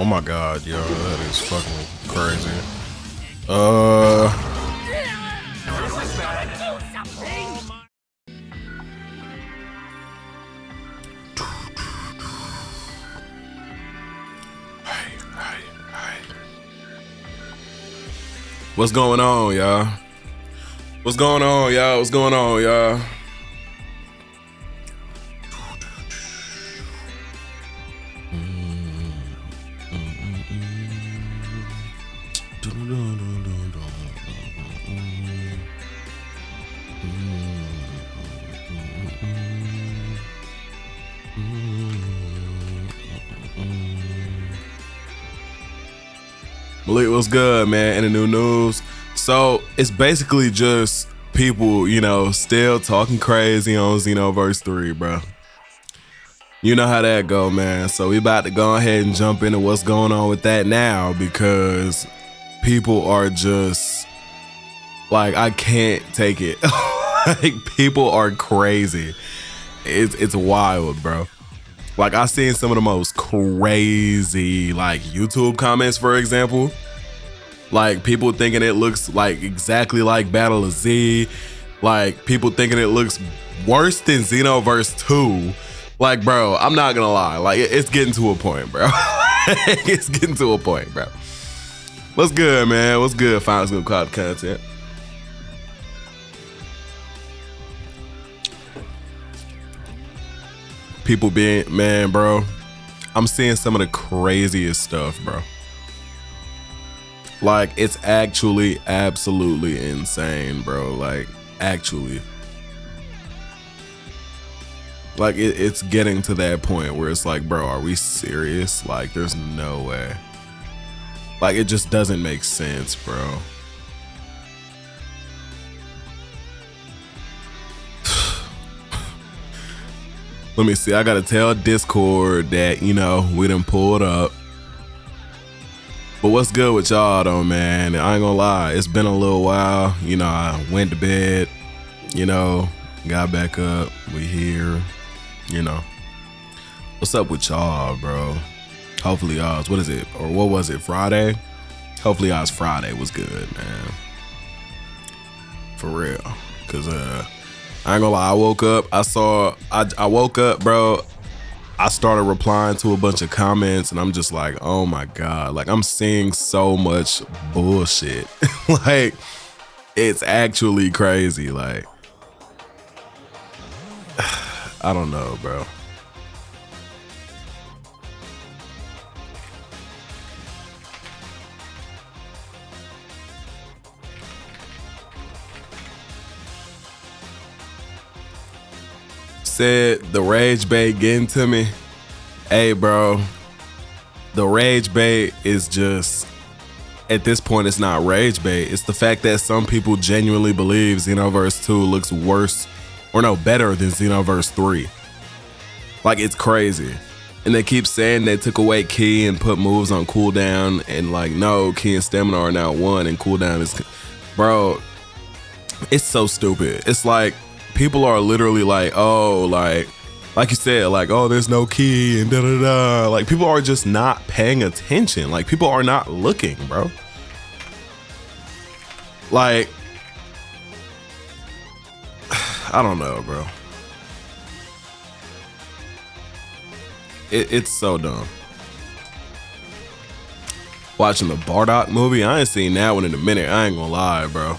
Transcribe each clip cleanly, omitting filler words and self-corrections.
Oh my god, yo, that is fucking crazy. What's going on, y'all? What's going on, y'all? What's going on, y'all? Malik, what's good, man? In the new news. So it's basically just people, you know, still talking crazy on Xenoverse 3, bro. You know how that go, man. So we about to go ahead and jump into what's going on with that now, because people are just like, I can't take it. Like, people are crazy. It's wild, bro. Like, I seen some of the most crazy, like, YouTube comments, for example. Like, people thinking it looks like exactly like Battle of Z. Like, people thinking it looks worse than Xenoverse 2. Like, bro, I'm not gonna lie. Like, it's getting to a point, bro. It's getting to a point, bro. What's good, man? What's good? Find some cloud content. People being, man, bro, I'm seeing some of the craziest stuff, bro. Like, it's actually absolutely insane, bro. Like, actually. Like, it's getting to that point where it's like, bro, are we serious? Like, there's no way. Like, it just doesn't make sense, bro. Let me see. I gotta tell Discord that, you know, we done pulled up. But what's good with y'all though, man? I ain't gonna lie. It's been a little while. You know, I went to bed, you know, got back up. We here, you know. What's up with y'all, bro? Hopefully y'all's, what is it? Or what was it? Friday? Hopefully y'all's Friday was good, man. For real. Cause, I ain't gonna lie, I woke up, I woke up, bro. I started replying to a bunch of comments and I'm just like, oh my God, like I'm seeing so much bullshit. Like, it's actually crazy. Like, I don't know, bro. Said the rage bait getting to me. Hey, bro, the rage bait is just, at this point, it's not rage bait. It's the fact that some people genuinely believe Xenoverse 2 looks worse, or no, better than Xenoverse 3. Like, it's crazy. And they keep saying they took away ki and put moves on cooldown, and like, no, ki and stamina are now one and cooldown is, bro, it's so stupid. It's like, people are literally like, oh, like you said, like, oh, there's no ki and da da da. Like, people are just not paying attention. Like, people are not looking, bro. Like, I don't know, bro. It's so dumb. Watching the Bardock movie, I ain't seen that one in a minute. I ain't gonna lie, bro.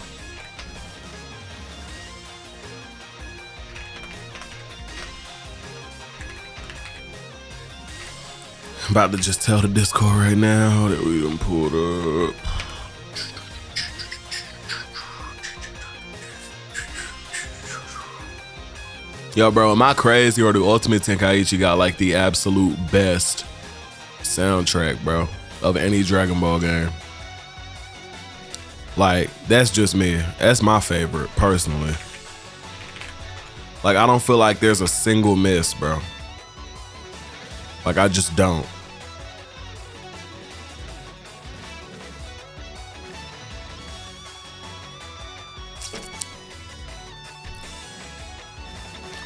About to just tell the Discord right now that we done pulled up. Yo, bro, am I crazy or do Ultimate Tenkaichi got like the absolute best soundtrack, bro, of any Dragon Ball game? Like, that's just me. That's my favorite, personally. Like, I don't feel like there's a single miss, bro. Like, I just don't.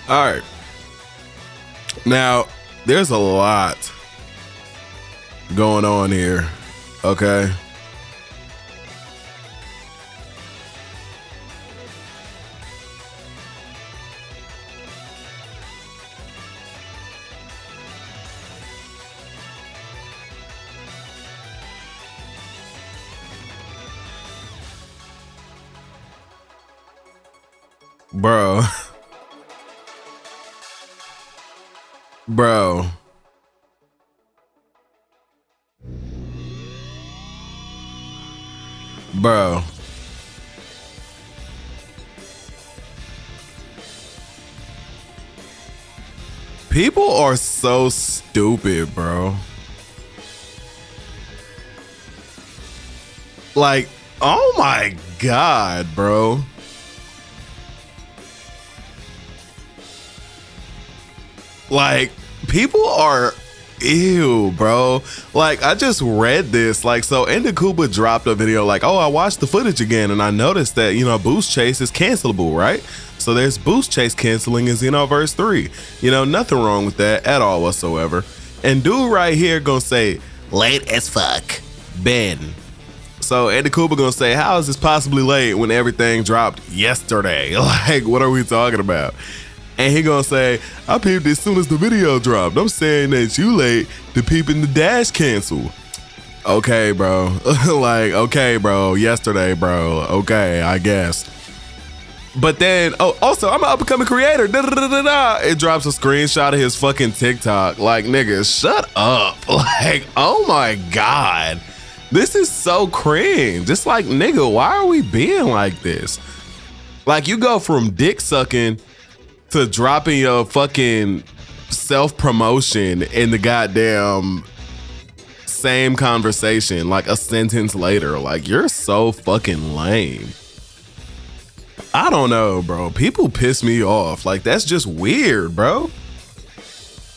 All right. Now, there's a lot going on here. Okay. Bro. Bro. Bro. People are so stupid, bro. Like, oh my God, bro. Like, people are ew, bro. Like, I just read this. Like, so Kuba dropped a video like, oh, I watched the footage again and I noticed that, you know, boost chase is cancelable, right? So there's boost chase canceling in Xenoverse 3. You know, nothing wrong with that at all whatsoever. And dude right here gonna say, late as fuck, Ben. So Kuba gonna say, how is this possibly late when everything dropped yesterday? Like, what are we talking about? And he gonna say, I peeped as soon as the video dropped. I'm saying that you late to peeping the dash cancel. Okay, bro. Like, okay, bro. Yesterday, bro. Okay, I guess. But then, oh, also, I'm an up-and-coming creator. It drops a screenshot of his fucking TikTok. Like, nigga, shut up. Like, oh my God. This is so cringe. Just like, nigga, why are we being like this? Like, you go from dick sucking to dropping your fucking self-promotion in the goddamn same conversation, like a sentence later. Like, you're so fucking lame. I don't know, bro. People piss me off. Like, that's just weird, bro.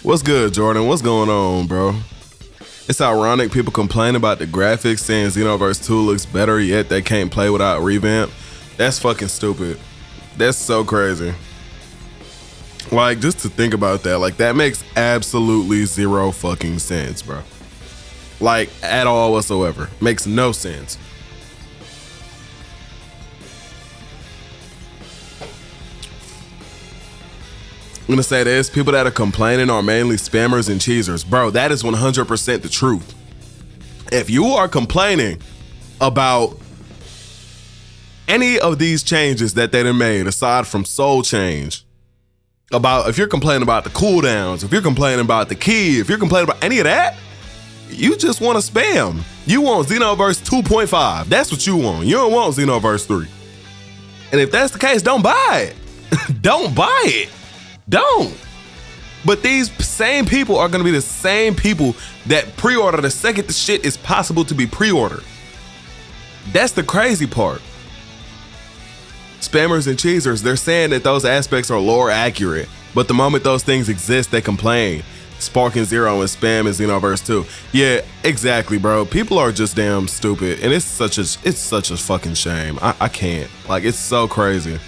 What's good, Jordan? What's going on, bro? It's ironic people complain about the graphics, saying Xenoverse 2 looks better, yet they can't play without revamp. That's fucking stupid. That's so crazy. Like, just to think about that, like, that makes absolutely zero fucking sense, bro. Like, at all whatsoever. Makes no sense. I'm gonna say this, people that are complaining are mainly spammers and cheesers. Bro, that is 100% the truth. If you are complaining about any of these changes that they done made, aside from Soul Change, if you're complaining about the cooldowns, if you're complaining about the key, if you're complaining about any of that, you just want to spam. You want Xenoverse 2.5. That's what you want. You don't want Xenoverse 3. And if that's the case, don't buy it. Don't buy it. Don't. But these same people are going to be the same people that pre-order the second the shit is possible to be pre-ordered. That's the crazy part. Spammers and cheesers, they're saying that those aspects are lore accurate, but the moment those things exist, they complain. Sparking Zero and spam in Xenoverse 2. Yeah, exactly, bro. People are just damn stupid, and it's such a fucking shame. I can't. Like, it's so crazy.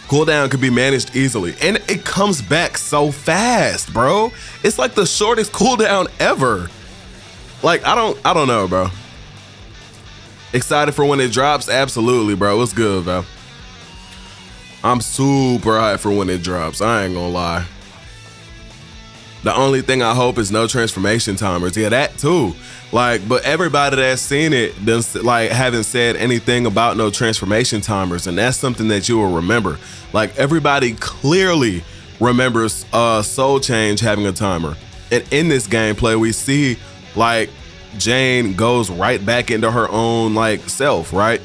Cooldown could be managed easily, and it comes back so fast, bro. It's like the shortest cooldown ever. Like, I don't know, bro. Excited for when it drops? Absolutely, bro. What's good, bro? I'm super hyped for when it drops. I ain't gonna lie. The only thing I hope is no transformation timers. Yeah, that too. Like, but everybody that's seen it haven't said anything about no transformation timers, and that's something that you will remember. Like, everybody clearly remembers Soul Change having a timer. And in this gameplay, we see like Jane goes right back into her own like self, right?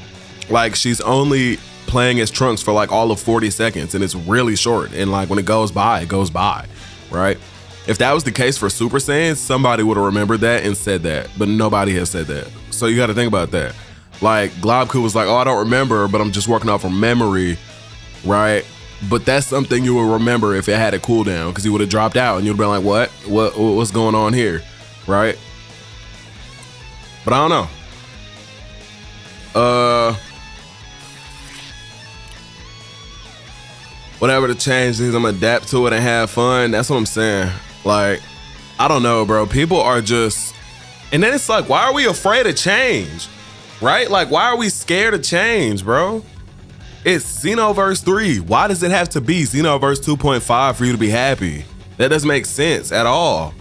Like, she's only playing as Trunks for like all of 40 seconds, and it's really short. And like, when it goes by, right? If that was the case for Super Saiyan, somebody would have remembered that and said that, but nobody has said that. So you got to think about that. Like, Globku was like, oh, I don't remember, but I'm just working off from memory, right? But that's something you would remember if it had a cooldown, because he would have dropped out and you'd have been like, what's going on here, right? But I don't know. Whatever the change is, I'm gonna adapt to it and have fun. That's what I'm saying. Like, I don't know, bro. People are just And then it's like, why are we afraid of change? Right? Like, why are we scared of change, bro? It's Xenoverse 3. Why does it have to be Xenoverse 2.5 for you to be happy? That doesn't make sense at all.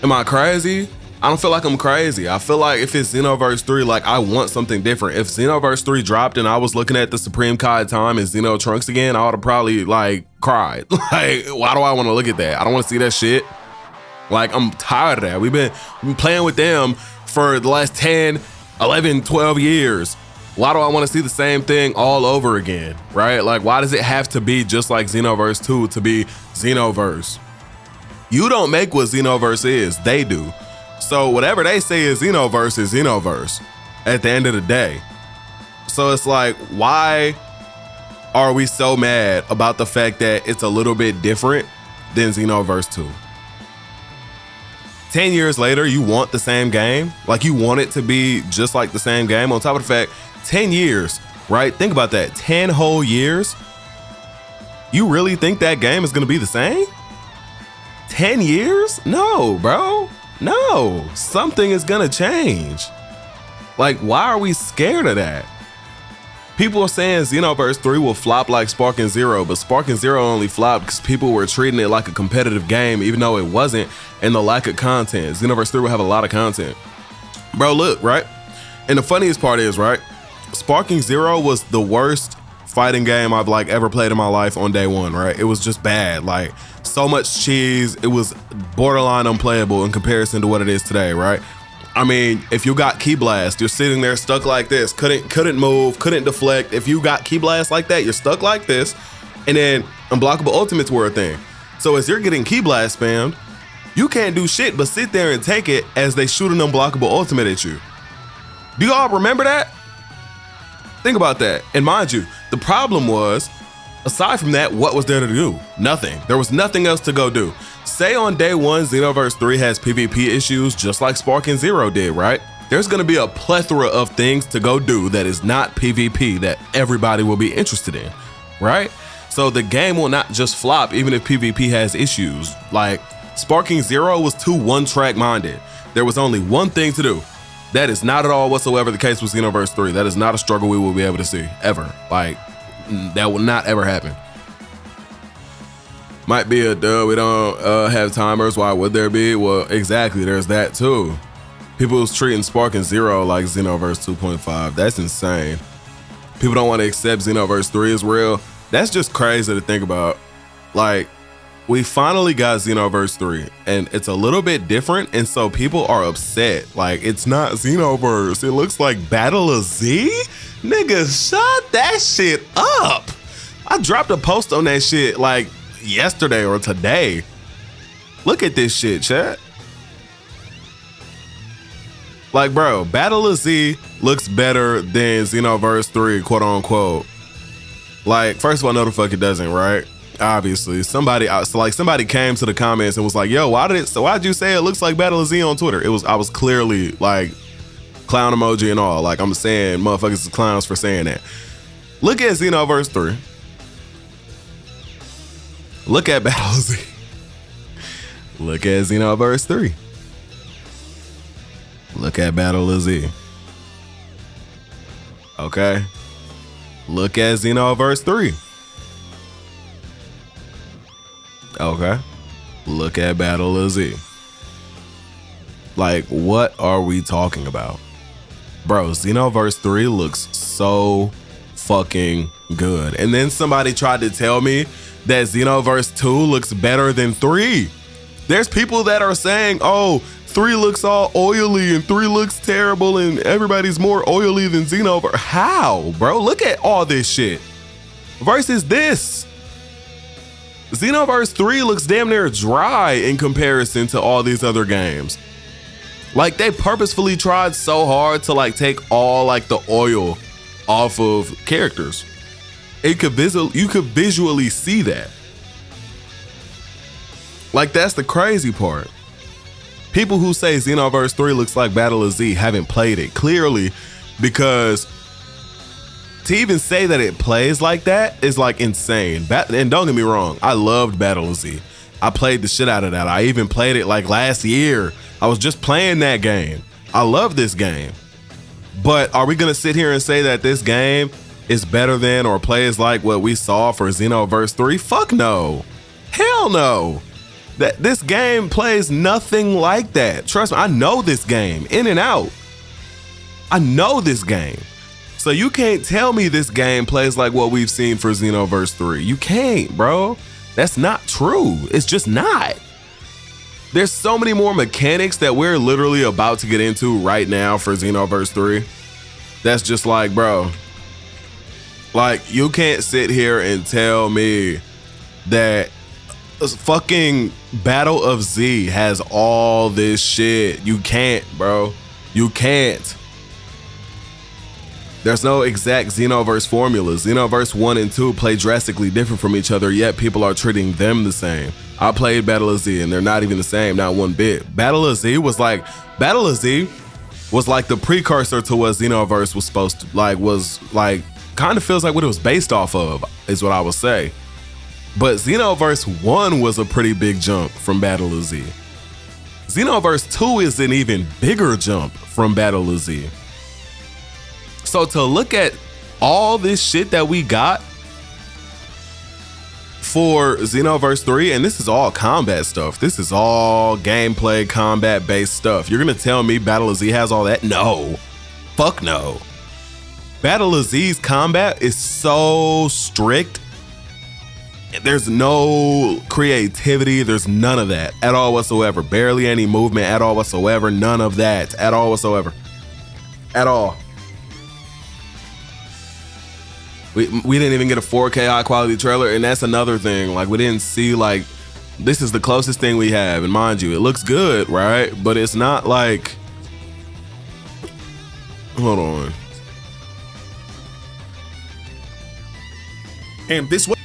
Am I crazy? I don't feel like I'm crazy. I feel like if it's Xenoverse 3, like I want something different. If Xenoverse 3 dropped and I was looking at the Supreme Kai time and Xeno Trunks again, I would have probably like cried. Like, why do I want to look at that? I don't want to see that shit. Like, I'm tired of that. We've been playing with them for the last 10, 11, 12 years. Why do I want to see the same thing all over again, right? Like, why does it have to be just like Xenoverse 2 to be Xenoverse? You don't make what Xenoverse is, they do. So whatever they say is Xenoverse at the end of the day. So it's like, why are we so mad about the fact that it's a little bit different than Xenoverse 2? 10 years later, you want the same game? Like, you want it to be just like the same game? On top of the fact, 10 years, right? Think about that, 10 whole years. You really think that game is gonna be the same? 10 years? No, bro. No, something is gonna change. Like, why are we scared of that? People are saying Xenoverse 3 will flop like Sparking Zero, but Sparking Zero only flopped because people were treating it like a competitive game, even though it wasn't, and the lack of content. Xenoverse 3 will have a lot of content. Bro, look, right? And the funniest part is, right? Sparking Zero was the worst fighting game I've like ever played in my life on day one, right? It was just bad. Like, so much cheese. It was borderline unplayable in comparison to what it is today, right? I mean, if you got Ki Blast, you're sitting there stuck like this, couldn't move, couldn't deflect. If you got Ki Blast like that, you're stuck like this. And then unblockable ultimates were a thing. So as you're getting Ki Blast spammed, you can't do shit but sit there and take it as they shoot an unblockable ultimate at you. Do y'all remember that? Think about that. And mind you, the problem was, aside from that, what was there to do? Nothing. There was nothing else to go do. Say on day one, Xenoverse 3 has PvP issues just like Sparking Zero did, right? There's gonna be a plethora of things to go do that is not PvP that everybody will be interested in, right? So the game will not just flop even if PvP has issues. Like, Sparking Zero was too one-track minded. There was only one thing to do. That is not at all whatsoever the case with Xenoverse 3. That is not a struggle we will be able to see, ever. Like, that will not ever happen. Might be a duh, we don't have timers, why would there be? Well, exactly, there's that too. People was treating Sparking Zero like Xenoverse 2.5, that's insane. People don't want to accept Xenoverse 3 is real. That's just crazy to think about. Like, we finally got Xenoverse 3 and it's a little bit different, and so people are upset. Like, it's not Xenoverse, it looks like Battle of Z? Nigga, shut that shit up. I dropped a post on that shit like yesterday or today. Look at this shit, chat. Like, bro, Battle of Z looks better than Xenoverse 3, quote unquote. Like, first of all, no the fuck it doesn't, right? Obviously, somebody came to the comments and was like, yo, why'd you say it looks like Battle of Z on Twitter? I was clearly like clown emoji and all. Like, I'm saying motherfuckers is clowns for saying that. Look at Xenoverse 3. Look at Battle of Z. Look at Xenoverse 3. Look at Battle of Z. Okay. Look at Xenoverse 3. Okay. Look at Battle of Z. Like, what are we talking about? Bro, Xenoverse 3 looks so fucking good. And then somebody tried to tell me that Xenoverse 2 looks better than 3. There's people that are saying, oh, 3 looks all oily and 3 looks terrible and everybody's more oily than Xenoverse. How, bro? Look at all this shit. Versus this. Xenoverse 3 looks damn near dry in comparison to all these other games. Like, they purposefully tried so hard to like take all like the oil off of characters. You could visually see that. Like, that's the crazy part. People who say Xenoverse 3 looks like Battle of Z haven't played it, clearly, because to even say that it plays like that is like insane. And don't get me wrong, I loved Battle of Z. I played the shit out of that. I even played it like last year. I was just playing that game. I love this game. But are we gonna sit here and say that this game is better than or plays like what we saw for Xenoverse 3? Fuck no. Hell no. This game plays nothing like that. Trust me, I know this game in and out. I know this game. So you can't tell me this game plays like what we've seen for Xenoverse 3. You can't, bro. That's not true. It's just not. There's so many more mechanics that we're literally about to get into right now for Xenoverse 3. That's just like, bro, like you can't sit here and tell me that fucking Battle of Z has all this shit. You can't, bro. You can't. There's no exact Xenoverse formulas. Xenoverse 1 and 2 play drastically different from each other, yet people are treating them the same. I played Battle of Z and they're not even the same, not one bit. Battle of Z was like the precursor to what Xenoverse was supposed to, kind of feels like what it was based off of, is what I would say. But Xenoverse 1 was a pretty big jump from Battle of Z. Xenoverse 2 is an even bigger jump from Battle of Z. So to look at all this shit that we got for Xenoverse 3, and this is all combat stuff. This is all gameplay, combat-based stuff. You're gonna tell me Battle of Z has all that? No. Fuck no. Battle of Z's combat is so strict. There's no creativity. There's none of that at all whatsoever. Barely any movement at all whatsoever. None of that at all whatsoever. At all. We didn't even get a 4K high quality trailer, and that's another thing. Like, we didn't see, like, this is the closest thing we have, and mind you, it looks good, right? But it's not like, hold on. And this was,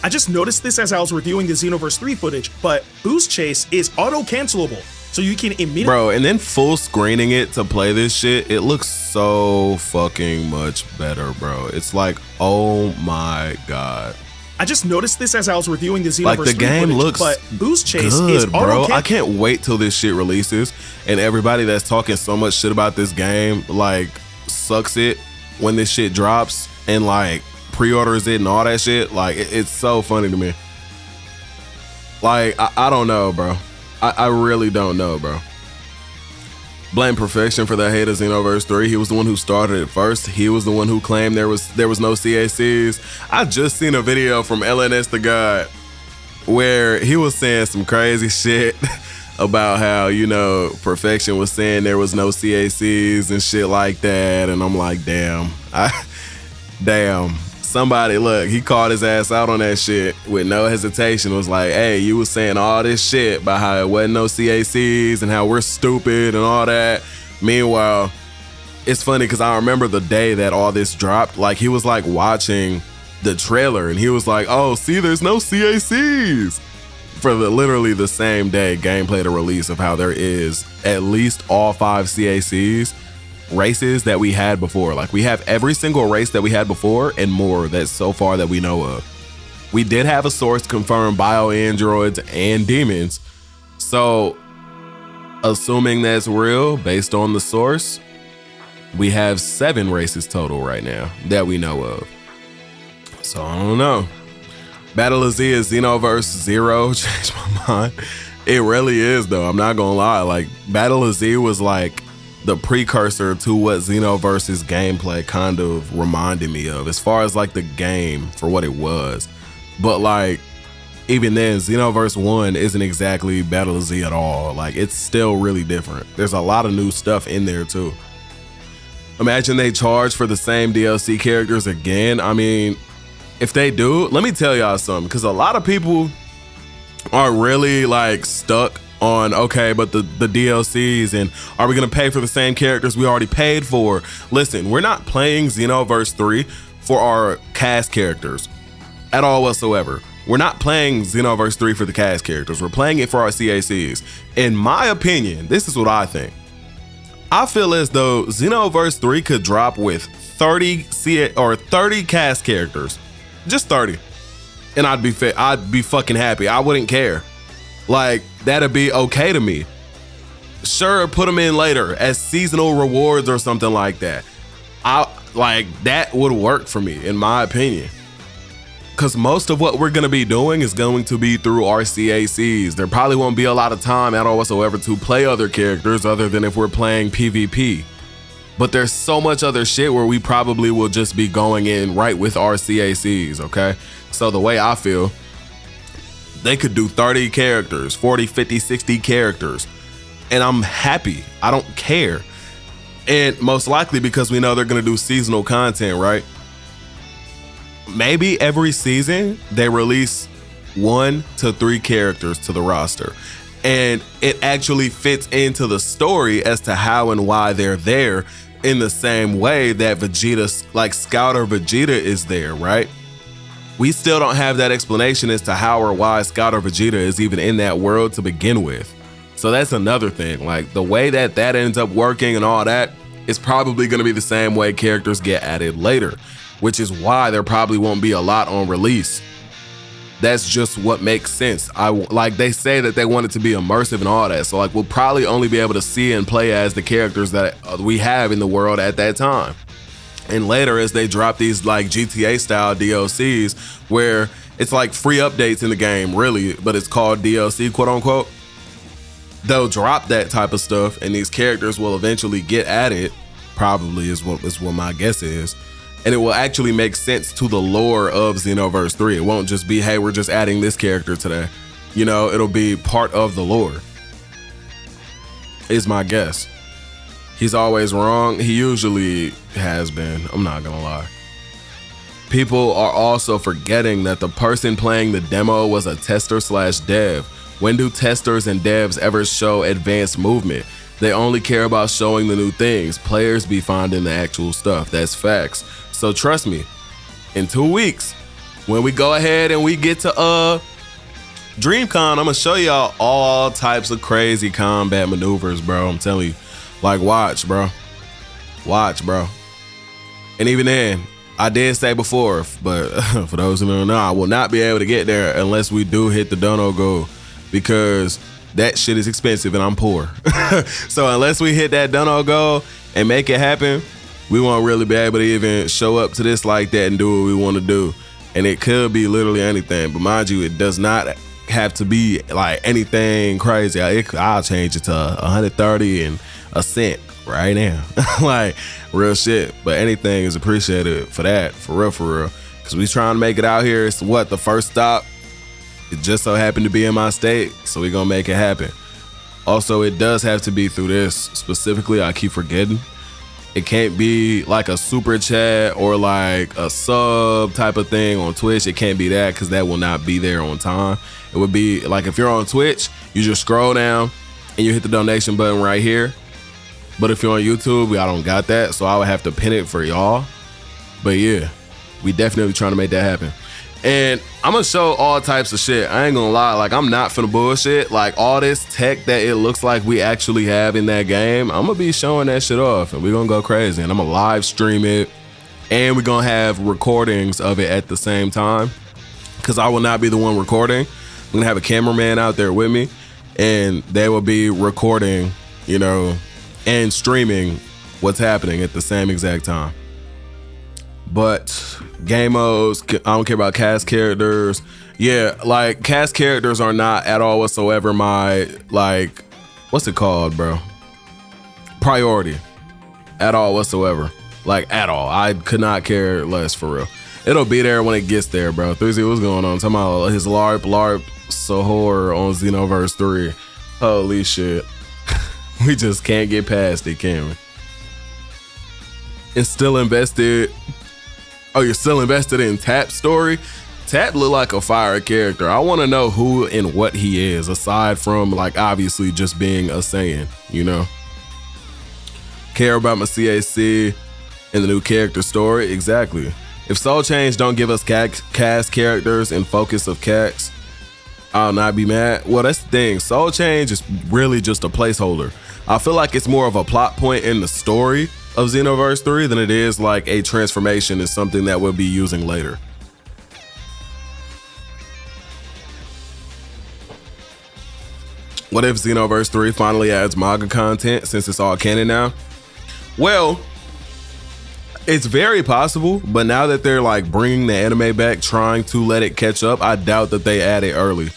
I just noticed this as I was reviewing the Xenoverse 3 footage, but Boost Chase is auto-cancelable. So you can immediately, bro, and then full screening it to play this shit, it looks so fucking much better, bro. It's like, oh my god. I just noticed this as I was reviewing the Xenoverse like the 3 game footage, looks but Boost Chase good, is bro. auto. I can't wait till this shit releases and everybody that's talking so much shit about this game like sucks it when this shit drops and like pre-orders it and all that shit. Like it's so funny to me. Like I don't know, bro. I really don't know, bro. Blame Perfection for the hate of Xenoverse 3. He was the one who started it first. He was the one who claimed there was no CACs. I just seen a video from LNS the God where he was saying some crazy shit about how, you know, Perfection was saying there was no CACs and shit like that. And I'm like, damn. Damn. Somebody, look, he called his ass out on that shit with no hesitation. It was like, hey, you was saying all this shit about how it wasn't no CACs and how we're stupid and all that. Meanwhile, it's funny because I remember the day that all this dropped, like he was like watching the trailer and he was like, oh, see, there's no CACs. For literally the same day, gameplay to release of how there is at least all 5 CACs. Races that we had before. Like we have every single race that we had before and more that's so far that we know of. We did have a source confirm bio androids and demons. So assuming that's real based on the source, we have 7 races total right now that we know of. So I don't know. Battle of Z is Xenoverse 0. Changed my mind. It really is though. I'm not gonna lie. Like Battle of Z was like the precursor to what Xenoverse's gameplay kind of reminded me of as far as like the game for what it was. But like even then, Xenoverse 1 isn't exactly Battle of Z at all. Like it's still really different. There's a lot of new stuff in there too. Imagine they charge for the same DLC characters again. I mean, if they do, let me tell y'all something, because a lot of people are really like stuck on, okay, but the DLCs, and are we gonna pay for the same characters we already paid for? Listen, we're not playing Xenoverse 3 for our cast characters at all whatsoever. We're not playing Xenoverse 3 for the cast characters. We're playing it for our CACs. In my opinion, this is what I think. I feel as though Xenoverse 3 could drop with 30 cast characters. Just 30. and I'd be fucking happy. I wouldn't care. Like, that'd be okay to me. Sure, put them in later as seasonal rewards or something like that. That would work for me, in my opinion. Because most of what we're going to be doing is going to be through RCACs. There probably won't be a lot of time at all whatsoever to play other characters other than if we're playing PvP. But there's so much other shit where we probably will just be going in right with RCACs, okay? So the way I feel, they could do 30 characters, 40, 50, 60 characters, and I'm happy. I don't care. And most likely because we know they're going to do seasonal content, right? Maybe every season they release 1 to 3 characters to the roster, and it actually fits into the story as to how and why they're there, in the same way that Vegeta, like Scouter Vegeta, is there, right? We still don't have that explanation as to how or why Scouter Vegeta is even in that world to begin with. So that's another thing. Like, the way that ends up working and all that is probably going to be the same way characters get added later, which is why there probably won't be a lot on release. That's just what makes sense. Like, they say that they want it to be immersive and all that, so like we'll probably only be able to see and play as the characters that we have in the world at that time. And later, as they drop these like GTA style DLCs where it's like free updates in the game, really, but it's called DLC, quote unquote, they'll drop that type of stuff and these characters will eventually get added, probably is what my guess is. And it will actually make sense to the lore of Xenoverse 3. It won't just be, hey, we're just adding this character today. You know, it'll be part of the lore, is my guess. He's always wrong. He usually has been, I'm not gonna lie. People are also forgetting that the person playing the demo was a tester/dev. When do testers and devs ever show advanced movement? They only care about showing the new things. Players be finding the actual stuff. That's facts. So trust me, in 2 weeks, when we go ahead and we get to DreamCon, I'm gonna show y'all all types of crazy combat maneuvers, bro. I'm telling you, like, watch, bro. Watch, bro. And even then, I did say before, but for those who don't know, I will not be able to get there unless we do hit the dono goal, because that shit is expensive and I'm poor. So unless we hit that dono goal and make it happen, we won't really be able to even show up to this like that and do what we want to do. And it could be literally anything, but mind you, it does not have to be like anything crazy. I'll change it to 130 and a cent right now. Like, real shit. But anything is appreciated for that, for real. Because we trying to make it out here. It's what, the first stop? It just so happened to be in my state, so we gonna make it happen. Also, it does have to be through this specifically. I keep forgetting. It can't be like a super chat or like a sub type of thing on Twitch. It can't be that, because that will not be there on time. It would be like, if you're on Twitch, you just scroll down and you hit the donation button right here. But if you're on YouTube, I don't got that, so I would have to pin it for y'all. But yeah, we definitely trying to make that happen. And I'm gonna show all types of shit. I ain't gonna lie, like, I'm not finna bullshit. Like, all this tech that it looks like we actually have in that game, I'm gonna be showing that shit off, and we're gonna go crazy. And I'm gonna live stream it, and we're gonna have recordings of it at the same time, because I will not be the one recording. I'm gonna have a cameraman out there with me, and they will be recording, you know, and streaming what's happening at the same exact time. But game modes, I don't care about cast characters. Yeah, like, cast characters are not at all whatsoever my, like, what's it called, bro? Priority. At all whatsoever. Like, at all. I could not care less, for real. It'll be there when it gets there, bro. 3Z, what's going on? Talking about his LARP Sahor on Xenoverse 3. Holy shit. We just can't get past it, can we? And still invested. Oh, you're still invested in Tap's story? Tap look like a fire character. I want to know who and what he is, aside from, like, obviously just being a Saiyan, you know? Care about my CAC and the new character story? Exactly. If Soul Change don't give us cast characters and focus of cats, I'll not be mad. Well, that's the thing. Soul Change is really just a placeholder. I feel like it's more of a plot point in the story of Xenoverse 3 than it is like a transformation is something that we'll be using later. What if Xenoverse 3 finally adds manga content since it's all canon now? Well, it's very possible, but now that they're like bringing the anime back, trying to let it catch up, I doubt that they add it early.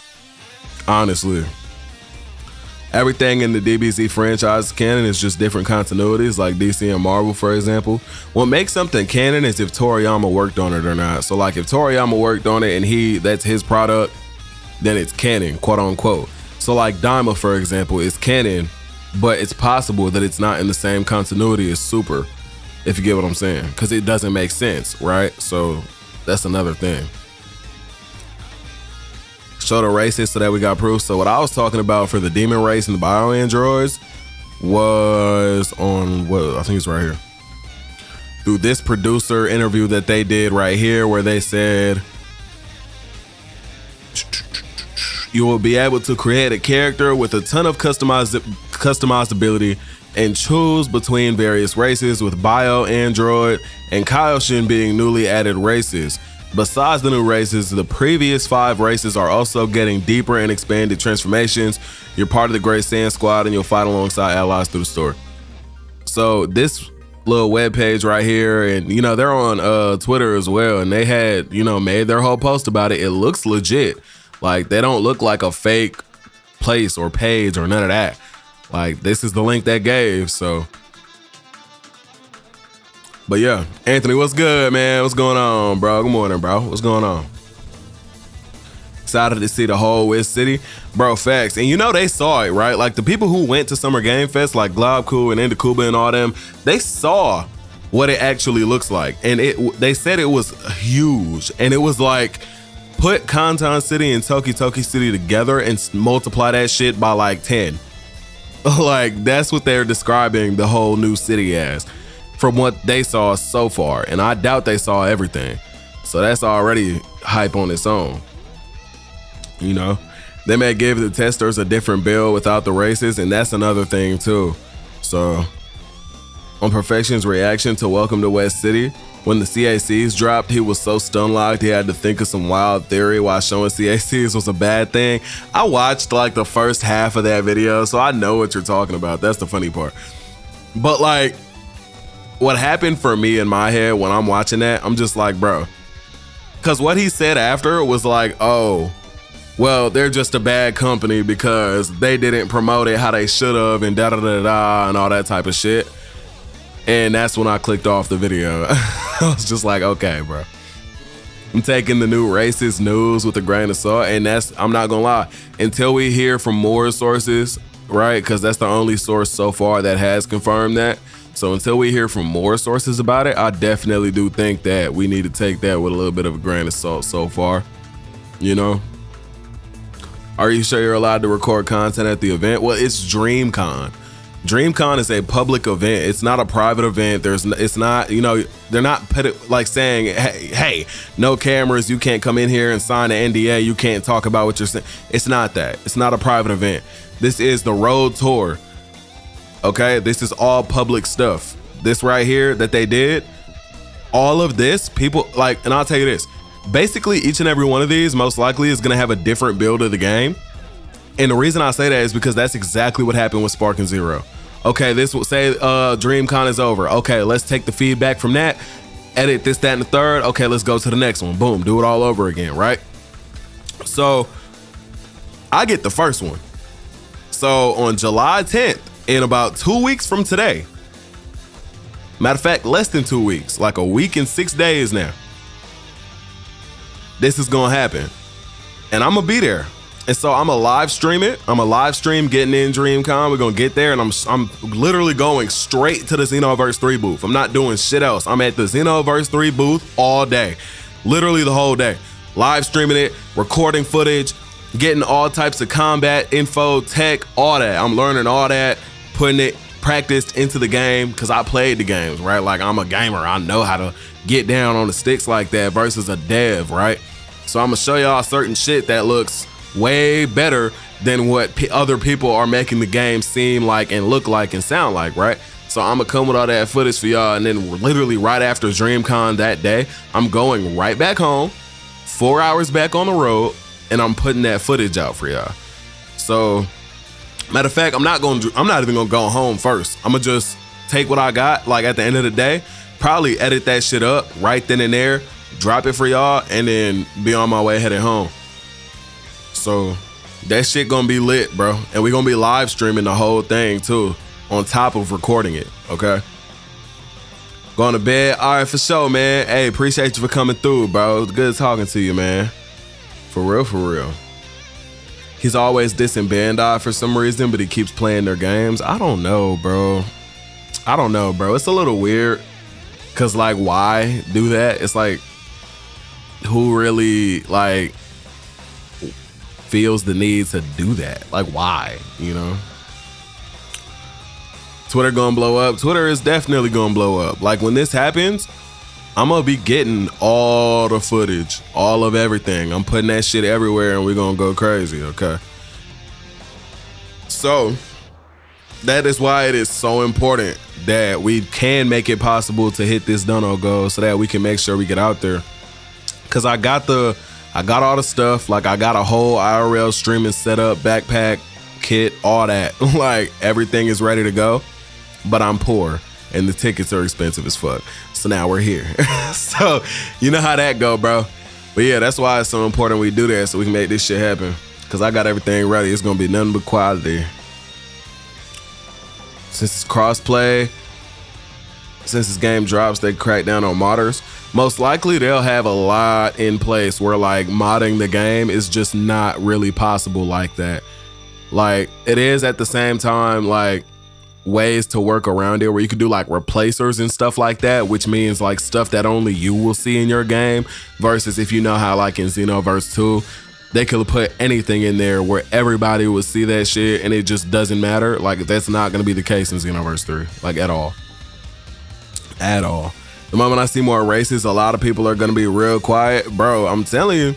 Honestly. Everything in the DBZ franchise canon is just different continuities, like DC and Marvel, for example. What makes something canon is if Toriyama worked on it or not. So like if Toriyama worked on it and that's his product, then it's canon, quote unquote. So like Daima, for example, is canon, but it's possible that it's not in the same continuity as Super, if you get what I'm saying, because it doesn't make sense, right? So that's another thing. Show the races so that we got proof. So what I was talking about for the demon race and the bio androids was on what I think it's right here. Through this producer interview that they did right here, where they said you will be able to create a character with a ton of customizability and choose between various races, with bio android and Kaioshin being newly added races. Besides the new races, the previous 5 races are also getting deeper and expanded transformations. You're part of the Great Saiyan Squad and you'll fight alongside allies through the story. So this little web page right here, and you know, they're on Twitter as well, and they had, you know, made their whole post about it. It looks legit. Like, they don't look like a fake place or page or none of that. Like, this is the link they gave, so. But yeah, Anthony, what's good, man? What's going on, bro? Good morning, bro. What's going on? Excited to see the whole West City. Bro, facts. And you know they saw it, right? Like, the people who went to Summer Game Fest, like Globku and Indakuba and all them, they saw what it actually looks like. And they said it was huge. And it was like, put Kantan City and Toki City together and multiply that shit by like 10. Like, that's what they're describing the whole new city as, from what they saw so far. And I doubt they saw everything. So that's already hype on its own. You know, they may give the testers a different build without the races, and that's another thing too. So on Perfection's reaction to Welcome to West City, when the CACs dropped, he was so stun-locked he had to think of some wild theory why showing CACs was a bad thing. I watched like the first half of that video, so I know what you're talking about. That's the funny part. But like, what happened for me in my head when I'm watching that, I'm just like, bro, because what he said after was like, oh, well, they're just a bad company because they didn't promote it how they should have, and da-da-da-da and all that type of shit. And that's when I clicked off the video. I was just like, okay, bro. I'm taking the new racist news with a grain of salt, and I'm not gonna lie, until we hear from more sources, right? Because that's the only source so far that has confirmed that. So until we hear from more sources about it, I definitely do think that we need to take that with a little bit of a grain of salt so far, you know? Are you sure you're allowed to record content at the event? Well, it's DreamCon. DreamCon is a public event. It's not a private event. It's not, you know, they're not like saying, hey, no cameras, you can't come in here and sign an NDA, you can't talk about what you're saying. It's not that. It's not a private event. This is the road tour. Okay, this is all public stuff. This right here that they did, all of this, people like, and I'll tell you this, basically each and every one of these most likely is gonna have a different build of the game. And the reason I say that is because that's exactly what happened with Spark and Zero. Okay, this will say DreamCon is over. Okay, let's take the feedback from that, edit this, that, and the third. Okay, let's go to the next one. Boom, do it all over again, right? So I get the first one. So on July 10th, in about 2 weeks from today, matter of fact, less than 2 weeks, like a week and 6 days now, this is gonna happen. And I'm gonna be there. And so I'm gonna live stream it. I'm gonna live stream getting in DreamCon. We're gonna get there, and I'm literally going straight to the Xenoverse 3 booth. I'm not doing shit else. I'm at the Xenoverse 3 booth all day, literally the whole day. Live streaming it, recording footage, getting all types of combat info, tech, all that. I'm learning all that, putting it practiced into the game because I played the games, right? Like, I'm a gamer. I know how to get down on the sticks like that versus a dev, right? So I'm gonna show y'all certain shit that looks way better than what other people are making the game seem like and look like and sound like, right? So I'm gonna come with all that footage for y'all, and then literally right after DreamCon that day, I'm going right back home, 4 hours back on the road, and I'm putting that footage out for y'all. So Matter of fact, I'm not even gonna go home first. I'm gonna just take what I got, like at the end of the day, probably edit that shit up right then and there, drop it for y'all, and then be on my way headed home. So that shit gonna be lit, bro. And we gonna be live streaming the whole thing too, on top of recording it, okay? Going to bed? All right, for sure, man. Hey, appreciate you for coming through, bro. It's good talking to you, man. For real, for real. He's always dissing Bandai for some reason, but he keeps playing their games. I don't know, bro. It's a little weird. Cause like, why do that? It's like, who really like feels the need to do that? Like, why? You know? Twitter gonna blow up. Twitter is definitely gonna blow up. Like when this happens, I'm gonna be getting all the footage, all of everything. I'm putting that shit everywhere and we're gonna go crazy, okay? So that is why it is so important that we can make it possible to hit this dono goal so that we can make sure we get out there. Cause I got all the stuff. Like I got a whole IRL streaming setup, backpack, kit, all that. Like everything is ready to go, but I'm poor and the tickets are expensive as fuck. So now we're here. So you know how that go, bro. But yeah, that's why it's so important we do that so we can make this shit happen. Cause I got everything ready. It's gonna be nothing but quality. Since it's crossplay, since this game drops, they crack down on modders. Most likely they'll have a lot in place where like modding the game is just not really possible like that. Like it is at the same time, like ways to work around it where you could do like replacers and stuff like that, which means like stuff that only you will see in your game, versus if you know how like in Xenoverse 2 they could put anything in there where everybody would see that shit and it just doesn't matter. Like that's not gonna be the case in Xenoverse 3, like at all. The moment I see more races, a lot of people are gonna be real quiet, bro. I'm telling you,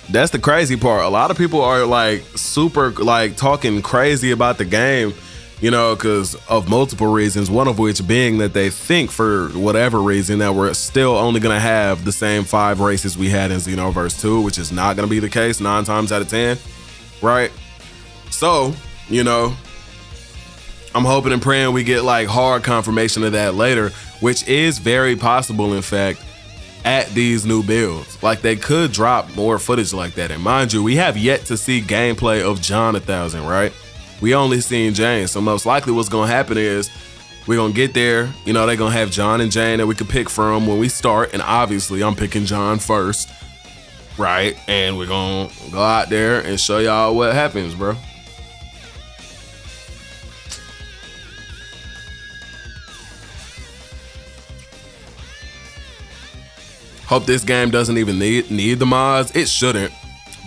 that's the crazy part. A lot of people are like super like talking crazy about the game, you know, because of multiple reasons, one of which being that they think for whatever reason that we're still only going to have the same 5 races we had in Xenoverse 2, which is not going to be the case 9 times out of 10, right? So, you know, I'm hoping and praying we get like hard confirmation of that later, which is very possible, in fact, at these new builds. Like they could drop more footage like that. And mind you, we have yet to see gameplay of John 1000, right? We only seen Jane, so most likely what's gonna happen is we're gonna get there, you know, they're gonna have John and Jane that we could pick from when we start, and obviously I'm picking John first, right? And we're gonna go out there and show y'all what happens, bro. Hope this game doesn't even need the mods. It shouldn't.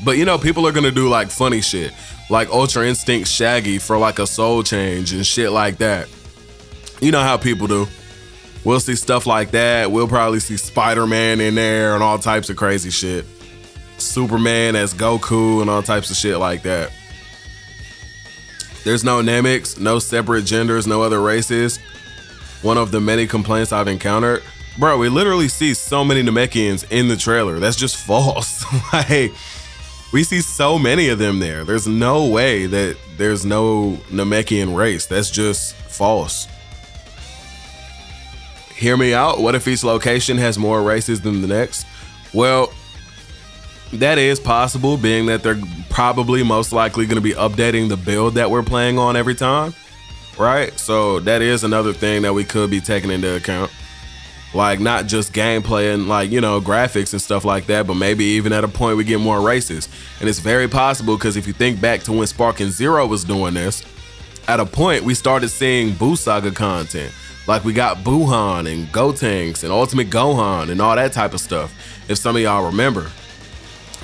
But you know, people are gonna do like funny shit, like Ultra Instinct Shaggy for like a soul change and shit like that. You know how people do. We'll see stuff like that. We'll probably see Spider-Man in there and all types of crazy shit. Superman as Goku and all types of shit like that. There's no Namex, no separate genders, no other races. One of the many complaints I've encountered. Bro, we literally see so many Namekians in the trailer. That's just false. Like, we see so many of them there. There's no way that there's no Namekian race. That's just false. Hear me out. What if each location has more races than the next? Well, that is possible, being that they're probably most likely going to be updating the build that we're playing on every time, right? So that is another thing that we could be taking into account. Like, not just gameplay and like, you know, graphics and stuff like that, but maybe even at a point we get more races. And it's very possible because if you think back to when Sparking Zero was doing this, at a point we started seeing Buu Saga content. Like we got Buhan and Gotenks and Ultimate Gohan and all that type of stuff, if some of y'all remember.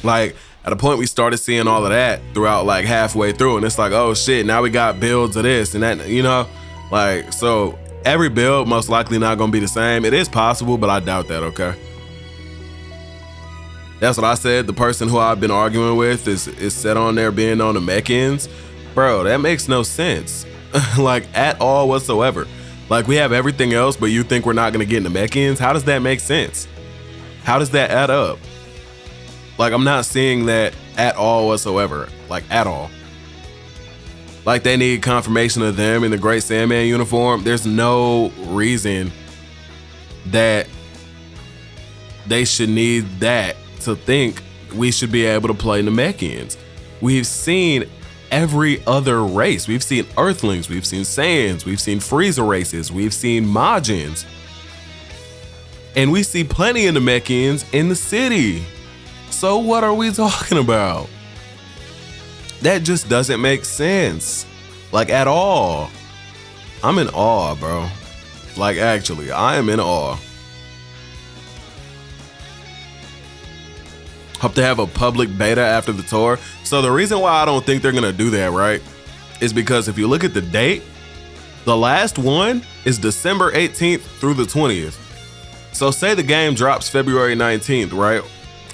Like, at a point we started seeing all of that throughout like halfway through, and it's like, oh shit, now we got builds of this and that, you know? Like, so every build most likely not gonna be the same. It is possible, but I doubt that, okay? That's what I said. The person who I've been arguing with is set on there being on the mech-ends. Bro, that makes no sense. Like, at all whatsoever. Like, we have everything else, but you think we're not gonna get in the mech-ends? How does that make sense? How does that add up? Like, I'm not seeing that at all whatsoever. Like, at all. Like they need confirmation of them in the Great Sandman uniform. There's no reason that they should need that to think we should be able to play Namekians. We've seen every other race. We've seen Earthlings, we've seen Saiyans, we've seen Frieza races, we've seen Majins. And we see plenty of Namekians in the city. So what are we talking about? That just doesn't make sense. Like at all. I'm in awe, bro. Like actually, I am in awe. Hope to have a public beta after the tour. So the reason why I don't think they're gonna do that, right, is because if you look at the date, the last one is December 18th through the 20th. So say the game drops February 19th, right?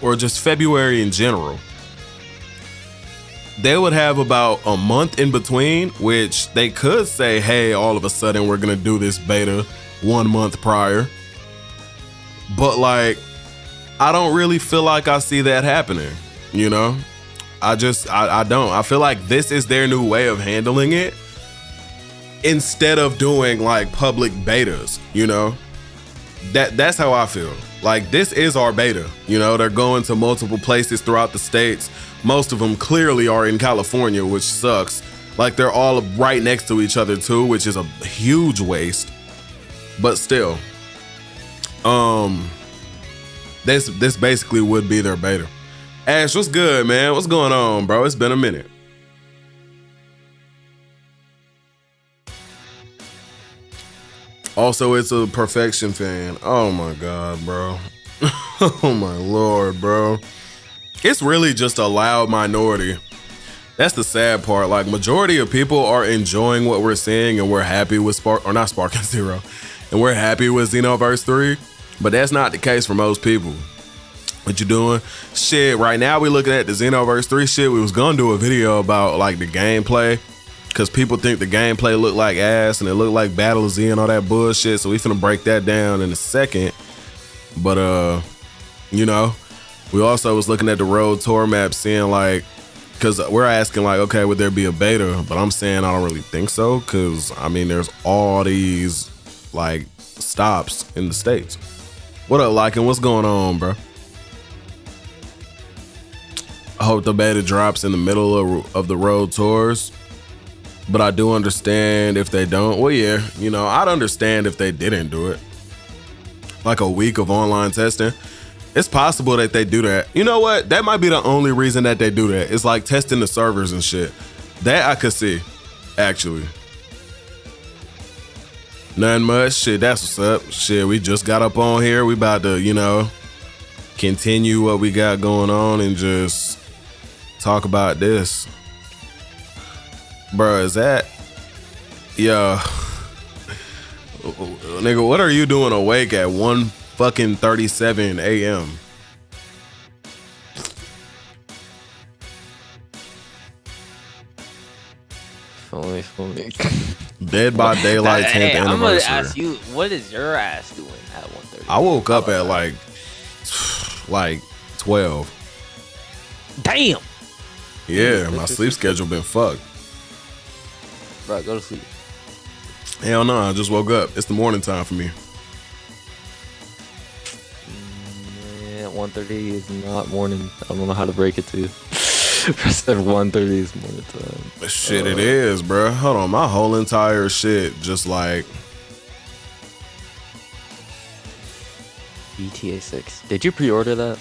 Or just February in general. They would have about a month in between, which they could say, hey, all of a sudden we're gonna do this beta 1 month prior. But like, I don't really feel like I see that happening, you know? I don't. I feel like this is their new way of handling it instead of doing like public betas, you know? That's how I feel. Like this is our beta, you know? They're going to multiple places throughout the states. Most of them clearly are in California, which sucks. Like they're all right next to each other too, which is a huge waste. But still, this basically would be their beta. Ash, what's good, man? What's going on, bro? It's been a minute. Also, it's a Perfection fan. Oh my God, bro. Oh my Lord, bro. It's really just a loud minority. That's the sad part. Like majority of people are enjoying what we're seeing and we're happy with Sparking Zero. And we're happy with Xenoverse 3. But that's not the case for most people. What you doing? Shit, right now we looking at the Xenoverse 3 shit. We was gonna do a video about like the gameplay. Cause people think the gameplay look like ass and it look like Battle Z and all that bullshit. So we finna break that down in a second. But you know, we also was looking at the road tour map seeing like, cause we're asking like, okay, would there be a beta? But I'm saying I don't really think so. Cause I mean, there's all these like stops in the States. What up, Lycan? What's going on, bro? I hope the beta drops in the middle of the road tours. But I do understand if they don't. Well, yeah, you know, I'd understand if they didn't do it. Like a week of online testing. It's possible that they do that. You know what? That might be the only reason that they do that. It's like testing the servers and shit. That I could see, actually. Nothing much. Shit, that's what's up. Shit, we just got up on here. We about to, you know, continue what we got going on and just talk about this. Bro, is that... Yeah. Nigga, what are you doing awake at 1:37 a.m.? Funny. Dead by Daylight 10th hey, anniversary. I'm gonna ask you, what is your ass doing at 1:30? I woke up at like 12. Damn. Yeah, my sleep schedule been fucked. Bro, go to sleep. Hell no, I just woke up. It's the morning time for me. Yeah, 1:30 is not morning. I don't know how to break it to you. I said 1:30 is morning time. Shit, it is, bro. Hold on, my whole entire shit just like... GTA 6. Did you pre-order that?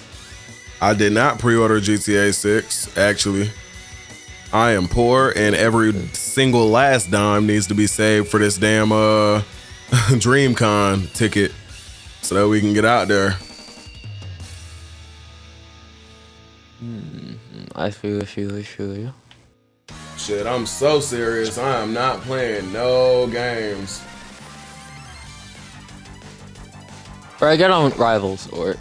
I did not pre-order GTA 6, actually. I am poor and every single last dime needs to be saved for this damn DreamCon ticket so that we can get out there. I feel you. Shit, I'm so serious. I am not playing no games. Or I get on Rivals or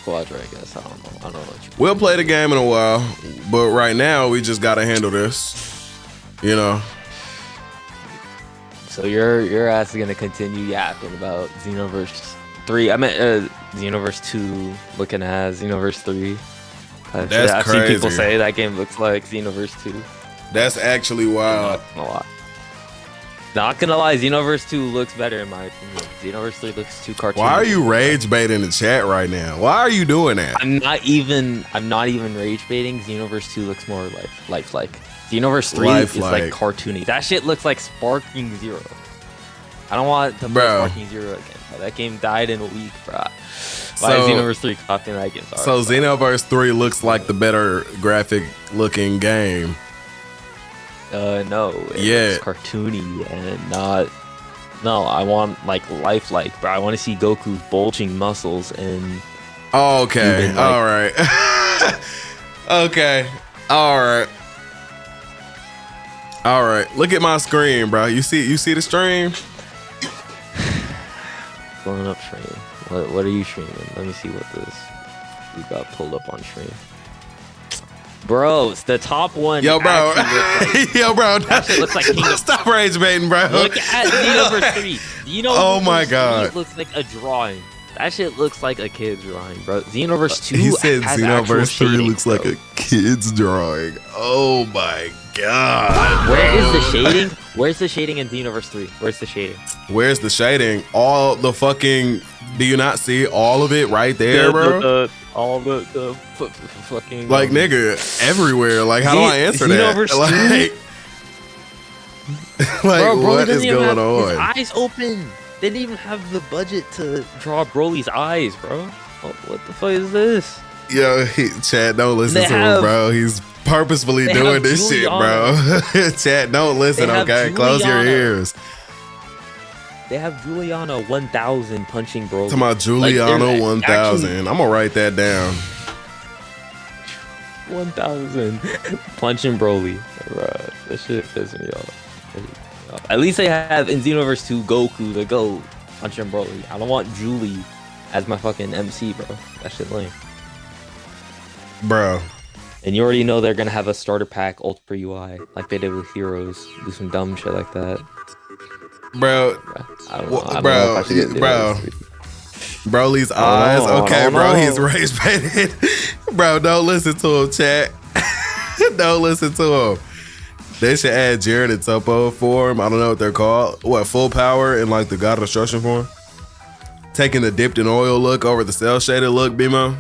Quadra, I guess. I don't know what you... We'll play the game in a while, but right now we just gotta handle this. You know. So your ass is gonna continue yapping about Xenoverse 3. I meant Xenoverse 2 looking at Xenoverse 3. That's I've crazy. seen people say that game looks like Xenoverse 2. That's actually wild. Not gonna lie, Xenoverse 2 looks better in my opinion. Xenoverse 3 looks too cartoony. Why are you rage baiting the chat right now? Why are you doing that? I'm not even rage baiting. Xenoverse 2 looks more lifelike. Xenoverse 3 is like cartoony. That shit looks like Sparking Zero. I don't want to play Sparking Zero again. Bro. That game died in a week, bro. Why is Xenoverse 3 copying that game? Sorry, so Xenoverse 3 looks like the better graphic looking game. No. It's cartoony and not. No, I want like lifelike, bro. I want to see Goku's bulging muscles and. Oh, okay. Even, like, all right. Okay. All right. All right. Look at my screen, bro. You see the stream? Pulling up stream. What are you streaming? Let me see what this you got pulled up on stream. Bro, it's the top one. Yo, bro. Like, yo, bro. That shit looks like Stop rage baiting, bro. Look at Xenoverse 3. You know, oh my god, it looks like a drawing. That shit looks like a kid's drawing, bro. Xenoverse 2. He said has Xenoverse 3 shading, looks bro. like a kid's drawing. Oh my god. Bro. Where is the shading? Where's the shading in Xenoverse 3? Where's the shading? Where's the shading? All the fucking. Do you not see all of it right there, bro? All the fucking. Like, nigga, everywhere. Like, how do I answer Xenoverse that? Like, bro, what is going on? His eyes open. They didn't even have the budget to draw Broly's eyes, bro. Oh, what the fuck is this? Yo, Chad, don't listen to him, bro. He's purposefully doing this Juliana. shit, bro. Chad, don't listen, okay? Close your ears. They have Juliana 1000 punching Broly. Talking about Juliana 1000. I'm gonna write that down. 1000 punching Broly. Bro, this shit pisses me off. At least they have in Xenoverse 2 Goku the GOAT punching Broly. I don't want Julie as my fucking MC, bro. That shit lame. Bro. And you already know they're gonna have a starter pack Ultra UI like they did with Heroes. Do some dumb shit like that. Bro. I don't know if I should get Broly's eyes. Okay, bro. He's rage baited. Bro, don't listen to him, chat. Don't listen to him. They should add Jared and Topo form. I don't know what they're called. What, full power and like the God of Destruction form? Taking the dipped in oil look over the cell shaded look, BMO?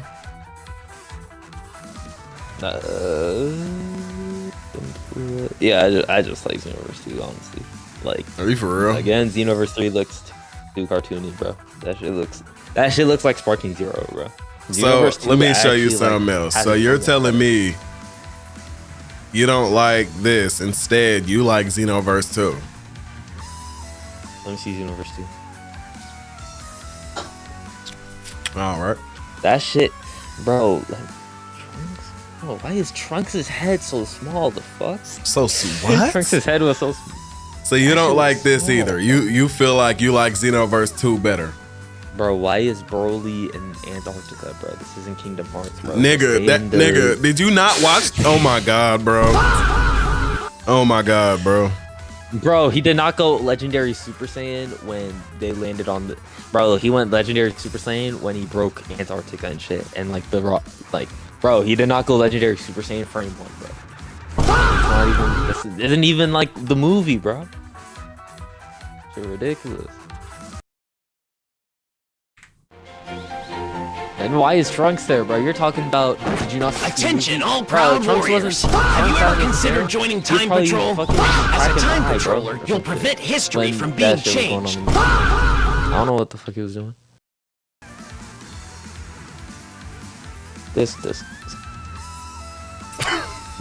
Yeah, I just like Xenoverse 2, honestly. Like, are you for real? Again, Xenoverse 3 looks too cartoony, bro. That shit looks like Sparking Zero, bro. So let me show you something else. So you're telling me you don't like this. Instead, you like Xenoverse 2. Let me see Xenoverse 2. All right. That shit, bro. Like, Trunks. Bro, why is Trunks' head so small? The fuck? So what? Trunks' head was so small. So you don't like this either. You feel like you like Xenoverse 2 better. Bro, why is Broly in Antarctica, bro? This isn't Kingdom Hearts, bro. Nigga, did you not watch? Oh my god, bro. Oh my god, bro. Bro, he did not go Legendary Super Saiyan when they landed on the. Bro, he went Legendary Super Saiyan when he broke Antarctica and shit, and like the rock, like, bro, he did not go Legendary Super Saiyan frame 1, bro. It's not even. This isn't even like the movie, bro. Shit ridiculous. And why is Trunks there, bro? You're talking about. Did you not? Attention, all proud warriors! Have you ever considered joining Time Patrol? As a Time Patroller, you'll prevent history from being changed. I don't know what the fuck he was doing. This.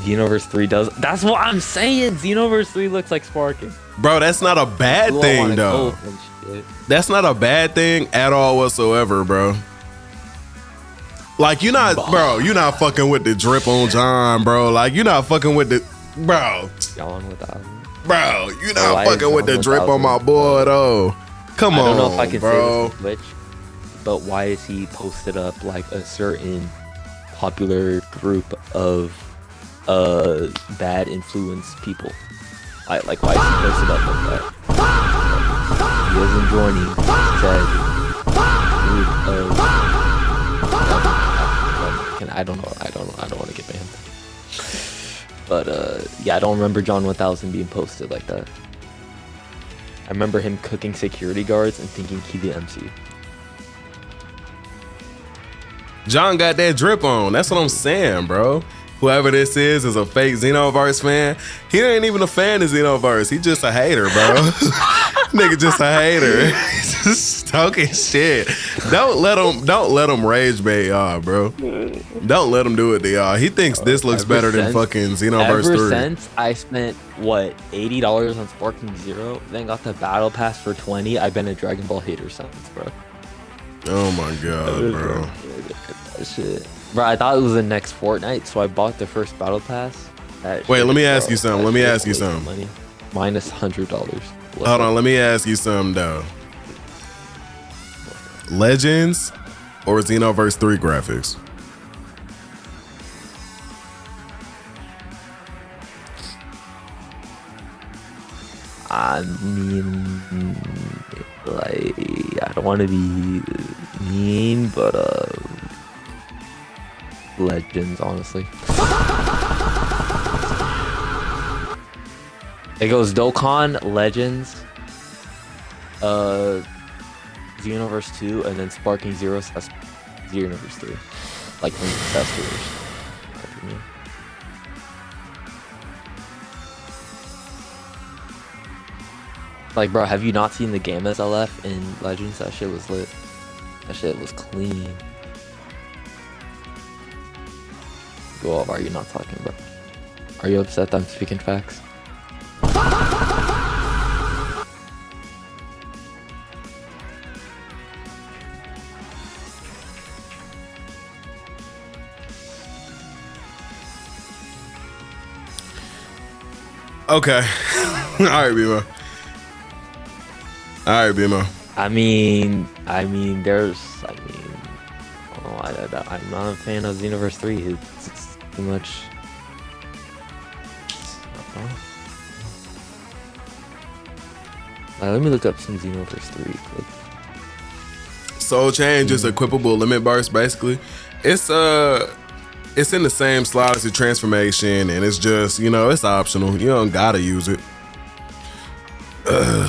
Xenoverse 3 does. That's what I'm saying. Xenoverse 3 looks like Sparking. Bro, that's not a bad thing, though. That's not a bad thing at all whatsoever, bro. Like, you're not fucking with the drip on John, bro. Like, you're not fucking with the, bro. Bro, you're not fucking with the drip on my boy, though. Come on, bro. I don't know if I can say this on Twitch, but why is he posted up like a certain popular group of bad influence people? Like, why is he posted up like that? He isn't joining said group of. I don't know. I don't want to get banned. But yeah, I don't remember John 1000 being posted like that. I remember him cooking security guards and thinking he the MC. John got that drip on. That's what I'm saying, bro. Whoever this is a fake Xenoverse fan. He ain't even a fan of Xenoverse. He just a hater, bro. Nigga just a hater. He's just talking shit. Don't let him rage bait y'all, bro. Don't let him do it to y'all. He thinks this looks better than fucking Xenoverse 3. Ever since I spent what $80 on Sparking Zero, then got the battle pass for 20, I've been a Dragon Ball hater since, bro. Oh my god, bro. Shit. Bro, I thought it was the next Fortnite, so I bought the first battle pass. Wait, let me ask you something. Let me ask you something. Money. Minus $100. Hold on, let me ask you something though. Legends or Xenoverse 3 graphics? I mean, like, I don't want to be mean, but Legends, honestly. It goes Dokkan, Legends, Xenoverse 2, and then Sparking Zero, Xenoverse 3. Like, from the best orders. Like, bro, have you not seen the Gammas LF in Legends? That shit was lit. That shit was clean. Well, why are you not talking, bro? Are you upset that I'm speaking facts? Okay. Alright, Bimo. Alright, Bimo. I mean, there's, oh, I'm not a fan of Xenoverse 3. It's too much. Let me look up some Xenoverse 3 quick. Soul Chain just equipable limit burst, basically. It's in the same slot as the transformation, and it's just, you know, it's optional. You don't gotta use it.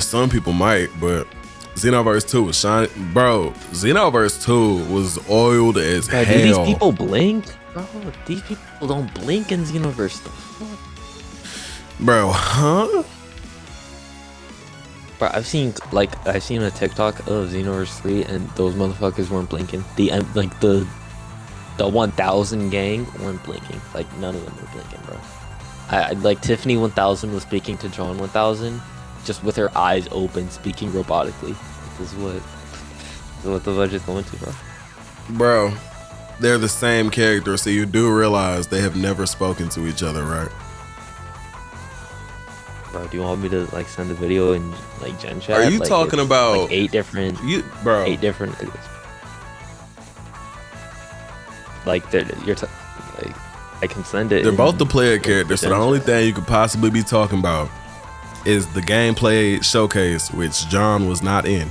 Some people might, but Xenoverse 2 was shiny. Bro, Xenoverse 2 was oiled as hell. Do these people blink? Bro, these people don't blink in Xenoverse. Bro, huh? Bro, I've seen a TikTok of Xenoverse 3 and those motherfuckers weren't blinking. The 1000 gang weren't blinking. Like, none of them were blinking, bro. I like Tiffany 1000 was speaking to John 1000 just with her eyes open, speaking robotically. This is what the budget's going to, bro. Bro, they're the same character, so you do realize they have never spoken to each other, right? Bro, do you want me to like send a video in like Gen Chat? Are you talking about like 8 different? Bro, 8 different. Like like I can send it. They're both the player characters, so the only thing you could possibly be talking about is the gameplay showcase, which John was not in.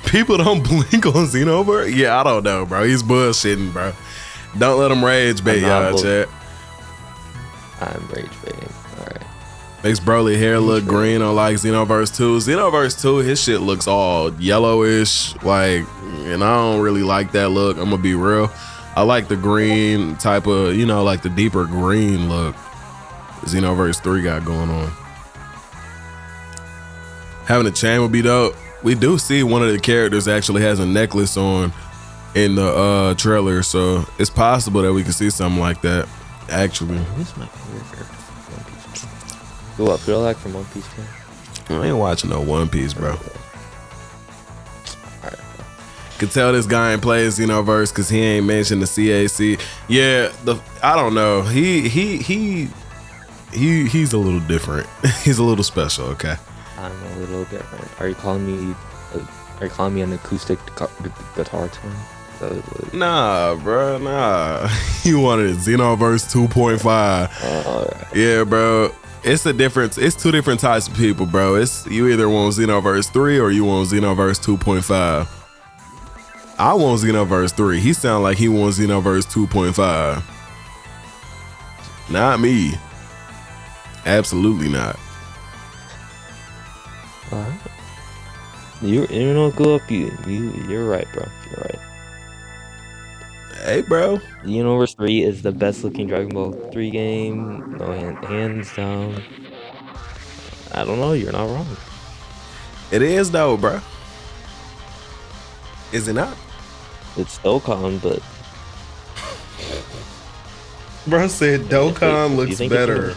People don't blink on Xenoverse? Yeah, I don't know, bro. He's bullshitting, bro. Don't let him rage bait y'all, chat. I'm rage baiting. Alright. Makes Broly hair look green on like Xenoverse 2. Xenoverse 2, his shit looks all yellowish, like, and I don't really like that look. I'm gonna be real. I like the green type of, you know, like the deeper green look Xenoverse 3 got going on. Having a chain would be dope. We do see one of the characters actually has a necklace on in the trailer, so it's possible that we can see something like that, actually. Who's my favorite character from One Piece? Go up, feel like from One Piece, man. I ain't watching no One Piece, bro. Could tell this guy ain't playing Xenoverse because he ain't mentioned the CAC. Yeah, I don't know. He's a little different. He's a little special. Okay. I'm a little different. Are you calling me an acoustic guitar tone? Nah, bro. Nah. You wanted Xenoverse 2.5. Right. Yeah, bro. It's a difference. It's two different types of people, bro. It's you either want Xenoverse 3 or you want Xenoverse 2.5. I want Xenoverse 3. He sound like he wants Xenoverse 2.5. Not me. Absolutely not. Alright. You know, go up. You're right, bro. You're right. Hey, bro. Xenoverse 3 is the best looking Dragon Ball 3 game. No hands down. I don't know. You're not wrong. It is though, bro. Is it not? It's Dokkan, but Bro said Dokkan looks better.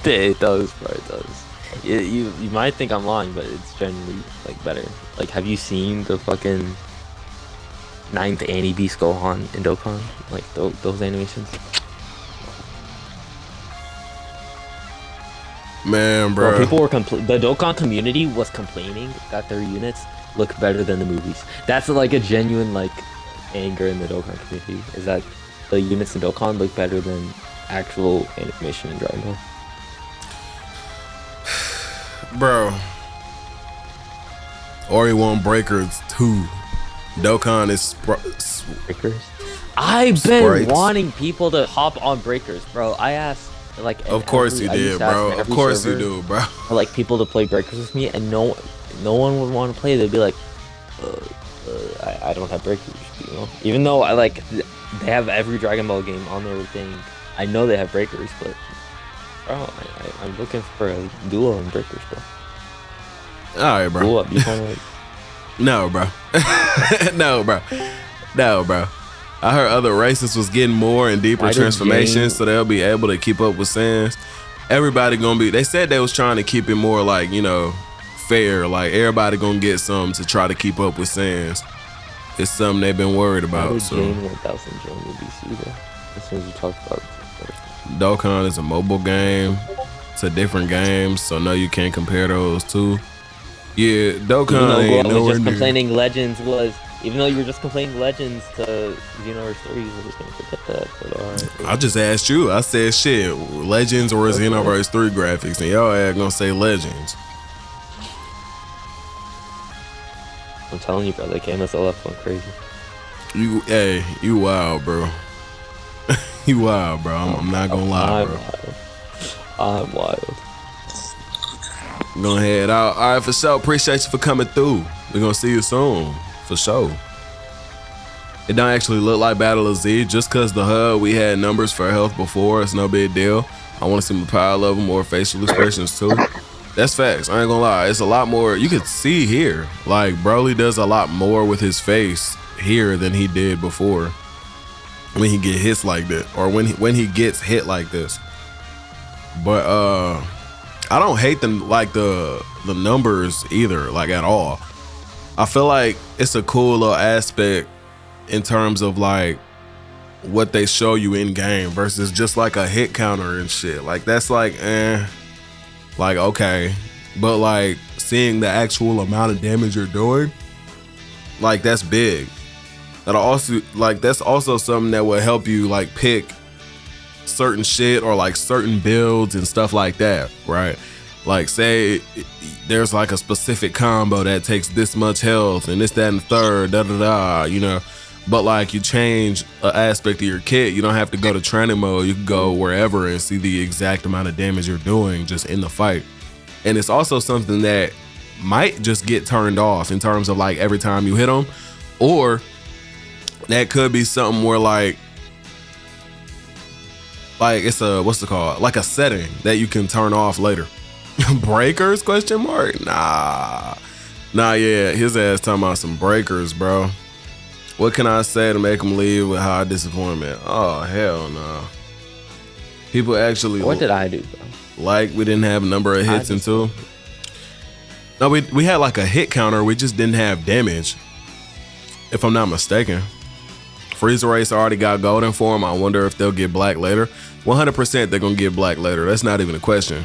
It does, bro. It does. You might think I'm lying, but it's generally like better. Like, have you seen the fucking 9th Annie Beast Gohan in Dokkan? Like those animations. Man, bro. People were the Dokkan community was complaining that their units look better than the movies. That's like a genuine like anger in the Dokkan community, is that the units in Dokkan look better than actual animation in Dragon Ball. Bro. Ori won Breakers 2. Dokkan is Breakers. I've been wanting people to hop on Breakers, bro. I asked like. Of course you did, bro. Of course you do, bro. For, like, people to play Breakers with me, and no one would want to play. They'd be like, I don't have Breakers, you know. Even though they have every Dragon Ball game on their thing. I know they have Breakers, but bro, I'm looking for a duo in Breakers, bro. All right, bro. Duo up, you kinda like... No, bro. No, bro. I heard other races was getting more and deeper transformations, so they'll be able to keep up with Saiyans. Everybody gonna be. They said they was trying to keep it more like, you know, fair. Like, everybody gonna get some to try to keep up with Saiyans. It's something they've been worried about. So 1000 join the BC though. As soon as you talk about it. Dokkan is a mobile game. It's a different game, so no, you can't compare those two. Yeah, Dokkan ain't nowhere near. Even though you were just complaining Legends to Xenoverse 3, you were just gonna forget that. But alright. I just asked you. I said shit, Legends or Xenoverse 3 graphics, and y'all are gonna say Legends. I'm telling you, bro, that KMSLF went crazy. You wild, bro. You wild, bro. I'm not gonna lie, bro. I'm wild. Go ahead. All right, for sure. Appreciate you for coming through. We're gonna see you soon, for sure. It don't actually look like Battle of Z just because the HUD, we had numbers for health before. It's no big deal. I want to see more power level, more facial expressions too. That's facts. I ain't gonna lie. It's a lot more. You could see here. Like, Broly does a lot more with his face here than he did before. When he get hits like that, or when he gets hit like this. But I don't hate them like the numbers either, like at all. I feel like it's a cool little aspect in terms of like what they show you in game versus just like a hit counter and shit. Like, that's like like, okay, but like seeing the actual amount of damage you're doing, like, that's big. That'll also, like, that's also something that will help you like pick certain shit or like certain builds and stuff like that, right? Like, say there's like a specific combo that takes this much health and this, that, and the third, you know, but like you change an aspect of your kit, you don't have to go to training mode. You can go wherever and see the exact amount of damage you're doing just in the fight. And it's also something that might just get turned off in terms of like every time you hit them, or that could be something where like it's a, what's it called? Like a setting that you can turn off later. Breakers, question mark? Nah, yeah, his ass talking about some breakers, bro. What can I say to make him leave with high disappointment? Oh, hell no. People actually... What did I do, bro? Like, we didn't have a number of hits into. No, we had like a hit counter. We just didn't have damage, if I'm not mistaken. Frieza Race already got golden for him. I wonder if they'll get black later. 100% they're gonna get black later. That's not even a question.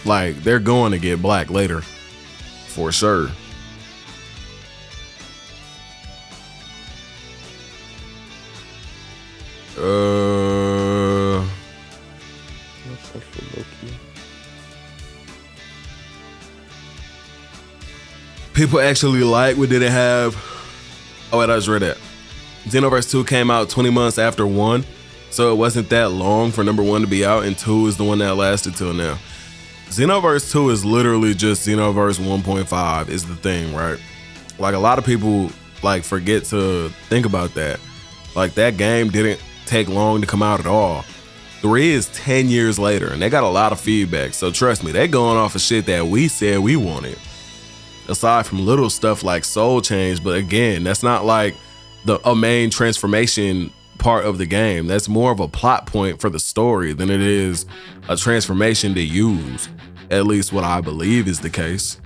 Like, they're going to get black later, for sure. people actually like what did it have. Oh wait, I just read that. Xenoverse 2 came out 20 months after 1, so it wasn't that long for number 1 to be out, and 2 is the one that lasted till now. Xenoverse 2 is literally just Xenoverse 1.5 is the thing, right? Like a lot of people like forget to think about that. Like that game didn't take long to come out at all. 3 is 10 years later, and they got a lot of feedback. So trust me, they going off of shit that we said we wanted. Aside from little stuff like soul change, but again, that's not like a main transformation part of the game. That's more of a plot point for the story than it is a transformation to use. At least what I believe is the case.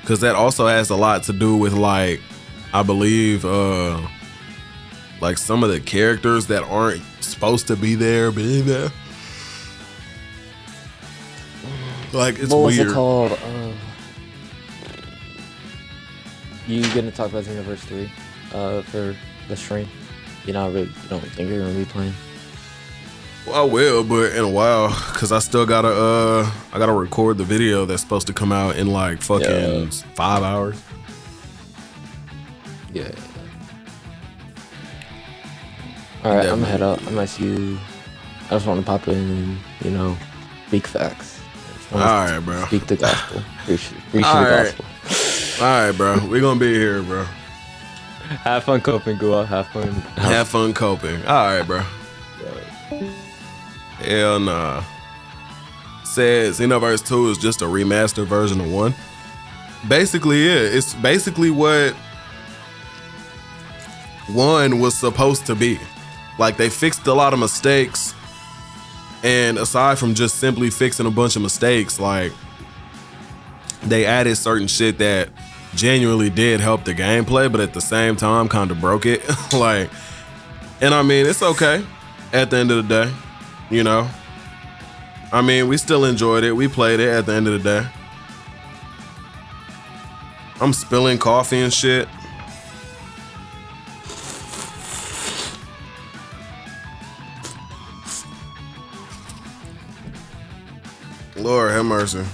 Because that also has a lot to do with like, I believe, like some of the characters that aren't supposed to be there being there. Like it's what was weird. it called? You gonna talk about Xenoverse 3 for the stream? You don't think you're gonna be playing? Well, I will, but in a while, cause I still gotta I gotta record the video that's supposed to come out in like fucking 5 hours. Yeah. All right, I'm gonna head up. I might see you. I just want to pop in and speak facts. All right, bro. Speak the gospel. Preach the right. gospel. All right, bro. We're gonna be here, bro. Have fun coping, Gua. Have fun. Have fun coping. All right, bro. Hell nah. Says Xenoverse 2 is just a remastered version of 1. Basically, yeah. It's basically what 1 was supposed to be. Like, they fixed a lot of mistakes. And aside from just simply fixing a bunch of mistakes, like, they added certain shit that genuinely did help the gameplay, but at the same time kind of broke it. Like, and I mean, it's okay at the end of the day, I mean, we still enjoyed it. We played it at the end of the day. I'm spilling coffee and shit. Lord have mercy.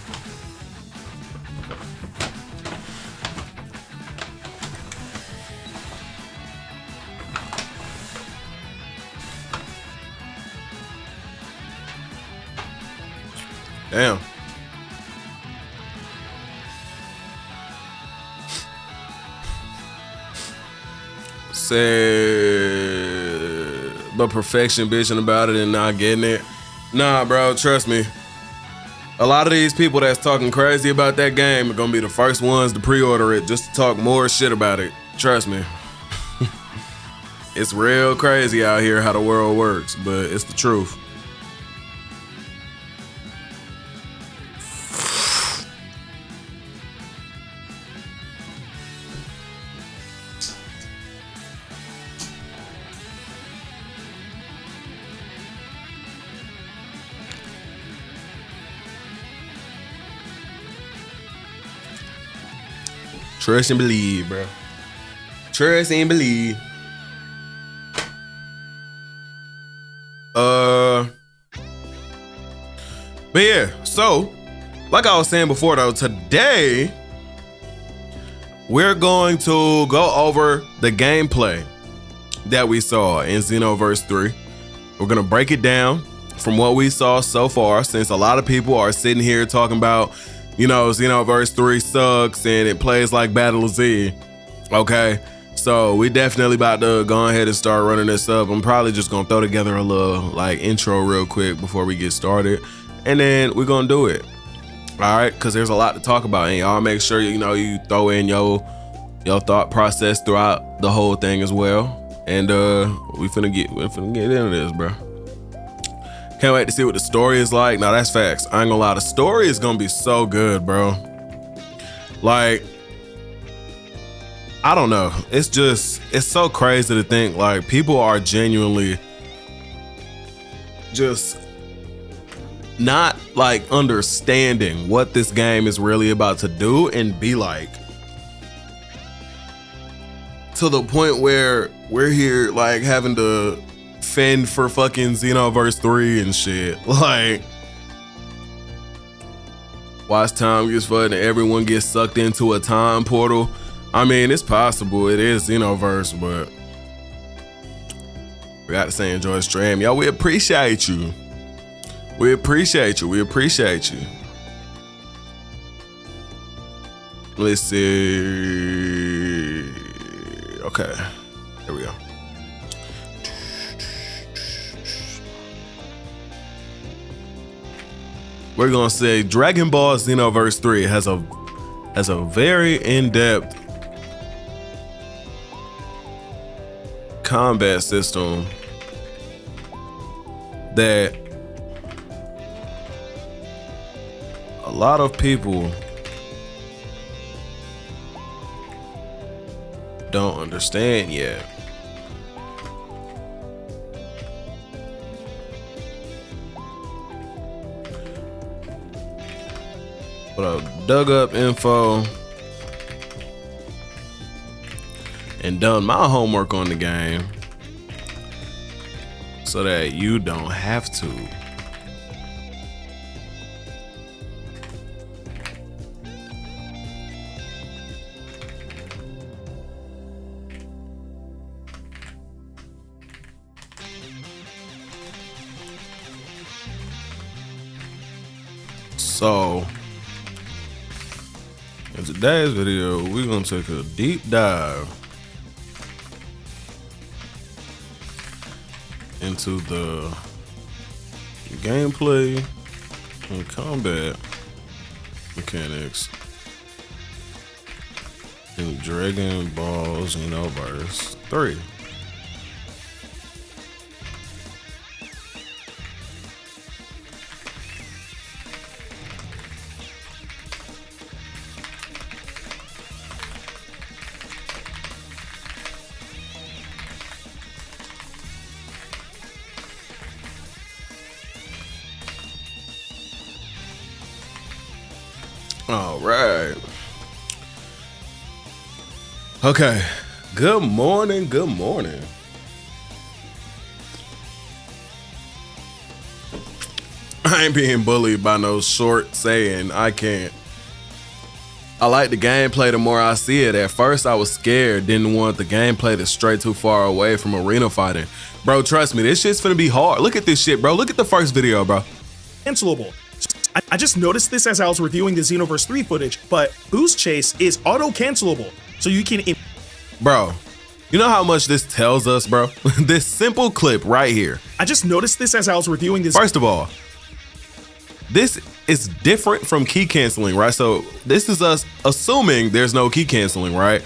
Damn. Said, but perfection bitching about it and not getting it. Nah, bro, trust me. A lot of these people that's talking crazy about that game are gonna be the first ones to pre-order it just to talk more shit about it. Trust me. It's real crazy out here how the world works, but it's the truth. Trust and believe, bro. Trust and believe. But yeah, so like I was saying before though, today we're going to go over the gameplay that we saw in Xenoverse 3. We're gonna break it down from what we saw so far, since a lot of people are sitting here talking about, Xenoverse 3 sucks and it plays like Battle of Z. Okay, so we definitely about to go ahead and start running this up. I'm probably just gonna throw together a little like intro real quick before we get started, and then we're gonna do it. All right, because there's a lot to talk about, and y'all make sure you throw in your thought process throughout the whole thing as well. And we finna get into this, bro. Can't wait to see what the story is like. Now that's facts. I ain't gonna lie, the story is gonna be so good, bro. Like, I don't know. It's so crazy to think like people are genuinely just not like understanding what this game is really about to do and be like, to the point where we're here like having to fend for fucking Xenoverse 3 and shit. Like, watch time gets flooded and everyone gets sucked into a time portal. I mean, it's possible. It is Xenoverse, but we got to say enjoy the stream. Yo, we appreciate you. We appreciate you. We appreciate you. Let's see. Okay, here we go. We're gonna say Dragon Ball Xenoverse 3 has a very in-depth combat system that a lot of people don't understand yet. But I've dug up info and done my homework on the game so that you don't have to. So, in today's video, we're gonna take a deep dive into the gameplay and combat mechanics in Dragon Ball Xenoverse 3. All right. Okay. Good morning. Good morning. I ain't being bullied by no short saying I can't. I like the gameplay the more I see it. At first I was scared, didn't want the gameplay to stray too far away from arena fighting. Bro, trust me, this shit's finna be hard. Look at this shit, bro. Look at the first video, bro. Cancelable. I just noticed this as I was reviewing the Xenoverse 3 footage, but Boost Chase is auto-cancelable, so you can... Bro, you know how much this tells us, bro? This simple clip right here. I just noticed this as I was reviewing this... First of all, this is different from key canceling, right? So this is us assuming there's no key canceling, right?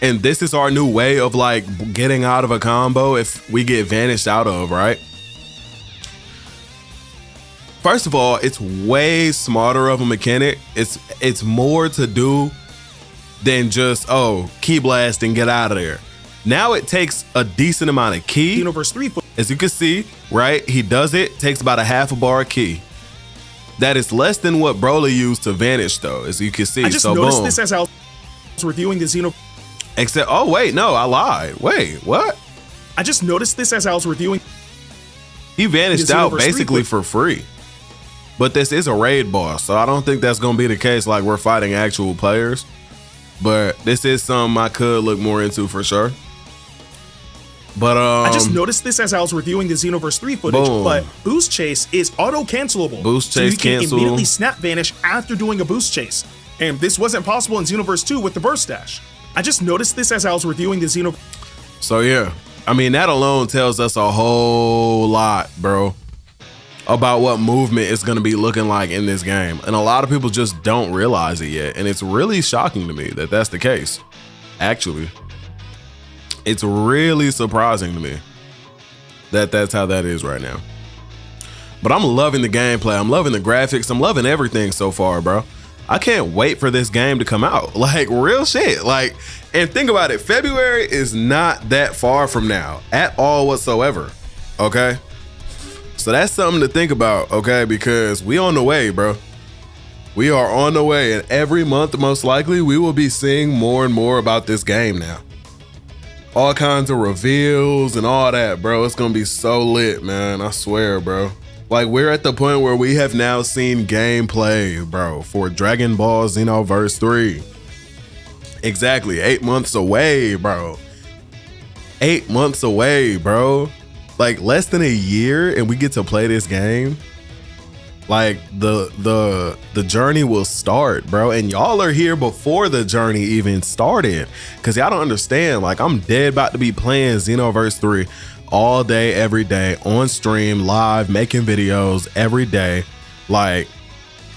And this is our new way of like getting out of a combo if we get vanished out of, right? First of all, it's way smarter of a mechanic. It's more to do than just, oh, key blast and get out of there. Now it takes a decent amount of key. Xenoverse 3. As you can see, right? He does it, takes about a half a bar of key. That is less than what Broly used to vanish though, as you can see. I just noticed this as I was reviewing the Xenoverse. Except, oh wait, no, I lied. Wait, what? I just noticed this as I was reviewing. He vanished out basically for free. But this is a raid boss, so I don't think that's gonna be the case like we're fighting actual players. But this is something I could look more into for sure. But I just noticed this as I was reviewing the Xenoverse 3 footage, but Boost Chase is auto-cancelable. Boost Chase so you can cancel. immediately snap vanish after doing a Boost Chase. And this wasn't possible in Xenoverse 2 with the Burst Dash. I just noticed this as I was reviewing the Xenoverse. So yeah, I mean, that alone tells us a whole lot, bro, about what movement is going to be looking like in this game. And a lot of people just don't realize it yet. And it's really shocking to me that that's the case. Actually, it's really surprising to me that that's how that is right now. But I'm loving the gameplay. I'm loving the graphics. I'm loving everything so far, bro. I can't wait for this game to come out. Like, real shit. Like, and think about it. February is not that far from now at all whatsoever. Okay? So that's something to think about, okay? Because we on the way, bro. We are on the way, and every month, most likely, we will be seeing more and more about this game now. All kinds of reveals and all that, bro. It's gonna be so lit, man. I swear, bro. Like, we're at the point where we have now seen gameplay, bro, for Dragon Ball Xenoverse 3. Exactly, 8 months away, bro. 8 months away, bro. Like, less than a year and we get to play this game. Like, the journey will start, bro. And y'all are here before the journey even started. Cause y'all don't understand. Like, I'm dead about to be playing Xenoverse 3 all day, every day, on stream, live, making videos every day. Like,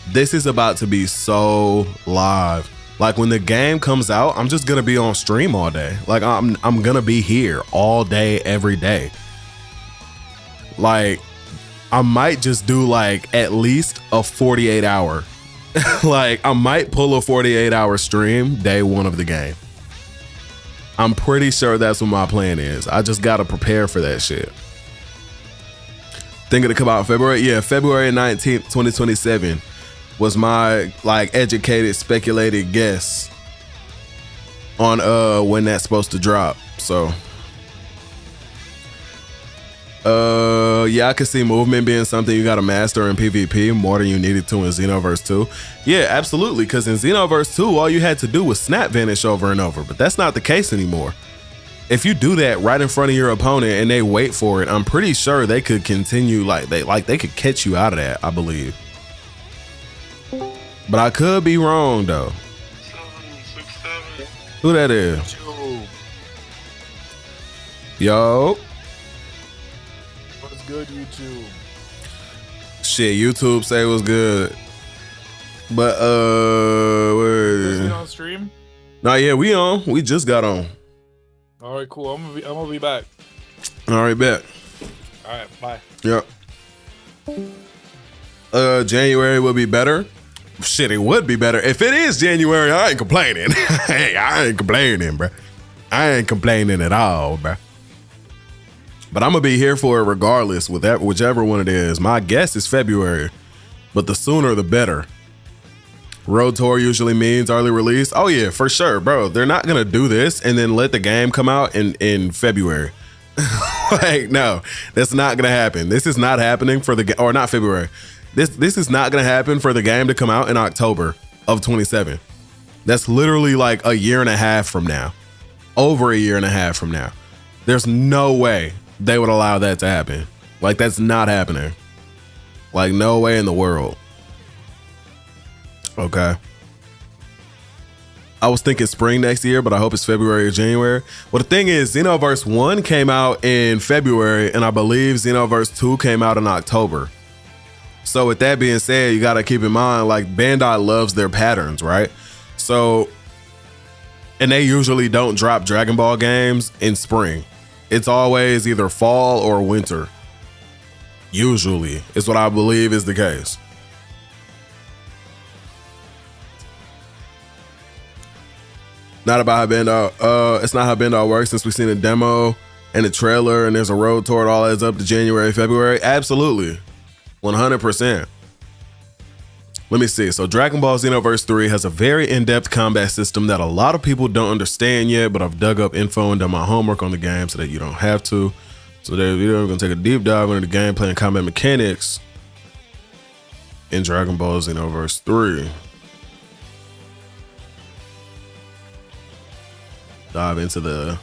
this is about to be so live. Like, when the game comes out, I'm just gonna be on stream all day. Like, I'm gonna be here all day, every day. Like, I might just do like at least a 48 hour. Like, I might pull a 48 hour stream day one of the game. I'm pretty sure that's what my plan is. I just gotta prepare for that shit. Think it'll come out in February? Yeah, February 19th, 2027 was my like educated, speculated guess on when that's supposed to drop. So yeah, I could see movement being something you gotta master in PvP more than you needed to in Xenoverse 2. Yeah, absolutely, because in Xenoverse 2, all you had to do was snap vanish over and over, but that's not the case anymore. If you do that right in front of your opponent and they wait for it, I'm pretty sure they could continue, they could catch you out of that, I believe. But I could be wrong though. 767. Who that is? Yo. Good YouTube. Shit, YouTube say it was good. But Is it on stream? Nah, yeah, we on. We just got on. All right, cool. I'm gonna be back. All right, bet. All right, bye. Yep. January will be better. Shit, it would be better. If it is January, I ain't complaining. Hey, I ain't complaining, bro. I ain't complaining at all, bro. But I'm gonna be here for it regardless, with that, whichever one it is. My guess is February, but the sooner the better. Road tour usually means early release. Oh yeah, for sure, bro. They're not gonna do this and then let the game come out in February. Like, no, that's not gonna happen. This is not happening for the or not February. This is not gonna happen for the game to come out in October of 27. That's literally like a year and a half from now, over a year and a half from now. There's no way they would allow that to happen. Like, that's not happening. Like, no way in the world. Okay. I was thinking spring next year, but I hope it's February or January. Well, the thing is, Xenoverse 1 came out in February, and I believe Xenoverse 2 came out in October. So with that being said, you got to keep in mind, like, Bandai loves their patterns, right? So, and they usually don't drop Dragon Ball games in spring. It's always either fall or winter. Usually, is what I believe is the case. Not about how Bandai, it's not how Bandai works, since we've seen a demo and a trailer and there's a road tour, it all adds up to January, February. Absolutely. 100%. Let me see. So Dragon Ball Xenoverse 3 has a very in-depth combat system that a lot of people don't understand yet, but I've dug up info and done my homework on the game so that you don't have to. So today's video, we're going to take a deep dive into the gameplay and combat mechanics in Dragon Ball Xenoverse 3. Dive into the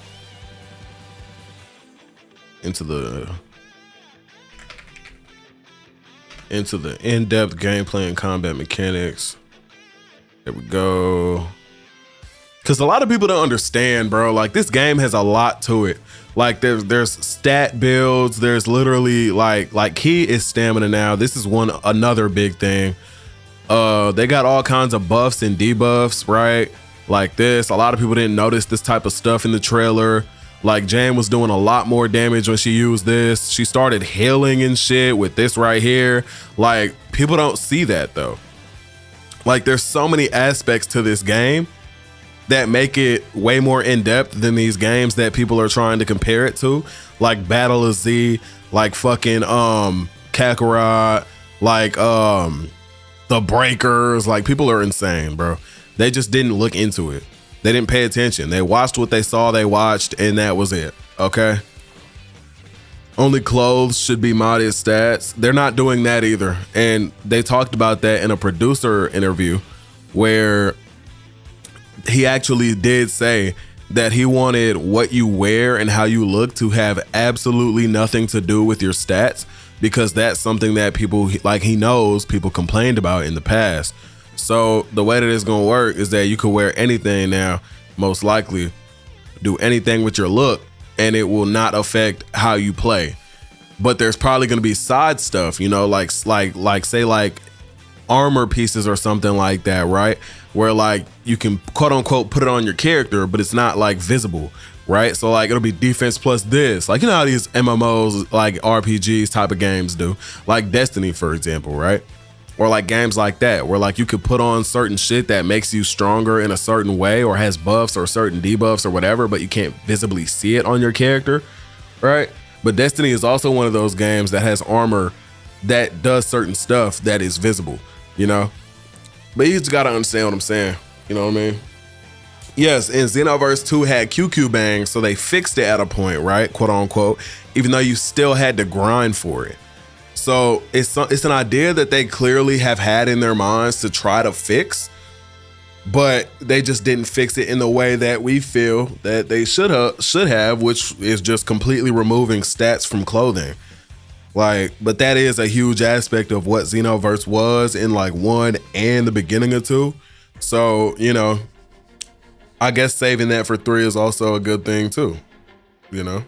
in-depth gameplay and combat mechanics. There we go. Because a lot of people don't understand, bro. Like, this game has a lot to it. Like, there's stat builds. There's literally like key is stamina now. This is another big thing. They got all kinds of buffs and debuffs, right? Like this. A lot of people didn't notice this type of stuff in the trailer. Like, Jane was doing a lot more damage when she used this. She started healing and shit with this right here. Like, people don't see that though. Like, there's so many aspects to this game that make it way more in-depth than these games that people are trying to compare it to. Like Battle of Z, like fucking Kakarot, like the Breakers. Like, people are insane, bro. They just didn't look into it. They didn't pay attention. They watched what they saw, they watched, and that was it. Okay. only clothes should be modded stats. They're not doing that either. And they talked about that in a producer interview where he actually did say that he wanted what you wear and how you look to have absolutely nothing to do with your stats, because that's something that people, like, he knows people complained about in the past. So the way that it's gonna work is that you could wear anything now, most likely do anything with your look, and it will not affect how you play. But there's probably gonna be side stuff, you know, like say like armor pieces or something like that, right? Where like you can quote unquote put it on your character, but it's not like visible, right? So like it'll be defense plus this, like, you know how these MMOs, like RPGs type of games do, like Destiny, for example, right? Or like games like that, where like you could put on certain shit that makes you stronger in a certain way, or has buffs or certain debuffs or whatever, but you can't visibly see it on your character, right? But Destiny is also one of those games that has armor that does certain stuff that is visible, you know? But you just gotta understand what I'm saying, you know what I mean? Yes, and Xenoverse 2 had QQ bangs, so they fixed it at a point, right? Quote unquote, even though you still had to grind for it. So it's an idea that they clearly have had in their minds to try to fix, but they just didn't fix it in the way that we feel that they should have, which is just completely removing stats from clothing. Like, but that is a huge aspect of what Xenoverse was in like 1 and the beginning of 2. So, you know, I guess saving that for 3 is also a good thing too, you know?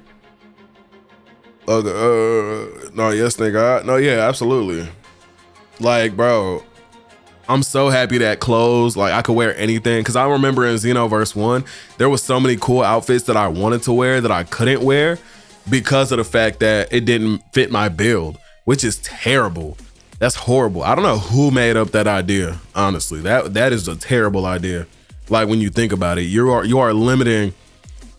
No, yes, nigga. No, yeah, absolutely. Like, bro, I'm so happy that clothes, like, I could wear anything. Cause I remember in Xenoverse 1, there was so many cool outfits that I wanted to wear that I couldn't wear because of the fact that it didn't fit my build, which is terrible. That's horrible. I don't know who made up that idea, honestly. That is a terrible idea. Like, when you think about it, you are limiting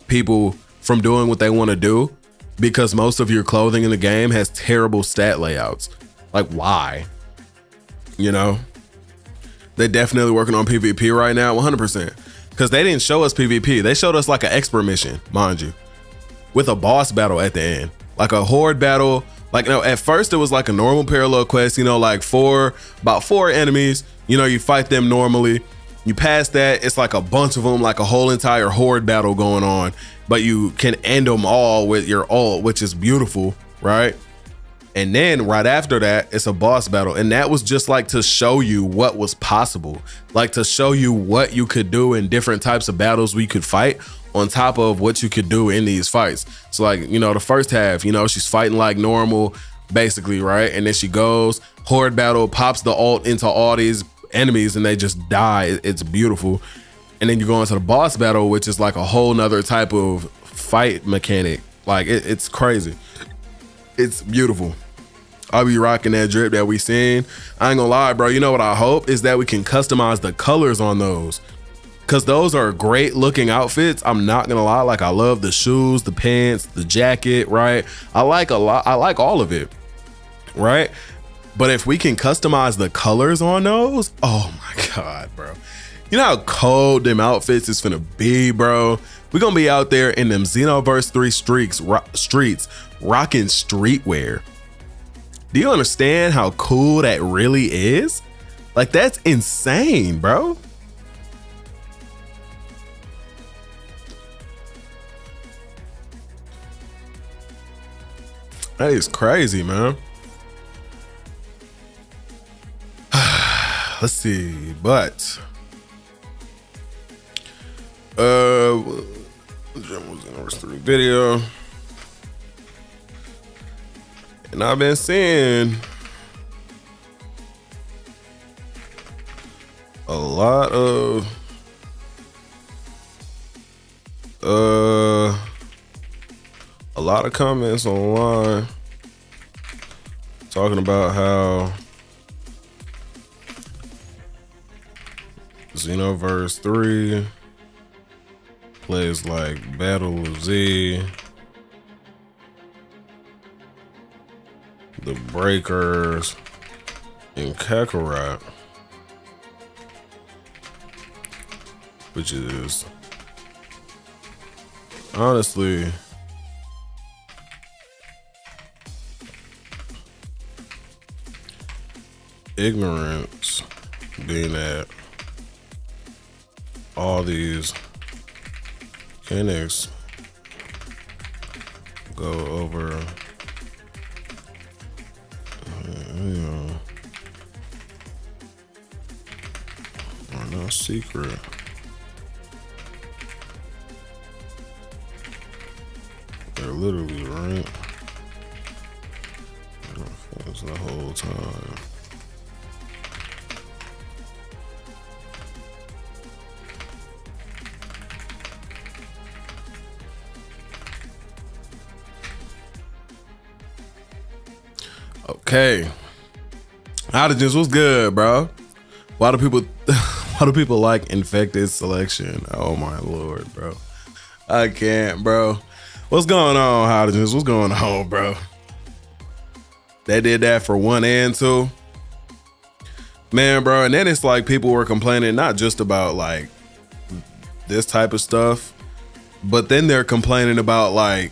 people from doing what they want to do because most of your clothing in the game has terrible stat layouts. Like, why? You know? They're definitely working on PvP right now, 100%. Because they didn't show us PvP. They showed us like an expert mission, mind you, with a boss battle at the end. Like a horde battle. Like, you know, at first it was like a normal parallel quest, you know, like about four enemies. You know, you fight them normally. You pass that, it's like a bunch of them, like a whole entire horde battle going on. But you can end them all with your ult, which is beautiful, right? And then right after that, it's a boss battle. And that was just like to show you what was possible. Like to show you what you could do in different types of battles we could fight on top of what you could do in these fights. So like, you know, the first half, you know, she's fighting like normal, basically, right? And then she goes, horde battle, pops the ult into all these enemies and they just die. It's beautiful. And then you go into the boss battle, which is like a whole nother type of fight mechanic. Like it's crazy. It's beautiful. I'll be rocking that drip that we seen. I ain't gonna lie, bro. You know what I hope is that we can customize the colors on those, because those are great looking outfits. I'm not gonna lie. Like, I love the shoes, the pants, the jacket, right? I like all of it, right? But if we can customize the colors on those, oh my God, bro. You know how cold them outfits is finna be, bro? We're gonna be out there in them Xenoverse 3 streets rocking streetwear. Do you understand how cool that really is? Like, that's insane, bro. That is crazy, man. Let's see, but Xenoverse 3 video, and I've been seeing a lot of comments online talking about how Xenoverse 3 plays like Battle of Z, the Breakers, and Kakarot, which is honestly ignorance being that all these mechanics go over, you know, are no secret. They're literally right. It's the whole time. Okay. Outages, what's good, bro? Why do people like infected selection? Oh my lord, bro. I can't, bro. What's going on, Outages? What's going on, bro? They did that for 1 and 2. Man, bro, and then it's like people were complaining not just about like this type of stuff, but then they're complaining about like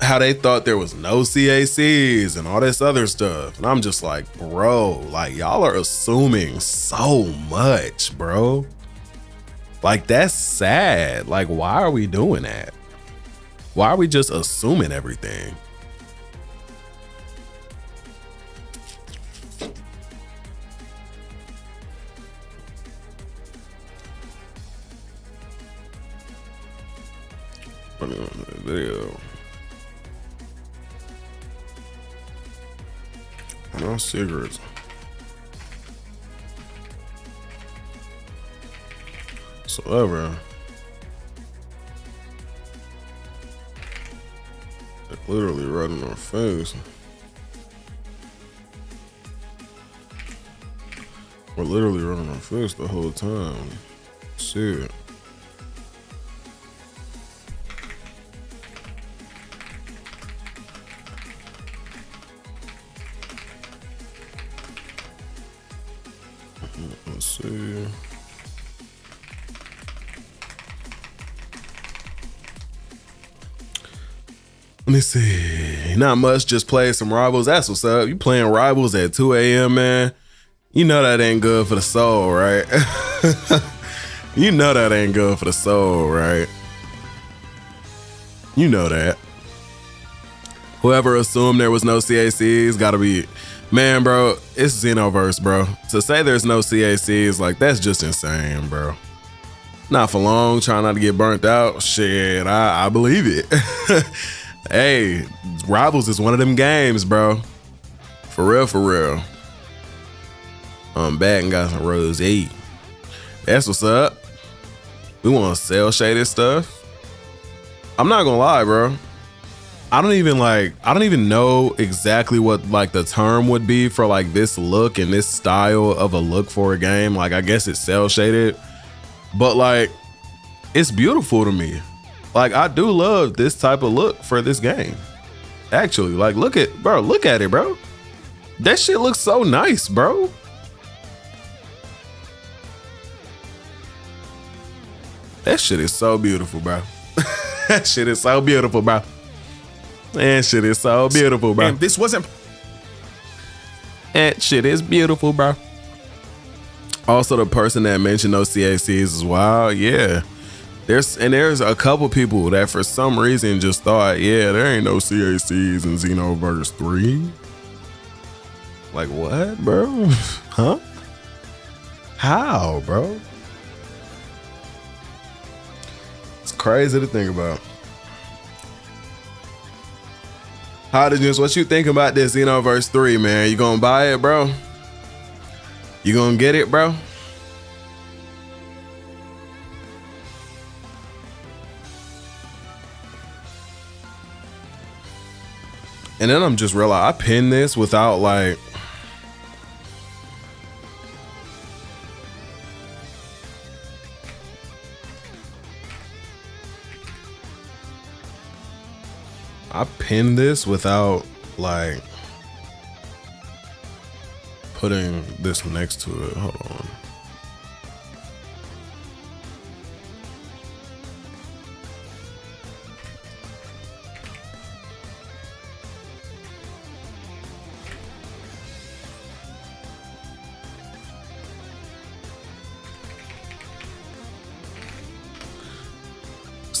how they thought there was no CACs and all this other stuff. And I'm just like, bro, like y'all are assuming so much, bro. Like that's sad. Like, why are we doing that? Why are we just assuming everything? Video. No cigarettes. However, they're literally right in our face. We're literally right in our face the whole time. See it. Let's see. Let me see. Not much, just play some Rivals. That's what's up. You playing Rivals at 2 a.m., man? You know that ain't good for the soul, right? You know that ain't good for the soul, right? You know that. Whoever assumed there was no CACs gotta be... Man, bro, it's Xenoverse, bro. To say there's no CACs, like, that's just insane, bro. Not for long, trying not to get burnt out. Shit, I believe it. Hey, Rivals is one of them games, bro. For real, for real. I'm back and got some Rose 8. That's what's up. We want to cell shaded stuff. I'm not gonna lie, bro. I don't even know exactly what like the term would be for like this look and this style of a look for a game. Like, I guess it's cell shaded, but like, it's beautiful to me. Like, I do love this type of look for this game. Actually, like, look at it, bro. That shit looks so nice, bro. That shit is so beautiful, bro. That shit is so beautiful, bro. That shit is so beautiful, bro. And this wasn't... That shit is beautiful, bro. Also, the person that mentioned those CACs is wild. Yeah. There's a couple people that for some reason just thought, yeah, there ain't no CACs in Xenoverse 3. Like, what, bro? Huh? How, bro? It's crazy to think about. Hydrogens, what you think about this Xenoverse 3, man? You gonna buy it, bro? You gonna get it, bro? And then I'm just realizing I pinned this without like... I pinned this without like putting this next to it. Hold on.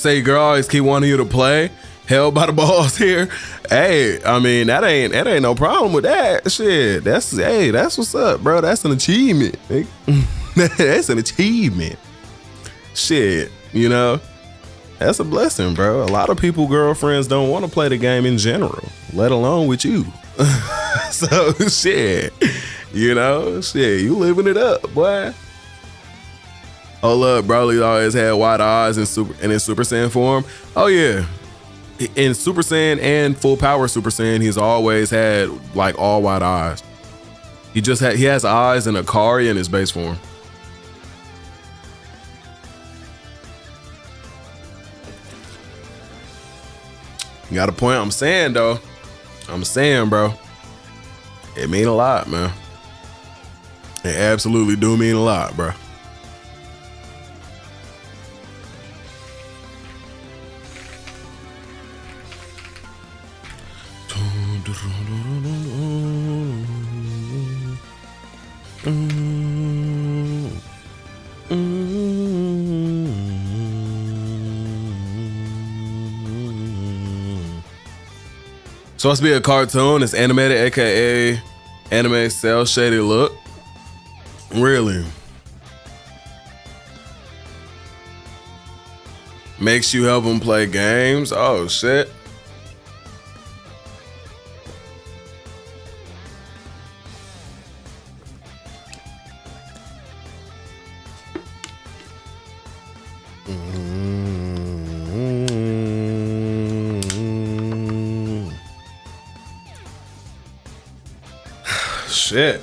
say your girl always keep wanting you to play. Held by the balls here. Hey, I mean, that ain't no problem with that. Shit, that's what's up, bro. That's an achievement. That's an achievement. Shit, you know, that's a blessing, bro. A lot of people, girlfriends don't want to play the game in general, let alone with you. So shit, you know, shit, you living it up, boy. Oh look, Broly always had wide eyes in his Super Saiyan form. Oh yeah. In Super Saiyan and full power Super Saiyan, he's always had like all white eyes. He has eyes in Akira in his base form. You got a point. I'm saying though. I'm saying, bro. It mean a lot, man. It absolutely do mean a lot, bro. Supposed to be a cartoon. It's animated, aka anime cell shaded look. Really? Makes you help them play games? Oh shit. Shit.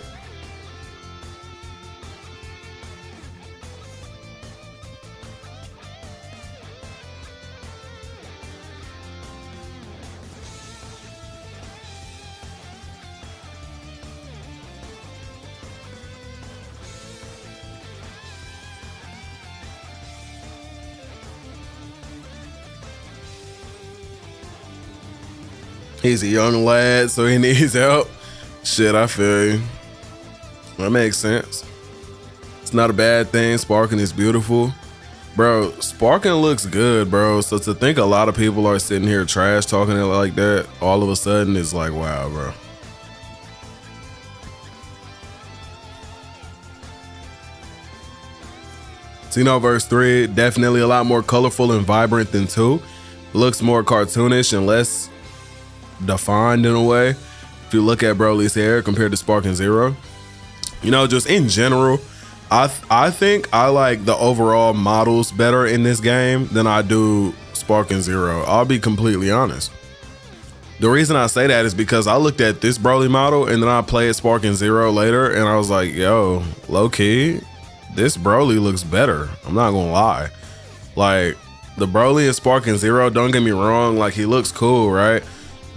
He's a young lad, so he needs help. Shit, I feel you. That makes sense. It's not a bad thing. Sparking is beautiful. Bro, Sparking looks good, bro. So to think a lot of people are sitting here trash talking it like that, all of a sudden is like, wow, bro. Xenoverse 3, definitely a lot more colorful and vibrant than 2. Looks more cartoonish and less defined in a way. If you look at Broly's hair compared to Sparking Zero, you know, just in general, I think I like the overall models better in this game than I do Sparking Zero. I'll be completely honest. The reason I say that is because I looked at this Broly model and then I played Sparking Zero later and I was like, yo, low key, this Broly looks better. I'm not gonna lie. Like, the Broly in Sparking Zero, don't get me wrong, like, he looks cool, right?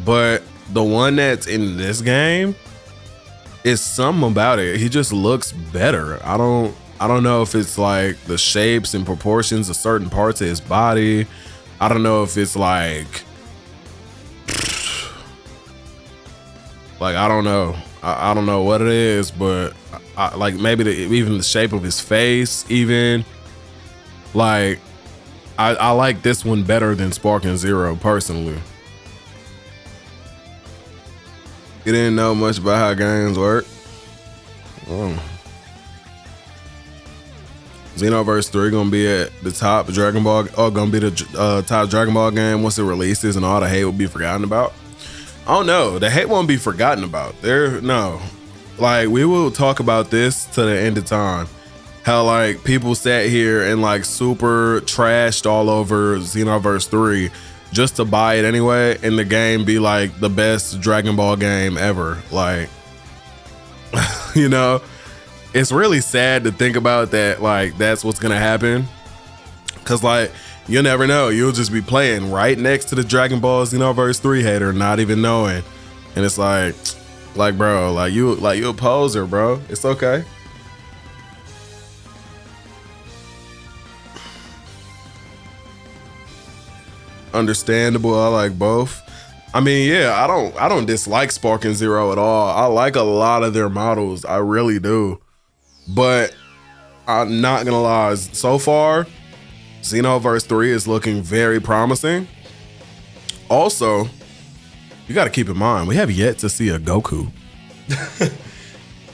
But the one that's in this game is something about it. He just looks better. I don't know if it's like the shapes and proportions of certain parts of his body. I don't know if it's like I don't know. I don't know what it is, but like maybe even the shape of his face, even like I like this one better than Sparking Zero personally. You didn't know much about how games work. Xenoverse 3 gonna be at the top Dragon Ball, gonna be the top Dragon Ball game once it releases, and all the hate will be forgotten about. Oh no, the hate won't be forgotten about. Like, we will talk about this to the end of time. How like people sat here and like super trashed all over Xenoverse 3 just to buy it anyway, and the game be like the best Dragon Ball game ever. Like, you know, it's really sad to think about that. Like, that's what's gonna happen, cause like you never know. You'll just be playing right next to the Dragon Ball Xenoverse 3 hater, not even knowing, and it's like bro, like you a poser, bro. It's okay. Understandable. I like both. I mean, yeah, I don't dislike Sparking Zero at all. I like a lot of their models. I really do. But I'm not gonna lie, so far Xenoverse 3 is looking very promising. Also, you got to keep in mind, we have yet to see a Goku.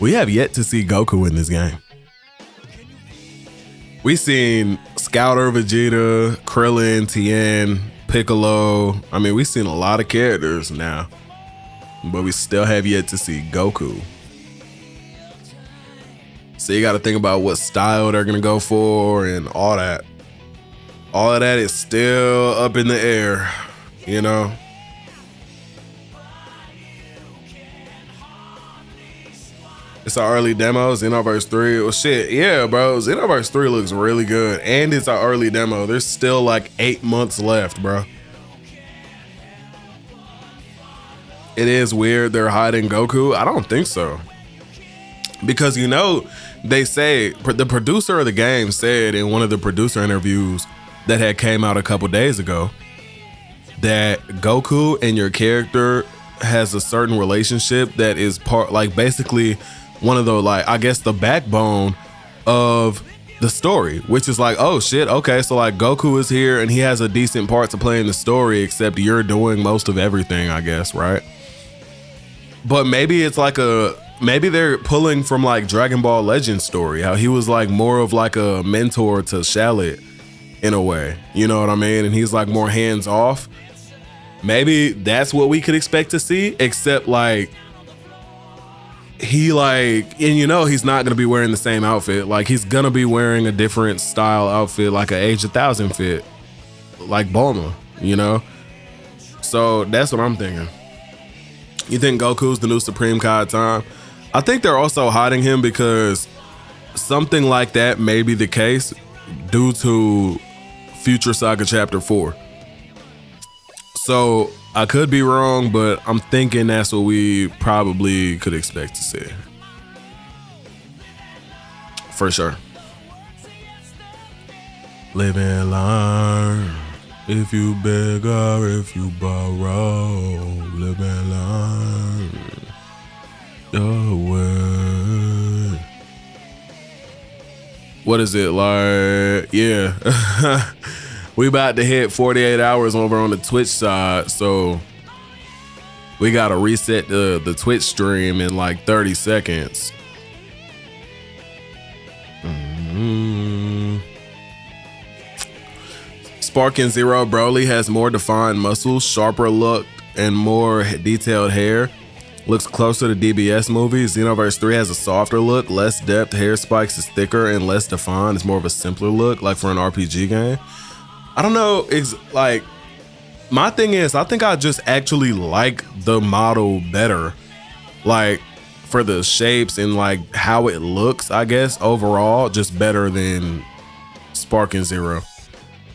We have yet to see Goku in this game. We seen Scouter, Vegeta, Krillin, Tien, Piccolo. I mean, we've seen a lot of characters now, but we still have yet to see Goku. So you got to think about what style they're going to go for and all that. All of that is still up in the air, you know? It's our early demo, Xenoverse 3. Well, shit, yeah, bro. Xenoverse 3 looks really good. And it's our early demo. There's still like 8 months left, bro. It is weird they're hiding Goku. I don't think so. Because, you know, they say, the producer of the game said in one of the producer interviews that had came out a couple days ago that Goku and your character has a certain relationship that is part, like, basically one of the, like, I guess the backbone of the story, which is like, oh shit, okay, so like Goku is here and he has a decent part to play in the story, except you're doing most of everything, I guess, right? But maybe it's like maybe they're pulling from like Dragon Ball Legends story, how he was like more of like a mentor to Shallot in a way, you know what I mean? And he's like more hands off. Maybe that's what we could expect to see, except like he like, and you know, he's not gonna be wearing the same outfit. Like he's gonna be wearing a different style outfit, like an Age 1000 fit, like Bulma, you know? So that's what I'm thinking. You think Goku's the new Supreme Kai time? I think they're also hiding him because something like that may be the case due to Future Saga Chapter 4. So I could be wrong, but I'm thinking that's what we probably could expect to see. For sure. Live and learn. If you beg or if you borrow, live and learn the way. What is it like? Yeah. We about to hit 48 hours over on the Twitch side, so we gotta reset the Twitch stream in like 30 seconds. Sparking Zero Broly has more defined muscles, sharper look, and more detailed hair. Looks closer to DBS movies. Xenoverse 3 has a softer look, less depth, hair spikes is thicker and less defined. It's more of a simpler look, like for an RPG game. I don't know, it's like, my thing is, I think I just actually like the model better. Like, for the shapes and like how it looks, I guess, overall, just better than Sparking Zero.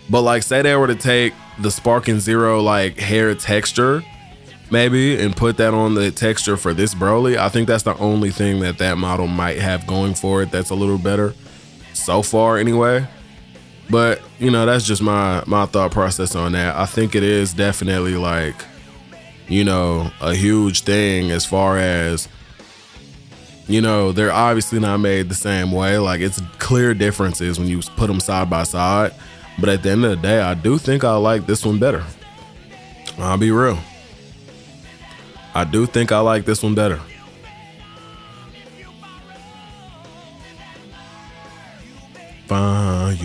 But like, say they were to take the Sparking Zero like hair texture, maybe, and put that on the texture for this Broly, I think that's the only thing that model might have going for it that's a little better, so far anyway. But, you know, that's just my thought process on that. I think it is definitely like, you know, a huge thing as far as, you know, they're obviously not made the same way. Like, it's clear differences when you put them side by side. But at the end of the day, I do think I like this one better. I'll be real. I do think I like this one better. Fire.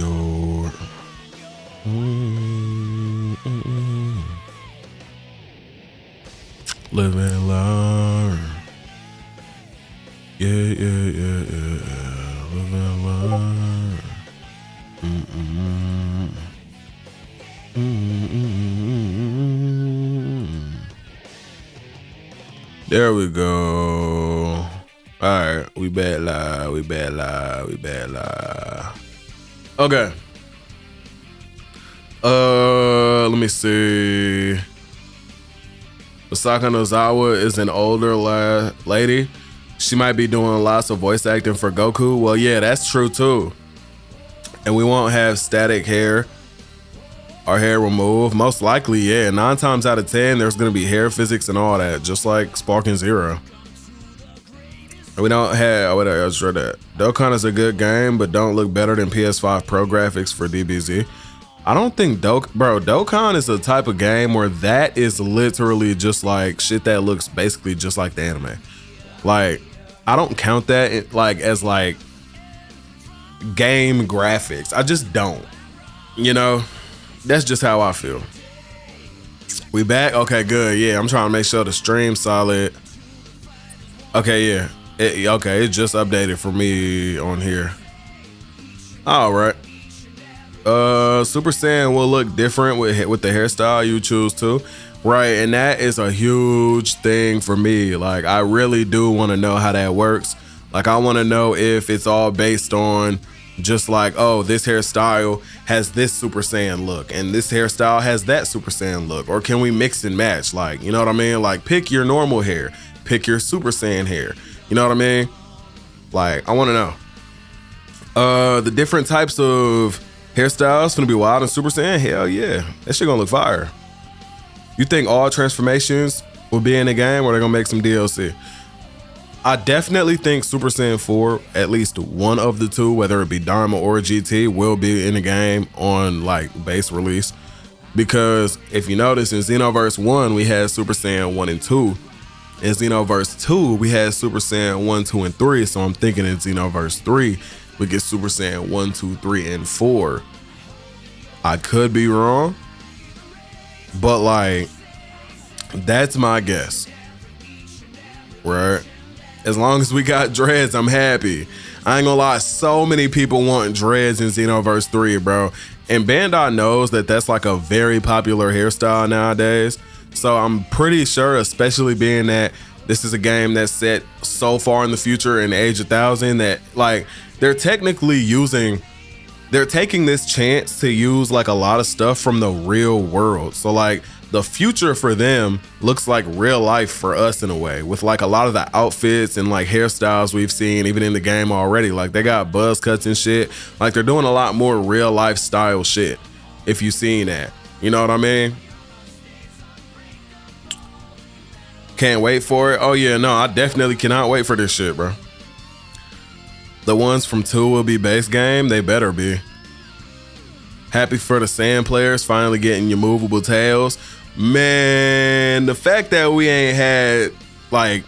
Live and learn. Yeah. Live and learn. There we go. All right, we bad live. Okay. Let me see. Osaka Nozawa is an older lady. She might be doing lots of voice acting for Goku. Well, yeah, that's true too. And we won't have static hair. Our hair removed. Most likely, yeah. 9 times out of 10, there's gonna be hair physics and all that, just like Sparking Zero. We don't have, what else read that? Dokkan is a good game, but don't look better than PS5 Pro graphics for DBZ. I don't think Dokkan is a type of game where that is literally just like shit that looks basically just like the anime. Like, I don't count that as like game graphics. I just don't. You know, that's just how I feel. We back? Okay, good. Yeah, I'm trying to make sure the stream's solid. Okay, yeah. Okay, it just updated for me on here. All right. Super Saiyan will look different with the hairstyle you choose to, right? And that is a huge thing for me. Like, I really do want to know how that works. Like, I want to know if it's all based on just like, oh, this hairstyle has this Super Saiyan look and this hairstyle has that Super Saiyan look, or can we mix and match? Like, you know what I mean? Like, pick your normal hair, pick your Super Saiyan hair. You know what I mean? Like, I want to know. The different types of hairstyles gonna be wild in Super Saiyan? Hell yeah. That shit gonna look fire. You think all transformations will be in the game, or they're gonna make some DLC? I definitely think Super Saiyan 4, at least one of the two, whether it be Dharma or GT, will be in the game on like base release. Because if you notice, in Xenoverse 1, we had Super Saiyan 1 and 2. In Xenoverse 2, we had Super Saiyan 1, 2, and 3. So I'm thinking in Xenoverse 3, we get Super Saiyan 1, 2, 3, and 4. I could be wrong, but like, that's my guess, right? As long as we got dreads, I'm happy. I ain't gonna lie, so many people want dreads in Xenoverse 3, bro. And Bandai knows that that's like a very popular hairstyle nowadays. So I'm pretty sure, especially being that this is a game that's set so far in the future in Age 1000, that like, they're taking this chance to use like a lot of stuff from the real world. So like, the future for them looks like real life for us in a way, with like a lot of the outfits and like hairstyles we've seen even in the game already. Like, they got buzz cuts and shit. Like, they're doing a lot more real life style shit, if you've seen that. You know what I mean? Can't wait for it. Oh yeah, no, I definitely cannot wait for this shit, bro. The ones from 2 will be base game. They better be. Happy for the Saiyan players finally getting your movable tails. Man, the fact that we ain't had like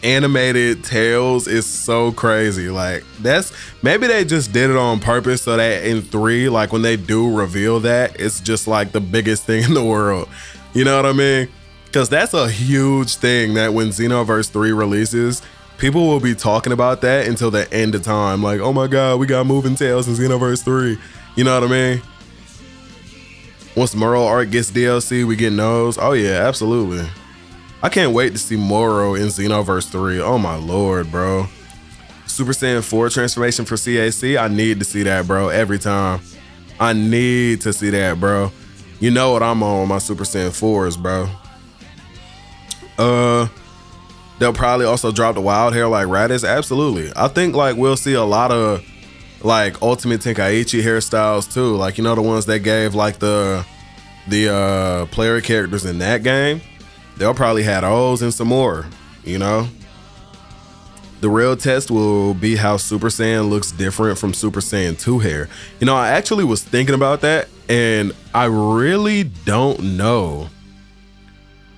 animated tails is so crazy. Like, that's, maybe they just did it on purpose so that in 3, like when they do reveal that, it's just like the biggest thing in the world. You know what I mean? Because that's a huge thing that when Xenoverse 3 releases, people will be talking about that until the end of time. Like, oh my God, we got moving tails in Xenoverse 3. You know what I mean? Once Moro Art gets DLC, we get those. Oh yeah, absolutely. I can't wait to see Moro in Xenoverse 3. Oh my Lord, bro. Super Saiyan 4 transformation for CAC. I need to see that, bro, every time. I need to see that, bro. You know what I'm on my Super Saiyan 4s, bro. They'll probably also drop the wild hair like Raditz. Absolutely. I think like we'll see a lot of like Ultimate Tenkaichi hairstyles too. Like, you know, the ones that gave like the player characters in that game. They'll probably have those and some more, you know. The real test will be how Super Saiyan looks different from Super Saiyan 2 hair. You know, I actually was thinking about that, and I really don't know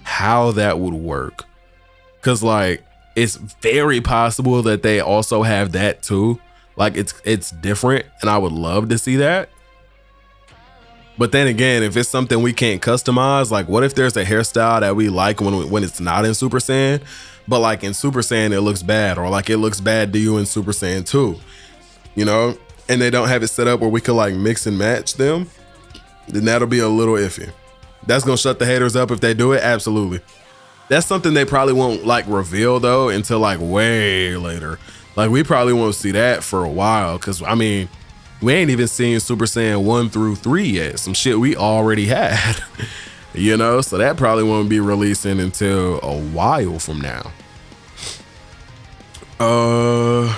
how that would work. Cause like, it's very possible that they also have that too. Like, it's different, and I would love to see that. But then again, if it's something we can't customize, like what if there's a hairstyle that we like when it's not in Super Saiyan, but like in Super Saiyan it looks bad, or like it looks bad to you in Super Saiyan 2, you know? And they don't have it set up where we could like mix and match them, then that'll be a little iffy. That's gonna shut the haters up if they do it, absolutely. That's something they probably won't like reveal though until like way later. Like, we probably won't see that for a while, because I mean, we ain't even seen Super Saiyan 1 through 3 yet. Some shit we already had, you know? So that probably won't be releasing until a while from now. The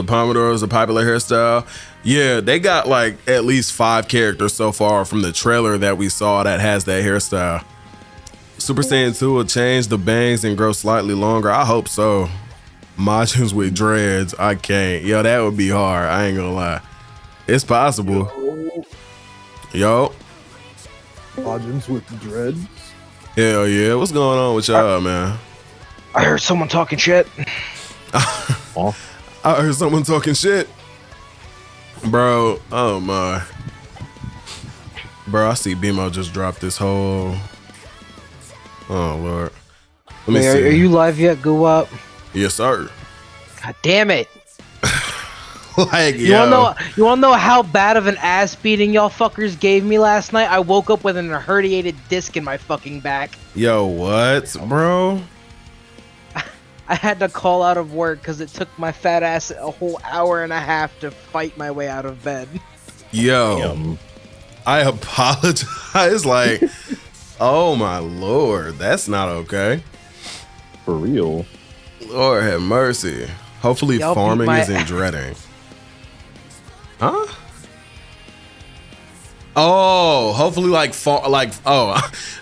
Pomodoro is a popular hairstyle. Yeah, they got like at least 5 characters so far from the trailer that we saw that has that hairstyle. Super Saiyan 2 will change the bangs and grow slightly longer. I hope so. Majins with dreads, I can't. Yo, that would be hard. I ain't gonna lie. It's possible. Yo. Lodgings with dreads. Hell yeah. What's going on with y'all, man? I heard someone talking shit. I heard someone talking shit. Bro, oh my. Bro, I see BMO just dropped this whole... Oh, Lord. Let me see. Are you live yet, GUWAPP? Yes, sir. God damn it. Like, you wanna know how bad of an ass beating y'all fuckers gave me last night? I woke up with an herniated disc in my fucking back. Yo, what, bro? I had to call out of work because it took my fat ass a whole hour and a half to fight my way out of bed. Yo, I apologize. Like, oh my Lord, that's not okay. For real. Lord have mercy. Hopefully Y'all farming isn't dreading. Huh? Oh, hopefully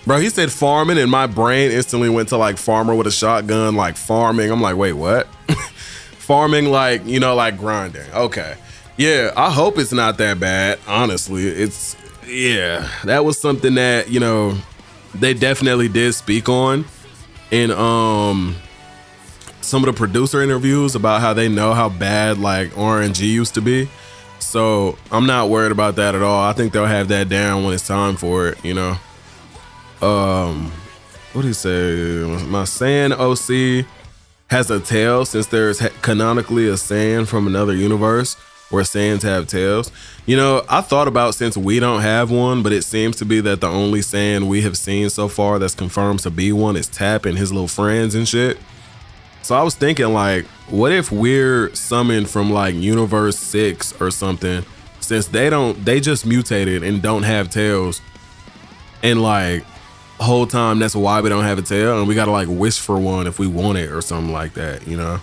bro, he said farming and my brain instantly went to like farmer with a shotgun, like farming. I'm like, wait, what? Farming, like, you know, like grinding. Okay. Yeah, I hope it's not that bad. Honestly, yeah, that was something that, you know, they definitely did speak on in some of the producer interviews about how they know how bad like RNG used to be. So I'm not worried about that at all. I think they'll have that down when it's time for it, you know. What do you say? My Saiyan OC has a tail since there's canonically a Saiyan from another universe where Saiyans have tails. You know, I thought about since we don't have one, but it seems to be that the only Saiyan we have seen so far that's confirmed to be one is Tap and his little friends and shit. So I was thinking, like, what if we're summoned from like Universe 6 or something, since they just mutated and don't have tails, and like whole time that's why we don't have a tail, and we gotta like wish for one if we want it or something like that, you know?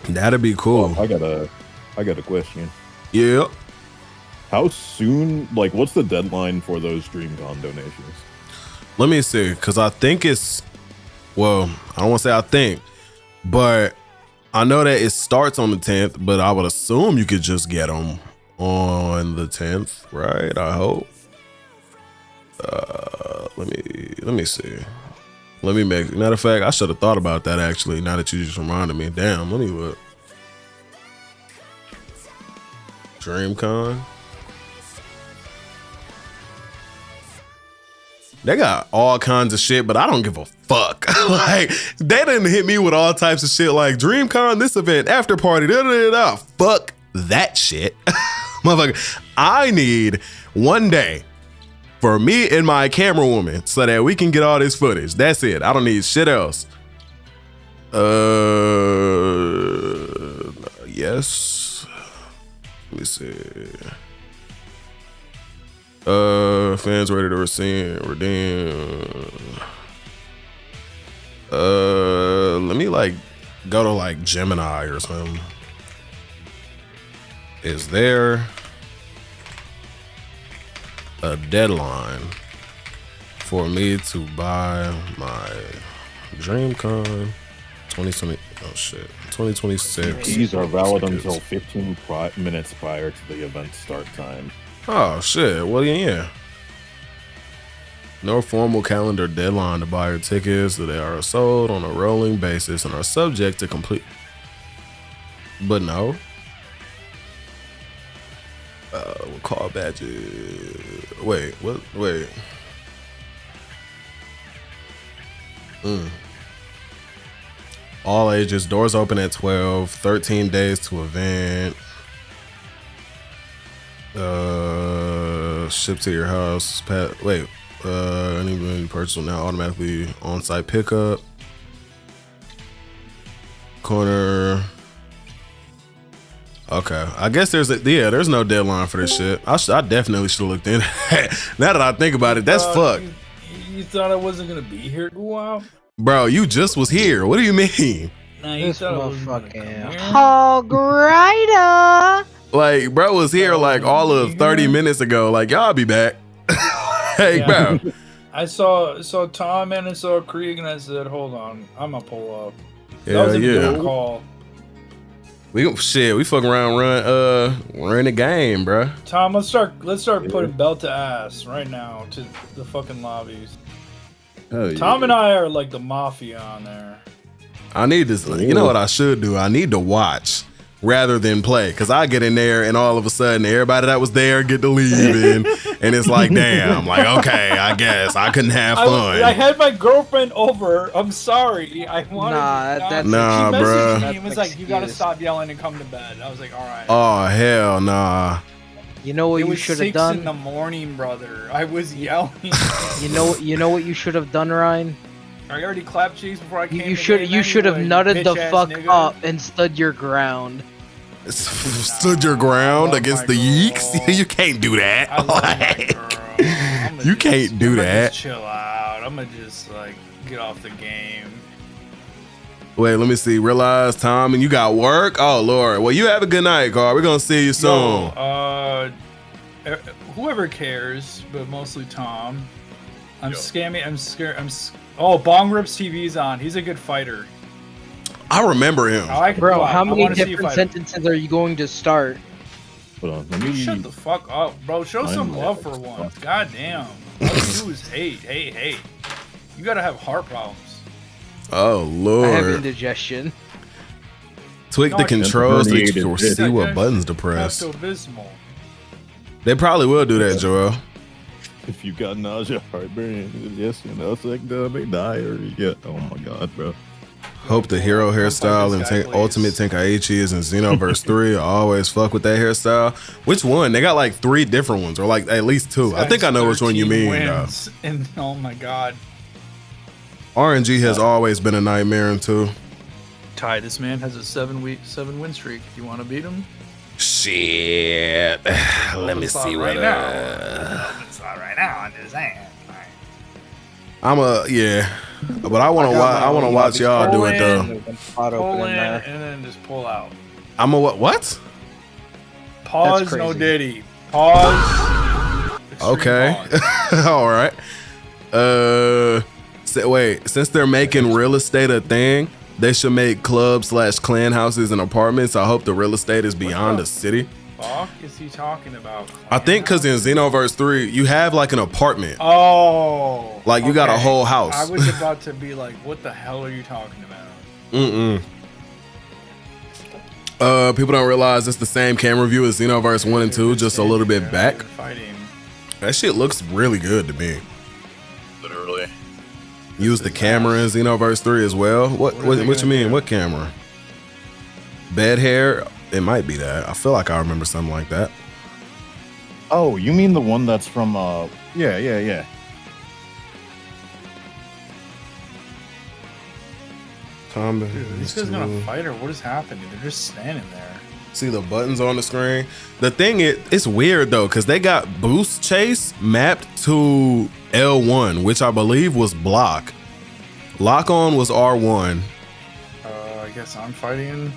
That'd be cool. Well, I got a question. Yeah. How soon, like, what's the deadline for those DreamCon donations? Let me see, because I think it's, well, I don't want to say I think, but I know that it starts on the 10th, but I would assume you could just get them on the 10th, right? I hope. Let me see. Let me matter of fact, I should have thought about that actually, now that you just reminded me. Damn, let me look. DreamCon. They got all kinds of shit, but I don't give a fuck. Like, they didn't hit me with all types of shit like DreamCon, this event, after party, da-da-da-da. Fuck that shit. Motherfucker, I need one day for me and my camera woman so that we can get all this footage. That's it. I don't need shit else. Yes. Let me see. Fans ready to redeem. Let me like go to like Gemini or something. Is there a deadline for me to buy my DreamCon 2020? Oh shit, 2026. These are valid until 15 minutes prior to the event start time. Oh shit, well yeah. No formal calendar deadline to buy your tickets. They are sold on a rolling basis and are subject to complete. But no. Call badges. Wait, what? Wait. All ages, doors open at 12, 13 days to event. Shipped to your house. Any purchase will now automatically on-site pickup. Corner. Okay, I guess there's no deadline for this shit. I definitely should have looked into that. Now that I think about it, that's fucked. You thought I wasn't gonna be here, GUWAPP? Bro, you just was here. What do you mean? Nah, you thought I wasn't gonna come here? Hog Rider. Like, bro was here like all of 30 minutes ago. Like, y'all be back. Hey, Yeah. bro. I saw Tom and I saw Krieg and I said, hold on, I'm gonna pull up. That Hell was a yeah. good call. We fucking around, run the game, bro. Tom, let's start putting belt to ass right now to the fucking lobbies. Tom and I are like the mafia on there. I need this. You know what I should do? I need to watch rather than play, because I get in there and all of a sudden everybody that was there get to leave, and it's like, damn, like, okay, I guess I couldn't have fun. I had my girlfriend over. I'm sorry. I wanted. Nah, she bro. messaged me and was like, "You gotta stop yelling and come to bed." I was like, "All right." Oh hell nah. You know what you should have done? It was 6 in the morning, brother. I was yelling. You know what you should have done, Ryan? I already clapped cheeks before I came. You should have nutted the fuck up and stood your ground. Stood your ground against the Yeeks? You can't do that. You can't do that. Just chill out. I'm gonna just like get off the game. Wait, let me see. Realize, Tom, and you got work? Oh Lord. Well, you have a good night, Carl. We're gonna see you soon. Whoever cares, but mostly Tom. I'm scamming. I'm scared. Oh, Bong Rips TV's on. He's a good fighter. I remember him. Bro, how many different sentences are you going to start? Hold on, let me shut the fuck up, bro. Show some love for once. God damn. All you do is hate. You gotta have heart problems. Oh Lord. I have indigestion. Tweak the controls so you can see what buttons to press. Pepto-Bismol. They probably will do that, Joel. If you got nausea, heartburn, yes, like diarrhea. Oh my god, bro. Hope the hero hairstyle and Ultimate Tenkaichi is in Xenoverse 3. I always fuck with that hairstyle. Which one? They got like 3 different ones, or like at least 2. I think I know which one you mean, though. And oh my god. RNG has always been a nightmare in 2. Ty, this man has a 7-win streak. You want to beat him? Shit. Let me see what. It's not right now. I'm just saying. But I want to watch y'all do it though. Pull in and then just pull out. I'm a what? Pause. No diddy. Pause. Okay. Pause. All right. Wait. Since they're making real estate a thing, they should make clubs/clan houses and apartments. I hope the real estate is beyond the city. Fuck is he talking about? I think because in Xenoverse 3, you have like an apartment. Oh. Like you got a whole house. I was about to be like, what the hell are you talking about? People don't realize it's the same camera view as Xenoverse 1 and 2, just a little bit back. That shit looks really good to me. Literally. Use the camera in Xenoverse 3 as well. What you mean? What camera? Bed hair? It might be that. I feel like I remember something like that. Oh, you mean the one that's from yeah. Tom, dude, these guys gonna fight or what is happening? They're just standing there. See the buttons on the screen? The thing is, it's weird though, because they got boost chase mapped to L1, which I believe was block. Lock on was R1. I guess I'm fighting.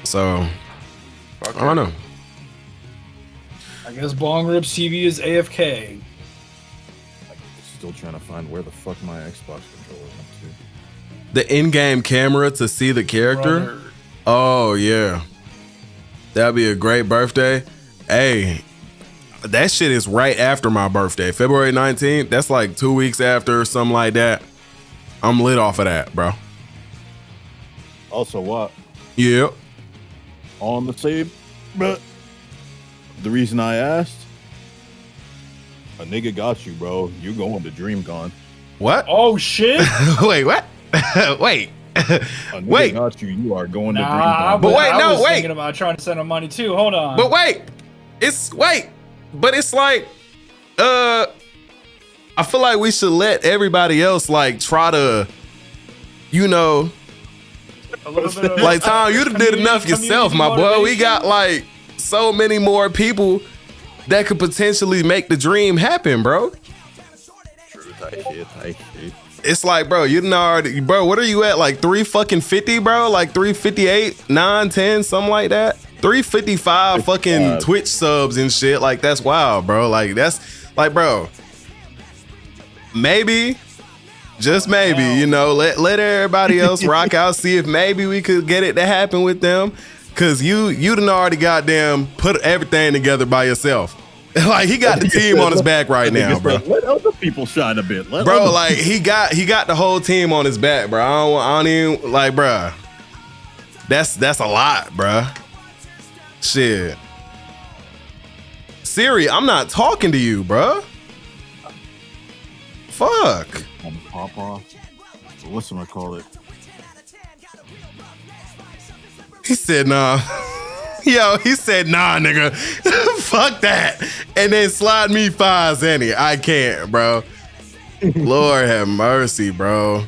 So, I don't know. I guess Bong Rips TV is AFK. Still trying to find where the fuck my Xbox controller went to. The in-game camera to see the character? Brother. Oh, yeah. That'd be a great birthday. Hey, that shit is right after my birthday. February 19th, that's like 2 weeks after, something like that. I'm lit off of that, bro. Also, what? Yeah. On the same, but the reason I asked, a nigga got you, bro. You going to DreamCon? What? Oh shit! Wait, what? Wait. A nigga got you. You are going to DreamCon. But wait, I was wait. thinking about trying to send him money too. Hold on. But wait, but it's like, I feel like we should let everybody else like try to, you know. A little bit of, like Tom, you did enough yourself, my boy. We got like so many more people that could potentially make the dream happen, bro. True, tight shit. It's like, bro, you didn't already, bro. What are you at? Like 350, bro? Like 358, 910, something like that. 355 fucking Twitch subs and shit. Like that's wild, bro. Like that's like, bro. Maybe. Just maybe, you know, let everybody else rock out. See if maybe we could get it to happen with them. Cause you done already goddamn put everything together by yourself. Like he got the team on his back right now, bro. Let other people shine a bit, bro. Like he got the whole team on his back, bro. I don't even like, bro. That's a lot, bro. Shit, Siri, I'm not talking to you, bro. Fuck. Papa. What's gonna call it? He said nah. Yo, he said nah, nigga. Fuck that. And then slide me 5 Zenny. I can't, bro. Lord have mercy, bro.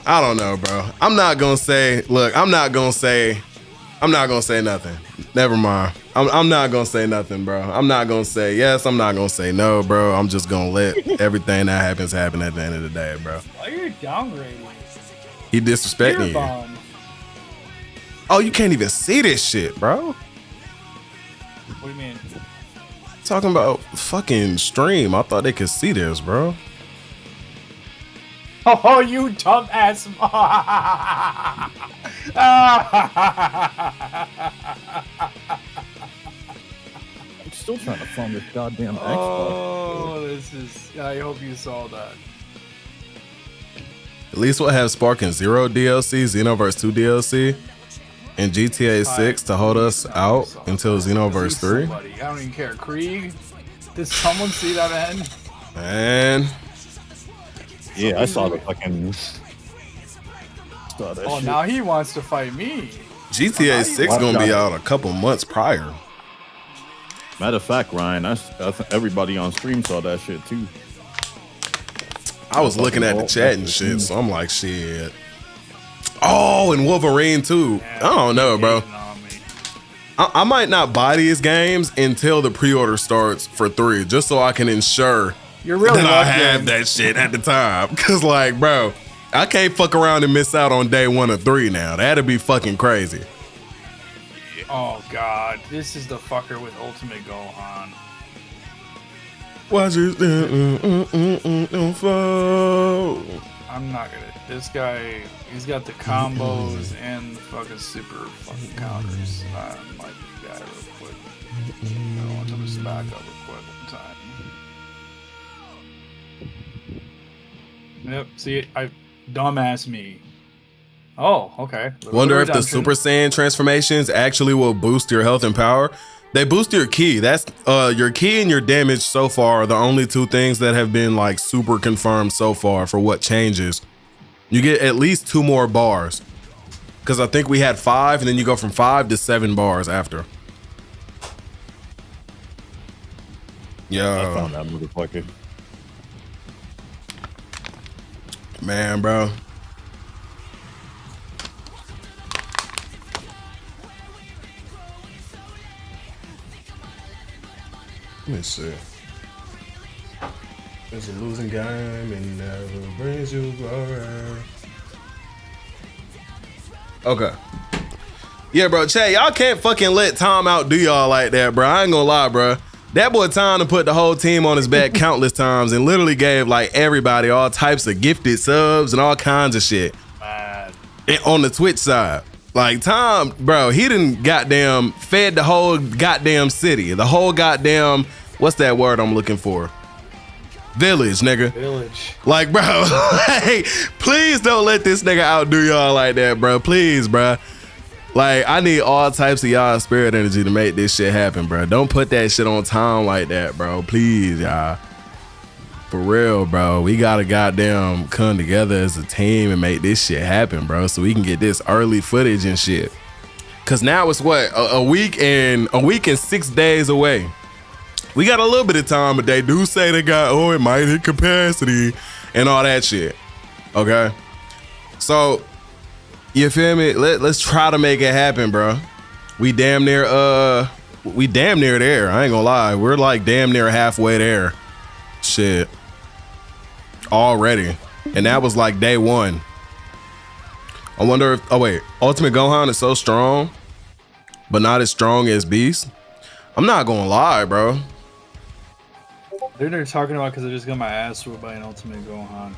I don't know, bro. I'm not gonna say nothing. Never mind. I'm not gonna say nothing, bro. I'm not gonna say yes. I'm not gonna say no, bro. I'm just gonna let everything that happens happen at the end of the day, bro. Why are you downgrading? He disrespecting you. Oh, you can't even see this shit, bro. What do you mean? Talking about fucking stream. I thought they could see this, bro. Oh, you dumbass. I'm still trying to find this goddamn Xbox. Oh, this is. I hope you saw that. At least we'll have Sparking 0 DLC, Xenoverse 2 DLC, and GTA 6 to hold us out until Xenoverse 3. Somebody. I don't even care. Krieg? Did someone see that end? Man. Yeah, I saw the fucking. Oh, now he wants to fight me. GTA 6 gonna be out a couple months prior. Matter of fact, Ryan, everybody on stream saw that shit too. I was looking at the chat and shit, so I'm like, shit. Oh, and Wolverine too. I don't know, bro. I might not buy these games until the pre-order starts for 3, just so I can ensure You're really that I have that shit at the time. Cause like, bro, I can't fuck around and miss out on day 1 of 3 now. That'd be fucking crazy. Oh god, this is the fucker with Ultimate Gohan. Watch it. I'm not gonna. This guy, he's got the combos and the fucking super fucking counters. I might be guy real quick. I want him to back up real quick one time. Yep. See, dumbass me. Oh, okay. Wonder if the Super Saiyan transformations actually will boost your health and power. They boost your ki. That's your ki and your damage so far are the only 2 things that have been like super confirmed so far for what changes. You get at least 2 more bars. Cause I think we had 5 and then you go from 5 to 7 bars after. I found that motherfucker. Man, bro. Let me see. It's a losing game and never brings you glory. Okay. Yeah, bro. Che, y'all can't fucking let Tom outdo y'all like that, bro. I ain't gonna lie, bro. That boy Tom put the whole team on his back countless times and literally gave like everybody all types of gifted subs and all kinds of shit. Man. On the Twitch side. Like Tom, bro, he done goddamn fed the whole goddamn city. The whole goddamn, what's that word I'm looking for? Village, nigga. Village. Like, bro, hey, please don't let this nigga outdo y'all like that, bro. Please, bro. Like, I need all types of y'all spirit energy to make this shit happen, bro. Don't put that shit on Tom like that, bro. Please, y'all. For real, bro. We gotta goddamn come together as a team and make this shit happen, bro. So we can get this early footage and shit. Cause now it's what? A week and 6 days away. We got a little bit of time, but they do say they got, oh, it might hit capacity and all that shit. Okay? So, you feel me? Let's try to make it happen, bro. We damn near there. I ain't gonna lie. We're like damn near halfway there. Shit. Already. And that was like day 1. I wonder if, oh wait, Ultimate Gohan is so strong, but not as strong as Beast. I'm not gonna lie, bro. They're talking about because I just got my ass whooped by an Ultimate Gohan.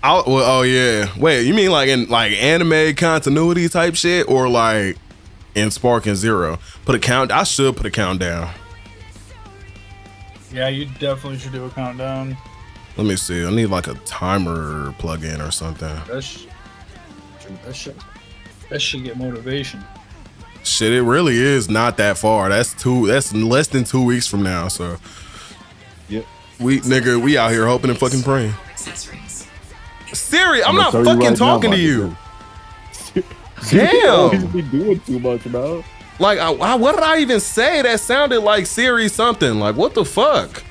Oh yeah. Wait, you mean like in like anime continuity type shit, or like in Spark and Zero? Put a count. I should put a countdown. Yeah, you definitely should do a countdown. Let me see. I need like a timer plug-in or something. That should get motivation. Shit, it really is not that far. That's less than 2 weeks from now. So, Yep. We out here hoping and fucking praying. Siri, I'm not tell you fucking right talking now, to you. Always Damn. be doing too much, bro. Like, what did I even say that sounded like Siri something? Like, what the fuck?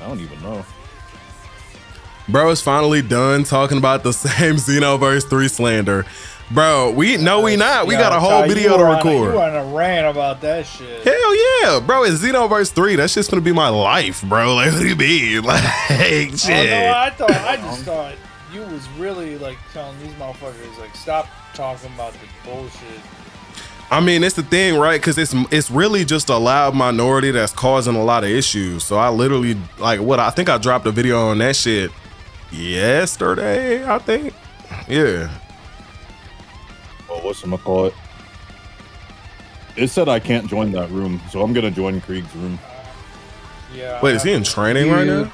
I don't even know. Bro is finally done talking about the same Xenoverse 3 slander. Bro, we not. We got a whole video to record. You on a rant about that shit. Hell yeah, bro. It's Xenoverse 3. That shit's gonna be my life, bro. Like, what do you mean? Like, shit. I just thought you was really like telling these motherfuckers like stop talking about the bullshit. I mean, it's the thing, right? Because it's really just a loud minority that's causing a lot of issues. So I literally, like, I think I dropped a video on that shit yesterday, I think. Yeah. Oh, whatchamacallit? It said I can't join that room, so I'm gonna join Krieg's room. Yeah. Wait, is he in training right now?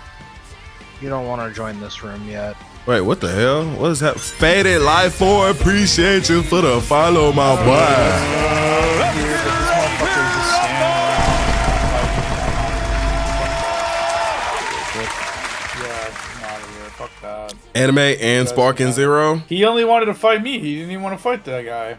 You don't want to join this room yet. Wait, what the hell? What is that? Faded Life 4, appreciate you for the follow, my boy. Anime and Spark and Zero. He only wanted to fight me. He didn't even want to fight that guy.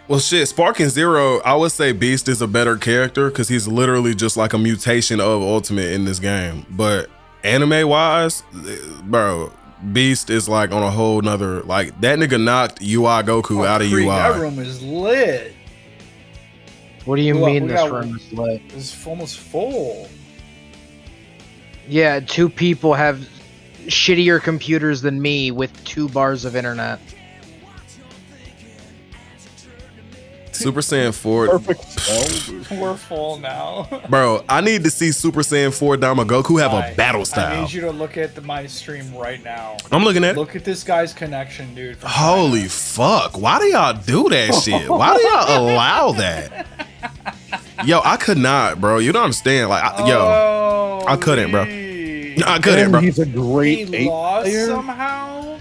Well, shit, Spark and Zero, I would say Beast is a better character because he's literally just like a mutation of Ultimate in this game. But anime-wise, bro, Beast is like on a whole nother, like, that nigga knocked UI Goku out of Creed, UI. That room is lit. What do you mean this room is lit? It's almost full. Yeah, 2 people have shittier computers than me with 2 bars of internet. Super Saiyan 4. Perfect. We're full now. Bro, I need to see Super Saiyan 4 Dama Goku have a battle I style. need you to look at my stream right now. I'm looking at it. Look at this guy's connection, dude. Holy fuck. Why do y'all do that shit? Why do y'all allow that? Yo, I could not, bro. You don't understand. Like, I couldn't, bro. I couldn't, bro. He's a great He 8 lost player. somehow.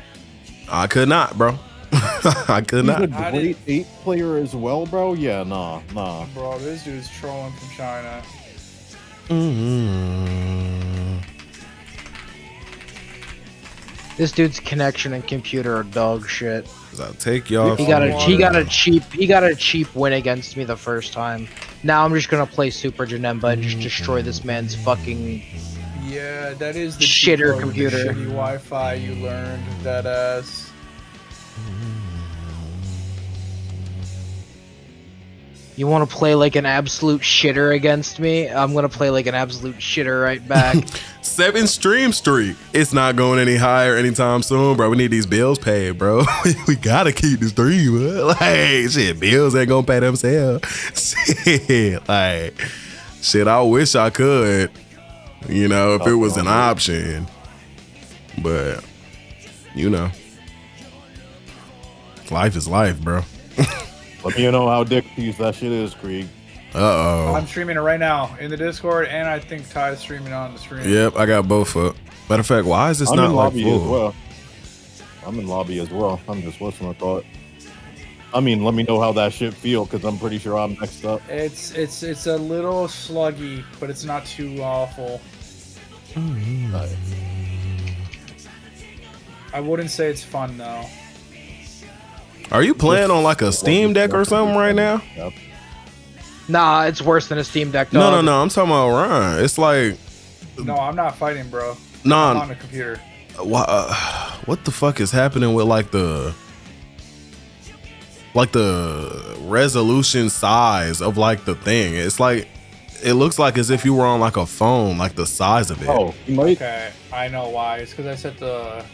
I could not, bro. I could He's a not. great 8 player as well, bro. Yeah, nah. Bro, this dude's trolling from China. This dude's connection and computer are dog shit. I'll take y'all. He got a cheap win against me the first time. Now I'm just gonna play Super Janemba and just destroy this man's fucking Yeah, that is the shitter cheat code, computer. The shitty Wi-Fi you learned, that ass. You want to play like an absolute shitter against me? I'm gonna play like an absolute shitter right back. 7 stream streak. It's not going any higher anytime soon, bro. We need these bills paid, bro. We gotta keep the stream, bro. Like, shit, bills ain't gonna pay themselves. Shit, like, shit, I wish I could, you know, if it was an option. But, you know, life is life, bro. Let me know how dick piece that shit is, Krieg. Uh-oh. I'm streaming it right now in the Discord, and I think Ty's streaming on the stream. Yep, I got both up. Matter of fact, why is this I'm not in like lobby full? as well. I'm in lobby as well. I'm just listening to thought. I mean, let me know how that shit feel, because I'm pretty sure I'm next up. It's a little sluggy, but it's not too awful. I wouldn't say it's fun though. Are you playing on like a Steam Deck or something right now? Yep. Nah, it's worse than a Steam Deck, dog. No. I'm talking about Ryan. It's like, No, I'm not fighting, bro. I'm nah. on the computer. What the fuck is happening with like the resolution size of like the thing? It's like, it looks like as if you were on like a phone, like the size of it. Oh, you might Okay, I know why. It's because I set the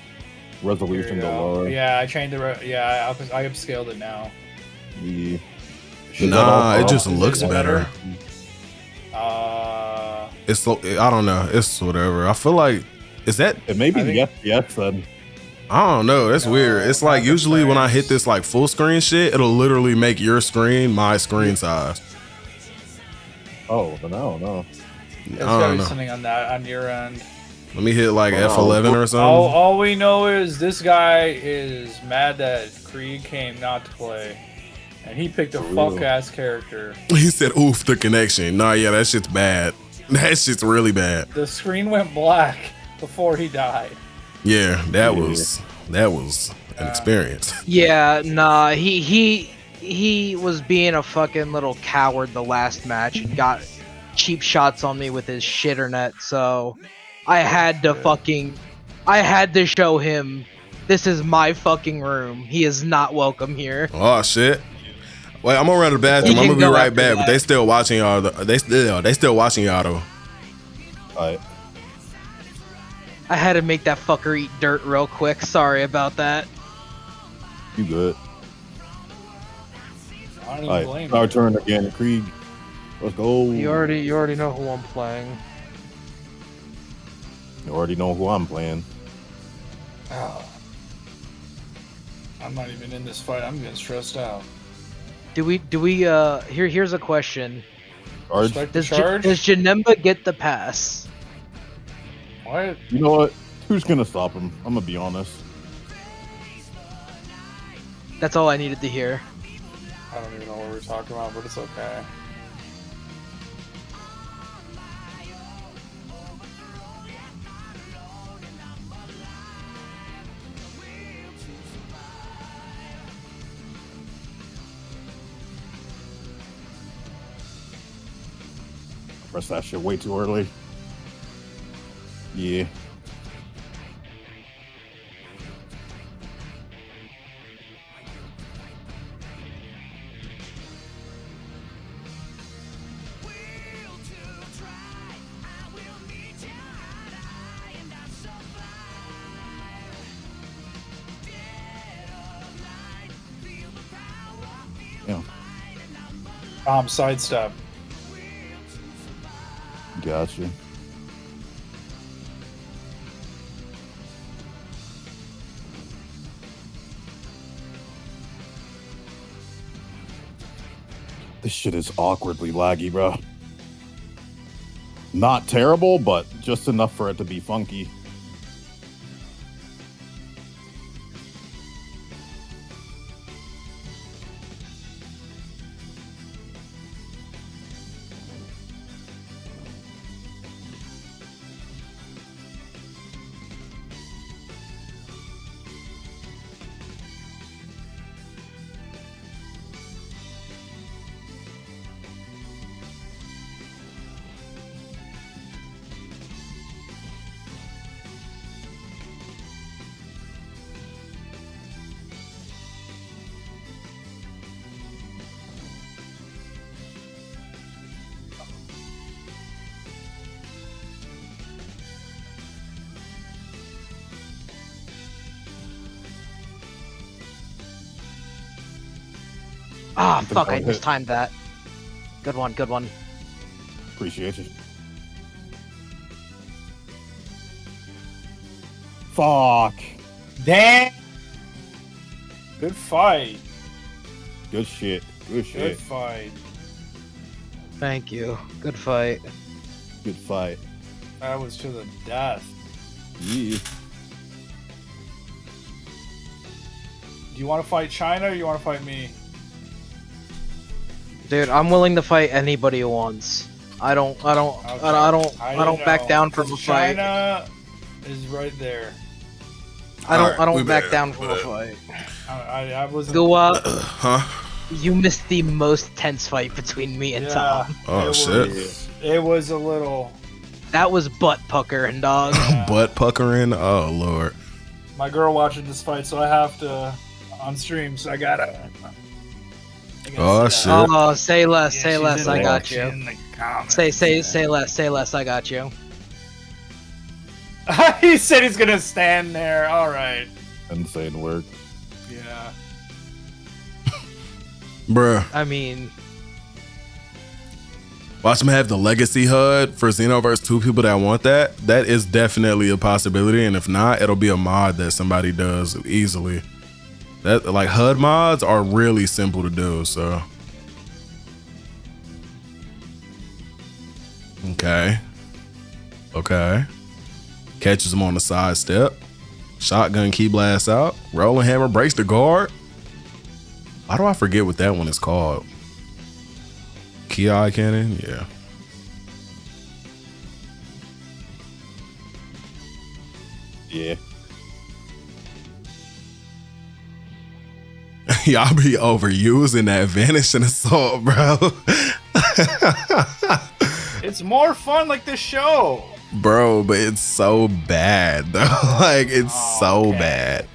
resolution to lower. Yeah, I changed the. I upscaled it now. Yeah. Nah, it just looks it better. better? It's I don't know. It's whatever. I feel like Is that? It may be the FPS then. I don't know. That's weird. It's like usually when I hit this like full screen shit, it'll literally make your screen my screen size. Oh, then I don't know. There's gotta be something on that on your end. Let me hit like F11 or something. All we know is this guy is mad that Krieg came not to play, and he picked a fuck ass character. He said, "Oof, the connection." Nah, yeah, that shit's bad. That shit's really bad. The screen went black before he died. Yeah, that was an experience. Yeah, nah, he was being a fucking little coward the last match and got cheap shots on me with his shitternet, so I had to show him this is my fucking room. He is not welcome here. Oh shit. Wait, I'm gonna run to the bathroom. I'm gonna be right back, but they still watching y'all. They still watching y'all though. Alright. I had to make that fucker eat dirt real quick. Sorry about that. You good. I don't even blame our you. turn again, Krieg. Let's go. You already know who I'm playing. You already know who I'm playing. Oh. I'm not even in this fight. I'm getting stressed out. Do we here's a question. Charge. Does Janemba get the pass? What? You know what? Who's gonna stop him? I'm gonna be honest. That's all I needed to hear. I don't even know what we're talking about, but it's okay. Press that shit way too early. Yeah. Yeah. Sidestep. Gotcha. This shit is awkwardly laggy, bro. Not terrible, but just enough for it to be funky. Ah, fuck, I mistimed that. Good one, good one. Appreciate it. Fuck. Damn. Good fight. Good shit. Good shit. Good fight. Thank you. Good fight. Good fight. That was to the death. Yeah. Do you want to fight China or you want to fight me? Dude, I'm willing to fight anybody who wants. I don't back down from a fight. China is right there. I don't back down from a fight. I wasn't. Huh? You missed the most tense fight between me and Tom. Oh shit. It was a little. That was butt puckering, dog. Butt puckering. Oh lord. My girl watching this fight, so I have to on stream. So I gotta. Oh shit. Oh, say less, Yeah, say she's less. in I the- got she's you. in the comments, Say less, say less. I got you. He said he's gonna stand there. All right. Insane work. Yeah. Bruh. I mean, Watch them have the legacy HUD for Xenoverse 2 people that want that. That is definitely a possibility. And if not, it'll be a mod that somebody does easily. That like HUD mods are really simple to do, so. Okay. Catches him on the side step. Shotgun key blasts out. Rolling hammer breaks the guard. Why do I forget what that one is called? Ki cannon? Yeah. Yeah. Y'all be overusing that vanishing assault, bro. It's more fun like this show. Bro, but it's so bad though. Like it's so bad.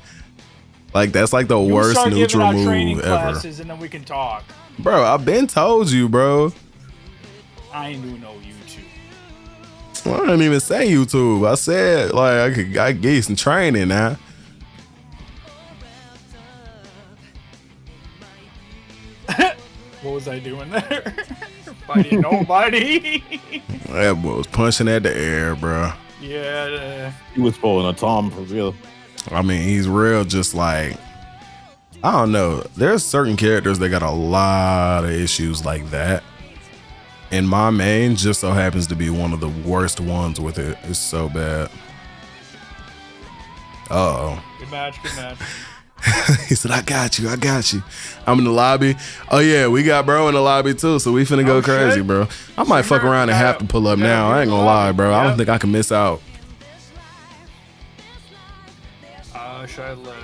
Like that's like the worst neutral move ever. And then we can talk. Bro, I've been told you, bro. I ain't do no YouTube. Well, I didn't even say YouTube. I said like I could get you some training now. What was I doing there? Fighting nobody. That boy was punching at the air, bro. Yeah. He was pulling a Tom for real. I mean, he's real just like, I don't know. There's certain characters that got a lot of issues like that. And my main just so happens to be one of the worst ones with it. It's so bad. Uh-oh. Good match. He said, I got you. I'm in the lobby. Oh yeah, we got bro in the lobby too, so we finna go crazy, shit. bro. I might fuck around and have to pull up now. I ain't gonna lie, bro. I don't think I can miss out. Should I let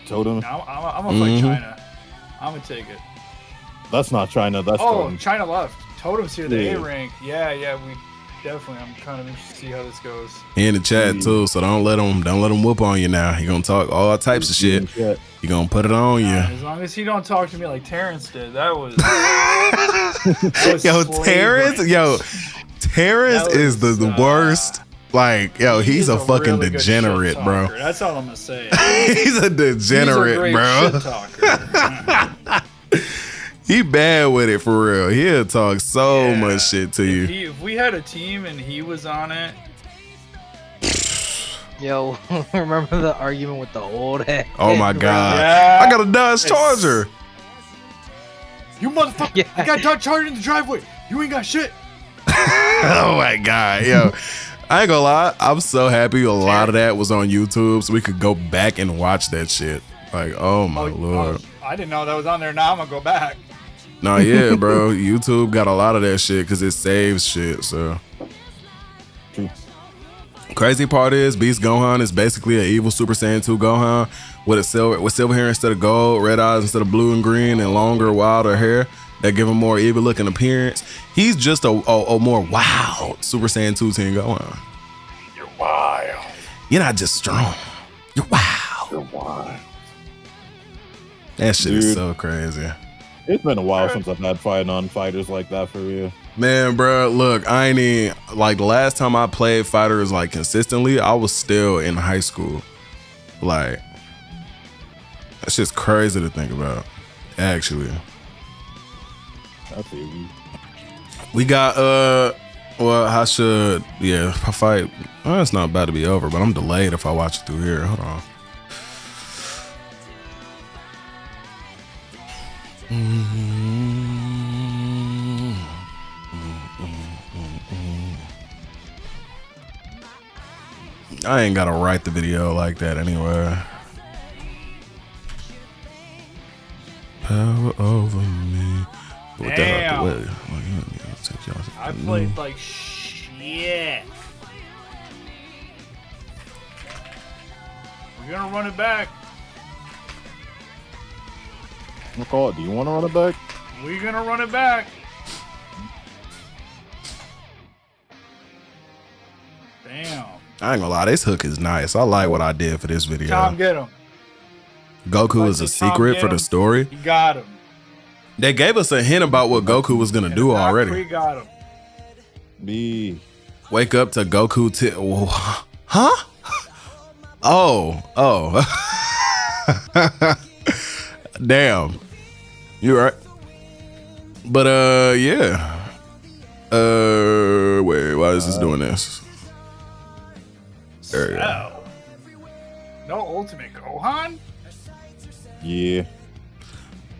Totem? I'm gonna fight China. I'm gonna take it. That's not China. That's Totem. China left. Totem's here, the Yeah. A rank. Yeah, we definitely. I'm kind of interested to see how this goes. He in the chat too, so don't let him whoop on you now. He gonna talk all types of shit. He gonna put it on you. As long as he don't talk to me like Terrence did, that was. Terrence is the worst. Like, he's a fucking really degenerate, bro. That's all I'm gonna say. He's a degenerate, He's a great bro. shit talker. He bad with it for real. He'll talk so much shit to you. If we had a team and he was on it. Yo, remember the argument with the old head? Oh my god. Yeah. I got a Dodge Charger. You motherfucker! Yeah. I got Dodge Charger in the driveway. You ain't got shit. Oh my god, yo. I ain't gonna lie, I'm so happy a lot of that was on YouTube so we could go back and watch that shit. Like, oh my lord. I didn't know that was on there. Now I'm gonna go back. No, yeah, bro. YouTube got a lot of that shit because it saves shit, so. Crazy part is Beast Gohan is basically an evil Super Saiyan 2 Gohan with silver hair instead of gold, red eyes instead of blue and green, and longer, wilder hair that give him more evil looking appearance. He's just a more wild Super Saiyan 2 Team Gohan. You're wild. You're not just strong. You're wild. You're wild. That shit is so crazy. It's been a while since I've had fighting on fighters like that for real. Man, bro, look, I ain't even, like, the last time I played fighters, like, consistently, I was still in high school. Like, that's just crazy to think about, actually. I feel you. We got, I should, if I fight, it's not about to be over, but I'm delayed if I watch it through here. Hold on. I ain't gotta write the video like that anyway. Power over me. Put that out the way. I played like shit. We're gonna run it back. McCall, do you want to run it back? We're gonna run it back. Damn. I ain't gonna lie, this hook is nice. I like what I did for this video. Tom, get him. Goku is a secret for the story. You got him. They gave us a hint about what Goku was gonna do already. We got him. Me. Wake up to Goku huh? Oh. Damn. You're right. But yeah. Wait, why is this doing this? There you go. Cell. No Ultimate Gohan? Yeah.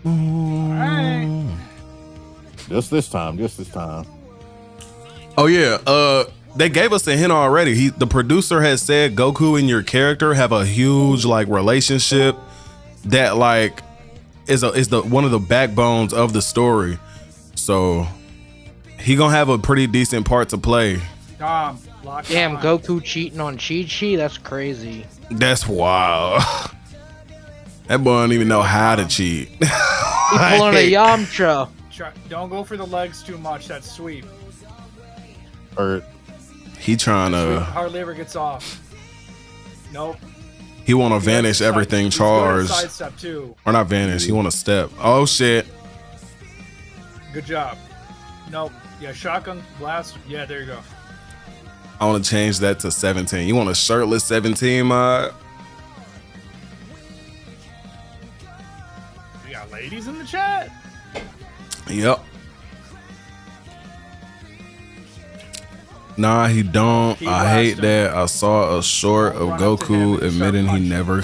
Alright. Just this time. Oh yeah, they gave us a hint already. The producer has said Goku and your character have a huge like relationship that like is the one of the backbones of the story. So he gonna have a pretty decent part to play. Damn, Goku cheating on Chi-Chi? That's crazy. That's wild. That boy don't even know how to cheat. He pulling a Yamcha. Don't go for the legs too much. That's sweep. Or he trying to hardly ever gets off. Nope. He want to vanish everything charged. Sidestep too. Or not vanish. He want to step. Oh shit. Good job. Nope. Yeah, shotgun blast. Yeah, there you go. I want to change that to 17. You want a shirtless 17 mod? We got ladies in the chat. Yep. Nah, he don't. I hate that. I saw a short of Goku admitting he never.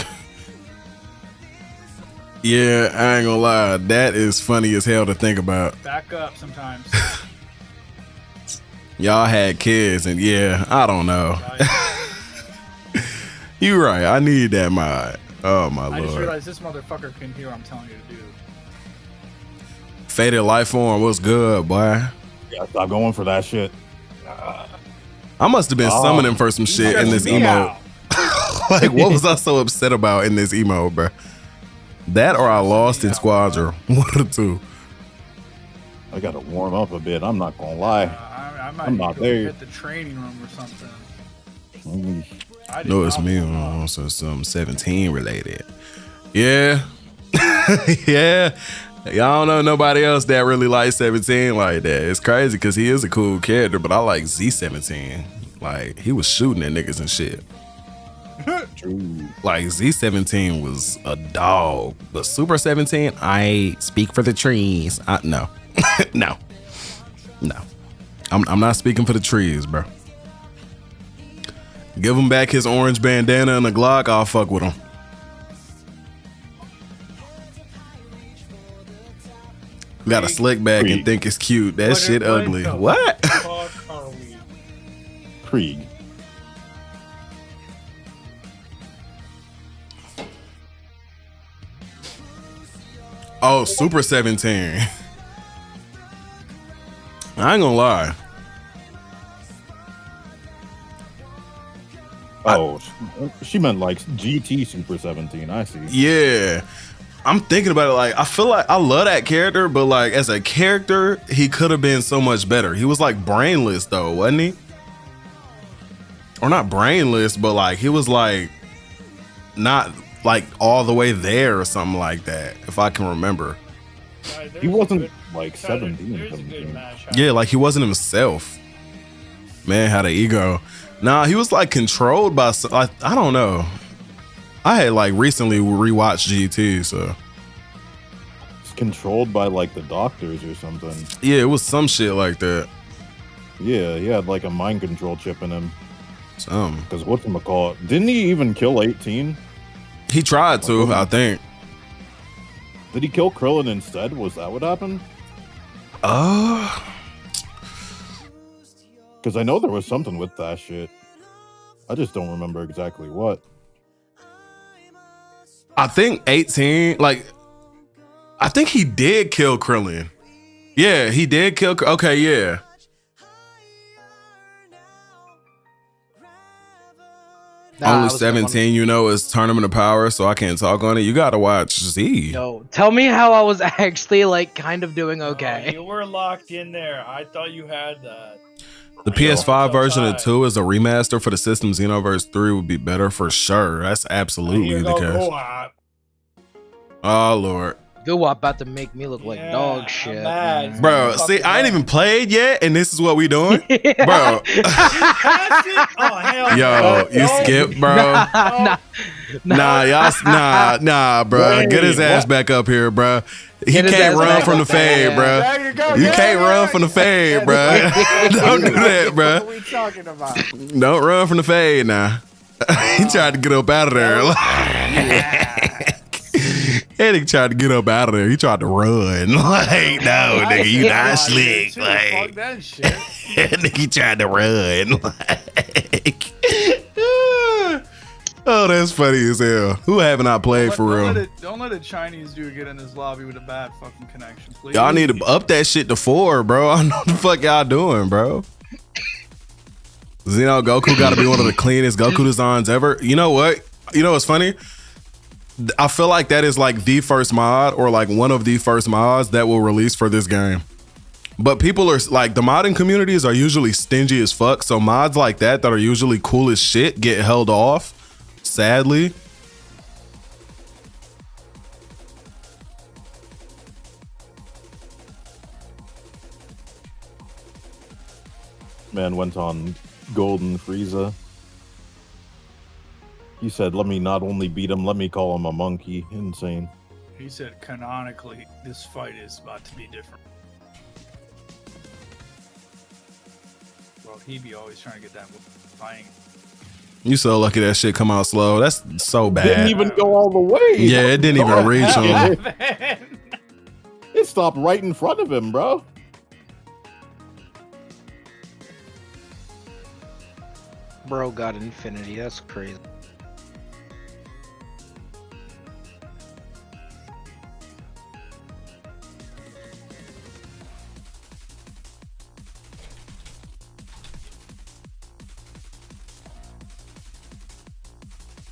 Yeah, I ain't gonna lie. That is funny as hell to think about. Back up sometimes. Y'all had kids, and yeah, I don't know. You right. I need that mod. Oh my lord. I just realized this motherfucker can hear what I'm telling you to do. Faded Life Form was good, boy. Yeah, stop going for that shit. I must have been summoning for some shit in this emote. Like, what was I so upset about in this emote, bro? That or I lost in Squadron. One of the two. I gotta warm up a bit. I'm not gonna lie. I might I'm not go there. hit the training room or something. No, it's me on some 17 related. Yeah. Yeah. Y'all don't know nobody else that really likes 17 like that. It's crazy because he is a cool character, but I like Z17. Like, he was shooting at niggas and shit. True. Like, Z17 was a dog, but Super 17, I speak for the trees. No. No. I'm not speaking for the trees, bro. Give him back his orange bandana and a Glock, I'll fuck with him. Got a slick back and think it's cute. That shit ugly. What? Krieg. Oh, Super 17. I ain't gonna lie. Oh, she meant like GT Super 17. I see. Yeah. I'm thinking about it, like, I feel like I love that character, but like as a character, he could have been so much better. He was like brainless though, wasn't he? Or not brainless, but like he was like not like all the way there or something like that, if I can remember. He wasn't like 17. Yeah, like he wasn't himself. Man had an ego. Nah, he was like controlled by, I don't know. I had like recently rewatched GT, so It's controlled by like the doctors or something. yeah, it was some shit like that. Yeah, he had like a mind control chip in him. Some. Because whatchamacallit, didn't he even kill 18? He tried to, I think. Did he kill Krillin instead? Was that what happened? Because I know there was something with that shit. I just don't remember exactly what. I think 18, like, I think he did kill Krillin. Yeah, he did kill, okay, yeah. Only 17, you know, is Tournament of Power, so I can't talk on it. You gotta watch Z. Yo, tell me how I was actually like kind of doing okay. You were locked in there. I thought you had that. The PS5 version of 2 is a remaster for the system. Xenoverse 3 would be better for sure. That's absolutely the case. Oh, Lord. TGUWAPP about to make me look like dog shit. Man. Bro, see, I ain't even played yet, and this is what we doing? Bro. Oh, hell Yo, you skip, bro. Nah, bro. Get his ass back up here, bro. He can't run from the fade, bro. You can't run from the fade, bro. Don't do that, bro. What are we talking about? Don't run from the fade now. He tried to get up out of there. And he tried to get up out of there. He tried to run. Like, no, nigga, you not slick. Like, Fuck that shit. he tried to run. Like, oh, that's funny as hell. Who haven't I played for real? Don't let a Chinese dude get in this lobby with a bad fucking connection, please. Y'all need to up that shit to 4, bro. I don't know what the fuck y'all doing, bro. Goku got to be one of the cleanest Goku designs ever. You know what? You know what's funny? I feel like that is like the first mod or like one of the first mods that will release for this game. But people are like, the modding communities are usually stingy as fuck. So mods like that are usually cool as shit get held off, sadly. Man went on Golden Frieza. He said, let me not only beat him, let me call him a monkey. Insane. He said, canonically, this fight is about to be different. Well, he be always trying to get that fighting. You so lucky that shit come out slow. That's so bad. Didn't even go all the way. Yeah, it didn't even reach him. It stopped right in front of him, bro. Bro got infinity. That's crazy.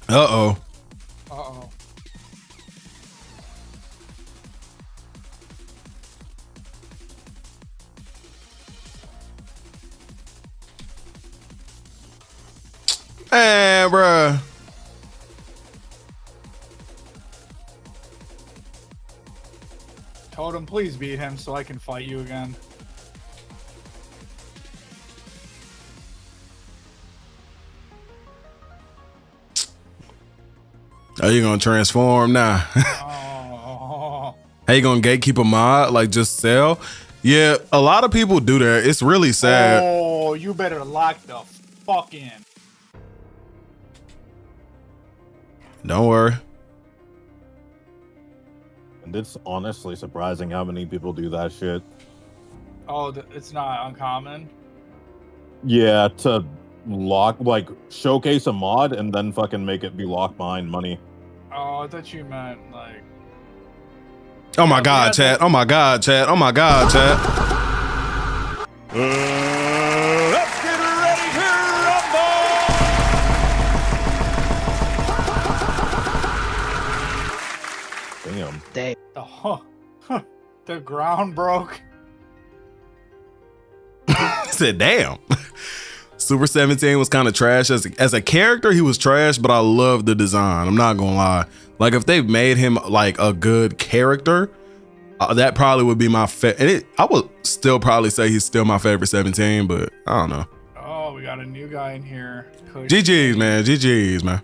Uh-oh. Uh-oh. Man, bruh. Told him, please beat him so I can fight you again. Are you gonna transform now? Oh. How you gonna gatekeep a mod? Like just sell? Yeah, a lot of people do that. It's really sad. Oh, you better lock the fuck in. Don't worry. And it's honestly surprising how many people do that shit. Oh, it's not uncommon? Yeah, to lock, like, showcase a mod and then fucking make it be locked behind money. Oh, I thought you meant, like... Oh my god, chat. Oh my god, chat. Oh my god, chat. Let's get ready to rumble! Damn. The ground broke. I said, damn. Super 17 was kind of trash as a character. He was trash, but I love the design. I'm not gonna lie. Like if they've made him like a good character, that probably would be my favorite. I would still probably say he's still my favorite 17, but I don't know. Oh, we got a new guy in here. GG's, man. GG's, man.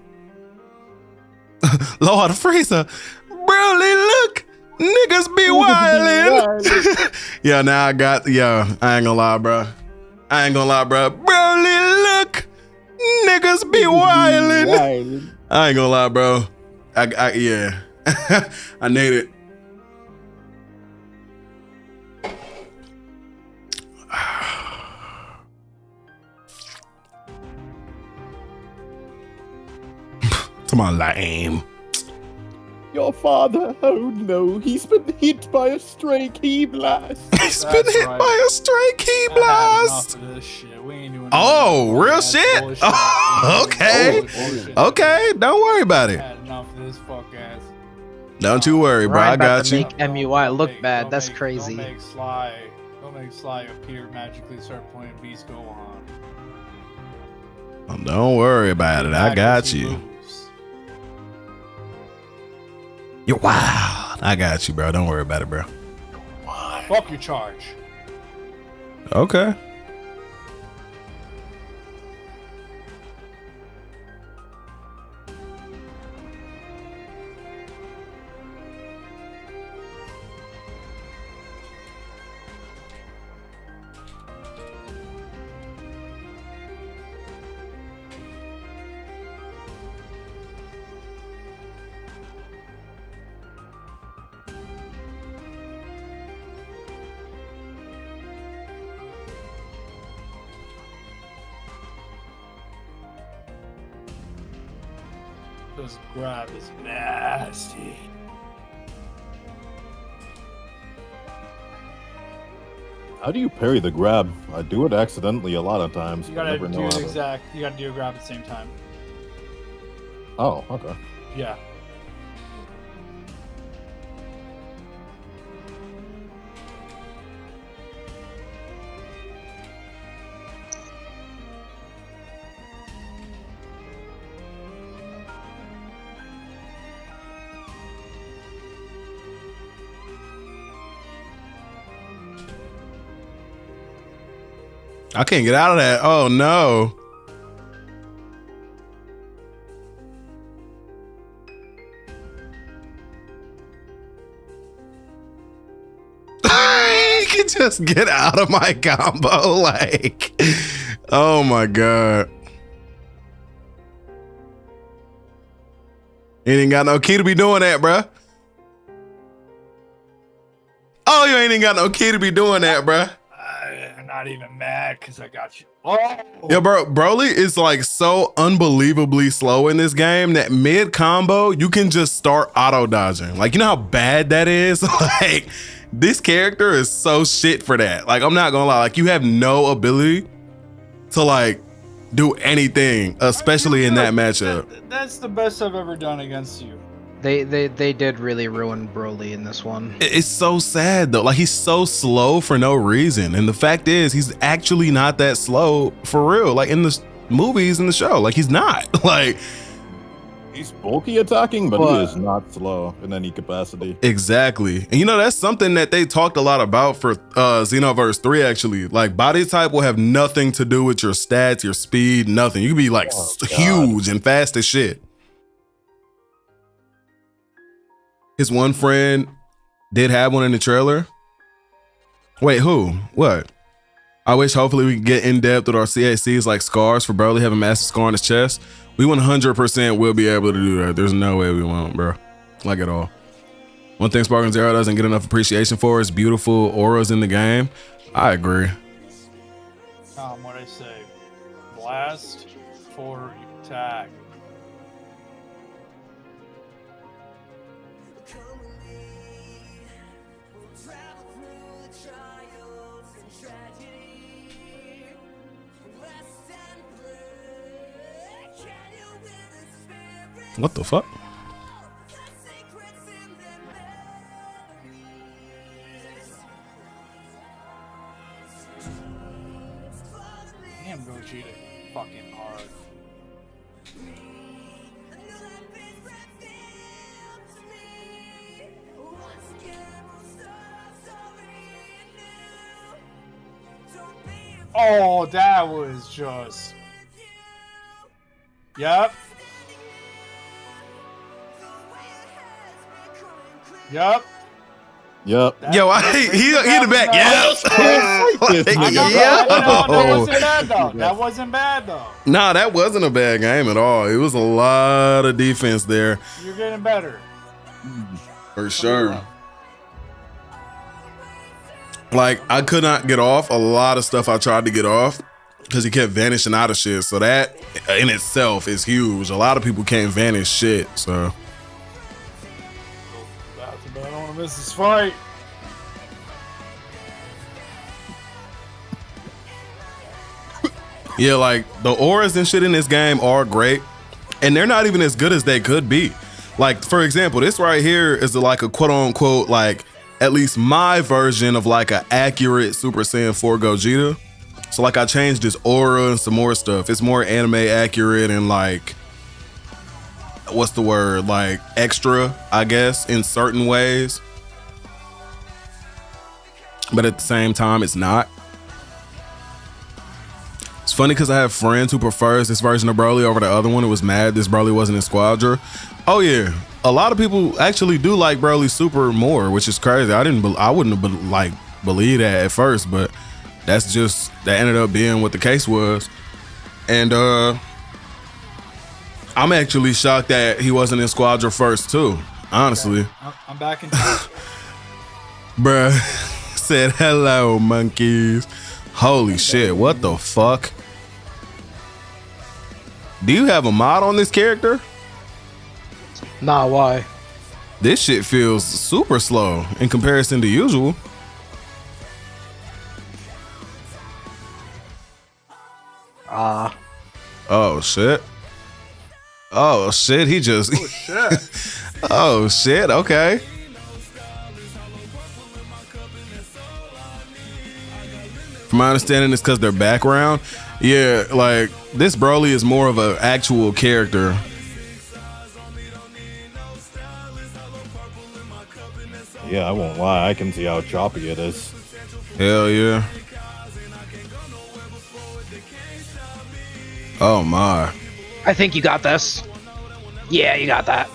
Lord Frieza. Broly, look. Niggas be wildin'. Yeah, now I got, yeah, I ain't gonna lie, bro. I ain't gonna lie, bro. Broly, look. Niggas be wildin'. I ain't gonna lie, bro. Yeah. I need it. To my lame. Your father, oh no, he's been hit by a stray key blast. He's been hit by a stray key blast. Oh, real shit? Oh, okay. Okay, don't worry about it. Enough of this fuck ass. Don't you worry, bro. I got you. Make MUI look bad. That's crazy. Don't make Sly appear magically start playing Beast Gohan. Don't worry about it. I got you. You're wild. I got you, bro. Don't worry about it, bro. Fuck your charge. Okay. This grab is nasty. How do you parry the grab? I do it accidentally a lot of times. You but gotta never do know how the to- exact. You gotta do a grab at the same time. Oh, okay. Yeah. I can't get out of that. Oh no. You can just get out of my combo. Like, oh my God. You ain't got no key to be doing that, bruh. Oh, you ain't even got no key to be doing that, bruh. I'm not even mad because I got you. Oh. Yeah, bro, Broly is like so unbelievably slow in this game that mid combo, you can just start auto dodging. Like, you know how bad that is? Like, this character is so shit for that. Like, I'm not gonna lie, like, you have no ability to like do anything, especially in that matchup. That's the best I've ever done against you. They did really ruin Broly in this one. It's so sad though. Like, he's so slow for no reason. And the fact is, he's actually not that slow for real. Like, in the movies and the show, like, he's not. Like, He's bulky attacking, but he is not slow in any capacity. exactly. And you know, that's something that they talked a lot about for Xenoverse 3, actually. Like, body type will have nothing to do with your stats, your speed, nothing. You can be like huge and fast as shit. His one friend did have one in the trailer. Wait, who? What? I wish hopefully we can get in depth with our CACs like scars for Broly having a massive scar on his chest. We 100% will be able to do that. There's no way we won't, bro. Like at all. One thing Sparking Zero doesn't get enough appreciation for is beautiful auras in the game. I agree. What I say? Blast for attack. What the fuck? Damn, Vegeta, fucking hard. Oh, that was just. Yep. Yep. Yep. Yo, he in the back. Yep. That wasn't bad though. Nah, that wasn't a bad game at all. It was a lot of defense there. You're getting better. For sure. Like, I could not get off a lot of stuff I tried to get off because he kept vanishing out of shit. So that in itself is huge. A lot of people can't vanish shit. So I don't want to miss this fight. yeah, like the auras and shit in this game are great, and they're not even as good as they could be. Like, for example, this right here is like a quote unquote, like, at least my version of like an accurate Super Saiyan 4 Gogeta. So like I changed his aura and some more stuff. It's more anime accurate and like what's the word, like extra, I guess, in certain ways. But at the same time, it's not. It's funny because I have friends who prefers this version of Broly over the other one. It was mad this Broly wasn't in Squadra. Oh yeah, a lot of people actually do like Broly Super more, which is crazy. I wouldn't have believed that at first, but that ended up being what the case was. And I'm actually shocked that he wasn't in Squadra first too, honestly. I'm back in touch. Bruh said hello monkeys. Holy shit, what the fuck? Do you have a mod on this character? Nah, why? This shit feels super slow in comparison to usual. Oh shit. Oh shit, he just Oh shit. oh shit, okay. From my understanding, it's because their background. Yeah, like this Broly is more of an actual character. Yeah, I won't lie. I can see how choppy it is. Hell yeah. Oh my. I think you got this. Yeah, you got that.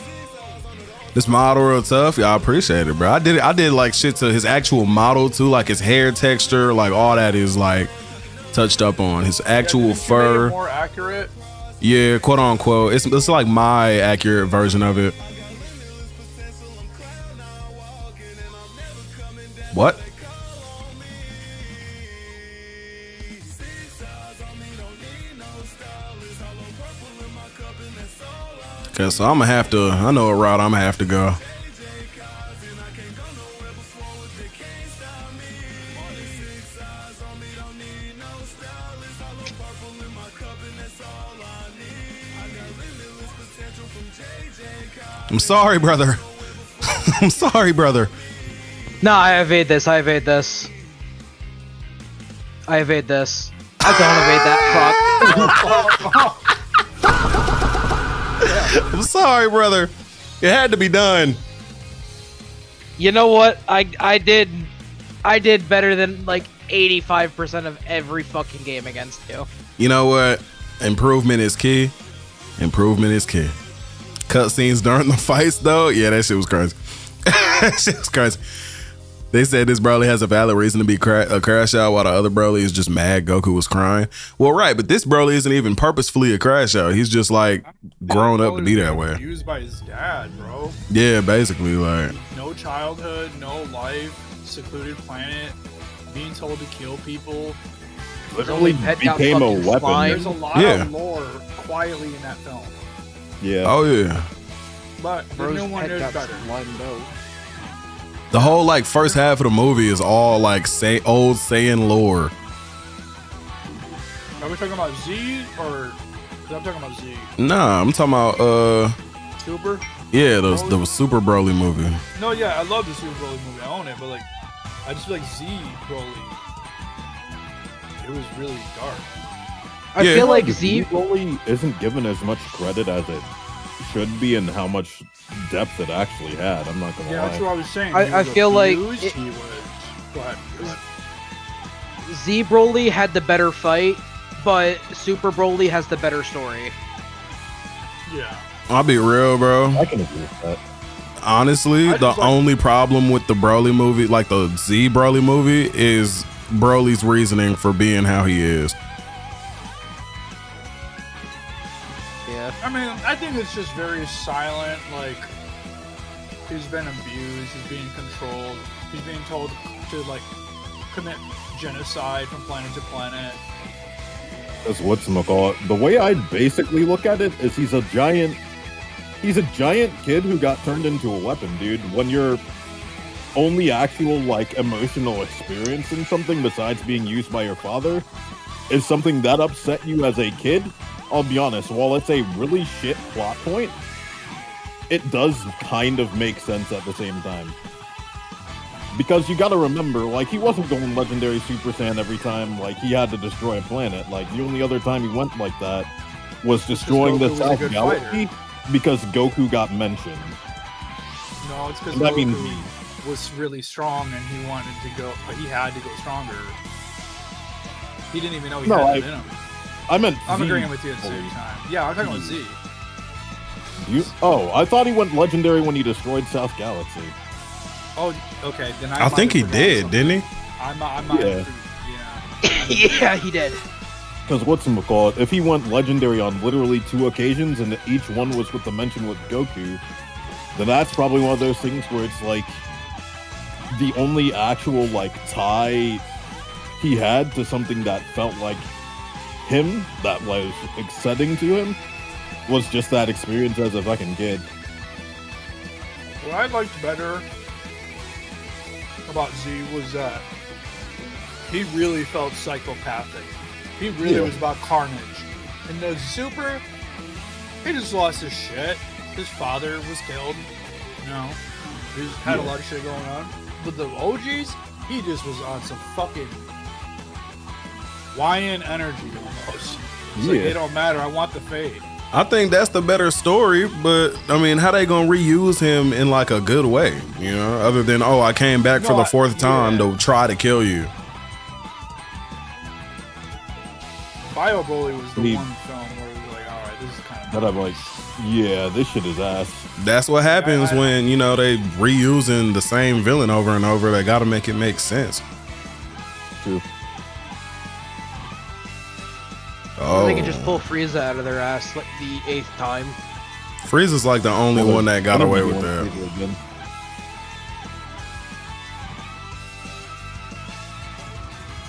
This model real tough. Yeah, I appreciate it, bro. I did like shit to his actual model too, like his hair texture, like all that is like touched up on. His actual fur. More accurate. Yeah, quote unquote. It's like my accurate version of it. What? Okay, so I'm gonna have to, I know a route I'm gonna have to go. I'm sorry, brother. I'm sorry, brother. No, I evade this. I evade this. I evade this. I don't evade that. Fuck. I'm sorry, brother. It had to be done. You know what? I did better than like 85% of every fucking game against you. You know what? Improvement is key. Improvement is key. Cutscenes during the fights, though. Yeah, that shit was crazy. That shit was crazy. They said this Broly has a valid reason to be a crash out, while the other Broly is just mad Goku was crying. Well, right, but this Broly isn't even purposefully a crash out. He's just like grown up to be that way. Used by his dad, bro. Yeah, basically, like No childhood, no life, secluded planet, being told to kill people. Literally became a weapon. There's a lot of lore quietly in that film. Yeah. Oh yeah. But the new one is better. The whole like first half of the movie is all like old Saiyan lore. Are we talking about Z or? 'Cause I'm talking about Z. Nah, I'm talking about Super. yeah, the Super Broly movie. No, yeah, I love the Super Broly movie. I own it, but like, I just feel like Z Broly. It was really dark. I feel like Z Broly isn't given as much credit as it should be, and how much depth it actually had. I'm not gonna lie. Yeah, that's what I was saying. I feel like he was. Go ahead. Z Broly had the better fight, but Super Broly has the better story. Yeah. I'll be real, bro. I can agree with that. Honestly, the only problem with the Broly movie, like the Z Broly movie, is Broly's reasoning for being how he is. Yeah. I mean, I think it's just very silent. Like, he's been abused. He's being controlled. He's being told to like commit genocide from planet to planet. That's whatchamacallit. The way I basically look at it is he's a giant kid who got turned into a weapon, dude. When your only actual like emotional experience in something besides being used by your father is something that upset you as a kid, I'll be honest, while it's a really shit plot point, it does kind of make sense at the same time. Because you gotta remember, like, he wasn't going Legendary Super Saiyan every time, like, he had to destroy a planet. Like, the only other time he went like that was destroying the South Galaxy. because Goku got mentioned. No, it's because I Goku mean- was really strong and he wanted to go, but he had to go stronger. He didn't even know he had it in him. I meant I'm Z. agreeing with you at the same time. Yeah, I'm talking about Z. I thought he went legendary when he destroyed South Galaxy. Oh, okay. Then I think he did, didn't he? I'm Yeah. Yeah, he did. Because whatchamacallit, if he went legendary on literally 2 occasions and each one was with the mention with Goku, then that's probably one of those things where it's like the only actual like tie he had to something that felt like him, that was exciting to him, was just that experience as a fucking kid. What I liked better about Z was that he really felt psychopathic. He really was about carnage. In the Super, he just lost his shit. His father was killed. You know, he just had a lot of shit going on. But the OGs, he just was on some fucking YN energy almost. It's like, it don't matter. I want the fade. I think that's the better story, but I mean, how they gonna reuse him in like a good way, you know? Other than, oh, I came back for the 4th time to try to kill you. Bio Bully was the one film where we were like, all right, this is kind of. But I'm like, yeah, this shit is ass. That's what happens when, you know, they reusing the same villain over and over. They gotta make it make sense. True. Or they can just pull Frieza out of their ass like the 8th time. Frieza's like the only one that got away with that.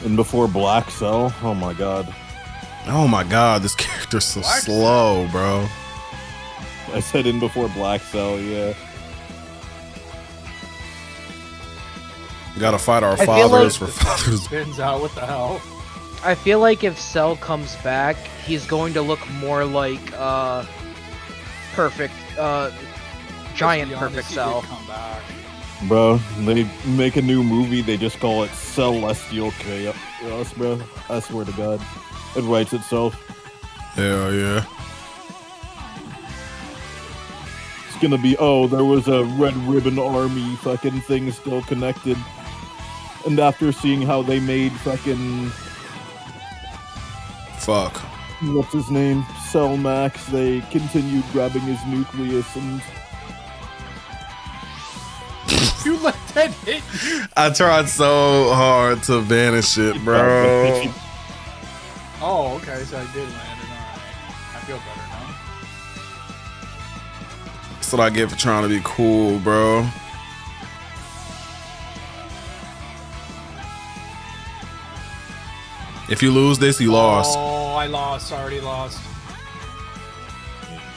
And before Black Cell, oh my god. Oh my god, this character's so slow, bro. I said in before Black Cell, yeah. Gotta fight our fathers for fathers. Spins out, what the hell? I feel like if Cell comes back, he's going to look more like perfect, giant perfect Cell. Bro, they make a new movie, they just call it Celestial Chaos, bro. I swear to God. It writes itself. Hell yeah. It's gonna be, oh, there was a Red Ribbon Army fucking thing still connected. And after seeing how they made fucking... Fuck. What's his name? Cell Max, they continued grabbing his nucleus and... You let that hit you. I tried so hard to banish it, bro. Oh, okay, so I did land it. Alright. I feel better now. That's what I get for trying to be cool, bro. If you lose this, you lost. Oh, I lost. Already lost.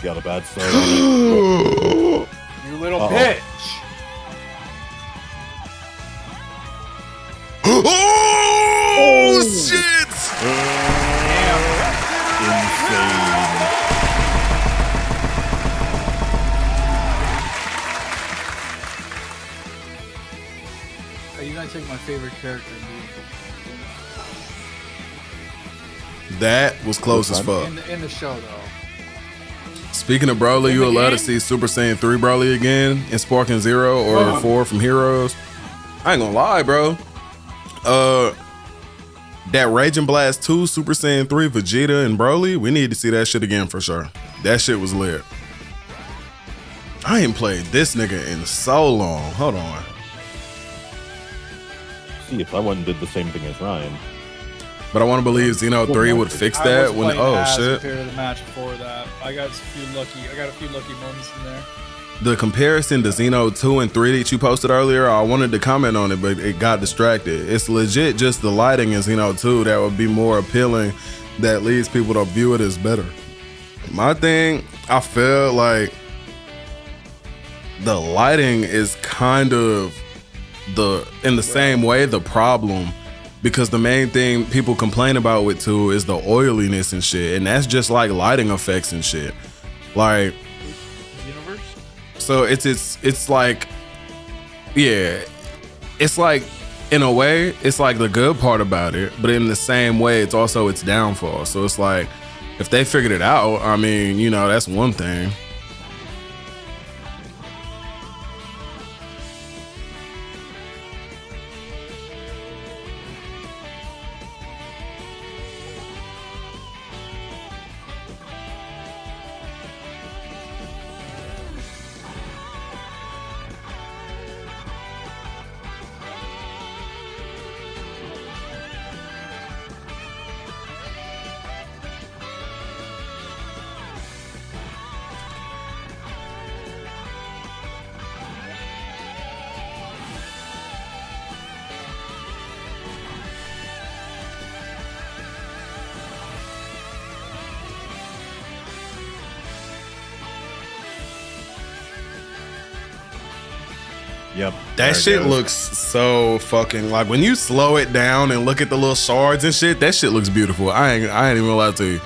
Got a bad start on it. You little bitch. Oh, shit! Insane. You gotta take my favorite character, dude. That was close as fuck. In the show, though. Speaking of Broly, you allowed to see Super Saiyan 3 Broly again in Sparking Zero or 4 from Heroes. I ain't gonna lie, bro. That Raging Blast 2 Super Saiyan 3 Vegeta and Broly, we need to see that shit again for sure. That shit was lit. I ain't played this nigga in so long. Hold on. See if I went and did the same thing as Ryan. But I want to believe Xeno 3 would fix that when, oh shit. Compared to the match before that, I got a few lucky moments in there. The comparison to Xeno 2 and 3 that you posted earlier, I wanted to comment on it, but it got distracted. It's legit just the lighting in Xeno 2 that would be more appealing, that leads people to view it as better. My thing, I feel like the lighting is kind of in the same way the problem, because the main thing people complain about with 2 is the oiliness and shit, and that's just like lighting effects and shit. Like, Xenoverse? so it's like, yeah, it's like, in a way, it's like the good part about it, but in the same way, it's also its downfall. So it's like, if they figured it out, I mean, you know, that's one thing. Yep. That there it shit goes. looks so fucking like when you slow it down and look at the little shards and shit. That shit looks beautiful. I ain't even gonna lie to you.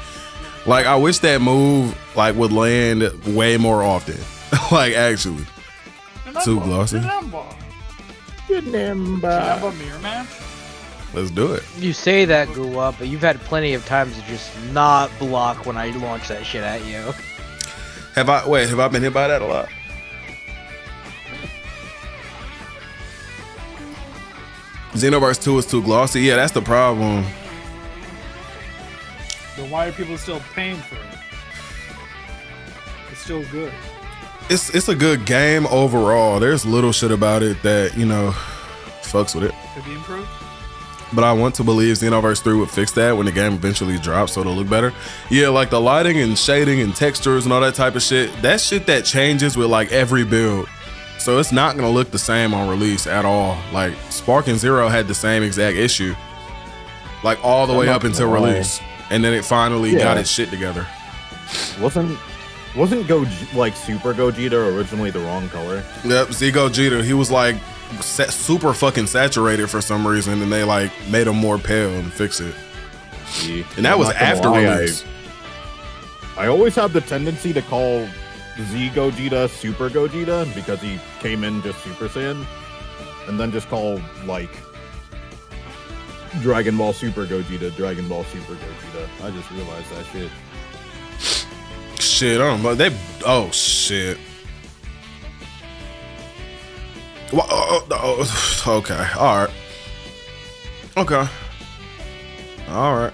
Like I wish that move like would land way more often. Like actually, too glossy. Remember Mirror Man? Let's do it. You say that, GUWAPP, but you've had plenty of times to just not block when I launch that shit at you. Have I been hit by that a lot? Xenoverse 2 is too glossy. Yeah, that's the problem. Then why are people still paying for it? It's still good. It's a good game overall. There's little shit about it that, you know, fucks with it. Could be improved. But I want to believe Xenoverse 3 would fix that when the game eventually drops so it'll look better. Yeah, like the lighting and shading and textures and all that type of shit, that shit that changes with like every build. So it's not gonna look the same on release at all. Like Spark and Zero had the same exact issue. Like all the way up until release. And then it finally got its shit together. Wasn't like Super Gogeta originally the wrong color? Yep, Z Gogeta, he was like super fucking saturated for some reason, and they like made him more pale and fix it. Yeah. And that was after release. I always have the tendency to call Z Gogeta Super Gogeta because he came in just Super Saiyan, and then just call like Dragon Ball Super Gogeta Dragon Ball Super Gogeta. I just realized that shit. Shit, I don't know. Oh shit. Okay. All right. Okay. All right.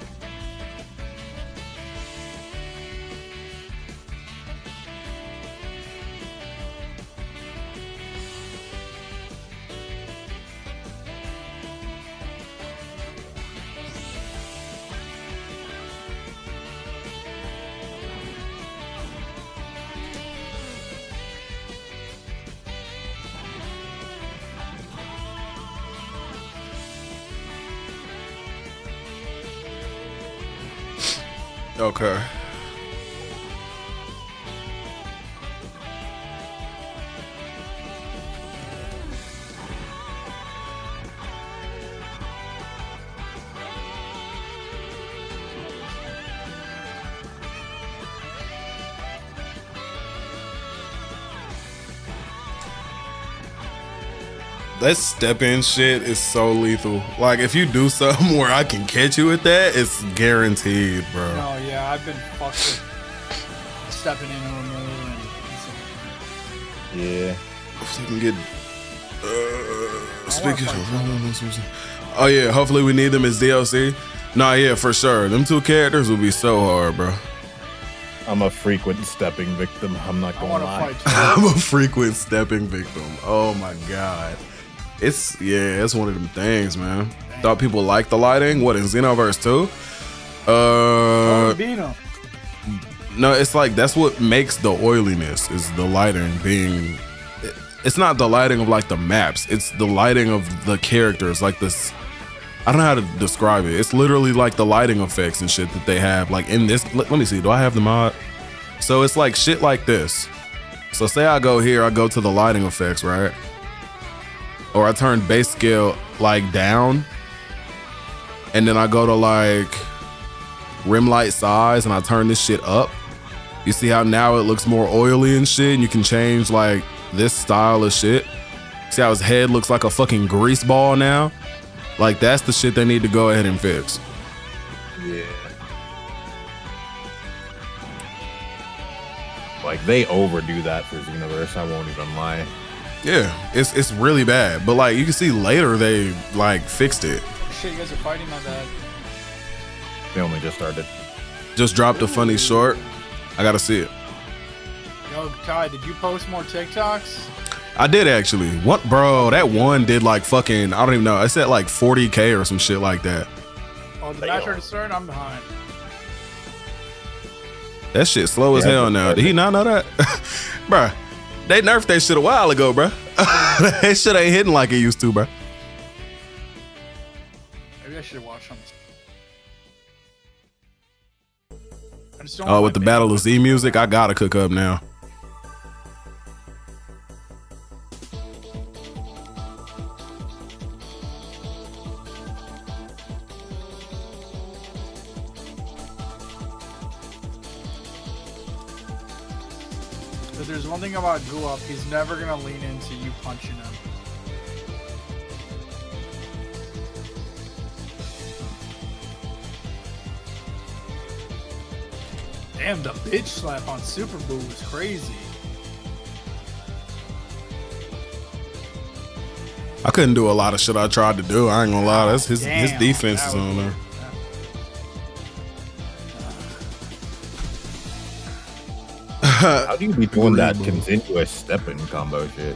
Okay. That step in shit is so lethal. Like if you do something where I can catch you with that, it's guaranteed, bro. No, yeah, I've been fucked with stepping in a remove and Yeah. If we can get speaking oh yeah, hopefully we need them as DLC. Nah, yeah, for sure. Them two characters will be so hard, bro. I'm a frequent stepping victim. I'm not gonna lie. I'm a frequent stepping victim. Oh my god. It's one of them things, man. Dang. Thought people liked the lighting. What in Xenoverse 2? No, it's like that's what makes the oiliness is the lighting being. It's not the lighting of like the maps. It's the lighting of the characters. Like this, I don't know how to describe it. It's literally like the lighting effects and shit that they have. Like in this, let me see. Do I have the mod? So it's like shit like this. So say I go here, I go to the lighting effects, right? Or I turn base scale like down, and then I go to like rim light size and I turn this shit up. You see how now it looks more oily and shit, and you can change like this style of shit. See how his head looks like a fucking grease ball now? Like that's the shit they need to go ahead and fix. Yeah. Like they overdo that for Xenoverse, I won't even lie. Yeah, it's really bad. But like you can see later they like fixed it. Shit, you guys are fighting my bad. They only just started. Just dropped a funny short. I gotta see it. Yo, Kai, did you post more TikToks? I did actually. What, bro? That one did like fucking. I don't even know. It's at like 40K or some shit like that. Oh, the match already started. I'm behind. That shit slow as hell now. Did he not know that, bruh? They nerfed that shit a while ago, bruh. That shit ain't hitting like it used to, bruh. Maybe I should watch them. Oh, with the Battle of Z music, I gotta cook up now. If there's one thing about GUWAPP, he's never gonna lean into you punching him. Damn, the bitch slap on Super Boo was crazy. I couldn't do a lot of shit I tried to do. I ain't gonna lie. That's his defense is on there. How do you be doing that continuous stepping combo shit?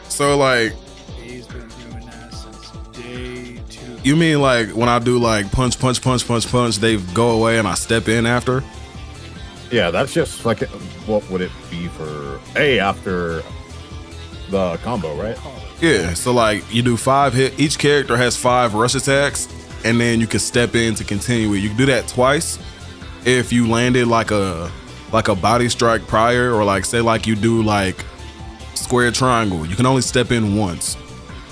So like, He's been doing that since day 2. you mean like when I do like punch, punch, punch, punch, punch, they go away and I step in after? Yeah, that's just like, what would it be for A after the combo, right? Yeah, so like you do 5 hit. Each character has 5 rush attacks, and then you can step in to continue it. You can do that twice if you landed like a body strike prior, or like say like you do like square triangle. You can only step in once,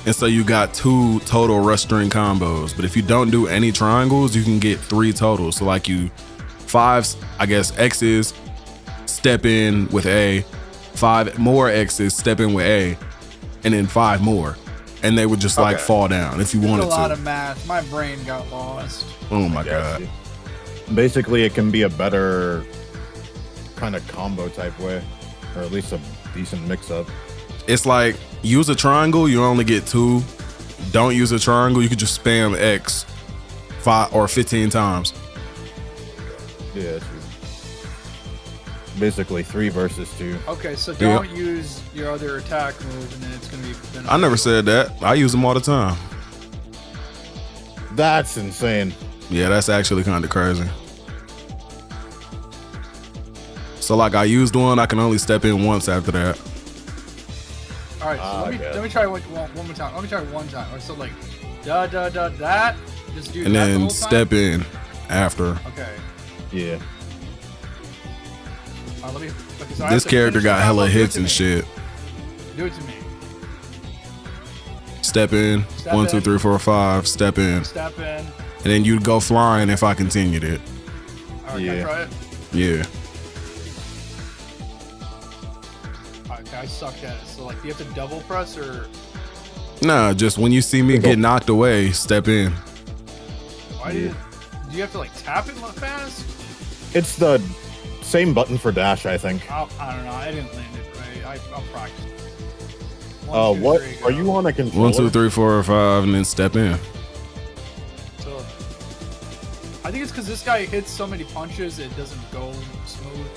and so you got 2 total rush string combos. But if you don't do any triangles, you can get 3 total. So like you 5, I guess X's, step in with A, 5 more X's, step in with A, and then 5 more, and they would just like fall down if you wanted a lot to. of math. My brain got lost. Oh my god. Basically, it can be a better kind of combo type way, or at least a decent mix-up. It's like use a triangle, you only get 2. Don't use a triangle, you could just spam X 5 or 15 times. Yeah, basically 3 versus 2. Okay, so don't use your other attack move, and then it's gonna be. I never said that. I use them all the time. That's insane. Yeah, that's actually kind of crazy. So like I used one, I can only step in once after that. All right, so let me try one more time. Let me try one time. So like, that. Just do And that the then whole step time? in after. Okay. Yeah. Let me, so I This have to character finish got the hella combo. Do it hits to and me. shit. Do it to me. Step in. Step 1, 2, in. 3, 4, 5. Step in. Step in. And then you'd go flying if I continued it. All right, can I try it? Yeah. Okay, I suck at it. So like, do you have to double press or? Nah, just when you see me get knocked away, step in. Why do you have to like tap it fast? It's the same button for dash, I think. I don't know. I didn't land it right. I'll practice. What? Are you on a controller? 1, 2, 3, 4, 5, and then step in. So, I think it's because this guy hits so many punches, it doesn't go smooth.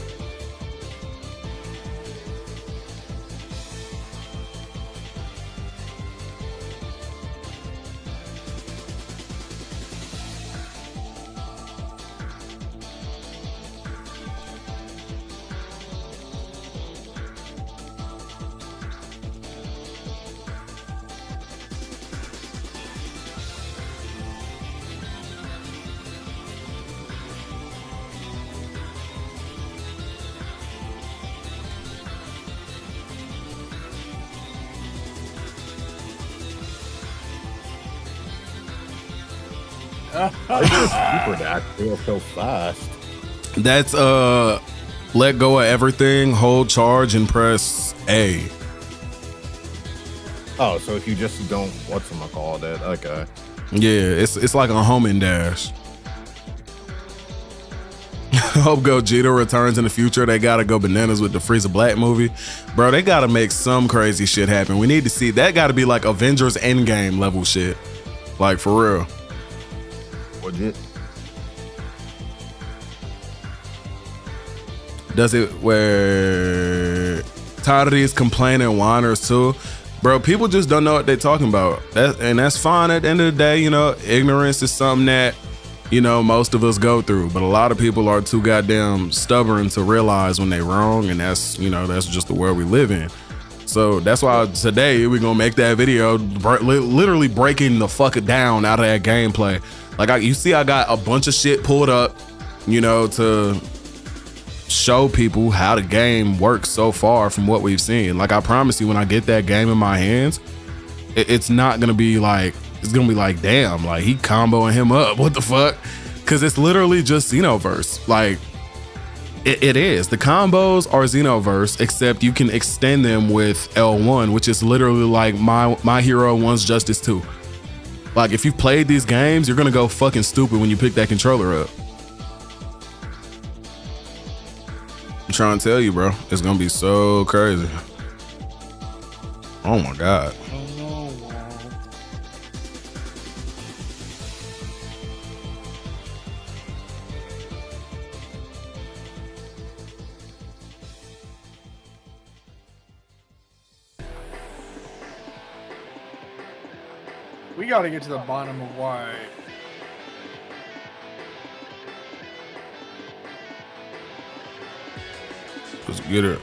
Why is this super dash feel so fast? That's let go of everything, hold charge, and press A. Oh, so if you just don't whatchamacallit it, okay. Yeah, it's like a homing dash. Hope Gogeta returns in the future. They gotta go bananas with the Frieza Black movie. Bro, they gotta make some crazy shit happen. We need to see that. Gotta be like Avengers Endgame level shit. Like for real. Legit. Does it where tired of these complaining whiners too? Bro, people just don't know what they're talking about. And that's fine at the end of the day, you know, ignorance is something that, you know, most of us go through. But a lot of people are too goddamn stubborn to realize when they're wrong, and that's, you know, that's just the world we live in. So that's why today we're gonna make that video literally breaking the fuck down out of that gameplay. Like you see I got a bunch of shit pulled up, you know, to show people how the game works so far from what we've seen. Like I promise you, when I get that game in my hands, it's not gonna be like, it's gonna be like, damn, like he comboing him up, what the fuck? Cause it's literally just Xenoverse. Like It is. The combos are Xenoverse, except you can extend them with L1, which is literally like My Hero 1's Justice 2. Like, if you've played these games, you're gonna go fucking stupid when you pick that controller up. I'm trying to tell you, bro. It's gonna be so crazy. Oh my God. We gotta get to the bottom of why. Let's get it.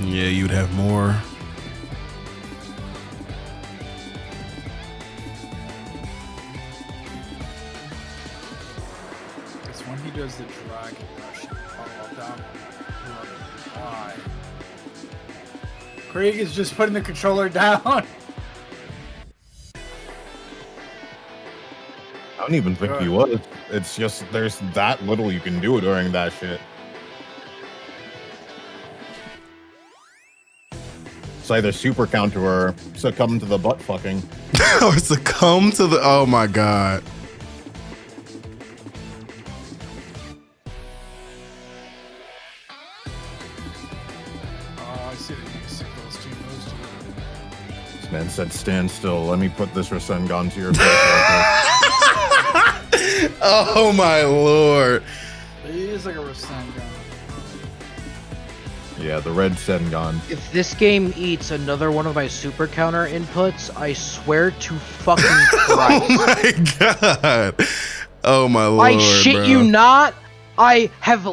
Yeah, you'd have more. It's when he does the dragon rush. Oh, down. Why? Craig is just putting the controller down. I don't even think he was. It's just there's that little you can do during that shit. It's either super counter or succumb to the butt fucking. Or succumb to the. Oh my God. Oh, I see those two. This man said, "Stand still. Let me put this Rasengan to your face." Oh my Lord. He is like a Rasengan. Yeah, the red Sengan. If this game eats another one of my super counter inputs, I swear to fucking Christ. Oh my God. Oh my Lord. I shit bro. you not. I have.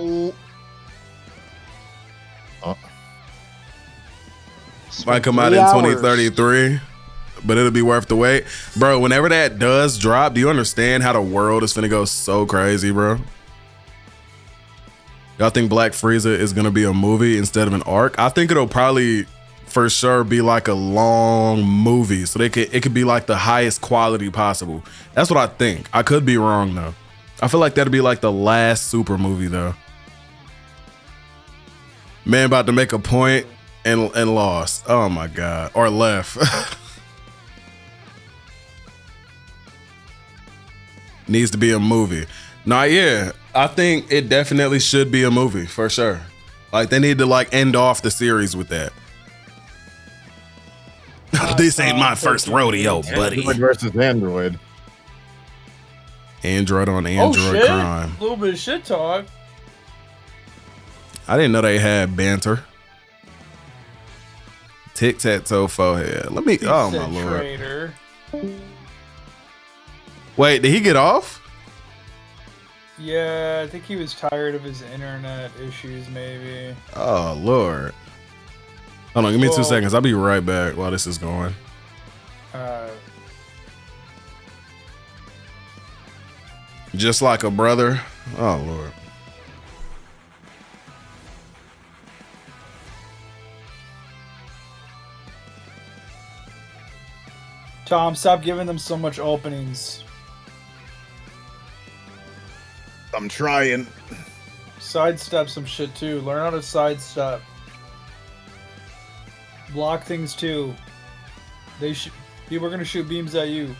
Might come out in 2033, but it'll be worth the wait. Bro, whenever that does drop, do you understand how the world is finna go so crazy, bro? Y'all think Black Frieza is gonna be a movie instead of an arc? I think it'll probably for sure be like a long movie, so it could be like the highest quality possible. That's what I think. I could be wrong though. I feel like that'd be like the last super movie though. Man about to make a point and lost. Oh my God. Or left. Needs to be a movie. Nah, yeah. I think it definitely should be a movie for sure. Like they need to like end off the series with that. This ain't my first rodeo, buddy. Android versus Android. Android on Android crime. A little bit of shit talk. I didn't know they had banter. Tic-tac-toe forehead. Let me. Oh my Lord. Traitor. Wait, did he get off? Yeah, I think he was tired of his internet issues, maybe. Oh Lord. Hold on, give me 2 seconds. I'll be right back while this is going. Just like a brother. Oh Lord. Tom, stop giving them so much openings. I'm trying. Sidestep some shit too. Learn how to sidestep. Block things too. People are gonna shoot beams at you.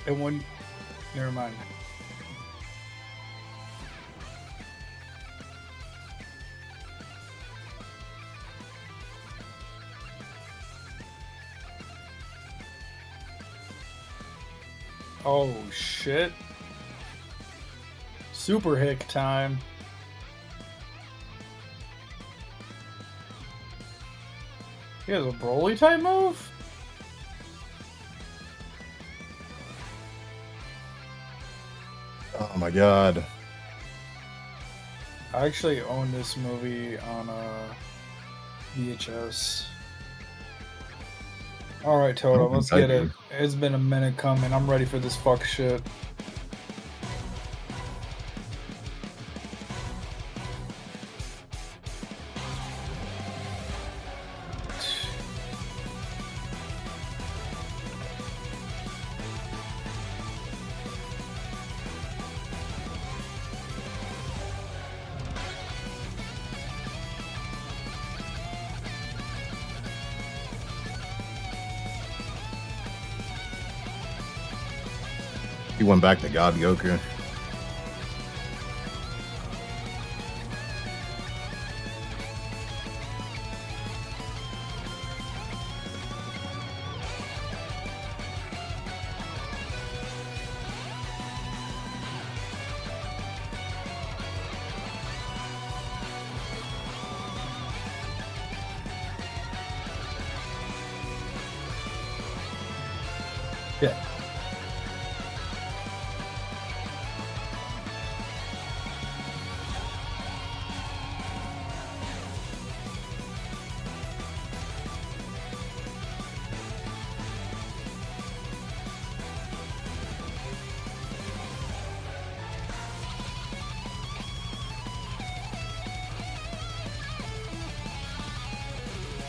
And when, never mind. Oh shit. Super hick time. He has a Broly type move? Oh my God. I actually own this movie on VHS. All right, Toto, let's I get do. it. It's been a minute coming. I'm ready for this fuck shit. He went back to God Goku. Yeah.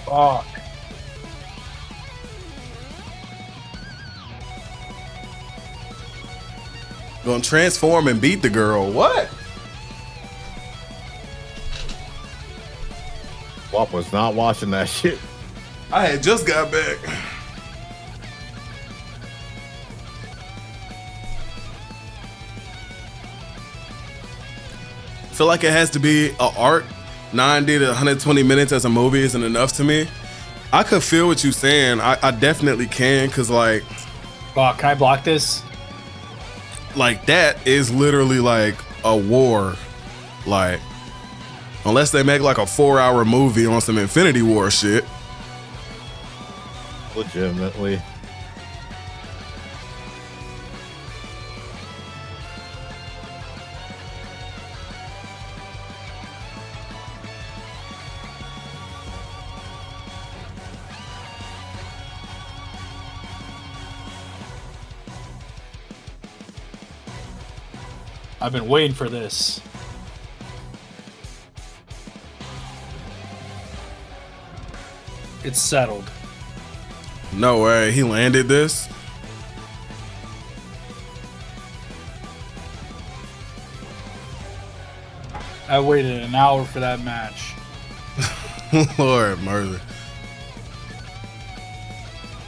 Fuck. Gonna transform and beat the girl. What? WAPP was not watching that shit. I had just got back. Feel like it has to be a arc. 90 to 120 minutes as a movie isn't enough to me. I could feel what you're saying. I definitely can, because like Can I block this? that is literally like a war. Like, unless they make like a 4-hour movie on some Infinity War shit. Legitimately. I've been waiting for this. It's settled. No way, he landed this. I waited an hour for that match. Lord mercy.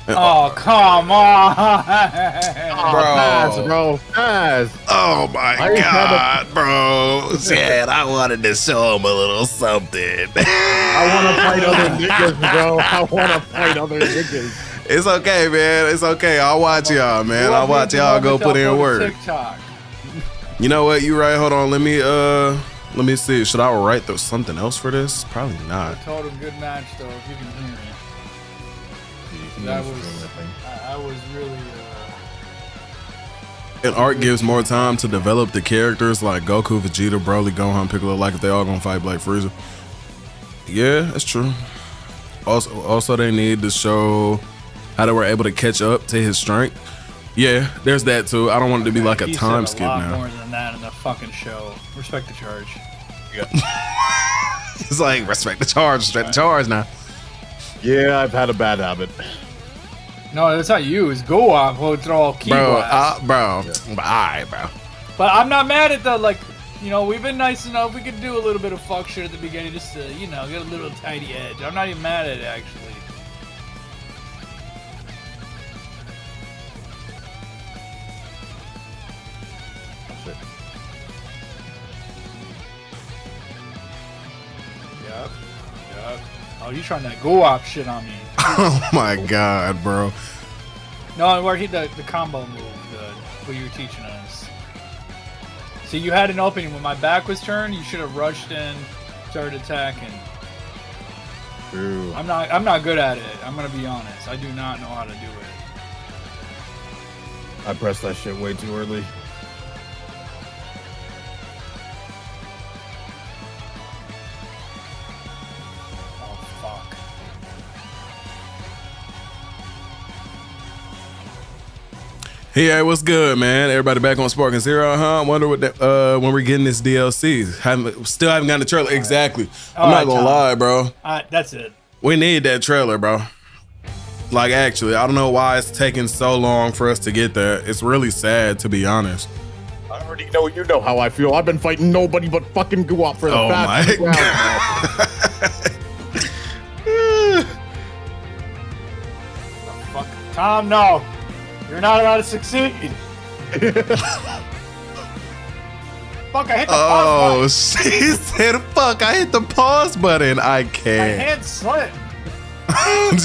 Oh, come on! Bro. Guys. Oh my God, bro. Shit, I wanted to show him a little something. I want to fight other niggas, bro. I want to fight other niggas. It's okay, man. It's okay. I'll watch y'all, man. I'll watch y'all go put in work. TikTok. You know what? You right. Hold on. Let me see. Should I write something else for this? Probably not. I told him good match though, if you can hear me. I was really And art gives more time to develop the characters like Goku, Vegeta, Broly, Gohan, Piccolo, like if they all gonna fight Black Frieza. Yeah, that's true. Also they need to show how they were able to catch up to his strength. Yeah, there's that too. I don't want it to be like a he time said skip a lot now. more than that in the fucking show. Respect the charge. It's like respect the charge now. Yeah, I've had a bad habit. No, that's not you. It's GUWAPP who throw all key blasts. Alright, bro. But I'm not mad at that. Like, you know, we've been nice enough. We could do a little bit of fuck shit at the beginning just to, you know, get a little tiny edge. I'm not even mad at it, actually. Yep. Oh, you trying that GUWAPP shit on me. Oh my God, bro. No, where he the combo move, what you were teaching us. See, you had an opening when my back was turned. You should have rushed in, started attacking. True. I'm not good at it. I'm gonna be honest. I do not know how to do it. I pressed that shit way too early. Oh fuck. Hey, what's good, man? Everybody back on Sparking Zero, huh? Wonder what when we're getting this DLC. Still haven't gotten the trailer. Exactly. I'm not gonna lie, bro. That's it. We need that trailer, bro. Like, actually, I don't know why it's taking so long for us to get that. It's really sad, to be honest. I already know you know how I feel. I've been fighting nobody but fucking GUWAPP for the past 2 rounds. Fuck. Tom, no. You're not allowed to succeed. Fuck, I hit the pause button. She said, fuck, I hit the pause button. I My can't. hand slipped.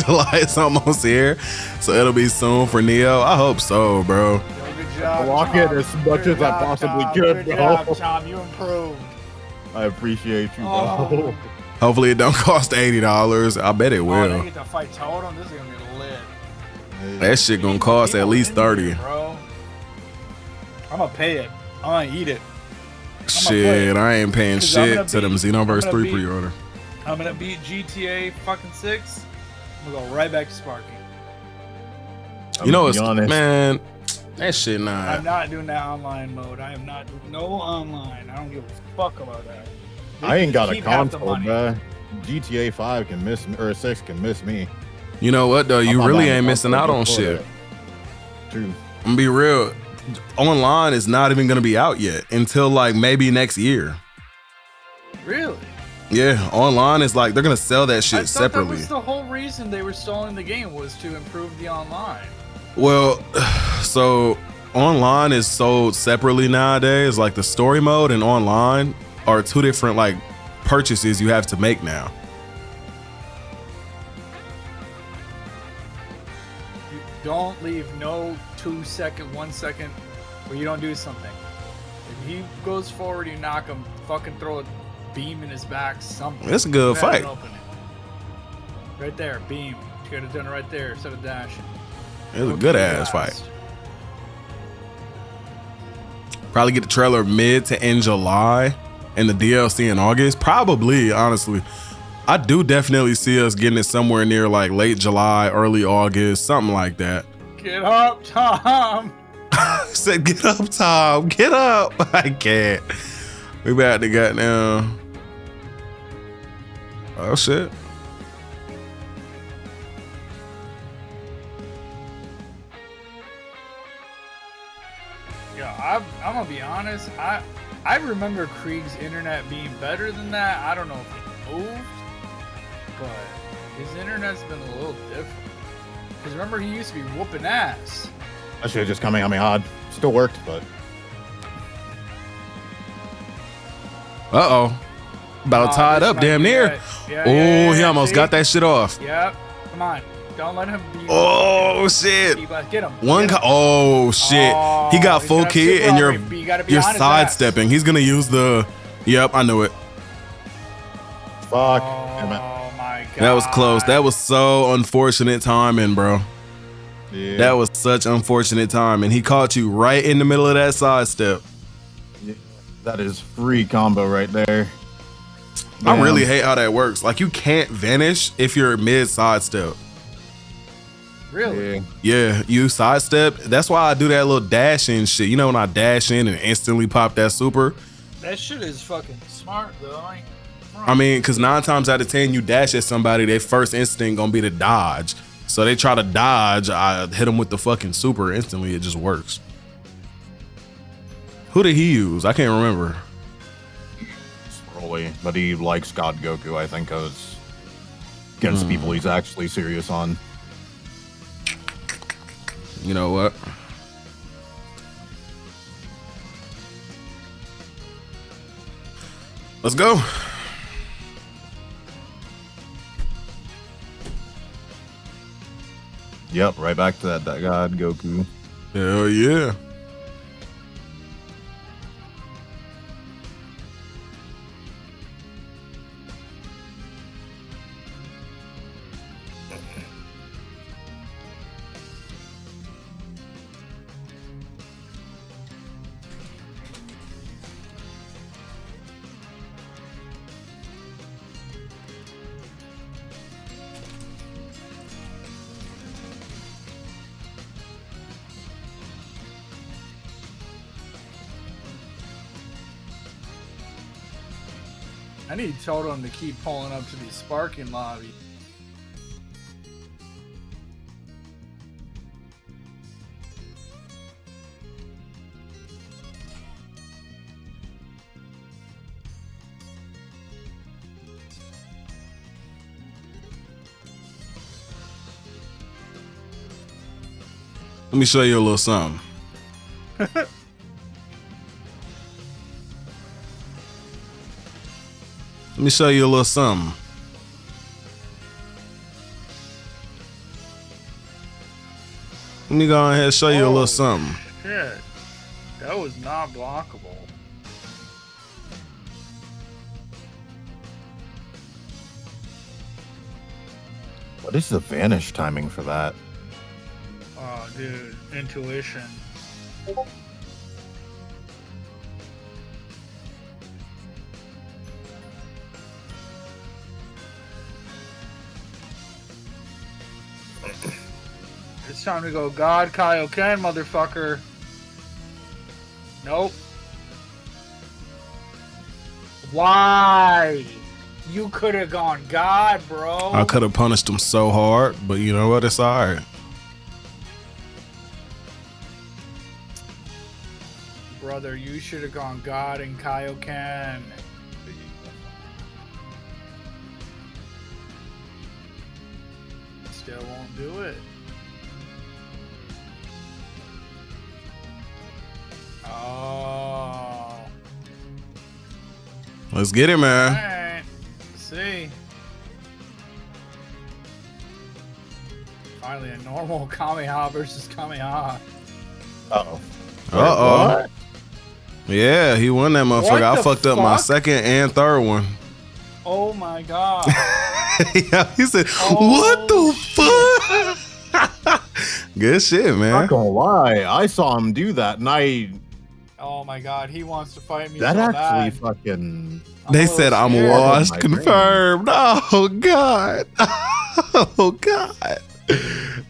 July is almost here, so it'll be soon for Neo. I hope so, bro. Good job, Block Tom. it as much Good as I job, possibly Tom. could, Good bro. job, Tom. You improved. I appreciate you, bro. Oh. Hopefully it don't cost $80. I bet it Oh, will. they get to fight Totem. This is gonna be lit. That shit gonna cost at least 30. Bro. I'm gonna pay it. I'm gonna eat it. Shit, I ain't paying 'Cause I'm shit to them Xenoverse 3 beat- pre-order. I'm gonna beat GTA fucking 6. I'm gonna go right back to Sparking. You know, to it's be honest, man, that shit I'm not. not doing that online mode. I am not doing no online. I don't give a fuck about that. They I ain't got a keep half the console, money. bro. GTA 5 can miss me, or 6 can miss me. You know what though? You I'm not really buying a ain't missing console out on before shit. that. True. I'm gonna be real. Online is not even gonna be out yet until like maybe next year. Really? Yeah, online is like they're gonna sell that shit I thought separately. that was the whole reason they were stalling the game was to improve the online. Well, so online is sold separately nowadays. Like the story mode and online are two different like purchases you have to make now. You don't leave no 1 second where you don't do something. If he goes forward, you knock him, fucking throw a beam in his back, something. It's a good Go ahead fight. and open it. Right there, beam. You could have done it right there instead of dashing. It was a good ass fight. Probably get the trailer mid to end July and the DLC in August. Probably, honestly. I do definitely see us getting it somewhere near like late July, early August, something like that. Get up, Tom. Said, get up, Tom. Get up. I can't. We about to get down. Oh, shit. Yeah, I'm gonna be honest. I remember Krieg's internet being better than that. I don't know if he moved, but his internet's been a little different. Because remember, he used to be whooping ass. I should have just Kamehameha. Still worked, but Uh-oh. About to tie it this up might damn be near. it. Yeah, Oh, yeah, he yeah, almost see? got that shit off. Yep. Come on. Don't let him be. Oh, shit. Get him. One. Get him. Oh, shit. He got he's full got key super and you're armor. You gotta be on his ass. sidestepping. He's going to use the... Yep, I knew it. fuck. Damn it. Oh my god. That was close. That was so unfortunate timing, bro. Yeah. That was such unfortunate timing. He caught you right in the middle of that sidestep. That is free combo right there. I Damn. really hate how that works. Like, you can't vanish if you're mid sidestep. Really? Yeah. Yeah, you sidestep. That's why I do that little dash in shit. You know when I dash in and instantly pop that super? That shit is fucking smart though. I mean, because 9 times out of 10, you dash at somebody, their first instinct gonna be to dodge. So they try to dodge, I hit them with the fucking super instantly. It just works. Who did he use? I can't remember. Broly, but he likes God Goku, I think, because against people he's actually serious on. You know what? Let's go. Yep, right back to that God Goku. Hell yeah. I need Totem to keep pulling up to the sparking lobby. Let me show you a little something. Let me show you a little something. Let me go ahead and show you a little something. Shit. That was not blockable. What is the vanish timing for that? Oh, dude. Intuition. It's time to go God Kaioken, motherfucker. Nope. Why? You could have gone God, bro. I could have punished him so hard, but you know what? It's alright. Brother, you should have gone God and Kaioken. Still won't do it. Oh. Let's get it, man. Alright. See. Finally, a normal Kamehameha versus Kamehameha. Uh-oh. Uh-oh. Yeah, he won that motherfucker. I fucked up my second and third one. Oh my god. Yeah, he said, what the fuck? Good shit, man. Not gonna lie, I saw him do that, and Oh my god, he wants to fight me that so actually bad. fucking. They said I'm scared. washed, My confirmed. Oh god. Oh god.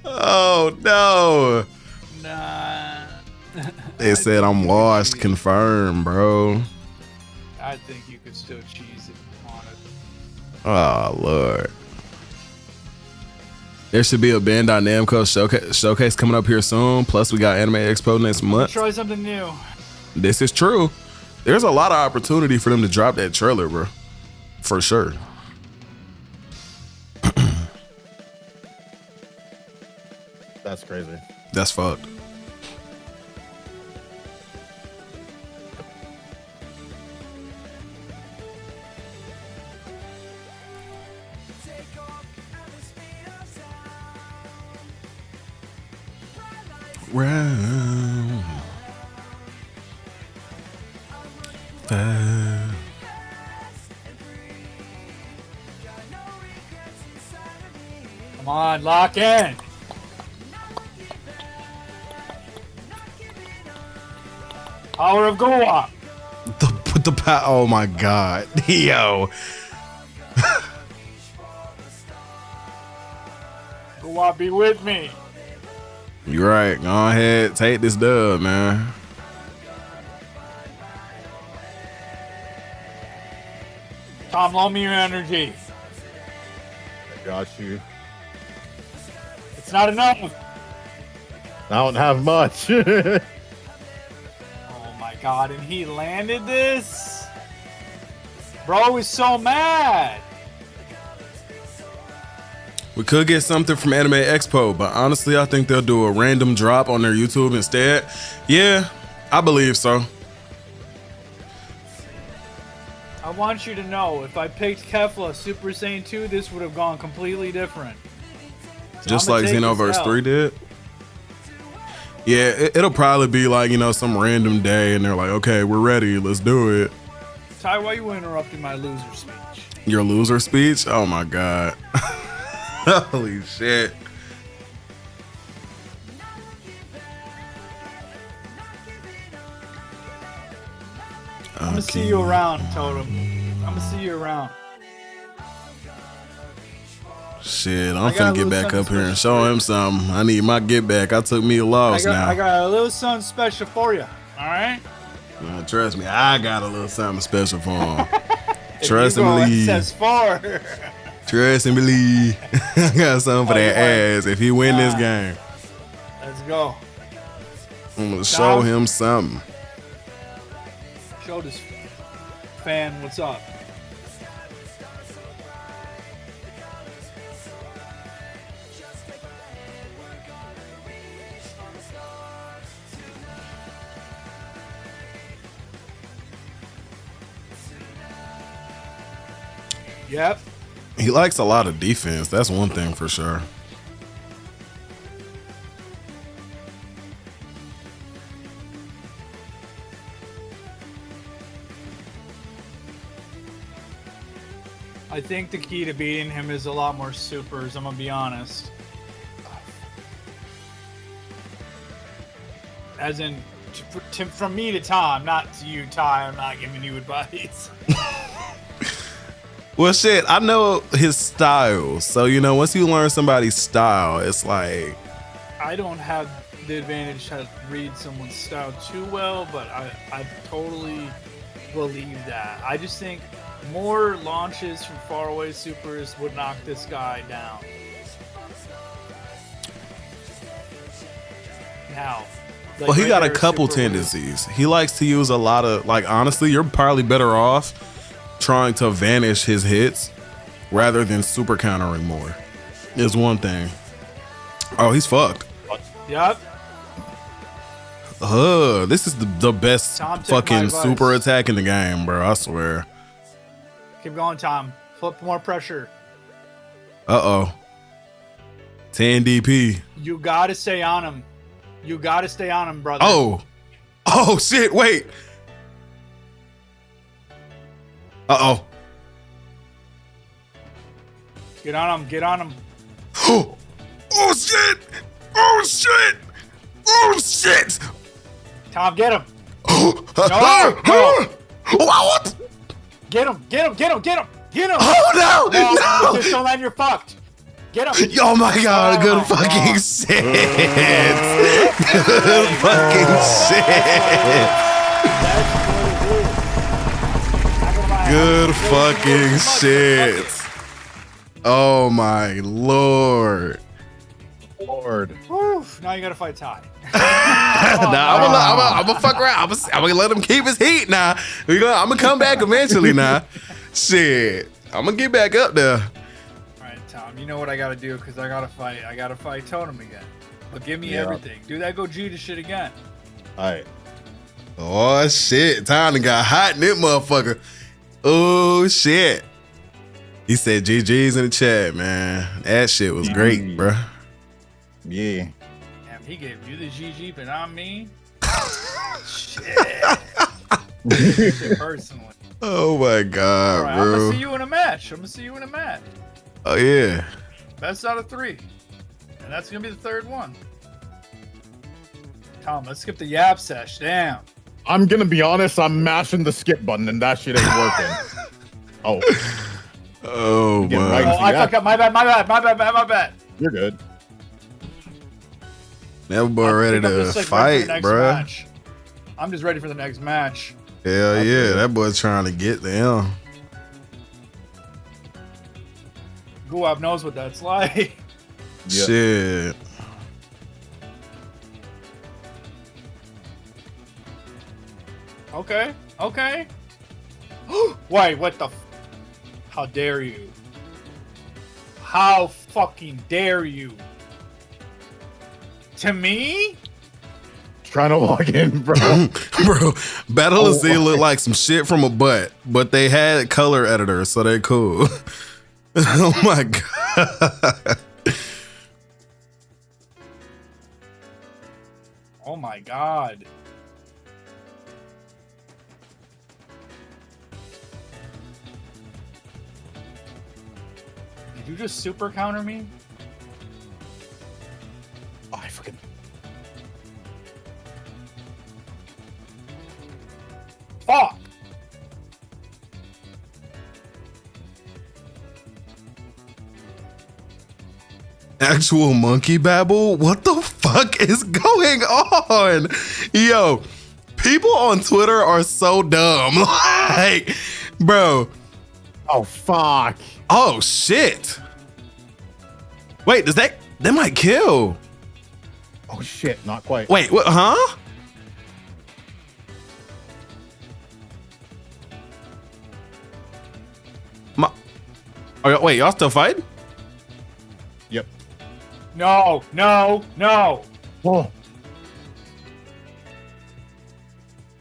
Oh no. Nah. They said I'm washed, confirmed, bro. I think you could still cheese it on it. Oh lord. There should be a Bandai Namco showcase coming up here soon. Plus, we got Anime Expo next month. Try something new. This is true. There's a lot of opportunity for them to drop that trailer, bro. For sure. That's crazy. That's fucked. Round. Come on, lock in. Power of Gohan. Oh my god. Yo. Gohan, be with me. You're right. Go ahead. Take this dub, man. Tom, loan me your energy. I got you. It's not enough. I don't have much. Oh my god, and he landed this? Bro is so mad. We could get something from Anime Expo, but honestly, I think they'll do a random drop on their YouTube instead. Yeah, I believe so. I want you to know, if I picked Kefla Super Saiyan 2, this would have gone completely different. So Just I'ma like take his Xenoverse L. 3 did. Yeah, it'll probably be like, you know, some random day and they're like, okay, we're ready, let's do it. Ty, why you interrupting my loser speech? Your loser speech? Oh my god. Holy shit. I'm gonna see you around, Totem. I'm gonna see you around. Shit, I I'm got a finna get little back something up here and special show for him you. something. I need my get back. I took me a loss now. I got a little something special for you. All right? Trust me, I got a little something special for him. Trust and You go believe. SS4. Trust and believe. I got something for that ass if he win this game. Let's go. I'm gonna show him something. Show this fan what's up. Yep. He likes a lot of defense. That's one thing for sure. I think the key to beating him is a lot more supers, I'm gonna be honest. As in, from me to Tom, not to you, Ty. I'm not giving you advice. Well, shit, I know his style. So, you know, once you learn somebody's style, it's like... I don't have the advantage to read someone's style too well, but I totally believe that. I just think more launches from faraway supers would knock this guy down. Now, like, well, he got a regular couple super tendencies. He likes to use a lot of... Like, honestly, you're probably better off trying to vanish his hits rather than super countering more is one thing. Oh, he's fucked. Yep. This is the best Tom, take my fucking advice. super attack in the game, bro. I swear. Keep going, Tom. Flip more pressure. Uh-oh. 10 DP. You gotta stay on him. You gotta stay on him, brother. Oh, shit, wait. Uh-oh. Get on him. Get on him. Oh, shit. Oh, shit. Oh, shit. Tom, get him. No. What? Get him. Get him. Get him. Get him. Get him. Oh, no. Just don't let you're fucked. Get him. Oh, my God. Good fucking shit. Good fucking shit. Good fucking shit. Oh my lord. Whew, now you gotta fight Ty. I'm gonna fuck around. I'm gonna let him keep his heat now. I'm gonna come back eventually now. Shit. I'm gonna get back up there. Alright, Tom, you know what I gotta do because I gotta fight Totem again. But give me everything. Do that Gogeta shit again. Alright. Oh shit. Time got hot in that motherfucker. Oh shit. He said GG's in the chat, man. That shit was great, bro. Yeah. Damn, he gave you the GG, but not me. Shit. Shit personally. Oh my god, Alright, bro. I'm gonna see you in a match. Oh yeah. Best out of 3. And that's gonna be the third one. Tom, let's skip the yap sesh. Damn. I'm gonna be honest, I'm mashing the skip button and that shit ain't working. Oh. Oh Get my. right. Oh, I fucked up. My bad. You're good. That boy ready to fight, bro. I'm just ready for the next match. Hell yeah, that boy's trying to get them. GUWAPP knows what that's like. Shit. Okay. Wait, what the? How dare you? How fucking dare you? To me? Trying to log in, bro. Bro, Battle of Z looked like some shit from a butt, but they had color editors, so they cool. Oh my god. Oh my god. Did you just super counter me? Oh, I fucking. Fuck! Actual monkey babble? What the fuck is going on? Yo, people on Twitter are so dumb. Like, bro, Oh fuck! Oh shit! Wait, does that might kill? Oh shit! Not quite. Wait, what? Huh? Wait, y'all still fighting? Yep. No, no, no. Oh.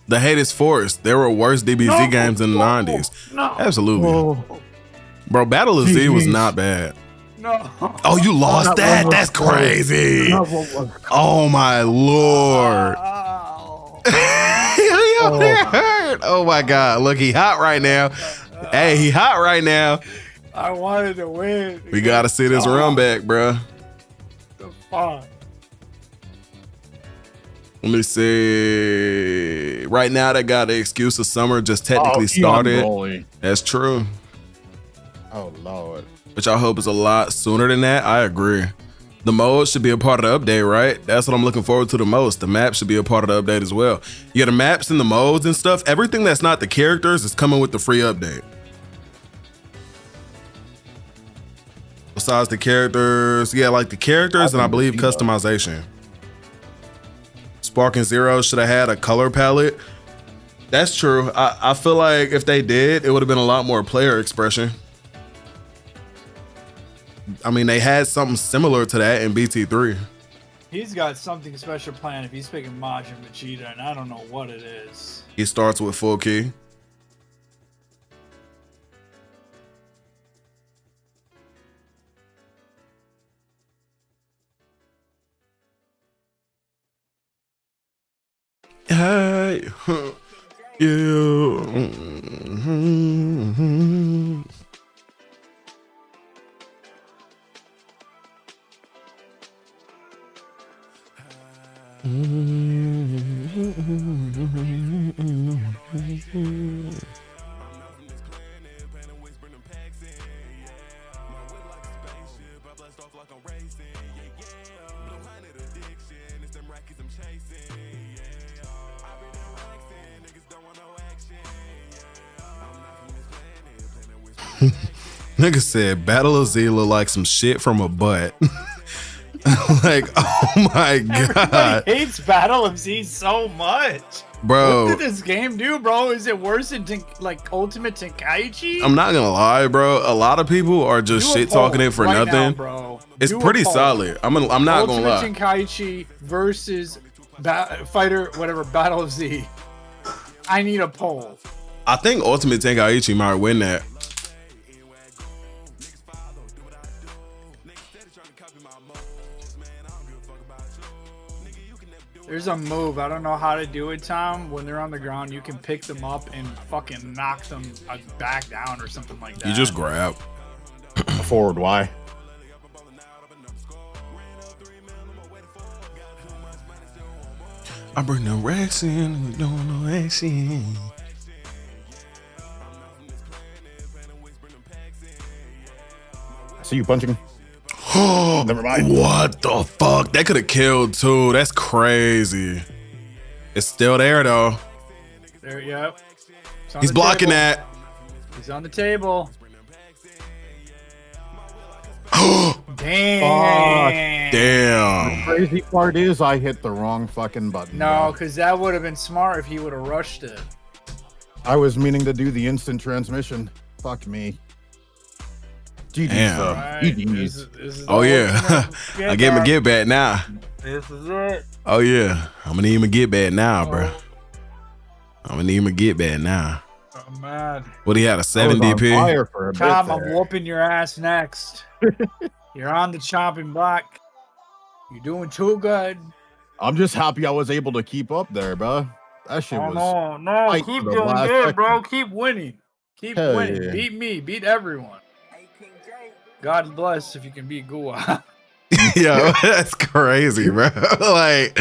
The hate is forced. There were worse DBZ games in the 90s. No. Absolutely. Oh. Bro, Battle of Z was Jeez. not bad. No. Oh, you lost that? That's crazy. Oh my lord. That hurt. Oh my god. Look, he hot right now. Hey, he hot right now. I wanted to win. We gotta see this run back, bro. The fuck? Let me see. Right now, they got the excuse of summer just technically started. That's true. Oh lord. Which I hope is a lot sooner than that. I agree. The mode should be a part of the update, right? That's what I'm looking forward to the most. The map should be a part of the update as well. Yeah, the maps and the modes and stuff, everything that's not the characters is coming with the free update. Besides the characters, yeah, like the characters and I believe customization. Spark and Zero should have had a color palette. That's true. I feel like if they did, it would have been a lot more player expression. I mean, they had something similar to that in BT3. He's got something special planned if he's picking Majin Vegeta, and I don't know what it is. He starts with full key. Hey, you. Nigga said Battle of Z look like some shit from a butt. Like, oh my god. Everybody hates Battle of Z so much. Bro. What did this game do, bro? Is it worse than like Ultimate Tenkaichi? I'm not gonna lie, bro. A lot of people are just shit talking it for nothing. Now, bro. It's pretty solid. I'm not gonna lie. Ultimate Tenkaichi versus Fighter, whatever, Battle of Z. I need a poll. I think Ultimate Tenkaichi might win that. There's a move, I don't know how to do it, Tom. When they're on the ground, you can pick them up and fucking knock them back down or something like that. You just grab. Forward Y. I bring the racks in, we don't know action. I see you punching. Never mind. What the fuck? That could have killed too. That's crazy. It's still there though. There, yep. He's blocking that. He's on the table. Damn. Damn. The crazy part is I hit the wrong fucking button. No, because that would have been smart if he would have rushed it. I was meaning to do the instant transmission. Fuck me. GG's. Damn. This is Oh yeah. I get my get back now. This is it. Oh yeah. I'm gonna need my get back now, bro. I'm gonna need my get back now. I'm mad. What he had, a 7 DP? Tom, I'm whooping your ass next. You're on the chopping block. You're doing too good. I'm just happy I was able to keep up there, bro. That shit was. No, tight keep for the doing last good, second. bro. Keep winning. Keep Hell winning. yeah. Beat me. Beat everyone. God bless if you can beat Gua. Yo, that's crazy, bro. Like,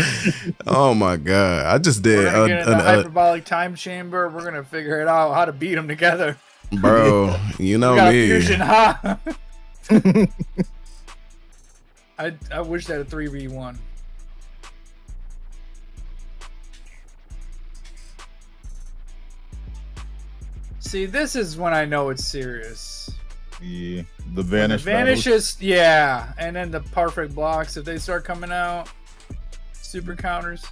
oh my god, I just did. We're gonna get in the hyperbolic time chamber. We're gonna figure it out how to beat them together. Bro, you know we got me. A fusion, huh? I wish that a 3v1. See, this is when I know it's serious. The When vanish. the vanishes, yeah, and then the perfect blocks, if they start coming out, super counters.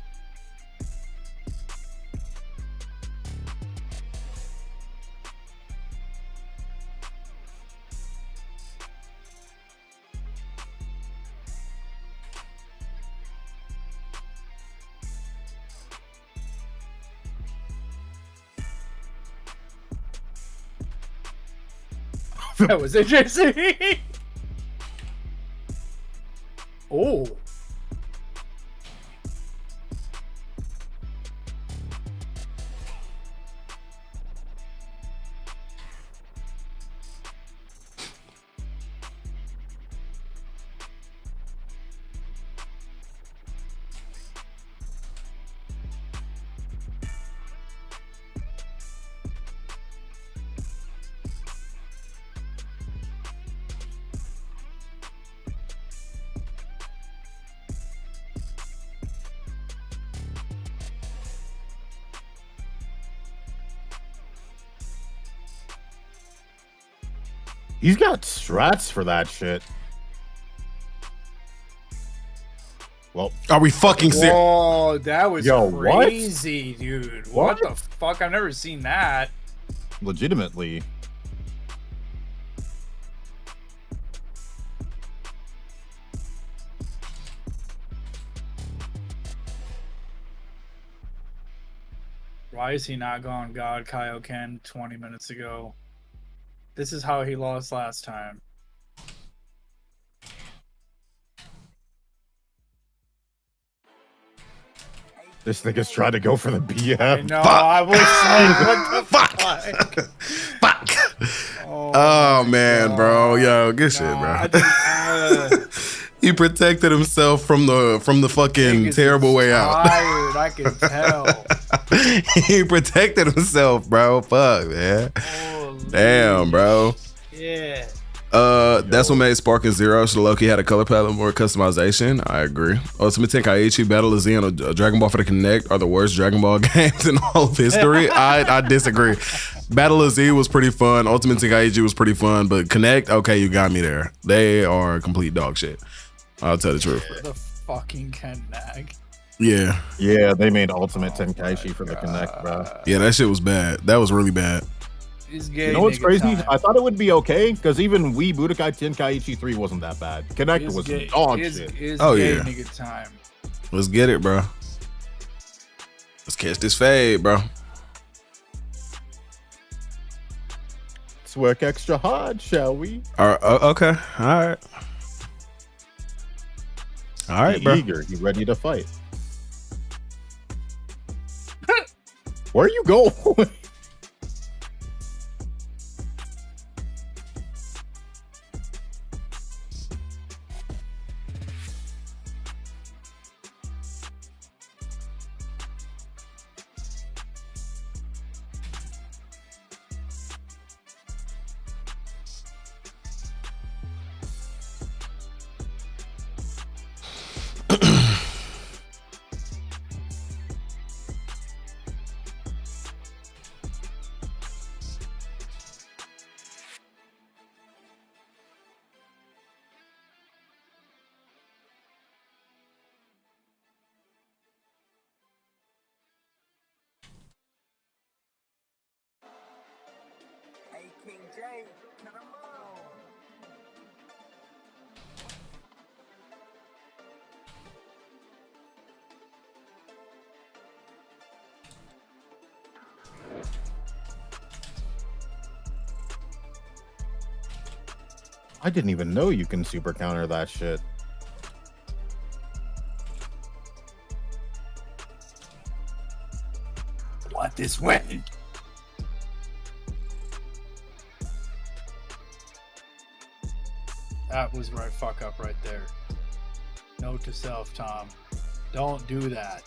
That was interesting. Oh. He's got strats for that shit. Well, are we fucking serious? Whoa, that was Yo, crazy, dude. What What? the fuck? I've never seen that. legitimately. Why is he not gone God Kaioken 20 minutes ago? This is how he lost last time. This nigga's trying to go for the BM. I know, I was like, what the fuck? Fuck. Oh, Oh my man, God. bro. Yo, good shit, Nah, bro. I just, He protected himself from the fucking niggas terrible is way out. tired, I can tell. He protected himself, bro. Fuck, man. Holy Damn, bro. Yeah. That's what made Spark and Zero. So Loki had a color palette, more customization. I agree. Ultimate Tenkaichi, Battle of Z, and Dragon Ball for the Connect are the worst Dragon Ball games in all of history. I disagree. Battle of Z was pretty fun. Ultimate Tenkaichi was pretty fun, but Connect, okay, you got me there. They are complete dog shit. I'll tell the truth. The fucking Connect. Yeah, Yeah, they made Ultimate Tenkaichi for the Connect, bro. yeah, that shit was bad. That was really bad. It's gay You know what's nigga crazy? time. I thought it would be okay because even Wii Budokai Tenkaichi 3 wasn't that bad. Connect It's was gay- dog it's- shit. it's Oh, gay yeah. nigga time. Let's get it, bro. Let's catch this fade, bro. Let's work extra hard, shall we? All right, okay, all right, all right, Be bro. eager, you ready to fight? Where you go? I didn't even know you can super counter that shit. What this way? That was right fuck up right there. Note to self, Tom. Don't do that.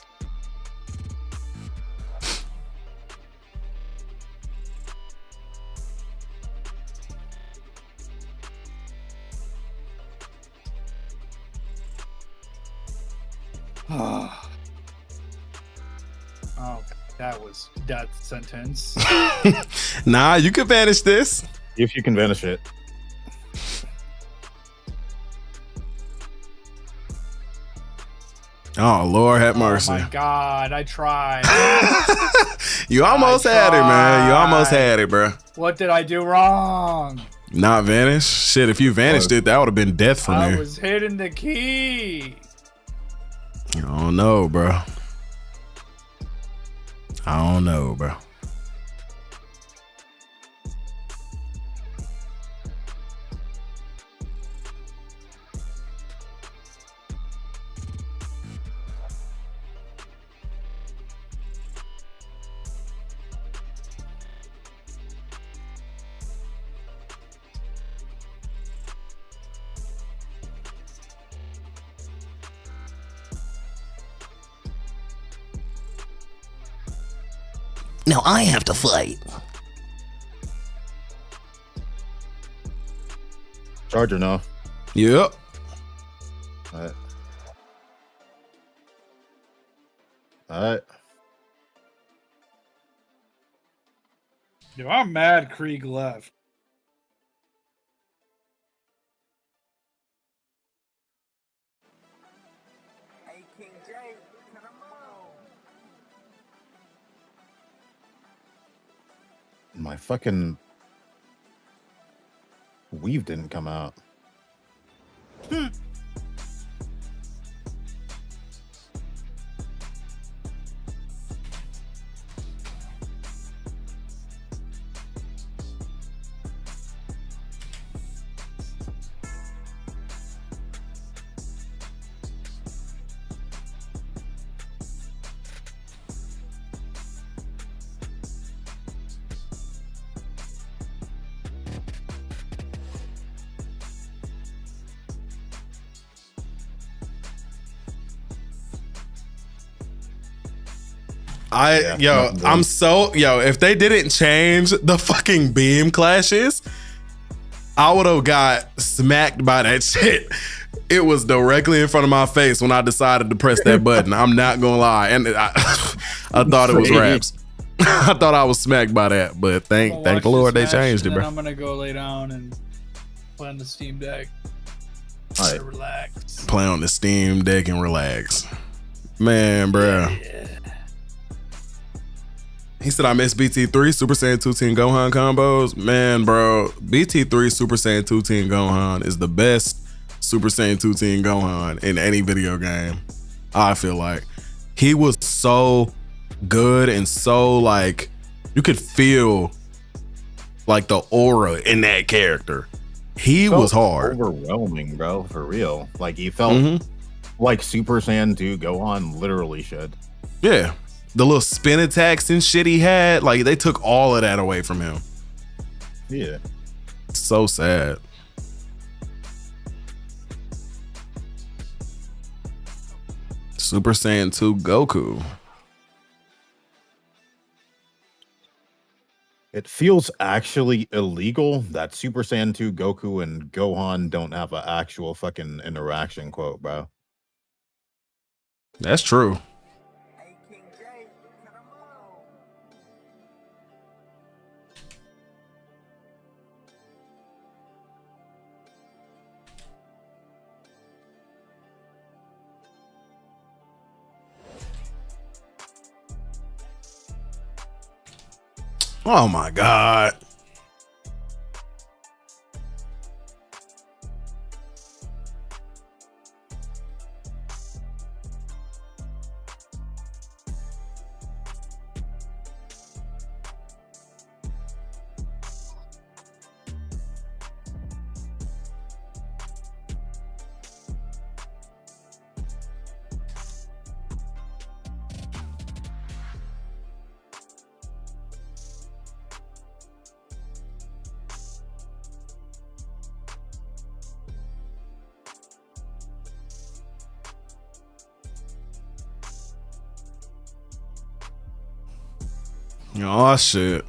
Oh. That was death sentence. Nah, you can vanish this. If you can vanish it. Oh, Lord have mercy. Oh my God, I tried. You almost had it, man. You almost had it, bro. What did I do wrong? Not vanish? Shit, if you vanished it, that would have been death for I me. was hitting the key. I don't know, bro. I don't know, bro. Now I have to fight. Charger now. Yep. Alright. Alright. Dude, I'm mad Krieg left. My fucking weave didn't come out. If they didn't change the fucking beam clashes, I would have got smacked by that shit. It was directly in front of my face when I decided to press that button. I'm not gonna lie, and I thought it was raps. I thought I was smacked by that, but thank the Lord they changed it, bro. I'm gonna go lay down and play on the Steam Deck. All right. Relax. Play on the Steam Deck and relax, man, bro. Yeah. He said I missed BT3 Super Saiyan 2 Team Gohan combos. Man, bro, BT3 Super Saiyan 2 Team Gohan is the best Super Saiyan 2 Team Gohan in any video game. I feel like he was so good and so like you could feel like the aura in that character. He was hard. Overwhelming, bro, for real. Like he felt like Super Saiyan 2 Gohan literally should. Yeah. The little spin attacks and shit he had, like they took all of that away from him. Yeah. So sad. Super Saiyan 2 Goku. It feels actually illegal that Super Saiyan 2 Goku and Gohan don't have an actual fucking interaction quote, bro. That's true. Oh my God. Oh shit.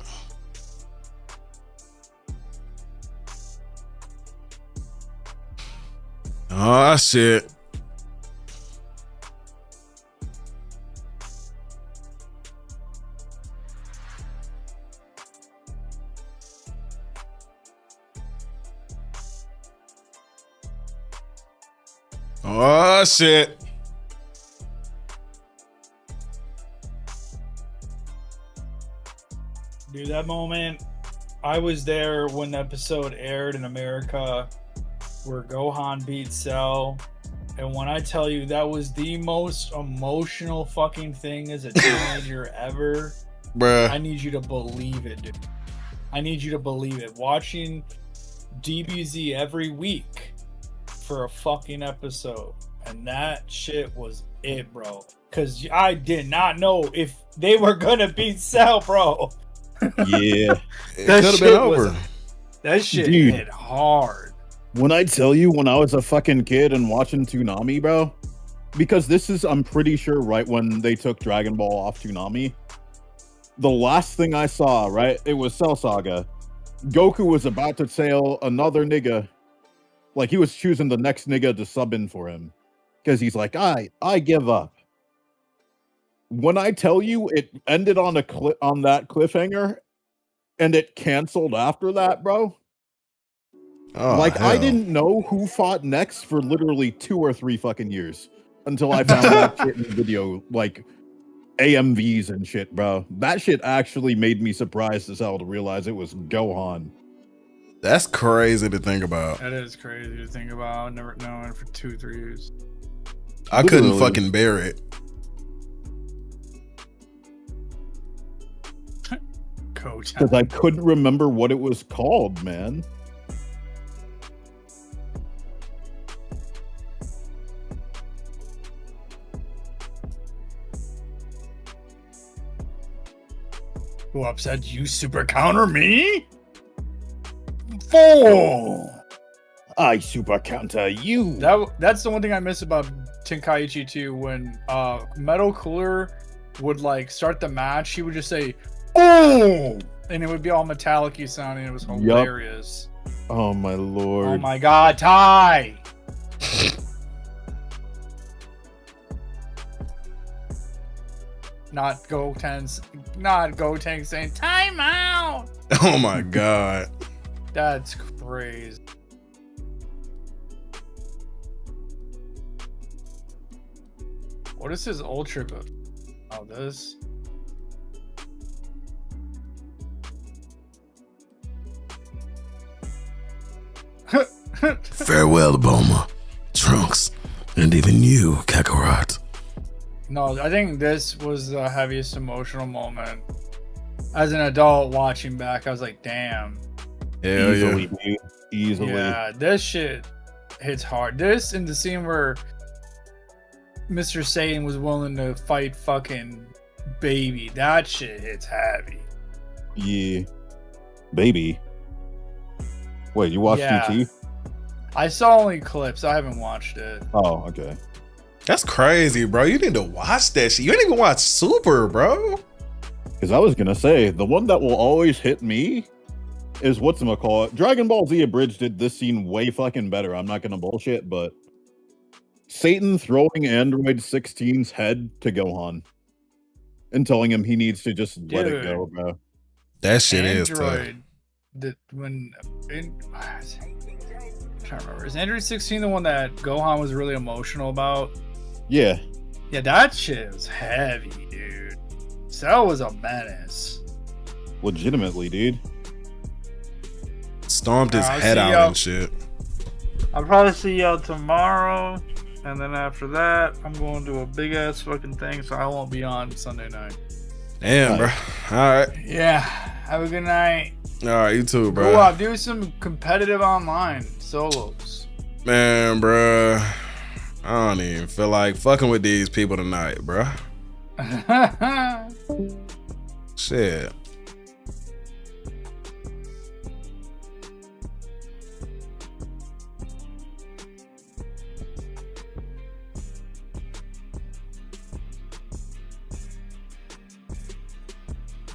Oh shit. Oh shit. Dude, that moment, I was there when the episode aired in America where Gohan beat Cell. And when I tell you that was the most emotional fucking thing as a teenager ever, Bruh. I need you to believe it, dude. I need you to believe it. Watching DBZ every week for a fucking episode. And that shit was it, bro. Because I did not know if they were going to beat Cell, bro. Yeah. It could have been over. That shit Dude. hit hard. When I tell you, when I was a fucking kid and watching Toonami, bro, because this is, I'm pretty sure, right when they took Dragon Ball off Toonami, the last thing I saw, right, it was Cell Saga. Goku was about to tell another nigga, like he was choosing the next nigga to sub in for him, because he's like, I give up. When I tell you, it ended on on that cliffhanger, and it canceled after that, bro. Oh, Like, hell. I didn't know who fought next for literally 2 or 3 fucking years until I found that shit in the video, like AMVs and shit, bro. That shit actually made me surprised as hell to realize it was Gohan. That's crazy to think about. That is crazy to think about. Never known for 2-3 years. I couldn't Literally. fucking bear it. Coach. Because I couldn't remember what it was called, man. Who upset you? Super counter me? Fool! I super counter you. That's the one thing I miss about Tenkaichi 2. When Metal Cooler would like start the match, he would just say "Oh!" and it would be all metallic-y sounding. It was hilarious. Oh my lord. Oh my god, Ty! Not Goten saying time out. Oh my god. That's crazy. What is his ultra book? Oh, this. Farewell, Bulma, Trunks, and even you, Kakarot. No, I think this was the heaviest emotional moment. As an adult watching back, I was like, damn. Hell Easily, yeah. dude. Easily. Yeah, this shit hits hard. This in the scene where Mr. Satan was willing to fight fucking Baby. That shit hits heavy. Yeah. Baby. Wait, you watched Yeah. DT? I saw only clips. I haven't watched it. Oh, okay. That's crazy, bro. You need to watch that shit. You didn't even watch Super, bro. Because I was gonna say, the one that will always hit me is whatchamacallit. Dragon Ball Z Abridged did this scene way fucking better. I'm not gonna bullshit, but Satan throwing Android 16's head to Gohan and telling him he needs to just let it go, bro. That shit is tough. Android. I'm trying to remember. Is Android 16 the one that Gohan was really emotional about? Yeah. Yeah, that shit was heavy, dude. Cell was a menace. Legitimately, dude. Stomped his I'll head see out y'all. and shit. I'll probably see y'all tomorrow. And then after that, I'm going to a big ass fucking thing, so I won't be on Sunday night. Damn, bro. All right. Yeah. Have a good night. All right, you too, bro. Go out, do some competitive online solos. Man, bro. I don't even feel like fucking with these people tonight, bro. Shit.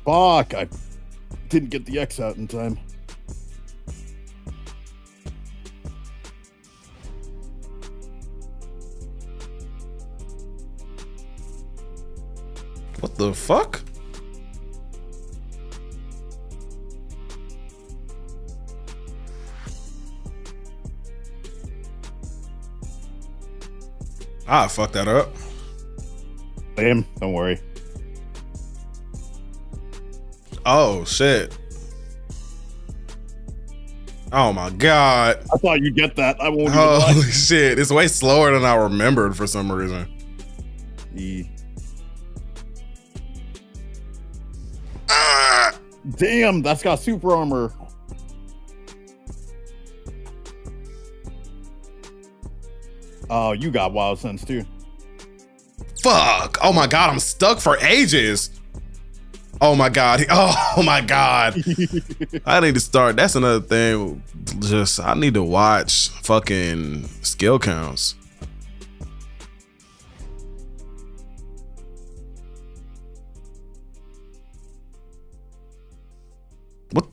Fuck, I didn't get the X out in time. What the fuck? I fucked that up. Damn, don't worry. Oh shit. Oh my god. I thought you'd get that. I won't even Holy lie. shit. It's way slower than I remembered for some reason. Damn, that's got super armor. Oh, you got wild sense too. Fuck. Oh my god, I'm stuck for ages. Oh my god. Oh my god. I need to start. That's another thing. Just I need to watch fucking skill counts. What?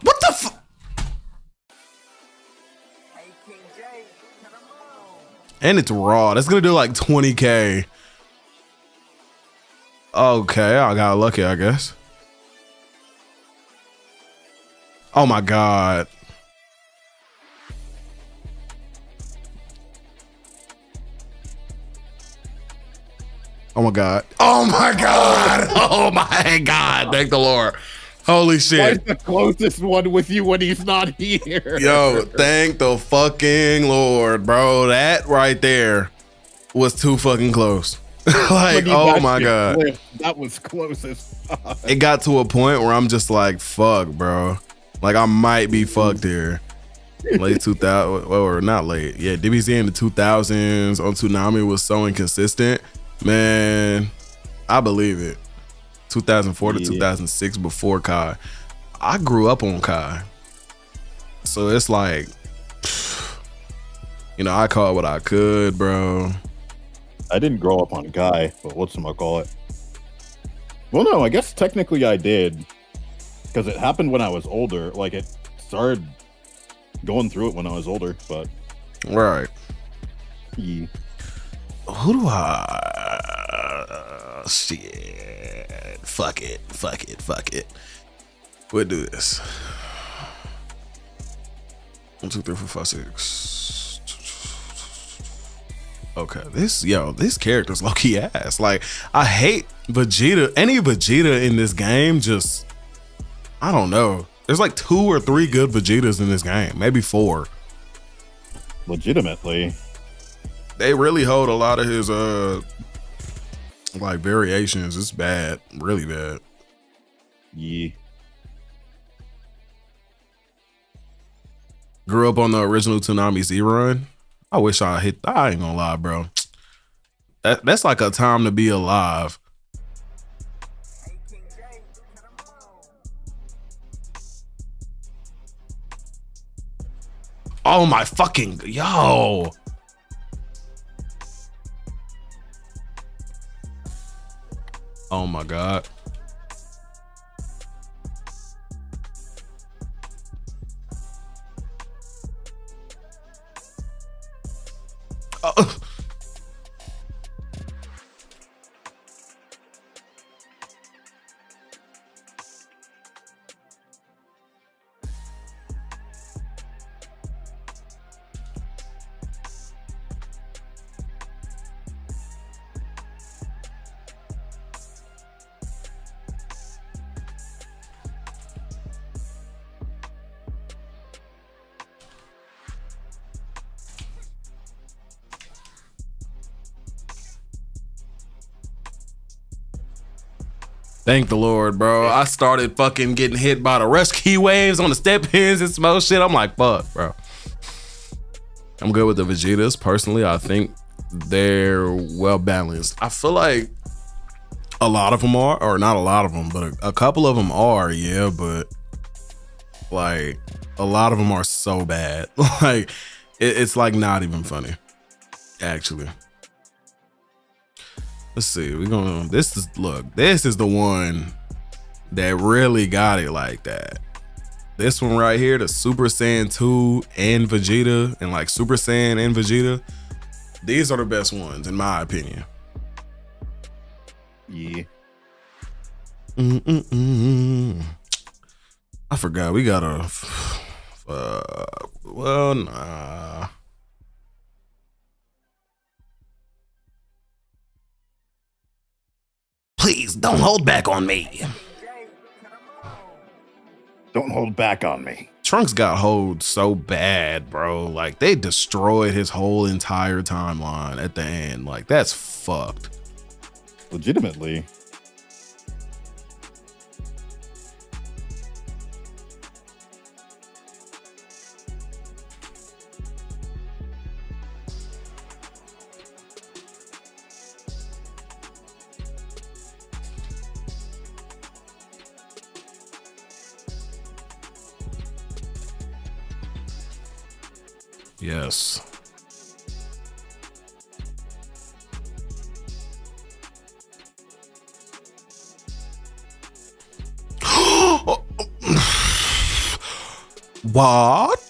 What the fuck? And it's raw. That's gonna do like 20k. Okay, I got lucky, I guess. Oh my god. Oh my god. Oh my god. Oh my god. Thank the Lord. Holy Why shit. is the closest one with you when he's not here? Yo, thank the fucking Lord, bro. That right there was too fucking close. Like, oh my god. That was close as fuck. It got to a point where I'm just like, fuck, bro. Like, I might be fucked here. Late 2000, or not late. Yeah, DBZ in the 2000s on Toonami was so inconsistent. Man, I believe it. 2004 to 2006 before Kai. I grew up on Kai. So it's like, you know, I caught what I could, bro. I didn't grow up on Kai, but whatchamacallit. Well, no, I guess technically I did. Because it happened when I was older. Like, it started going through it when I was older, but... Right. Yeah. Who do I... shit. Fuck it. We'll do this. 1, 2, 3, 4, 5, 6. Okay, this character's low-key ass. Like, I hate Vegeta. Any Vegeta in this game just... I don't know. There's like 2 or 3 good Vegetas in this game. Maybe 4. Legitimately. They really hold a lot of his like variations. It's bad, really bad. Yeah. Grew up on the original Toonami Z run. I wish I ain't gonna lie, bro. That's like a time to be alive. Oh my fucking yo. Oh my god. Oh. Thank the Lord, bro. I started fucking getting hit by the rush key waves on the step pins and some other shit. I'm like, fuck, bro. I'm good with the Vegetas. Personally, I think they're well balanced. I feel like a lot of them are, or not a lot of them, but a couple of them are, yeah, but like a lot of them are so bad. Like it's like not even funny, actually. Let's see. This is the one that really got it like that. This one right here, the Super Saiyan 2 and Vegeta, and like Super Saiyan and Vegeta, these are the best ones in my opinion. Yeah. I forgot we got a well, nah. Don't hold back on me. Don't hold back on me. Trunks got hold so bad, bro. Like, they destroyed his whole entire timeline at the end. Like, that's fucked. Legitimately. Yes. What?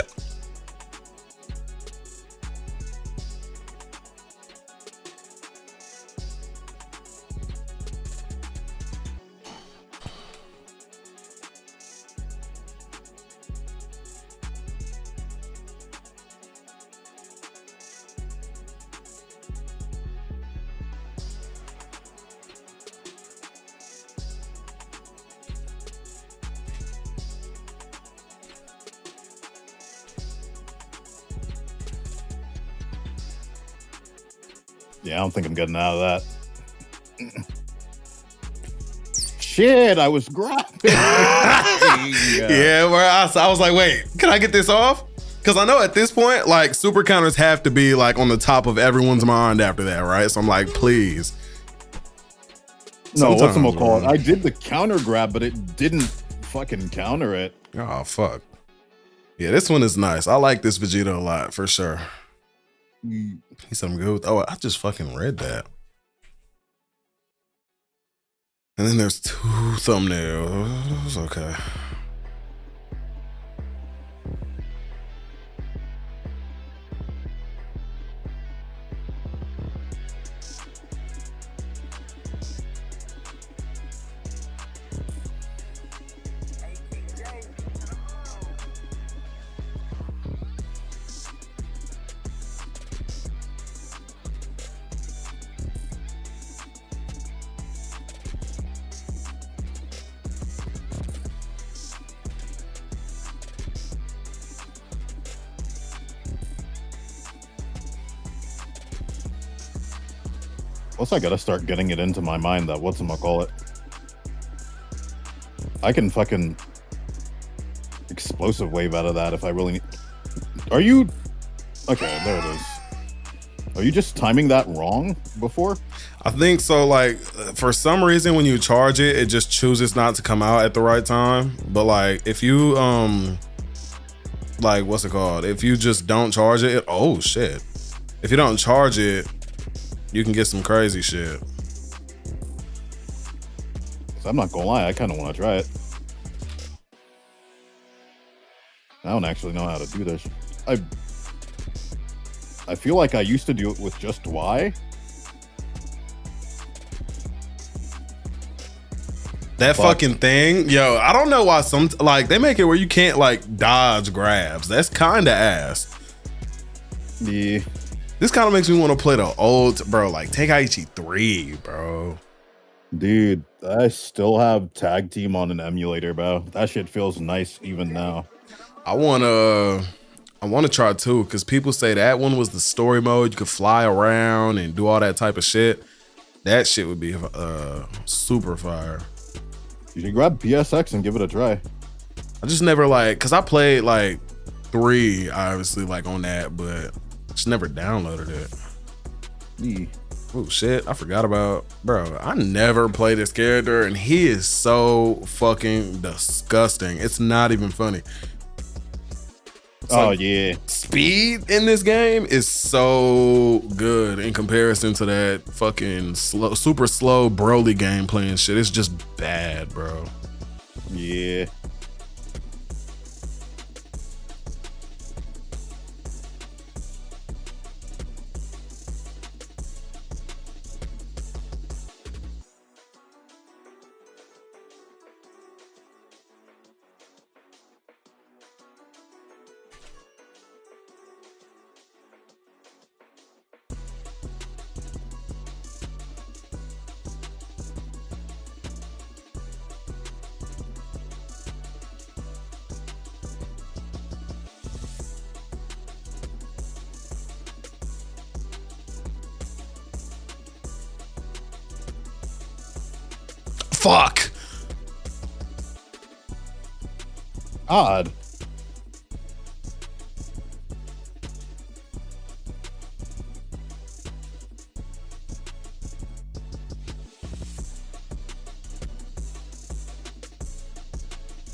Yeah, I don't think I'm getting out of that. Shit, I was grabbing. Yeah, where I was like, wait, can I get this off? Because I know at this point, like, super counters have to be like on the top of everyone's mind after that, right? So I'm like, please. No, Sometimes, whatchamacallit? bro. I did the counter grab, but it didn't fucking counter it. Oh, fuck. Yeah, this one is nice. I like this Vegeta a lot, for sure. He's something good. Oh, I just fucking read that. And then there's 2 thumbnails. Okay. Plus, I gotta start getting it into my mind that whatchamacallit? I can fucking explosive wave out of that if I really need. Are you? Okay, there it is. Are you just timing that wrong before? I think so. Like, for some reason, when you charge it, it just chooses not to come out at the right time. But like, if you like, what's it called? If you just don't charge it, oh shit! If you don't charge it, you can get some crazy shit. I'm not gonna lie, I kind of want to try it. I don't actually know how to do this. I feel like I used to do it with just Y. That fucking thing, yo, I don't know why some, like, they make it where you can't, like, dodge grabs. That's kind of ass. Yeah. This kind of makes me want to play the old, bro, like Tenkaichi 3, bro. Dude, I still have tag team on an emulator, bro. That shit feels nice even now. I want to try too, because people say that one was the story mode. You could fly around and do all that type of shit. That shit would be super fire. You should grab PSX and give it a try. I just never like, because I played like 3, obviously, like on that, but just never downloaded it. Yeah. Oh shit, I forgot about, bro, I never played this character and he is so fucking disgusting. It's not even funny. It's like, yeah. speed in this game is so good in comparison to that fucking slow, super slow Broly gameplay and shit. It's just bad, bro. Yeah. fuck. Odd.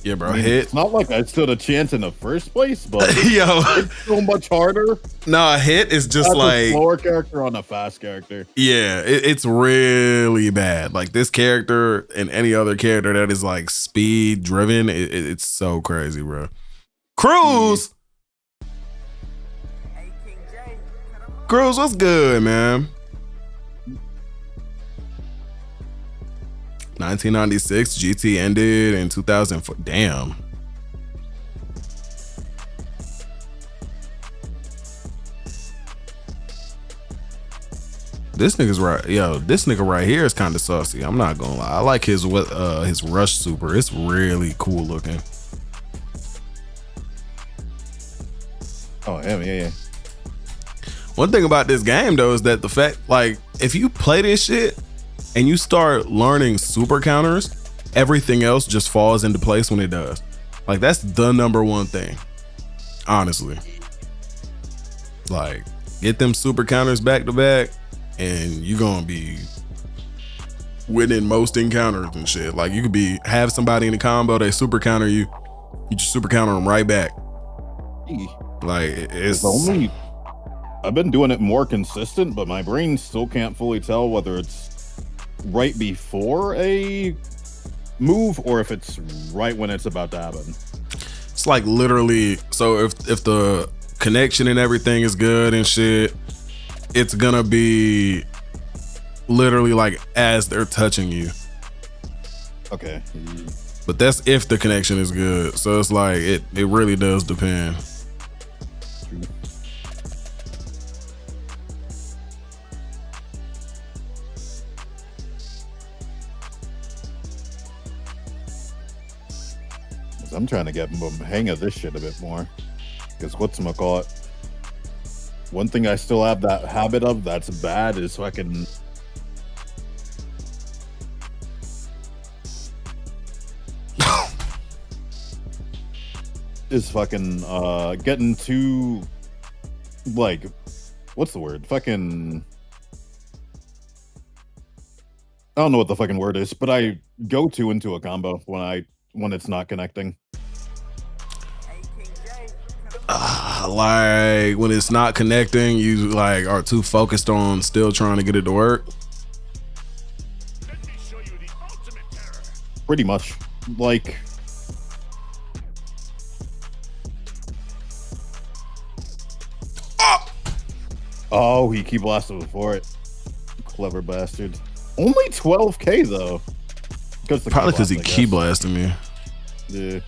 Yeah, bro. I mean, Hit. it's not like I stood a chance in the first place, but Yo, it's so much harder. nah, Hit is just That's like a slower character on a fast character. yeah, it's really bad. Like this character and any other character that is like speed driven, it's so crazy, bro. Cruz, Cruz, what's good, man? 1996, GT ended in 2004. Damn. This nigga's right. Yo, this nigga right here is kind of saucy. I'm not gonna lie. I like his rush super. It's really cool looking. Oh, yeah. One thing about this game though is that the fact, like, if you play this shit and you start learning super counters, everything else just falls into place when it does. Like, that's the number one thing, honestly. Like, get them super counters back to back and you gonna be winning most encounters and shit. Like, you could have somebody in the combo, they super counter you just super counter them right back. Like, it's only I've been doing it more consistent, but my brain still can't fully tell whether it's right before a move or if it's right when it's about to happen. It's like literally, so if the connection and everything is good and shit, it's gonna be literally like as they're touching you. Okay. But that's if the connection is good. So it's like it really does depend. I'm trying to get the hang of this shit a bit more. Because whatchamacallit, one thing I still have that habit of that's bad is fucking getting too, like, what's the word? Fucking, I don't know what the fucking word is, but I go too into a combo when it's not connecting. Like when it's not connecting, you like are too focused on still trying to get it to work. Pretty much. Like, oh, he key blasted before it. Clever bastard. Only 12k though. Probably because he key blasted me. Yeah.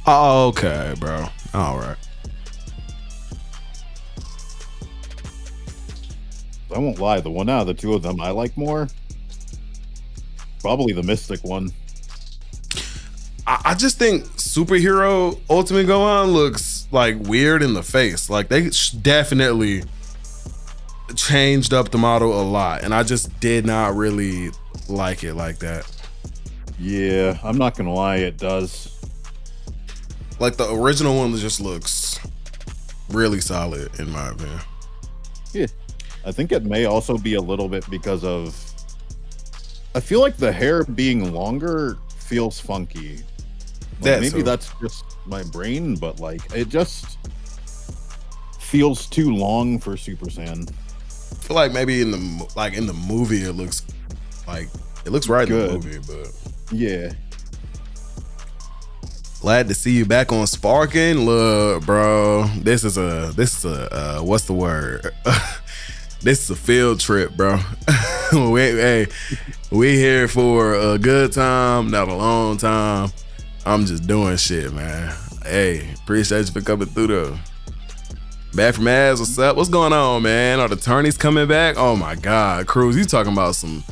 Oh, okay, bro. All right. I won't lie, the one out of the two of them I like more, probably the Mystic one. I just think Superhero Ultimate Gohan looks like weird in the face. Like they definitely changed up the model a lot, and I just did not really like it like that. Yeah, I'm not gonna lie, it does. Like the original one just looks really solid in my opinion. Yeah. I think it may also be a little bit because of, I feel like the hair being longer feels funky. Like maybe that's just my brain, but like it just feels too long for Super Saiyan. I feel like maybe in the movie it looks right good in the movie, but yeah. Glad to see you back on Sparking. Look, bro, this is a what's the word? This is a field trip, bro. we here for a good time, not a long time. I'm just doing shit, man. Hey, appreciate you for coming through though. Back from ass, what's up? What's going on, man? Are the tourneys coming back? Oh my God, Cruz, you talking about some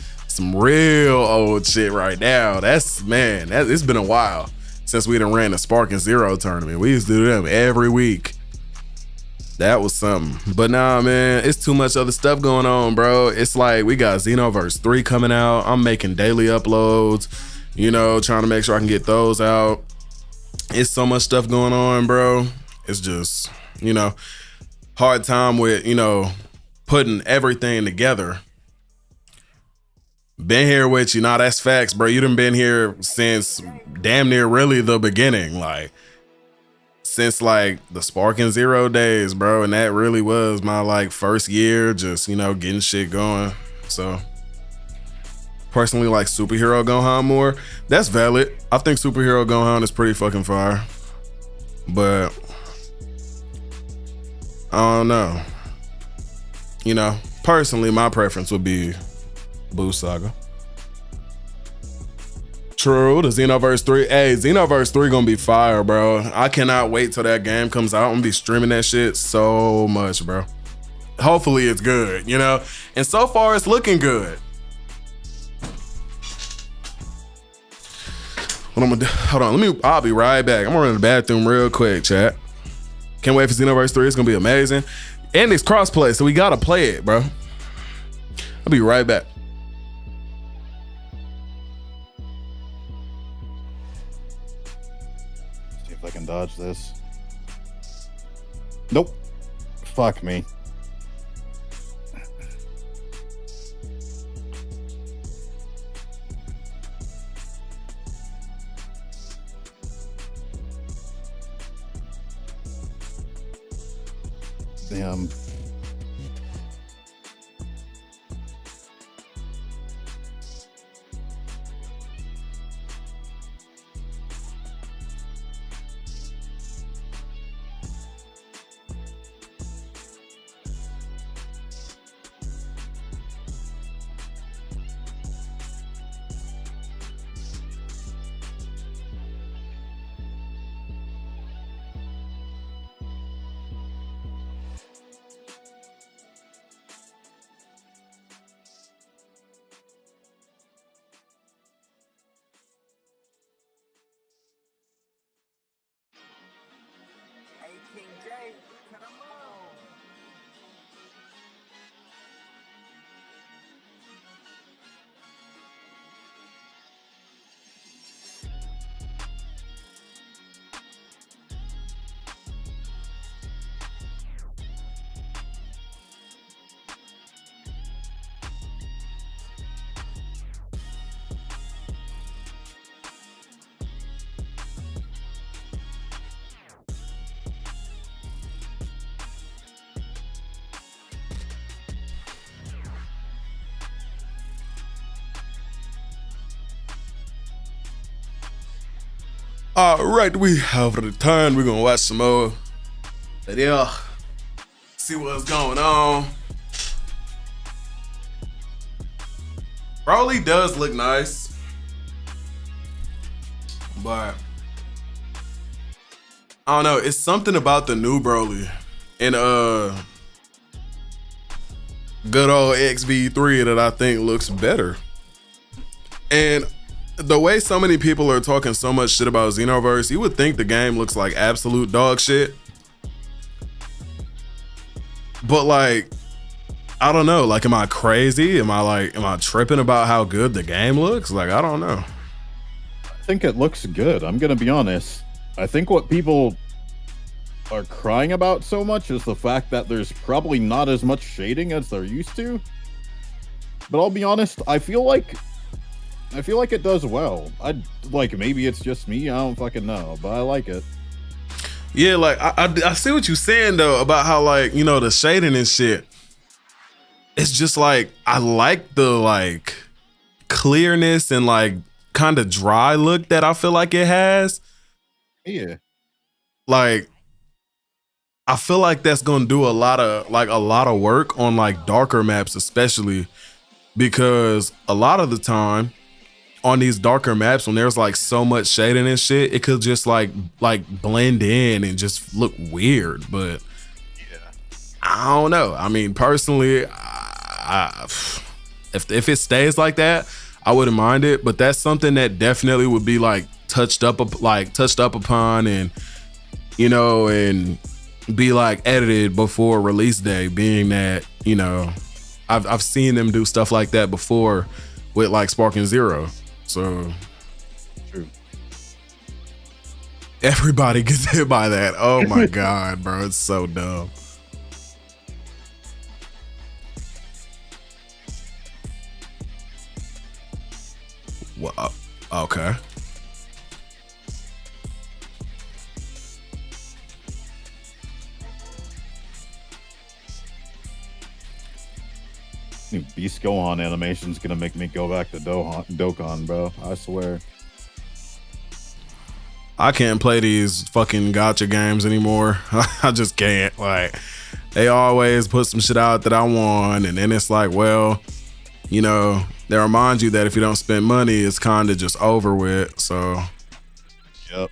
real old shit right now. It's been a while since we done ran the Spark and Zero tournament. We used to do them every week. That was something. But nah, man, it's too much other stuff going on, bro. It's like we got Xenoverse 3 coming out. I'm making daily uploads, you know, trying to make sure I can get those out. It's so much stuff going on, bro. It's just, you know, hard time with, you know, putting everything together. Been here with you. Nah, that's facts, bro. You done been here since damn near really the beginning. Like, since like the Spark and Zero days, bro. And that really was my like first year just, you know, getting shit going. So personally like Superhero Gohan more. That's valid. I think Superhero Gohan is pretty fucking fire. But I don't know. You know, personally my preference would be Boo Saga. True, the Xenoverse 3. Hey, Xenoverse 3 gonna be fire, bro. I cannot wait till that game comes out. I'm gonna be streaming that shit so much, bro. Hopefully it's good, you know? And so far it's looking good. What I'm gonna do? Hold on, I'll be right back. I'm gonna run to the bathroom real quick, chat. Can't wait for Xenoverse 3. It's gonna be amazing. And it's crossplay, so we gotta play it, bro. I'll be right back. I can dodge this. Nope. Fuck me. Damn. All right, we have returned. We're gonna watch some more. But yeah, see what's going on. Broly does look nice, but I don't know. It's something about the new Broly in good old XV3 that I think looks better. And the way so many people are talking so much shit about Xenoverse, you would think the game looks like absolute dog shit. But like, I don't know, like, am I crazy? Am I tripping about how good the game looks? Like, I don't know. I think it looks good. I'm gonna be honest. I think what people are crying about so much is the fact that there's probably not as much shading as they're used to. But I'll be honest, I feel like it does well. Maybe it's just me, I don't fucking know, but I like it. Yeah, like I see what you're saying though about how, like, you know, the shading and shit. It's just like I like the like clearness and like kind of dry look that I feel like it has. Yeah. Like I feel like that's gonna do a lot of work on like darker maps, especially because a lot of the time on these darker maps, when there's like so much shading and shit, it could just like blend in and just look weird. But I don't know. I mean, personally, if it stays like that, I wouldn't mind it. But that's something that definitely would be like touched up upon, and you know, and be like edited before release day. Being that, you know, I've seen them do stuff like that before with like Sparking Zero. So True. Everybody gets hit by that. Oh my god, bro, it's so dumb. Well, okay. New Beast Gohan animation's gonna make me go back to Dokkan, bro. I swear. I can't play these fucking gacha games anymore. I just can't. Like, they always put some shit out that I want, and then it's like, well, you know, they remind you that if you don't spend money, it's kind of just over with. So, yep.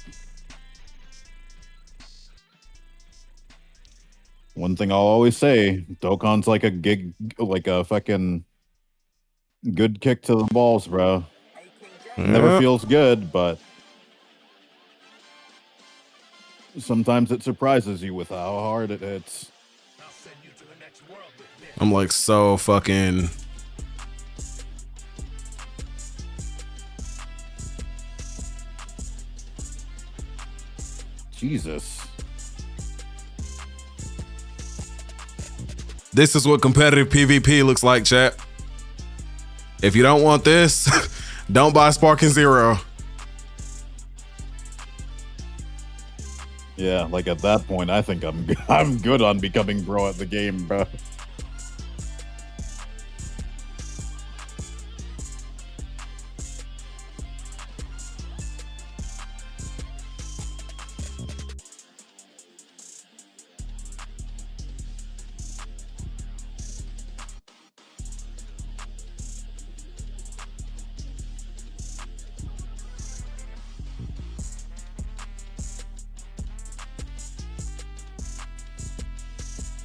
One thing I'll always say, Dokkan's like a fucking good kick to the balls, bro. Never feels good, but sometimes it surprises you with how hard it hits. I'm like so fucking... Jesus. This is what competitive PvP looks like, chat. If you don't want this, don't buy Sparking Zero. Yeah, like at that point, I think I'm good on becoming pro at the game, bro.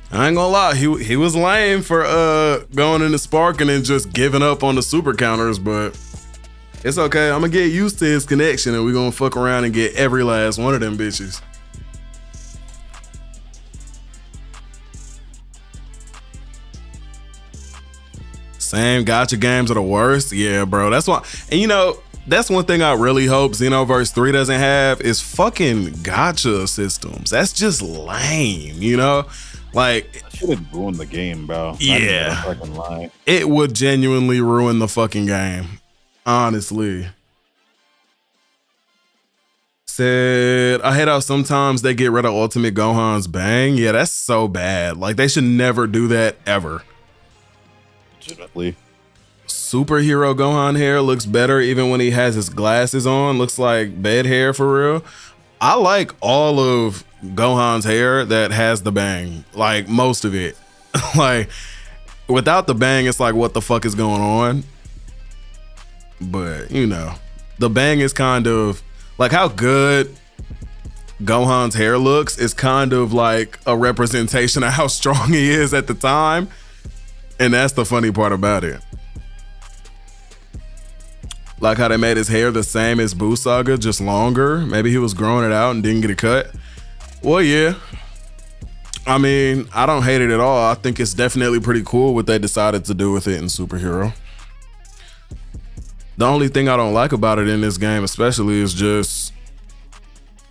I ain't gonna lie, he was lame for going into Sparking and just giving up on the super counters, but it's okay. I'm gonna get used to his connection and we're gonna fuck around and get every last one of them bitches. Same gacha games are the worst. Yeah, bro. That's why, and you know, that's one thing I really hope Xenoverse 3 doesn't have is fucking gacha systems. That's just lame, you know? Like, that should have ruined the game, bro. Yeah. Fucking lie. It would genuinely ruin the fucking game. Honestly. Said, I hate how sometimes they get rid of Ultimate Gohan's bang. Yeah, that's so bad. Like, they should never do that ever. Legitimately. Superhero Gohan hair looks better even when he has his glasses on. Looks like bed hair for real. I like all of Gohan's hair that has the bang, like most of it. Like without the bang, it's like what the fuck is going on? But you know, the bang is kind of like how good Gohan's hair looks is kind of like a representation of how strong he is at the time. And that's the funny part about it. Like how they made his hair the same as Buu Saga, just longer. Maybe he was growing it out and didn't get it cut. Well, yeah. I mean, I don't hate it at all. I think it's definitely pretty cool what they decided to do with it in Superhero. The only thing I don't like about it in this game especially is just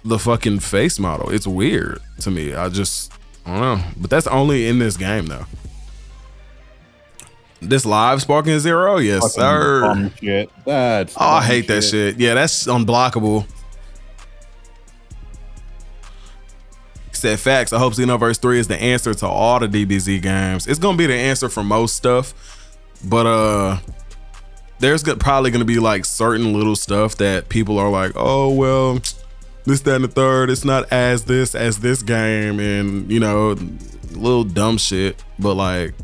the fucking face model. It's weird to me. I don't know. But that's only in this game though. This live Sparking Zero? Yes, fucking sir. Dumb shit. That's I hate that shit. Yeah, that's unblockable. Said facts. I hope Xenoverse 3 is the answer to all the DBZ games. It's gonna be the answer for most stuff, but there's probably gonna be like certain little stuff that people are like, oh well, this, that, and the third. It's not as this game, and you know, little dumb shit. But like,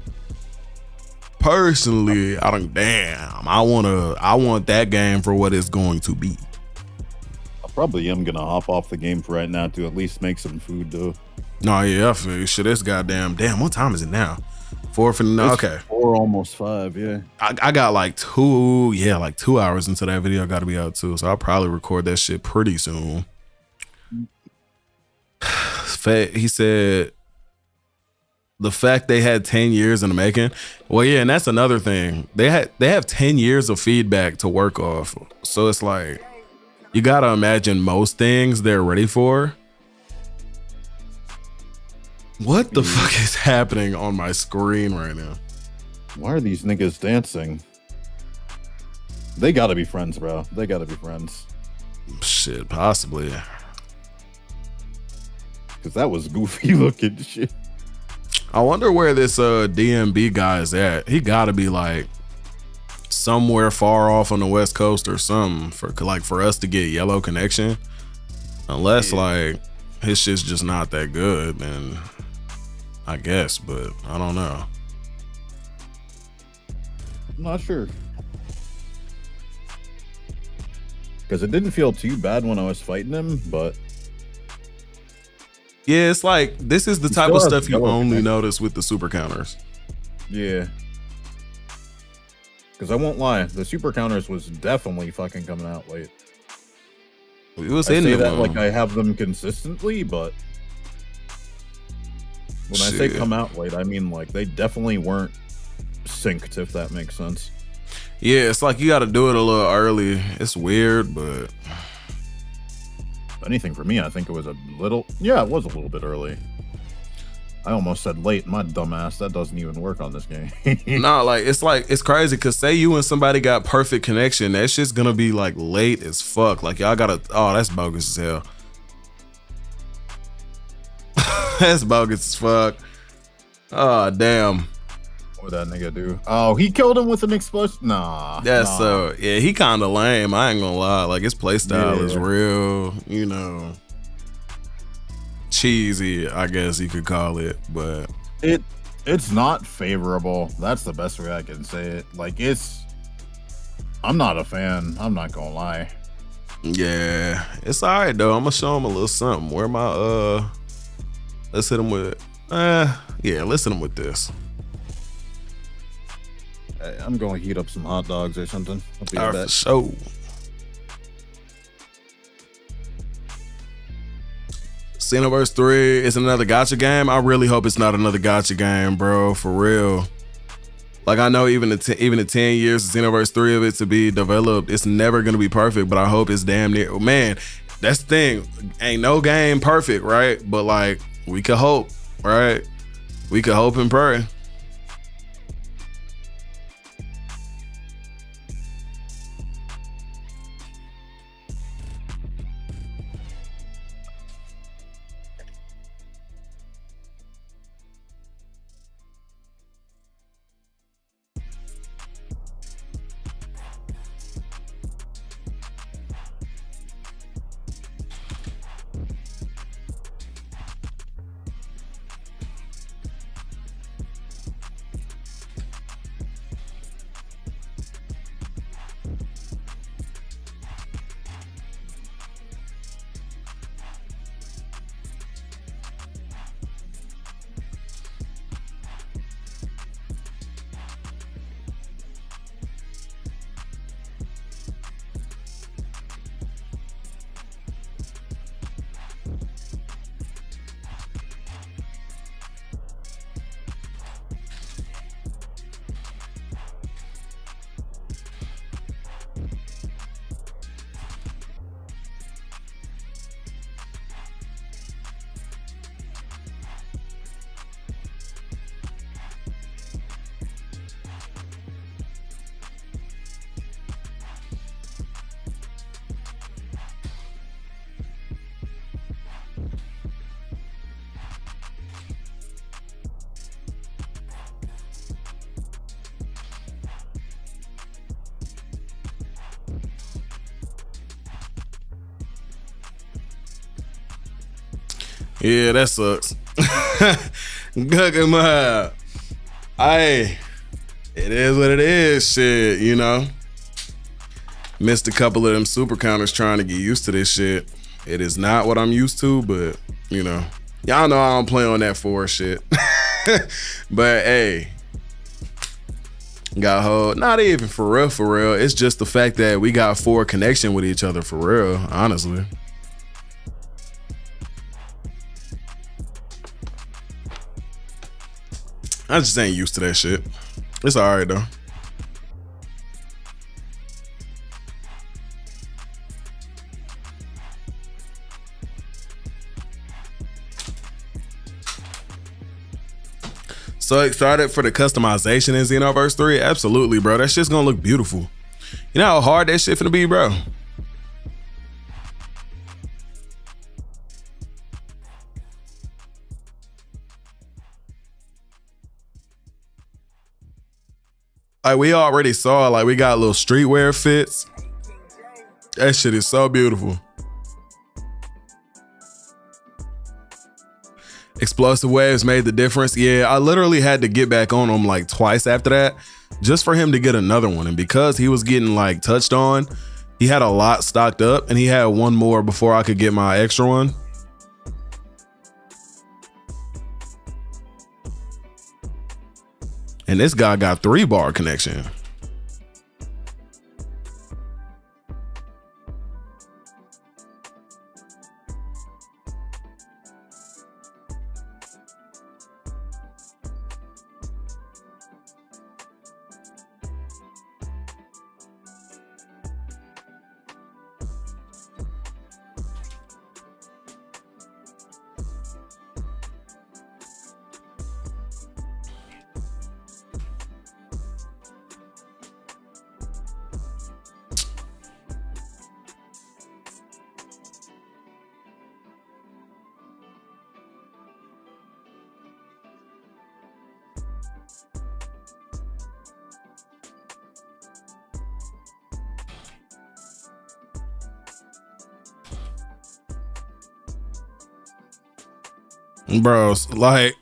personally, I want that game for what it's going to be. I probably am gonna hop off the game for right now to at least make some food though. No, yeah, I feel you. Shit, this goddamn. Damn, what time is it now? 4:59. Okay. 4, almost 5. Yeah. I got like 2 hours into that video. Got to be out too, so I'll probably record that shit pretty soon. He said the fact they had 10 years in the making. Well, yeah, and that's another thing. They have 10 years of feedback to work off, so it's like you gotta imagine most things they're ready for. What the fuck is happening on my screen right now? Why are these niggas dancing? They gotta be friends, bro. They gotta be friends. Shit, possibly. Cause that was goofy looking shit. I wonder where this DMB guy is at. He gotta be like somewhere far off on the West Coast or something for us to get yellow connection. Unless like his shit's just not that good, then I guess, but I don't know. I'm not sure. Because it didn't feel too bad when I was fighting him, but yeah, it's like this is the He type still of has stuff you yellow only connection. notice with the super counters. yeah. Because I won't lie, the super counters was definitely fucking coming out late. It was I in say them. that like I have them consistently, but when I say Shit. come out late, I mean like they definitely weren't synced, if that makes sense. Yeah, it's like you got to do it a little early. It's weird, but If anything for me, I think it was a little. Yeah, it was a little bit early. I almost said late. My dumbass. That doesn't even work on this game. nah, like it's crazy because say you and somebody got perfect connection, that shit's gonna be like late as fuck. Like y'all gotta. Oh, that's bogus as hell. That's bogus as fuck. Oh damn. What would that nigga do? Oh, he killed him with an explosion. Nah. That's nah. yeah. He kind of lame. I ain't gonna lie. Like his play style is Yeah. real. You know. Cheesy, I guess you could call it, but It's not favorable. That's the best way I can say it. Like I'm not a fan. I'm not gonna lie. yeah, it's all right though. I'm gonna show him a little something. Where my let's hit him with yeah, let's hit him with this. Hey, I'm gonna heat up some hot dogs or something. I'll be All right right, back. for sure. Xenoverse 3 is another gacha game. I really hope it's not another gacha game, bro. For real. Like I know even the 10 years of Xenoverse 3 of it to be developed, it's never gonna be perfect. But I hope it's damn near. Man, that's the thing. Ain't no game perfect, right? But like we could hope, right? We could hope and pray. Yeah, that sucks. Goku, hey, it is what it is. Shit, you know. Missed a couple of them super counters trying to get used to this shit. It is not what I'm used to, but you know, Y'all know I don't play on that 4 shit. But hey, got hold. Not even for real. It's just the fact that we got 4 connection with each other for real, honestly. I just ain't used to that shit. It's alright though. So excited for the customization in Xenoverse 3? Absolutely, bro. That shit's gonna look beautiful. You know how hard that shit finna be, bro? Like we already saw, like we got little streetwear fits. That shit is so beautiful. Explosive waves made the difference. Yeah, I literally had to get back on him like twice after that just for him to get another one. And because he was getting like touched on, he had a lot stocked up and he had one more before I could get my extra one. And this guy got 3-bar connection. Bro, like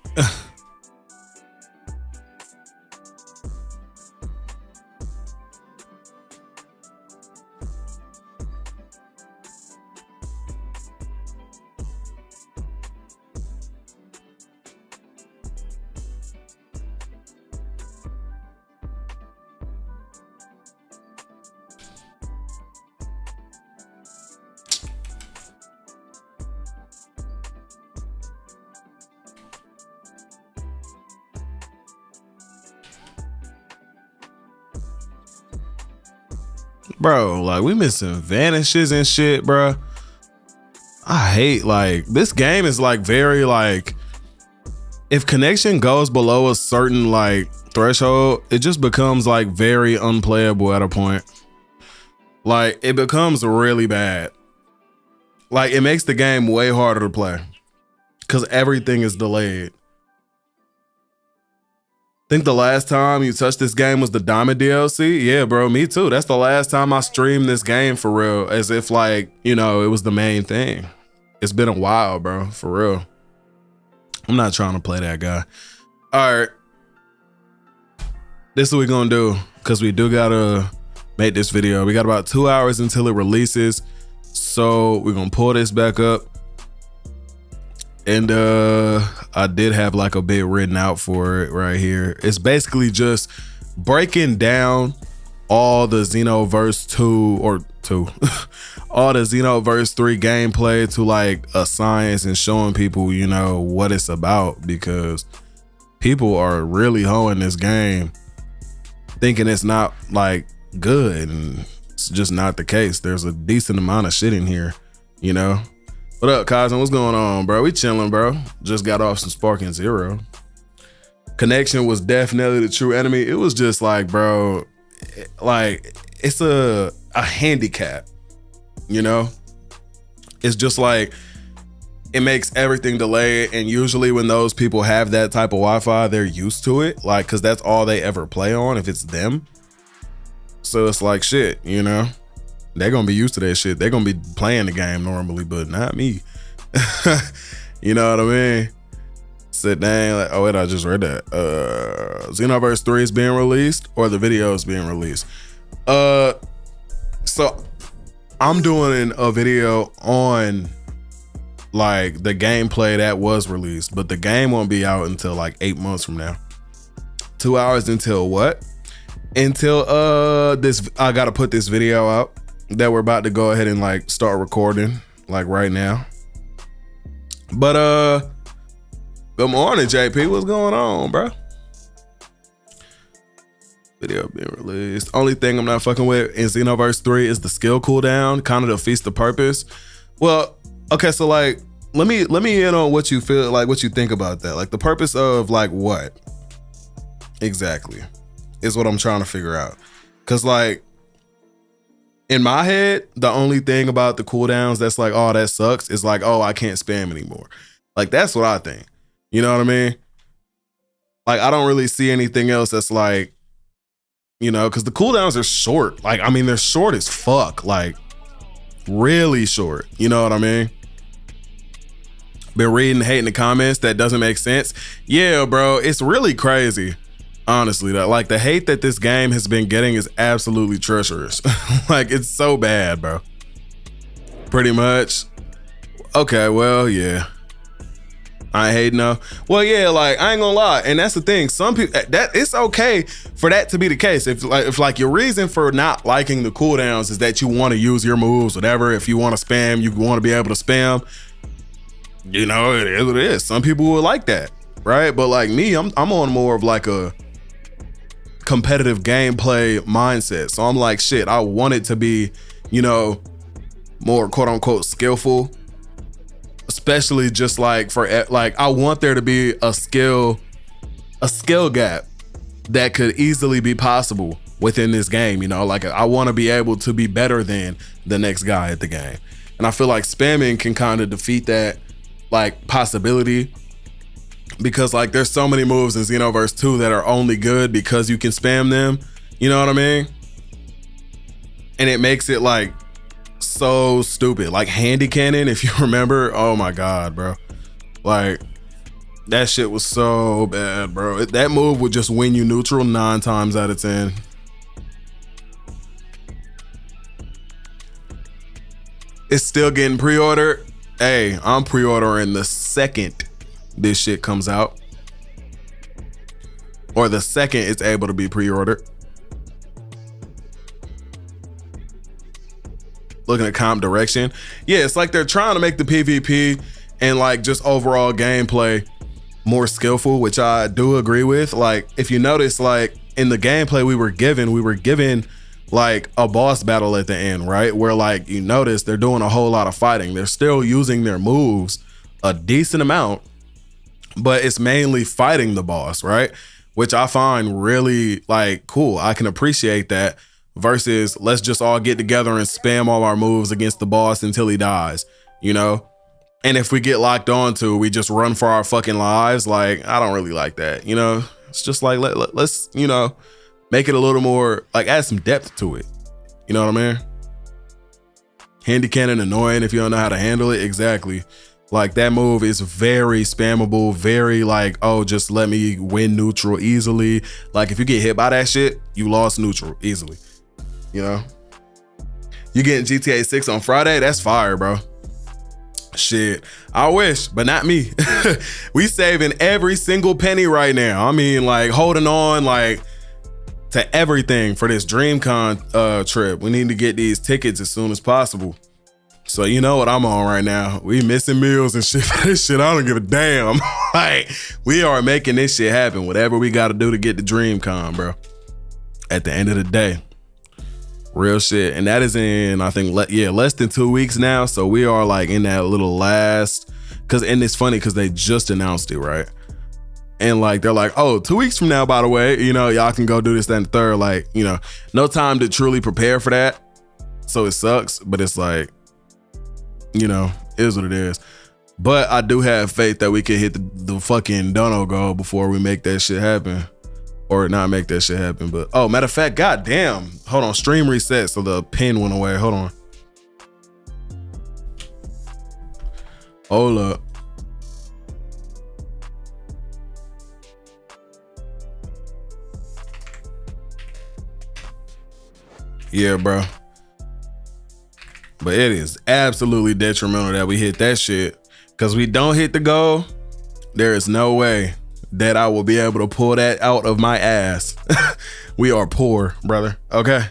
bro, like we missing vanishes and shit, bro. I hate, like, this game is like very like, if connection goes below a certain like threshold, it just becomes like very unplayable at a point. Like it becomes really bad. Like it makes the game way harder to play because everything is delayed. Think the last time you touched this game was the Diamond DLC? Yeah, bro, me too. That's the last time I streamed this game for real, as if like, you know, it was the main thing. It's been a while, bro, for real. I'm not trying to play that guy. All right. This is what we're gonna do, because we do gotta make this video. We got about 2 hours until it releases. So we're gonna pull this back up. And I did have like a bit written out for it right here. It's basically just breaking down all the Xenoverse 2 all the Xenoverse 3 gameplay to like a science and showing people, you know, what it's about, because people are really hoeing this game thinking it's not like good, and it's just not the case. There's a decent amount of shit in here, you know. What up, Kaizen? What's going on, bro? We chilling, bro. Just got off some Sparking Zero. Connection was definitely the true enemy. It was just like, bro, like it's a handicap, you know? It's just like, it makes everything delayed. And usually when those people have that type of Wi-Fi, they're used to it. Like, cause that's all they ever play on if it's them. So it's like shit, you know? They're gonna be used to that shit. They're gonna be playing the game normally, but not me. You know what I mean? Sit down, like, oh wait, I just read that. Xenoverse 3 is being released, or the video is being released. So I'm doing a video on like the gameplay that was released, but the game won't be out until like 8 months from now. 2 hours until what? Until I gotta put this video out that we're about to go ahead and like start recording like right now. But good morning, JP. What's going on, bro? Video being released. Only thing I'm not fucking with in Xenoverse 3 is the skill cooldown, kind of defeats the purpose. Well, okay, so like let me in on what you feel like, what you think about that. Like the purpose of like what exactly is what I'm trying to figure out. Cause like in my head, the only thing about the cooldowns that's like, oh, that sucks is like, oh, I can't spam anymore. Like that's what I think. You know what I mean? Like I don't really see anything else that's like, you know, because the cooldowns are short. Like, I mean, they're short as fuck. Like, really short. You know what I mean? Been reading, hating the comments. That doesn't make sense. Yeah, bro. It's really crazy. Honestly, like the hate that this game has been getting is absolutely treacherous. Like, it's so bad, bro. Pretty much. Okay, well, yeah. I hate no. Well, yeah, like I ain't gonna lie, and that's the thing. Some people that it's okay for that to be the case. If your reason for not liking the cooldowns is that you want to use your moves, whatever. If you want to spam, you want to be able to spam. You know, it is what it is. Some people would like that, right? But like me, I'm on more of like a competitive gameplay mindset. So I'm like, shit, I want it to be, you know, more quote unquote skillful. Especially just like for like, I want there to be a skill gap that could easily be possible within this game. You know, like I want to be able to be better than the next guy at the game. And I feel like spamming can kind of defeat that like possibility, because like there's so many moves in Xenoverse 2 that are only good because you can spam them. You know what I mean? And it makes it like so stupid. Like handy cannon, if you remember. Oh my god, bro. Like that shit was so bad, bro. That move would just win you neutral 9 times out of 10. It's still getting pre-ordered. Hey, I'm pre-ordering the second this shit comes out, or the second it's able to be pre-ordered. Looking at comp direction. Yeah, it's like they're trying to make the PvP and like just overall gameplay more skillful, which I do agree with. Like if you notice, like in the gameplay we were given like a boss battle at the end, right? Where like you notice they're doing a whole lot of fighting. They're still using their moves a decent amount, but it's mainly fighting the boss, right? Which I find really like cool. I can appreciate that. Versus let's just all get together and spam all our moves against the boss until he dies, you know? And if we get locked onto, we just run for our fucking lives. Like, I don't really like that, you know? It's just like, let's, you know, make it a little more, like add some depth to it. You know what I mean? Handy cannon annoying if you don't know how to handle it. Exactly. Like that move is very spammable, very like, oh, just let me win neutral easily. Like if you get hit by that shit, you lost neutral easily. You know, you getting GTA 6 on Friday? That's fire, bro. Shit, I wish, but not me. We saving every single penny right now. I mean, like holding on like to everything for this DreamCon trip. We need to get these tickets as soon as possible. So you know what I'm on right now. We missing meals and shit for this shit. I don't give a damn. Like we are making this shit happen. Whatever we got to do to get the DreamCon, bro. At the end of the day. Real shit. And that is in, I think, less than 2 weeks now. So we are like in that little last, and it's funny because they just announced it, right? And like, they're like, oh, 2 weeks from now, by the way, you know, y'all can go do this, that, and the third. Like, you know, no time to truly prepare for that. So it sucks, but it's like, you know, it is what it is. But I do have faith that we can hit the fucking dono goal before we make that shit happen. Or not make that shit happen. But oh, matter of fact, goddamn. Hold on, stream reset, so the pin went away. Hold on. Hold up. Yeah, bro. But it is absolutely detrimental that we hit that shit. Because we don't hit the goal, there is no way that I will be able to pull that out of my ass. We are poor, brother. Okay.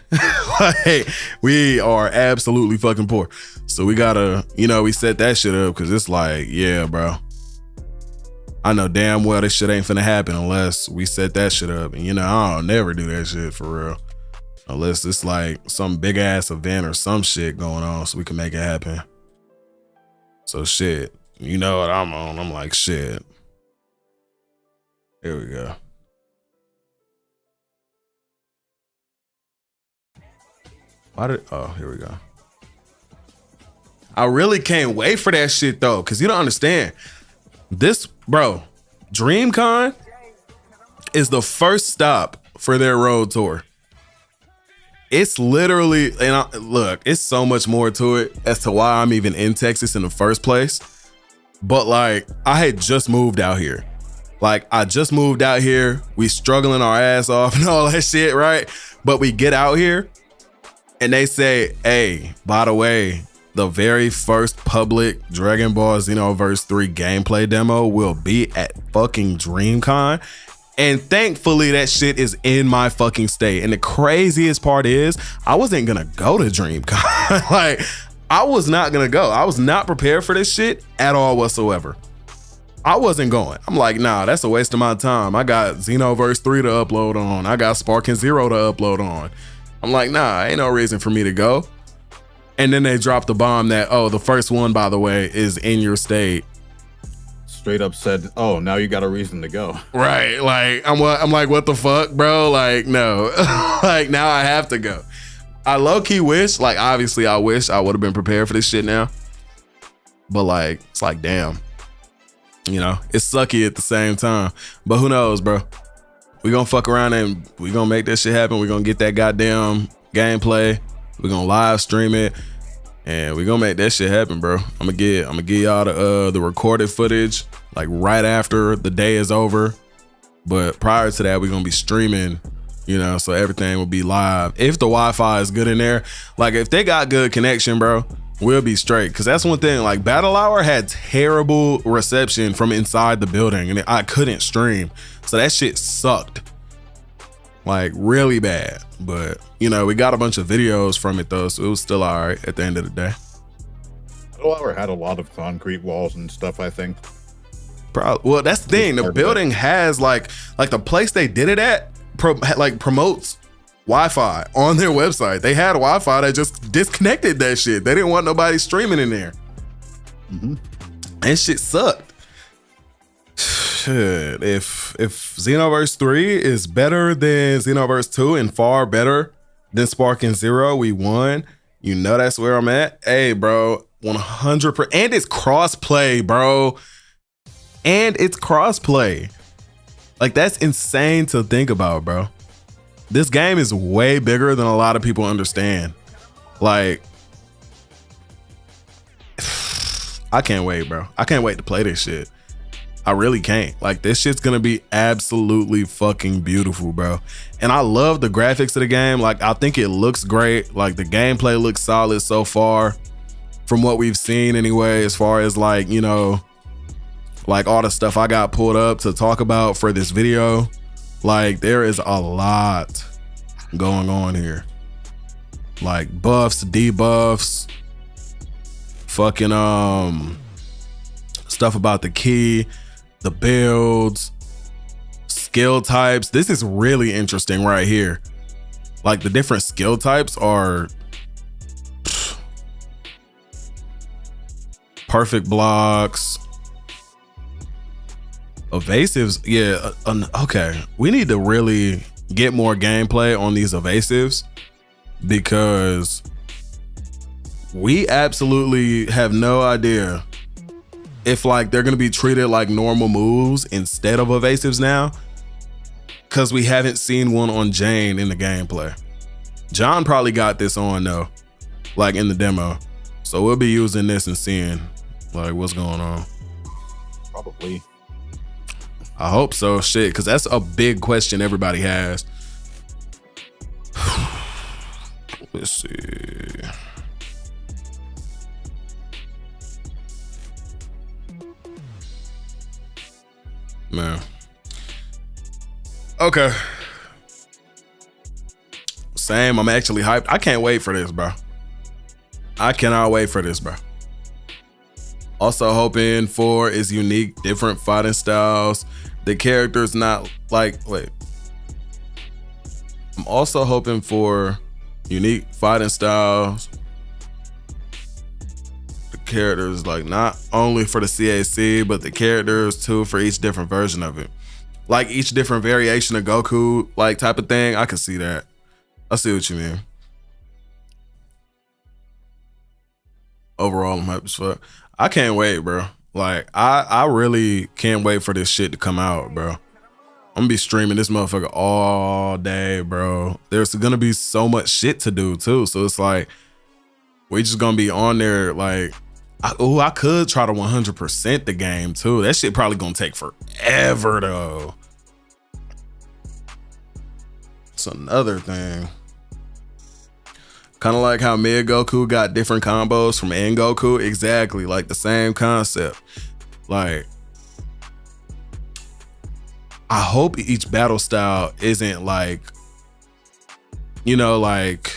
Like, we are absolutely fucking poor. So we gotta, we set that shit up because it's like, yeah, bro. I know damn well this shit ain't finna happen unless we set that shit up. And I'll never do that shit for real. Unless it's like some big ass event or some shit going on so we can make it happen. So shit, you know what I'm on. I'm like, shit. Here we go. Here we go. I really can't wait for that shit though, because you don't understand. This, bro, DreamCon is the first stop for their road tour. It's literally, look, it's so much more to it as to why I'm even in Texas in the first place. But like, I had just moved out here. Like, I just moved out here. We struggling our ass off and all that shit, right? But we get out here and they say, hey, by the way, the very first public Dragon Ball Xenoverse 3 gameplay demo will be at fucking DreamCon. And thankfully that shit is in my fucking state. And the craziest part is I wasn't gonna go to DreamCon. Like, I was not gonna go. I was not prepared for this shit at all whatsoever. I wasn't going. I'm like, nah, that's a waste of my time. I got Xenoverse 3 to upload on. I got Sparking Zero to upload on. I'm like, nah, ain't no reason for me to go. And then they dropped the bomb that, oh, the first one, by the way, is in your state. Straight up said, oh, now you got a reason to go. Right. Like, I'm like, what the fuck, bro? Like, no. Like, now I have to go. I low-key wish, like, obviously I wish I would have been prepared for this shit now. But like, it's like, damn. It's sucky at the same time. But who knows, bro? We gonna fuck around and we gonna make that shit happen. We gonna get that goddamn gameplay. We gonna live stream it. And we gonna make that shit happen, bro. I'm gonna give y'all the recorded footage like right after the day is over. But prior to that, we're gonna be streaming, so everything will be live. If the Wi-Fi is good in there, like if they got good connection, bro, we'll be straight. Cause that's one thing, like Battle Hour had terrible reception from inside the building and I couldn't stream. So that shit sucked. Like really bad. But we got a bunch of videos from it though, so it was still all right at the end of the day. Battle Hour had a lot of concrete walls and stuff, I think. Probably. Well, that's the thing. The building has like the place they did it at promotes Wi-Fi on their website. They had Wi-Fi that just disconnected that shit. They didn't want nobody streaming in there. Mm-hmm. And shit sucked. Shit, if Xenoverse 3 is better than Xenoverse 2 and far better than Sparking Zero, we won. That's where I'm at. Hey, bro, 100%. And it's crossplay, bro. And it's crossplay. Like, that's insane to think about, bro. This game is way bigger than a lot of people understand. Like, I can't wait, bro. I can't wait to play this shit. I really can't. Like, this shit's gonna be absolutely fucking beautiful, bro. And I love the graphics of the game. Like, I think it looks great. Like, the gameplay looks solid so far from what we've seen anyway, as far as like, like all the stuff I got pulled up to talk about for this video. Like, there is a lot going on here. Like buffs, debuffs, fucking stuff about the key, the builds, skill types. This is really interesting right here. Like, the different skill types are perfect blocks, evasives. Yeah, okay. We need to really get more gameplay on these evasives because we absolutely have no idea if like they're gonna be treated like normal moves instead of evasives now, because we haven't seen one on Jane in the gameplay. John probably got this on though, like in the demo, so we'll be using this and seeing like what's going on. Probably. I hope so. Shit, because that's a big question everybody has. Let's see. Man. Okay. Same. I'm actually hyped. I can't wait for this, bro. I cannot wait for this, bro. Also hoping for is unique, different fighting styles. The characters not like, wait. I'm also hoping for unique fighting styles. The characters, like, not only for the CAC, but the characters too for each different version of it. Like each different variation of Goku, like type of thing. I can see that. I see what you mean. Overall, I'm hyped as fuck. I can't wait, bro. Like, I really can't wait for this shit to come out, bro. I'm gonna be streaming this motherfucker all day, bro. There's gonna be so much shit to do too. So it's like, we just gonna be on there like, I could try to 100% the game too. That shit probably gonna take forever though. It's another thing. Kind of like how Mid Goku got different combos from End Goku. Exactly, like the same concept. Like, I hope each battle style isn't like, you know, like,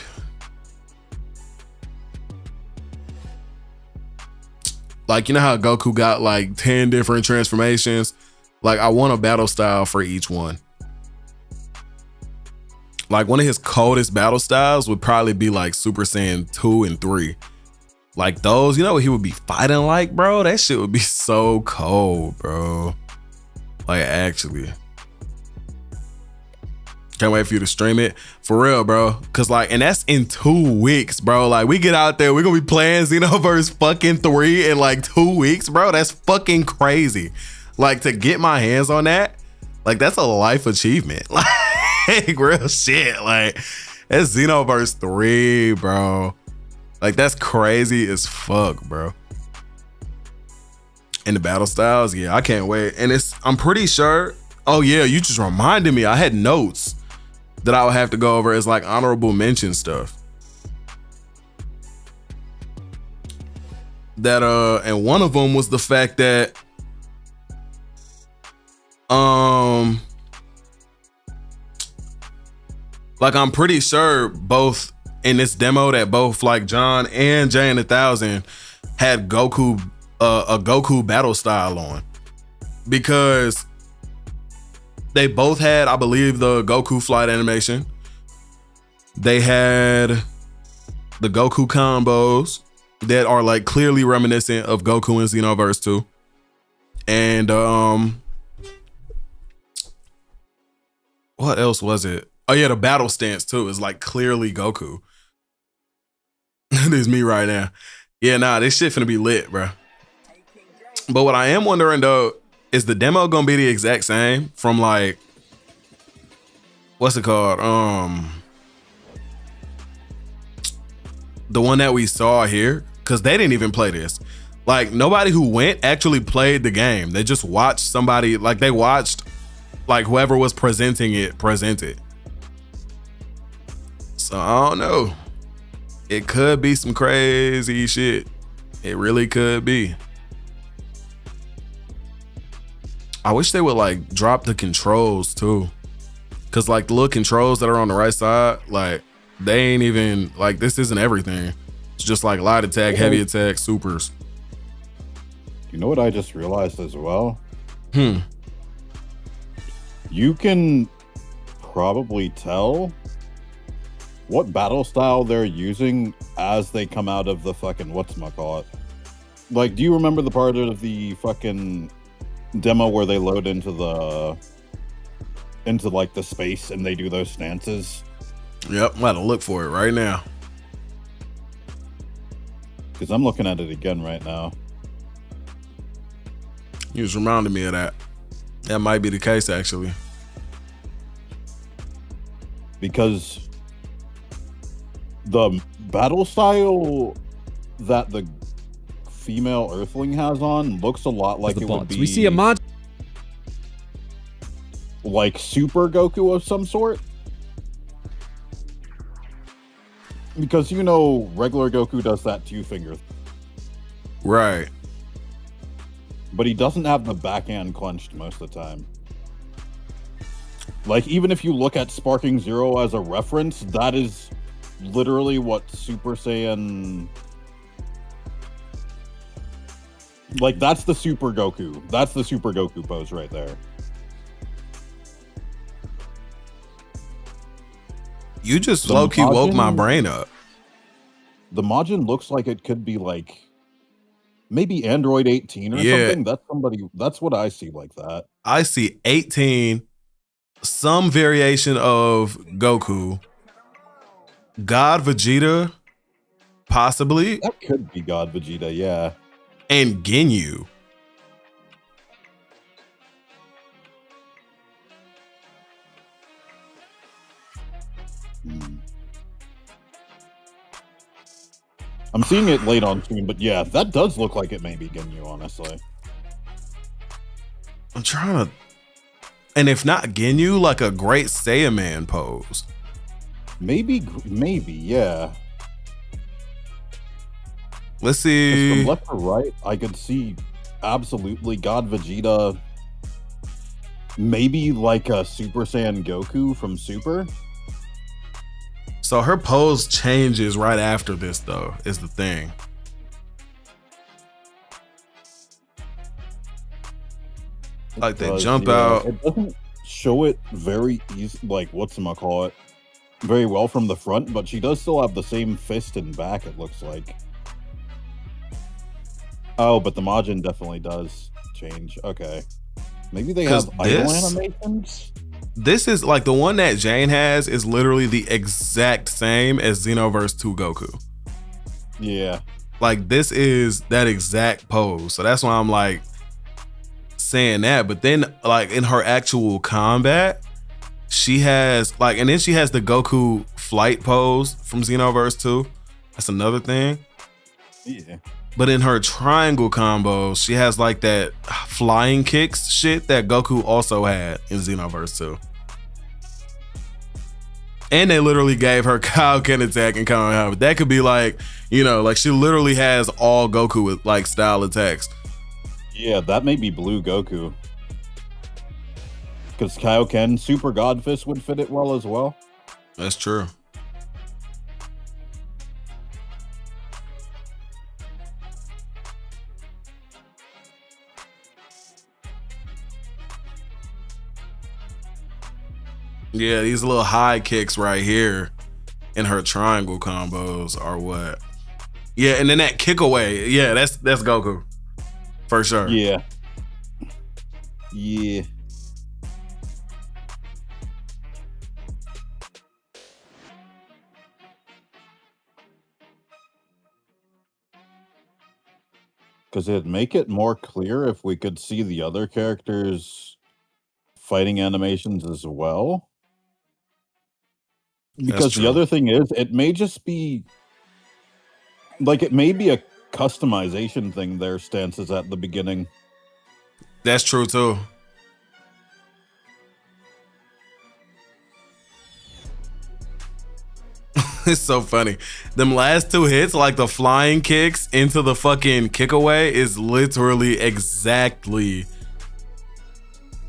you know how Goku got like 10 different transformations? Like, I want a battle style for each one. Like, one of his coldest battle styles would probably be like Super Saiyan 2 and 3. Like those, you know what he would be fighting like, bro? That shit would be so cold, bro. Like, actually. Can't wait for you to stream it. For real, bro. Cause like, and that's in 2 weeks, bro. Like, we get out there, we're gonna be playing Xenoverse fucking 3 in like 2 weeks, bro. That's fucking crazy. Like, to get my hands on that, like, that's a life achievement. Like, real shit. Like, that's Xenoverse 3, bro. Like, that's crazy as fuck, bro. And the battle styles, yeah, I can't wait. And I'm pretty sure, oh yeah, you just reminded me, I had notes that I would have to go over as like honorable mention stuff. That and one of them was the fact that like, I'm pretty sure both in this demo that both like John and Jay and 1000 had Goku a Goku battle style on, because they both had, I believe, the Goku flight animation. They had the Goku combos that are like clearly reminiscent of Goku in Xenoverse 2. And what else was it? Oh yeah, the battle stance too is like clearly Goku. There's me right now. Yeah, nah, this shit finna be lit, bro. But what I am wondering though, is the demo gonna be the exact same from like, what's it called? The one that we saw here, because they didn't even play this. Like, nobody who went actually played the game. They just watched somebody, like they watched like whoever was presenting it present it. So I don't know. It could be some crazy shit. It really could be. I wish they would like drop the controls too. Cause like the little controls that are on the right side, like they ain't even, like, this isn't everything. It's just like light attack, heavy attack, supers. You know what I just realized as well? You can probably tell what battle style they're using as they come out of the fucking whatchamacallit. Like, do you remember the part of the fucking demo where they load into like the space and they do those stances? Yep, I'm about to look for it right now. Because I'm looking at it again right now. You just reminded me of that. That might be the case, actually. Because the battle style that the female Earthling has on looks a lot like it would be. We see a mod. Like Super Goku of some sort. Because, you know, regular Goku does that 2 finger. Right. but he doesn't have the backhand clenched most of the time. Like, even if you look at Sparking Zero as a reference, that is literally what Super Saiyan... Like, that's the Super Goku. That's the Super Goku pose right there. You just low-key woke my brain up. The Majin looks like it could be, like, maybe Android 18 or something. That's what I see like that. I see 18, some variation of Goku, God Vegeta, possibly. That could be God Vegeta, yeah. And Ginyu. I'm seeing it late on stream, but yeah, that does look like it may be Ginyu, honestly. I'm trying to... And if not Ginyu, like a great Saiyaman pose. Maybe, yeah. Let's see. From left to right, I could see absolutely God Vegeta. Maybe like a Super Saiyan Goku from Super. So her pose changes right after this, though, is the thing. Like they jump out. It doesn't show it very easy, like whatchamacallit, very well from the front, but she does still have the same fist and back, it looks like. Oh, but the Majin definitely does change. Okay. Maybe they have idle animations? This is like the one that Jane has is literally the exact same as Xenoverse 2 Goku. Yeah. Like this is that exact pose. So that's why I'm like saying that. But then like in her actual combat, she has like, and then she has the Goku flight pose from Xenoverse 2. That's another thing. Yeah. But in her triangle combos, she has like that flying kicks shit that Goku also had in Xenoverse 2. And they literally gave her Kaioken attack and Kamehameha. But that could be like, you know, like she literally has all Goku with like style attacks. Yeah, that may be Blue Goku. Because Kaioken Super God Fist would fit it well as well. That's true. Yeah, these little high kicks right here in her triangle combos are what. Yeah, and then that kick away. Yeah, that's Goku. For sure. Yeah. Yeah. Because it'd make it more clear if we could see the other characters' fighting animations as well. Because the other thing is, it may just be like, it may be a customization thing their stances at the beginning. That's true too. It's so funny. Them last two hits, like the flying kicks into the fucking kick away, is literally exactly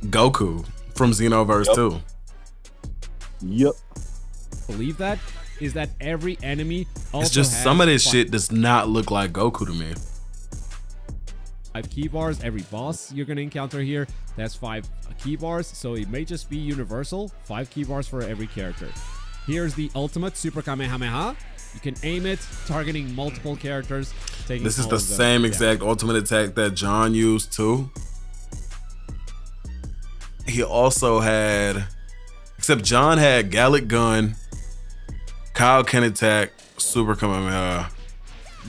Goku from Xenoverse 2. Yep. Believe that is that every enemy also it's just some of this shit does not look like Goku to me. 5 key bars. Every boss you're gonna encounter here, that's 5 key bars, so it may just be universal. 5 key bars for every character. Here's the ultimate Super Kamehameha. You can aim it, targeting multiple characters. This is the same exact ultimate attack that John used too. He also had, except John had Gallic Gun, Kaioken attack, Super Kamehameha.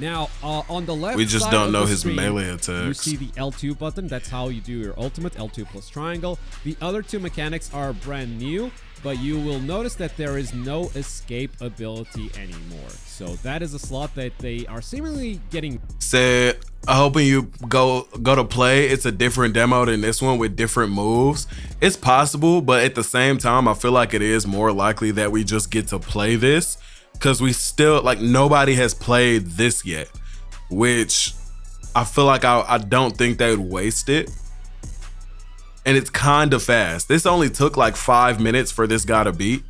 Now, on the left, we just side don't of know the his screen, melee you attacks. see the L2 button. That's how you do your ultimate, L2 plus triangle. The other 2 mechanics are brand new, but you will notice that there is no escape ability anymore. So that is a slot that they are seemingly getting. Said, I hope when you go to play, it's a different demo than this one with different moves. It's possible, but at the same time, I feel like it is more likely that we just get to play this, because we still, like, nobody has played this yet, which I feel like I don't think they would waste it. And it's kind of fast. This only took like 5 minutes for this guy to beat.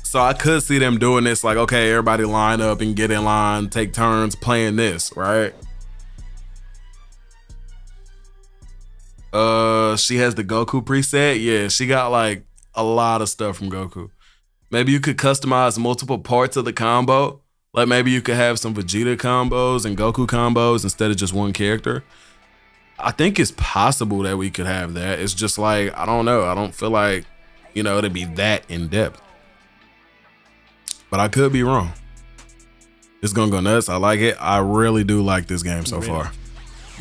So I could see them doing this like, okay, everybody line up and get in line, take turns playing this, right? She has the Goku preset. Yeah, she got like a lot of stuff from Goku. Maybe you could customize multiple parts of the combo. Like maybe you could have some Vegeta combos and Goku combos instead of just one character. I think it's possible that we could have that. It's just like, I don't know. I don't feel like, you know, it'd be that in depth. But I could be wrong. It's gonna go nuts. I like it. I really do like this game so far.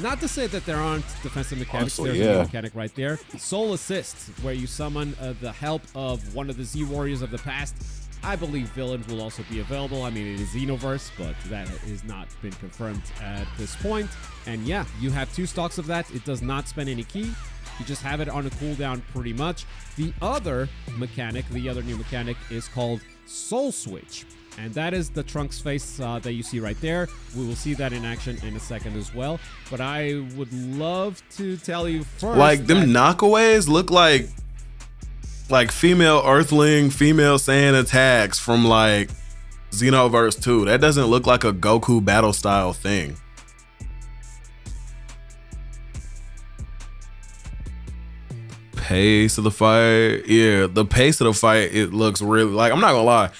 Not to say that there aren't defensive mechanics. Honestly, There's a mechanic right there. Soul Assist, where you summon the help of one of the Z Warriors of the past. I believe villains will also be available. I mean, it is Xenoverse, but that has not been confirmed at this point. And yeah, you have 2 stocks of that. It does not spend any ki. You just have it on a cooldown pretty much. The other mechanic, the other new mechanic is called Soul Switch. And that is the Trunks face that you see right there. We will see that in action in a second as well. But I would love to tell you first. Like them knockaways look like female Earthling, female Saiyan attacks from like Xenoverse 2. That doesn't look like a Goku battle style thing. Pace of the fight. Yeah, the pace of the fight, it looks really like, I'm not gonna lie.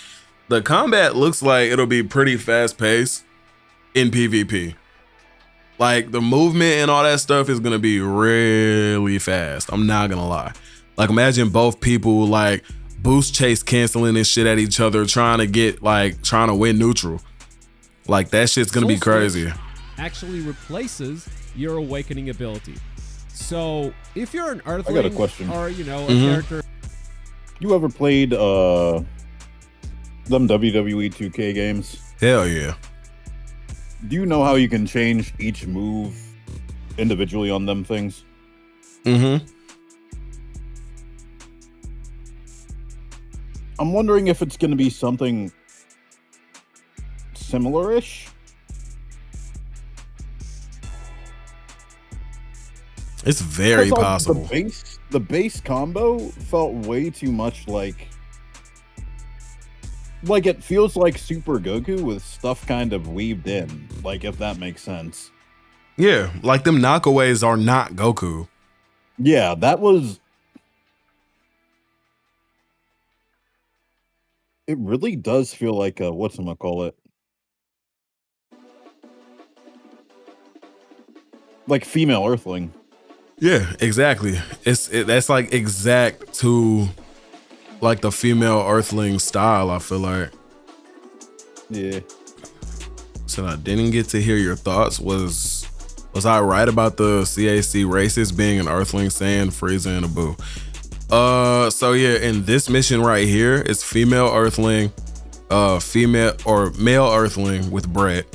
The combat looks like it'll be pretty fast paced in PvP. Like the movement and all that stuff is gonna be really fast. I'm not gonna lie. Like imagine both people like boost chase canceling and shit at each other, trying to win neutral. Like that shit's gonna be crazy. Actually replaces your awakening ability. So if you're an Earthling, I got a question. Or you know, a character. You ever played them WWE 2K games? Hell yeah. Do you know how you can change each move individually on them things? Mm-hmm. I'm wondering if it's going to be something similar-ish. It's very possible. The base combo felt way too much like it feels like Super Goku with stuff kind of weaved in, like if that makes sense. Yeah, like them knockaways are not Goku. Yeah, that was... It really does feel like a, whatchamacallit? Like female Earthling. Yeah, exactly. That's like exact to like the female Earthling style, I feel like. Yeah. So I didn't get to hear your thoughts. Was I right about the CAC races being an Earthling, Saiyan, Frieza, and a Boo? So yeah, in this mission right here, it's female Earthling, female or male Earthling with Brett,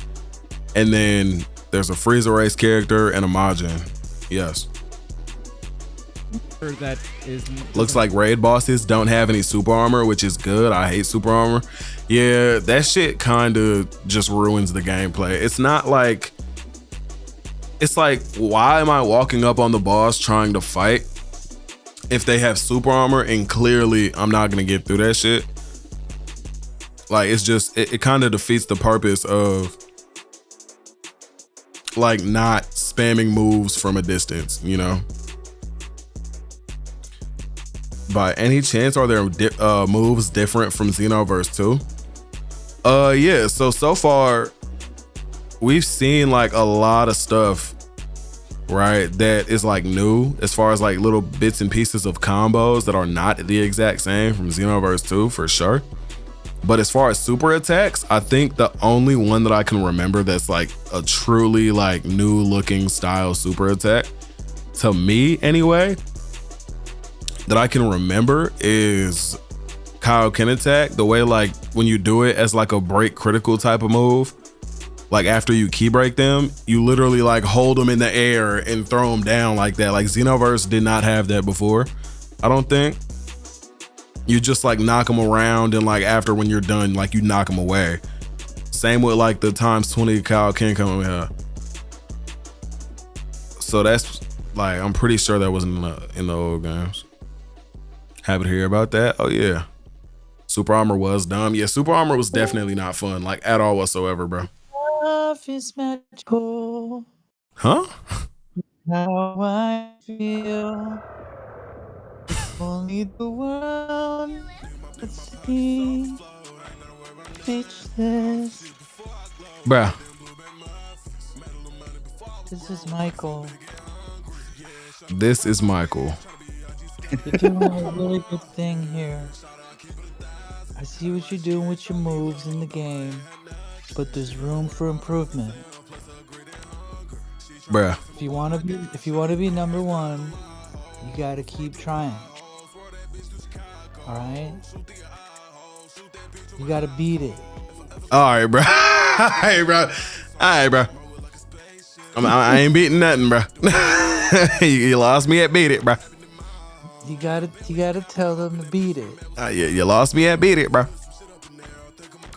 and then there's a Frieza race character and a Majin. Yes. That is looks like raid bosses don't have any super armor, which is good. I hate super armor. Yeah, that shit kind of just ruins the gameplay. It's not like, it's like, why am I walking up on the boss trying to fight if they have super armor and clearly I'm not gonna get through that shit? Like it's just, it kind of defeats the purpose of like not spamming moves from a distance, you know? By any chance, are there moves different from Xenoverse 2? Yeah, so far we've seen like a lot of stuff, right, that is like new as far as like little bits and pieces of combos that are not the exact same from Xenoverse 2 for sure. But as far as super attacks, I think the only one that I can remember that's like a truly like new looking style super attack, to me anyway, that I can remember is Kaioken attack. The way like when you do it as like a break critical type of move, like after you key break them, you literally like hold them in the air and throw them down like that. Like Xenoverse did not have that before, I don't think. You just like knock them around and like after when you're done, like you knock them away. Same with like the ×20 Kaioken coming here. So that's like, I'm pretty sure that wasn't in the old games. Happy to hear about that. Oh yeah. Super Armor was dumb. Yeah, Super Armor was definitely not fun, like at all whatsoever, bro. Love is magical. Huh? How I feel. If only the world could see. Speechless. Bruh. This is Michael. This is Michael. You're doing a really good thing here. I see what you're doing with your moves in the game, but there's room for improvement. Bruh. If you want to be number one, you gotta keep trying. All right? You gotta beat it. All right, bro. All right, bro. All right, bro. I ain't beating nothing, bro. You lost me at beat it, bro. You gotta tell them to beat it. You lost me at beat it, bro.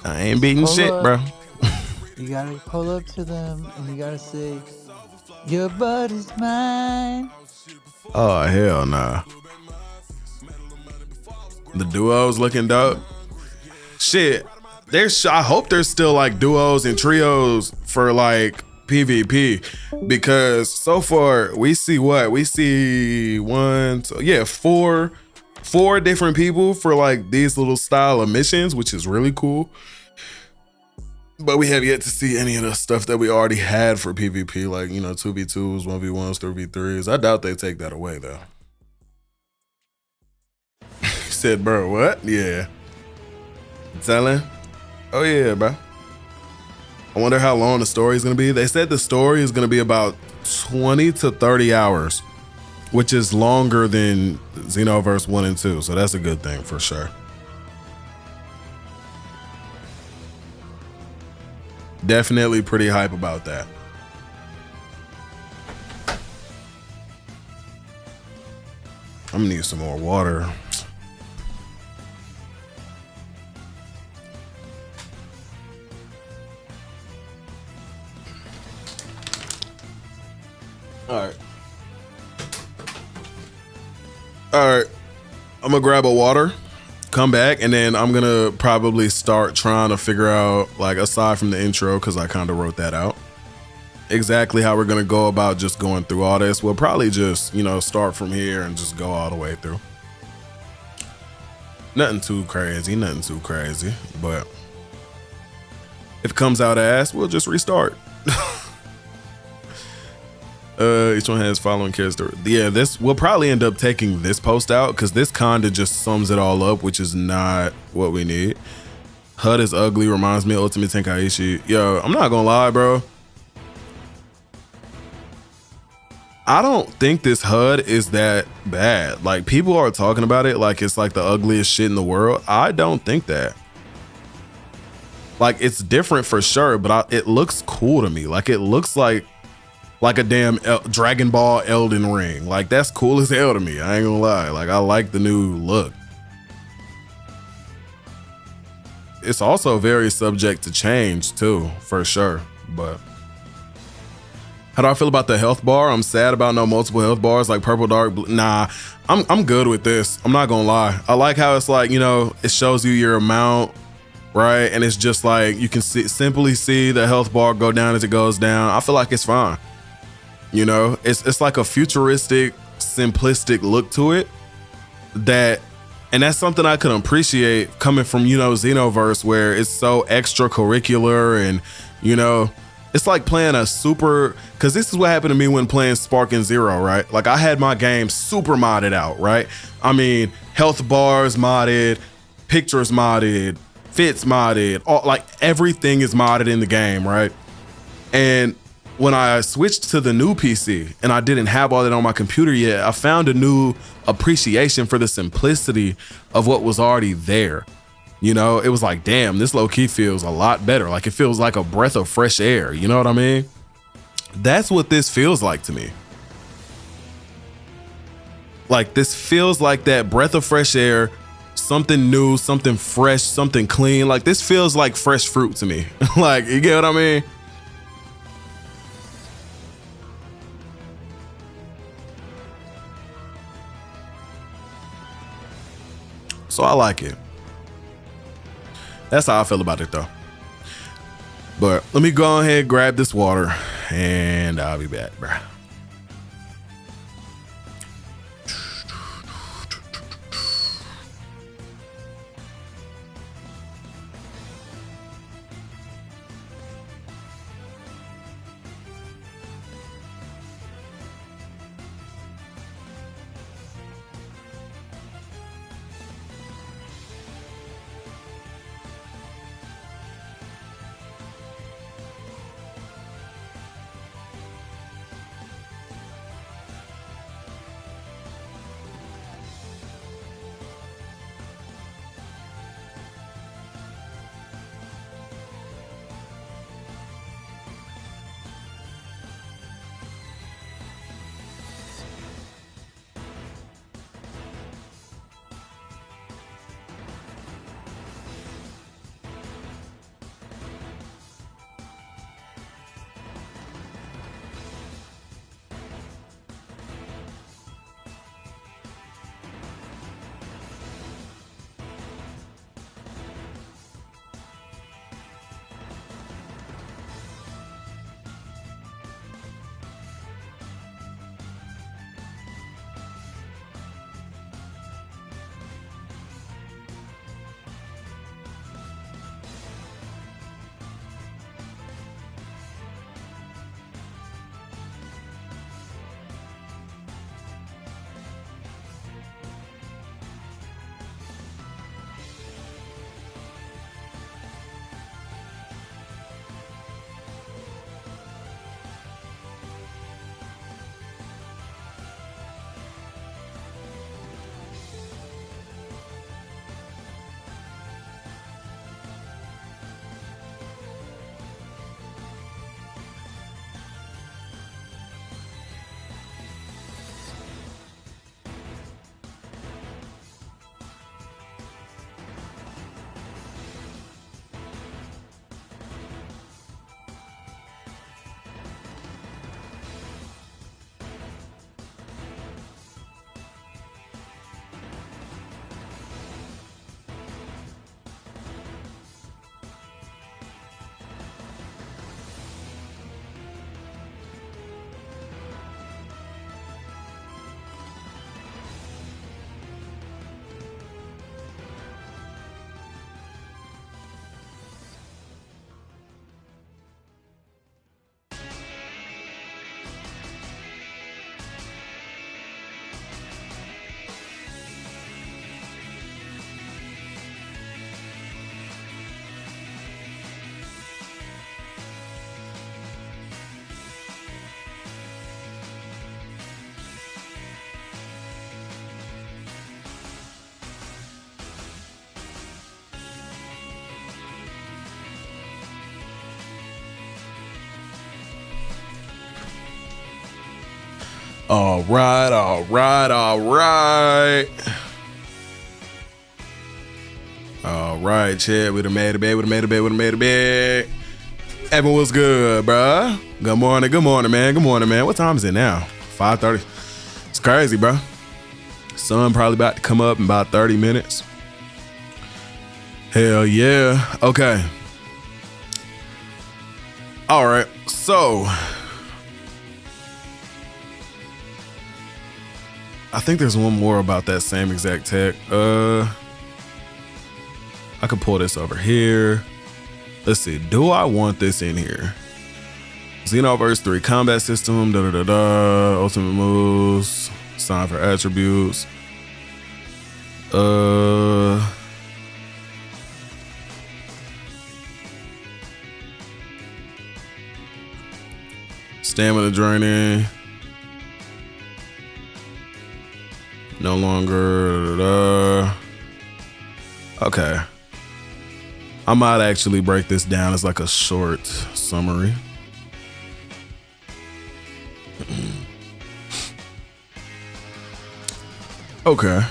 I ain't beating shit, bro. You gotta pull up to them and you gotta say, "Your butt is mine." Oh hell nah. The duos looking dope. Shit, I hope there's still like duos and trios for like PvP, because so far we see four different people for like these little style of missions, which is really cool. But we have yet to see any of the stuff that we already had for PvP, like, you know, 2v2s, 1v1s, 3v3s. I doubt they take that away though. He said, bro, what? Yeah. Telling? Oh yeah, bro. I wonder how long the story is going to be. They said the story is going to be about 20 to 30 hours, which is longer than Xenoverse 1 and 2. So that's a good thing for sure. Definitely pretty hype about that. I'm gonna need some more water. All right. I'm gonna grab a water, come back, and then I'm gonna probably start trying to figure out, like, aside from the intro, because I kind of wrote that out, exactly how we're gonna go about just going through all this. We'll probably just, you know, start from here and just go all the way through. Nothing too crazy, but if it comes out ass, we'll just restart. Each one has following character. Yeah, we'll probably end up taking this post out because this kinda just sums it all up, which is not what we need. HUD is ugly, reminds me of Ultimate Tenkaichi. Yo, I'm not gonna lie, bro. I don't think this HUD is that bad. Like, people are talking about it like it's like the ugliest shit in the world. I don't think that. Like, it's different for sure, but it looks cool to me. Like, it looks like a damn Dragon Ball Elden Ring. Like, that's cool as hell to me. I ain't gonna lie. Like, I like the new look. It's also very subject to change too, for sure. But how do I feel about the health bar? I'm sad about no multiple health bars like purple, dark, blue. Nah, I'm good with this. I'm not gonna lie. I like how it's like, you know, it shows you your amount, right? And it's just like you can simply see the health bar go down as it goes down. I feel like it's fine. You know, it's like a futuristic, simplistic look to it and that's something I can appreciate coming from, you know, Xenoverse, where it's so extracurricular and, you know, it's like playing because this is what happened to me when playing Sparking Zero, right? Like, I had my game super modded out, right? I mean, health bars modded, pictures modded, fits modded, like everything is modded in the game, right? And when I switched to the new PC and I didn't have all that on my computer yet, I found a new appreciation for the simplicity of what was already there. You know, it was like, damn, this low key feels a lot better. Like, it feels like a breath of fresh air. You know what I mean? That's what this feels like to me. Like, this feels like that breath of fresh air, something new, something fresh, something clean. Like, this feels like fresh fruit to me. Like, you get what I mean? So I like it. That's how I feel about it though. But let me go ahead, grab this water, and I'll be back, bro. All right, all right, all right. All right, Chad, we done made it back, we done made it back, we done made it back. Evan, what's good, bruh? Good morning, man. Good morning, man. What time is it now? 5:30. It's crazy, bro. Sun probably about to come up in about 30 minutes. Hell yeah. Okay. All right, so I think there's one more about that same exact tech. I could pull this over here. Let's see. Do I want this in here? Xenoverse 3 combat system. Ultimate moves. Sign for attributes. Stamina draining. No longer. Okay. I might actually break this down as like a short summary. Okay.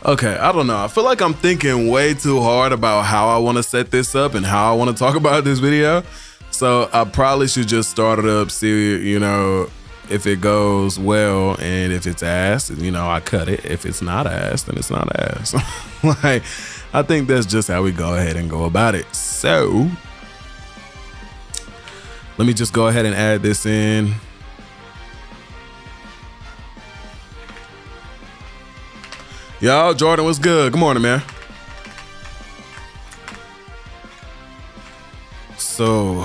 Okay, I don't know. I feel like I'm thinking way too hard about how I want to set this up and how I want to talk about this video. So I probably should just start it up, see, you know, if it goes well, and if it's ass, you know, I cut it. If it's not ass, then it's not ass. Like, I think that's just how we go ahead and go about it. So let me just go ahead and add this in. Yo, Jordan, what's good? Good morning, man. So,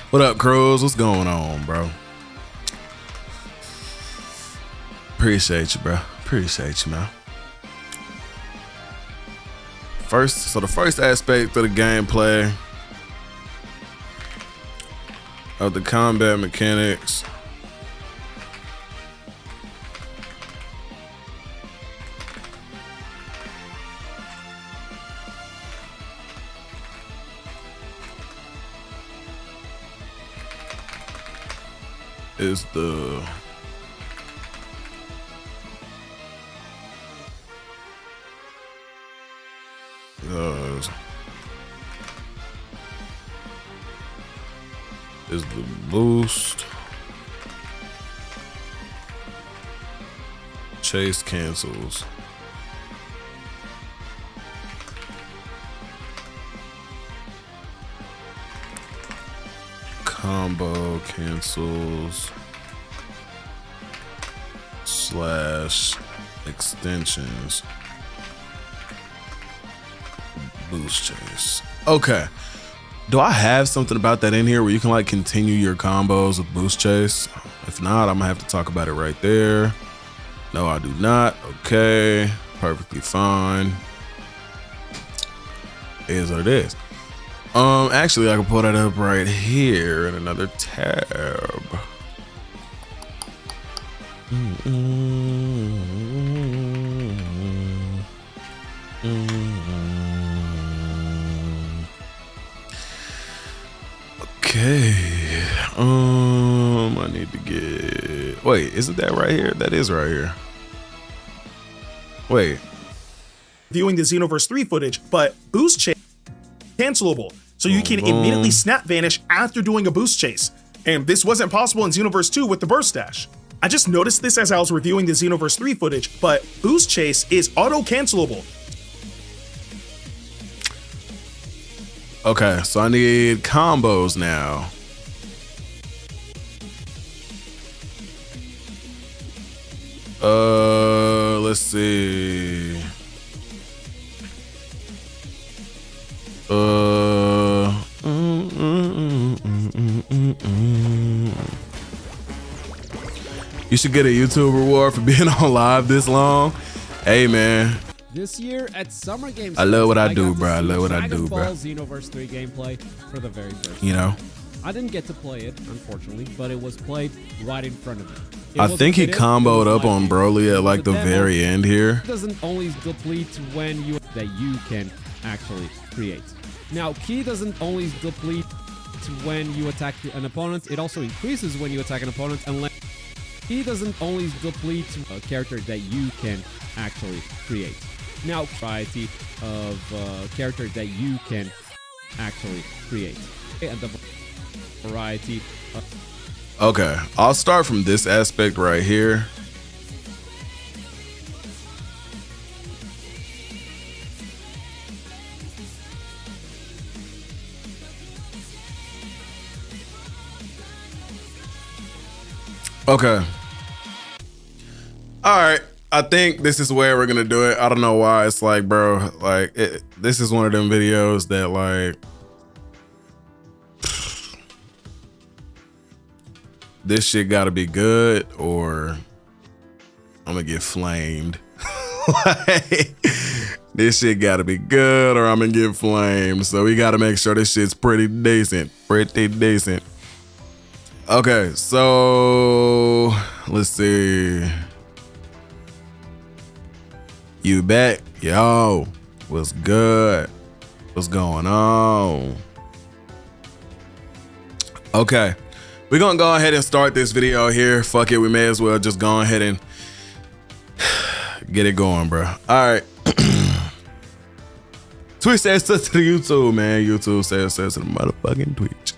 what up, Cruz? What's going on, bro? Appreciate you, bro. Appreciate you, man. So the first aspect of the gameplay of the combat mechanics is the boost, chase cancels, combo cancels, slash extensions, boost chase. Okay. Do I have something about that in here where you can like continue your combos with boost chase? If not, I'm gonna have to talk about it right there. No, I do not. Okay, perfectly fine. It is what it is. Actually, I can pull that up right here in another tab. Okay, I need to get, wait, isn't that right here? That is right here. Wait. Viewing the Xenoverse 3 footage, but boost chase cancelable. So you can immediately snap vanish after doing a boost chase. And this wasn't possible in Xenoverse 2 with the burst dash. I just noticed this as I was reviewing the Xenoverse 3 footage, but boost chase is auto cancelable. Okay, so I need combos now. Let's see. You should get a YouTube reward for being on live this long. Hey, man. This year at Summer Games, I love what I do, bro. I love what I do, bro. Xenoverse 3 gameplay for the very first time. You know, I didn't get to play it, unfortunately, but it was played right in front of me. I think he comboed up on Broly at like the very end here. It doesn't always deplete when you that you can actually create. Now, Ki doesn't always deplete when you attack an opponent. It also increases when you attack an opponent, unless he doesn't always deplete a character that you can actually create. Now, variety of character that you can actually create, and the variety. Okay, I'll start from this aspect right here. Okay. All right. I think this is where we're gonna do it. I don't know why. It's like, bro, like this is one of them videos that like this shit gotta be good or I'm gonna get flamed. Like, This shit gotta be good or I'm gonna get flamed. So we gotta make sure this shit's pretty decent. Pretty decent. Okay, so let's see. You back? Yo, what's good? What's going on? Okay, we're gonna go ahead and start this video here. Fuck it, we may as well just go ahead and get it going, bro. All right. Twitch says to the YouTube, man. YouTube says to the motherfucking Twitch.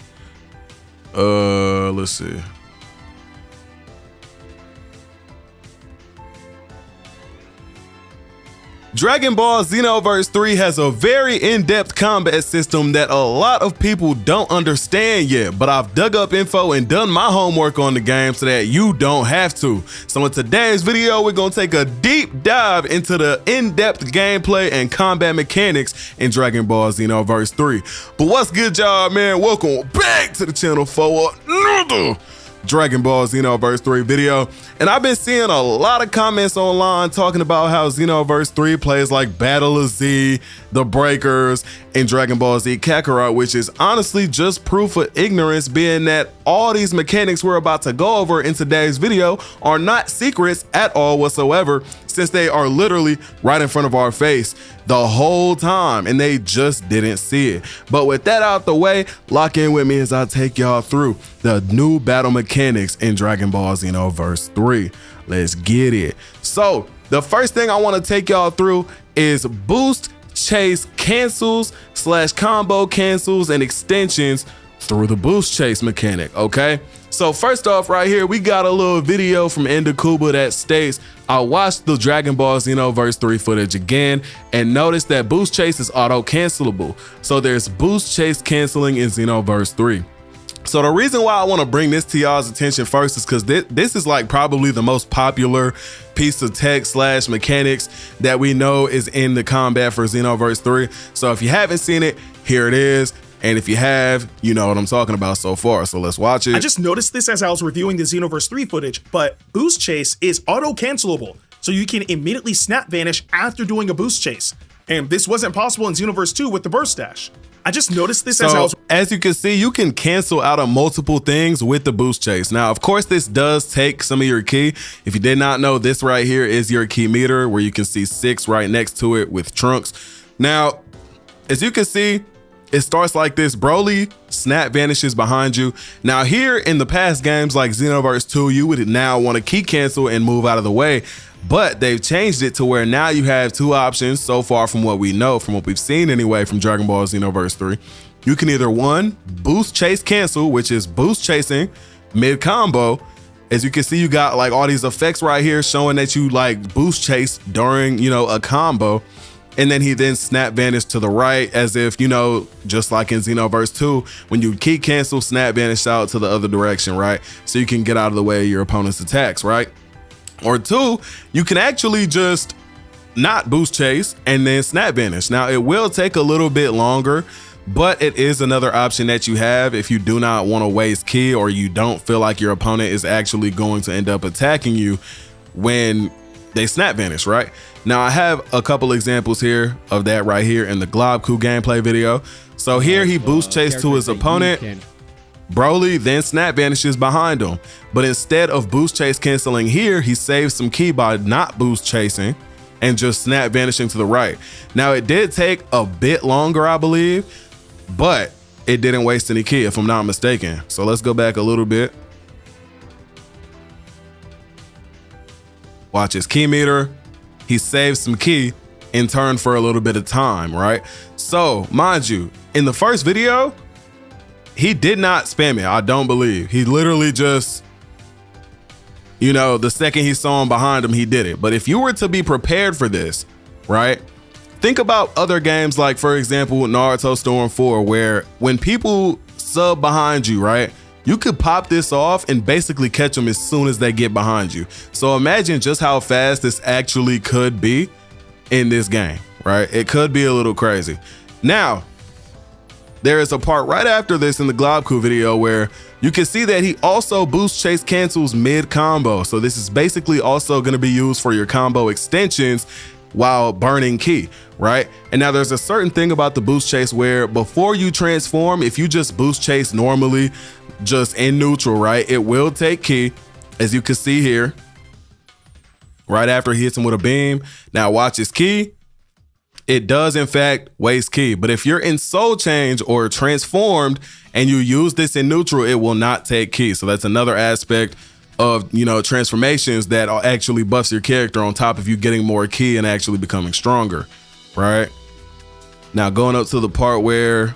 Let's see. Dragon Ball Xenoverse 3 has a very in-depth combat system that a lot of people don't understand yet, but I've dug up info and done my homework on the game so that you don't have to. So in today's video, we're gonna take a deep dive into the in-depth gameplay and combat mechanics in Dragon Ball Xenoverse 3. But what's good, y'all, man? Welcome back to the channel for another Dragon Ball Xenoverse 3 video. And I've been seeing a lot of comments online talking about how Xenoverse 3 plays like Battle of Z, The Breakers, and Dragon Ball Z Kakarot, which is honestly just proof of ignorance, being that all these mechanics we're about to go over in today's video are not secrets at all whatsoever, since they are literally right in front of our face the whole time and they just didn't see it. But with that out the way, lock in with me as I take y'all through the new battle mechanics in Dragon Ball Xenoverse 3. Let's get it. So the first thing I want to take y'all through is boost, chase, cancels / combo cancels and extensions through the boost chase mechanic. Okay, so first off right here, we got a little video from Endakuba that states, I watched the Dragon Ball Xenoverse 3 footage again and noticed that boost chase is auto cancelable. So there's boost chase canceling in Xenoverse 3. So the reason why I want to bring this to y'all's attention first is because this is like probably the most popular piece of tech / mechanics that we know is in the combat for Xenoverse 3. So if you haven't seen it, here it is. And if you have, you know what I'm talking about so far. So let's watch it. I just noticed this as I was reviewing the Xenoverse 3 footage, but boost chase is auto-cancelable. So you can immediately snap vanish after doing a boost chase. And this wasn't possible in Xenoverse 2 with the burst dash. I just noticed this as you can see, you can cancel out of multiple things with the boost chase. Now, of course, this does take some of your ki. If you did not know, this right here is your ki meter, where you can see 6 right next to it with Trunks. Now, as you can see, it starts like this. Broly snap vanishes behind you. Now here in the past games like Xenoverse 2, you would now want to ki cancel and move out of the way, but they've changed it to where now you have 2 options so far from what we know, from what we've seen anyway from Dragon Ball Xenoverse 3. You can either 1, boost chase cancel, which is boost chasing mid combo. As you can see, you got like all these effects right here showing that you like boost chase during, you know, a combo. And then he then snap vanish to the right, as if, you know, just like in Xenoverse 2, when you ki cancel, snap vanish out to the other direction, right? So you can get out of the way of your opponent's attacks, right? Or 2, you can actually just not boost chase and then snap vanish. Now it will take a little bit longer, but it is another option that you have if you do not want to waste ki, or you don't feel like your opponent is actually going to end up attacking you when they snap vanish, right? Now I have a couple examples here of that right here in the Goku gameplay video. So here he boost chase to his opponent. Broly then snap vanishes behind him. But instead of boost chase canceling here, he saves some ki by not boost chasing and just snap vanishing to the right. Now it did take a bit longer, I believe, but it didn't waste any ki if I'm not mistaken. So let's go back a little bit. Watch his ki meter. He saves some ki in turn for a little bit of time, right? So mind you, in the first video, he did not spam it, I don't believe. He literally just, you know, the second he saw him behind him, he did it. But if you were to be prepared for this, right? Think about other games like, for example, Naruto Storm 4, where when people sub behind you, right? You could pop this off and basically catch them as soon as they get behind you. So imagine just how fast this actually could be in this game, right? It could be a little crazy. Now, there is a part right after this in the Goku video where you can see that he also boost chase cancels mid combo. So this is basically also going to be used for your combo extensions while burning ki, right? And now there's a certain thing about the boost chase where before you transform, if you just boost chase normally, just in neutral, right, it will take ki, as you can see here, right after he hits him with a beam. Now watch his ki. It does in fact waste ki, but if you're in soul change or transformed and you use this in neutral, it will not take ki. So that's another aspect of, you know, transformations that actually buffs your character on top of you getting more ki and actually becoming stronger, right? Now going up to the part where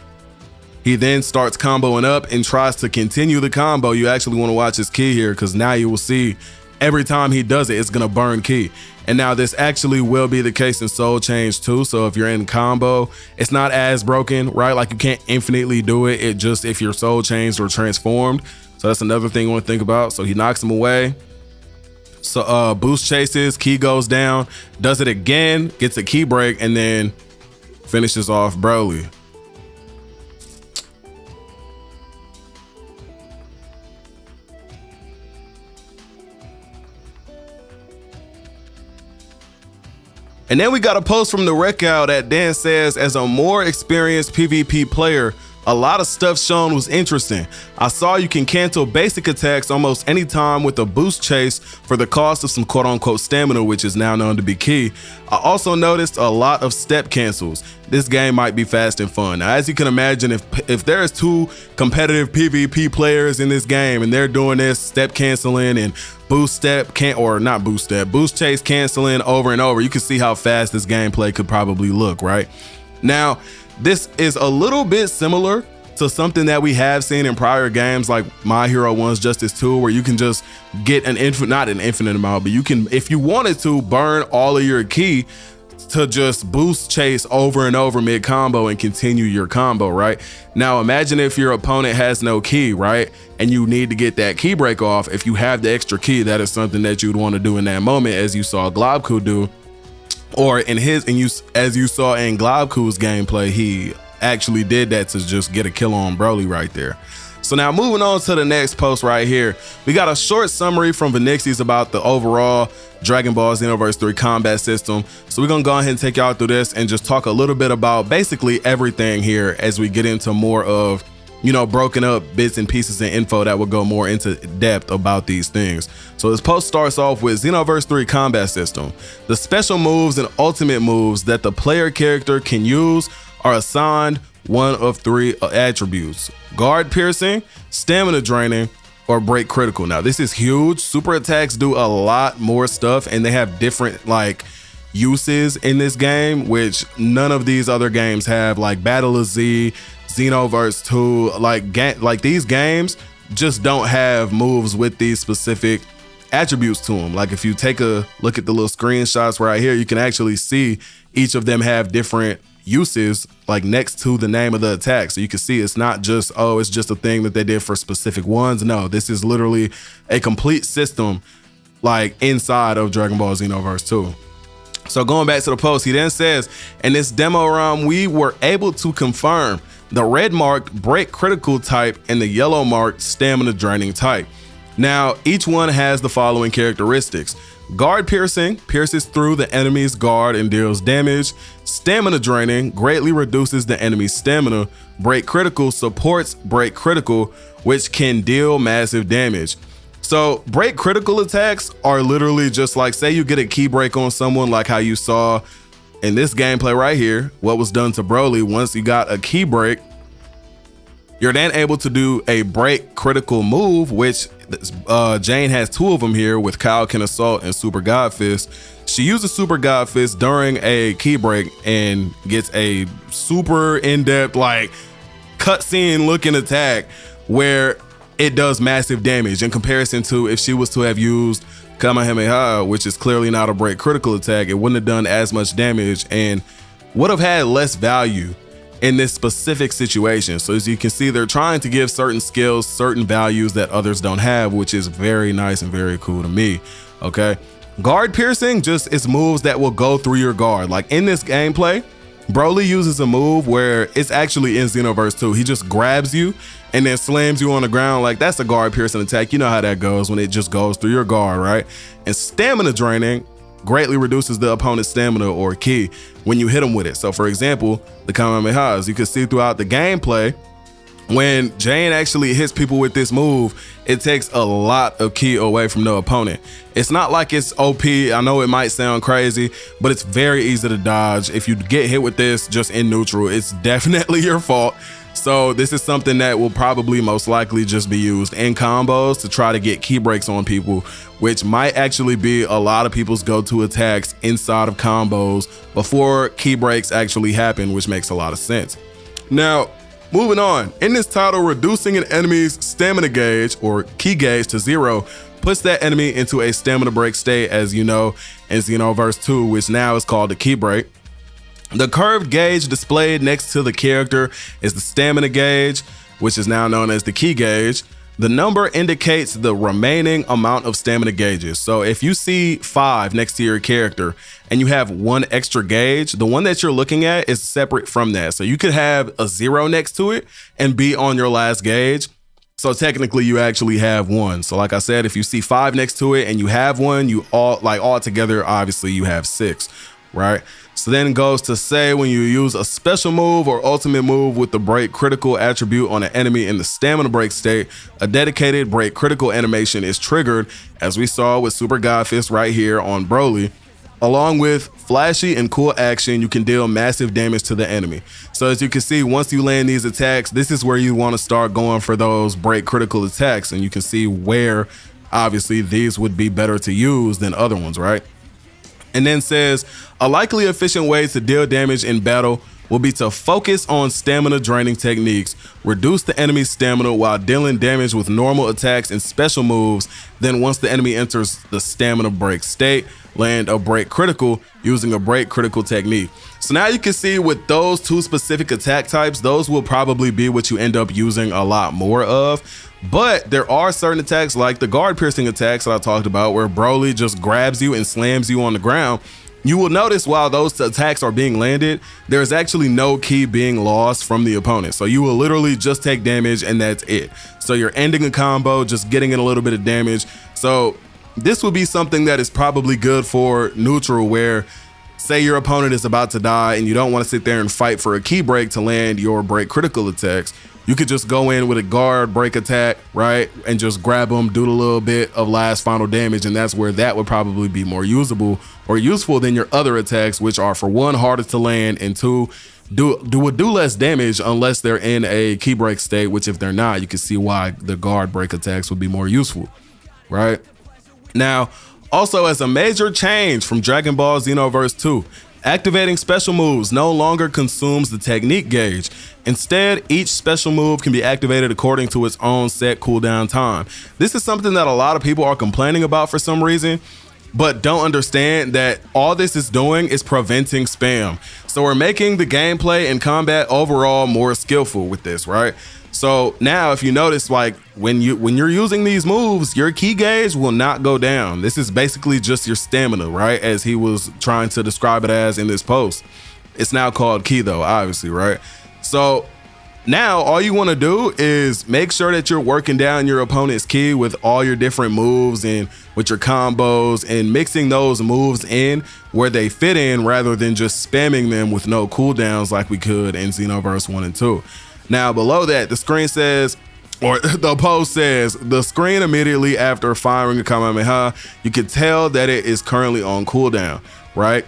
he then starts comboing up and tries to continue the combo, you actually want to watch his ki here, because now you will see every time he does it, it's gonna burn ki. And now this actually will be the case in Soul Change too. So if you're in combo, it's not as broken, right? Like you can't infinitely do it. It just, if you're soul changed or transformed. So that's another thing you want to think about. So he knocks him away. So boost chases, ki goes down, does it again, gets a ki break, and then finishes off Broly. And then we got a post from the Rekout that Dan says, as a more experienced PvP player, a lot of stuff shown was interesting. I saw you can cancel basic attacks almost any time with a boost chase for the cost of some quote unquote stamina, which is now known to be ki. I also noticed a lot of step cancels. This game might be fast and fun. Now, as you can imagine, if there's two competitive PvP players in this game and they're doing this step canceling and boost chase canceling over and over, you can see how fast this gameplay could probably look, right? Now, this is a little bit similar to something that we have seen in prior games like My Hero 1's Justice 2, where you can just get not an infinite amount, but you can, if you wanted to, burn all of your ki to just boost chase over and over mid combo and continue your combo, right? Now imagine if your opponent has no ki, right? And you need to get that ki break off. If you have the extra ki, that is something that you'd want to do in that moment, as you saw Goku do. Or as you saw in Goku's gameplay, he actually did that to just get a kill on Broly right there. So now moving on to the next post right here, we got a short summary from Venixies about the overall Dragon Ball Xenoverse 3 combat system. So we're gonna go ahead and take y'all through this and just talk a little bit about basically everything here as we get into more of, you know, broken up bits and pieces and info that will go more into depth about these things. So this post starts off with Xenoverse 3 combat system. The special moves and ultimate moves that the player character can use are assigned one of 3 attributes: guard piercing, stamina draining, or break critical. Now this is huge. Super attacks do a lot more stuff and they have different like uses in this game, which none of these other games have, like Battle of Z, Xenoverse 2, like these games just don't have moves with these specific attributes to them. Like if you take a look at the little screenshots right here, you can actually see each of them have different uses like next to the name of the attack. So you can see it's not just, oh, it's just a thing that they did for specific ones. No, this is literally a complete system like inside of Dragon Ball Xenoverse 2. So going back to the post, he then says, in this demo run, we were able to confirm the red marked break critical type and the yellow marked stamina draining type. Now, each one has the following characteristics. Guard piercing pierces through the enemy's guard and deals damage. Stamina draining greatly reduces the enemy's stamina. Break critical supports break critical, which can deal massive damage. So break critical attacks are literally just like, say you get a ki break on someone, like how you saw in this gameplay right here, what was done to Broly. Once you got a ki break, you're then able to do a break critical move, which Jane has 2 of them here with Kaioken Assault and Super God Fist. She uses Super God Fist during a ki break and gets a super in-depth like cutscene looking attack where it does massive damage in comparison to if she was to have used Kamehameha, which is clearly not a break critical attack. It wouldn't have done as much damage and would have had less value in this specific situation. So as you can see, they're trying to give certain skills certain values that others don't have, which is very nice and very cool to me. Okay, guard piercing just is moves that will go through your guard. Like in this gameplay, Broly uses a move where it's actually in Xenoverse 2. He just grabs you and then slams you on the ground. Like that's a guard piercing attack. You know how that goes when it just goes through your guard, right? And stamina draining greatly reduces the opponent's stamina or ki when you hit them with it. So for example, the Kamehamehas, you can see throughout the gameplay, when Jane actually hits people with this move, it takes a lot of ki away from the opponent. It's not like it's OP. I know it might sound crazy, but it's very easy to dodge. If you get hit with this just in neutral, it's definitely your fault. So this is something that will probably most likely just be used in combos to try to get ki breaks on people, which might actually be a lot of people's go-to attacks inside of combos before ki breaks actually happen, which makes a lot of sense. Now, moving on, in this title, reducing an enemy's stamina gauge or ki gauge to 0 puts that enemy into a stamina break state, as you know, in Xenoverse 2, which now is called the ki break. The curved gauge displayed next to the character is the stamina gauge, which is now known as the ki gauge. The number indicates the remaining amount of stamina gauges. So if you see 5 next to your character and you have 1 extra gauge, the one that you're looking at is separate from that. So you could have a 0 next to it and be on your last gauge. So technically you actually have 1. So like I said, if you see 5 next to it and you have 1, you all together, obviously you have 6, right? So then it goes to say, when you use a special move or ultimate move with the break critical attribute on an enemy in the stamina break state, a dedicated break critical animation is triggered, as we saw with Super God Fist right here on Broly. Along with flashy and cool action, you can deal massive damage to the enemy. So as you can see, once you land these attacks, this is where you want to start going for those break critical attacks. And you can see where obviously these would be better to use than other ones, right? And then says, a likely efficient way to deal damage in battle will be to focus on stamina draining techniques, reduce the enemy's stamina while dealing damage with normal attacks and special moves. Then once the enemy enters the stamina break state, land a break critical using a break critical technique. So now you can see with those 2 specific attack types, those will probably be what you end up using a lot more of. But there are certain attacks like the guard piercing attacks that I talked about, where Broly just grabs you and slams you on the ground. You will notice while those attacks are being landed, there's actually no ki being lost from the opponent. So you will literally just take damage and that's it. So you're ending a combo, just getting in a little bit of damage. So this would be something that is probably good for neutral, where say your opponent is about to die and you don't want to sit there and fight for a ki break to land your break critical attacks. You could just go in with a guard break attack, right? And just grab them, do a little bit of last final damage. And that's where that would probably be more usable or useful than your other attacks, which are, for 1, harder to land, and 2, do less damage unless they're in a ki break state, which if they're not, you can see why the guard break attacks would be more useful, right? Now, also as a major change from Dragon Ball Xenoverse 2, activating special moves no longer consumes the technique gauge. Instead, each special move can be activated according to its own set cooldown time. This is something that a lot of people are complaining about for some reason, but don't understand that all this is doing is preventing spam. So we're making the gameplay and combat overall more skillful with this, right? So now if you notice, like when you're using these moves, your ki gauge will not go down. This is basically just your stamina, right? As he was trying to describe it as in this post. It's now called ki though, obviously, right? So now all you want to do is make sure that you're working down your opponent's ki with all your different moves and with your combos, and mixing those moves in where they fit in rather than just spamming them with no cooldowns like we could in Xenoverse 1 and 2. Now below that, the screen says, or the post says, the screen immediately after firing a Kamehameha, you can tell that it is currently on cooldown, right?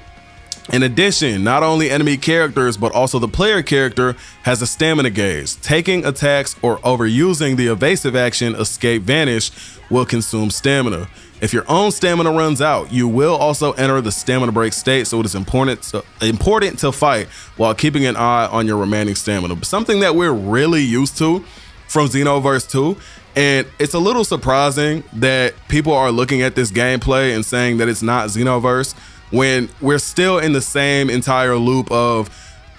In addition, not only enemy characters, but also the player character has a stamina gauge. Taking attacks or overusing the evasive action Escape Vanish will consume stamina. If your own stamina runs out, you will also enter the stamina break state, so it is important to fight while keeping an eye on your remaining stamina. But something that we're really used to from Xenoverse 2, and it's a little surprising that people are looking at this gameplay and saying that it's not Xenoverse, when we're still in the same entire loop of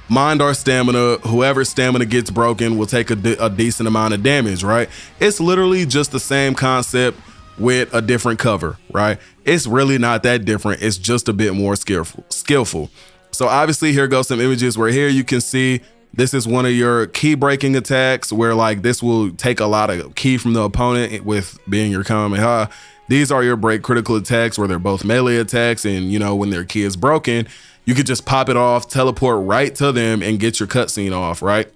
mind our stamina, whoever's stamina gets broken will take a decent amount of damage, right? It's literally just the same concept with a different cover, right? It's really not that different. It's just a bit more skillful. So obviously here goes some images where here you can see this is one of your ki breaking attacks where like this will take a lot of ki from the opponent with being your Kamehameha. These are your break critical attacks where they're both melee attacks, and you know, when their key is broken, you could just pop it off, teleport right to them and get your cutscene off, right?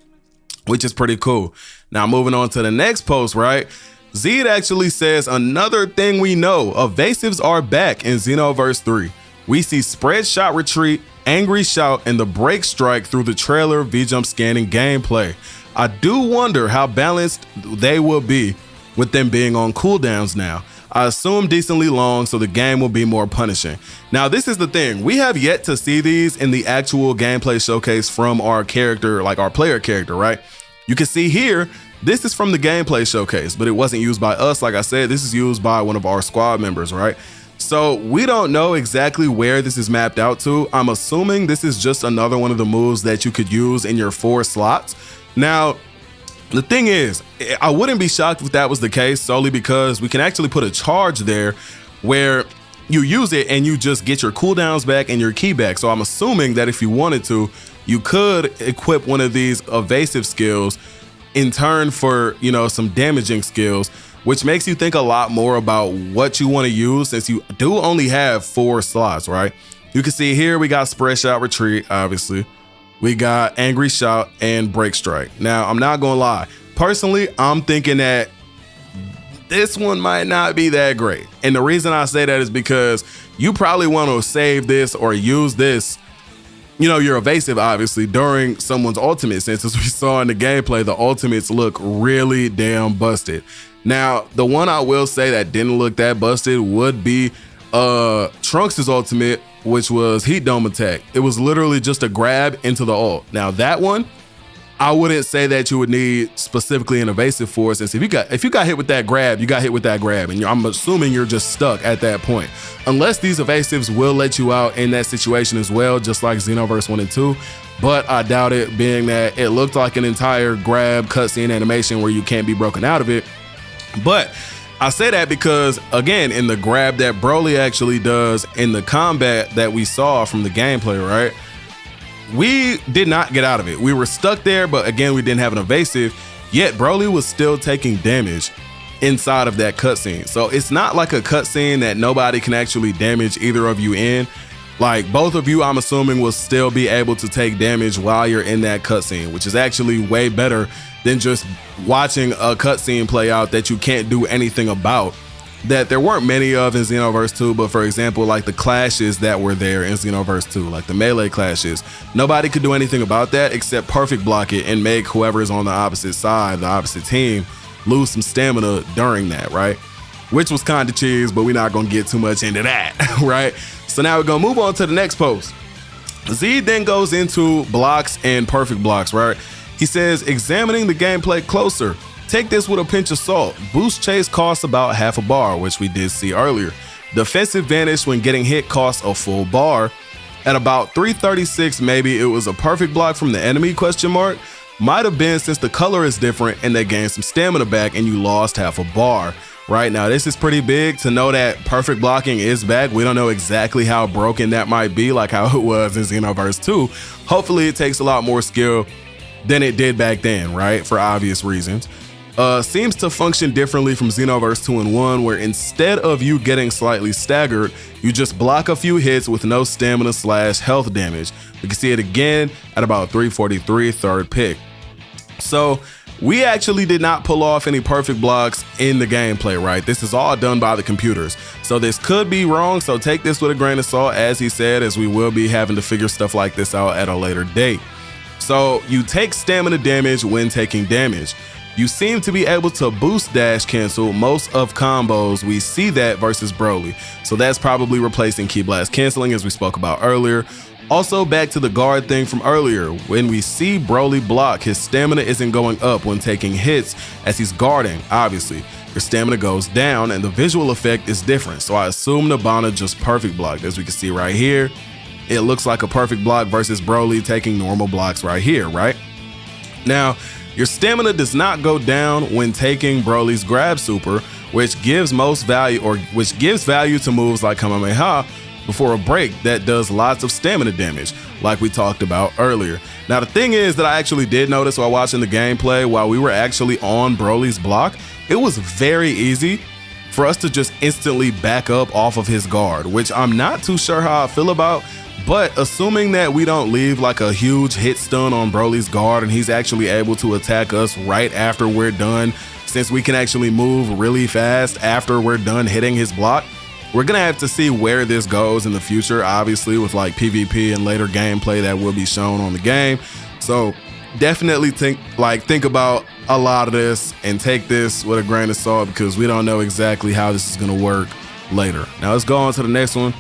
Which is pretty cool. Now moving on to the next post, right? Zed actually says another thing we know, evasives are back in Xenoverse 3. We see spread shot retreat, angry shout, and the break strike through the trailer, V-jump scanning gameplay. I do wonder how balanced they will be with them being on cooldowns now. I assume decently long, so the game will be more punishing. Now, this is the thing. We have yet to see these in the actual gameplay showcase from our character, like our player character, right? You can see here, this is from the gameplay showcase, but it wasn't used by us. Like I said, this is used by one of our squad members, right? So we don't know exactly where this is mapped out to. I'm assuming this is just another one of the moves that you could use in your 4 slots. Now, the thing is, I wouldn't be shocked if that was the case, solely because we can actually put a charge there where you use it and you just get your cooldowns back and your key back. So I'm assuming that if you wanted to, you could equip one of these evasive skills in turn for, you know, some damaging skills, which makes you think a lot more about what you want to use, since you do only have 4 slots, right? You can see here we got spread shot retreat, obviously. We got angry shout and break strike. Now, I'm not gonna lie. Personally, I'm thinking that this one might not be that great. And the reason I say that is because you probably want to save this or use this, you know, your evasive, obviously, during someone's ultimate, since as we saw in the gameplay, the ultimates look really damn busted. Now, the one I will say that didn't look that busted would be Trunks' ultimate, which was Heat Dome attack. It was literally just a grab into the ult. Now that one, I wouldn't say that you would need specifically an evasive for, since if you got hit with that grab, you got hit with that grab, and I'm assuming you're just stuck at that point. Unless these evasives will let you out in that situation as well, just like Xenoverse 1 and 2. But I doubt it, being that it looked like an entire grab cutscene animation where you can't be broken out of it. But I say that because, again, in the grab that Broly actually does in the combat that we saw from the gameplay, right? We did not get out of it. We were stuck there, but again, we didn't have an evasive, yet Broly was still taking damage inside of that cutscene. So it's not like a cutscene that nobody can actually damage either of you in. Like, both of you, I'm assuming, will still be able to take damage while you're in that cutscene, which is actually way better than just watching a cutscene play out that you can't do anything about, that there weren't many of in Xenoverse 2, but for example, like the clashes that were there in Xenoverse 2, like the melee clashes, nobody could do anything about that except perfect block it and make whoever is on the opposite side, the opposite team, lose some stamina during that, right? Which was kind of cheese, but we're not gonna get too much into that, right? So now we're gonna move on to the next post. Z then goes into blocks and perfect blocks, right? He says, examining the gameplay closer, take this with a pinch of salt. Boost chase costs about half a bar, which we did see earlier. Defensive vanish when getting hit costs a full bar. At about 336, maybe it was a perfect block from the enemy, question mark. Might have been, since the color is different and they gained some stamina back and you lost half a bar. Right now, this is pretty big to know that perfect blocking is back. We don't know exactly how broken that might be, like how it was in Xenoverse 2. Hopefully it takes a lot more skill than it did back then, right? For obvious reasons. Seems to function differently from Xenoverse 2 and 1, where instead of you getting slightly staggered, you just block a few hits with no stamina / health damage. We can see it again at about 343, third pick. So we actually did not pull off any perfect blocks in the gameplay, right? This is all done by the computers. So this could be wrong, so take this with a grain of salt, as he said, as we will be having to figure stuff like this out at a later date. So you take stamina damage when taking damage. You seem to be able to boost dash cancel most of combos. We see that versus Broly. So that's probably replacing Ki Blast canceling, as we spoke about earlier. Also, back to the guard thing from earlier. When we see Broly block, his stamina isn't going up when taking hits as he's guarding, obviously. Your stamina goes down and the visual effect is different. So I assume Nibbana just perfect blocked, as we can see right here. It looks like a perfect block versus Broly taking normal blocks right here, right? Now, your stamina does not go down when taking Broly's grab super, which gives value to moves like Kamehameha before a break that does lots of stamina damage, like we talked about earlier. Now, the thing is that I actually did notice while watching the gameplay, while we were actually on Broly's block, it was very easy for us to just instantly back up off of his guard, which I'm not too sure how I feel about. But assuming that we don't leave like a huge hit stun on Broly's guard and he's actually able to attack us right after we're done, since we can actually move really fast after we're done hitting his block, we're gonna have to see where this goes in the future, obviously with like PvP and later gameplay that will be shown on the game. So definitely think about a lot of this and take this with a grain of salt, because we don't know exactly how this is gonna work later. Now let's go on to the next one.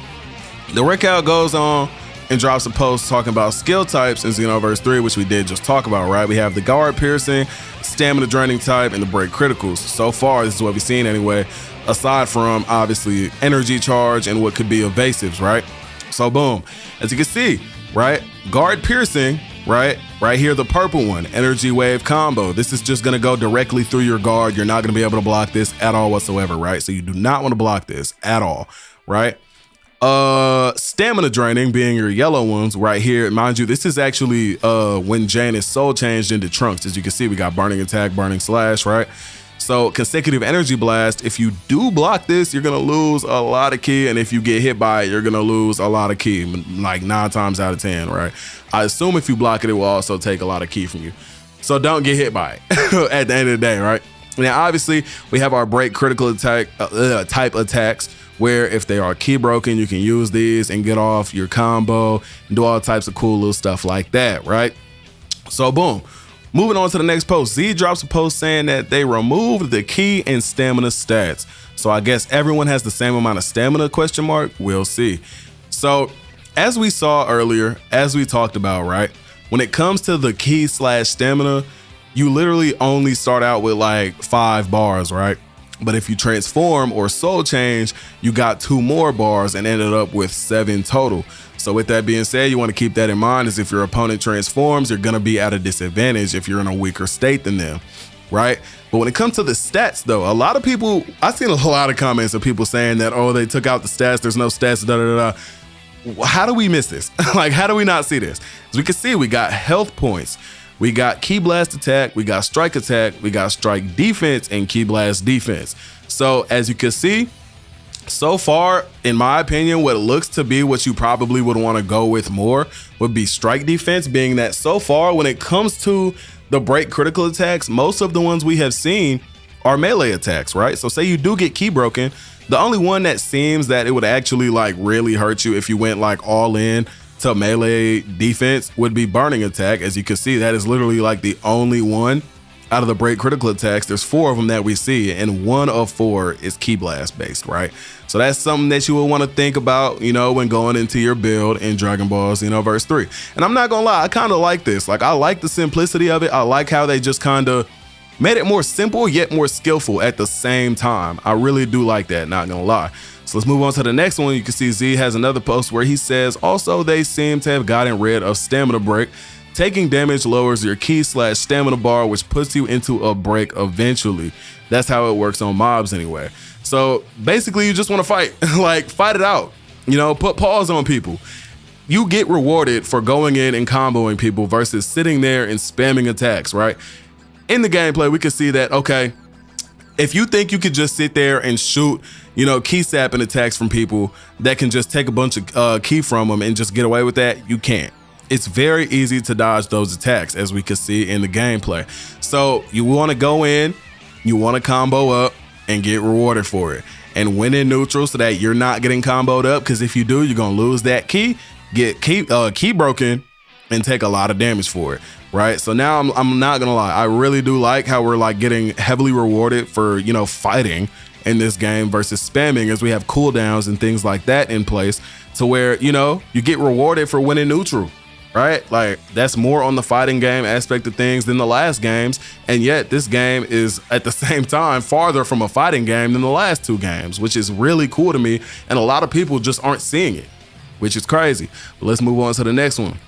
The Rickout goes on and drops a post talking about skill types in Xenoverse 3, which we did just talk about, right? We have the guard piercing, stamina draining type, and the break criticals. So far, this is what we've seen anyway, aside from obviously energy charge and what could be evasives, right? So boom, as you can see, right? Guard piercing, right here, the purple one, energy wave combo. This is just gonna go directly through your guard. You're not gonna be able to block this at all whatsoever, right? So you do not want to block this at all, right? Stamina draining being your yellow ones right here. Mind you, this is actually when Jane is soul changed into Trunks. As you can see, we got burning attack, burning slash, right? So consecutive energy blast, if you do block this, you're gonna lose a lot of ki, and if you get hit by it, you're gonna lose a lot of ki, like 9 times out of 10, right? I assume if you block it, it will also take a lot of ki from you. So don't get hit by it at the end of the day, right? Now, obviously, we have our break critical attack type attacks, where if they are ki broken, you can use these and get off your combo and do all types of cool little stuff like that, right? So boom. Moving on to the next post, Z drops a post saying that they removed the ki and stamina stats. So I guess everyone has the same amount of stamina, question mark? We'll see. So as we saw earlier, as we talked about, right? When it comes to the ki / stamina, you literally only start out with like 5 bars, right? But if you transform or soul change, you got 2 more bars and ended up with 7 total. So with that being said, you want to keep that in mind, is if your opponent transforms, you're going to be at a disadvantage if you're in a weaker state than them, right? But when it comes to the stats though, a lot of people, I've seen a lot of comments of people saying that, oh, they took out the stats, there's no stats, da da da. How do we miss this? Like, how do we not see this? As we can see, we got health points. We got Ki Blast attack, we got strike attack, we got strike defense, and Ki Blast defense. So as you can see, so far, in my opinion, what looks to be what you probably would want to go with more would be strike defense, being that so far when it comes to the break critical attacks, most of the ones we have seen are melee attacks, right? So say you do get ki broken, the only one that seems that it would actually like really hurt you if you went like all in to melee defense would be burning attack. As you can see, that is literally like the only one out of the break critical attacks. There's 4 of them that we see, and 1 of 4 is Ki Blast based, right? So that's something that you would want to think about, you know, when going into your build in Dragon Ball Xenoverse 3. And I'm not gonna lie, I kind of like this. Like, I like the simplicity of it. I like how they just kind of made it more simple yet more skillful at the same time. I really do like that, not gonna lie. So let's move on to the next one. You can see Z has another post where he says, also they seem to have gotten rid of stamina break. Taking damage lowers your ki / stamina bar, which puts you into a break eventually. That's how it works on mobs anyway. So basically you just want to fight, like fight it out, you know, put pause on people. You get rewarded for going in and comboing people versus sitting there and spamming attacks, right? In the gameplay, we can see that, okay, if you think you could just sit there and shoot, you know, ki sapping attacks from people that can just take a bunch of ki from them and just get away with that, you can't. It's very easy to dodge those attacks, as we can see in the gameplay. So you want to go in, you want to combo up and get rewarded for it, and win in neutral so that you're not getting comboed up, because if you do, you're gonna lose that ki, get ki broken, and take a lot of damage for it, right? So now I'm not gonna lie, I really do like how we're like getting heavily rewarded for, you know, fighting in this game versus spamming, as we have cooldowns and things like that in place to where, you know, you get rewarded for winning neutral, right? Like, that's more on the fighting game aspect of things than the last games, and yet this game is at the same time farther from a fighting game than the last 2 games, which is really cool to me, and a lot of people just aren't seeing it, which is crazy. But let's move on to the next one.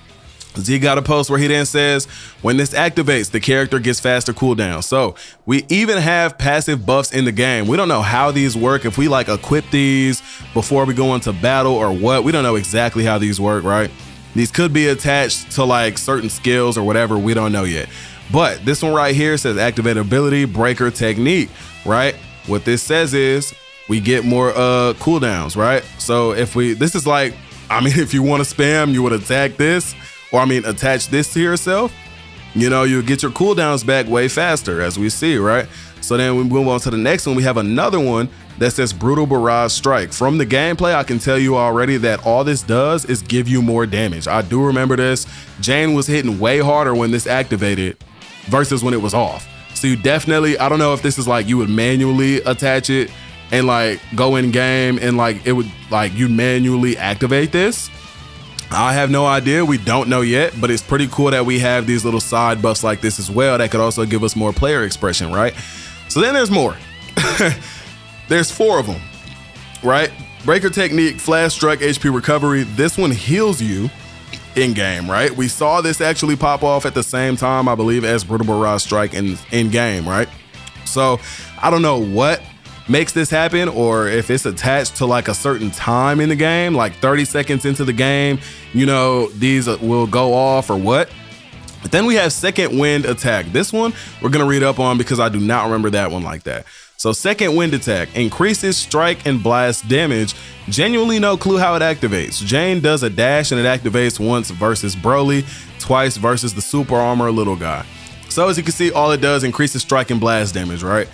Z got a post where he then says, when this activates, the character gets faster cooldown. So we even have passive buffs in the game. We don't know how these work, if we like equip these before we go into battle or what. We don't know exactly how these work, right? These could be attached to like certain skills or whatever, we don't know yet. But this one right here says activate ability, breaker technique, right? What this says is we get more cooldowns, right? So this is like, I mean, if you want to spam, you would attack this, or I mean, attach this to yourself. You know, you get your cooldowns back way faster, as we see, right? So then we move on to the next one. We have another one that says Brutal Barrage Strike. From the gameplay, I can tell you already that all this does is give you more damage. I do remember this. Jane was hitting way harder when this activated versus when it was off. So you definitely, I don't know if this is like you would manually attach it and like go in game and like it would like you manually activate this. I have no idea. We don't know yet, but it's pretty cool that we have these little side buffs like this as well that could also give us more player expression, right? So then there's more. There's 4 of them, right? Breaker Technique, Flash Strike, HP Recovery. This one heals you in game, right? We saw this actually pop off at the same time, I believe, as Brutal Barrage Strike in game, right? So I don't know what makes this happen, or if it's attached to like a certain time in the game, like 30 seconds into the game, you know, these will go off or what. But then we have Second Wind Attack. This one we're gonna read up on because I do not remember that one like that. So Second Wind Attack increases strike and blast damage. Genuinely no clue how it activates. Jane does a dash and it activates once versus Broly, twice versus the Super Armor little guy. So as you can see, all it does increases strike and blast damage, right?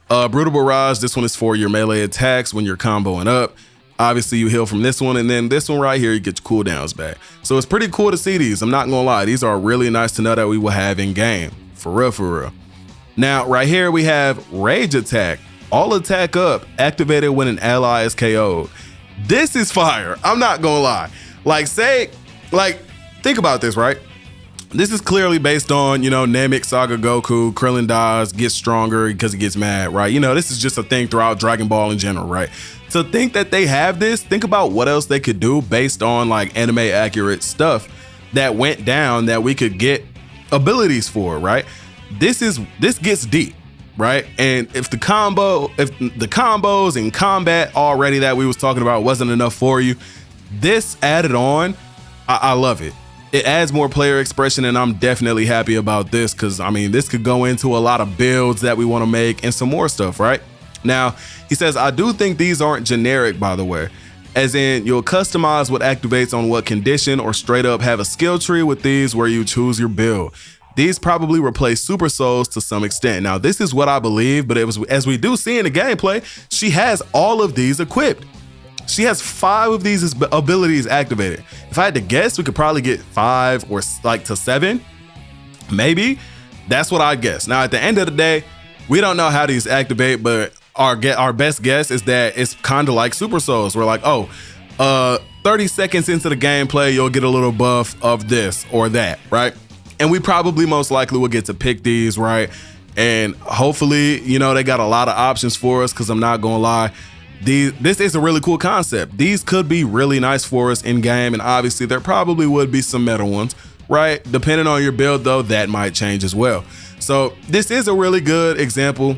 Brutal Barrage, this one is for your melee attacks when you're comboing up. Obviously you heal from this one, and then this one right here, you get your cooldowns back. So it's pretty cool to see these. I'm not gonna lie, these are really nice to know that we will have in game. For real, for real. Now, right here we have Rage Attack. All attack up, activated when an ally is KO'd. This is fire. I'm not gonna lie. Like, think about this, right? This is clearly based on, you know, Namek, Saga, Goku, Krillin dies, gets stronger because he gets mad, right? You know, this is just a thing throughout Dragon Ball in general, right? To think that they have this, think about what else they could do based on like anime accurate stuff that went down that we could get abilities for, right? This gets deep, right? And if the combos and combat already that we was talking about wasn't enough for you, this added on, I love it. It adds more player expression, and I'm definitely happy about this because, I mean, this could go into a lot of builds that we want to make and some more stuff, right? Now, he says, I do think these aren't generic, by the way, as in you'll customize what activates on what condition or straight up have a skill tree with these where you choose your build. These probably replace Super Souls to some extent. Now, this is what I believe, but as we do see in the gameplay, she has all of these equipped. She has 5 of these abilities activated. If I had to guess, we could probably get 5 or like to 7, maybe. That's what I'd guess. Now, at the end of the day, we don't know how these activate, but our best guess is that it's kind of like Super Souls. We're like, 30 seconds into the gameplay, you'll get a little buff of this or that, right? And we probably most likely will get to pick these, right? And hopefully, you know, they got a lot of options for us because I'm not gonna lie, this is a really cool concept. These could be really nice for us in game, and obviously there probably would be some meta ones, right? Depending on your build though, that might change as well. So this is a really good example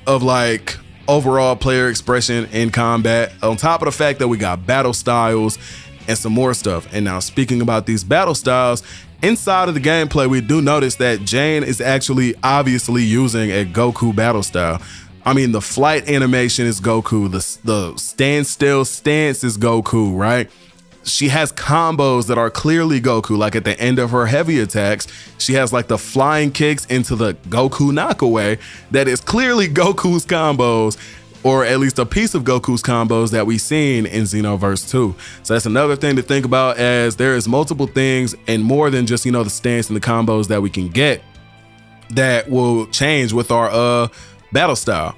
of like overall player expression in combat, on top of the fact that we got battle styles and some more stuff. And now speaking about these battle styles, inside of the gameplay, we do notice that Jane is actually obviously using a Goku battle style. I mean, the flight animation is Goku, the standstill stance is Goku, right? She has combos that are clearly Goku, like at the end of her heavy attacks, she has like the flying kicks into the Goku knockaway that is clearly Goku's combos, or at least a piece of Goku's combos that we've seen in Xenoverse 2. So that's another thing to think about, as there is multiple things and more than just, you know, the stance and the combos that we can get that will change with our battle style.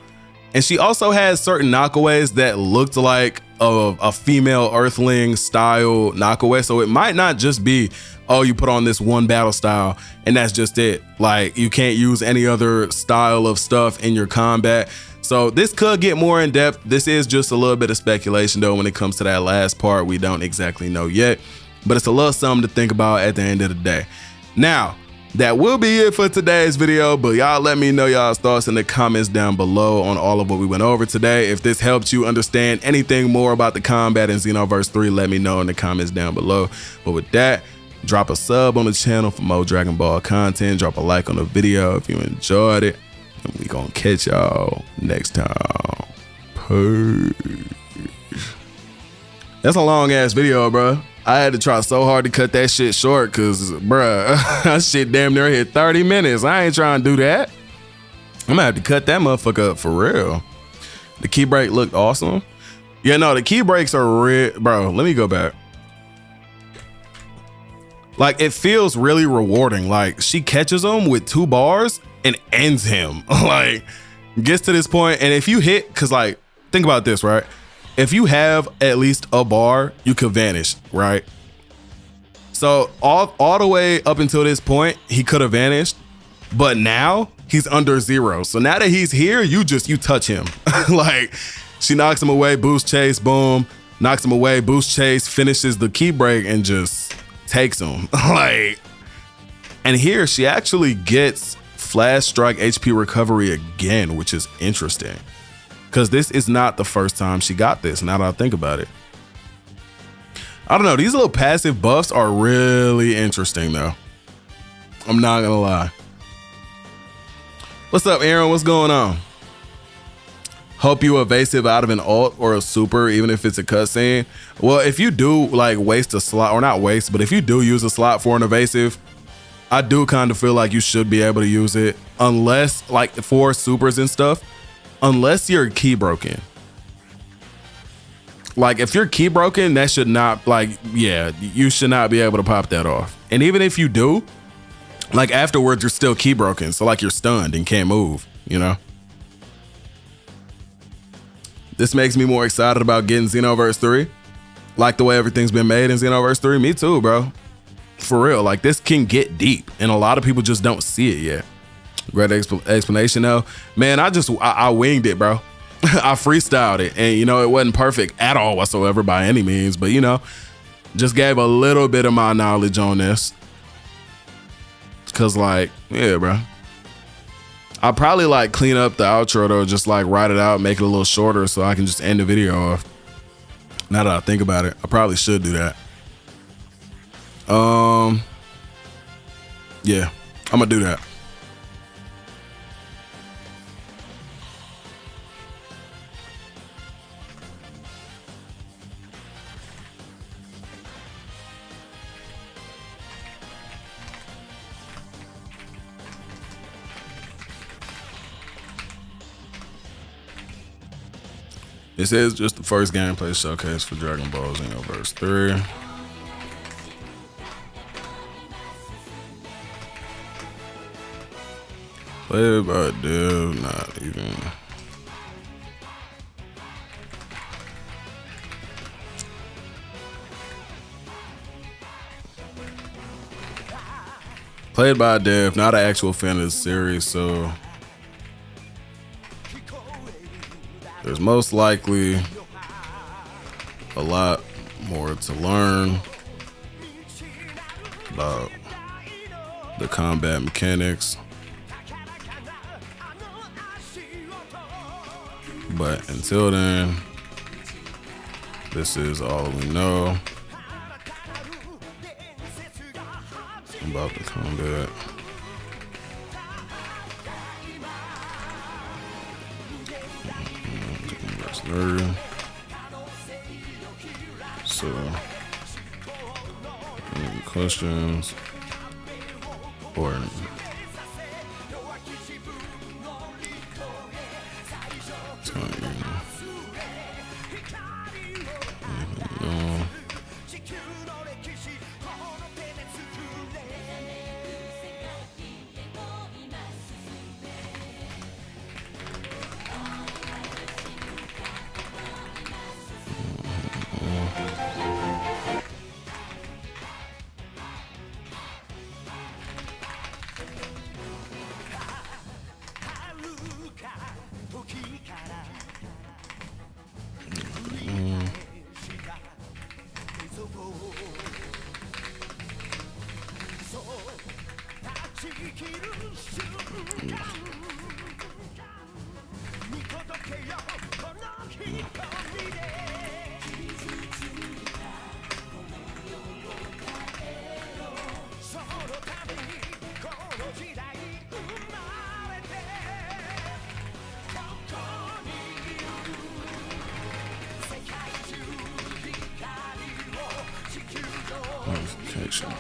And she also has certain knockaways that looked like a female earthling style knockaway. So it might not just be, oh, you put on this one battle style and that's just it. Like, you can't use any other style of stuff in your combat. So this could get more in depth. This is just a little bit of speculation though when it comes to that last part. We don't exactly know yet, but it's a little something to think about at the end of the day. Now, that will be it for today's video, but y'all let me know y'all's thoughts in the comments down below on all of what we went over today. If this helped you understand anything more about the combat in Xenoverse 3, let me know in the comments down below. But with that, drop a sub on the channel for more Dragon Ball content. Drop a like on the video if you enjoyed it. And we gonna catch y'all next time. That's a long ass video, bro. I had to try so hard to cut that shit short because, bruh, that shit damn near hit 30 minutes. I ain't trying to do that. I'm gonna have to cut that motherfucker up for real. The key break looked awesome. Yeah, no, the key breaks are real. Bro, let me go back. Like, it feels really rewarding. Like, she catches him with 2 bars and ends him. Like, gets to this point, and if you hit, because, like, think about this, right? If you have at least a bar, you could vanish, right? So all the way up until this point, he could have vanished, but now he's under 0. So now that he's here, you touch him. Like, she knocks him away, boost chase, boom, knocks him away, boost chase, finishes the key break and just takes him. Like, and here she actually gets flash strike HP recovery again, which is interesting. Because this is not the first time she got this, now that I think about it. I don't know, these little passive buffs are really interesting though. I'm not gonna lie. What's up, Aaron? What's going on? Hope you evasive out of an ult or a super, even if it's a cutscene. Well, if you do like waste a slot, or not waste, but if you do use a slot for an evasive, I do kind of feel like you should be able to use it, unless like for supers and stuff. Unless you're key broken. Like, if you're key broken, that should not, like, yeah, you should not be able to pop that off. And even if you do, like, afterwards, you're still key broken. So, like, you're stunned and can't move, you know? This makes me more excited about getting Xenoverse 3. Like the way everything's been made in Xenoverse 3. Me too, bro. For real. Like, this can get deep. And a lot of people just don't see it yet. Great explanation though. Man, I winged it, bro. I freestyled it, and you know, it wasn't perfect at all whatsoever by any means, but you know, just gave a little bit of my knowledge on this. Cause like, yeah, bro. I'll probably like clean up the outro though, just like write it out, make it a little shorter so I can just end the video off. Now that I think about it, I probably should do that. Yeah, I'm gonna do that. This is just the first gameplay showcase for Dragon Ball Xenoverse 3. Played by Dev, not even. Played by Dev, not an actual fan of the series, so there's most likely a lot more to learn about the combat mechanics. But until then, this is all we know about the combat. So, any questions or section.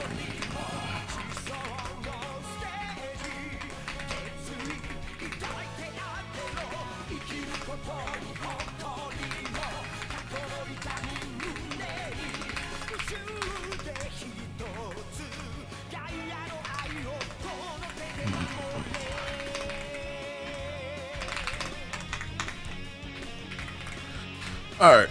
All right.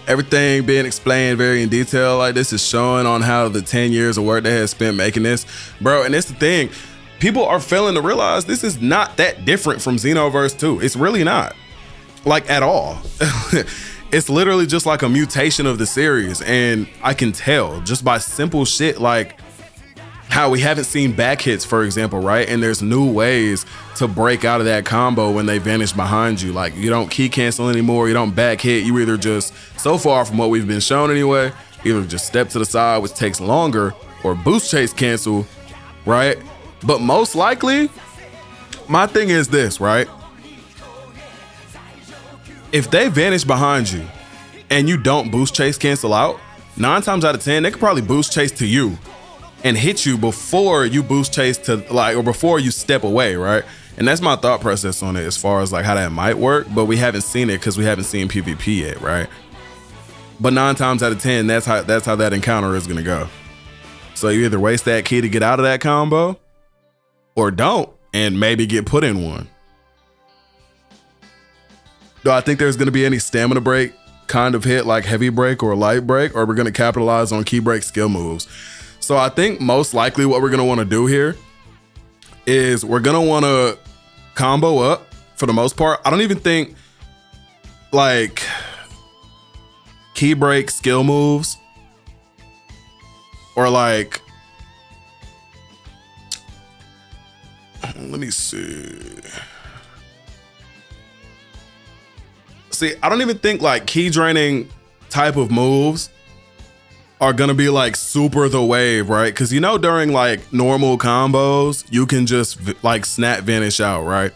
Everything being explained very in detail like this is showing on how the 10 years of work they had spent making this, bro. And it's the thing, people are failing to realize this is not that different from Xenoverse 2. It's really not, like, at all. It's literally just like a mutation of the series, and I can tell just by simple shit like how we haven't seen back hits, for example, right? And there's new ways to break out of that combo when they vanish behind you. Like, you don't key cancel anymore, you don't back hit, you either just, so far from what we've been shown anyway, either just step to the side, which takes longer, or boost chase cancel, right? But most likely, my thing is this, right? If they vanish behind you and you don't boost chase cancel out, 9 times out of 10, they could probably boost chase to you and hit you before you boost chase to, like, or before you step away, right? And that's my thought process on it as far as like how that might work, but we haven't seen it because we haven't seen PvP yet, right? But 9 times out of 10, that's how that encounter is gonna go. So you either waste that key to get out of that combo, or don't, and maybe get put in one. Do I think there's gonna be any stamina break kind of hit, like heavy break or light break, or we're gonna capitalize on key break skill moves? So I think most likely what we're gonna wanna do here is we're gonna wanna combo up for the most part. I don't even think like key break skill moves or like, let me see. See, I don't even think like key draining type of moves are gonna be like super the wave, right? Because you know during like normal combos, you can just like snap vanish out, right?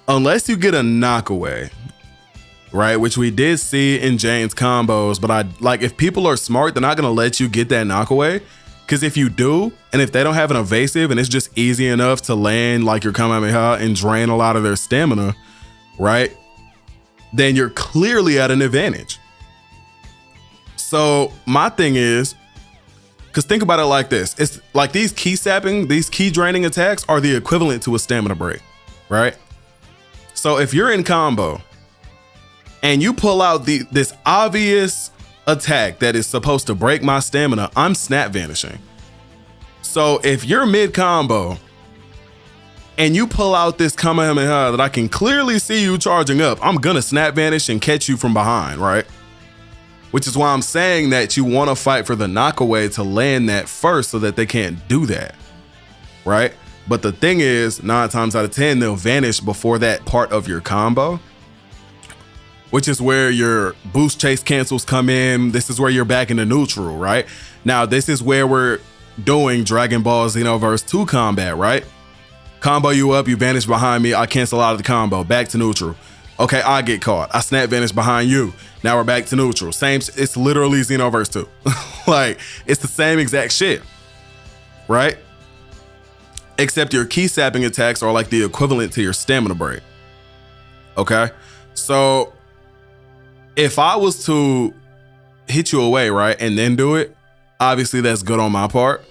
Unless you get a knockaway, right? Which we did see in Jane's combos, but if people are smart, they're not gonna let you get that knockaway. Because if you do, and if they don't have an evasive and it's just easy enough to land like your Kamehameha and drain a lot of their stamina, right? Then you're clearly at an advantage. So my thing is, because think about it like this, it's like these key sapping, these key draining attacks are the equivalent to a stamina break, right? So if you're in combo and you pull out this obvious attack that is supposed to break my stamina, I'm snap vanishing. So if you're mid combo and you pull out this Kamehameha that I can clearly see you charging up, I'm gonna snap vanish and catch you from behind, right? Which is why I'm saying that you want to fight for the knockaway to land that first so that they can't do that, right? But the thing is, 9 times out of 10, they'll vanish before that part of your combo, which is where your boost chase cancels come in. This is where you're back into neutral, right? Now, this is where we're doing Dragon Ball Xenoverse 2 combat, right? Combo you up, you vanish behind me, I cancel out of the combo, back to neutral. Okay, I get caught. I snap vanish behind you. Now we're back to neutral. Same, it's literally Xenoverse 2. Like, it's the same exact shit, right? Except your key sapping attacks are like the equivalent to your stamina break. Okay? So, if I was to hit you away, right, and then do it, obviously that's good on my part.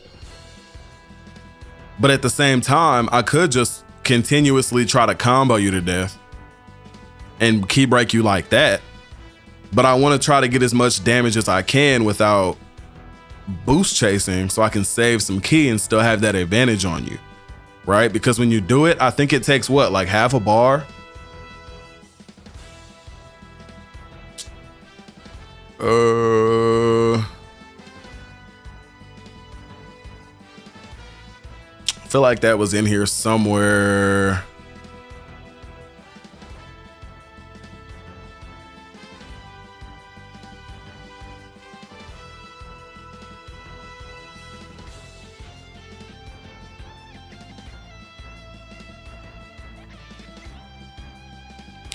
But at the same time, I could just continuously try to combo you to death and key break you like that. But I want to try to get as much damage as I can without boost chasing so I can save some key and still have that advantage on you, right? Because when you do it, I think it takes what, like half a bar? I feel like that was in here somewhere.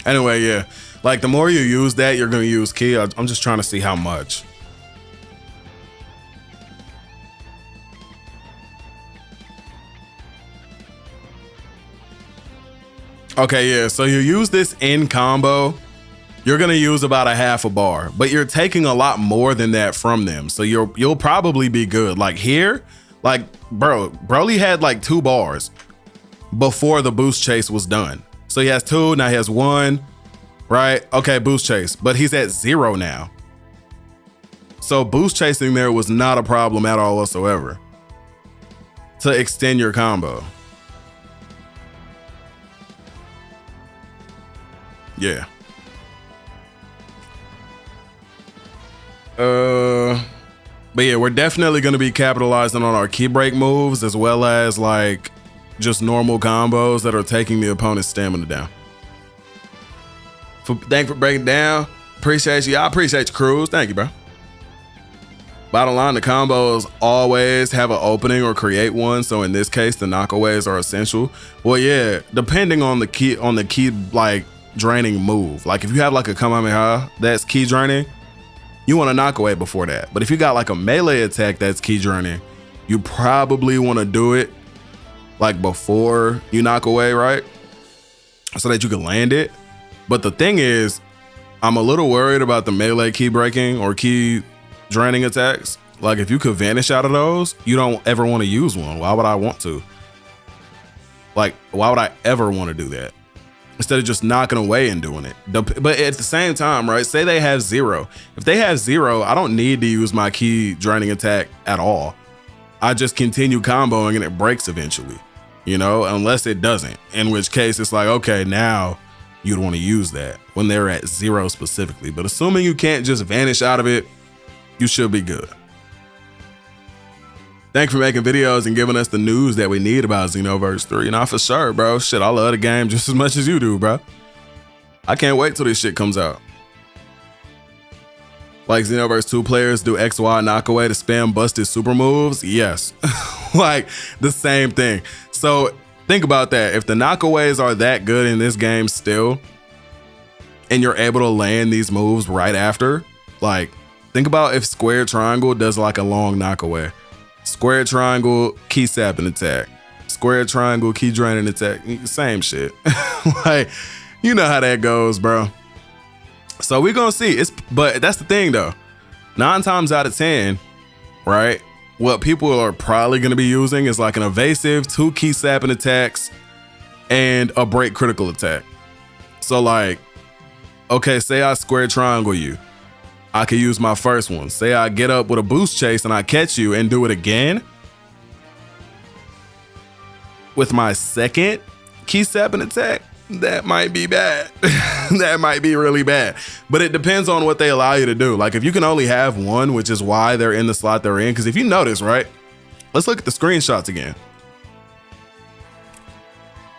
Anyway, yeah, like the more you use that, you're gonna use key. I'm just trying to see how much. Okay, yeah. So you use this in combo. You're gonna use about a half a bar, but you're taking a lot more than that from them. So you'll probably be good. Like here, like Broly had like 2 bars before the boost chase was done. So he has 2, now he has 1, right? Okay, boost chase, but he's at 0 now. So boost chasing there was not a problem at all whatsoever to extend your combo. Yeah. But yeah, we're definitely going to be capitalizing on our key break moves as well as like just normal combos that are taking the opponent's stamina down. Thank you for breaking down. Appreciate you. I appreciate you, Cruz. Thank you, bro. Bottom line, the combos always have an opening or create one. So in this case, the knockaways are essential. Well, yeah, depending on the key like draining move. Like if you have like a Kamehameha that's key draining, you want to knock away before that. But if you got like a melee attack that's key draining, you probably want to do it like before you knock away, right? So that you can land it. But the thing is, I'm a little worried about the melee key breaking or key draining attacks. Like if you could vanish out of those, you don't ever want to use one. Why would I want to? Like, why would I ever want to do that? Instead of just knocking away and doing it. But at the same time, right? Say they have 0. If they have 0, I don't need to use my key draining attack at all. I just continue comboing and it breaks eventually, you know, unless it doesn't. In which case it's like, okay, now you'd want to use that when they're at 0 specifically. But assuming you can't just vanish out of it, you should be good. Thanks for making videos and giving us the news that we need about Xenoverse 3. Not for sure, bro. Shit, I love the game just as much as you do, bro. I can't wait till this shit comes out. Like Xenoverse 2 players do XY knockaway to spam busted super moves? Yes. Like the same thing. So think about that. If the knockaways are that good in this game still, and you're able to land these moves right after, like think about if square triangle does like a long knockaway. Square triangle, key sapping attack. Square triangle, key draining attack. Same shit. Like, you know how that goes, bro. So we're gonna see. But that's the thing though. 9 times out of 10, right? What people are probably gonna be using is like an evasive, 2 key sapping attacks, and a break critical attack. So like, okay, say I square triangle you. I could use my first one. Say I get up with a boost chase and I catch you and do it again with my second key sapping attack. That might be bad. That might be really bad. But it depends on what they allow you to do. Like if you can only have one, which is why they're in the slot they're in. Because if you notice, right? Let's look at the screenshots again.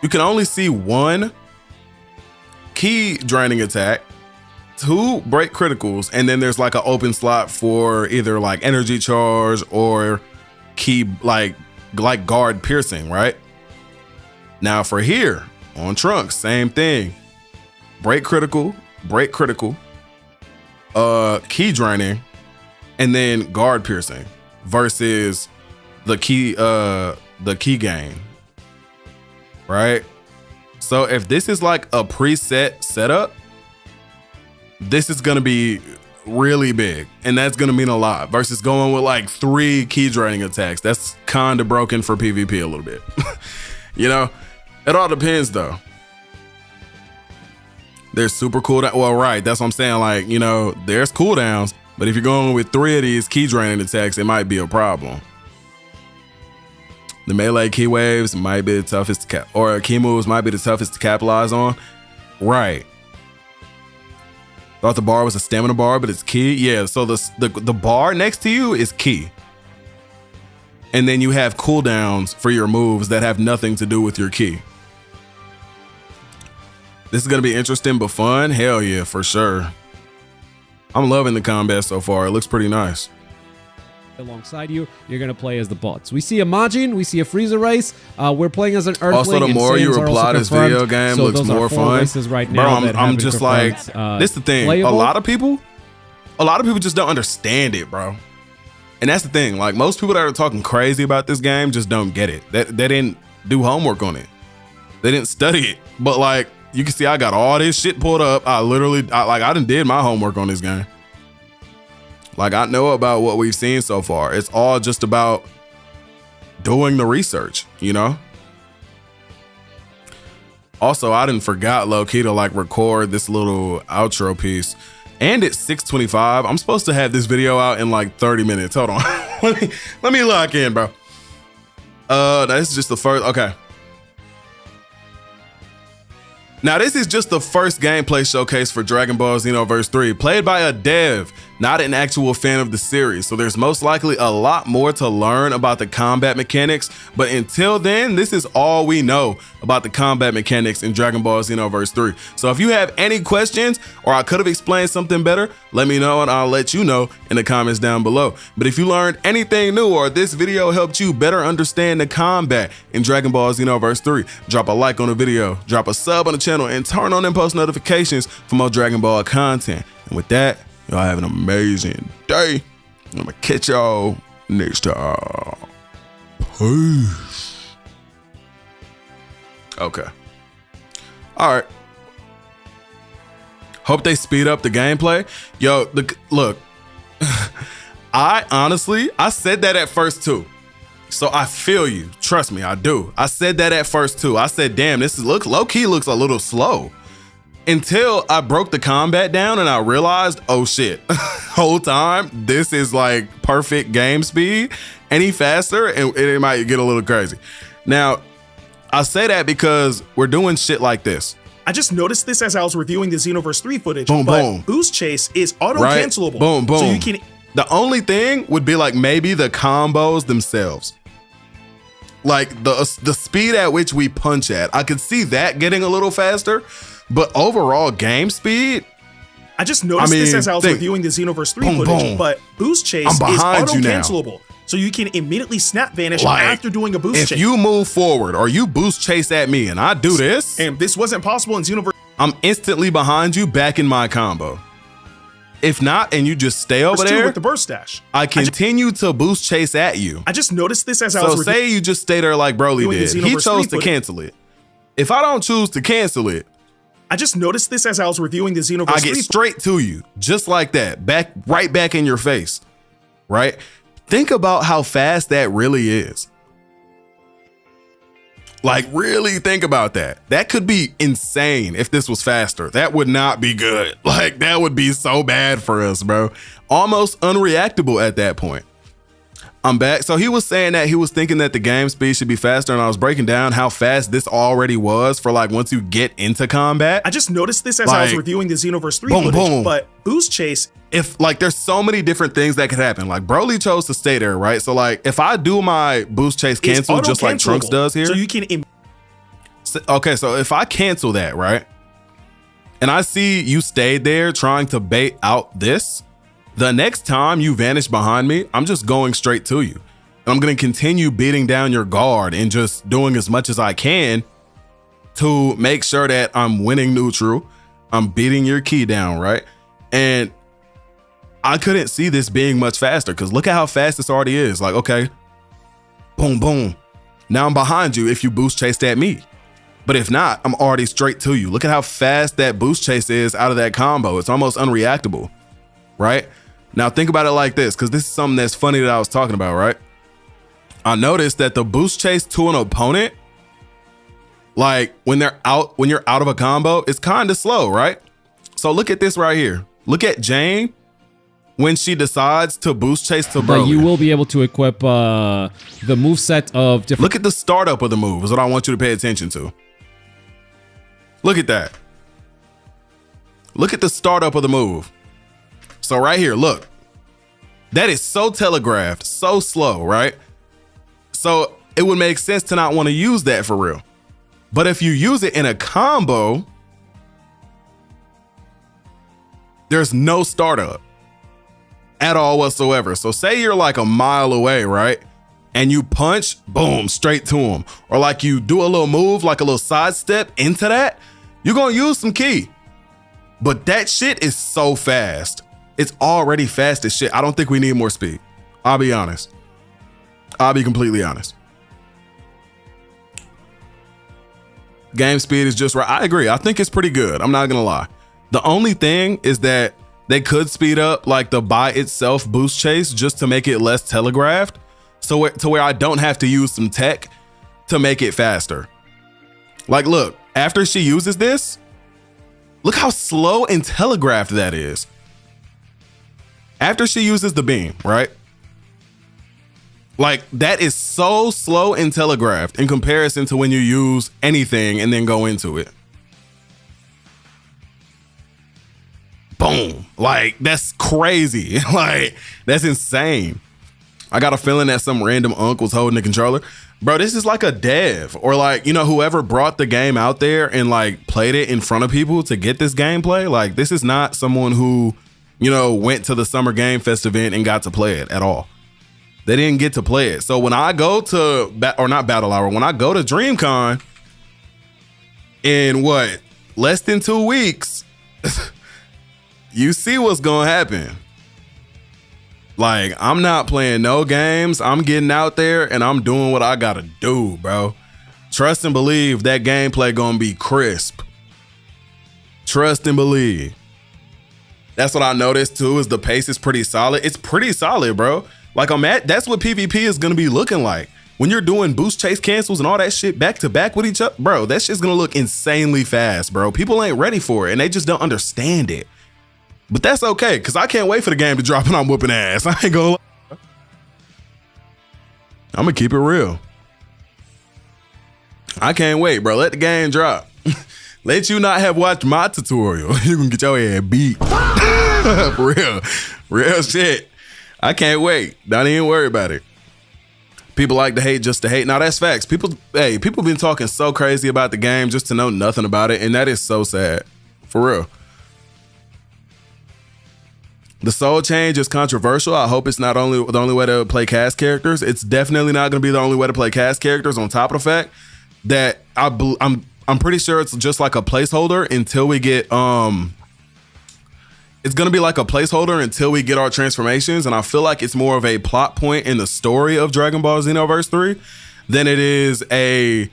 You can only see 1 key draining attack, 2 break criticals, and then there's like an open slot for either like energy charge or key like guard piercing, right? Now for here on Trunks, same thing. Break critical, key draining, and then guard piercing versus the key gain, right? So if this is like a preset setup, this is gonna be really big, and that's gonna mean a lot versus going with like 3 key draining attacks. That's kind of broken for PvP a little bit. You know, it all depends though. There's super cooldown. Well, right, that's what I'm saying. Like, you know, there's cooldowns, but if you're going with 3 of these key draining attacks, it might be a problem. The melee key waves might be the toughest or key moves might be the toughest to capitalize on. Right. Thought the bar was a stamina bar, but it's key. Yeah, so the bar next to you is key. And then you have cooldowns for your moves that have nothing to do with your key. This is gonna be interesting but fun. Hell yeah, for sure. I'm loving the combat so far. It looks pretty nice. Alongside you, you're gonna play as the bots. We see a Majin, we see a Frieza race. We're playing as an Earthling. Also, the more you reply this video game, looks more fun. Right Bro, now I'm just like, this is the thing. Playable. A lot of people just don't understand it, bro. And that's the thing. Like most people that are talking crazy about this game just don't get it. They didn't do homework on it. They didn't study it. But like, you can see I got all this shit pulled up. I done did my homework on this game. Like, I know about what we've seen so far. It's all just about doing the research, you know? Also, I didn't forgot low-key to like record this little outro piece. And it's 6:25. I'm supposed to have this video out in like 30 minutes. Hold on. let me lock in, bro. This is just the first. Okay. Now, this is just the first gameplay showcase for Dragon Ball Xenoverse 3, played by a dev, not an actual fan of the series. So there's most likely a lot more to learn about the combat mechanics. But until then, this is all we know about the combat mechanics in Dragon Ball Xenoverse 3. So if you have any questions, or I could have explained something better, let me know and I'll let you know in the comments down below. But if you learned anything new or this video helped you better understand the combat in Dragon Ball Xenoverse 3, drop a like on the video, drop a sub on the channel, and turn on them post notifications for more Dragon Ball content. And with that, y'all have an amazing day. I'm gonna catch y'all next time. Peace. Okay. All right. Hope they speed up the gameplay. Yo, look. I said that at first too. So I feel you. Trust me, I do. I said that at first too. I said, damn, this is low-key looks a little slow. Until I broke the combat down and I realized, oh shit, whole time, this is like perfect game speed. Any faster and it might get a little crazy. Now, I say that because we're doing shit like this. I just noticed this as I was reviewing the Xenoverse 3 footage, boom, but boom. Boost Chase is auto-cancelable. Right? Boom, boom. So you can... The only thing would be like maybe the combos themselves. Like the speed at which we punch at. I could see that getting a little faster, but overall game speed. I just noticed this as I was reviewing the Xenoverse 3 footage, but Boost Chase is auto-cancelable. So you can immediately snap vanish after doing a boost chase. If you move forward or you boost chase at me and I do this. And this wasn't possible in Xenoverse. I'm instantly behind you back in my combo. If not, and you just stay over there with the burst dash, I continue to boost chase at you. I just noticed this as I was say you just stay there like Broly did. He chose to cancel it. If I don't choose to cancel it, I just noticed this as I was reviewing the Xenoverse 3. I get straight to you, just like that, right back in your face, right? Think about how fast that really is. Like, really think about that. That could be insane if this was faster. That would not be good. Like, that would be so bad for us, bro. Almost unreactable at that point. I'm back. So he was saying that he was thinking that the game speed should be faster, and I was breaking down how fast this already was for like once you get into combat. I just noticed this as I was reviewing the Xenoverse 3 footage, but Boost Chase. If like there's so many different things that could happen. Like Broly chose to stay there, right? So like if I do my Boost Chase cancel just like Trunks does here. So you can okay, so if I cancel that, right? And I see you stayed there trying to bait out this, the next time you vanish behind me, I'm just going straight to you. And I'm going to continue beating down your guard and just doing as much as I can to make sure that I'm winning neutral. I'm beating your key down, right? And I couldn't see this being much faster because look at how fast this already is. Like, okay, boom, boom. Now I'm behind you if you boost chased at me. But if not, I'm already straight to you. Look at how fast that boost chase is out of that combo. It's almost unreactable, right? Now think about it like this, because this is something that's funny that I was talking about, right? I noticed that the boost chase to an opponent, like when you're out of a combo, it's kind of slow, right? So look at this right here. Look at Jane when she decides to boost chase to Broly. But you will be able to equip the moveset of different. Look at the startup of the move is what I want you to pay attention to. Look at that. Look at the startup of the move. So right here, look, that is so telegraphed, so slow, right? So it would make sense to not want to use that for real. But if you use it in a combo, there's no startup at all whatsoever. So say you're like a mile away, right? And you punch, boom, straight to him. Or like you do a little move, like a little sidestep into that, you're going to use some ki. But that shit is so fast. It's already fast as shit. I don't think we need more speed. I'll be honest. I'll be completely honest. game speed is just right. I agree. I think it's pretty good. I'm not gonna lie. The only thing is that they could speed up like the by itself boost chase just to make it less telegraphed, so to where I don't have to use some tech to make it faster. Like, look, after she uses this, look how slow and telegraphed that is. After she uses the beam, right? Like, that is so slow and telegraphed in comparison to when you use anything and then go into it. Boom. Like, that's crazy. Like, that's insane. I got a feeling that some random unk was holding the controller. Bro, this is like a dev or like, you know, whoever brought the game out there and like played it in front of people to get this gameplay. Like, this is not someone who, you know, went to the Summer Game Fest event and got to play it at all. They didn't get to play it. So when I go to, or not Battle Hour, when I go to DreamCon in what, less than 2 weeks, you see what's gonna happen. Like, I'm not playing no games. I'm getting out there and I'm doing what I gotta do, bro. Trust and believe that gameplay gonna be crisp. Trust and believe. That's what I noticed too, is the pace is pretty solid. It's pretty solid, bro. Like, that's what PvP is gonna be looking like. When you're doing boost chase cancels and all that shit back to back with each other, bro, that shit's gonna look insanely fast, bro. People ain't ready for it and they just don't understand it. But that's okay, because I can't wait for the game to drop and I'm whooping ass. I ain't gonna lie. I'm gonna keep it real. I can't wait, bro. Let the game drop. Let you not have watched my tutorial. You can get your ass beat. For real. Real shit. I can't wait. Don't even worry about it. People like to hate just to hate. Now, that's facts. People been talking so crazy about the game just to know nothing about it, and that is so sad. For real. The soul change is controversial. I hope it's not the only way to play cast characters. It's definitely not going to be the only way to play cast characters, on top of the fact that I'm pretty sure it's just like a placeholder until we get it's going to be like a placeholder until we get our transformations, and I feel like it's more of a plot point in the story of Dragon Ball Xenoverse 3 than it is a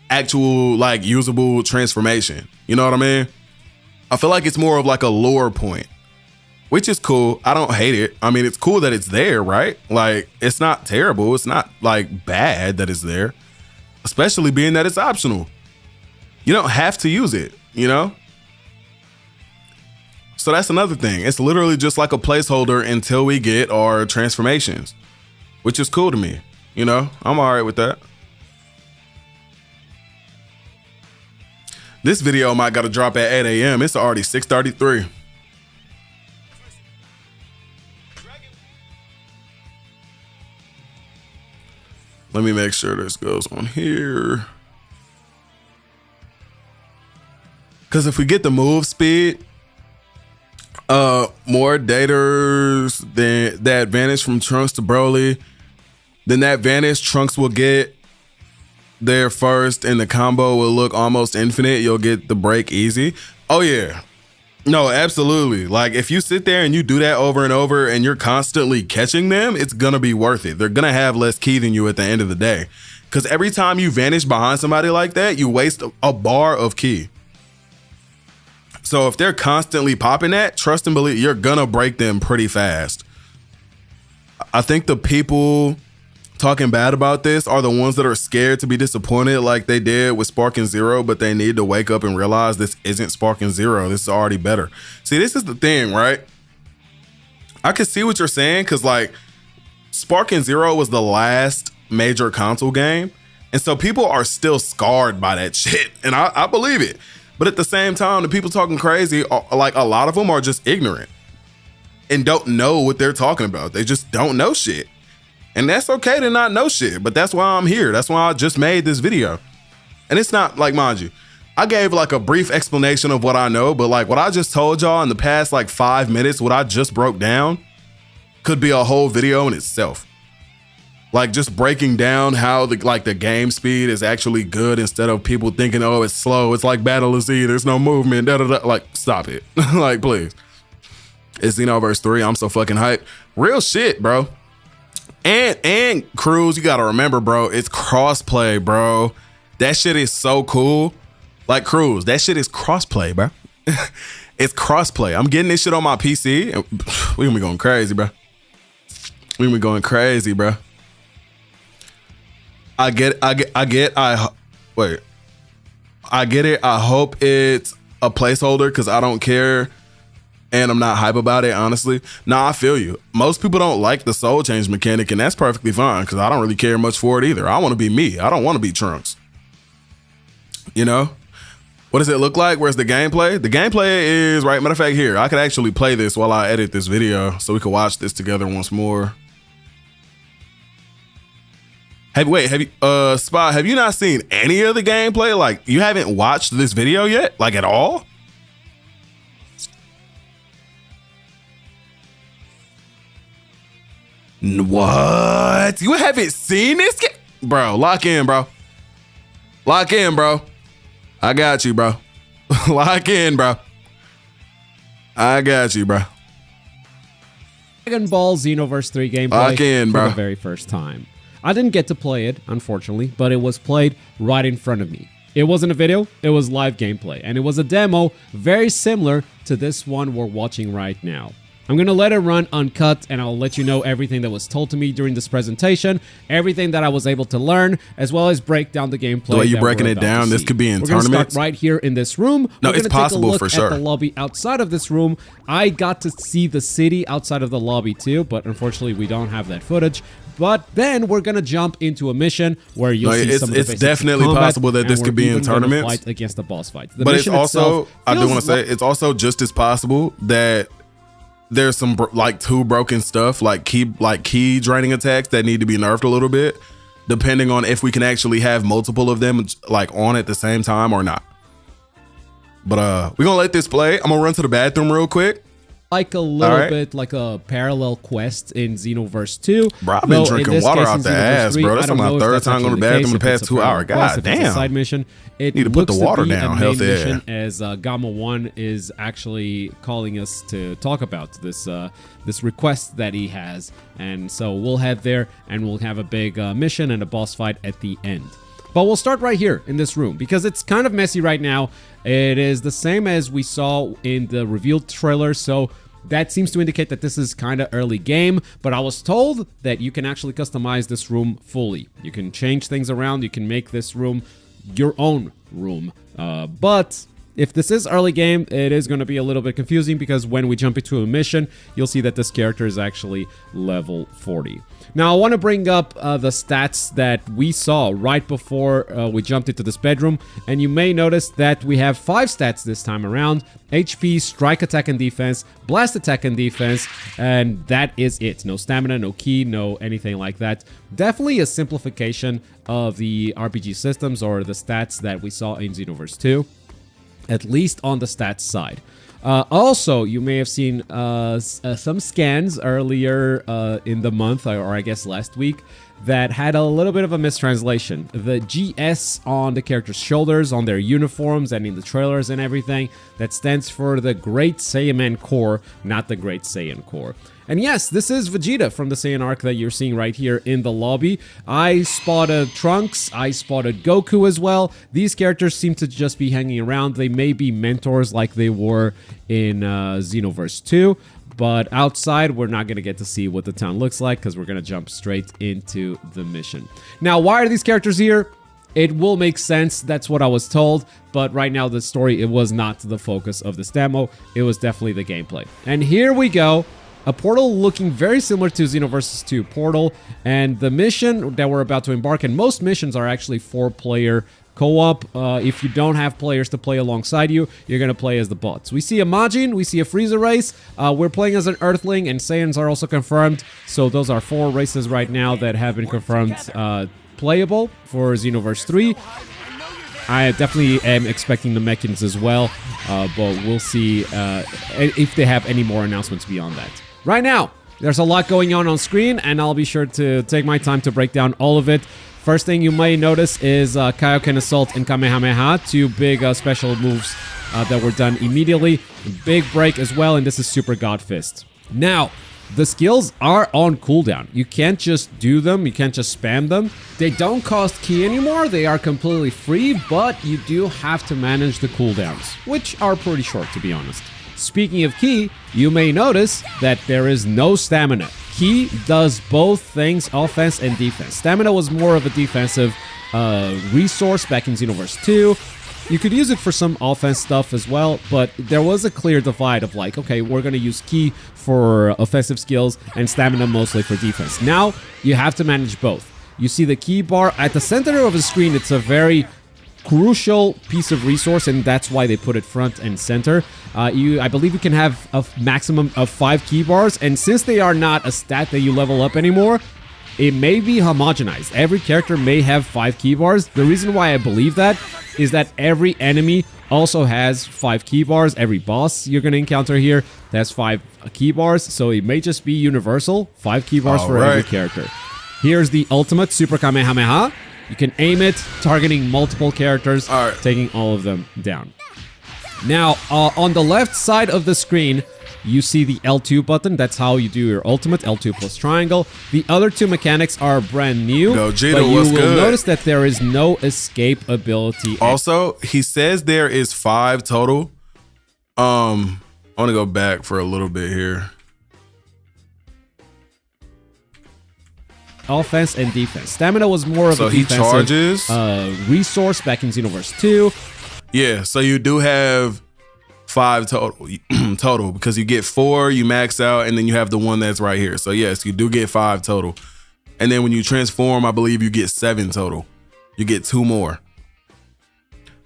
actual like usable transformation. You know what I mean? I feel like it's more of like a lore point, which is cool. I don't hate it. I mean, it's cool that it's there, right? Like, it's not terrible. It's not like bad that it's there, especially being that it's optional. You don't have to use it, you know? So that's another thing. It's literally just like a placeholder until we get our transformations, which is cool to me. You know, I'm all right with that. This video might got to drop at 8 a.m. It's already 6:33. Let me make sure this goes on here. Because if we get the move speed, more daters than that advantage from Trunks to Broly, then that advantage Trunks will get there first and the combo will look almost infinite. You'll get the break easy. Oh yeah. No, absolutely. Like, if you sit there and you do that over and over and you're constantly catching them, it's gonna be worth it. They're gonna have less ki than you at the end of the day. Because every time you vanish behind somebody like that, you waste a bar of ki. So if they're constantly popping that, trust and believe, you're gonna break them pretty fast. I think the people talking bad about this are the ones that are scared to be disappointed like they did with Sparking Zero, but they need to wake up and realize this isn't Sparking Zero. This is already better. See, this is the thing, right? I can see what you're saying, because like Sparking Zero was the last major console game, and so people are still scarred by that shit, and I believe it. But at the same time, the people talking crazy, like a lot of them are just ignorant and don't know what they're talking about. They just don't know shit. And that's okay to not know shit, but that's why I'm here. That's why I just made this video. And it's not like, mind you, I gave like a brief explanation of what I know, but like what I just told y'all in the past like 5 minutes, what I just broke down could be a whole video in itself. Like just breaking down how the game speed is actually good instead of people thinking, oh, it's slow. It's like Battle Z. There's no movement. Da, da, da. Like, stop it. Like, please. It's Xenoverse 3. I'm so fucking hyped. Real shit, bro. And Cruz, you gotta remember, bro, it's crossplay, bro. That shit is so cool. Like Cruz, that shit is crossplay, bro. It's crossplay. I'm getting this shit on my PC. And we gonna be going crazy, bro. We gonna be going crazy, bro. I get it. I hope it's a placeholder because I don't care and I'm not hype about it, honestly. Nah, I feel you. Most people don't like the soul change mechanic, and that's perfectly fine because I don't really care much for it either. I want to be me. I don't want to be Trunks. You know? What does it look like? Where's the gameplay? The gameplay is, right, matter of fact, here. I could actually play this while I edit this video so we could watch this together once more. Spot, have you not seen any of the gameplay? Like, you haven't watched this video yet? Like, at all? What? You haven't seen this? Bro, lock in, bro. Lock in, bro. I got you, bro. Lock in, bro. I got you, bro. Dragon Ball Xenoverse 3 gameplay Lock in, bro. for the very first time. I didn't get to play it, unfortunately, but it was played right in front of me. It wasn't a video, it was live gameplay, and it was a demo very similar to this one we're watching right now. I'm going to let it run uncut, and I'll let you know everything that was told to me during this presentation, everything that I was able to learn, as well as break down the gameplay. The way you're breaking it down, this could be in tournaments. We're going to start right here in this room. No, it's possible for sure. At the lobby outside of this room. I got to see the city outside of the lobby too, but unfortunately we don't have that footage. But then we're gonna jump into a mission where you'll see some of the it's definitely possible that this could be in tournaments. Fight against the boss fights. But it's also, I do want to say, it's also just as possible that there's some like two broken stuff, like key draining attacks that need to be nerfed a little bit, depending on if we can actually have multiple of them like on at the same time or not. But we're gonna let this play. I'm gonna run to the bathroom real quick. Like a little bit like a parallel quest in Xenoverse 2. Bro, I've been drinking water out the ass, bro. That's my third time going to the bathroom in the past 2 hours. God damn. Side mission. It need to put the water down. Health mission, as Gamma 1 is actually calling us to talk about this this request that he has. And so we'll head there and we'll have a big mission and a boss fight at the end. But we'll start right here in this room because it's kind of messy right now. It is the same as we saw in the revealed trailer, so that seems to indicate that this is kind of early game, but I was told that you can actually customize this room fully. You can change things around, you can make this room your own room, but if this is early game, it is going to be a little bit confusing because when we jump into a mission, you'll see that this character is actually level 40. Now, I want to bring up the stats that we saw right before we jumped into this bedroom, and you may notice that we have 5 stats this time around: HP, strike attack and defense, blast attack and defense, and that is it. No stamina, no ki, no anything like that. Definitely a simplification of the RPG systems or the stats that we saw in Xenoverse 2. At least on the stats side. Also, you may have seen some scans earlier in the month, or I guess last week, that had a little bit of a mistranslation. The GS on the characters' shoulders, on their uniforms, and in the trailers and everything, that stands for the Great Saiyan Corps, not the Great Saiyan Corps. And yes, this is Vegeta from the Saiyan arc that you're seeing right here in the lobby. I spotted Trunks, I spotted Goku as well. These characters seem to just be hanging around. They may be mentors like they were in Xenoverse 2. But outside, we're not going to get to see what the town looks like because we're going to jump straight into the mission. Now, why are these characters here? It will make sense. That's what I was told. But right now, the story, it was not the focus of this demo. It was definitely the gameplay. And here we go. A portal looking very similar to Xenoverse 2 portal. And the mission that we're about to embark in, most missions are actually 4-player co-op. If you don't have players to play alongside you, you're going to play as the bots. We see a Majin, we see a Frieza race. We're playing as an Earthling, and Saiyans are also confirmed. So those are 4 races right now that have been confirmed playable for Xenoverse 3. I definitely am expecting the Mechans as well, but we'll see if they have any more announcements beyond that. Right now, there's a lot going on screen, and I'll be sure to take my time to break down all of it. First thing you may notice is Kaioken Assault and Kamehameha, 2 big special moves that were done immediately. Big break as well, and this is Super God Fist. Now, the skills are on cooldown. You can't just do them. You can't just spam them. They don't cost ki anymore. They are completely free, but you do have to manage the cooldowns, which are pretty short, to be honest. Speaking of ki, you may notice that there is no stamina. Ki does both things, offense and defense. Stamina was more of a defensive resource back in Xenoverse 2. You could use it for some offense stuff as well, but there was a clear divide of like, okay, we're going to use ki for offensive skills and stamina mostly for defense. Now, you have to manage both. You see the ki bar at the center of the screen. It's a very crucial piece of resource, and that's why they put it front and center. I believe you can have a maximum of 5 ki bars, and since they are not a stat that you level up anymore, it may be homogenized. Every character may have 5 ki bars. The reason why I believe that is that every enemy also has 5 ki bars. Every boss you're going to encounter here has 5 ki bars, so it may just be universal. 5 ki bars for every character. Here's the ultimate Super Kamehameha. You can aim it, targeting multiple characters, taking all of them down. Now, on the left side of the screen, you see the L2 button. That's how you do your ultimate, L2 plus triangle. The other 2 mechanics are brand new, Vegeta, but you will good? notice that there is no escape ability. Also, he says there is 5 total. I want to go back for a little bit here. Offense and defense. Stamina was more of a defensive resource back in Xenoverse 2. Yeah, so you do have 5 total because you get 4, you max out, and then you have the one that's right here. So yes, you do get 5 total. And then when you transform, I believe you get 7 total. You get 2 more.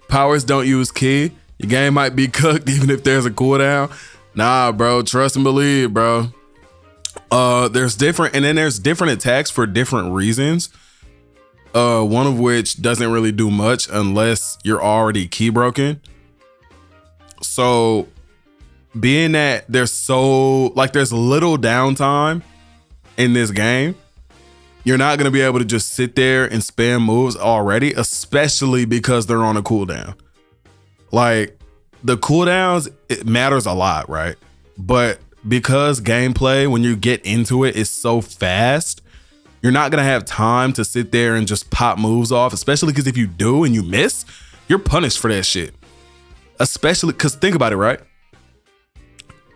Powers don't use ki. Your game might be cooked even if there's a cooldown. Nah, bro, trust and believe, bro. There's different attacks for different reasons. One of which doesn't really do much unless you're already ki broken. So being that there's little downtime in this game, you're not going to be able to just sit there and spam moves already, especially because they're on a cooldown. Like the cooldowns, it matters a lot, right? But because gameplay, when you get into it, is so fast, you're not going to have time to sit there and just pop moves off, especially because if you do and you miss, you're punished for that shit. Especially because think about it, right?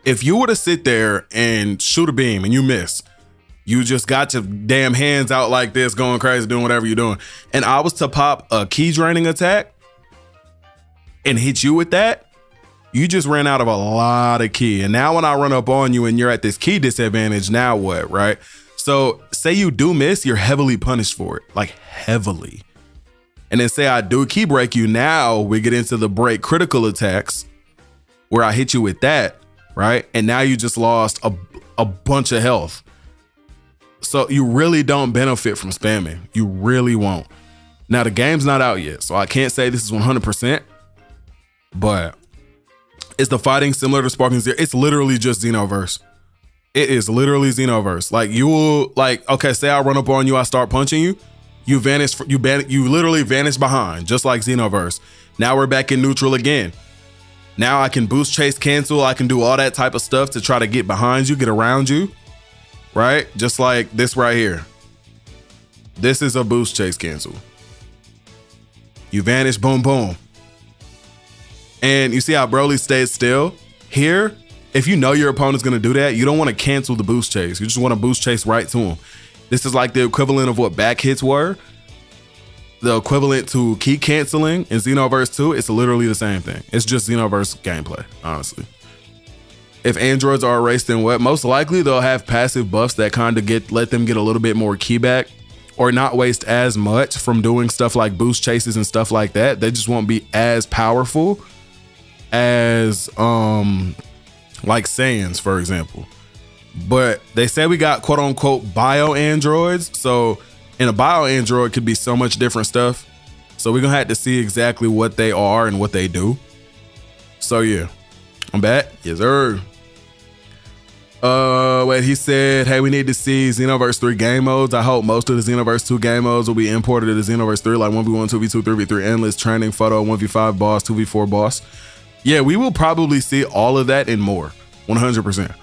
If you were to sit there and shoot a beam and you miss, you just got your damn hands out like this, going crazy, doing whatever you're doing. And I was to pop a ki draining attack and hit you with that, you just ran out of a lot of ki. And now when I run up on you and you're at this ki disadvantage, now what, right? So say you do miss, you're heavily punished for it, like heavily. And then say I do ki break you, now we get into the break critical attacks where I hit you with that, right? And now you just lost a bunch of health. So you really don't benefit from spamming. You really won't. Now the game's not out yet, so I can't say this is 100%, but is the fighting similar to Sparking Zero? It's literally just Xenoverse. It is literally Xenoverse. Like you will, okay, say I run up on you, I start punching you, you vanish, you literally vanish behind, just like Xenoverse. Now we're back in neutral again. Now I can boost, chase, cancel. I can do all that type of stuff to try to get behind you, get around you, right? Just like this right here. This is a boost, chase, cancel. You vanish, boom, boom. And you see how Broly stayed still? Here, if you know your opponent's gonna do that, you don't wanna cancel the boost chase. You just wanna boost chase right to him. This is like the equivalent of what back hits were. The equivalent to ki canceling in Xenoverse 2, it's literally the same thing. It's just Xenoverse gameplay, honestly. If androids are erased, then what? Most likely they'll have passive buffs that kind of let them get a little bit more ki back, or not waste as much from doing stuff like boost chases and stuff like that. They just won't be as powerful as like Saiyans, for example. But they say we got quote unquote bio androids. So in a bio android could be so much different stuff. So we're gonna have to see exactly what they are and what they do. So yeah, I'm back. Yes, sir. Wait, he said, hey, we need to see Xenoverse 3 game modes. I hope most of the Xenoverse 2 game modes will be imported to Xenoverse 3, like 1v1, 2v2, 3v3, endless, training, photo, 1v5 boss, 2v4 boss. Yeah, we will probably see all of that and more, 100%.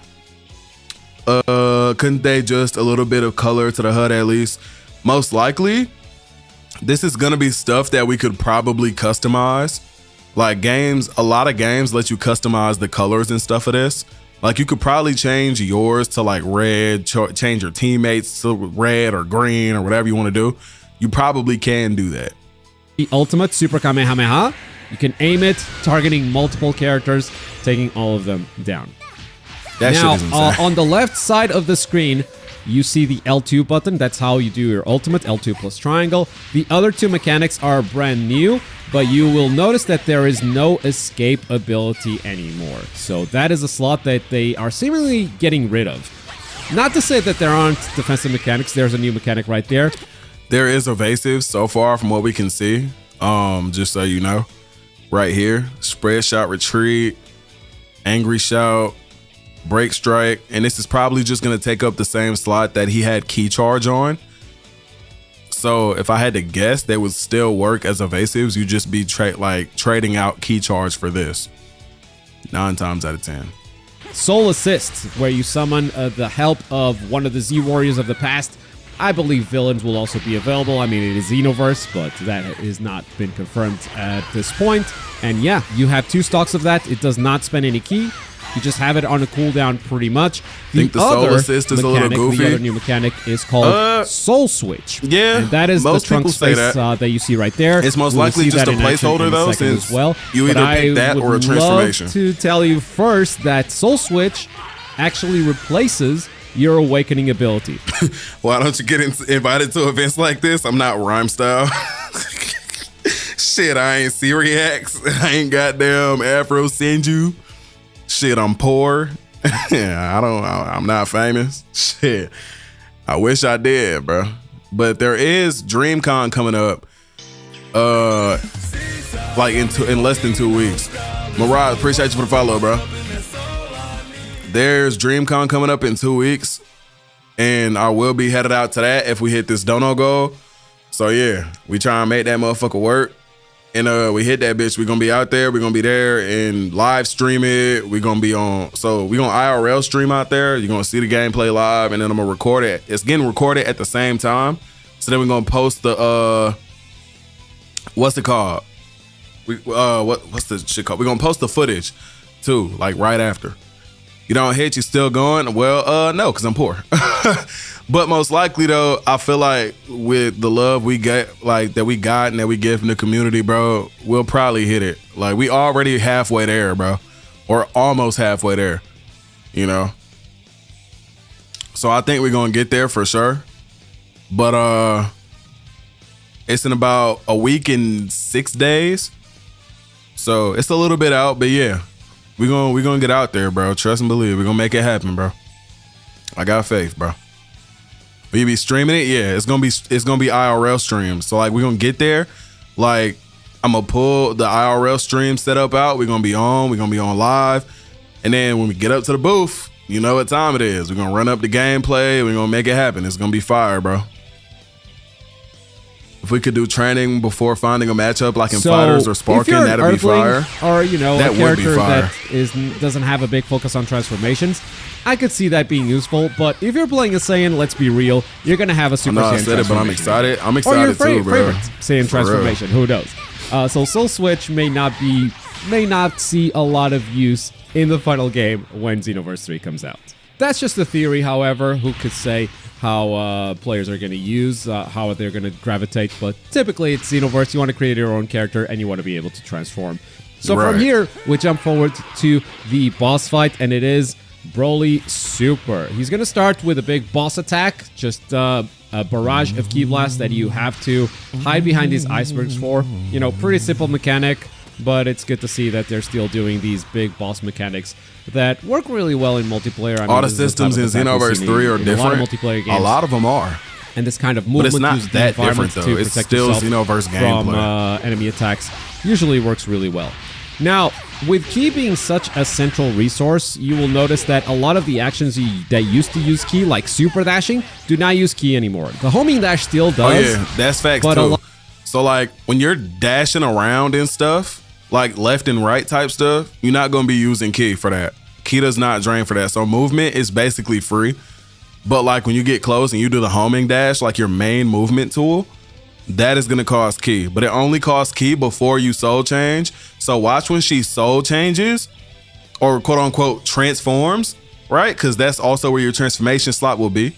Couldn't they just a little bit of color to the HUD at least? Most likely, this is gonna be stuff that we could probably customize. Like games, a lot of games let you customize the colors and stuff of this. Like you could probably change yours to like red, change your teammates to red or green or whatever you want to do. You probably can do that. The ultimate Super Kamehameha. You can aim it, targeting multiple characters, taking all of them down. That now, shit is insane. on the left side of the screen, you see the L2 button. That's how you do your ultimate, L2 plus triangle. The other two mechanics are brand new, but you will notice that there is no escape ability anymore. So that is a slot that they are seemingly getting rid of. Not to say that there aren't defensive mechanics. There's a new mechanic right there. There is evasive so far from what we can see. Just so you know. Right here, spread shot retreat, angry shout, break strike, and this is probably just gonna take up the same slot that he had key charge on. So if I had to guess, they would still work as evasives. You just be trading out key charge for this. 9 times out of 10. Soul Assist, where you summon the help of one of the Z Warriors of the past. I believe villains will also be available. I mean, it is Xenoverse, but that has not been confirmed at this point. And yeah, you have 2 stocks of that. It does not spend any key. You just have it on a cooldown pretty much. Think the Soul Assist is a little goofy. The other new mechanic is called Soul Switch. Yeah, and that is the trunk space that you see right there. It's most likely just a placeholder though, since you either pick that or a transformation. I would love to tell you first that Soul Switch actually replaces your awakening ability. Why don't you get invited to events like this? I'm not rhyme style. Shit, I ain't C-Reacts. I ain't goddamn Afro Senju. Shit, I'm poor. I'm not famous. Shit, I wish I did, bro. But there is DreamCon coming up, like in less than 2 weeks. Murad, appreciate you for the follow, bro. There's DreamCon coming up in 2 weeks, and I will be headed out to that if we hit this dono goal. So yeah, we try and make that motherfucker work. And we hit that bitch. We're gonna be out there. We're gonna be there and live stream it. We're gonna be on. So we're gonna IRL stream out there. You're gonna see the gameplay live, and then I'm gonna record it. It's getting recorded at the same time. So then we're gonna post the what's it called? What's the shit called? We're gonna post the footage too, like right after. You don't hit, you still going? Well, no, because I'm poor. But most likely though, I feel like with the love we get, like that we got and that we get from the community, bro, we'll probably hit it. Like we already halfway there, bro, or almost halfway there, you know. So I think we're gonna get there for sure. But it's in about a week and 6 days, so it's a little bit out. But yeah, we're gonna get out there, bro. Trust and believe. We're gonna make it happen, bro. I got faith, bro. Will you be streaming it? Yeah, it's gonna be IRL streams. So like we're gonna get there. Like I'm gonna pull the IRL stream setup out. We're gonna be on live. And then when we get up to the booth, you know what time it is. We're gonna run up the gameplay. We're gonna make it happen. It's gonna be fire, bro. If we could do training before finding a matchup like in Fighters or Sparking, that'd be fire. Or, you know, a character that doesn't have a big focus on transformations, I could see that being useful. But if you're playing a Saiyan, let's be real, you're going to have a Super Saiyan transformation. I said it, but I'm excited. I'm excited too, bro. Saiyan transformation, who knows? So Soul Switch may not see a lot of use in the final game when Xenoverse 3 comes out. That's just a theory, however. Who could say how players are going to use, how they're going to gravitate, but typically it's Xenoverse. You want to create your own character and you want to be able to transform. So from here, we jump forward to the boss fight, and it is Broly Super. He's going to start with a big boss attack, just a barrage of Ki Blasts that you have to hide behind these icebergs for. You know, pretty simple mechanic, but it's good to see that they're still doing these big boss mechanics that work really well in multiplayer. I mean, all the systems in Xenoverse 3 are different. A lot of multiplayer games. A lot of them are. And this kind of movement, but it's not that different though. It's still Xenoverse gameplay. From enemy attacks usually works really well. Now, with Ki being such a central resource, you will notice that a lot of the actions that used to use Ki, like super dashing, do not use Ki anymore. The homing dash still does. Oh yeah, that's facts too. So like when you're dashing around and stuff, like left and right type stuff, you're not going to be using Ki for that. Ki does not drain for that. So movement is basically free. But like when you get close and you do the homing dash, like your main movement tool, that is going to cost Ki. But it only costs Ki before you soul change. So watch when she soul changes or quote unquote transforms, right? Because that's also where your transformation slot will be.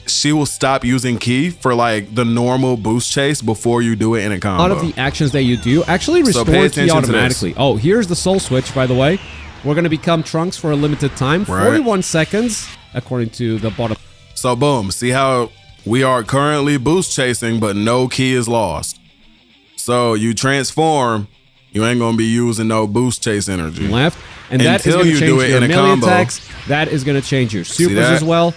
She will stop using Ki for like the normal boost chase before you do it in a combo. A lot of the actions that you do actually restore Ki automatically. Oh, here's the soul switch, by the way. We're going to become Trunks for a limited time, 41 seconds, according to the bottom. So boom, see how we are currently boost chasing, but no Ki is lost. So you transform, you ain't gonna be using no boost chase energy left, and that is going to change your melee attacks. That is going to change your supers as well,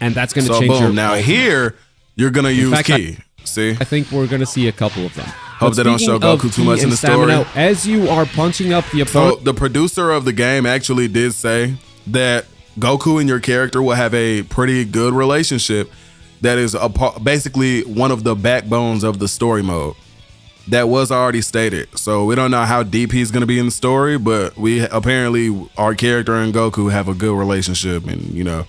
and that's going to change boom, your. Now here, you're gonna use Ki. See, I think we're going to see a couple of them. Hope they don't show Goku too much in the story. As you are punching up the opponent, so the producer of the game actually did say that Goku and your character will have a pretty good relationship. That is basically one of the backbones of the story mode. That was already stated. So we don't know how deep he's going to be in the story, but we apparently, our character and Goku have a good relationship. And, you know,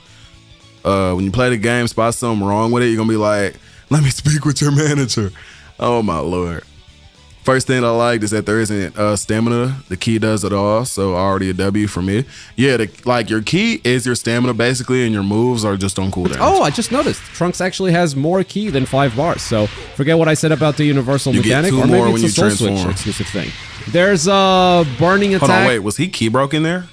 when you play the game, spot something wrong with it, you're going to be like, let me speak with your manager. Oh, my Lord. First thing I liked is that there isn't stamina. The Ki does it all, so already a W for me. Yeah, like your Ki is your stamina basically, and your moves are just on cooldown. Oh, I just noticed. Trunks actually has more Ki than 5 bars, so forget what I said about the universal mechanic, or maybe it's a soul switch exclusive thing. There's a burning attack. Hold on, wait, was he Ki broke in there?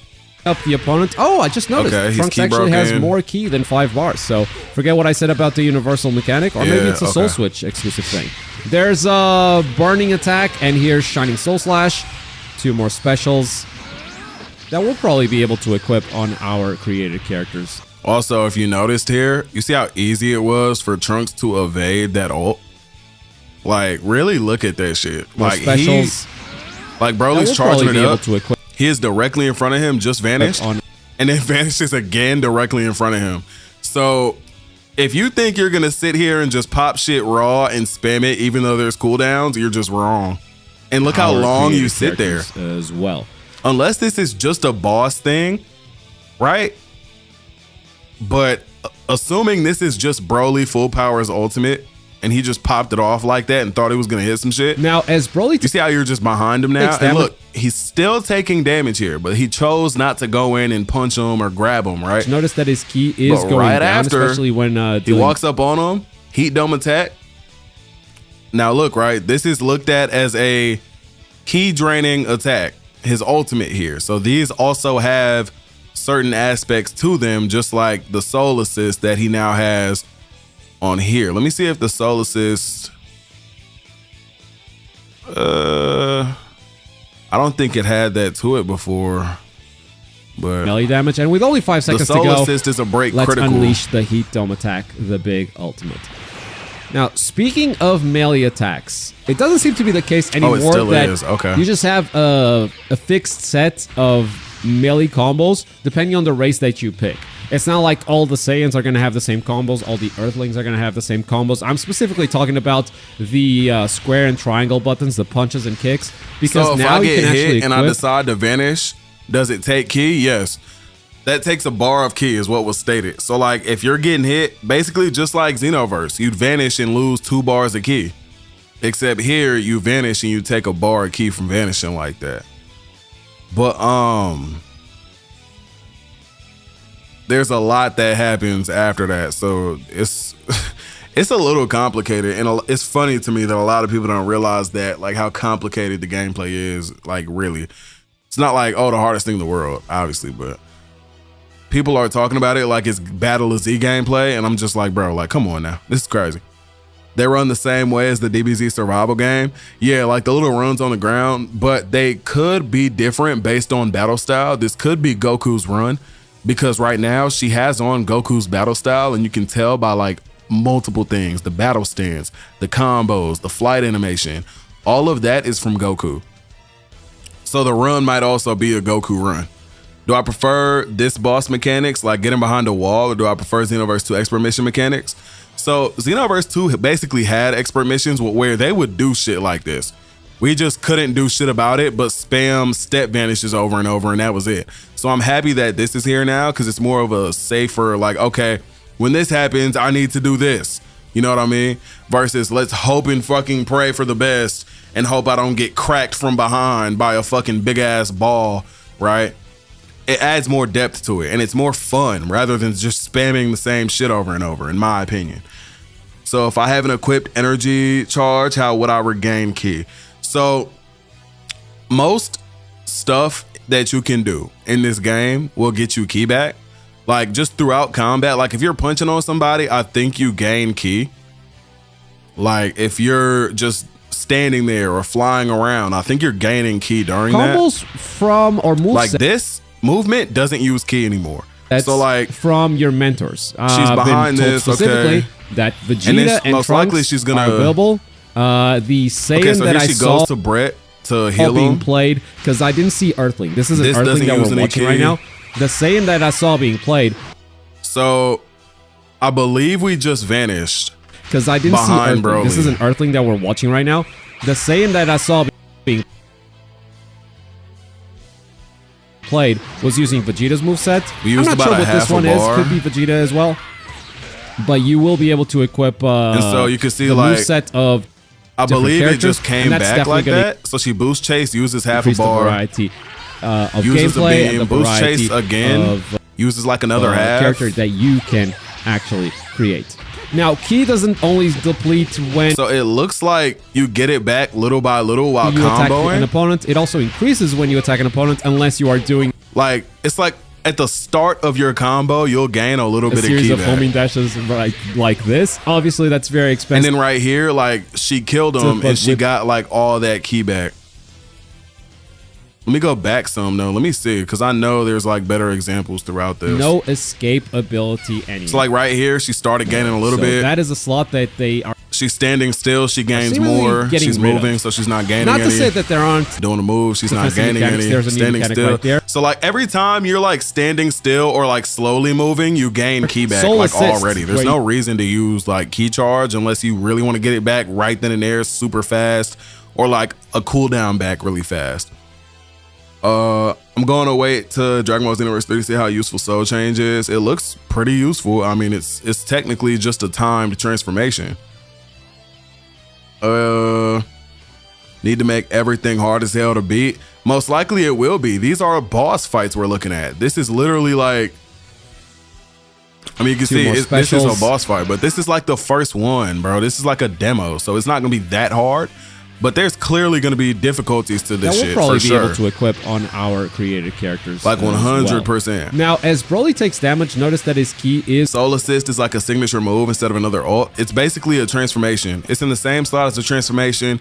Up the opponent. Oh, I just noticed. Okay, Trunks actually has more Ki than 5 bars, so forget what I said about the universal mechanic, or maybe it's a soul switch exclusive thing. There's a burning attack, and here's Shining Soul Slash. 2 more specials that we'll probably be able to equip on our created characters. Also, if you noticed here, you see how easy it was for Trunks to evade that ult? Like, really look at that shit. More like specials. Like Broly's charging it up. He is directly in front of him, just vanished, and then vanishes again directly in front of him. So if you think you're gonna sit here and just pop shit raw and spam it, even though there's cooldowns, you're just wrong. And look how long you sit there as well. Unless this is just a boss thing, right? But assuming this is just Broly full powers ultimate, and he just popped it off like that and thought he was gonna hit some shit. Now, as Broly, you see how you're just behind him now? And look, he's still taking damage here, but he chose not to go in and punch him or grab him, right? Notice that his Ki is going right down, after, especially when he walks up on him, heat dome attack. Now look, right? This is looked at as a Ki draining attack, his ultimate here. So these also have certain aspects to them, just like the soul assist that he now has on here. Let me see if the soul assist, I don't think it had that to it before, but melee damage. And with only 5 seconds to go, the soul assist is a break let's critical. Unleash the heat dome attack, the big ultimate. Now, speaking of melee attacks, it doesn't seem to be the case anymore. Oh, it still that is. Okay. You just have a fixed set of melee combos depending on the race that you pick. It's not like all the Saiyans are going to have the same combos, all the Earthlings are going to have the same combos. I'm specifically talking about the square and triangle buttons, the punches and kicks, because so now if I you can get actually hit and I decide to vanish, does it take Ki? Yes. That takes a bar of Ki is what was stated. So like if you're getting hit, basically just like Xenoverse, you'd vanish and lose 2 bars of Ki. Except here you vanish and you take a bar of Ki from vanishing like that. But there's a lot that happens after that, so it's it's a little complicated, and it's funny to me that a lot of people don't realize that, like how complicated the gameplay is. Like really, it's not like, oh, the hardest thing in the world, obviously, but people are talking about it like it's Battle of Z gameplay, and I'm just like, bro, like come on now, this is crazy. They run the same way as the DBZ survival game. Yeah, like the little runs on the ground, but they could be different based on battle style. This could be Goku's run, because right now she has on Goku's battle style, and you can tell by like multiple things: the battle stance, the combos, the flight animation, all of that is from Goku. So the run might also be a Goku run. Do I prefer this boss mechanics, like getting behind a wall, or do I prefer Xenoverse 2 expert mission mechanics? So Xenoverse 2 basically had expert missions where they would do shit like this. We just couldn't do shit about it, but spam step vanishes over and over, and that was it. So I'm happy that this is here now, because it's more of a safer, like, okay, when this happens, I need to do this. You know what I mean? Versus let's hope and fucking pray for the best and hope I don't get cracked from behind by a fucking big ass ball, right? It adds more depth to it, and it's more fun rather than just spamming the same shit over and over, in my opinion. So if I have an equipped energy charge, how would I regain ki? So most stuff that you can do in this game will get you ki back. Like just throughout combat, like if you're punching on somebody, I think you gain ki. Like if you're just standing there or flying around, I think you're gaining ki during Combos that. from or moves like this movement doesn't use ki anymore. That's so like from your mentors. She's behind been told this, specifically okay. That Vegeta and most Trunks likely she's gonna are available. The Saiyan okay, so that here I she saw goes to Brett to heal being him. played, because I didn't see Earthling. This is an This Earthling doesn't that use we're any watching ki. right now. The Saiyan that I saw being played. So I believe we just vanished. Because I didn't see behind Earthling. This Broly. is an Earthling that we're watching right now. The Saiyan that I saw being played was using Vegeta's moveset. We used I'm not about sure a what half this a one bar. is. Could be Vegeta as well. But you will be able to equip And so you can see the like moveset of I different believe it characters, just came and that's back definitely like gonna that. So she boost chase, uses half a increase the bar, variety of uses the gameplay beam, and the boost variety chase again, of uses like another half. character that you can actually create. Now, ki doesn't only deplete when So it looks like you get it back little by little while you attack an comboing. opponent. It also increases when you attack an opponent, unless you are doing Like it's like at the start of your combo, you'll gain a little a bit of series ki of back. homing dashes like this. Obviously, that's very And expensive. then right here, like she killed him But and she with- got like all that ki back. Let me go back some though. Let me see, because I know there's like better examples throughout this. No escape ability anymore. So like right here, she started gaining a little So bit. that is a slot that they are She's standing still, she gains seemingly more. getting She's rid of. moving, so she's not gaining not to any. say that there aren't Doing a move, she's not defensive gaining mechanics. any. There's a new Standing mechanic still. right there. So like every time you're like standing still or like slowly moving, you gain ki back Soul like assist, already. There's where no reason to use like ki charge unless you really want to get it back right then and there super fast, or like a cooldown back really fast. I'm going to wait to Dragon Ball Xenoverse 3 to see how useful Soul Change is. It looks pretty useful. I mean, it's technically just a timed transformation. Need to make everything hard as hell to beat. Most likely it will be. These are boss fights we're looking at. This is literally like, I mean, you can see more this is a specials. boss fight, but this is like the first one, bro. This is like a demo, so it's not gonna be that hard. But there's clearly gonna be difficulties to that this we'll shit probably for be sure. able to equip on our created characters. Like as well. 100%. Now, as Broly takes damage, notice that his ki is Soul Assist is like a signature move instead of another ult. It's basically a transformation. It's in the same slot as a transformation.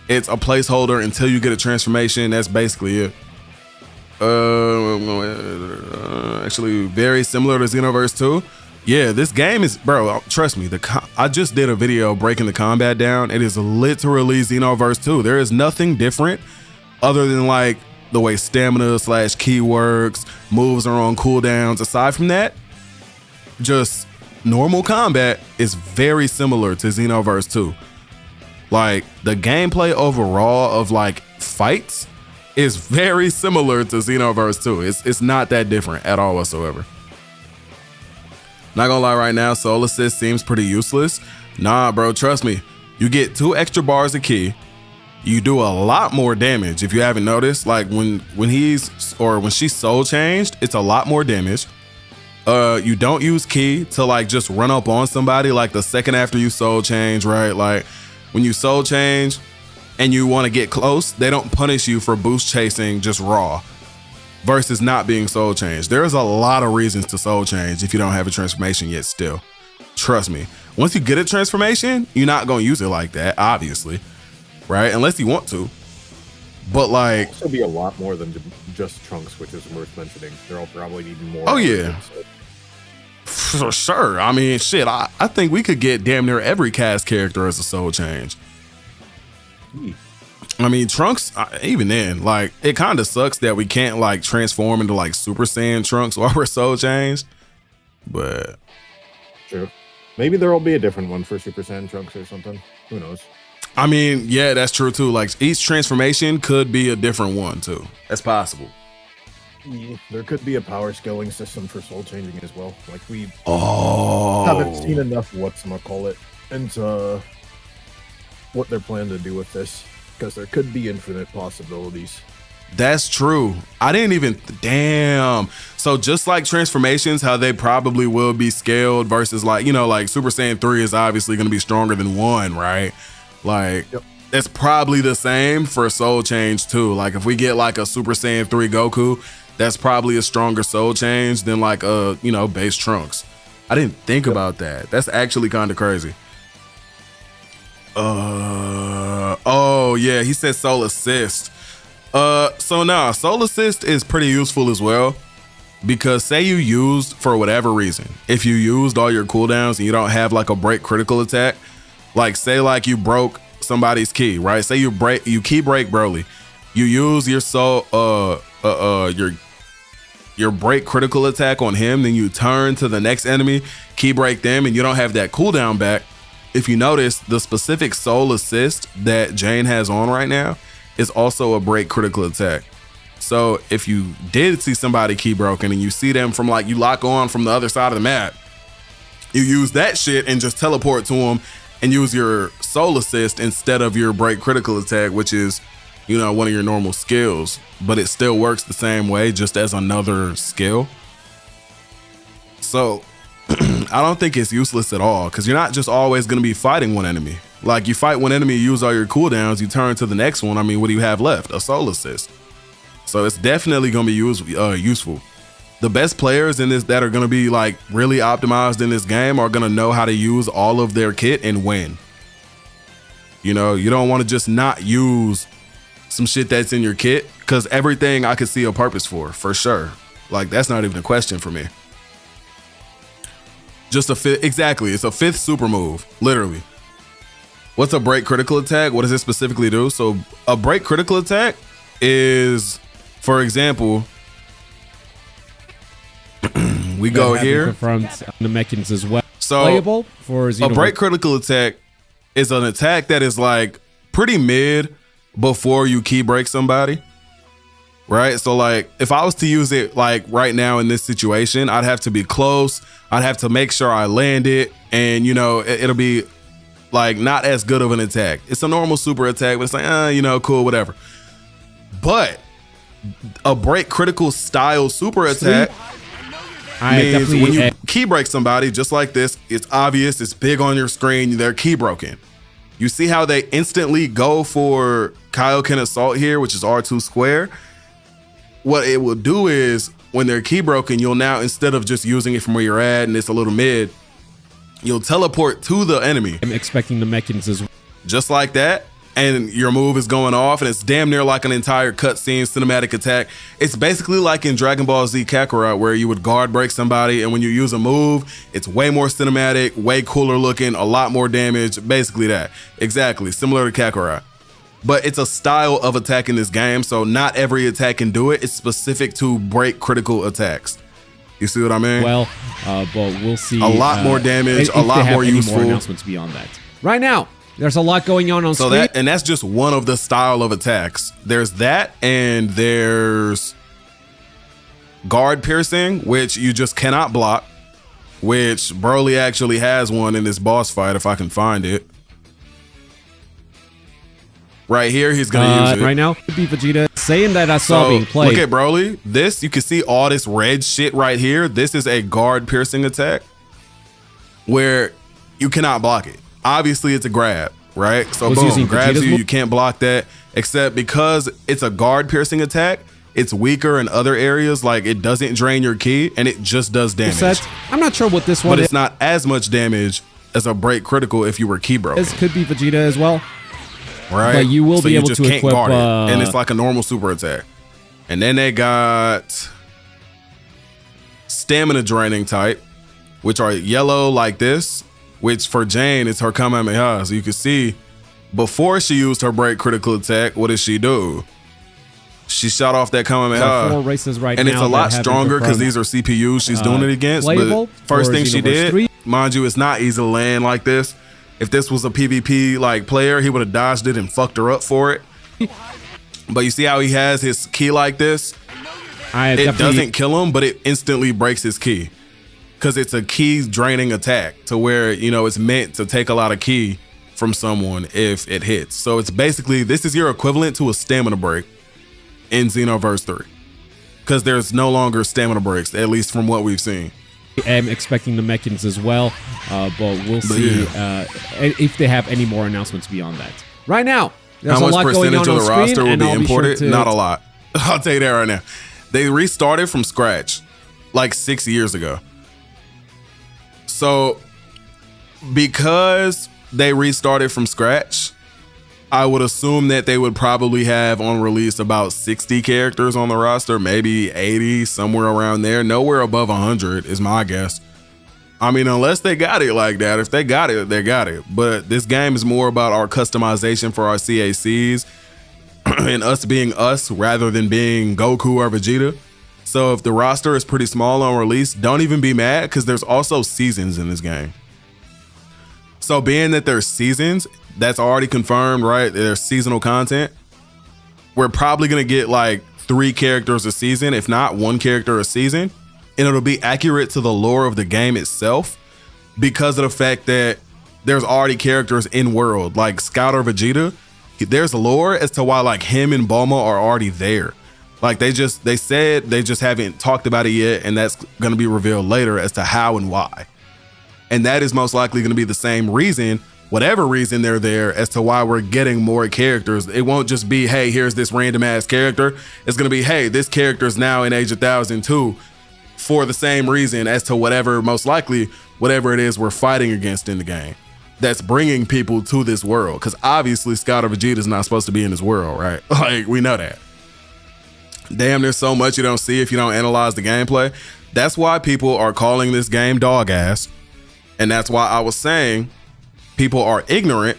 It's a placeholder until you get a transformation. That's basically it. Actually, very similar to Xenoverse 2. Yeah, this game is, bro, trust me, I just did a video breaking the combat down. It is literally Xenoverse 2. There is nothing different other than like the way stamina / ki works, moves are on cooldowns. Aside from that, just normal combat is very similar to Xenoverse 2. Like the gameplay overall of like fights is very similar to Xenoverse 2. It's not that different at all whatsoever. Not gonna lie, right now, Soul Assist seems pretty useless. Nah, bro, trust me. You get 2 extra bars of ki. You do a lot more damage if you haven't noticed. Like when she's soul changed, it's a lot more damage. You don't use ki to like just run up on somebody like the second after you soul change, right? Like when you soul change and you want to get close, they don't punish you for boost chasing just raw versus not being soul changed. There's a lot of reasons to soul change if you don't have a transformation yet still. Trust me. Once you get a transformation, you're not going to use it like that, obviously, right? Unless you want to. But like, Also be a lot more than just Trunks, which is worth mentioning. There'll probably need more. oh yeah, for sure. I mean, shit, I think we could get damn near every cast character as a soul change. I mean, Trunks, even then, like, it kind of sucks that we can't like transform into like Super Saiyan Trunks while we're soul changed. But True. Maybe there'll be a different one for Super Saiyan Trunks or something. Who knows? I mean, yeah, that's true too. Like each transformation could be a different one too. That's possible. Yeah, there could be a power scaling system for soul changing as well. Like we haven't seen enough whatchamacallit into what they're planning to do with this, because there could be infinite possibilities. That's true. I didn't even damn. So just like transformations, how they probably will be scaled versus like, you know, like Super Saiyan 3 is obviously going to be stronger than 1, right? Like it's probably the same for soul change too. Like if we get like a Super Saiyan 3 Goku, that's probably a stronger soul change than like a, you know, base Trunks. I didn't think about that. That's actually kind of crazy. Oh yeah, he said soul assist. So now soul assist is pretty useful as well, because say you used, for whatever reason, if you used all your cooldowns and you don't have like a break critical attack, like say like you broke somebody's key, right? Say you key break Broly, you use your soul, your break critical attack on him, then you turn to the next enemy, key break them, and you don't have that cooldown back. If you notice, the specific soul assist that Jane has on right now is also a break critical attack. So if you did see somebody key broken and you see them from like, you lock on from the other side of the map, you use that shit and just teleport to them and use your soul assist instead of your break critical attack, which is, you know, one of your normal skills, but it still works the same way, just as another skill. So I don't think it's useless at all, because you're not just always going to be fighting one enemy. Like you fight one enemy, you use all your cooldowns, you turn to the next one. I mean, what do you have left? A soul assist. So it's definitely going to be useful. The best players in this that are going to be like really optimized in this game are going to know how to use all of their kit and win. You know, you don't want to just not use some shit that's in your kit, because everything I could see a purpose for sure. Like that's not even a question for me. Just a fifth, exactly. It's a 5th super move, literally. What's a break critical attack? What does it specifically do? So a break critical attack is, for example, we go here from the mechanics as well. So playable for Xenoverse. A break critical attack is an attack that is like pretty mid before you key break somebody, right? So like if I was to use it like right now in this situation, I'd have to be close. I'd have to make sure I land it, and you know, it'll be like not as good of an attack. It's a normal super attack, but it's like, you know, cool, whatever. But a break critical style super attack means when you key break somebody just like this, it's obvious, it's big on your screen, they're key broken. You see how they instantly go for Kaioken Assault here, which is R2 square. What it will do is when they're key broken, you'll now, instead of just using it from where you're at and it's a little mid, you'll teleport to the enemy. I'm expecting the mechanisms just like that, and your move is going off, and it's damn near like an entire cutscene cinematic attack. It's basically like in Dragon Ball Z Kakarot, where you would guard break somebody, and when you use a move, it's way more cinematic, way cooler looking, a lot more damage. Basically that. Exactly. Similar to Kakarot. But it's a style of attack in this game, so not every attack can do it. It's specific to break critical attacks. You see what I mean? Well, but we'll see. A lot more damage, a lot more useful. More announcements beyond that. Right now, there's a lot going on screen. And that's just one of the style of attacks. There's that, and there's guard piercing, which you just cannot block, which Broly actually has one in this boss fight, if I can find it. Right here, he's gonna use it. Right now, could be Vegeta saying that I saw being played. Look at Broly. This, you can see all this red shit right here. This is a guard piercing attack where you cannot block it. Obviously, it's a grab, right? So boom, grabs you. You can't block that, except because it's a guard piercing attack, it's weaker in other areas. Like it doesn't drain your ki, and it just does damage. I'm not sure what this one is. But is. it's not as much damage as a break critical if you were ki broken. This could be Vegeta as well. Right, but you will be able to equip, guard it, and it's like a normal super attack. And then they got stamina draining type, which are yellow like this, which for Jane is her Kamehameha. So you can see before she used her break critical attack, what did she do? She shot off that Kamehameha, 4 races right and now, it's a lot stronger because these are CPUs she's doing it against. But first thing she did, mind you, it's not easy to land like this. If this was a PvP like player, he would have dodged it and fucked her up for it. But you see how he has his ki like this? It doesn't kill him, but it instantly breaks his ki. Because it's a ki draining attack to where, you know, it's meant to take a lot of ki from someone if it hits. So it's basically, this is your equivalent to a stamina break in Xenoverse 3. Because there's no longer stamina breaks, at least from what we've seen. I'm expecting the mechanics as well, but we'll see if they have any more announcements beyond that. Right now, there's how a much lot going percentage on of the screen, roster will be imported? Sure Not a lot. I'll tell you that right now. They restarted from scratch like 6 years ago. So because they restarted from scratch, I would assume that they would probably have on release about 60 characters on the roster, maybe 80, somewhere around there. Nowhere above 100 is my guess. I mean, unless they got it like that. If they got it, they got it. But this game is more about our customization for our CACs and us being us rather than being Goku or Vegeta. So if the roster is pretty small on release, don't even be mad because there's also seasons in this game. So being that there's seasons, that's already confirmed, right? There's seasonal content. We're probably going to get like 3 characters a season, if not 1 character a season. And it'll be accurate to the lore of the game itself because of the fact that there's already characters in world like Scout or Vegeta. There's lore as to why like him and Bulma are already there. Like they said they just haven't talked about it yet. And that's going to be revealed later as to how and why. And that is most likely going to be the same reason, whatever reason they're there, as to why we're getting more characters. It won't just be, hey, here's this random ass character. It's going to be, hey, this character is now in Age 1002 for the same reason as to whatever, most likely, whatever it is we're fighting against in the game that's bringing people to this world. Because obviously Scout or Vegeta is not supposed to be in this world, right? Like, we know that. Damn, there's so much you don't see if you don't analyze the gameplay. That's why people are calling this game dog ass. And that's why I was saying people are ignorant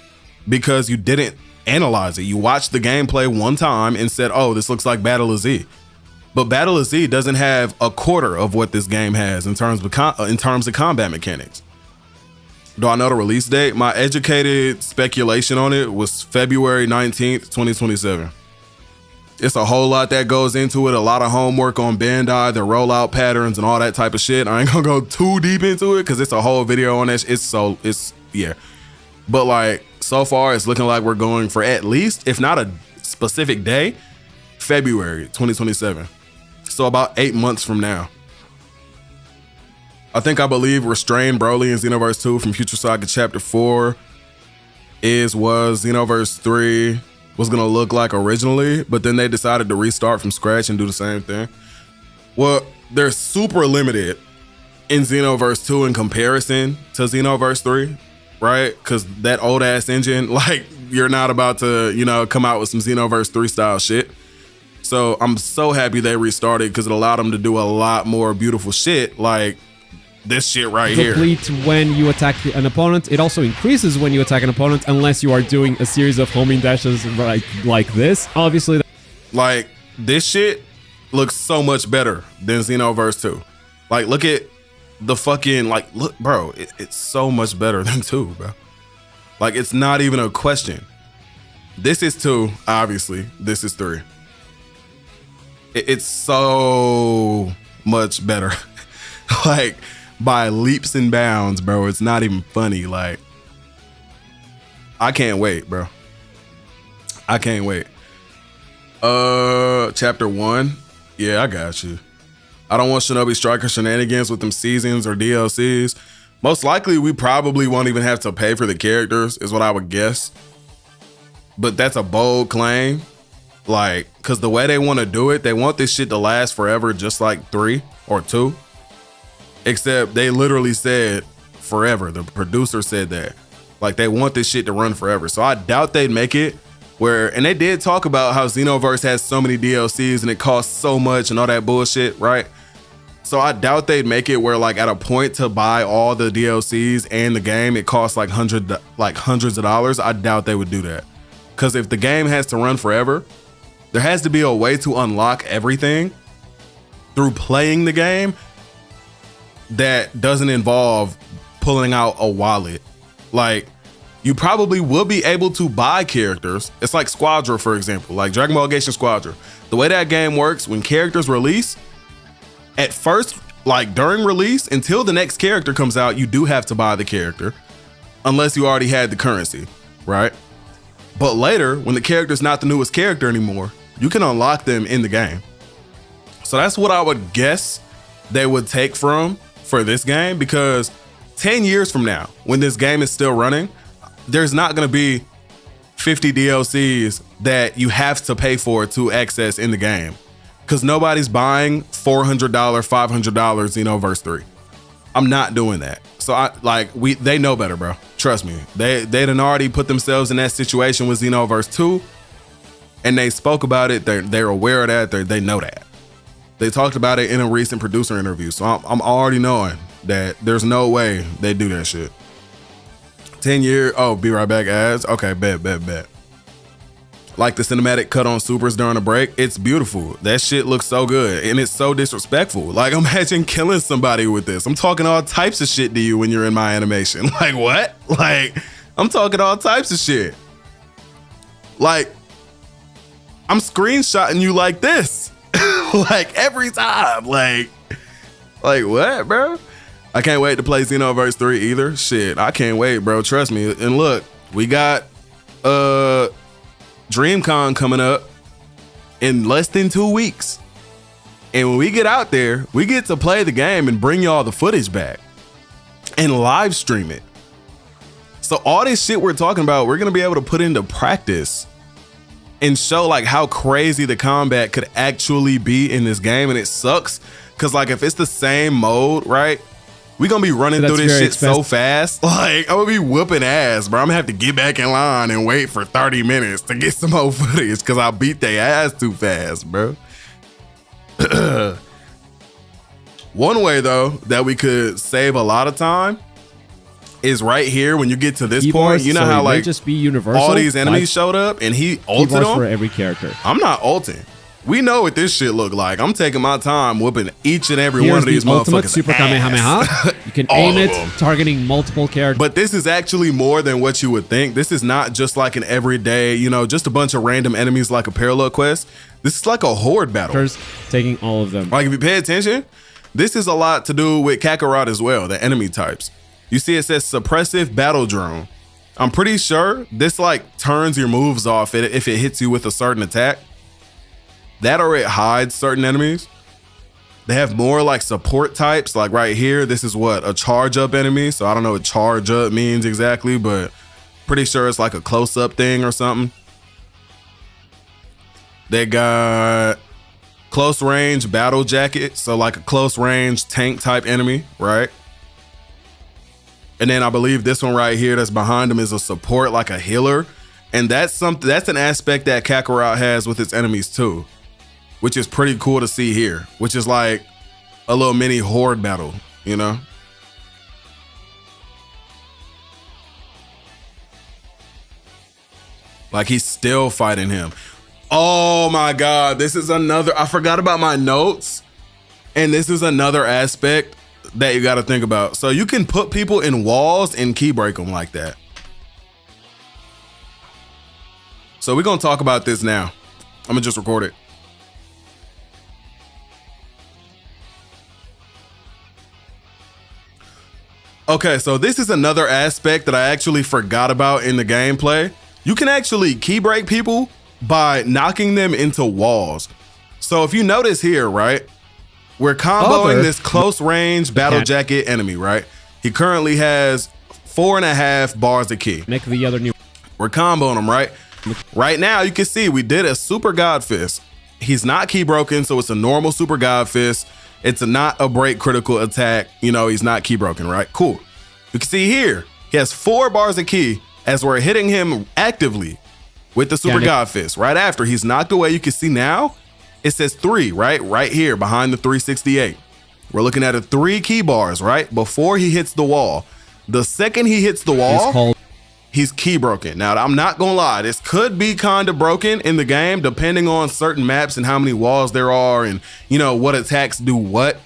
because you didn't analyze it. You watched the gameplay one time and said, oh, this looks like Battle of Z. But Battle of Z doesn't have a quarter of what this game has in terms of combat mechanics. Do I know the release date? My educated speculation on it was February 19th, 2027. It's a whole lot that goes into it. A lot of homework on Bandai, their rollout patterns and all that type of shit. I ain't gonna go too deep into it because it's a whole video on that. Yeah. But like so far it's looking like we're going for at least, if not a specific day, February 2027. So about 8 months from now. I believe Restrained Broly in Xenoverse 2 from Future Saga Chapter 4 was Xenoverse 3 was gonna look like originally, but then they decided to restart from scratch and do the same thing. Well, they're super limited in Xenoverse 2 in comparison to Xenoverse 3, right? Because that old ass engine, like, you're not about to, you know, come out with some Xenoverse 3 style shit. So I'm so happy they restarted because it allowed them to do a lot more beautiful shit, like this shit right here. Complete when you attack an opponent. It also increases when you attack an opponent unless you are doing a series of homing dashes like this. Obviously, like this shit looks so much better than Xenoverse 2. Like, look at the fucking, like, look, bro, it's so much better than 2, bro. Like, it's not even a question. This is 2, obviously. This is 3. It's so much better. Like, by leaps and bounds, bro. It's not even funny. Like, I can't wait, bro. I can't wait. Chapter 1. Yeah, I got you. I don't want Shinobi Striker shenanigans with them seasons or DLCs. Most likely, we probably won't even have to pay for the characters, is what I would guess. But that's a bold claim. Like, because the way they want to do it, they want this shit to last forever, just like 3 or 2. Except they literally said forever. The producer said that. Like, they want this shit to run forever. So I doubt they'd make it where, and they did talk about how Xenoverse has so many DLCs and it costs so much and all that bullshit, right? So I doubt they'd make it where, like, at a point to buy all the DLCs and the game, it costs like hundreds of dollars. I doubt they would do that. Because if the game has to run forever, there has to be a way to unlock everything through playing the game that doesn't involve pulling out a wallet. Like, you probably will be able to buy characters. It's like Squadra, for example, like Dragon Ball Gation Squadra. The way that game works, when characters release, at first, like during release, until the next character comes out, you do have to buy the character, unless you already had the currency, right? But later, when the character's not the newest character anymore, you can unlock them in the game. So that's what I would guess they would take for this game, because 10 years from now, when this game is still running, there's not going to be 50 DLCs that you have to pay for to access in the game, because nobody's buying $400, $500 Xenoverse 3. I'm not doing that. So they know better, bro. Trust me. They done already put themselves in that situation with Xenoverse 2, and they spoke about it. They're aware of that. They know that. They talked about it in a recent producer interview. So I'm already knowing that there's no way they do that shit. 10 year, oh, be right back ads. Okay, bet. Like the cinematic cut on Supers during a break, it's beautiful. That shit looks so good, and it's so disrespectful. Like, imagine killing somebody with this. I'm talking all types of shit to you when you're in my animation. Like, what? Like, I'm talking all types of shit. Like, I'm screenshotting you like this. Like, every time. Like what, bro? I can't wait to play Xenoverse 3 either. Shit, I can't wait, bro. Trust me. And look, we got DreamCon coming up in less than 2 weeks. And when we get out there, we get to play the game and bring y'all the footage back and live stream it. So all this shit we're talking about, we're going to be able to put into practice and show like how crazy the combat could actually be in this game. And it sucks because like if it's the same mode, right? We gonna be running through this shit so fast. Like, I'm gonna be whooping ass, bro. I'm gonna have to get back in line and wait for 30 minutes to get some more footage because I beat their ass too fast, bro. One way, though, that we could save a lot of time is right here when you get to this point. You know how, like, just be universal, all these enemies showed up and he ulted them? For every character. I'm not ulting. We know what this shit look like. I'm taking my time whooping each and every one of these ultimate motherfuckers. Super Kamehameha. You can aim it, targeting multiple characters. But this is actually more than what you would think. This is not just like an everyday, just a bunch of random enemies like a parallel quest. This is like a horde battle. Taking all of them. Like if you pay attention, this is a lot to do with Kakarot as well, the enemy types. You see it says suppressive battle drone. I'm pretty sure this like turns your moves off if it hits you with a certain attack. That or it hides certain enemies. They have more like support types. Like right here, this is what? A charge up enemy. So I don't know what charge up means exactly, but pretty sure it's like a close up thing or something. They got close range battle jacket. So like a close range tank type enemy, right? And then I believe this one right here that's behind him is a support, like a healer. And that's an aspect that Kakarot has with its enemies too, which is pretty cool to see here, which is like a little mini horde battle, Like he's still fighting him. Oh my God, this is another, I forgot about my notes. And this is another aspect that you gotta think about. So you can put people in walls and key break them like that. So we're gonna talk about this now. I'm gonna just record it. Okay, so this is another aspect that I actually forgot about in the gameplay. You can actually key break people by knocking them into walls. So if you notice here, right, we're comboing this close range battle jacket enemy, right? He currently has 4.5 bars of key. Make the other new. We're comboing him, right? Right now, you can see we did a super god fist. He's not key broken, so it's a normal super god fist. It's not a break critical attack. He's not key broken, right? Cool. You can see here, he has 4 bars of key as we're hitting him actively with the super god fist. Right after he's knocked away, you can see now it says 3, right? Right here behind the 368. We're looking at 3 key bars, right? Before he hits the wall. The second he hits the wall, he's key broken. Now, I'm not gonna lie, this could be kind of broken in the game depending on certain maps and how many walls there are and what attacks do what.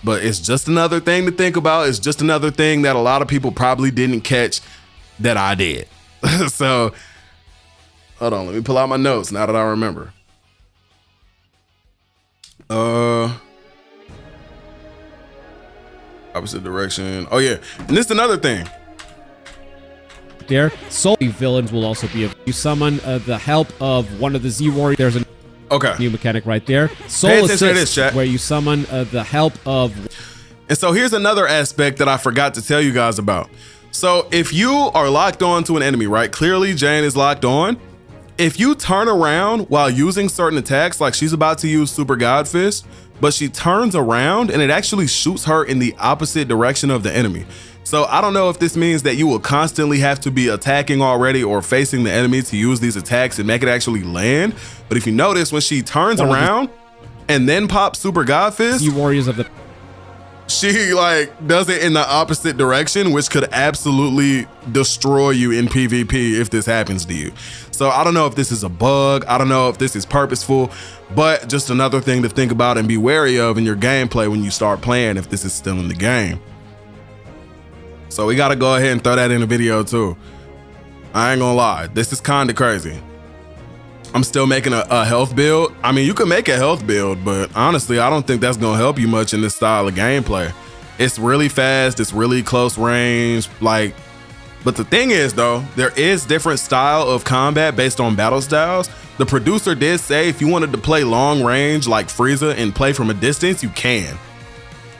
But it's just another thing to think about. It's just another thing that a lot of people probably didn't catch that I did. So, hold on, let me pull out my notes now that I remember. Opposite direction. Oh yeah, and this is another thing. There, soul villains will also be if you summon the help of one of the Z Warriors. There's a new mechanic right there. Soul Assist, where you summon the help of. And so here's another aspect that I forgot to tell you guys about. So if you are locked on to an enemy, right? Clearly Jane is locked on. If you turn around while using certain attacks, like she's about to use Super God Fist, but she turns around and it actually shoots her in the opposite direction of the enemy. So I don't know if this means that you will constantly have to be attacking already or facing the enemy to use these attacks and make it actually land. But if you notice, when she turns around and then pops Super God Fist, you warriors of the, she like does it in the opposite direction, which could absolutely destroy you in PvP if this happens to you. So I don't know if this is a bug. I don't know if this is purposeful, but just another thing to think about and be wary of in your gameplay when you start playing, if this is still in the game. So we gotta go ahead and throw that in the video too. I ain't gonna lie, this is kind of crazy. I'm still making a health build. I mean, you can make a health build, but honestly, I don't think that's gonna help you much in this style of gameplay. It's really fast, it's really close range, like, but the thing is though, there is different style of combat based on battle styles. The producer did say if you wanted to play long range like Frieza and play from a distance, you can.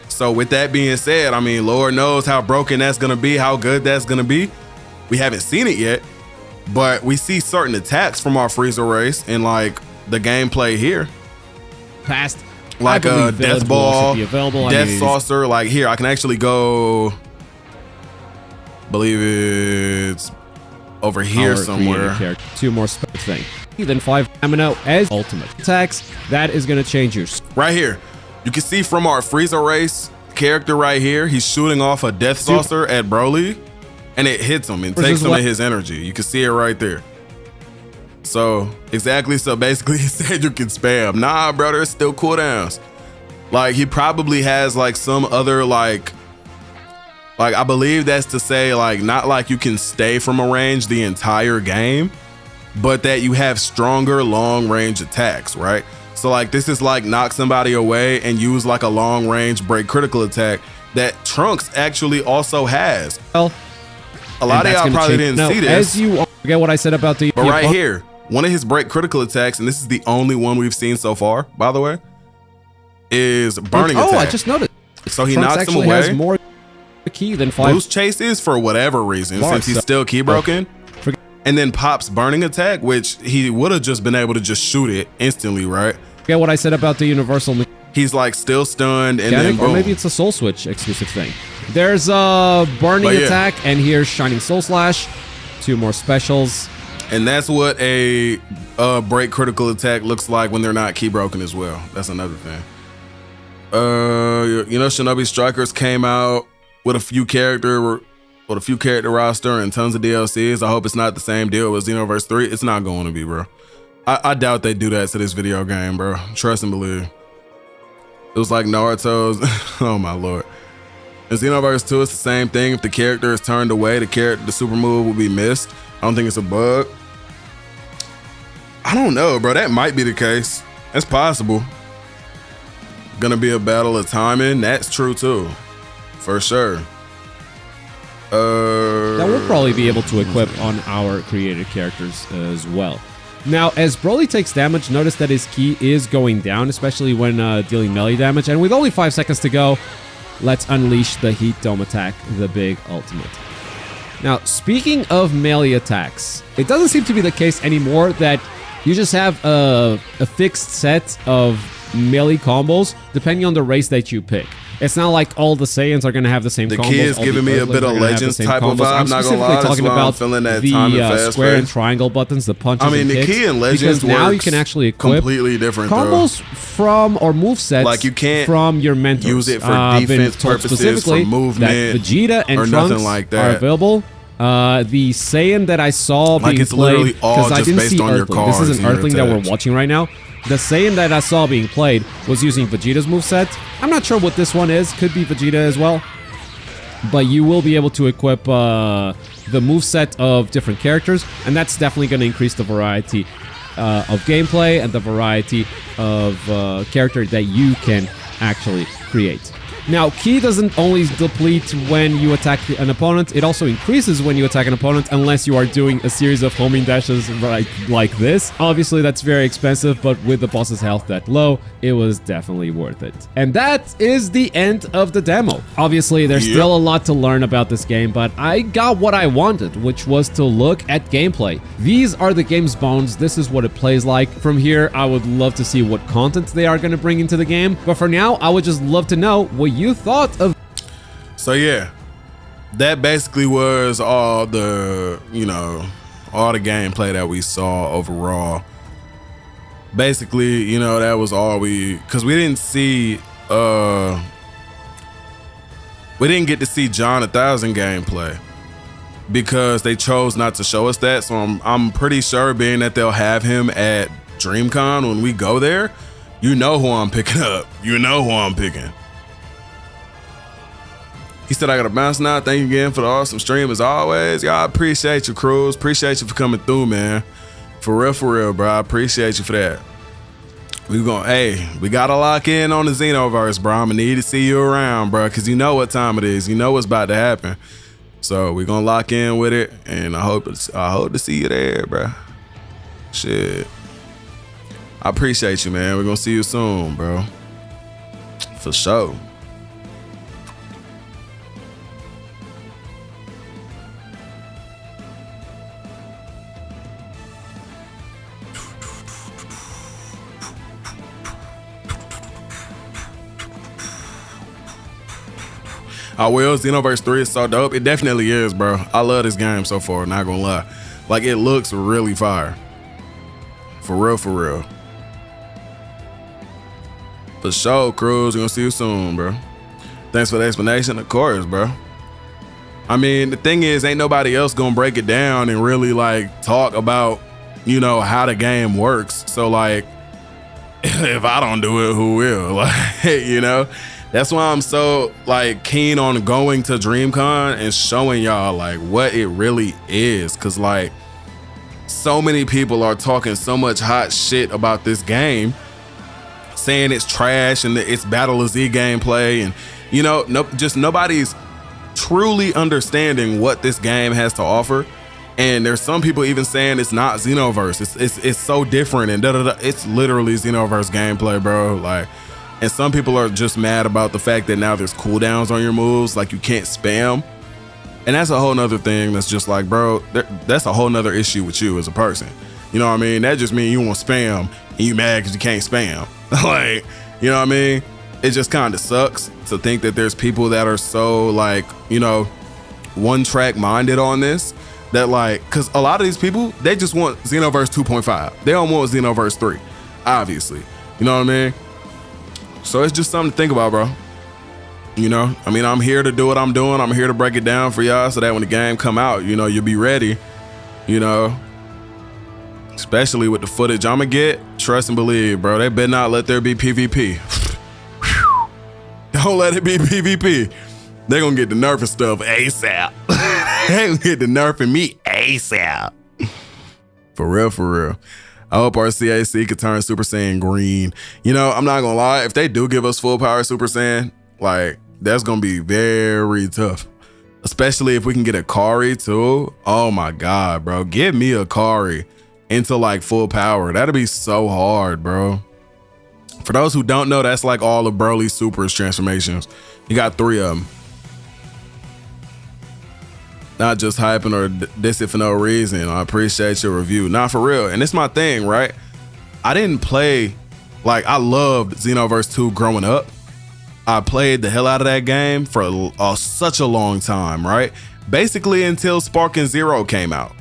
So with that being said, I mean, Lord knows how broken that's gonna be, how good that's gonna be. We haven't seen it yet, but we see certain attacks from our Frieza race in like the gameplay here. Past, like a Death Ball, Death Saucer. Like here, I can actually go, believe it's over here somewhere. 2 more special thing. Then 5 Amino as ultimate attacks. That is gonna change your right here. You can see from our Frieza race character right here, he's shooting off a Death Saucer at Broly, and it hits him and takes some of his energy. You can see it right there. So exactly, so basically he said you can spam. Nah, bro, there's still cooldowns. Like he probably has like some other like I believe that's to say like not like you can stay from a range the entire game, but that you have stronger long range attacks, right? So like this is like knock somebody away and use like a long range break critical attack that Trunks actually also has. Well, a lot of y'all probably didn't see this. As you forget what I said about the but right here, one of his break critical attacks, and this is the only one we've seen so far, by the way, is burning attack. Oh, I just noticed. So he Trunks knocks him actually away. Has more key than 5 boost chases for whatever reason, since he's still key broken. And then pops burning attack, which he would have just been able to just shoot it instantly, right? Forget what I said about the universal. He's like still stunned, and then boom. Or maybe it's a Soul Switch exclusive thing. There's a burning attack, and here's Shining Soul Slash. 2 more specials. And that's what a break critical attack looks like when they're not key broken as well. That's another thing. You know, Shinobi Strikers came out with a few character roster and tons of DLCs. I hope it's not the same deal with Xenoverse 3. It's not going to be, bro. I doubt they do that to this video game, bro. Trust and believe. It was like Naruto's. Oh my lord. In Xenoverse 2, it's the same thing. If the character is turned away, the super move will be missed. I don't think it's a bug. I don't know, bro. That might be the case. That's possible. Gonna be a battle of timing. That's true too, for sure. That we'll probably be able to equip on our created characters as well. Now, as Broly takes damage, notice that his ki is going down, especially when dealing melee damage. And with only 5 seconds to go, let's unleash the Heat Dome attack, the big ultimate. Now, speaking of melee attacks, it doesn't seem to be the case anymore that you just have a fixed set of melee combos depending on the race that you pick. It's not like all the Saiyans are going to have the same combos. The kid is giving me a bit of Legends type of vibe. I'm not going to lie. That's why I'm feeling that time and fast square and triangle buttons, the punches and kicks. I mean, the key in Legends because now you can actually equip completely different combos from or movesets like you can't from your mentors. Use it for defense purposes, for movement, that Vegeta and or Trunks nothing like that. Are available. The Saiyan that I saw like being played, because I didn't see Earthling. This is an Earthling that we're watching right now. The Saiyan that I saw being played was using Vegeta's moveset. I'm not sure what this one is. Could be Vegeta as well. but you will be able to equip the moveset of different characters, and that's definitely going to increase the variety of gameplay and the variety of character that you can actually create. Now, Ki doesn't only deplete when you attack an opponent, it also increases when you attack an opponent unless you are doing a series of homing dashes like this. Obviously, that's very expensive, but with the boss's health that low, it was definitely worth it. And that is the end of the demo. Obviously, there's still a lot to learn about this game, but I got what I wanted, which was to look at gameplay. These are the game's bones, this is what it plays like. From here, I would love to see what content they are going to bring into the game, but for now, I would just love to know what you thought of. So yeah, that basically was all the, all the gameplay that we saw overall. Basically, that was all because we didn't see, we didn't get to see John 1000 gameplay because they chose not to show us that. So I'm pretty sure, being that they'll have him at DreamCon when we go there, you know who I'm picking up. You know who I'm picking. He said, I got to bounce now. Thank you again for the awesome stream as always. Y'all, I appreciate you, Cruz. Appreciate you for coming through, man. For real, bro. I appreciate you for that. We got to lock in on the Xenoverse, bro. I'm going to need to see you around, bro, because you know what time it is. You know what's about to happen. So we're going to lock in with it, and I hope to see you there, bro. Shit. I appreciate you, man. We're going to see you soon, bro. For sure. I will. Xenoverse 3 is so dope. It definitely is, bro. I love this game so far, not gonna lie. Like, it looks really fire. For real, for real. For sure, Cruz. We're gonna see you soon, bro. Thanks for the explanation. Of course, bro. I mean, the thing is, ain't nobody else gonna break it down and really, like, talk about, how the game works. So, like, if I don't do it, who will? Like, That's why I'm so, like, keen on going to DreamCon and showing y'all, like, what it really is. Because, like, so many people are talking so much hot shit about this game, saying it's trash and it's Battle of Z gameplay. And, just nobody's truly understanding what this game has to offer. And there's some people even saying it's not Xenoverse. It's so different and da-da-da. It's literally Xenoverse gameplay, bro. Like, and some people are just mad about the fact that now there's cooldowns on your moves, like you can't spam. And that's a whole nother thing that's just like, bro, that's a whole nother issue with you as a person. You know what I mean? That just means you want spam and you mad because you can't spam. Like, you know what I mean? It just kind of sucks to think that there's people that are so, like, one track minded on this, that, like, because a lot of these people, they just want Xenoverse 2.5. They don't want Xenoverse 3, obviously. You know what I mean? So it's just something to think about, bro. I mean, I'm here to do what I'm doing. I'm here to break it down for y'all so that when the game come out, you'll be ready, especially with the footage I'm gonna get. Trust and believe, bro. They better not let there be PvP. Don't let it be PvP. They're gonna get the nerfing stuff ASAP. They gonna get the nerfing me ASAP. For real, for real. I hope our CAC could turn Super Saiyan green. I'm not gonna lie, if they do give us full power Super Saiyan, like, that's gonna be very tough. Especially if we can get a Kari too. Oh my God, bro. Give me a Kari into, like, full power. That'd be so hard, bro. For those who don't know, that's like all of Broly's Super's transformations. You got 3 of them. Not just hyping or dissing for no reason. I appreciate your review. Not for real. And it's my thing, right? I didn't play, like, I loved Xenoverse 2 growing up. I played the hell out of that game for such a long time, right? Basically until Sparking Zero came out,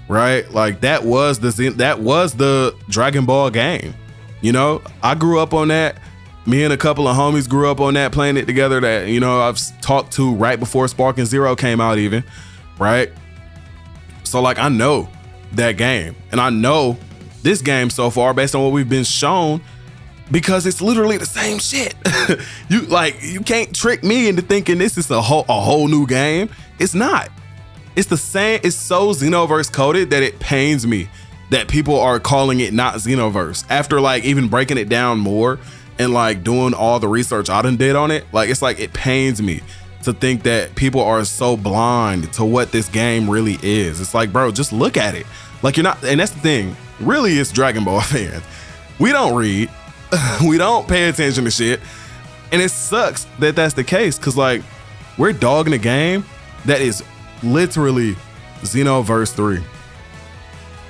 right? Like, that was the Dragon Ball game. I grew up on that. Me and a couple of homies grew up on that, playing it together, that, I've talked to right before Sparking Zero came out even, right? So, like, I know that game. And I know this game so far, based on what we've been shown, because it's literally the same shit. You can't trick me into thinking this is a whole new game. It's not. It's the same. It's so Xenoverse coded that it pains me that people are calling it not Xenoverse after like even breaking it down more and like doing all the research I done did on it. Like it's like it pains me to think that people are so blind to what this game really is. It's like, bro, just look at it. Like you're not, and that's the thing. Really, it's Dragon Ball fans. We don't read, we don't pay attention to shit, and it sucks that that's the case because like we're dogging a game that is literally Xenoverse 3.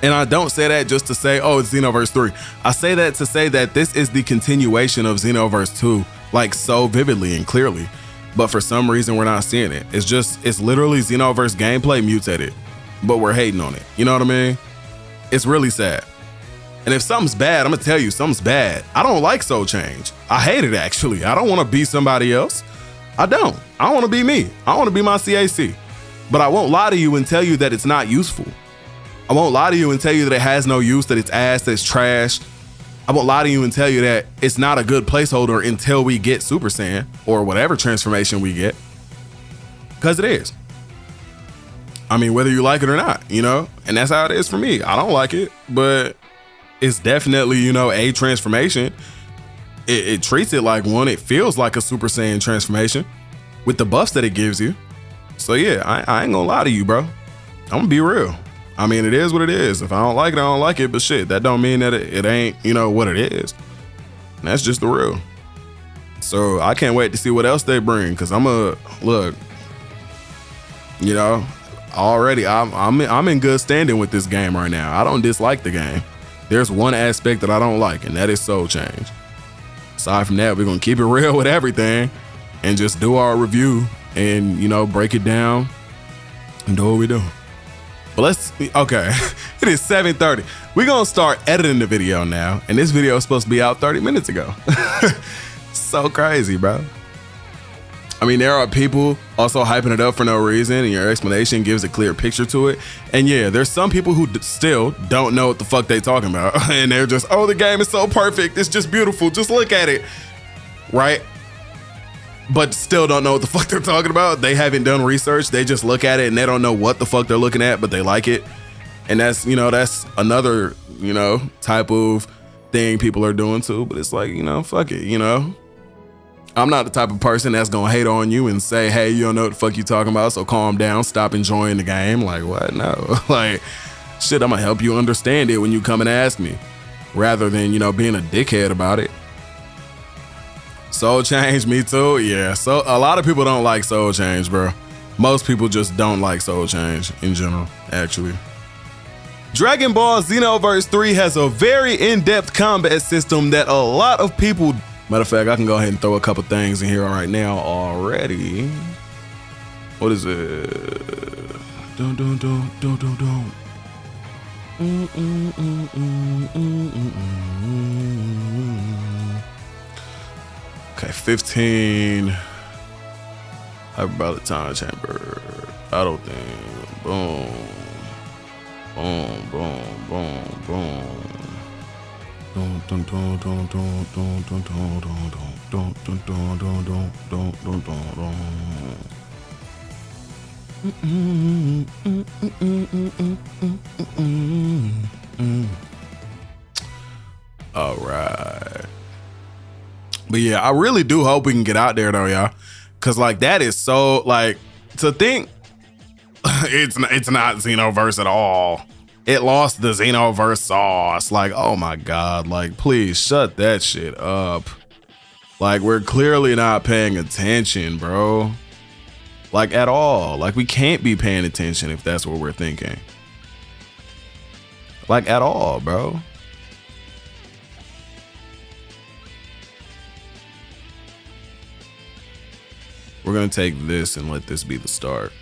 And I don't say that just to say, oh, it's Xenoverse 3. I say that to say that this is the continuation of Xenoverse 2, like so vividly and clearly. But for some reason, we're not seeing it. It's literally Xenoverse gameplay mutated, but we're hating on it. You know what I mean? It's really sad. And if something's bad, I'm gonna tell you something's bad. I don't like Soul Change. I hate it actually. I don't wanna be somebody else. I don't wanna be me. I wanna be my CAC. But I won't lie to you and tell you that it's not useful. I won't lie to you and tell you that it has no use, that it's ass, that it's trash. I won't lie to you and tell you that it's not a good placeholder until we get Super Saiyan or whatever transformation we get. Because it is. I mean, whether you like it or not, you know? And that's how it is for me. I don't like it, but it's definitely, you know, a transformation. It treats it like one. It feels like a Super Saiyan transformation with the buffs that it gives you. So yeah, I ain't gonna lie to you, bro. I'm gonna be real. I mean, it is what it is. If I don't like it, I don't like it. But shit, that don't mean that it ain't, you know, what it is. And that's just the real. So I can't wait to see what else they bring. Cause look, you know, already I'm in good standing with this game right now. I don't dislike the game. There's one aspect that I don't like, and that is Soul Change. Aside from that, we're gonna keep it real with everything and just do our review and, you know, break it down and do what we do. But okay, it is 7:30. We're gonna start editing the video now, and this video is supposed to be out 30 minutes ago. So crazy, bro. I mean, there are people also hyping it up for no reason, and your explanation gives a clear picture to it. And yeah, there's some people who still don't know what the fuck they talking about, and they're just, oh, the game is so perfect, it's just beautiful, just look at it, right? But still don't know what the fuck they're talking about. They haven't done research. They just look at it and they don't know what the fuck they're looking at, but they like it. And that's, you know, that's another, you know, type of thing people are doing too. But it's like, you know, fuck it, you know. I'm not the type of person that's gonna hate on you and say, hey, you don't know what the fuck you talking about, so calm down, stop enjoying the game. Like, what? No. Like, shit, I'm gonna help you understand it when you come and ask me, rather than, you know, being a dickhead about it. Soul Change, me too. Yeah, so a lot of people don't like Soul Change, bro. Most people just don't like Soul Change in general, actually. Dragon Ball Xenoverse 3 has a very in-depth combat system that a lot of people... Matter of fact, I can go ahead and throw a couple things in here right now already. What is it? Okay, 15. Hyperbolic time chamber. Auto thing. Boom. Boom, boom, boom, boom. Dun dun dun dun dun dun dun dun dun dun dun dun dun dun dun dun. All right. But yeah, I really do hope we can get out there though, y'all. Cause like that is so like to think it's not Xenoverse at all. It lost the Xenoverse sauce. Like, oh my God, like please shut that shit up. Like we're clearly not paying attention, bro. Like at all. Like we can't be paying attention if that's what we're thinking. Like at all, bro. We're gonna take this and let this be the start.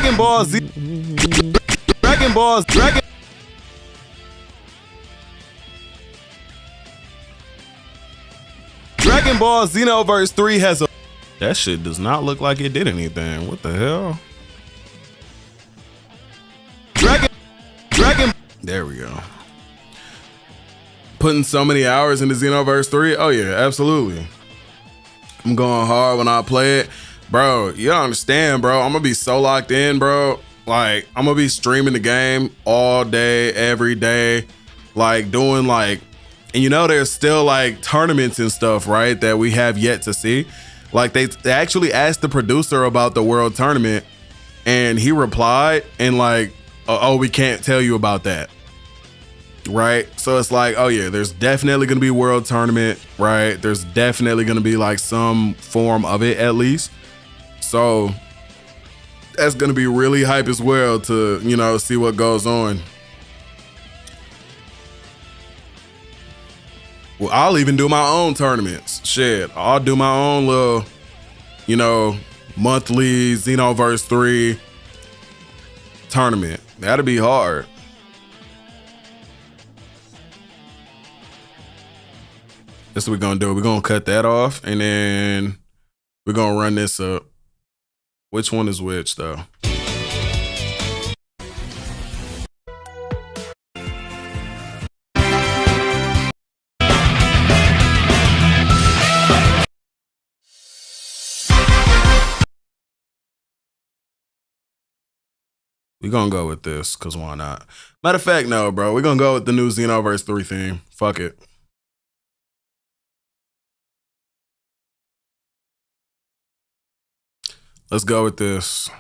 Dragon Ball Z. Dragon Ball. Dragon Ball Xenoverse 3 has a. That shit does not look like it did anything. What the hell? Dragon. There we go. Putting so many hours into Xenoverse 3. Oh yeah, absolutely. I'm going hard when I play it. Bro, you don't understand, bro. I'm gonna be so locked in, bro. Like, I'm gonna be streaming the game all day, every day. Like, doing like, and you know, there's still like tournaments and stuff, right? That we have yet to see. Like, they actually asked the producer about the world tournament and he replied and like, oh, we can't tell you about that. Right? So it's like, oh yeah, there's definitely gonna be world tournament, right? There's definitely gonna be like some form of it at least. So that's gonna be really hype as well to, you know, see what goes on. Well, I'll even do my own tournaments. Shit, I'll do my own little, you know, monthly Xenoverse 3 tournament. That'll be hard. That's what we're gonna do. We're gonna cut that off and then we're gonna run this up. Which one is which though? We're gonna go with this, cause why not? Matter of fact, no, bro. We're gonna go with the new Xenoverse 3 theme. Fuck it. Let's go with this.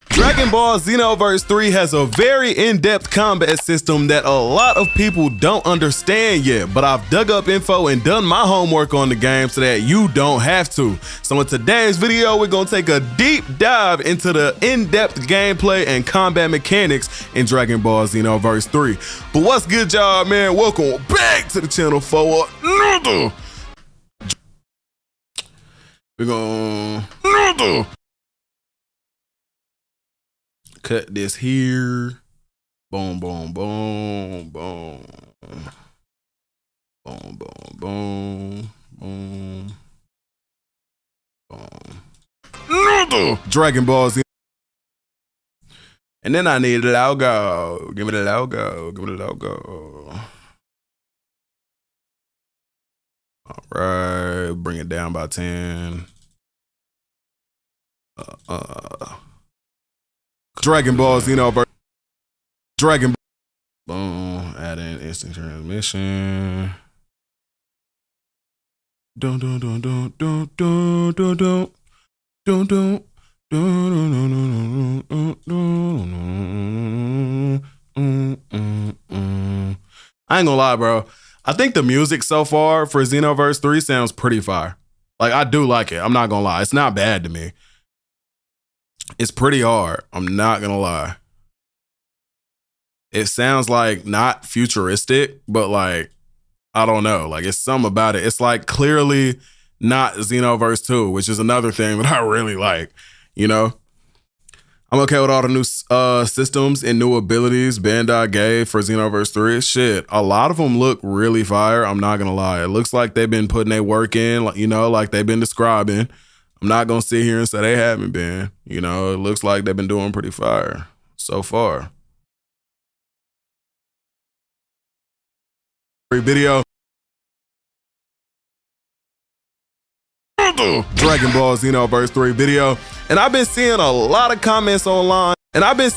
Dragon Ball Xenoverse 3 has a very in-depth combat system that a lot of people don't understand yet, but I've dug up info and done my homework on the game so that you don't have to. So in today's video, we're gonna take a deep dive into the in-depth gameplay and combat mechanics in Dragon Ball Xenoverse 3. But what's good, y'all, man? Welcome back to the channel for another. We're gonna cut this here. Boom, boom, boom, boom. Boom, boom, boom, boom. Boom. Dragon Ball Z. And then I need a logo. Give me the logo. Give me the logo. All right, bring it down by 10. Dragon Ball Xenoverse. Dragon. Boom. Add in instant transmission. Don't. I ain't gonna lie, bro. I think the music so far for Xenoverse 3 sounds pretty fire. Like, I do like it. I'm not gonna lie. It's not bad to me. It's pretty hard. I'm not gonna lie. It sounds like not futuristic, but like, I don't know. Like, it's something about it. It's like clearly not Xenoverse 2, which is another thing that I really like, you know? I'm okay with all the new systems and new abilities Bandai gave for Xenoverse 3. Shit, a lot of them look really fire. I'm not gonna lie. It looks like they've been putting their work in, like, you know, like they've been describing. I'm not gonna sit here and say they haven't been. You know, it looks like they've been doing pretty fire so far. Video. Dragon Ball Xenoverse 3 video. And I've been seeing a lot of comments online. Dragon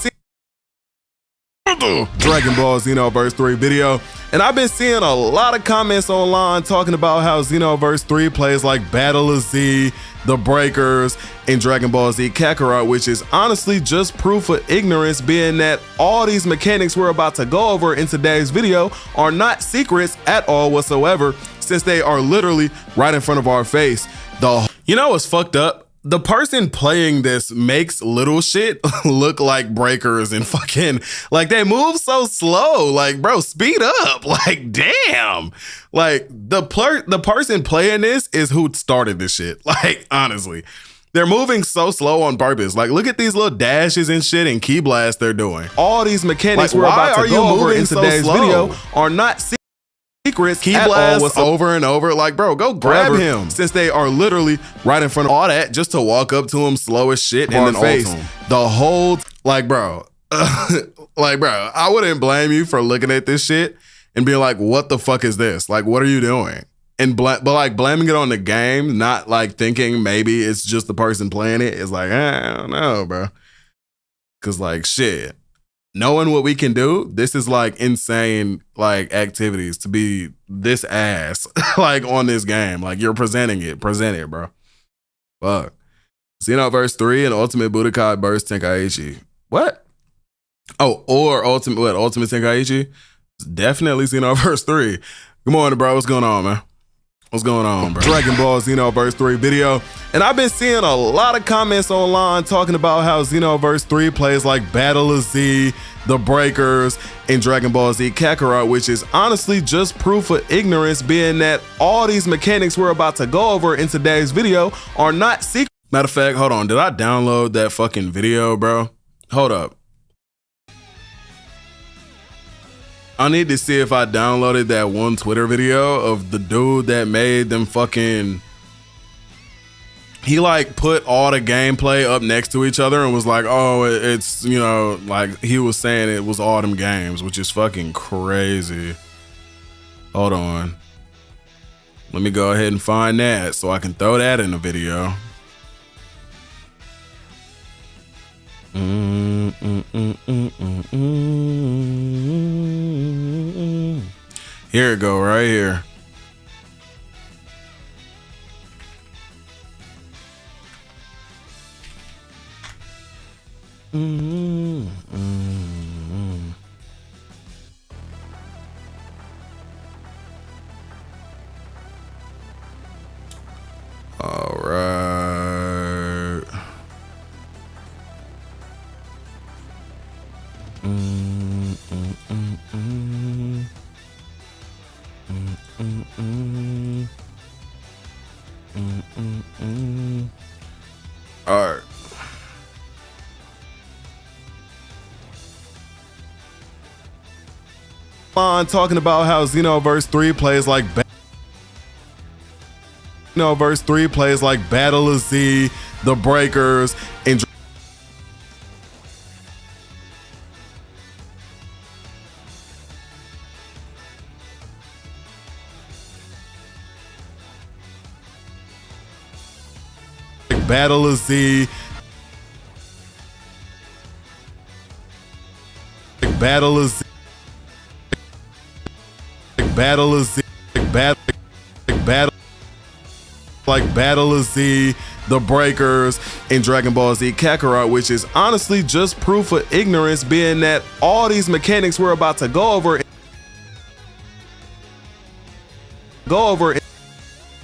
Ball Xenoverse 3 video. And I've been seeing a lot of comments online talking about how Xenoverse 3 plays like Battle of Z, The Breakers, and Dragon Ball Z Kakarot, which is honestly just proof of ignorance, being that all these mechanics we're about to go over in today's video are not secrets at all whatsoever, since they are literally right in front of our face. You know what's fucked up? The person playing this makes little shit look like breakers and fucking, like, they move so slow. Like, bro, speed up. Like, damn. Like, the person playing this is who started this shit. Like, honestly. They're moving so slow on purpose. Like, look at these little dashes and shit and key blasts they're doing. All these mechanics we're about to go over in today's video are not secrets. Key blasts over and over. Like, bro, go grab him. Since they are literally right in front of all that, just to walk up to him slow as shit and then face the whole, like, bro, like, bro, I wouldn't blame you for looking at this shit and being like, what the fuck is this? Like, what are you doing? And but like blaming it on the game, not like thinking maybe it's just the person playing it, is like, I don't know, bro. Cause like shit, knowing what we can do, this is like insane like activities to be this ass like on this game. Like you're present it, bro. Fuck. Xenoverse 3 and Ultimate Budokai Burst Tenkaichi. What? Oh, or Ultimate Tenkaichi? Definitely Xenoverse 3. Good morning, bro. What's going on, man? What's going on, bro? Dragon Ball Xenoverse 3 video. And I've been seeing a lot of comments online talking about how Xenoverse 3 plays like Battle of Z, The Breakers, and Dragon Ball Z Kakarot, which is honestly just proof of ignorance, being that all these mechanics we're about to go over in today's video are not secret. Matter of fact, hold on. Did I download that fucking video, bro? Hold up. I need to see if I downloaded that one Twitter video of the dude that made them fucking, he like put all the gameplay up next to each other and was like, oh, it's, you know, like he was saying it was all them games, which is fucking crazy. Hold on. Let me go ahead and find that so I can throw that in the video. Here it go, right here. All right. All right. On talking about how Xenoverse 3 plays like Battle of Z, The Breakers, and Battle of Z, Battle of Z, Battle of Z, Battle of Z, The Breakers, and Dragon Ball Z Kakarot, which is honestly just proof of ignorance, being that all these mechanics we're about to go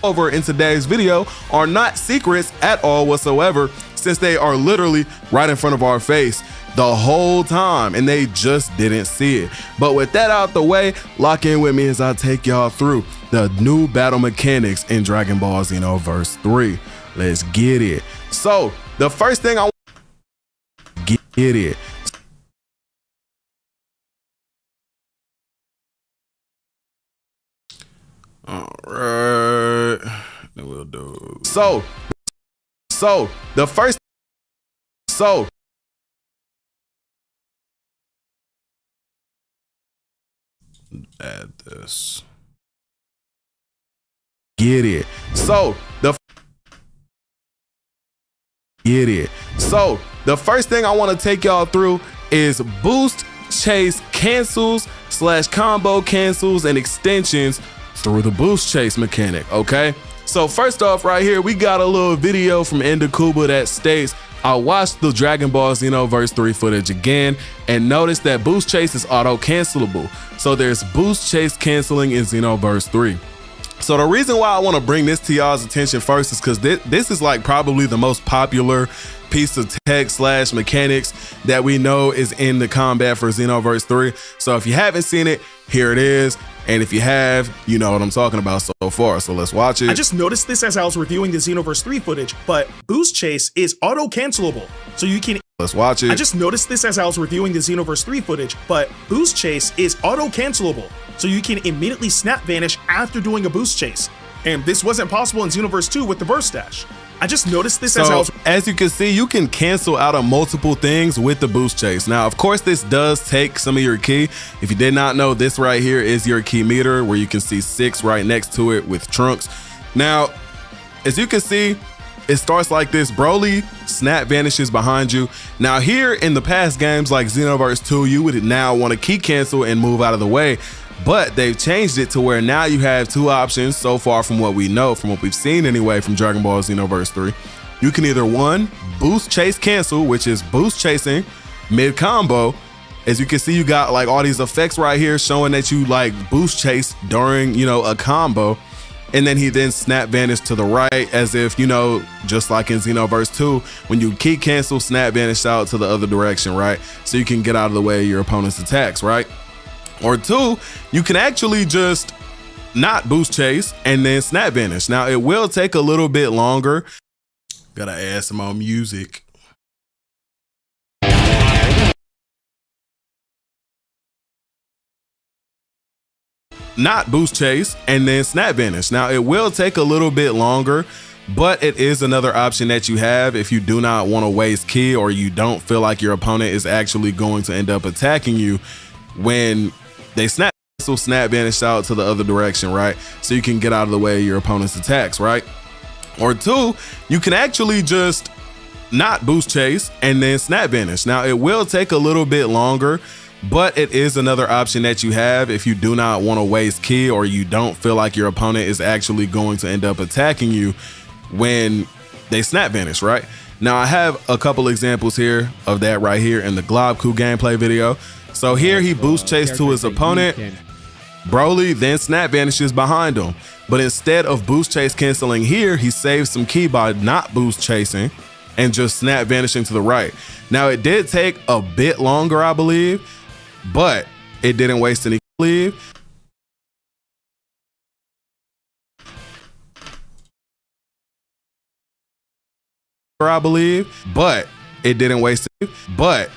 over in today's video are not secrets at all whatsoever, since they are literally right in front of our face the whole time and they just didn't see it. But with that out the way, lock in with me as I take y'all through the new battle mechanics in Dragon Ball Xenoverse 3. Let's get it. So the first thing I get it. All right, we'll do. So the first, add this. Get it. So the first thing I want to take y'all through is boost, chase, cancels / combo cancels and extensions through the boost chase mechanic. Okay, so first off, right here we got a little video from Endakuba that states, I watched the Dragon Ball Xenoverse 3 footage again and noticed that boost chase is auto cancelable. So there's boost chase canceling in Xenoverse 3. So the reason why I want to bring this to y'all's attention first is because this is like probably the most popular piece of tech slash mechanics that we know is in the combat for Xenoverse 3. So if you haven't seen it, here it is. And if you have, you know what I'm talking about so far. So let's watch it. I just noticed this as I was reviewing the Xenoverse 3 footage, but boost chase is auto-cancelable. So you can... Let's watch it. I just noticed this as I was reviewing the Xenoverse 3 footage, but boost chase is auto-cancelable. So you can immediately snap vanish after doing a boost chase. And this wasn't possible in Xenoverse 2 with the burst dash. I just noticed this as I was... As you can see, you can cancel out of multiple things with the boost chase. Now, of course, this does take some of your ki. If you did not know, this right here is your ki meter, where you can see 6 right next to it with Trunks. Now, as you can see, it starts like this. Broly snap vanishes behind you. Now here in the past games like Xenoverse 2, you would now want to ki cancel and move out of the way. But they've changed it to where now you have 2 options so far from what we know, from what we've seen anyway from Dragon Ball Xenoverse 3. You can either 1, boost chase cancel, which is boost chasing mid combo. As you can see, you got like all these effects right here showing that you like boost chase during, you know, a combo. And then he then snap vanish to the right, as if, you know, just like in Xenoverse 2, when you ki cancel, snap vanish out to the other direction, right? So you can get out of the way of your opponent's attacks, right? Or 2, you can actually just not boost chase and then snap vanish. Now it will take a little bit longer. Gotta add some more music. Not boost chase and then snap vanish. Now it will take a little bit longer, but it is another option that you have if you do not want to waste ki, or you don't feel like your opponent is actually going to end up attacking you when they snap. So snap vanish out to the other direction, right? So you can get out of the way of your opponent's attacks, right? Or 2, you can actually just not boost chase and then snap vanish. Now it will take a little bit longer, but it is another option that you have if you do not want to waste ki, or you don't feel like your opponent is actually going to end up attacking you when they snap vanish, right? Now I have a couple examples here of that right here in the Goku gameplay video. So here he boost chase to his opponent. Broly then snap vanishes behind him. But instead of boost chase canceling here, he saves some ki by not boost chasing and just snap vanishing to the right. Now it did take a bit longer, I believe, but it didn't waste any ki. I believe, but it didn't waste it. But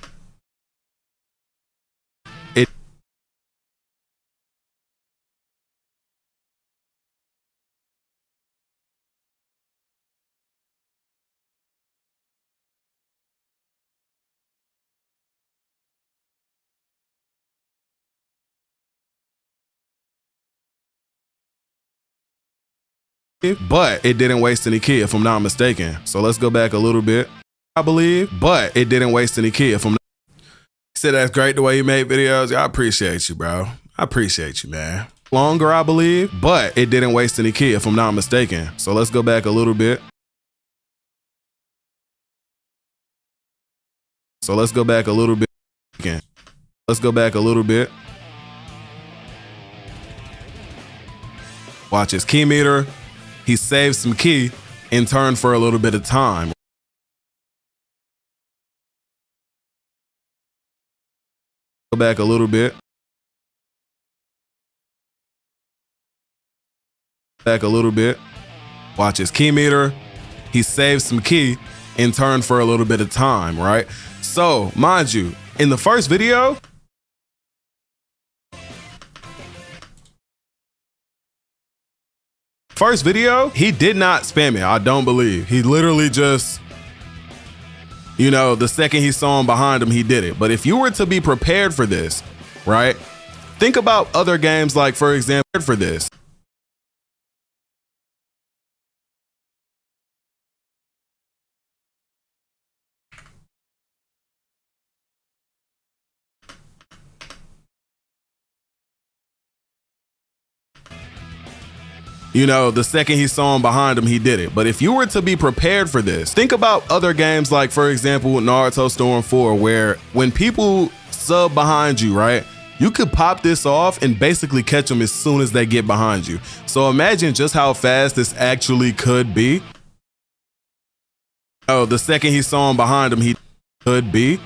it but it didn't waste any ki, if I'm not mistaken. So let's go back a little bit. I believe, but it didn't waste any ki, if I'm not. Said that's great the way you make videos. I appreciate you, bro. I appreciate you, man. Longer, I believe, but it didn't waste any ki, if I'm not mistaken. So let's go back a little bit. So let's go back a little bit. Again. Let's go back a little bit. Watch his ki meter. He saves some ki in turn for a little bit of time. Go back a little bit. Back a little bit. Watch his ki meter. He saves some ki in turn for a little bit of time, right? So, mind you, in the first video, he did not spam it, I don't believe. He literally just, you know, the second he saw him behind him, he did it. But if you were to be prepared for this, right? Think about other games like, for example, for this. You know, the second he saw him behind him, he did it. But if you were to be prepared for this, think about other games like, for example, Naruto Storm 4, where when people sub behind you, right, you could pop this off and basically catch them as soon as they get behind you. So imagine just how fast this actually could be. Oh, the second he saw him behind him, he could be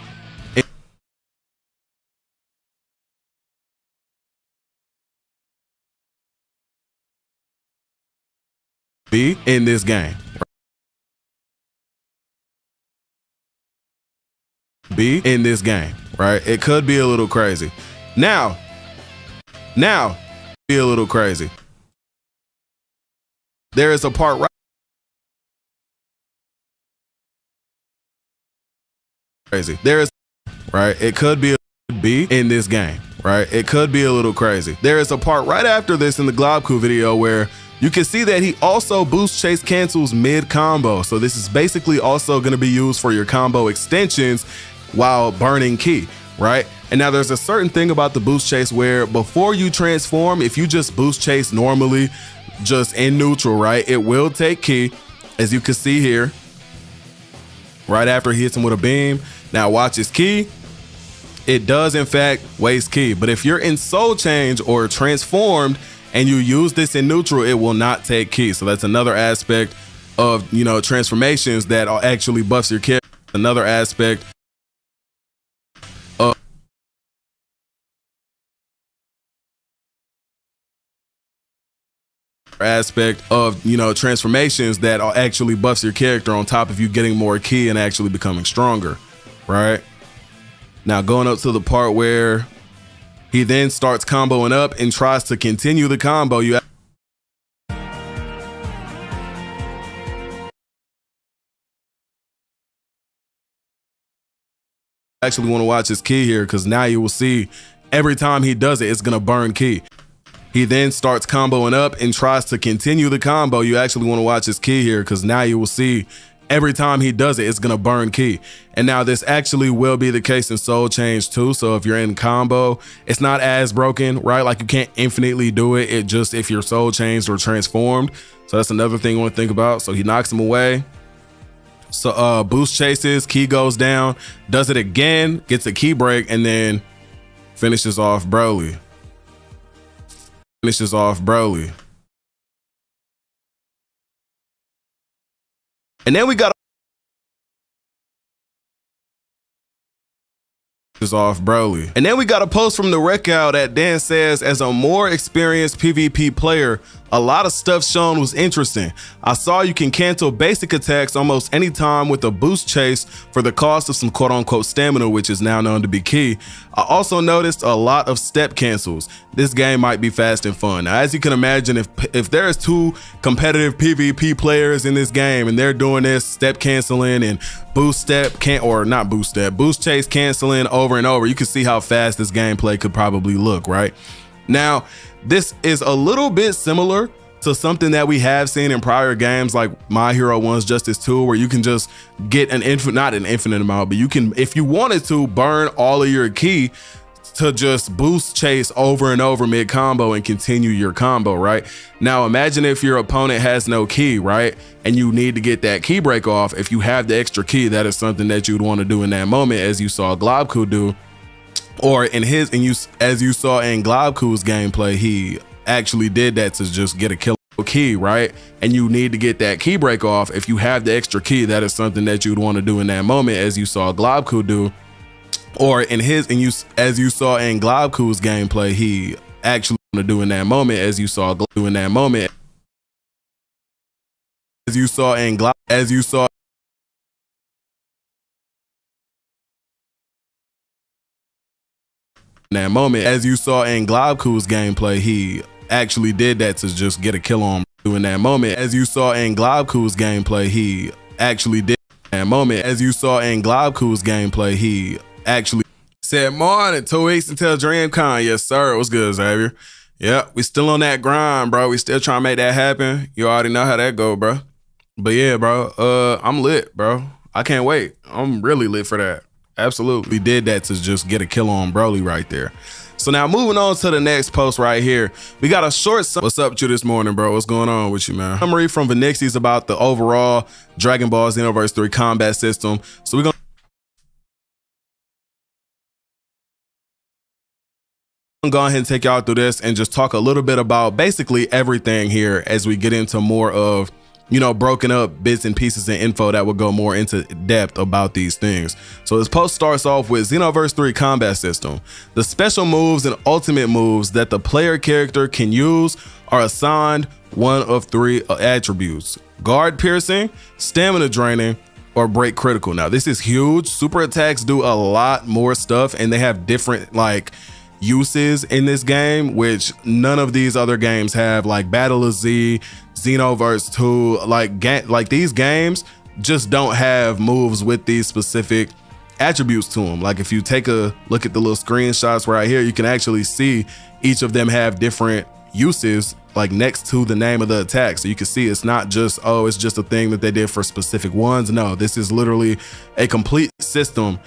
in this game. Be in this game, right? It could be a little crazy. Now, be a little crazy. There is a part right crazy. There is right. It could be in this game, right? It could be a little crazy. There is a part right after this in the Goku video where you can see that he also boost chase cancels mid combo. So this is basically also going to be used for your combo extensions while burning ki, right? And now there's a certain thing about the boost chase where before you transform, if you just boost chase normally, just in neutral, right, it will take ki, as you can see here, right after he hits him with a beam. Now watch his ki. It does in fact waste ki, but if you're in soul change or transformed and you use this in neutral, it will not take ki. So that's another aspect of, you know, transformations that actually buffs your character. Another aspect of you know, transformations that actually buffs your character on top of you getting more ki and actually becoming stronger, right? Now going up to the part where he then starts comboing up and tries to continue the combo, you actually want to watch his ki here, because now you will see every time he does it, it's gonna burn ki. He then starts comboing up and tries to continue the combo. You actually want to watch his ki here, because now you will see every time he does it, it's going to burn ki. And now this actually will be the case in Soul Change too. So if you're in combo, it's not as broken, right? Like you can't infinitely do it. It just, if you're Soul Changed or transformed. So that's another thing you want to think about. So he knocks him away. So boost chases, ki goes down, does it again, gets a ki break, and then finishes off Broly. Finishes off Broly. And then we got off Broly. And then we got a post from the Rekout that Dan says, as a more experienced PvP player, a lot of stuff shown was interesting. I saw you can cancel basic attacks almost any time with a boost chase for the cost of some quote unquote stamina, which is now known to be ki. I also noticed a lot of step cancels. This game might be fast and fun. Now, as you can imagine, if there's two competitive PvP players in this game and they're doing this step canceling and boost chase canceling over and over, you can see how fast this gameplay could probably look, right? Now, this is a little bit similar to something that we have seen in prior games like My Hero 1's Justice 2, where you can just get not an infinite amount, but you can, if you wanted to, burn all of your ki to just boost chase over and over mid combo and continue your combo, right? Now imagine if your opponent has no ki, right? And you need to get that ki break off. If you have the extra ki, that is something that you'd want to do in that moment, as you saw Goku do. Or as you saw in Goku's gameplay, he actually did that to just get a kill ki, right? And you need to get that ki break off. If you have the extra ki, that is something that you'd want to do in that moment, as you saw Goku do. Or as you saw in Goku's gameplay, he actually want to do in that moment, as you saw in that moment. As you saw in that moment, as you saw in Goku's gameplay, he actually did that to just get a kill on in that moment. As you saw in Goku's gameplay, he actually did that moment. As you saw in Goku's gameplay, he actually said, morning, 2 weeks until DreamCon. Yes, sir. What's good, Xavier? Yeah, we still on that grind, bro. We still trying to make that happen. You already know how that go, bro. But yeah, bro, I'm lit, bro. I can't wait. I'm really lit for that. Absolutely did that to just get a kill on Broly right there. So now moving on to the next post right here, we got a short what's up with you this morning, bro? What's going on with you, man? Summary from Venixi's about the overall Dragon Ball Xenoverse 3 combat system. So we're gonna go ahead and take y'all through this and just talk a little bit about basically everything here as we get into more of broken up bits and pieces and info that would go more into depth about these things. So this post starts off with Xenoverse 3 combat system. The special moves and ultimate moves that the player character can use are assigned one of 3 attributes: guard piercing, stamina draining, or break critical. Now this is huge. Super attacks do a lot more stuff, and they have different uses in this game, which none of these other games have, like Battle of Z, Xenoverse 2. Like these games just don't have moves with these specific attributes to them. Like if you take a look at the little screenshots right here, you can actually see each of them have different uses like next to the name of the attack. So you can see it's not just, oh, it's just a thing that they did for specific ones. No, this is literally a complete system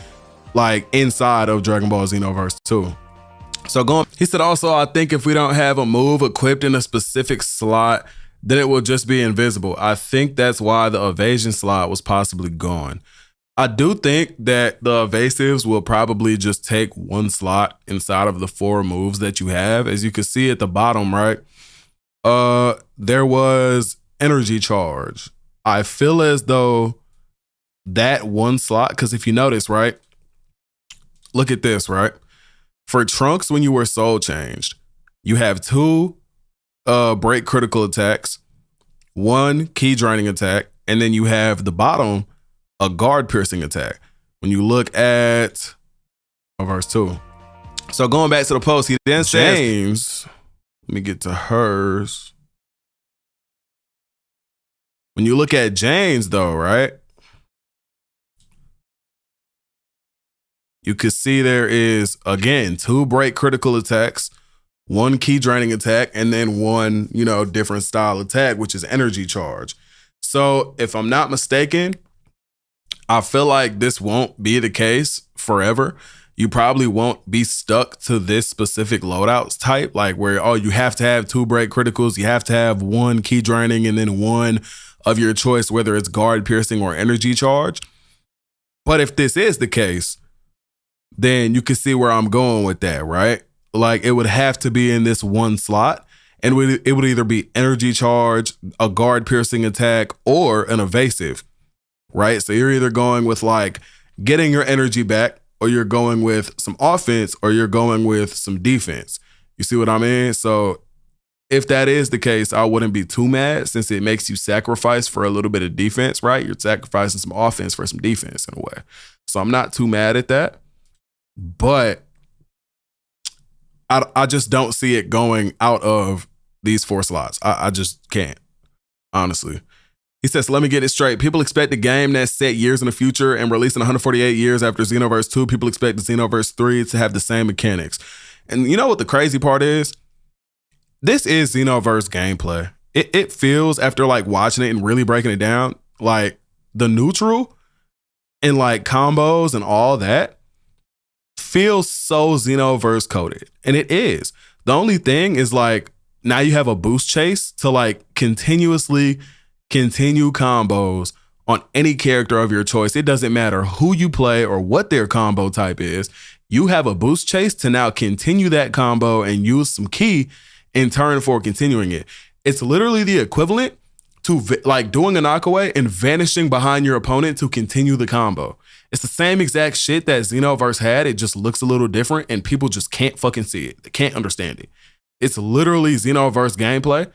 like inside of Dragon Ball Xenoverse 2. So he said also, I think if we don't have a move equipped in a specific slot, then it will just be invisible. I think that's why the evasion slot was possibly gone. I do think that the evasives will probably just take one slot inside of the 4 moves that you have. As you can see at the bottom, right? There was energy charge. I feel as though that one slot, because if you notice, right? Look at this, right? For Trunks, when you were soul changed, you have 2 break critical attacks, 1 key draining attack, and then you have the bottom a guard piercing attack. When you look at verse 2. So going back to the post, he then says, James, let me get to hers. When you look at James though, right? You could see there is, again, 2 break critical attacks, 1 key draining attack, and then 1, different style attack, which is energy charge. So if I'm not mistaken, I feel like this won't be the case forever. You probably won't be stuck to this specific loadouts type, like where, oh, you have to have 2 break criticals, you have to have 1 key draining, and then 1 of your choice, whether it's guard piercing or energy charge. But if this is the case, then you can see where I'm going with that, right? Like it would have to be in this one slot, and it would either be energy charge, a guard piercing attack, or an evasive, right? So you're either going with like getting your energy back, or you're going with some offense, or you're going with some defense. You see what I mean? So if that is the case, I wouldn't be too mad, since it makes you sacrifice for a little bit of defense, right? You're sacrificing some offense for some defense in a way. So I'm not too mad at that. But I just don't see it going out of these 4 slots. I just can't, honestly. He says, let me get it straight. People expect the game that's set years in the future and released in 148 years after Xenoverse 2. People expect the Xenoverse 3 to have the same mechanics. And you know what the crazy part is? This is Xenoverse gameplay. It feels, after like watching it and really breaking it down, like the neutral and like combos and all that feels so Xenoverse coded. And it is. The only thing is like, now you have a boost chase to like continuously continue combos on any character of your choice. It doesn't matter who you play or what their combo type is. You have a boost chase to now continue that combo and use some key in turn for continuing it. It's literally the equivalent to like doing a knockaway and vanishing behind your opponent to continue the combo. It's the same exact shit that Xenoverse had. It just looks a little different and people just can't fucking see it. They can't understand it. It's literally Xenoverse gameplay.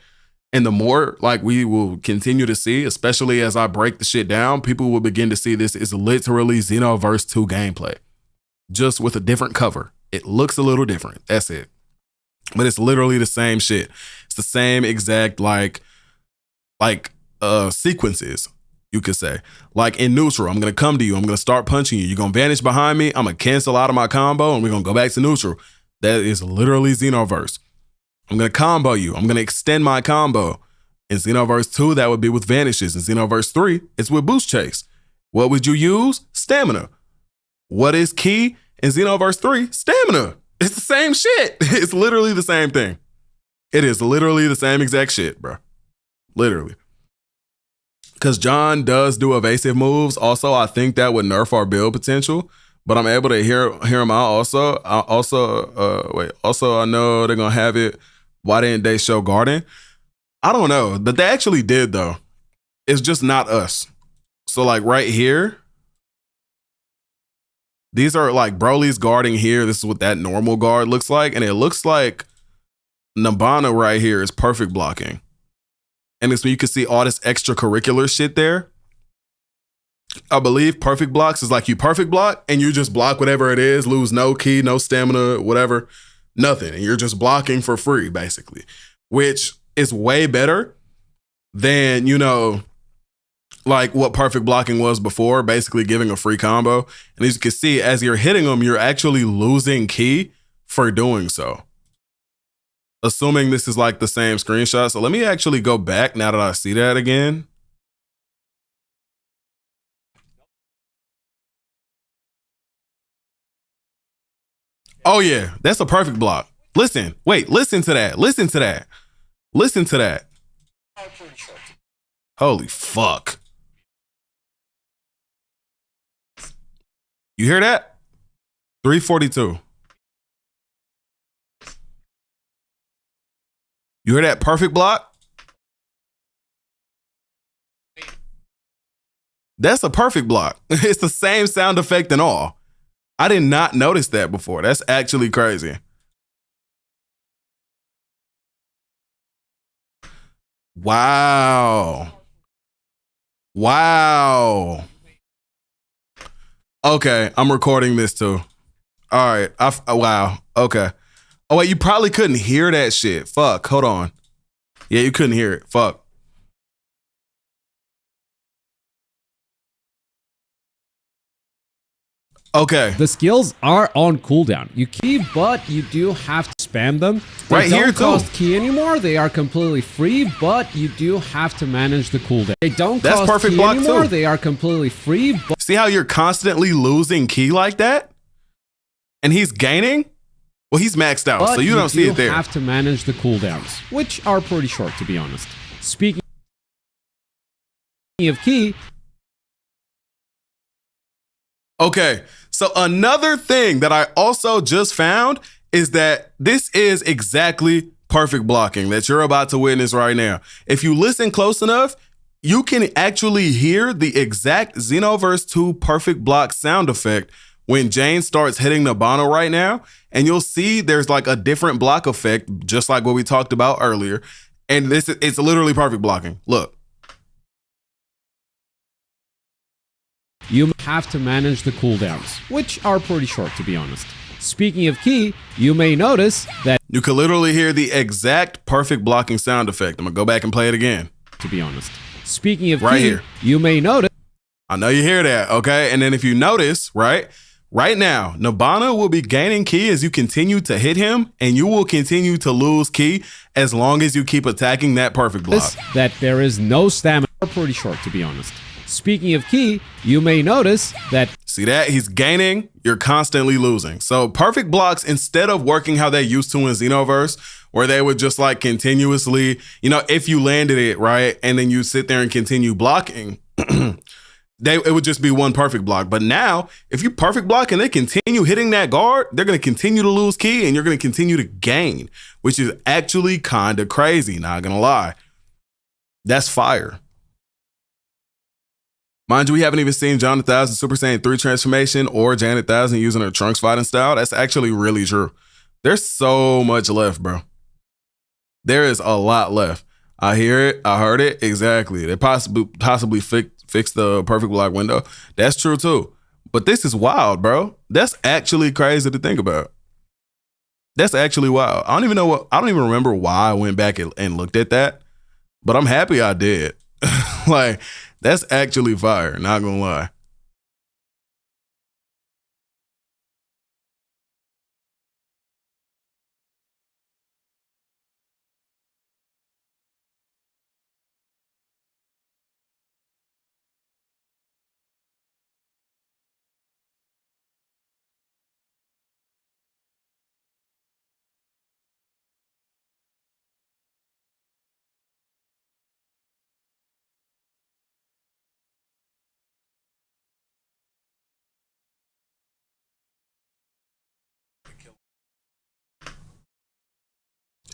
And the more like we will continue to see, especially as I break the shit down, people will begin to see this is literally Xenoverse 2 gameplay, just with a different cover. It looks a little different. That's it. But it's literally the same shit. It's the same exact sequences, you could say. Like in neutral, I'm gonna come to you, I'm gonna start punching you, you're gonna vanish behind me, I'm gonna cancel out of my combo, and we're gonna go back to neutral. That is literally Xenoverse. I'm gonna combo you, I'm gonna extend my combo. In Xenoverse 2, that would be with vanishes. In Xenoverse 3, it's with boost chase. What would you use? Stamina. What is key in Xenoverse 3? Stamina. It's the same shit. It's literally the same thing. It is literally the same exact shit, bro. Literally. Because John does do evasive moves. Also, I think that would nerf our build potential, but I'm able to hear him out also. Also, I know they're going to have it. Why didn't they show Garden? I don't know, but they actually did though. It's just not us. So like right here, these are like Broly's guarding here. This is what that normal guard looks like. And it looks like Nibbana right here is perfect blocking. And it's when you can see all this extracurricular shit there. I believe perfect blocks is like you perfect block and you just block whatever it is, lose no ki, no stamina, whatever, nothing. And you're just blocking for free, basically, which is way better than, you know, like what perfect blocking was before, basically giving a free combo. And as you can see, as you're hitting them, you're actually losing ki for doing so. Assuming this is like the same screenshot. So let me actually go back now that I see that again. Oh yeah, that's a perfect block. Listen, wait, listen to that. Listen to that. Listen to that. Holy fuck. You hear that? 342. You hear that perfect block? That's a perfect block. It's the same sound effect and all. I did not notice that before. That's actually crazy. Wow. Wow. Okay, I'm recording this too. All right. Wow. Okay. Oh, wait, you probably couldn't hear that shit. Fuck. Hold on. Yeah, you couldn't hear it. Fuck. Okay. The skills are on cooldown. You keep, but you do have to spam them. They right here, don't cost ki anymore. They are completely free, but you do have to manage the cooldown. They don't That's cost perfect ki block anymore. too. They are completely free. But see how you're constantly losing ki like that? And he's gaining? Well, he's maxed out, so you don't see it there. You have to manage the cooldowns, which are pretty short, to be honest. Speaking of ki. Okay, so another thing that I also just found is that this is exactly perfect blocking that you're about to witness right now. If you listen close enough, you can actually hear the exact Xenoverse 2 perfect block sound effect when Jane starts hitting Nibbana right now. And you'll see there's like a different block effect, just like what we talked about earlier. And it's literally perfect blocking. Look. You have to manage the cooldowns, which are pretty short, to be honest. Speaking of ki, you may notice that you can literally hear the exact perfect blocking sound effect. I'm gonna go back and play it again. To be honest. Speaking of right ki, here, you may notice. I know you hear that, okay? And then if you notice, right now, Nibbana will be gaining ki as you continue to hit him, and you will continue to lose ki as long as you keep attacking that perfect block. That there is no stamina. Pretty short, to be honest. Speaking of ki, you may notice that. See that? He's gaining, you're constantly losing. So perfect blocks, instead of working how they used to in Xenoverse, where they would just like continuously, you know, if you landed it, right, and then you sit there and continue blocking, it would just be one perfect block. But now, if you perfect block and they continue hitting that guard, they're going to continue to lose ki and you're going to continue to gain, which is actually kind of crazy, not going to lie. That's fire. Mind you, we haven't even seen Janet 1000 Super Saiyan 3 transformation or Janet 1000 using her Trunks fighting style. That's actually really true. There's so much left, bro. There is a lot left. I hear it. I heard it. Exactly. They possibly fix the perfect block window. That's true too. But this is wild, bro. That's actually crazy to think about. That's actually wild. I don't even remember why I went back and looked at that, but I'm happy I did. Like, that's actually fire, not gonna lie.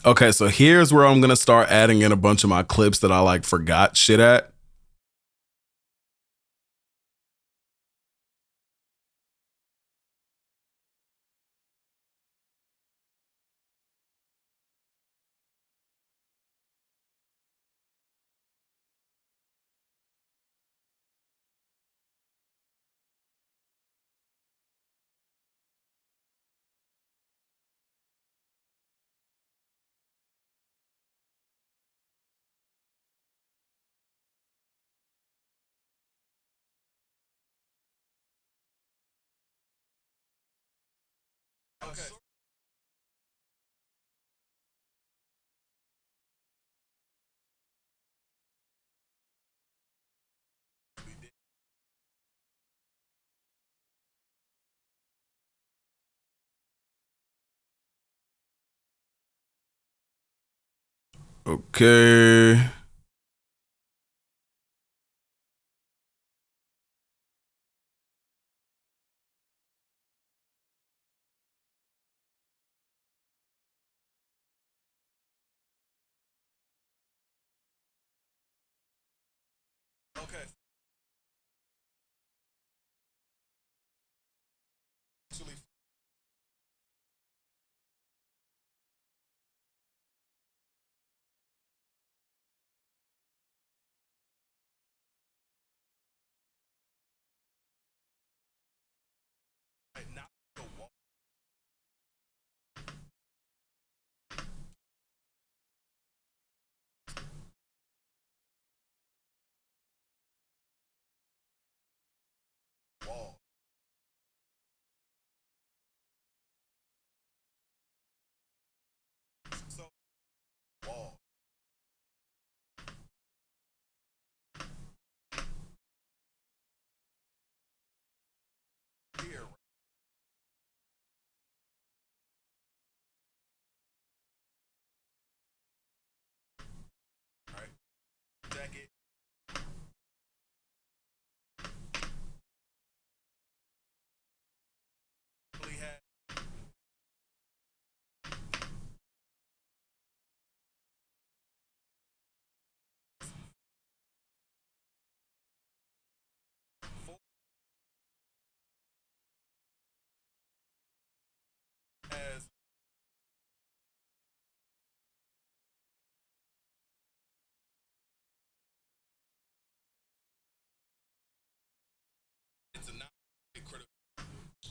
Okay, so here's where I'm gonna start adding in a bunch of my clips that I like forgot shit at. Okay.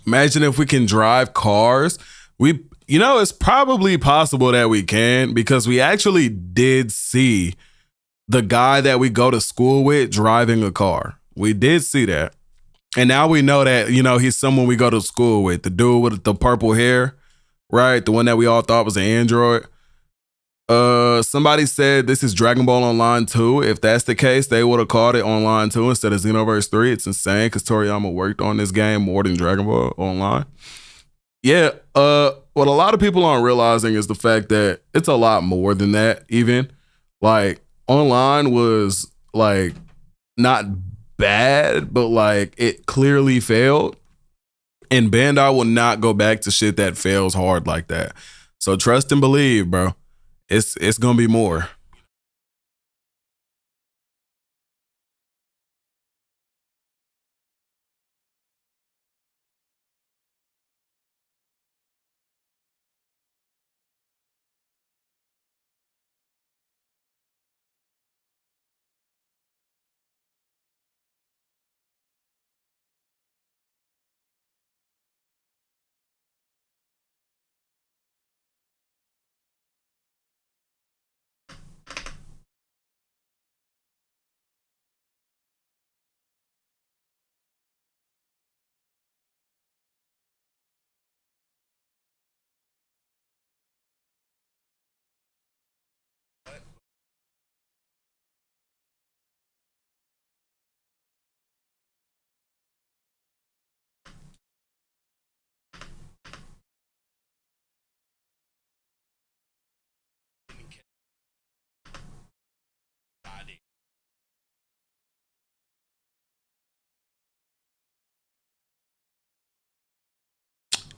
Imagine if we can drive cars. It's probably possible that we can, because we actually did see the guy that we go to school with driving a car. We did see that. And now we know that, he's someone we go to school with. The dude with the purple hair, right? The one that we all thought was an android. Somebody said this is Dragon Ball Online 2. If that's the case, they would have called it Online 2 instead of Xenoverse 3. It's insane because Toriyama worked on this game more than Dragon Ball Online. Yeah, what a lot of people aren't realizing is the fact that it's a lot more than that, even. Like, Online was, like, not bad, but, like, it clearly failed. And Bandai will not go back to shit that fails hard like that. So trust and believe, bro. It's gonna be more.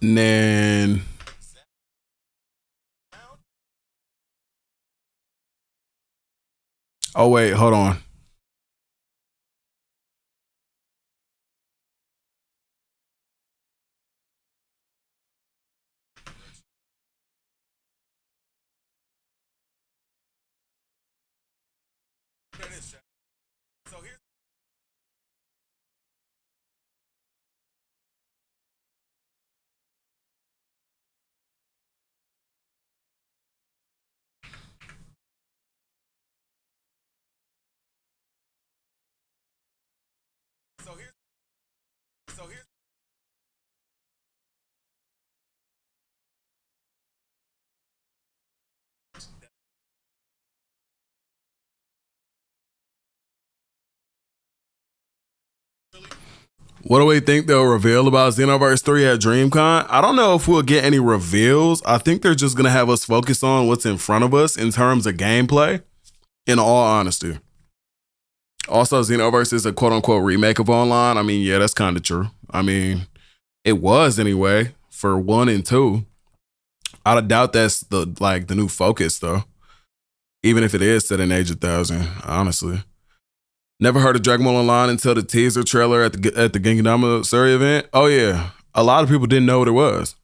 And then oh wait, hold on. What do we think they'll reveal about Xenoverse 3 at DreamCon? I don't know if we'll get any reveals. I think they're just going to have us focus on what's in front of us in terms of gameplay, in all honesty. Also, Xenoverse is a quote-unquote remake of Online. I mean, yeah, that's kind of true. I mean, it was anyway for 1 and 2. I doubt that's the new focus, though. Even if it is set in Age of 1000, honestly. Never heard of Dragon Ball Online until the teaser trailer at the Genkidama Suri event. Oh yeah, a lot of people didn't know what it was.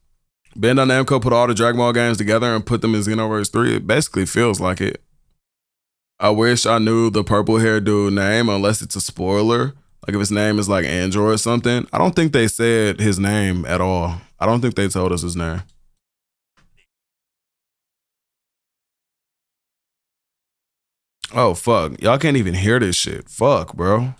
Bandai Namco put all the Dragon Ball games together and put them in Xenoverse 3. It basically feels like it. I wish I knew the purple hair dude name, unless it's a spoiler. Like if his name is like Andrew or something. I don't think they said his name at all. I don't think they told us his name. Oh, fuck. Y'all can't even hear this shit. Fuck, bro.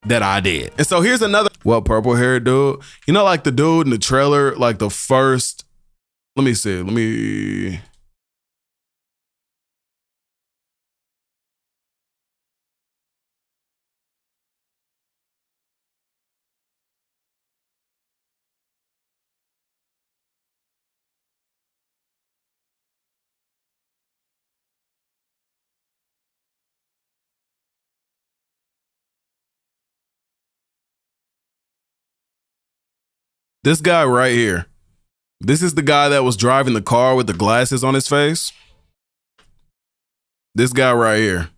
That I did. And so here's another. What, purple hair dude? You know, like the dude in the trailer, like the first. Let me see. This guy right here. This is the guy that was driving the car with the glasses on his face. This guy right here.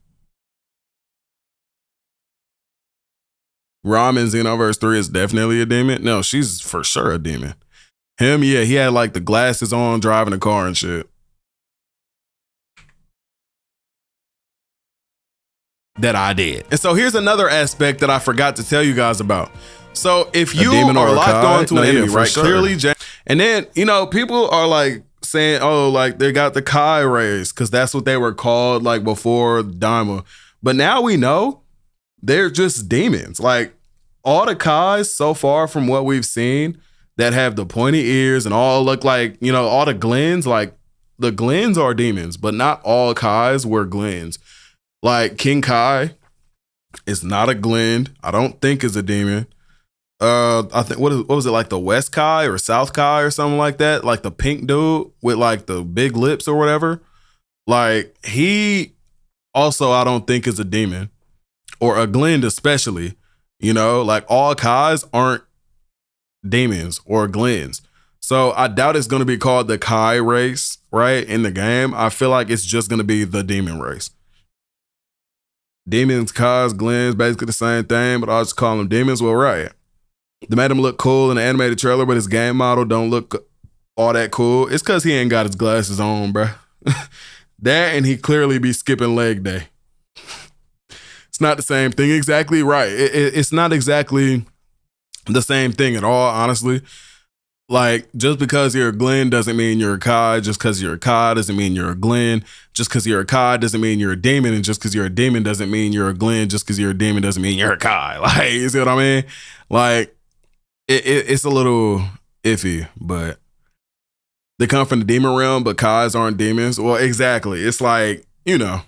Rom in Xenoverse 3 is definitely a demon. No, she's for sure a demon. Him, yeah, he had like the glasses on driving the car and shit. That I did. And so here's another aspect that I forgot to tell you guys about. So if you are locked on to an enemy, right? Sure. Clearly, and then, you know, people are like saying, oh, like they got the Kai rays because that's what they were called like before Daima. But now we know they're just demons. Like all the Kais so far from what we've seen that have the pointy ears and all look like, you know, all the Glens, like the Glens are demons, but not all Kais were Glens. Like King Kai is not a Glen. I don't think is a demon. I think what was it, like the West Kai or South Kai or something like that? Like the pink dude with like the big lips or whatever. Like he also I don't think is a demon or a Glen especially. You know, like all Kais aren't demons or Glens. So I doubt it's going to be called the Kai race, right? In the game, I feel like it's just going to be the demon race. Demons, Kais, Glens, basically the same thing, but I'll just call them demons. Well, right. They made him look cool in the animated trailer, but his game model don't look all that cool. It's because he ain't got his glasses on, bruh. That and he clearly be skipping leg day. It's not the same thing exactly, right? It's not exactly the same thing at all, honestly. Like, just because you're a Glen doesn't mean you're a Kai. Just because you're a Kai doesn't mean you're a Glen. Just because you're a Kai doesn't mean you're a demon. And just because you're a demon doesn't mean you're a Glen. Just because you're a demon doesn't mean you're a Kai. Like, you see what I mean? Like, it's a little iffy, but they come from the demon realm, but Kais aren't demons. Well, exactly. It's like, you know,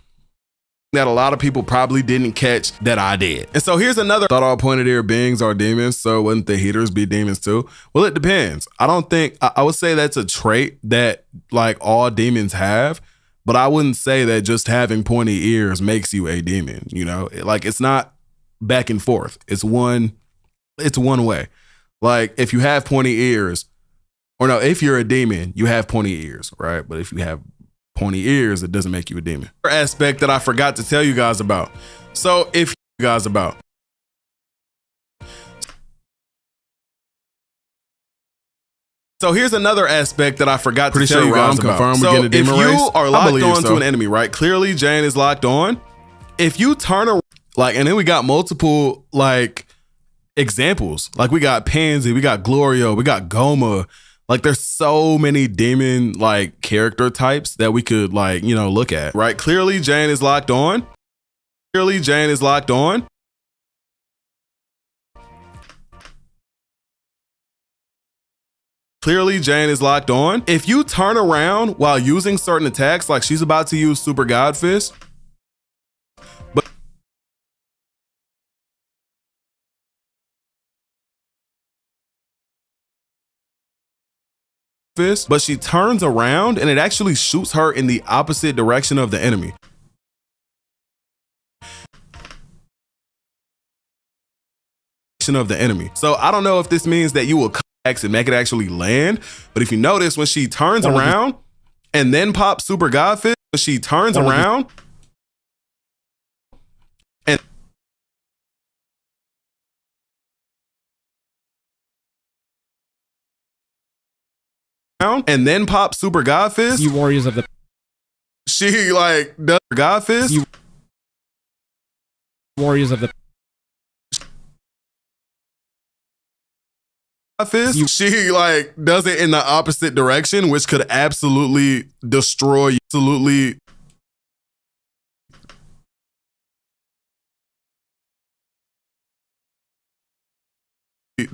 that a lot of people probably didn't catch that I did. And so here's another thought. All pointed ear beings are demons, so wouldn't the heaters be demons too? Well, it depends. I don't think, I would say that's a trait that like all demons have, but I wouldn't say that just having pointy ears makes you a demon, you know? Like it's not back and forth. It's one way. Like if you have pointy ears, or no, if you're a demon, you have pointy ears, right? But if you have pointy ears, it doesn't make you a demon. Aspect that I forgot to tell you guys about. So if you guys about. So here's another aspect that I forgot to tell you guys about. So if you are locked on to an enemy, right? Clearly Jane is locked on. If you turn around, like, and then we got multiple like examples. Like we got Pansy, we got Gloria, we got Goma. Like there's so many demon like character types that we could like, you know, look at, right? Clearly Jane is locked on. Clearly Jane is locked on. Clearly Jane is locked on. If you turn around while using certain attacks, like she's about to use Super God Fist, fist, but she turns around and it actually shoots her in the opposite direction of the enemy. So I don't know if this means that you will and make it actually land, but if you notice when she turns around and then pops Super God Fist, when she turns around and then pop Super God Fist, You warriors of the she like does God Fist. warriors of the Fist, she like does it in the opposite direction, which could absolutely destroy you. Absolutely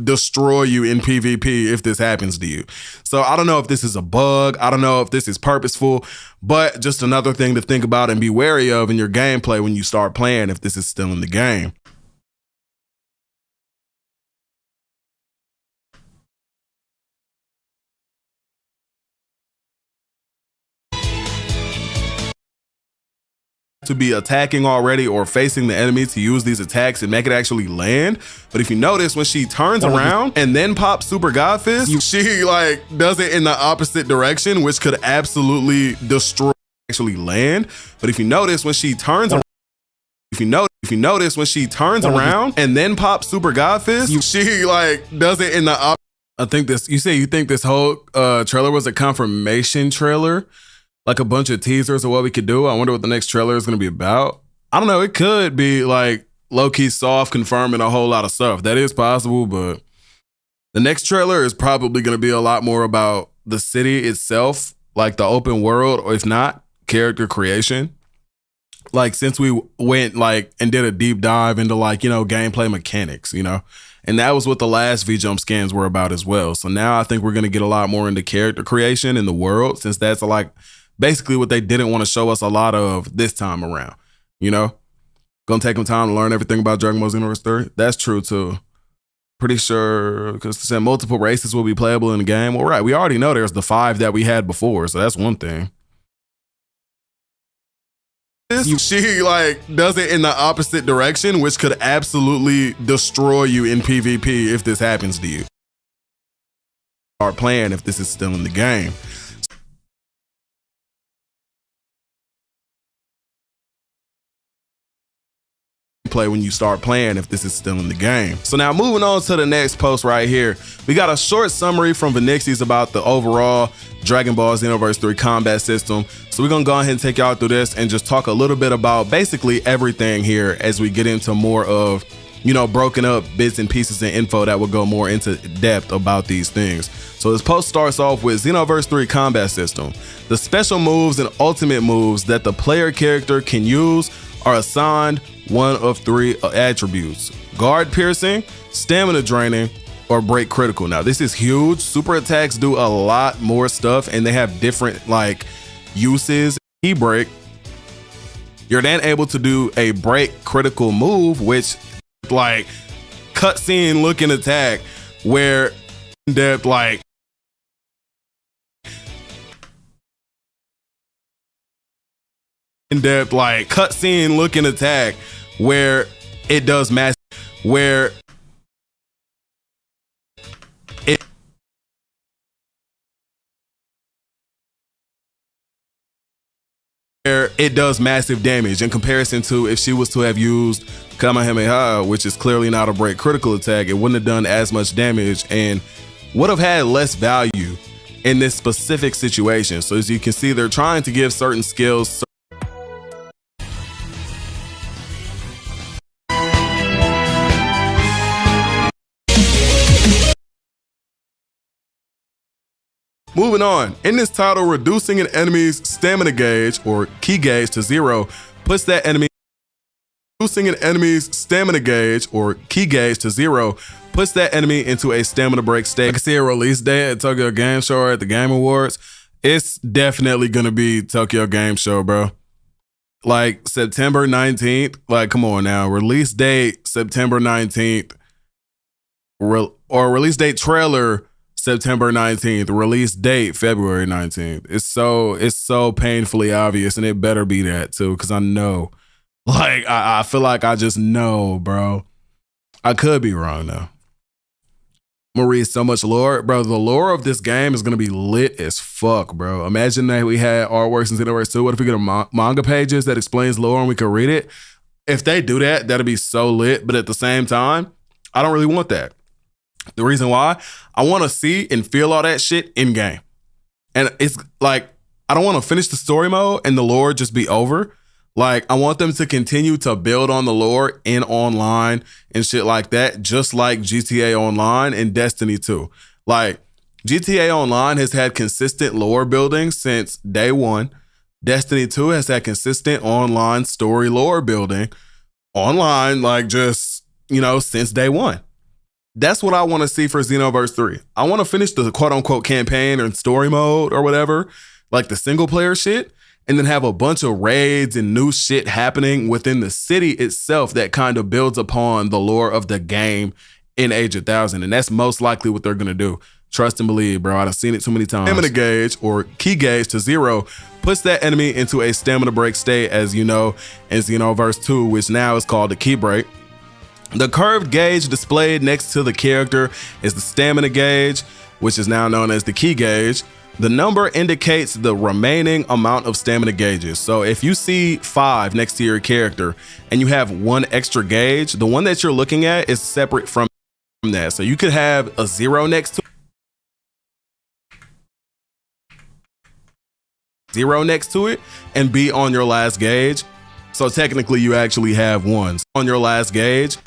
destroy you in PvP if this happens to you. So I don't know if this is a bug. I don't know if this is purposeful, but just another thing to think about and be wary of in your gameplay when you start playing if this is still in the game. To be attacking already or facing the enemy to use these attacks and make it actually land. But if you notice when she turns around and then pops Super God Fist, she like does it in the opposite direction, which could absolutely destroy actually land. But if you notice when she turns around, if you notice when she turns around and then pops Super God Fist, she like does it in the I think this, you think this whole trailer was a confirmation trailer? Like a bunch of teasers of what we could do. I wonder what the next trailer is going to be about. I don't know. It could be like low-key soft confirming a whole lot of stuff. That is possible, but the next trailer is probably going to be a lot more about the city itself, like the open world, or if not, character creation. Like since we went like and did a deep dive into like, gameplay mechanics, and that was what the last V-Jump scans were about as well. So now I think we're going to get a lot more into character creation in the world, since that's like basically what they didn't want to show us a lot of this time around, Gonna take them time to learn everything about Dragon Ball Xenoverse 3. That's true too. Pretty sure, because multiple races will be playable in the game. Well, right, we already know there's the 5 that we had before, so that's one thing. She like does it in the opposite direction, which could absolutely destroy you in PvP if this happens to you. Start playing if this is still in the game. Play when you start playing if this is still in the game. So now moving on to the next post right here, we got a short summary from Venixies about the overall Dragon Ball Xenoverse 3 combat system. So we're gonna go ahead and take y'all through this and just talk a little bit about basically everything here as we get into more of broken up bits and pieces and info that will go more into depth about these things. So this post starts off with Xenoverse 3 combat system. The special moves and ultimate moves that the player character can use are assigned one of 3 attributes: guard piercing, stamina draining, or break critical. Now this is huge. Super attacks do a lot more stuff and they have different like uses. Key break, you're then able to do a break critical move, which like cutscene looking attack where in-depth like cutscene looking attack where it does mass where it does massive damage in comparison to if she was to have used Kamehameha, which is clearly not a break critical attack. It wouldn't have done as much damage and would have had less value in this specific situation. So as you can see, they're trying to give certain skills Moving on, in this title, reducing an enemy's stamina gauge or ki gauge to 0 puts that enemy into a stamina break state. I can see a release date at Tokyo Game Show or at the Game Awards. It's definitely gonna be Tokyo Game Show, bro. Like September 19th. Like, come on now. Release date September 19th. Or release date trailer September 19th. Release date February 19th. It's so painfully obvious, and it better be that too, because I know. Like, I feel like I just know, bro. I could be wrong though. I'm gonna read so much lore, bro. The lore of this game is gonna be lit as fuck, bro. Imagine that we had artworks in Xenoverse 2. What if we get a manga pages that explains lore and we could read it? If they do that, that'd be so lit. But at the same time, I don't really want that. The reason why, I want to see and feel all that shit in game. And it's like, I don't want to finish the story mode and the lore just be over. Like, I want them to continue to build on the lore in online and shit like that, just like GTA Online and Destiny 2. Like, GTA Online has had consistent lore building since day one. Destiny 2 has had consistent online story lore building online, like, just, you know, since day one. That's what I want to see for Xenoverse 3. I want to finish the quote-unquote campaign or story mode or whatever, like the single player shit, and then have a bunch of raids and new shit happening within the city itself that kind of builds upon the lore of the game in Age 1000. And that's most likely what they're going to do. Trust and believe, bro. I've seen it too many times. Stamina gauge or key gauge to 0 puts that enemy into a stamina break state, as you know, in Xenoverse 2, which now is called the key break. The curved gauge displayed next to the character is the stamina gauge, which is now known as the key gauge. The number indicates the remaining amount of stamina gauges. So if you see 5 next to your character and you have 1 extra gauge, the one that you're looking at is separate from that. So you could have a 0 next to it and be on your last gauge. So technically you actually have 1 on your last gauge.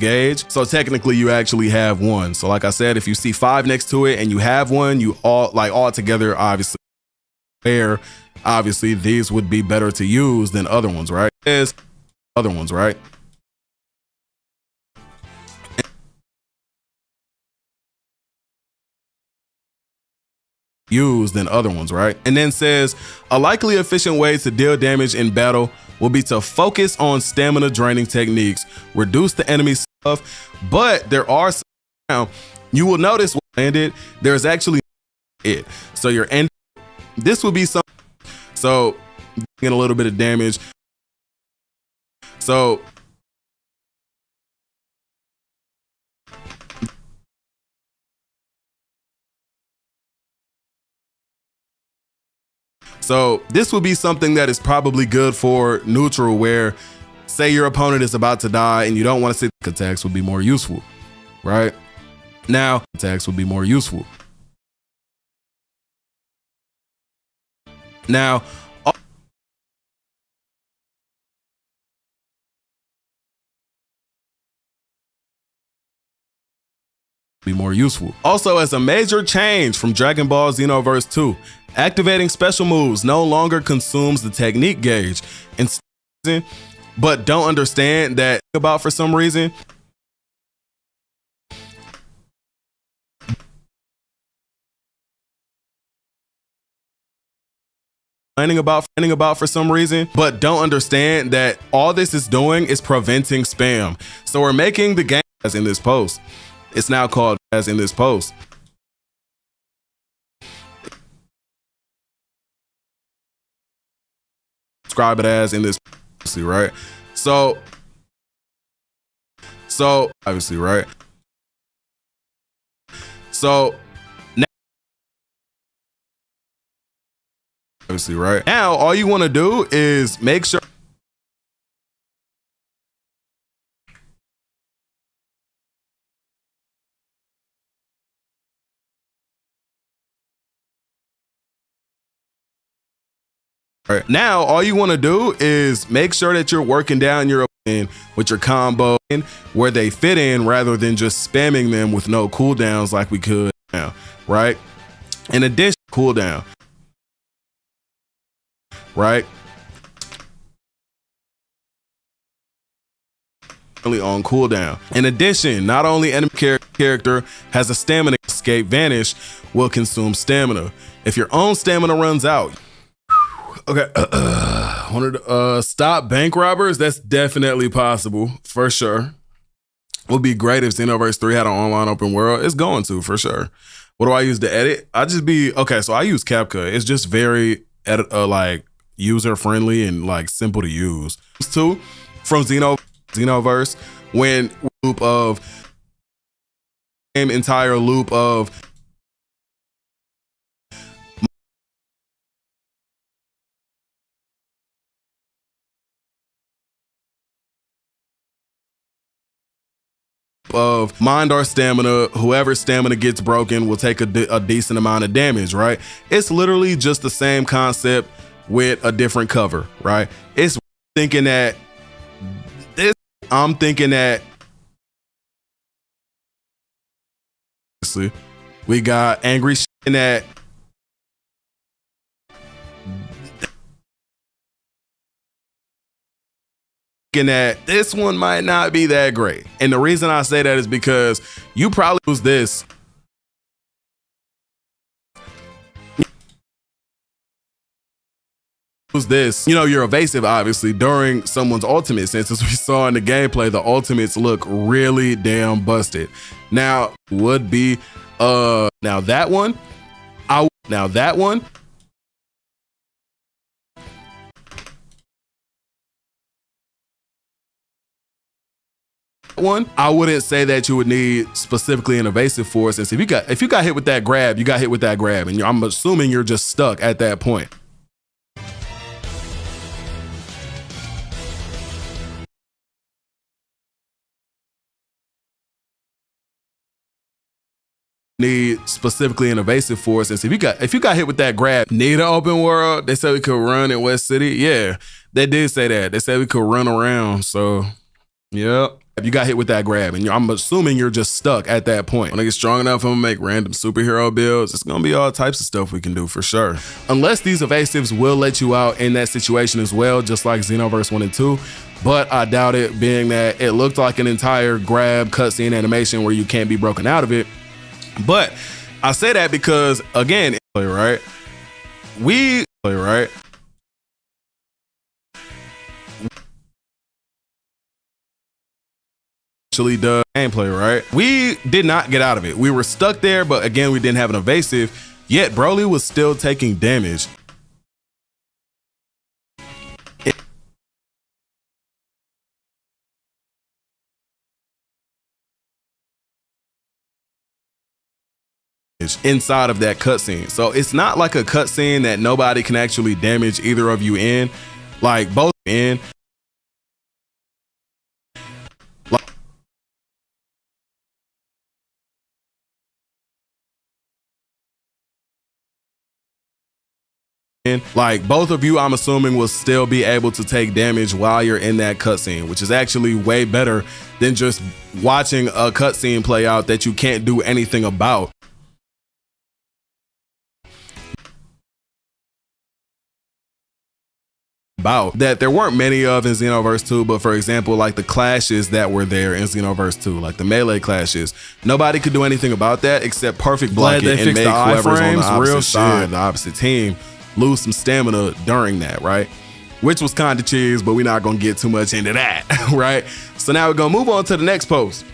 Gauge. So technically you actually have 1. So like I said, if you see 5 next to it and you have 1, you all together, obviously, these would be better to use than other ones, right? And then says a likely efficient way to deal damage in battle will be to focus on stamina draining techniques, reduce the enemy stuff, but there are some, now you will notice when landed, there's actually it. So your end, this would be some, so get a little bit of damage. So this would be something that is probably good for neutral, where say your opponent is about to die and you don't want to see attacks would be more useful, right? Now, attacks would be more useful. Now, be more useful. Also, as a major change from Dragon Ball Xenoverse 2, activating special moves no longer consumes the technique gauge, but don't understand that about for some reason. Finding about for some reason, but don't understand that all this is doing is preventing spam. So we're making the game as in this post. It's now called as in this post. Describe it as in this, right? So obviously, right? So now, obviously, right? Now all you want to do is make sure right. Now, all you want to do is make sure that you're working down your opponent with your combo where they fit in, rather than just spamming them with no cooldowns like we could now, right? In addition, cooldown, right? Only on cooldown. In addition, not only enemy character has a stamina escape vanish will consume stamina. If your own stamina runs out, okay, Wanted to stop bank robbers. That's definitely possible for sure. Would be great if Xenoverse 3 had an online open world. It's going to for sure. What do I use to edit? I just so I use CapCut. It's just very like user friendly and like simple to use. Too from Xenoverse when loop of same entire loop of mind our stamina. Whoever's stamina gets broken will take a decent amount of damage, right? It's literally just the same concept with a different cover, right? It's thinking that I'm thinking that we got angry shit in that that this one might not be that great. And the reason I say that is because you probably lose this. You know, you're evasive, obviously, during someone's ultimate, since as we saw in the gameplay, the ultimates look really damn busted. Now, would be, now that one, I wouldn't say that you would need specifically an evasive force. And if you got hit with that grab, you got hit with that grab, and I'm assuming you're just stuck at that point. Need specifically an evasive force. And if you got hit with that grab, need an open world. They said we could run in West City. Yeah, they did say that. They said we could run around. So, yep. If you got hit with that grab, and I'm assuming you're just stuck at that point. When I get strong enough, I'm gonna make random superhero builds. It's gonna be all types of stuff we can do for sure. Unless these evasives will let you out in that situation as well, just like Xenoverse 1 and 2. But I doubt it, being that it looked like an entire grab cutscene animation where you can't be broken out of it. But I say that because, again, right? Actually does gameplay, right? We did not get out of it. We were stuck there, but again, we didn't have an evasive, yet Broly was still taking damage. Inside of that cutscene. So it's not like a cutscene that nobody can actually damage either of you in, like both in. Like both of you, I'm assuming, will still be able to take damage while you're in that cutscene, which is actually way better than just watching a cutscene play out that you can't do anything about. That there weren't many of in Xenoverse 2, but for example, like the clashes that were there in Xenoverse 2, like the melee clashes, nobody could do anything about that except perfect blocking and make whoever's on the opposite side, the opposite team, lose some stamina during that, right? Which was kind of cheese, but we're not gonna get too much into that, right? So now we're gonna move on to the next post.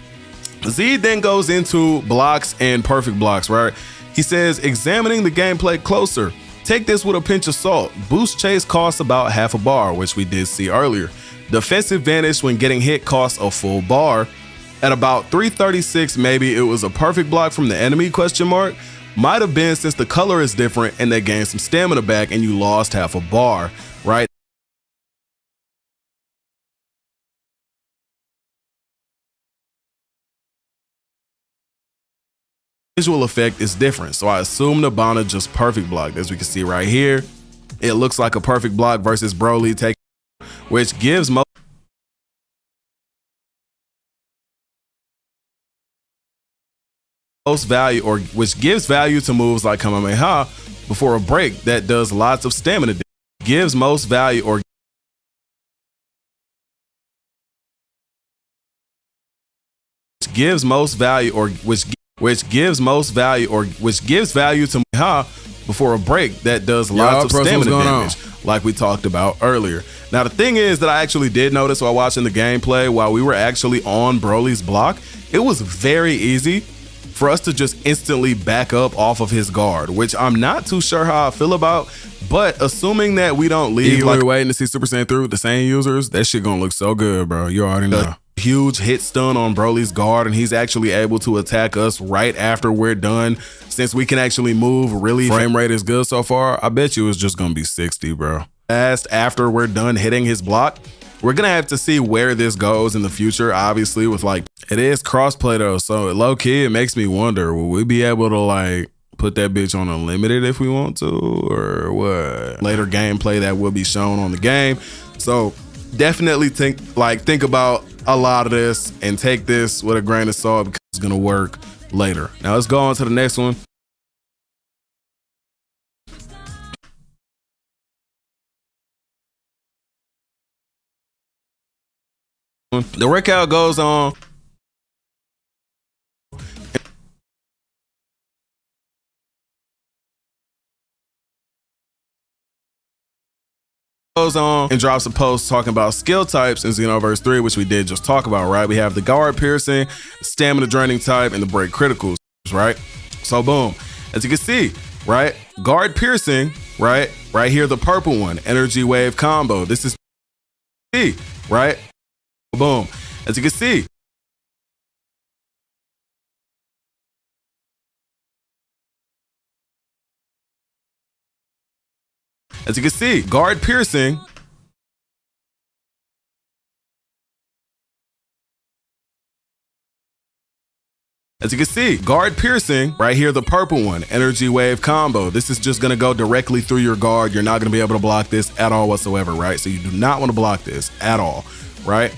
Z then goes into blocks and perfect blocks, right? He says, examining the gameplay closer, take this with a pinch of salt. Boost chase costs about half a bar, which we did see earlier. Defensive vanish when getting hit costs a full bar. At about 336, maybe it was a perfect block from the enemy, question mark. Might have been since the color is different and they gained some stamina back and you lost half a bar, right? Visual effect is different, so I assume Nabana just perfect blocked. As we can see right here, it looks like a perfect block versus Broly taking, which gives most value, or which gives value to moves like Kamehameha before a break that does lots of stamina. Gives most value, or gives most value, or which gives most value, or which gives value to Kamehameha before a break that does lots of stamina damage. like we talked about earlier. Now, the thing is that I actually did notice while watching the gameplay, while we were actually on Broly's block, it was very easy for us to just instantly back up off of his guard, which I'm not too sure how I feel about, but assuming that we don't leave like waiting to see Super Saiyan 3 with the same users, that shit gonna look so good, bro. You already know. Huge hit stun on Broly's guard, and he's actually able to attack us right after we're done. Since we can actually move really, frame rate is good so far, I bet you it's just gonna be 60, bro. Fast after we're done hitting his block, we're gonna have to see where this goes in the future, obviously, with like, it is crossplay though, so low key, it makes me wonder, will we be able to like put that bitch on unlimited if we want to, or what? Later gameplay that will be shown on the game. So definitely think about a lot of this and take this with a grain of salt because it's gonna work later. Now let's go on to the next one. The workout goes on. Goes on and drops a post talking about skill types in Xenoverse 3, which we did just talk about, right? We have the guard piercing, stamina draining type, and the break criticals, right? So boom, as you can see, right? Guard piercing, right? Right here, the purple one, energy wave combo. This is right? Boom, as you can see. As you can see, guard piercing. As you can see, guard piercing, right here, the purple one, energy wave combo. This is just gonna go directly through your guard. You're not gonna be able to block this at all whatsoever, right? So you do not wanna block this at all, right?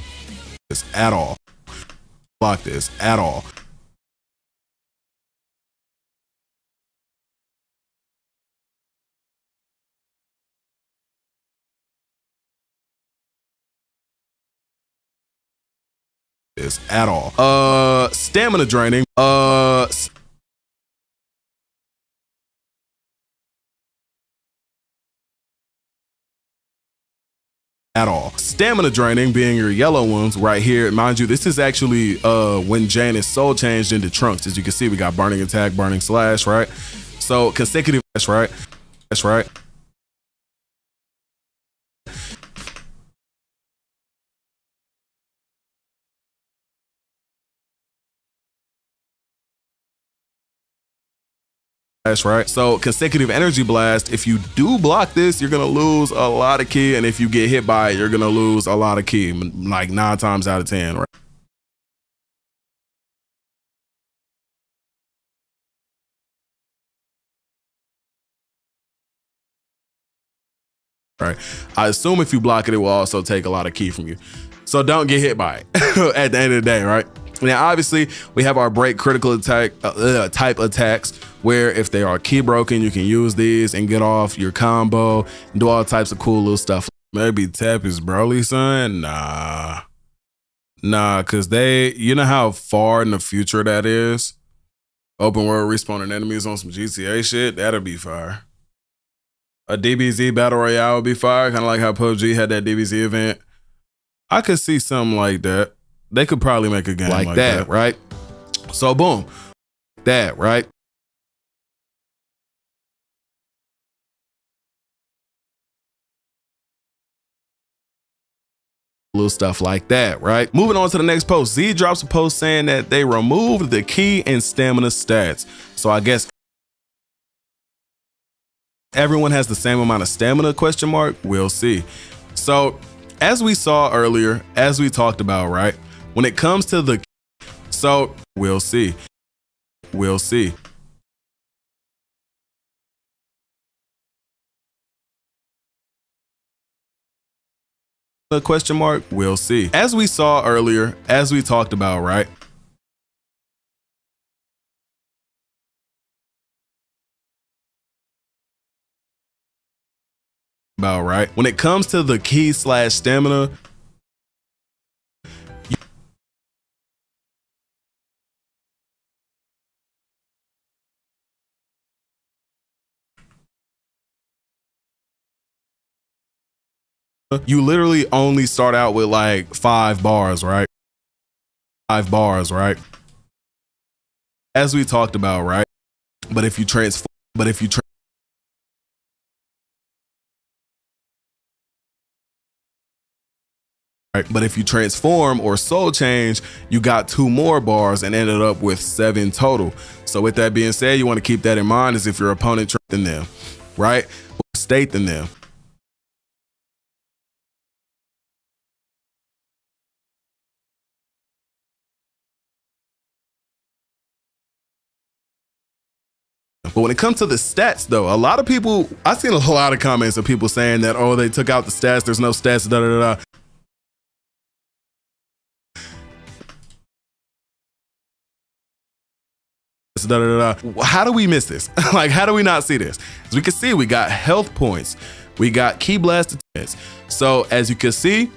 This at all. Block this at all. This at all. Stamina draining. At all. Stamina draining being your yellow ones right here. Mind you, this is actually when Jane is soul changed into Trunks. As you can see, we got burning attack, burning slash, right? So consecutive, that's right. That's right. That's right. So consecutive energy blast, if you do block this, you're gonna lose a lot of ki, and if you get hit by it, you're gonna lose a lot of ki, like 9 times out of 10, right? Right. I assume if you block it, it will also take a lot of ki from you. So don't get hit by it at the end of the day, right? Now, obviously, we have our break critical attack type attacks, where if they are key broken, you can use these and get off your combo and do all types of cool little stuff. Maybe tap his Broly, son? Nah, because you know how far in the future that is? Open world respawning enemies on some GTA shit? That'll be fire. A DBZ battle royale would be fire, kind of like how PUBG had that DBZ event. I could see something like that. They could probably make a game like that, right? So boom, that, right? Little stuff like that, right? Moving on to the next post. Z drops a post saying that they removed the ki and stamina stats. So I guess everyone has the same amount of stamina, question mark? We'll see. So as we saw earlier, as we talked about, right? When it comes to the, so we'll see. We'll see. The question mark? We'll see. As we saw earlier, as we talked about, right? When it comes to the ki slash stamina, you literally only start out with like 5 bars, right? 5 bars, right? As we talked about, right? But if you transform, right? But if you transform or soul change, you got 2 more bars and ended up with 7 total. So with that being said, you want to keep that in mind as if your opponent than them, right? Or state than them. But when it comes to the stats, though, a lot of people, I've seen a lot of comments of people saying that, oh, they took out the stats, there's no stats, da da da. Da, da, da. How do we miss this? Like, how do we not see this? As we can see, we got health points, we got key blast attempts. So as you can see,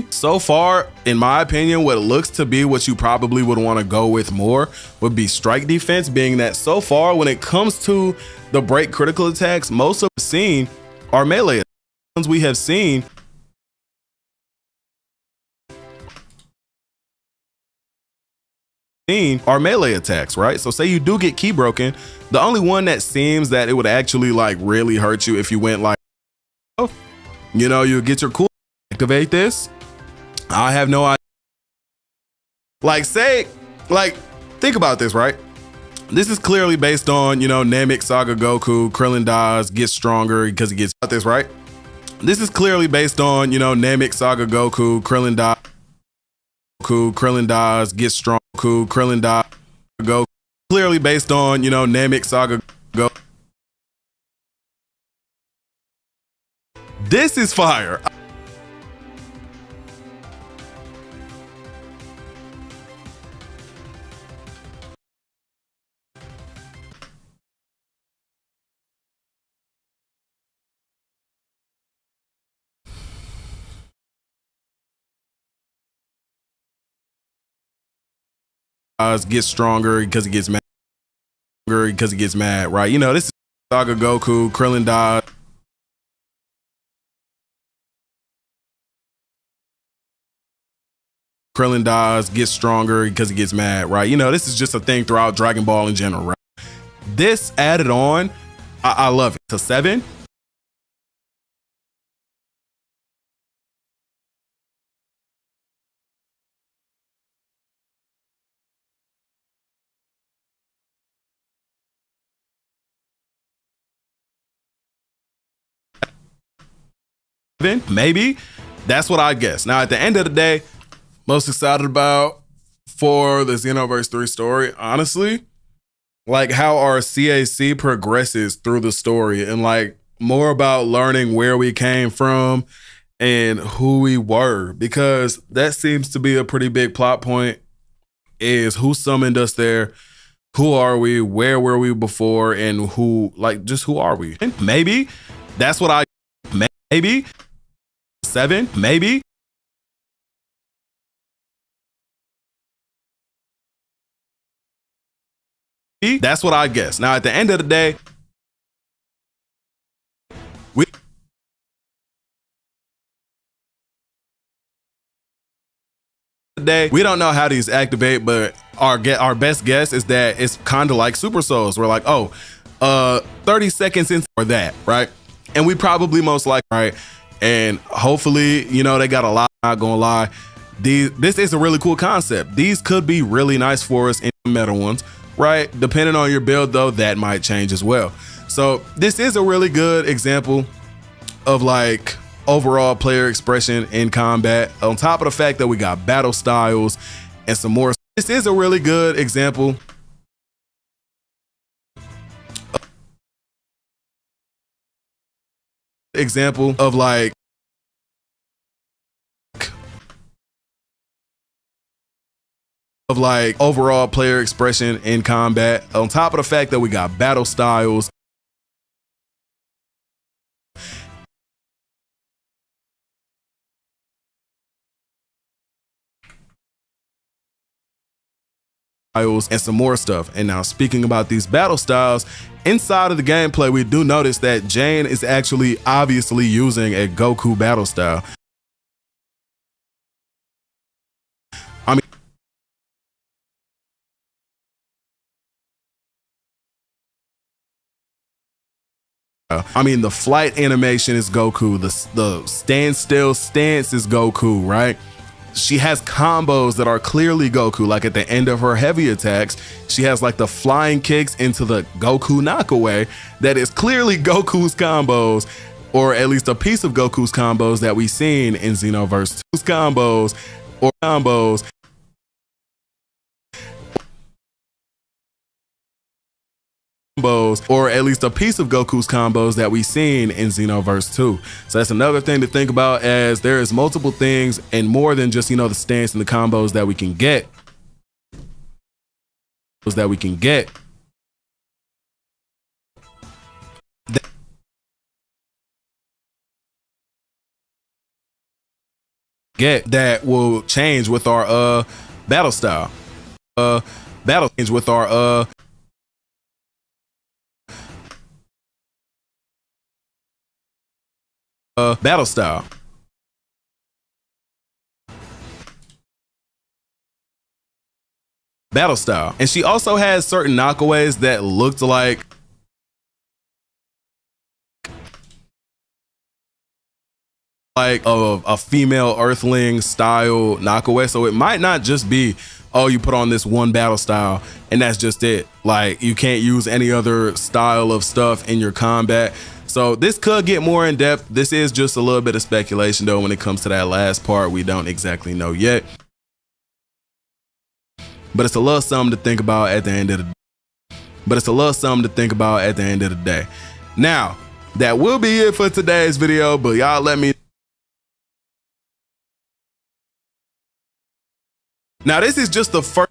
so far, in my opinion, what it looks to be what you probably would want to go with more would be strike defense, being that so far when it comes to the break critical attacks, most of the seen are melee. Ones we have seen are melee attacks, right? So say you do get key broken, the only one that seems that it would actually like really hurt you if you went like, oh, you know, you get your cool, activate this. I have no idea. Like say, like think about this, right? This is clearly based on, you know, Namek, Saga, Goku, Krillin dies, gets stronger because he gets this, right? This is clearly based on, you know, Namek, Saga, Goku, Krillin dies. Krillin dies, gets strong. Krillin dies, go. Clearly based on, you know, Namek, Saga, go. This is fire. Gets stronger because he gets mad. Right? You know, this is Saga, Goku, Krillin dies. Krillin dies, gets stronger because he gets mad, right? You know, this is just a thing throughout Dragon Ball in general, right? This added on, I love it. To 7. Maybe that's what I guess. Now, at the end of the day, most excited about for the Xenoverse 3 story, honestly, like how our CAC progresses through the story and like more about learning where we came from and who we were, because that seems to be a pretty big plot point, is who summoned us there, who are we, where were we before, and who, like, just who are we? Maybe that's what I, maybe 7, maybe. That's what I guess. Now, at the end of the day, we don't know how these activate, but our best guess is that it's kind of like Super Souls. We're like, oh, 30 seconds into or that, right? And we probably most likely, right? And hopefully, you know, they got a lot, not gonna lie. This is a really cool concept. These could be really nice for us in meta ones, right? Depending on your build, though, that might change as well. So this is a really good example of like overall player expression in combat, on top of the fact that we got battle styles and some more. This is a really good example of like overall player expression in combat, on top of the fact that we got battle styles and some more stuff. And now speaking about these battle styles, inside of the gameplay, we do notice that Jane is actually obviously using a Goku battle style. I mean, the flight animation is Goku, the standstill stance is Goku, right? She has combos that are clearly Goku, like at the end of her heavy attacks, she has like the flying kicks into the Goku knockaway that is clearly Goku's combos, or at least a piece of Goku's combos that we've seen in Xenoverse 2's combos, or at least a piece of Goku's combos that we've seen in Xenoverse 2. So that's another thing to think about, as there is multiple things and more than just, the stance and the combos that we can get. That will change with our battle style. Battle style. And she also has certain knockaways that looked like a female earthling style knockaway. So it might not just be, oh, you put on this one battle style and that's just it. Like, you can't use any other style of stuff in your combat. So this could get more in depth. This is just a little bit of speculation though. When it comes to that last part, we don't exactly know yet, but it's a little something to think about at the end of the day. Now, that will be it for today's video, but y'all let me Now this is just the first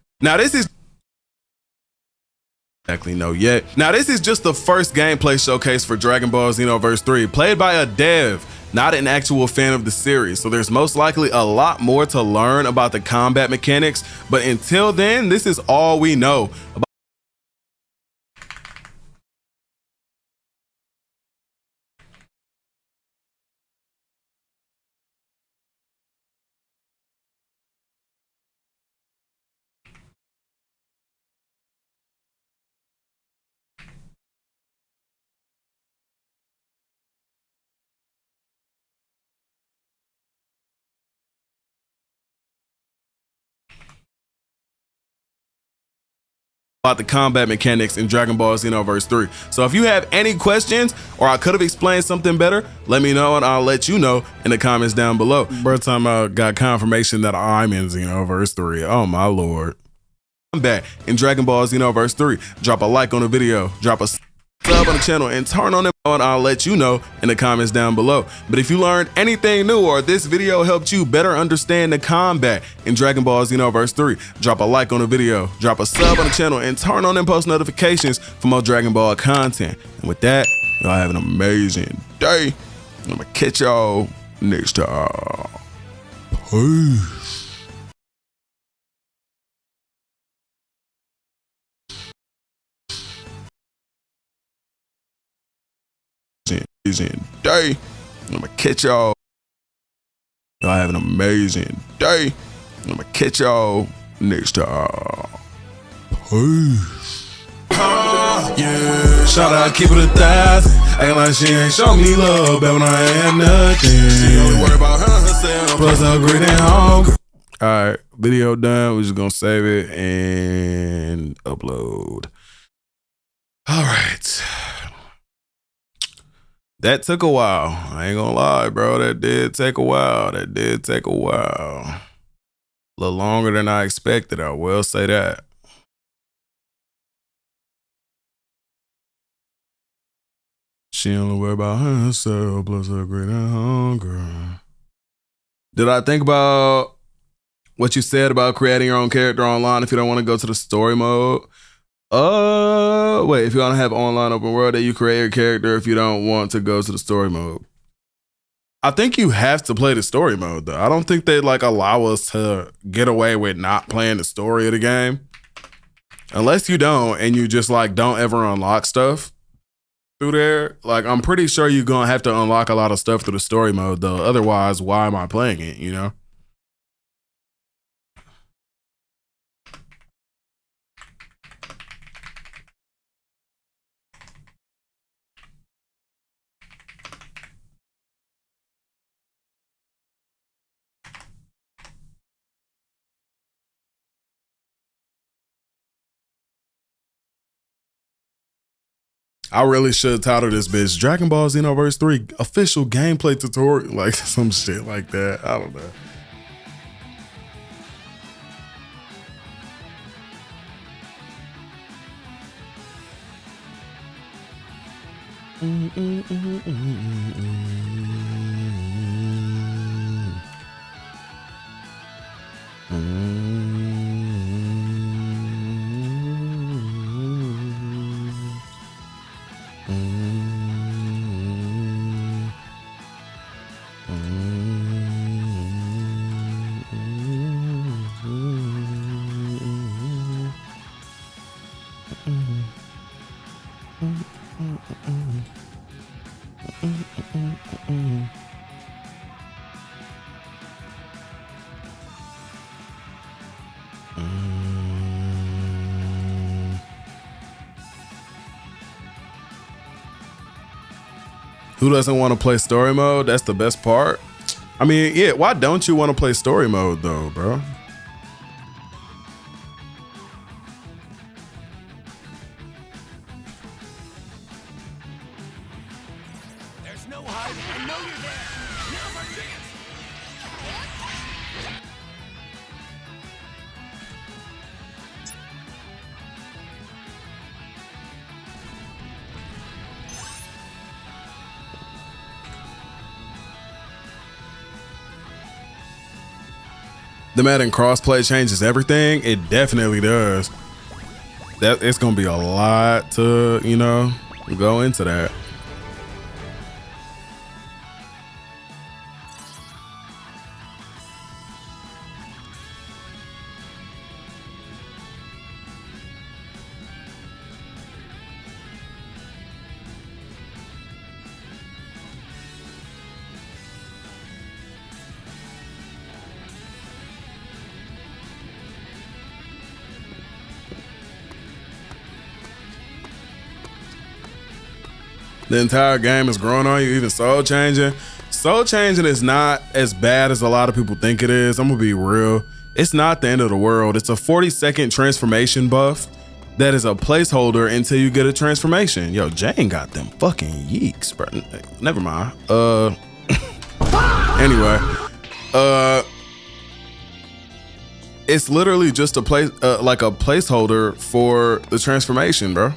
gameplay showcase for Dragon Ball Xenoverse 3, played by a dev, not an actual fan of the series. So there's most likely a lot more to learn about the combat mechanics, but until then, this is all we know about the combat mechanics in Dragon Ball Xenoverse 3. So if you have any questions, or I could have explained something better, let me know and I'll let you know in the comments down below. Bro, time I got confirmation that I'm in Xenoverse 3. Oh my lord. I'm back in Dragon Ball Xenoverse 3. Drop a like on the video, drop a sub on the channel, and turn on them, and I'll let you know in the comments down below. But if you learned anything new, or this video helped you better understand the combat in Dragon Ball Xenoverse 3, drop a like on the video, drop a sub on the channel, and turn on them post notifications for more Dragon Ball content. And with that, y'all have an amazing day. I'm gonna catch y'all next time. Peace. Amazing day. I'm gonna catch y'all. Y'all have an amazing day. I'm gonna catch y'all next time. Peace. Yeah, shout out, keep it 1,000. Acting like she ain't show me love back when I had nothing. She only worry about herself. Plus upgrade and hungry. Alright, video done. We're just gonna save it and upload. Alright. That took a while. I ain't gonna lie, bro. That did take a while. A little longer than I expected, I will say that. She only worry about herself, plus her great and hunger. Did I think about what you said about creating your own character online if you don't want to go to the story mode? Wait, if you want to have online open world, that you create your character if you don't want to go to the story mode. I think you have to play the story mode though. I don't think they like allow us to get away with not playing the story of the game. Unless you don't, and you just like don't ever unlock stuff through there. Like, I'm pretty sure you're gonna have to unlock a lot of stuff through the story mode though. Otherwise, why am I playing it, you know? I really should title this bitch Dragon Ball Xenoverse 3 official gameplay tutorial, like some shit like that. I don't know. Who doesn't want to play story mode? That's the best part. I mean, yeah, why don't you want to play story mode though, bro? There's no hiding. I know you're there. Now's our chance. The Madden crossplay changes everything. It definitely does. That it's gonna be a lot to, you know, go into that. The entire game is growing on you, even soul changing. Soul changing is not as bad as a lot of people think it is. I'm gonna be real. It's not the end of the world. It's a 40-second transformation buff that is a placeholder until you get a transformation. Yo, Jane got them fucking yeeks, bro. Never mind. Anyway, it's literally just a place, like a placeholder for the transformation, bro.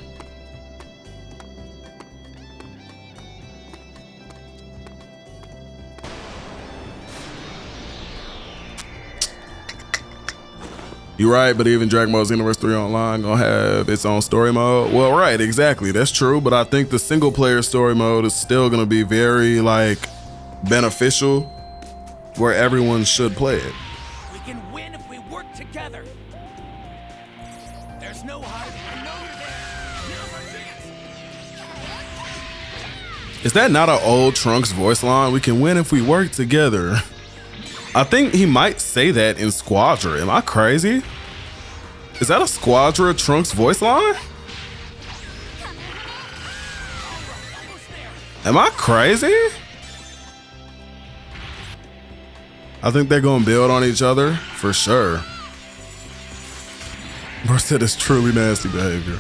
You're right, but even Dragon Ball Xenoverse 3 Online gonna have its own story mode. Well, right, exactly, that's true. But I think the single player story mode is still gonna be very like beneficial, where everyone should play it. We can win if we work together. There's no hiding. I know you're there. Now's our chance. Is that not an old Trunks voice line? We can win if we work together. I think he might say that in Squadra. Am I crazy? Is that a Squadra Trunks voice line? Am I crazy? I think they're gonna build on each other for sure. Bro said it's truly nasty behavior.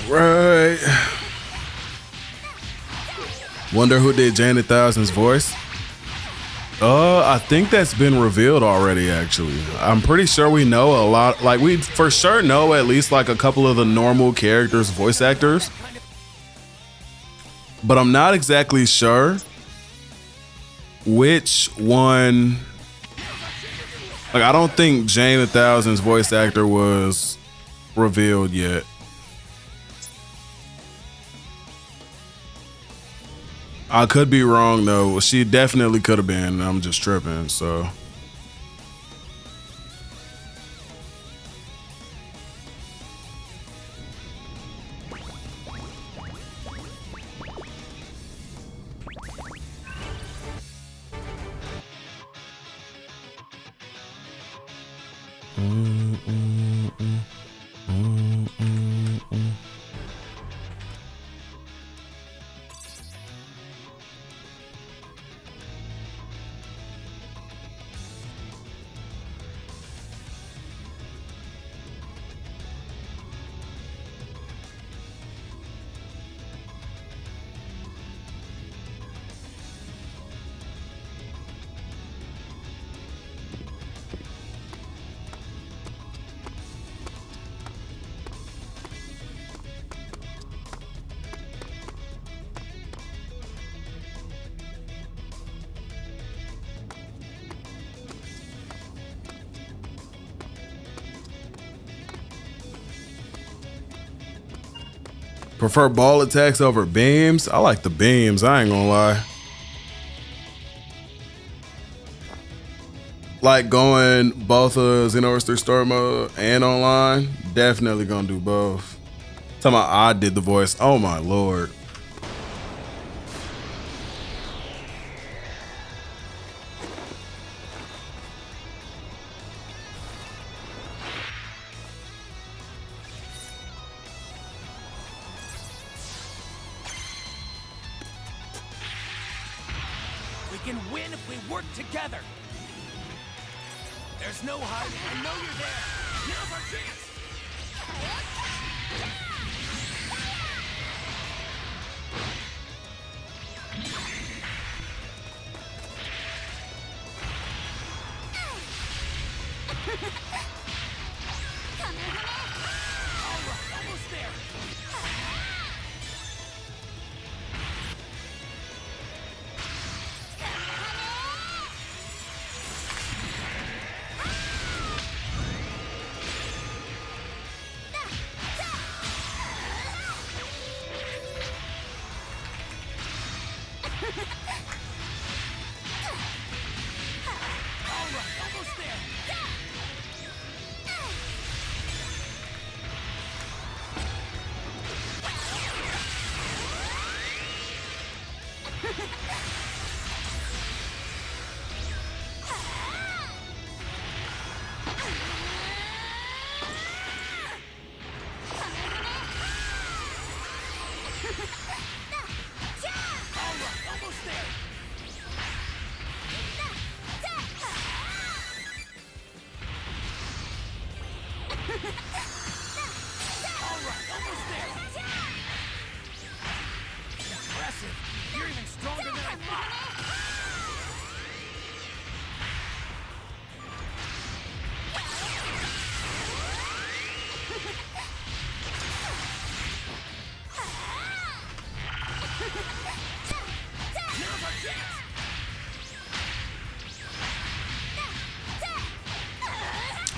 Right. Wonder who did Janet Thousand's voice? I think that's been revealed already, actually. I'm pretty sure we know a lot. Like, we for sure know at least like a couple of the normal characters' voice actors. But I'm not exactly sure which one. Like, I don't think Janet Thousand's voice actor was revealed yet. I could be wrong though. She definitely could have been. I'm just tripping. So. Prefer ball attacks over beams? I like the beams, I ain't gonna lie. Like going both Xenoverse 3 story mode and online, definitely gonna do both. Talking about I did the voice, oh my lord. We can win if we work together. There's no hiding. I know you're there. Now's our chance.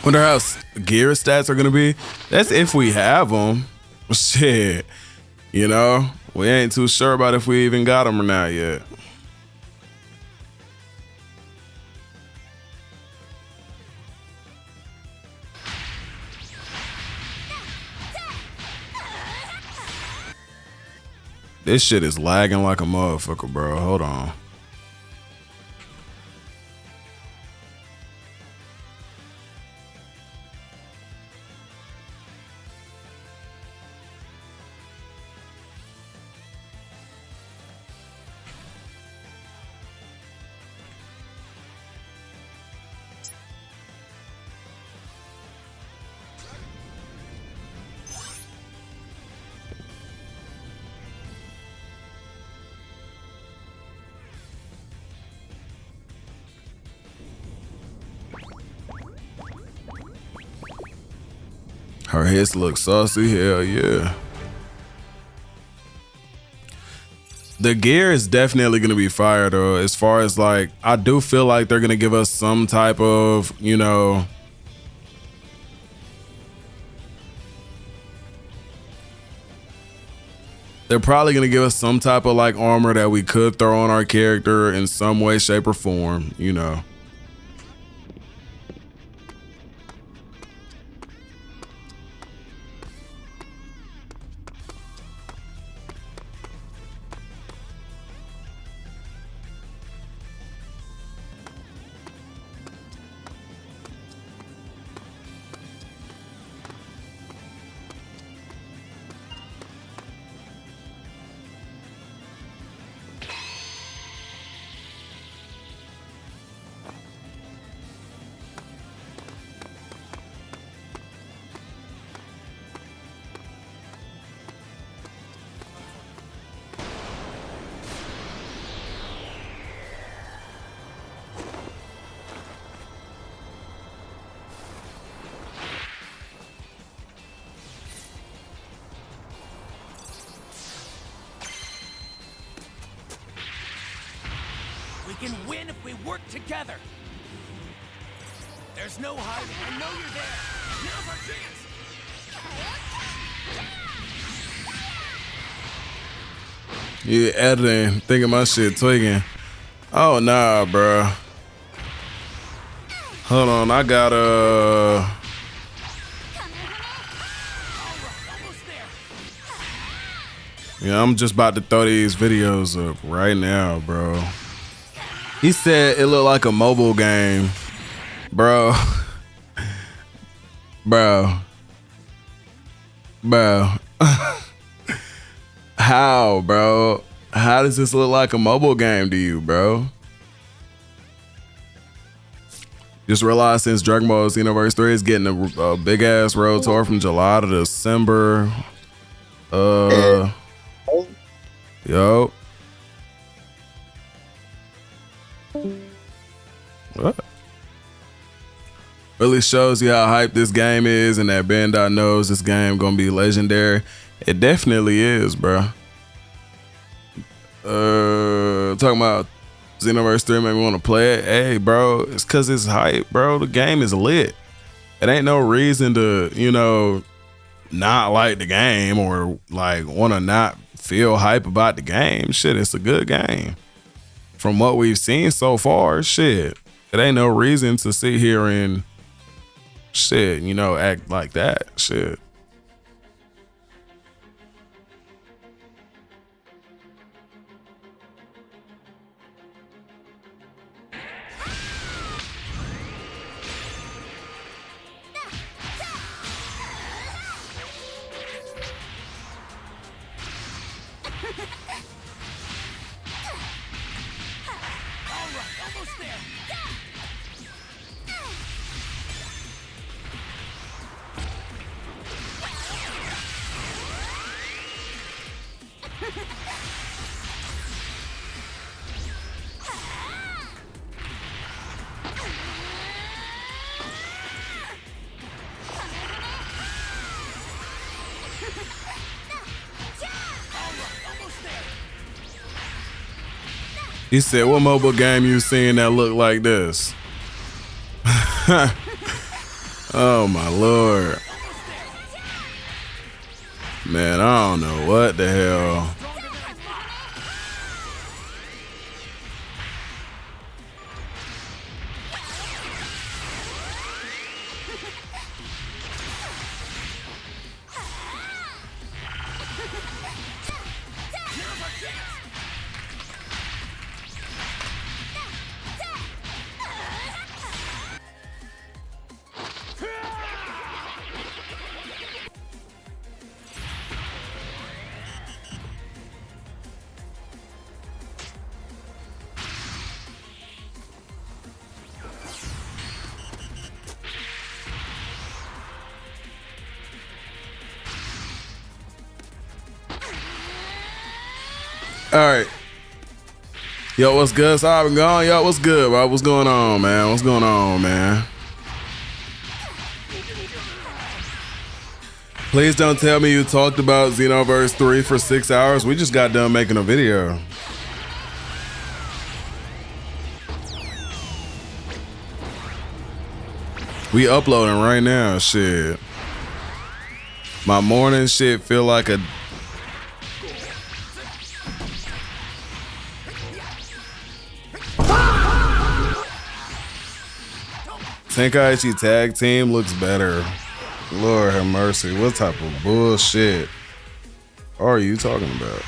Wonder how gear stats are gonna be. That's if we have them. Shit, you know, we ain't too sure about if we even got them or not yet. This shit is lagging like a motherfucker, bro. Hold on. Her hits look saucy, hell yeah. The gear is definitely gonna be fire though, as far as like, I do feel like they're gonna give us some type of, you know, they're probably gonna give us some type of like armor that we could throw on our character in some way, shape, or form, you know. We can win if we work together. There's no hiding. I know you're there. Now's our chance. You editing, thinking my shit tweaking. Oh nah, bro. Hold on, I gotta. Yeah, I'm just about to throw these videos up right now, bro. He said it looked like a mobile game, bro. Bro. How, bro? How does this look like a mobile game to you, bro? Just realized since Dragon Ball Xenoverse 3 is getting a big ass road tour from July to December. Yo. What? Really shows you how hyped this game is and that Bandai knows this game gonna be legendary. It definitely is, bro. Talking about Xenoverse 3 made me want to play it. Hey, bro, it's cause it's hype, bro. The game is lit. It ain't no reason to, you know, not like the game or like want to not feel hype about the game. Shit, it's a good game. from what we've seen so far, shit, it ain't no reason to sit here and shit, you know, act like that. Shit. He said, what mobile game you seen that look like this? Oh my Lord. Man, I don't know what the hell. All right. Yo, what's good? So I've been going. Yo, what's good, bro? What's going on, man? What's going on, man? Please don't tell me you talked about Xenoverse 3 for 6 hours. We just got done making a video. We uploading right now, shit. My morning shit feel like a... Tenkaichi tag team looks better. Lord have mercy. What type of bullshit are you talking about?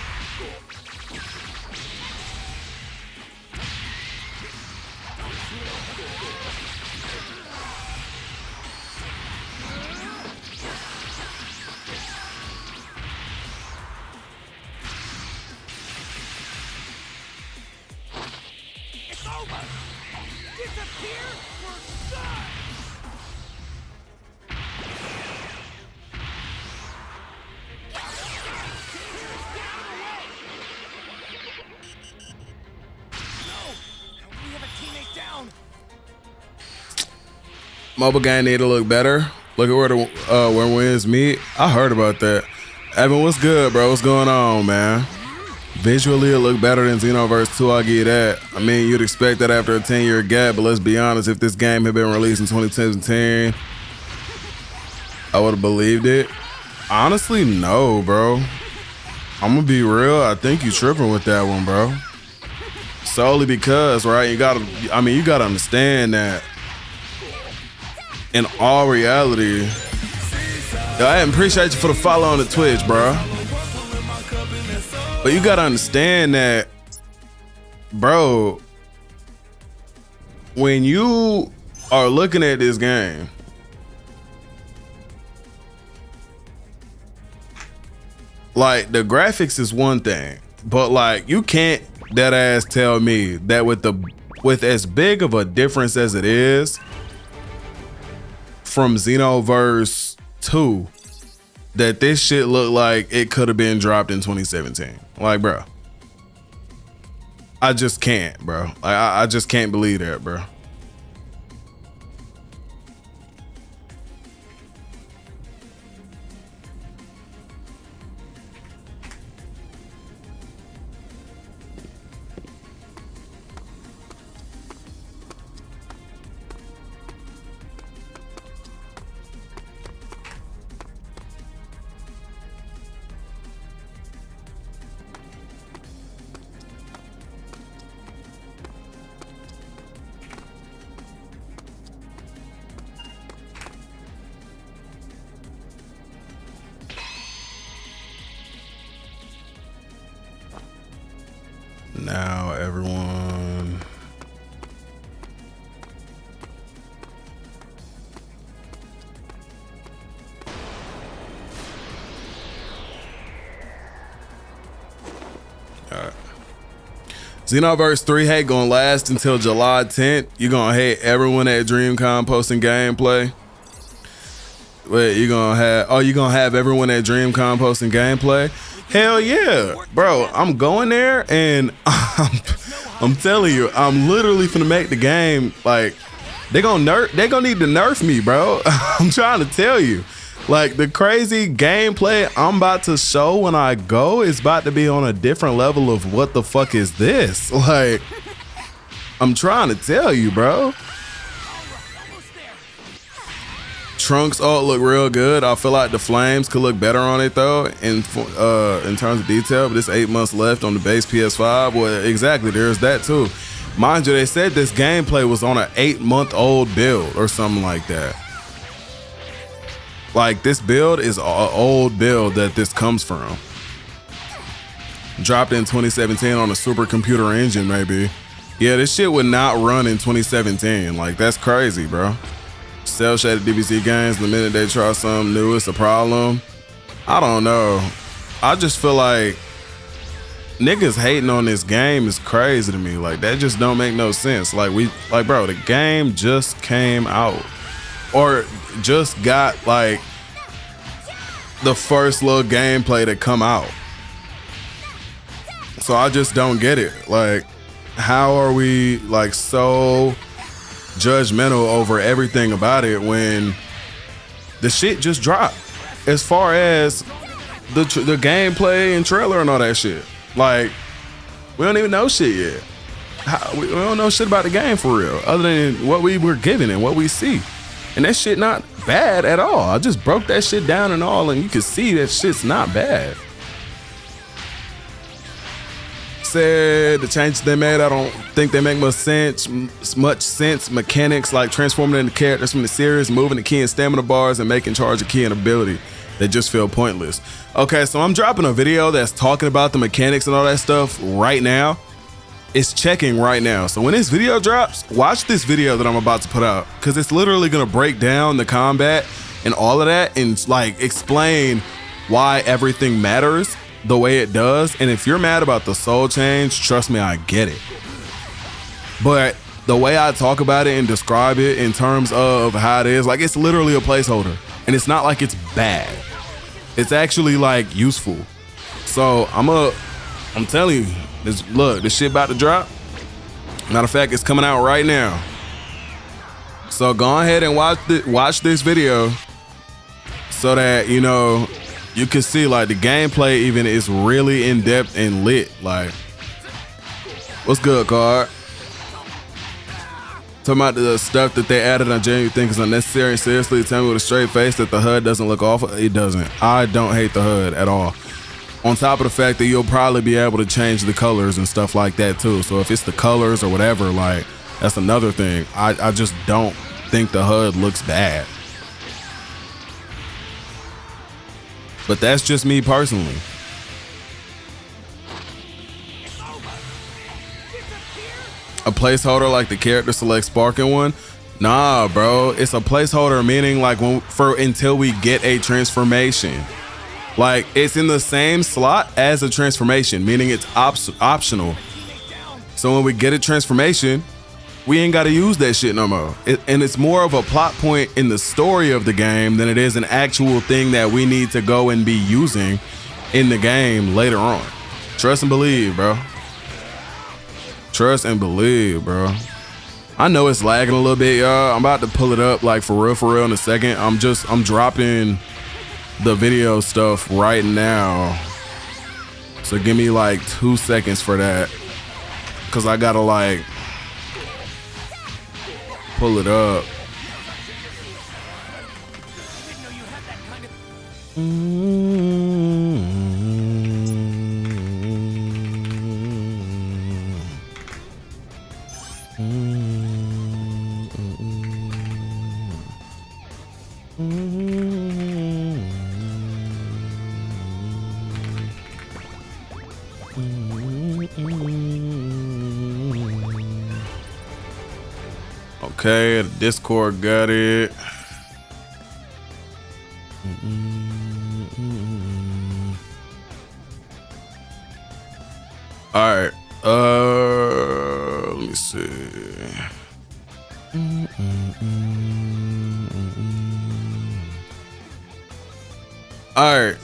Mobile game need to look better. Look at where the where wins meet. I heard about that. Evan, what's good, bro? What's going on, man? Visually, it looked better than Xenoverse 2. I'll give you that. I mean, you'd expect that after a 10-year gap, but let's be honest. If this game had been released in 2010, I would have believed it. Honestly, no, bro. I'm gonna be real. I think you tripping with that one, bro. Solely because, right? You gotta understand that. In all reality, I appreciate you for the follow on the Twitch, bro. But you gotta understand that, bro, when you are looking at this game, like, the graphics is one thing, but like, you can't dead ass tell me that with as big of a difference as it is from Xenoverse 2, that this shit looked like it could have been dropped in 2017. Like, bro, I just can't, bro. Like, I just can't believe that, bro. Now everyone. Alright. Xenoverse 3 hate gonna last until July 10th. You gonna hate everyone at DreamCon posting gameplay. Wait, you gonna have everyone at DreamCon posting gameplay? Hell yeah, bro. I'm going there and I'm telling you, I'm literally finna make the game like they gonna need to nerf me, bro. I'm trying to tell you. Like the crazy gameplay I'm about to show when I go is about to be on a different level of what the fuck is this? Like, I'm trying to tell you, bro. Trunks art look real good. I feel like the flames could look better on it though, in terms of detail. But it's 8 months left on the base PS5. Well, exactly. There's that too. Mind you, they said this gameplay was on an 8-month-old build or something like that. Like this build is an old build that this comes from. Dropped in 2017 on a supercomputer engine, maybe. Yeah, this shit would not run in 2017. Like that's crazy, bro. Cell shaded DBC games, the minute they try something new, it's a problem. I don't know. I just feel like niggas hating on this game is crazy to me. Like that just don't make no sense. Like bro, the game just came out. Or just got like the first little gameplay to come out. So I just don't get it. Like, how are we like so judgmental over everything about it when the shit just dropped? As far as the gameplay and trailer and all that shit. Like, we don't even know shit yet. We don't know shit about the game for real, other than what we were given and what we see. And that shit not bad at all. I just broke that shit down and all, and you can see that shit's not bad. Said the changes they made, I don't think they make much sense. Mechanics like transforming into characters from the series, moving the key and stamina bars, and making charge of key and ability, they just feel pointless. Okay, so I'm dropping a video that's talking about the mechanics and all that stuff right now. It's checking right now. So when this video drops, watch this video that I'm about to put out, because it's literally gonna break down the combat and all of that and like explain why everything matters the way it does. And if you're mad about the soul change, trust me, I get it. But the way I talk about it and describe it in terms of how it is, like it's literally a placeholder, and it's not like it's bad. It's actually like useful. So I'm telling you, this shit about to drop. Matter of fact, it's coming out right now. So go ahead and watch this video so that you know you can see like the gameplay even is really in depth and lit. Like, what's good, Card? Talking about the stuff that they added on genuinely think is unnecessary. And seriously, tell me with a straight face that the HUD doesn't look awful. It doesn't. I don't hate the HUD at all. On top of the fact that you'll probably be able to change the colors and stuff like that too. So if it's the colors or whatever, like that's another thing. I just don't think the HUD looks bad. But that's just me personally. A placeholder like the character select sparking one? Nah, bro. It's a placeholder meaning like until we get a transformation. Like it's in the same slot as a transformation, meaning it's optional. So when we get a transformation, we ain't got to use that shit no more. And it's more of a plot point in the story of the game than it is an actual thing that we need to go and be using in the game later on. Trust and believe, bro. Trust and believe, bro. I know it's lagging a little bit, y'all. I'm about to pull it up like for real in a second. I'm dropping the video stuff right now. So give me like 2 seconds for that. Cause I gotta like pull it up. Okay, the Discord got it. All right. Let me see. All right.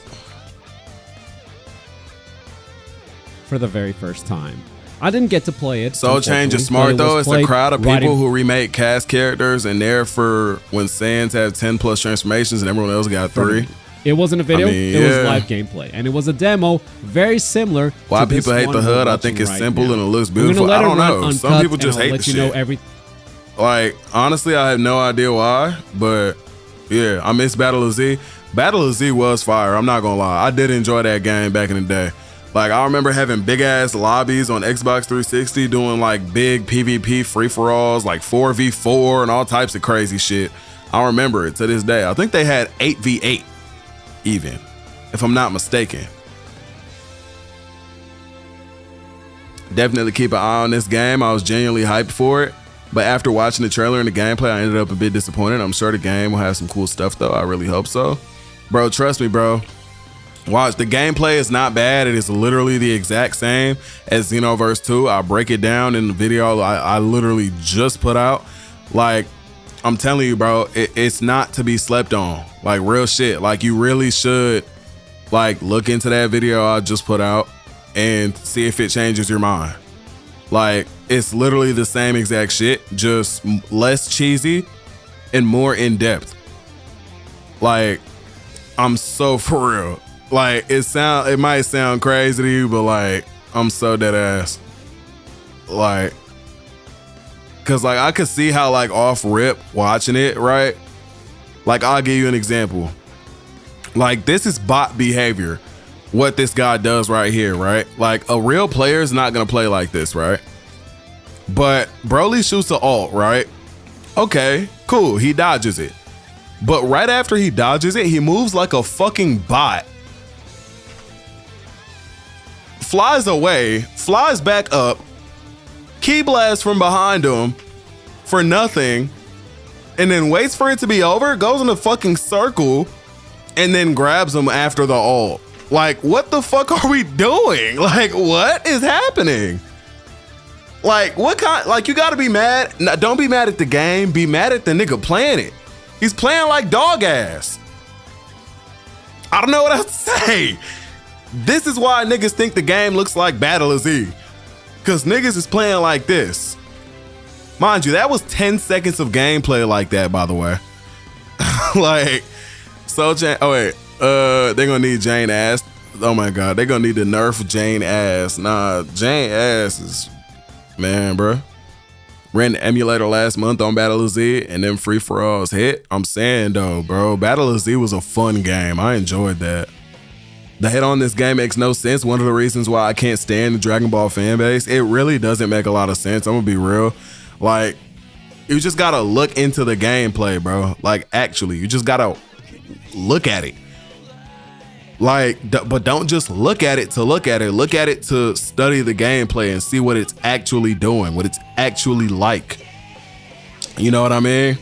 For the very first time. I didn't get to play it. Soul Change is smart though. It's a crowd of people who remake cast characters, and they're for when Saiyans have 10 plus transformations and everyone else got 3. It wasn't a video, I mean, it was live gameplay. And it was a demo very similar Why to this people hate one the HUD, we're I think it's watching simple right and it now. looks We're gonna beautiful. let I it don't run know. Some uncut, people just and I'll hate let the you know shit. every. Like, honestly, I have no idea why, but yeah, I miss Battle of Z. Battle of Z was fire, I'm not gonna lie. I did enjoy that game back in the day. Like, I remember having big ass lobbies on Xbox 360 doing like big PvP free-for-alls, like 4v4 and all types of crazy shit. I remember it to this day. I think they had 8v8 even, if I'm not mistaken. Definitely keep an eye on this game. I was genuinely hyped for it. But after watching the trailer and the gameplay, I ended up a bit disappointed. I'm sure the game will have some cool stuff though. I really hope so. Bro, trust me, bro. Watch, the gameplay is not bad. It is literally the exact same as Xenoverse 2. I'll break it down in the video I literally just put out. Like, I'm telling you, bro, it's not to be slept on. Like, real shit. Like, you really should, like, look into that video I just put out and see if it changes your mind. Like, it's literally the same exact shit, just less cheesy and more in-depth. Like, I'm so for real. Like, it might sound crazy to you, but like, I'm so dead ass. Like, cause like I could see how like off rip watching it, right? Like, I'll give you an example. Like, this is bot behavior. What this guy does right here, right? Like, a real player is not gonna play like this, right? But Broly shoots the ult, right? Okay, cool, he dodges it. But right after he dodges it, he moves like a fucking bot. Flies away, flies back up, key blasts from behind him for nothing, and then waits for it to be over, goes in a fucking circle, and then grabs him after the ult. Like, what the fuck are we doing? Like, what is happening? Like, what kind, like, you gotta be mad. Now, don't be mad at the game, be mad at the nigga playing it. He's playing like dog ass. I don't know what else to say. This is why niggas think the game looks like Battle of Z. Cause niggas is playing like this. Mind you, that was 10 seconds of gameplay like that, by the way. Like, so oh wait, they're gonna need Jane ass. Oh my God, they're gonna need to nerf Jane ass. Nah, Jane ass is, man, bro. Ran the emulator last month on Battle of Z and then free for alls hit. I'm saying though, bro, Battle of Z was a fun game. I enjoyed that. The hate on this game makes no sense. One of the reasons why I can't stand the Dragon Ball fan base, it really doesn't make a lot of sense. I'm gonna be real. Like, you just gotta look into the gameplay, bro. Like, actually, you just gotta look at it. Like, but don't just look at it to look at it. Look at it to study the gameplay and see what it's actually doing, what it's actually like. You know what I mean?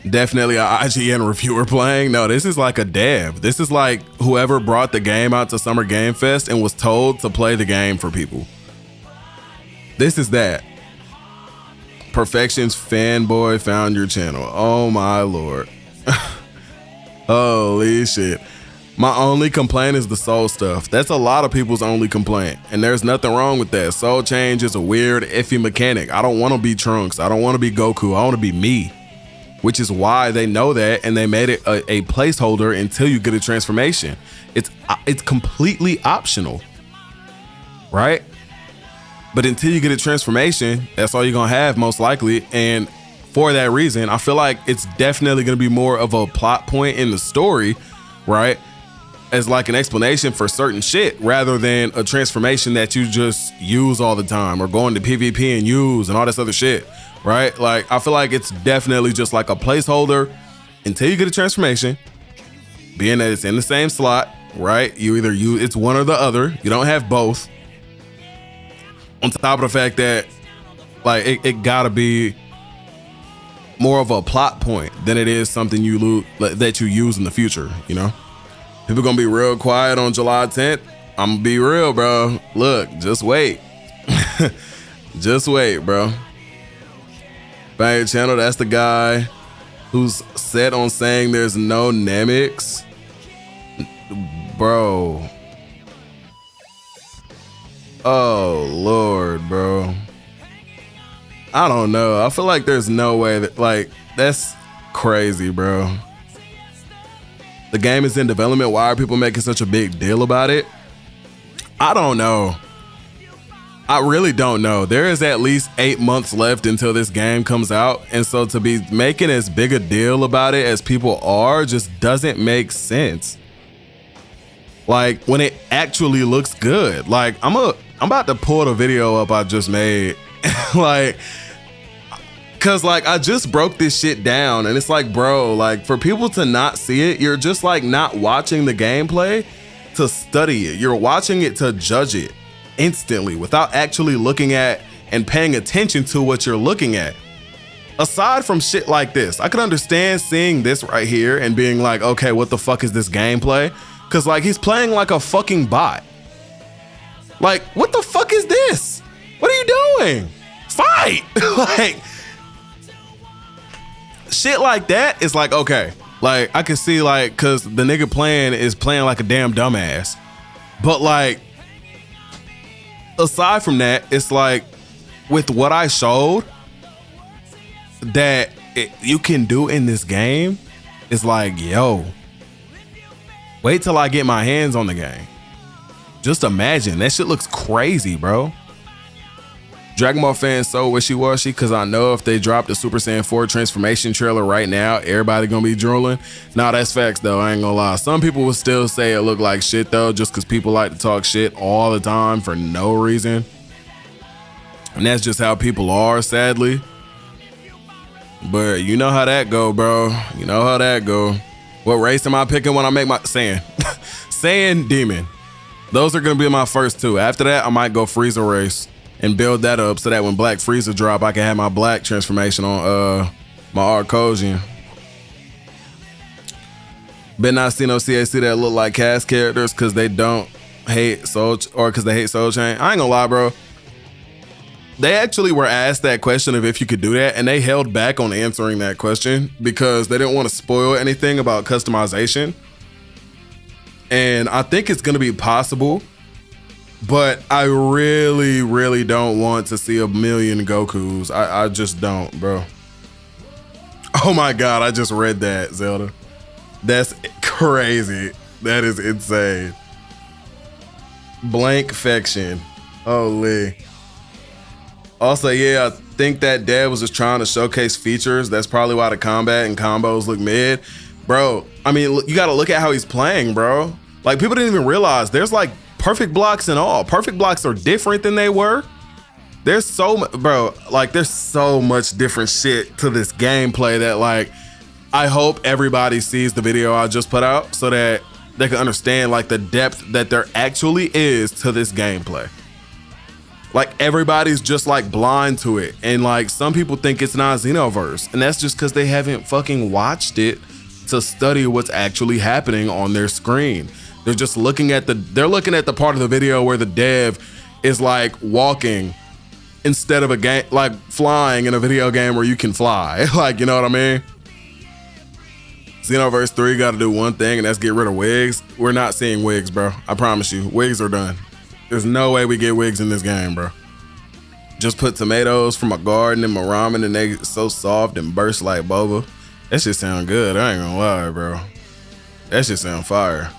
Definitely a IGN reviewer playing. No, this is like a dev. This is like whoever brought the game out to Summer Game Fest and was told to play the game for people. This is that. Perfection's fanboy found your channel. Oh my Lord. Holy shit. My only complaint is the soul stuff. That's a lot of people's only complaint. And there's nothing wrong with that. Soul change is a weird, iffy mechanic. I don't want to be Trunks. I don't want to be Goku. I want to be me. Which is why they know that and they made it a placeholder until you get a transformation. It's completely optional, right? But until you get a transformation, that's all you're gonna have most likely. And for that reason, I feel like it's definitely gonna be more of a plot point in the story, right? As like an explanation for certain shit rather than a transformation that you just use all the time or go into PvP and use and all this other shit. Right? Like, I feel like it's definitely just like a placeholder until you get a transformation, being that it's in the same slot, right? It's one or the other. You don't have both. On top of the fact that Like it gotta be more of a plot point than it is something that you use in the future, you know? People gonna be real quiet on July 10th. I'm gonna be real, bro. Look, just wait. Just wait, bro. Bang Channel, that's the guy who's set on saying there's no Nemix. Bro. Oh, Lord, bro. I don't know. I feel like there's no way that, like, that's crazy, bro. The game is in development. Why are people making such a big deal about it? I don't know. I really don't know. There is at least 8 months left until this game comes out. And so to be making as big a deal about it as people are just doesn't make sense. Like when it actually looks good. Like I'm about to pull the video up I just made. Like, cause like I just broke this shit down and it's like, bro, like for people to not see it, you're just like not watching the gameplay to study it. You're watching it to judge it instantly without actually looking at and paying attention to what you're looking at. Aside from shit like this, I could understand seeing this right here and being like, okay, what the fuck is this gameplay? Cause like he's playing like a fucking bot. Like, what the fuck is this? What are you doing? Fight! Like, shit like that is like, okay. Like, I can see like, cause the nigga playing like a damn dumbass. But like, aside from that, it's like, with what I showed that you can do in this game, it's like, yo, wait till I get my hands on the game. Just imagine, that shit looks crazy, bro. Dragon Ball fans so wishy-washy because I know if they drop the Super Saiyan 4 transformation trailer right now, everybody gonna be drooling. Nah, that's facts though, I ain't gonna lie. Some people will still say it look like shit though, just because people like to talk shit all the time for no reason. And that's just how people are, sadly. But you know how that go, bro. You know how that go. What race am I picking when I make my Saiyan? Saiyan Demon. Those are gonna be my first two. After that, I might go Frieza race and build that up so that when Black Frieza drop, I can have my black transformation on my Arcosian. Been not see no CAC that look like cast characters because they don't hate Soul or because they hate Soul Chain. I ain't gonna lie, bro. They actually were asked that question of if you could do that, and they held back on answering that question because they didn't want to spoil anything about customization. And I think it's gonna be possible, but I really, really don't want to see a million Gokus. I just don't, bro. Oh my God, I just read that, Zelda. That's crazy. That is insane. Blank Fection. Holy. Also, yeah, I think that dad was just trying to showcase features. That's probably why the combat and combos look mid. Bro, I mean, you gotta look at how he's playing, bro. Like, people didn't even realize there's like perfect blocks and all. Perfect blocks are different than they were. There's so much, bro, like there's so much different shit to this gameplay that like, I hope everybody sees the video I just put out so that they can understand like the depth that there actually is to this gameplay. Like everybody's just like blind to it. And like some people think it's not Xenoverse. And that's just because they haven't fucking watched it to study what's actually happening on their screen. They're just looking at the part of the video where the dev is like walking instead of a game, like flying in a video game where you can fly. Like, you know what I mean? Xenoverse 3 got to do one thing, and that's get rid of wigs. We're not seeing wigs, bro. I promise you, wigs are done. There's no way we get wigs in this game, bro. Just put tomatoes from a garden in my ramen, and they so soft and burst like boba. That shit sound good. I ain't gonna lie, bro. That shit sound fire.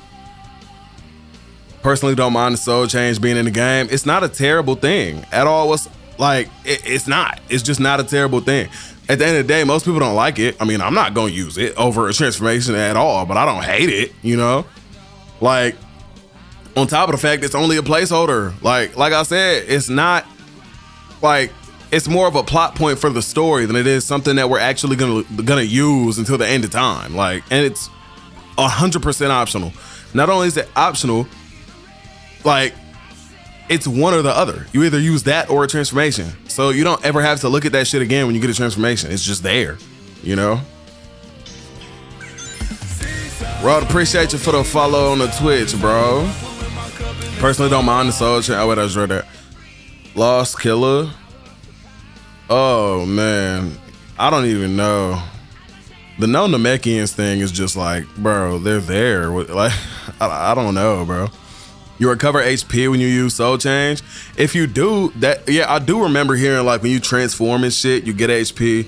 Personally, don't mind the soul change being in the game. It's not a terrible thing at all. What's like, it's not. It's just not a terrible thing. At the end of the day, most people don't like it. I mean, I'm not gonna use it over a transformation at all, but I don't hate it, you know? Like, on top of the fact it's only a placeholder. Like I said, it's not like, it's more of a plot point for the story than it is something that we're actually gonna use until the end of time. Like, and it's 100% optional. Not only is it optional, like it's one or the other. You either use that or a transformation. So you don't ever have to look at that shit again when you get a transformation. It's just there, you know? Rod, appreciate you for the follow on the Twitch, bro. Personally, don't mind the soul chain. Oh, wait, I just read that. Lost Killer. Oh, man. I don't even know. The no Namekians thing is just like, bro, they're there. Like, I don't know, bro. You recover HP when you use soul change. If you do that, yeah, I do remember hearing like when you transform and shit, you get HP,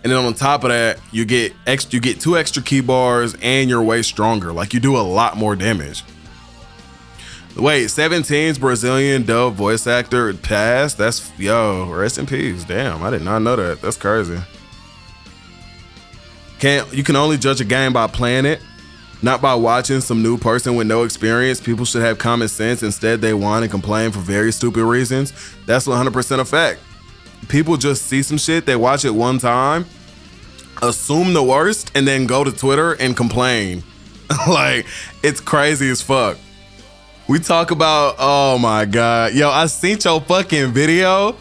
and then on top of that, you get 2 extra key bars, and you're way stronger. Like you do a lot more damage. Wait, 17's Brazilian dub voice actor passed. That's yo, rest in peace. Damn, I did not know that. That's crazy. You can only judge a game by playing it, not by watching some new person with no experience. People should have common sense. Instead, they whine and complain for very stupid reasons. That's 100% a fact. People just see some shit, they watch it one time, assume the worst, and then go to Twitter and complain. Like, it's crazy as fuck. We talk about, oh my God. Yo, I seen your fucking video.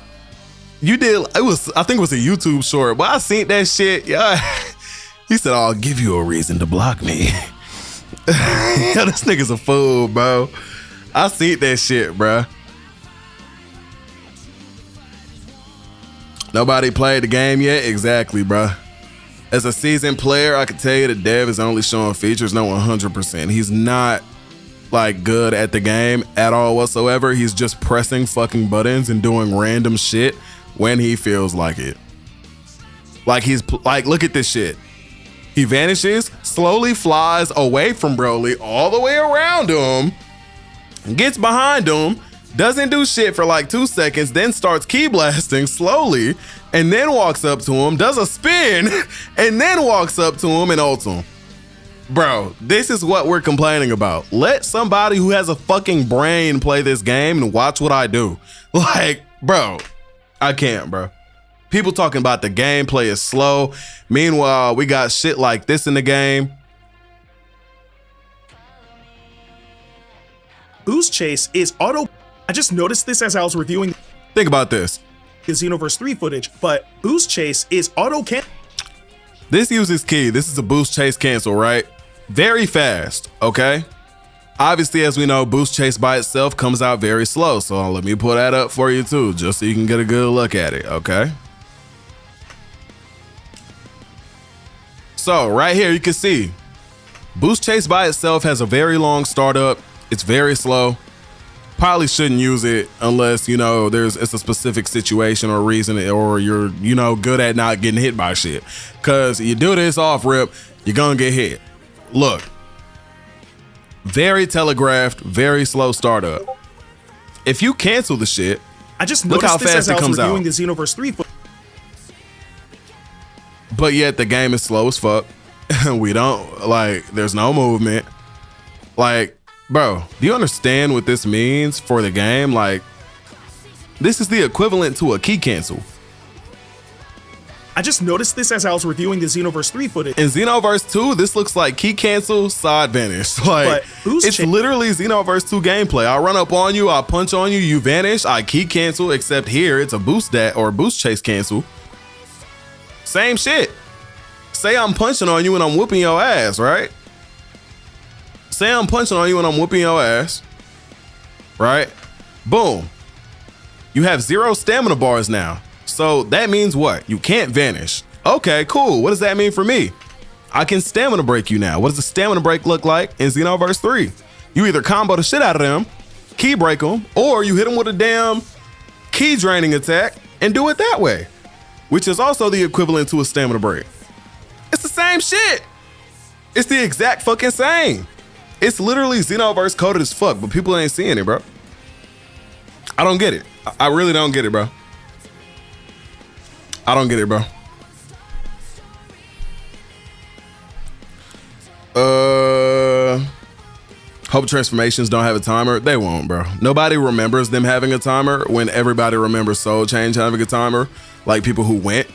You did, I think it was a YouTube short, but I seen that shit. Yeah. He said, I'll give you a reason to block me. Yo, this nigga's a fool, bro. I seen that shit, bro. Nobody played the game yet? Exactly, bro. As a seasoned player, I can tell you the dev is only showing features, no 100%. He's not like good at the game at all whatsoever. He's just pressing fucking buttons and doing random shit when he feels like it. Like he's like, look at this shit. He vanishes, slowly flies away from Broly all the way around him, gets behind him, doesn't do shit for like 2 seconds, then starts key blasting slowly, and then walks up to him, does a spin, and then walks up to him and ults him. Bro, this is what we're complaining about. Let somebody who has a fucking brain play this game and watch what I do. Like, bro, I can't, bro. People talking about the gameplay is slow. Meanwhile, we got shit like this in the game. Boost Chase is auto. I just noticed this as I was reviewing. Think about this. The Xenoverse 3 footage, but Boost Chase is auto cancel. This uses key. This is a Boost Chase cancel, right? Very fast, okay? Obviously, as we know, Boost Chase by itself comes out very slow. So let me pull that up for you too, just so you can get a good look at it, okay? So right here, you can see Boost Chase by itself has a very long startup. It's very slow. Probably shouldn't use it unless, you know, it's a specific situation or reason, or you're, you know, good at not getting hit by shit. Cause you do this off rip, you're gonna get hit. Look, very telegraphed, very slow startup. If you cancel the shit, I just look how noticed this fast as I it was comes reviewing out. the Xenoverse 3 footage. But yet the game is slow as fuck. We don't, like, there's no movement. Like, bro, do you understand what this means for the game? Like, this is the equivalent to a key cancel. I just noticed this as I was reviewing the Xenoverse 3 footage. In Xenoverse 2, this looks like key cancel, side vanish. Like, it's literally Xenoverse 2 gameplay. I run up on you, I punch on you, you vanish, I key cancel, except here it's a boost chase cancel. Same shit. Say I'm punching on you and I'm whooping your ass, right? Say I'm punching on you and I'm whooping your ass, right? Boom. You have 0 stamina bars now. So that means what? You can't vanish. Okay, cool. What does that mean for me? I can stamina break you now. What does the stamina break look like in Xenoverse 3? You either combo the shit out of them, key break them, or you hit them with a damn key draining attack and do it that way, which is also the equivalent to a stamina break. It's the same shit. It's the exact fucking same. It's literally Xenoverse coded as fuck, but people ain't seeing it, bro. I don't get it. I really don't get it, bro. I don't get it, bro. Hope transformations don't have a timer. They won't, bro. Nobody remembers them having a timer when everybody remembers Soul Change having a timer. Like people who went.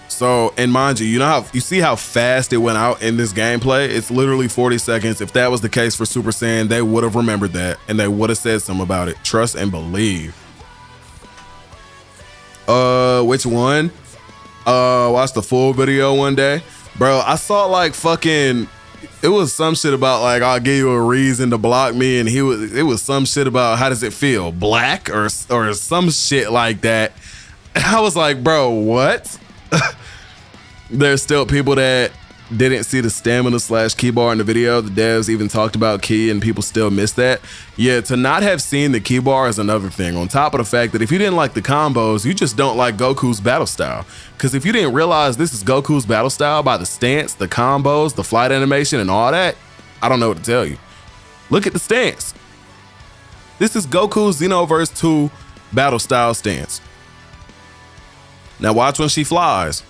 So, and mind you, you see how fast it went out in this gameplay? It's literally 40 seconds. If that was the case for Super Saiyan, they would have remembered that and they would have said something about it. Trust and believe. Which one? Watch the full video one day. Bro, I saw like fucking, it was some shit about like, I'll give you a reason to block me. And it was some shit about how does it feel? Black or some shit like that. And I was like, bro, what? There's still people that didn't see the stamina / key bar in the video. The devs even talked about key and people still miss that. Yeah, to not have seen the key bar is another thing. On top of the fact that if you didn't like the combos, you just don't like Goku's battle style. Because if you didn't realize this is Goku's battle style by the stance, the combos, the flight animation, and all that, I don't know what to tell you. Look at the stance. This is Goku's Xenoverse 2 battle style stance. Now watch when she flies.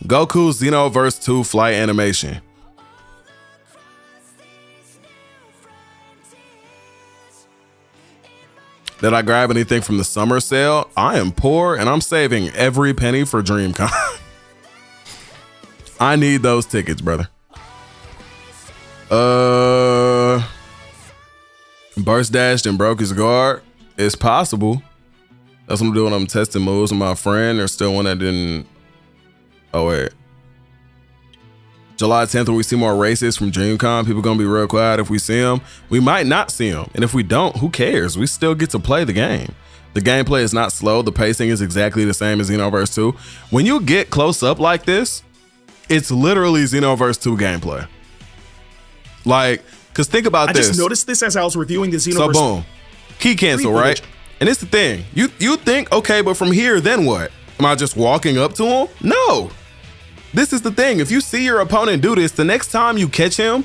Goku's Xenoverse 2 flight animation. Did I grab anything from the summer sale? I am poor and I'm saving every penny for DreamCon. I need those tickets, brother. Burst dashed and broke his guard. It's possible. That's what I'm doing. I'm testing moves with my friend. There's still one that didn't. Oh, wait. July 10th, when we see more races from DreamCon, people gonna be real quiet if we see them. We might not see them. And if we don't, who cares? We still get to play the game. The gameplay is not slow. The pacing is exactly the same as Xenoverse 2. When you get close up like this, it's literally Xenoverse 2 gameplay. Like, because think about this. I just noticed this as I was reviewing the Xenoverse. So boom, key cancel, right? And it's the thing. You think, okay, but from here, then what? Am I just walking up to him? No. This is the thing. If you see your opponent do this, the next time you catch him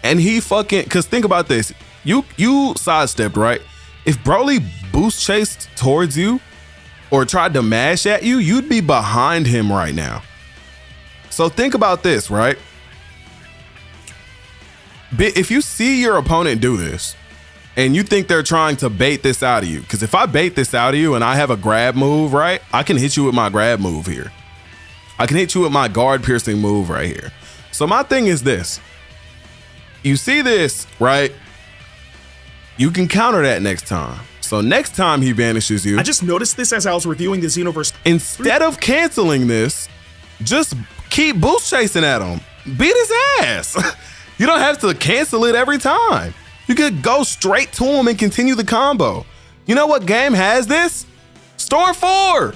and he fucking, because think about this. You sidestepped, right? If Broly boost chased towards you or tried to mash at you, you'd be behind him right now. So think about this, right? If you see your opponent do this and you think they're trying to bait this out of you, because if I bait this out of you and I have a grab move, right? I can hit you with my grab move here. I can hit you with my guard piercing move right here. So my thing is this. You see this, right? You can counter that next time. So next time he vanishes you. I just noticed this as I was reviewing the Xenoverse. Instead of canceling this, just keep boost chasing at him. Beat his ass. You don't have to cancel it every time. You could go straight to him and continue the combo. You know what game has this? Storm 4.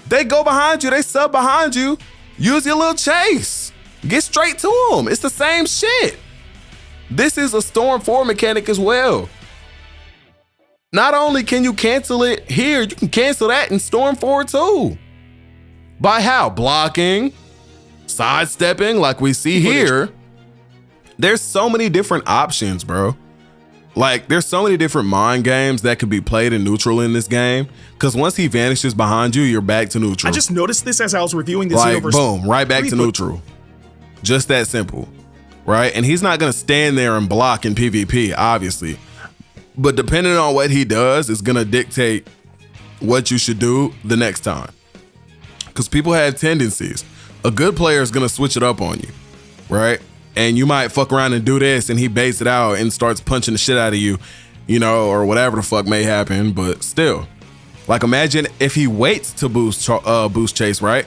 They go behind you, they sub behind you, use your little chase. Get straight to them. It's the same shit. This is a Storm 4 mechanic as well. Not only can you cancel it here, you can cancel that in Storm 4 too. By how? Blocking, sidestepping like we see here. There's so many different options, bro. Like, there's so many different mind games that could be played in neutral in this game. Because once he vanishes behind you, you're back to neutral. I just noticed this as I was reviewing the like, Xenoverse. Boom, right back to neutral. Just that simple, right? And he's not going to stand there and block in PvP, obviously. But depending on what he does, it's going to dictate what you should do the next time. Because people have tendencies. A good player is going to switch it up on you, right? And you might fuck around and do this and he baits it out and starts punching the shit out of you, you know, or whatever the fuck may happen. But still, like, imagine if he waits to boost chase, right?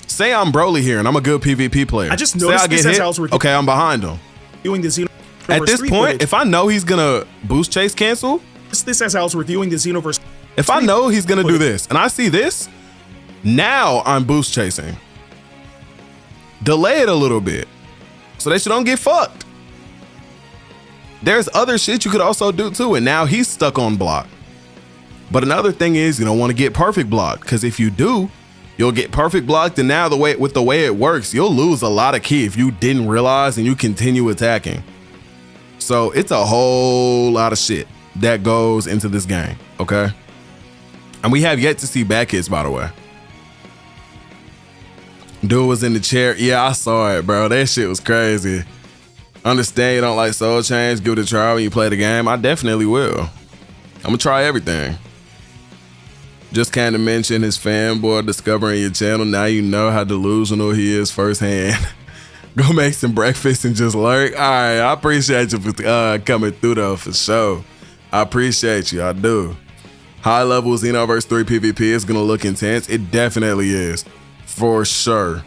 Say I'm Broly here and I'm a good PvP player. I just noticed this as I was reviewing. Okay, I'm behind him. Doing the Xenoverse. At this point, if I know he's gonna boost chase cancel, this as I was reviewing the Xenoverse. If I know he's gonna do this and I see this, now I'm boost chasing. Delay it a little bit so that you don't get fucked. There's other shit you could also do too, and now he's stuck on block. But another thing is you don't want to get perfect blocked, because if you do, you'll get perfect blocked, and now with the way it works, you'll lose a lot of ki if you didn't realize and you continue attacking. So it's a whole lot of shit that goes into this game, okay? And we have yet to see back hits, by the way. Dude was in the chair. Yeah, I saw it, bro. That shit was crazy. Understand you don't like Soul Change. Give it a try when you play the game. I definitely will. I'm gonna try everything. Just kind of mention his fanboy discovering your channel. Now you know how delusional he is firsthand. Go make some breakfast and just lurk. All right, I appreciate you for coming through though, for sure. I appreciate you, I do. High level Xenoverse 3 PvP is gonna look intense. It definitely is, for sure.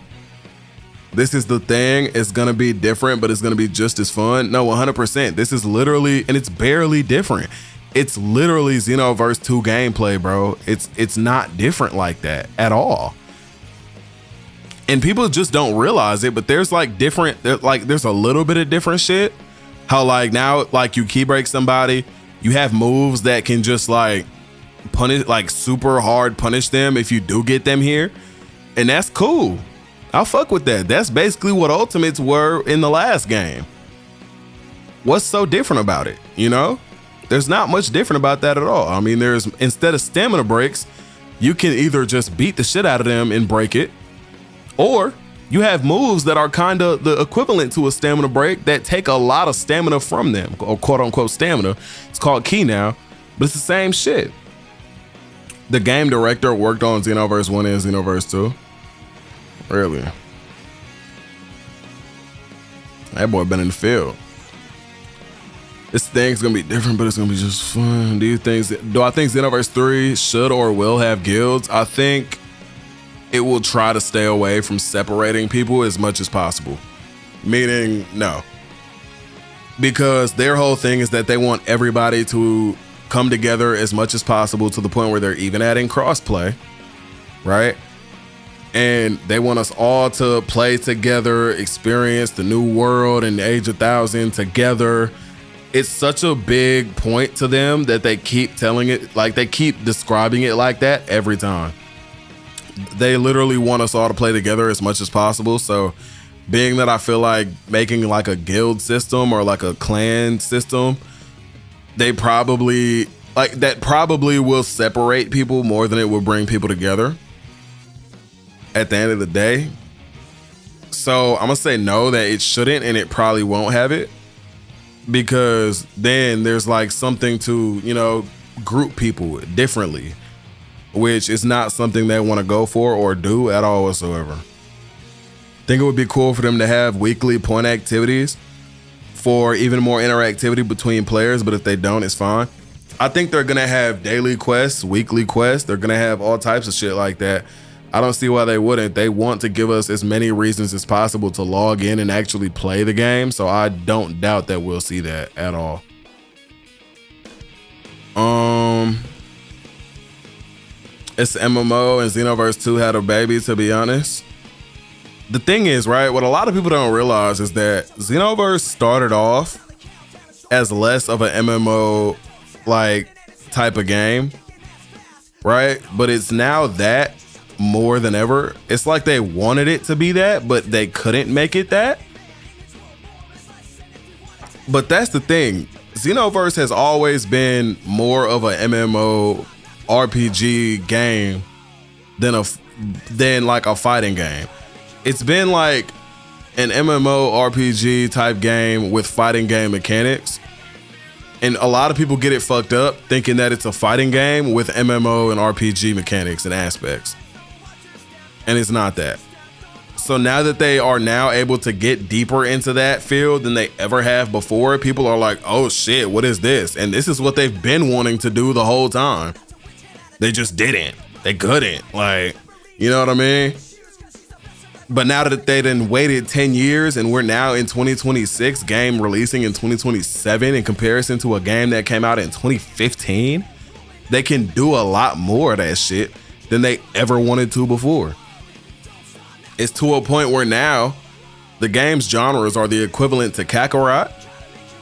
This is the thing, it's gonna be different, but it's gonna be just as fun. No, 100%. This is literally, and it's barely different. It's literally Xenoverse 2 gameplay, bro. It's not different like that at all. And people just don't realize it, but there's like different, there's a little bit of different shit. How like now, like you key break somebody, you have moves that can just like punish, like super hard punish them if you do get them here. And that's cool. I'll fuck with that. That's basically what ultimates were in the last game. What's so different about it, you know? There's not much different about that at all. I mean, there's, instead of stamina breaks, you can either just beat the shit out of them and break it, or you have moves that are kind of the equivalent to a stamina break that take a lot of stamina from them, or quote unquote stamina. It's called ki now, but it's the same shit. The game director worked on Xenoverse 1 and Xenoverse 2. Really? That boy been in the field. This thing's gonna be different, but it's gonna be just fun. Do I think Xenoverse 3 should or will have guilds? I think it will try to stay away from separating people as much as possible. Meaning, no. Because their whole thing is that they want everybody to come together as much as possible to the point where they're even adding crossplay, right? And they want us all to play together, experience the new world and the Age of 1000 together. It's such a big point to them that they keep telling it, like they keep describing it like that every time. They literally want us all to play together as much as possible. So being that I feel like making like a guild system or like a clan system, they probably, like that probably will separate people more than it will bring people together at the end of the day. So I'm gonna say no, that it shouldn't, and it probably won't have it, because then there's like something to, you know, group people differently, which is not something they want to go for or do at all whatsoever. Think it would be cool for them to have weekly point activities for even more interactivity between players, but if they don't, it's fine. I think they're gonna have daily quests, weekly quests. They're gonna have all types of shit like that. I don't see why they wouldn't. They want to give us as many reasons as possible to log in and actually play the game, so I don't doubt that we'll see that at all. It's MMO and Xenoverse 2 had a baby, to be honest. The thing is, right, what a lot of people don't realize is that Xenoverse started off as less of an MMO like type of game, right? But it's now that more than ever. It's like they wanted it to be that, but they couldn't make it that. But that's the thing. Xenoverse has always been more of a MMO RPG game than like a fighting game. It's been like an MMO RPG type game with fighting game mechanics. And a lot of people get it fucked up thinking that it's a fighting game with MMO and RPG mechanics and aspects. And it's not that. So now that they are now able to get deeper into that field than they ever have before, people are like, oh shit, what is this? And this is what they've been wanting to do the whole time. They just didn't. They couldn't. Like, you know what I mean? But now that they done waited 10 years and we're now in 2026, game releasing in 2027 in comparison to a game that came out in 2015, they can do a lot more of that shit than they ever wanted to before. It's to a point where now the game's genres are the equivalent to Kakarot.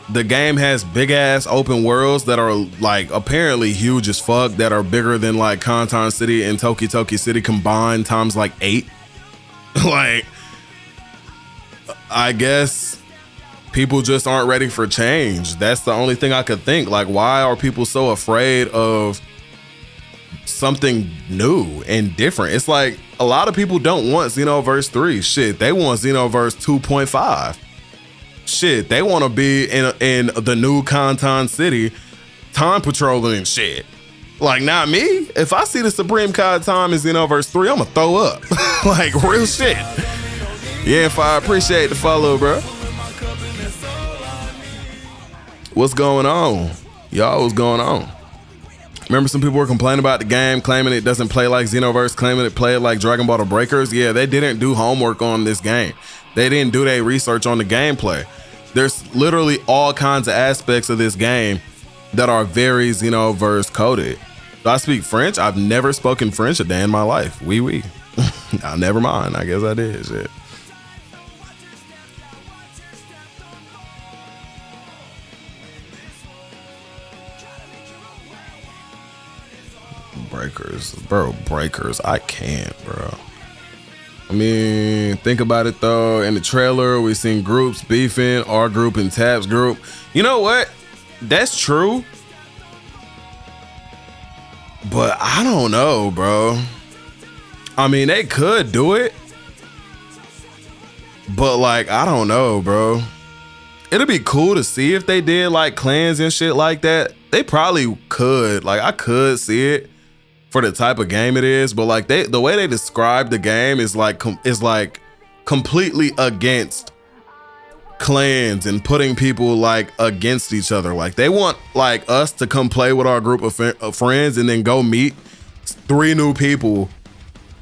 The game has big ass open worlds that are like apparently huge as fuck, that are bigger than like Kanton City and Toki Toki City combined times like 8. Like, I guess people just aren't ready for change. That's the only thing I could think. Like, why are people so afraid of something new and different? It's like a lot of people don't want Xenoverse 3. Shit, they want Xenoverse 2.5. Shit, they want to be in the new Kanton City time patrolling and shit. Like, not me. If I see the Supreme Kai time in Xenoverse 3, I'ma throw up. Like, real shit. Yeah, if I appreciate the follow, bro. What's going on? Y'all, what's going on? Remember some people were complaining about the game, claiming it doesn't play like Xenoverse, claiming it played like Dragon Ball The Breakers. Yeah, they didn't do homework on this game. They didn't do their research on the gameplay. There's literally all kinds of aspects of this game that are very Xenoverse coded. Do I speak French? I've never spoken French a day in my life. Oui. Nah, never mind. I guess I did. Shit. Breakers. Bro, breakers. I can't, bro. I mean, think about it though. In the trailer, we seen groups beefing, our group and Tap's group. You know what? That's true. But I don't know, bro. I mean, they could do it. But like, I don't know, bro. It'd be cool to see if they did like clans and shit like that. They probably could. Like, I could see it for the type of game it is. But like, the way they describe the game is like completely against clans and putting people like against each other. Like, they want like us to come play with our group of friends and then go meet 3 new people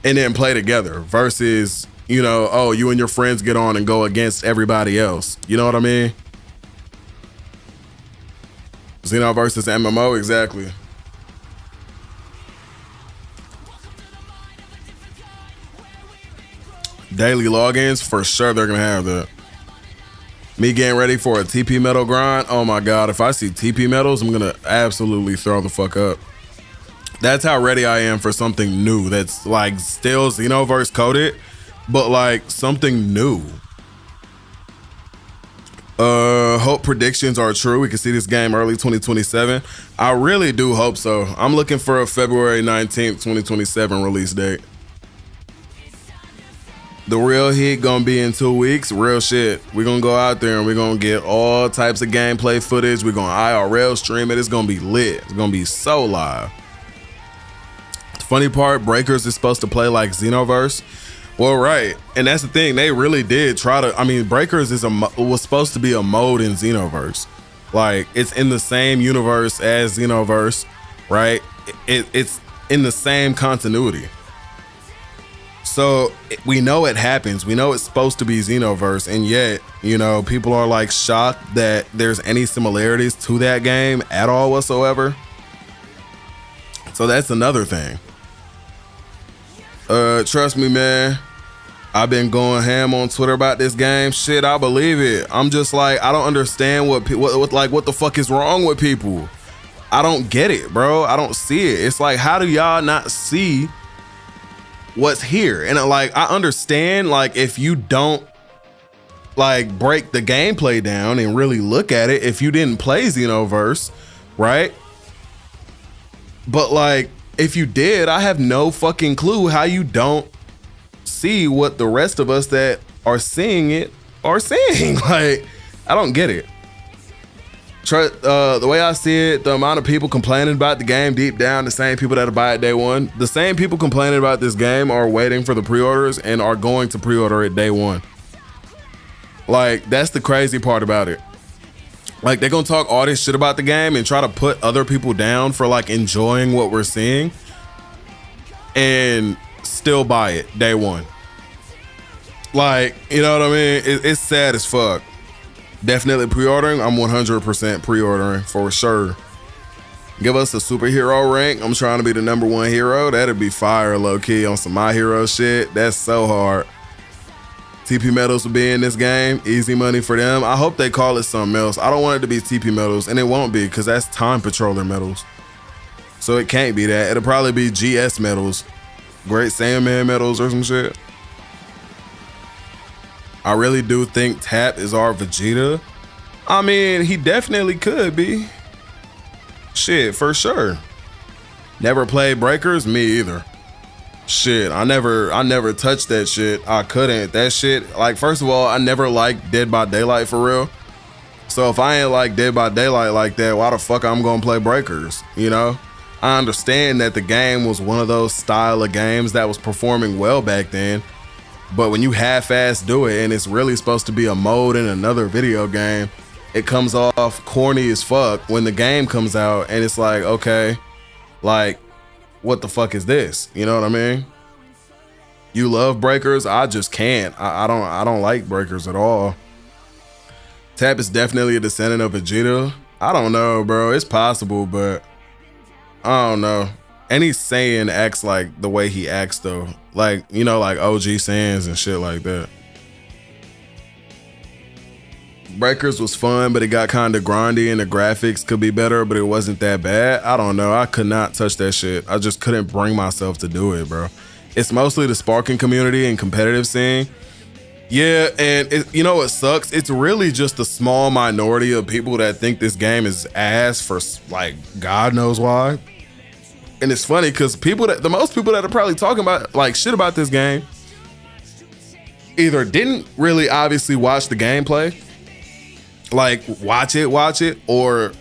and then play together versus, you know, oh, you and your friends get on and go against everybody else. You know what I mean? Xenoverse is MMO, exactly. Daily logins, for sure they're gonna have that. Me getting ready for a TP medal grind. Oh my God, if I see TP medals, I'm gonna absolutely throw the fuck up. That's how ready I am for something new that's like still Xenoverse coded, but like something new. Hope predictions are true. We can see this game early 2027. I really do hope so. I'm looking for a February 19th, 2027 release date. The real heat gonna be in 2 weeks. Real shit. We're gonna go out there and we're gonna get all types of gameplay footage. We're gonna IRL stream it. It's gonna be lit. It's gonna be so live. The funny part, Breakers is supposed to play like Xenoverse. Well, right. And that's the thing. They really did try to, I mean, Breakers was supposed to be a mode in Xenoverse. Like, it's in the same universe as Xenoverse, right? It's in the same continuity. So we know it happens. We know it's supposed to be Xenoverse, and yet, you know, people are like shocked that there's any similarities to that game at all whatsoever. So that's another thing. Trust me, man. I've been going ham on Twitter about this game. Shit, I believe it. I'm just like, I don't understand what the fuck is wrong with people. I don't get it, bro. I don't see it. It's like, how do y'all not see what's here? And like, I understand, like, if you don't like break the gameplay down and really look at it, if you didn't play Xenoverse, right? But like, if you did, I have no fucking clue how you don't see what the rest of us that are seeing it are seeing. Like, I don't get it. The way I see it, the amount of people complaining about the game deep down, the same people that'll buy it day one, the same people complaining about this game are waiting for the pre-orders and are going to pre-order it day one. Like, that's the crazy part about it. Like, they're gonna talk all this shit about the game and try to put other people down for like enjoying what we're seeing and still buy it day one. Like, you know what I mean? It's sad as fuck. Definitely pre-ordering. I'm 100% pre-ordering for sure. Give us a superhero rank. I'm trying to be the #1 hero. That'd be fire, low-key, on some My Hero shit. That's so hard. TP medals will be in this game. Easy money for them. I hope they call it something else. I don't want it to be TP medals, and it won't be, because that's time patroller medals. So it can't be that. It'll probably be GS medals. Great Saiyan medals or some shit. I really do think Tap is our Vegeta. I mean, he definitely could be. Shit, for sure. Never played Breakers? Me either. Shit, I never touched that shit. I couldn't. That shit, like, first of all, I never liked Dead by Daylight for real. So if I ain't like Dead by Daylight like that, why the fuck I'm gonna play Breakers, you know? I understand that the game was one of those style of games that was performing well back then, but when you half-ass do it and it's really supposed to be a mode in another video game, it comes off corny as fuck when the game comes out and it's like, okay, like, what the fuck is this? You know what I mean? You love Breakers? I just can't. I don't like Breakers at all. Tap is definitely a descendant of Vegeta. I don't know, bro. It's possible, but I don't know. Any Saiyan acts like the way he acts, though. Like, you know, like OG Saiyans and shit like that. Breakers was fun, but it got kind of grindy and the graphics could be better, but it wasn't that bad. I don't know. I could not touch that shit. I just couldn't bring myself to do it, bro. It's mostly the sparking community and competitive scene. Yeah, and you know what sucks? It's really just a small minority of people that think this game is ass for like God knows why. And it's funny because the most people that are probably talking about like shit about this game either didn't really obviously watch the gameplay, like watch it, or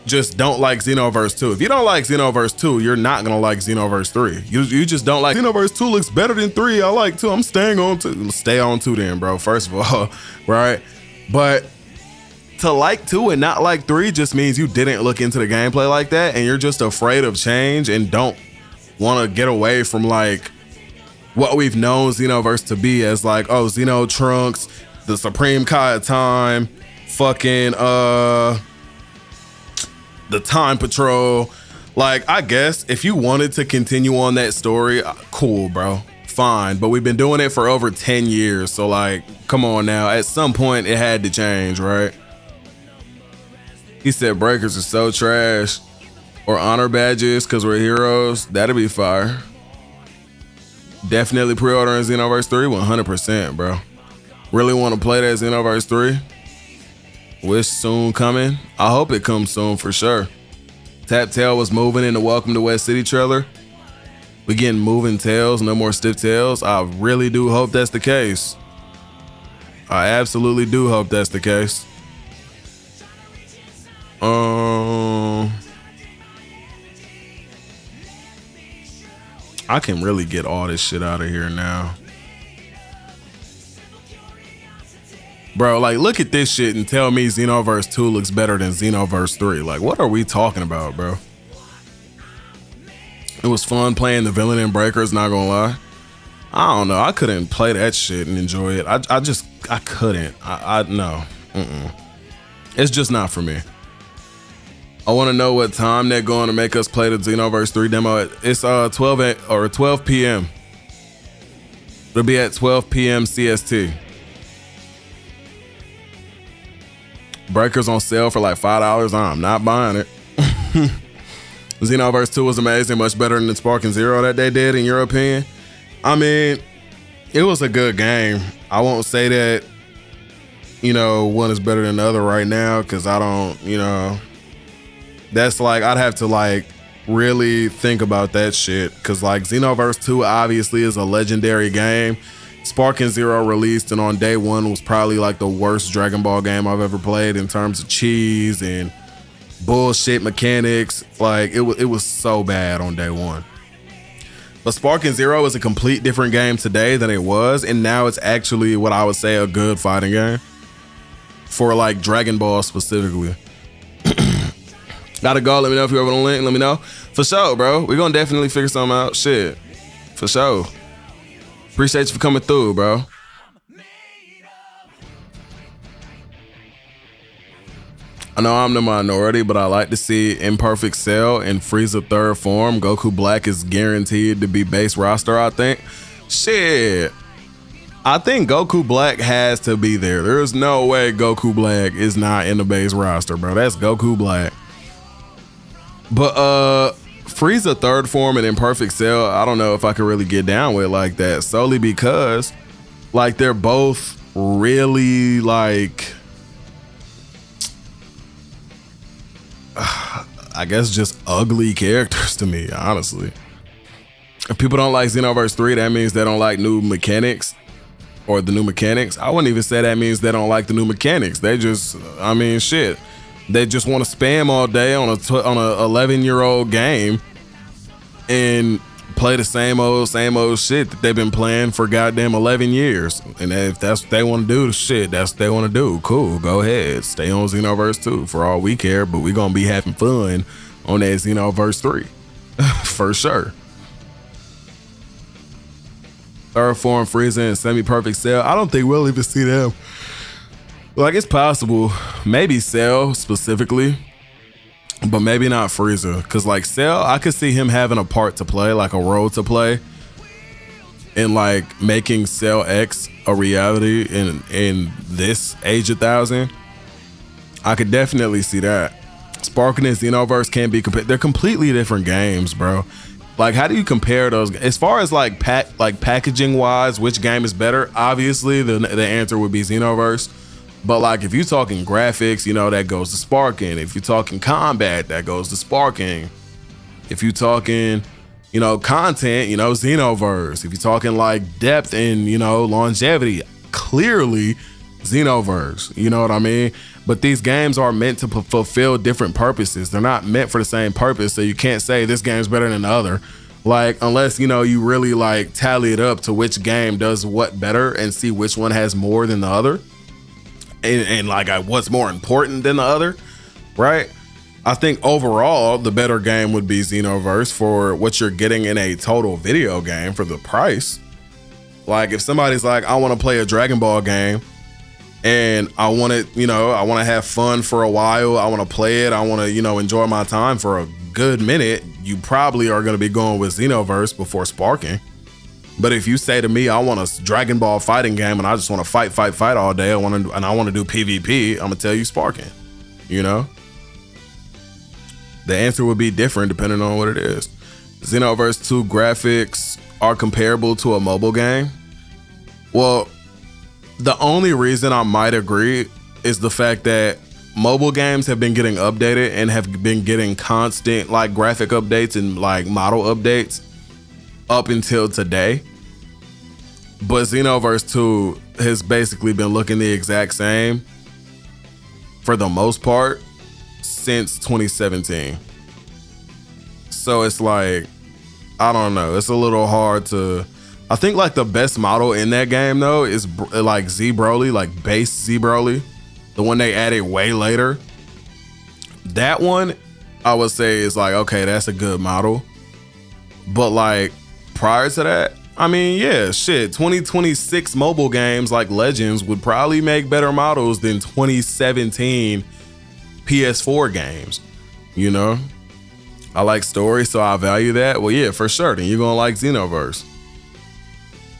just don't like Xenoverse 2. If you don't like Xenoverse 2, you're not gonna like Xenoverse 3. You just don't like Xenoverse 2 looks better than 3. I like 2. I'm staying on 2. Stay on 2 then, bro. First of all, right? But to like 2 and not like 3 just means you didn't look into the gameplay like that and you're just afraid of change and don't want to get away from like what we've known Xenoverse to be as like, oh, Xeno Trunks, the Supreme Kai of Time, fucking the Time Patrol. Like, I guess if you wanted to continue on that story, cool, bro, fine. But we've been doing it for over 10 years. So like, come on now. At some point it had to change, right? He said Breakers are so trash. Or honor badges because we're heroes. That'd be fire. Definitely pre-ordering Xenoverse 3, 100%, bro. Really want to play that Xenoverse 3? Wish soon coming. I hope it comes soon for sure. Tap Tail was moving in the Welcome to West City trailer. We getting moving tails, no more stiff tails. I really do hope that's the case. I absolutely do hope that's the case. I can really get all this shit out of here now. Bro, like, look at this shit and tell me Xenoverse 2 looks better than Xenoverse 3. Like, what are we talking about, bro? It was fun playing the villain in Breakers, not gonna lie. I don't know. I couldn't play that shit and enjoy it. I couldn't. No. It's just not for me. I want to know what time they're going to make us play the Xenoverse 3 demo. It's 12 p.m. It'll be at 12 p.m. CST. Breakers on sale for like $5. I'm not buying it. Xenoverse 2 was amazing, much better than the Sparking Zero that they did, in your opinion. I mean, it was a good game. I won't say that, you know, one is better than the other right now, because I don't, you know, that's like, I'd have to like really think about that shit, because like Xenoverse 2 obviously is a legendary game. Sparking Zero released and on day one was probably like the worst Dragon Ball game I've ever played in terms of cheese and bullshit mechanics. Like it was so bad on day one. But Sparking Zero is a complete different game today than it was, and now it's actually what I would say a good fighting game for like Dragon Ball specifically. Gotta go. Let me know if you're over the link. Let me know. For sure, bro. We're gonna definitely figure something out. Shit. For sure. Appreciate you for coming through, bro. I know I'm the minority, but I like to see Imperfect Cell in Frieza third form. Goku Black is guaranteed to be base roster, I think. Shit. I think Goku Black has to be there. There's no way Goku Black is not in the base roster, bro. That's Goku Black. But Frieza third form and Imperfect Cell, I don't know if I could really get down with like that, solely because like they're both really like I guess just ugly characters to me, honestly. If people don't like Xenoverse 3, that means they don't like new mechanics. or the new mechanics. I wouldn't even say that means they don't like the new mechanics. They just, I mean, shit. They just want to spam all day on a 11-year-old game and play the same old shit that they've been playing for goddamn 11 years. And if that's what they want to do, shit, that's what they want to do. Cool, go ahead. Stay on Xenoverse 2 for all we care, but we're going to be having fun on that Xenoverse 3. For sure. Third form, Frieza, and semi-perfect Cell. I don't think we'll even see them. Like, it's possible. Maybe Cell specifically, but maybe not Frieza. Because, like, Cell, I could see him having a part to play, like a role to play, in, like, making Cell X a reality in this Age of 1000. I could definitely see that. Sparking and Xenoverse can't be compared. They're completely different games, bro. Like, how do you compare those? As far as like packaging wise, which game is better? Obviously, the answer would be Xenoverse. But like, if you're talking graphics, you know, that goes to Sparking. If you're talking combat, that goes to Sparking. If you're talking, you know, content, you know, Xenoverse. If you're talking like depth and, you know, longevity, clearly Xenoverse. You know what I mean? But these games are meant to fulfill different purposes. They're not meant for the same purpose. So you can't say this game's better than the other. Like, unless, you know, you really like tally it up to which game does what better and see which one has more than the other. And like, what's more important than the other, right? I think overall, the better game would be Xenoverse for what you're getting in a total video game for the price. Like, if somebody's like, I want to play a Dragon Ball game, and I want to, you know, I want to have fun for a while. I want to play it. I want to, you know, enjoy my time for a good minute. You probably are going to be going with Xenoverse before Sparking. But if you say to me, I want a Dragon Ball fighting game and I just want to fight all day, I want to do PvP, I'm gonna tell you Sparking. You know, the answer would be different depending on what it is. Xenoverse 2 graphics are comparable to a mobile game. Well, the only reason I might agree is the fact that mobile games have been getting updated and have been getting constant like graphic updates and like model updates up until today. But Xenoverse 2 has basically been looking the exact same for the most part since 2017. So it's like, I don't know, it's a little hard to, I think like the best model in that game though is like Z Broly, like base Z Broly, the one they added way later. That one I would say is like, okay, that's a good model. But like prior to that, I mean, yeah, shit, 2026 mobile games like Legends would probably make better models than 2017 PS4 games, you know? I like story, so I value that. Well, yeah, for sure, then you're gonna like Xenoverse.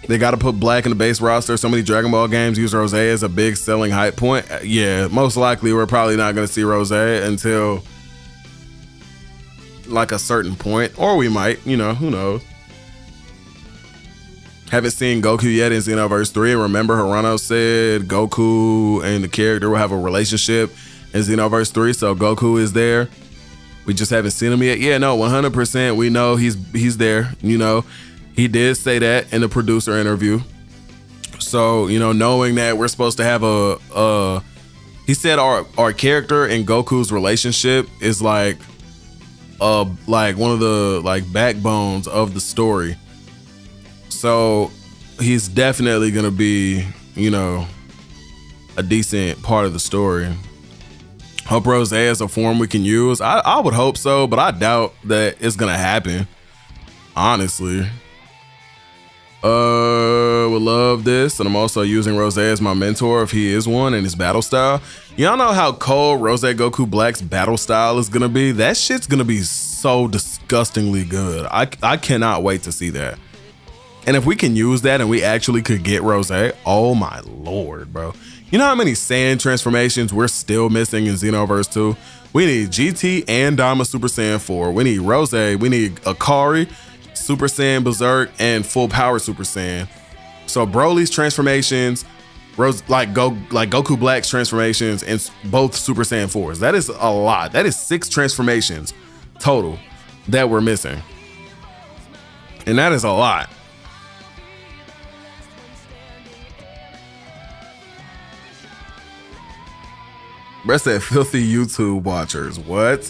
They got to put Black in the base roster. So many Dragon Ball games use Rose as a big selling hype point. Yeah, most likely we're probably not going to see Rose until like a certain point. Or we might, you know, who knows. Haven't seen Goku yet in Xenoverse 3. Remember, Hirano said Goku and the character will have a relationship in Xenoverse 3. So Goku is there. We just haven't seen him yet. Yeah, no, 100%. We know he's there, you know. He did say that in the producer interview. So, you know, knowing that we're supposed to have he said our character and Goku's relationship is like one of the like backbones of the story. So he's definitely gonna be, you know, a decent part of the story. Hope Rose is a form we can use. I would hope so, but I doubt that it's gonna happen, honestly. Would love this, and I'm also using Rose as my mentor if he is one, and his battle style. Y'all know how cold Rose Goku Black's battle style is gonna be? That shit's gonna be so disgustingly good. I cannot wait to see that. And if we can use that and we actually could get Rose, oh my lord, bro. You know how many Saiyan transformations we're still missing in Xenoverse 2? We need GT and Dama Super Saiyan 4. We need Rose, we need Akari, Super Saiyan Berserk, and full power Super Saiyan. So Broly's transformations, Goku Black's transformations, and both Super Saiyan 4s. That is a lot. That is 6 transformations total that we're missing. And that is a lot. Bruh said filthy YouTube watchers. What?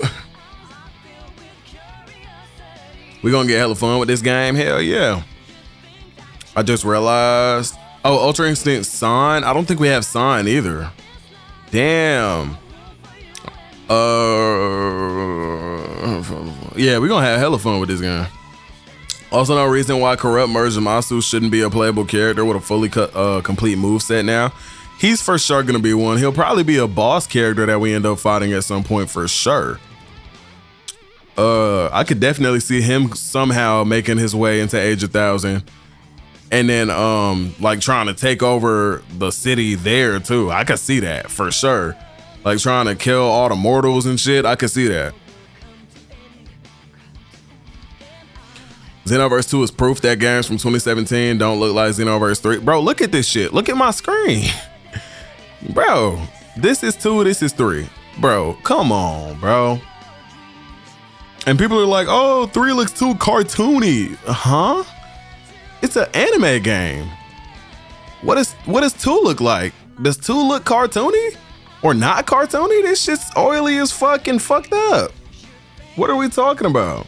We gonna get hella fun with this game? Hell yeah. I just realized. Oh, Ultra Instinct Sign? I don't think we have Sign either. Damn. Yeah, we're gonna have hella fun with this game. Also, no reason why Corrupt Merge Zamasu shouldn't be a playable character with a fully complete moveset now. He's for sure gonna be one. He'll probably be a boss character that we end up fighting at some point for sure. I could definitely see him somehow making his way into Age 1000. And then like trying to take over the city there too. I could see that for sure. Like trying to kill all the mortals and shit. I could see that. Xenoverse 2 is proof that games from 2017 don't look like Xenoverse 3. Bro, look at this shit. Look at my screen. Bro, this is 2, this is 3. Bro, come on, bro. And people are like, oh, 3 looks too cartoony. Huh? It's an anime game. What does 2 look like? Does 2 look cartoony? Or not cartoony? This shit's oily as fucking fucked up. What are we talking about?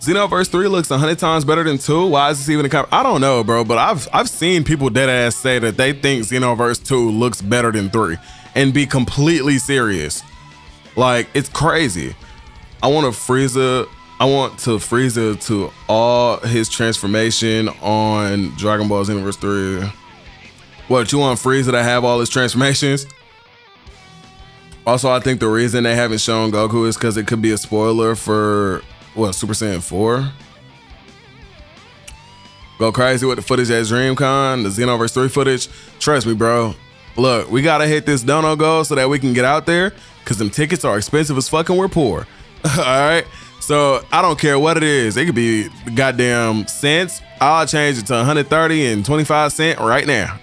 Xenoverse 3 looks 100 times better than 2. Why is this even a I don't know, bro, but I've seen people dead ass say that they think Xenoverse 2 looks better than 3 and be completely serious. Like, it's crazy. I want Frieza to all his transformation on Dragon Ball Xenoverse 3. What, you want Frieza to have all his transformations? Also, I think the reason they haven't shown Goku is because it could be a spoiler for what, Super Saiyan 4? Go crazy with the footage at DreamCon, the Xenoverse 3 footage. Trust me, bro. Look, we gotta hit this dono goal so that we can get out there, because them tickets are expensive as fuck and we're poor. All right? So I don't care what it is. It could be goddamn cents. I'll change it to 130 and 25 cents right now.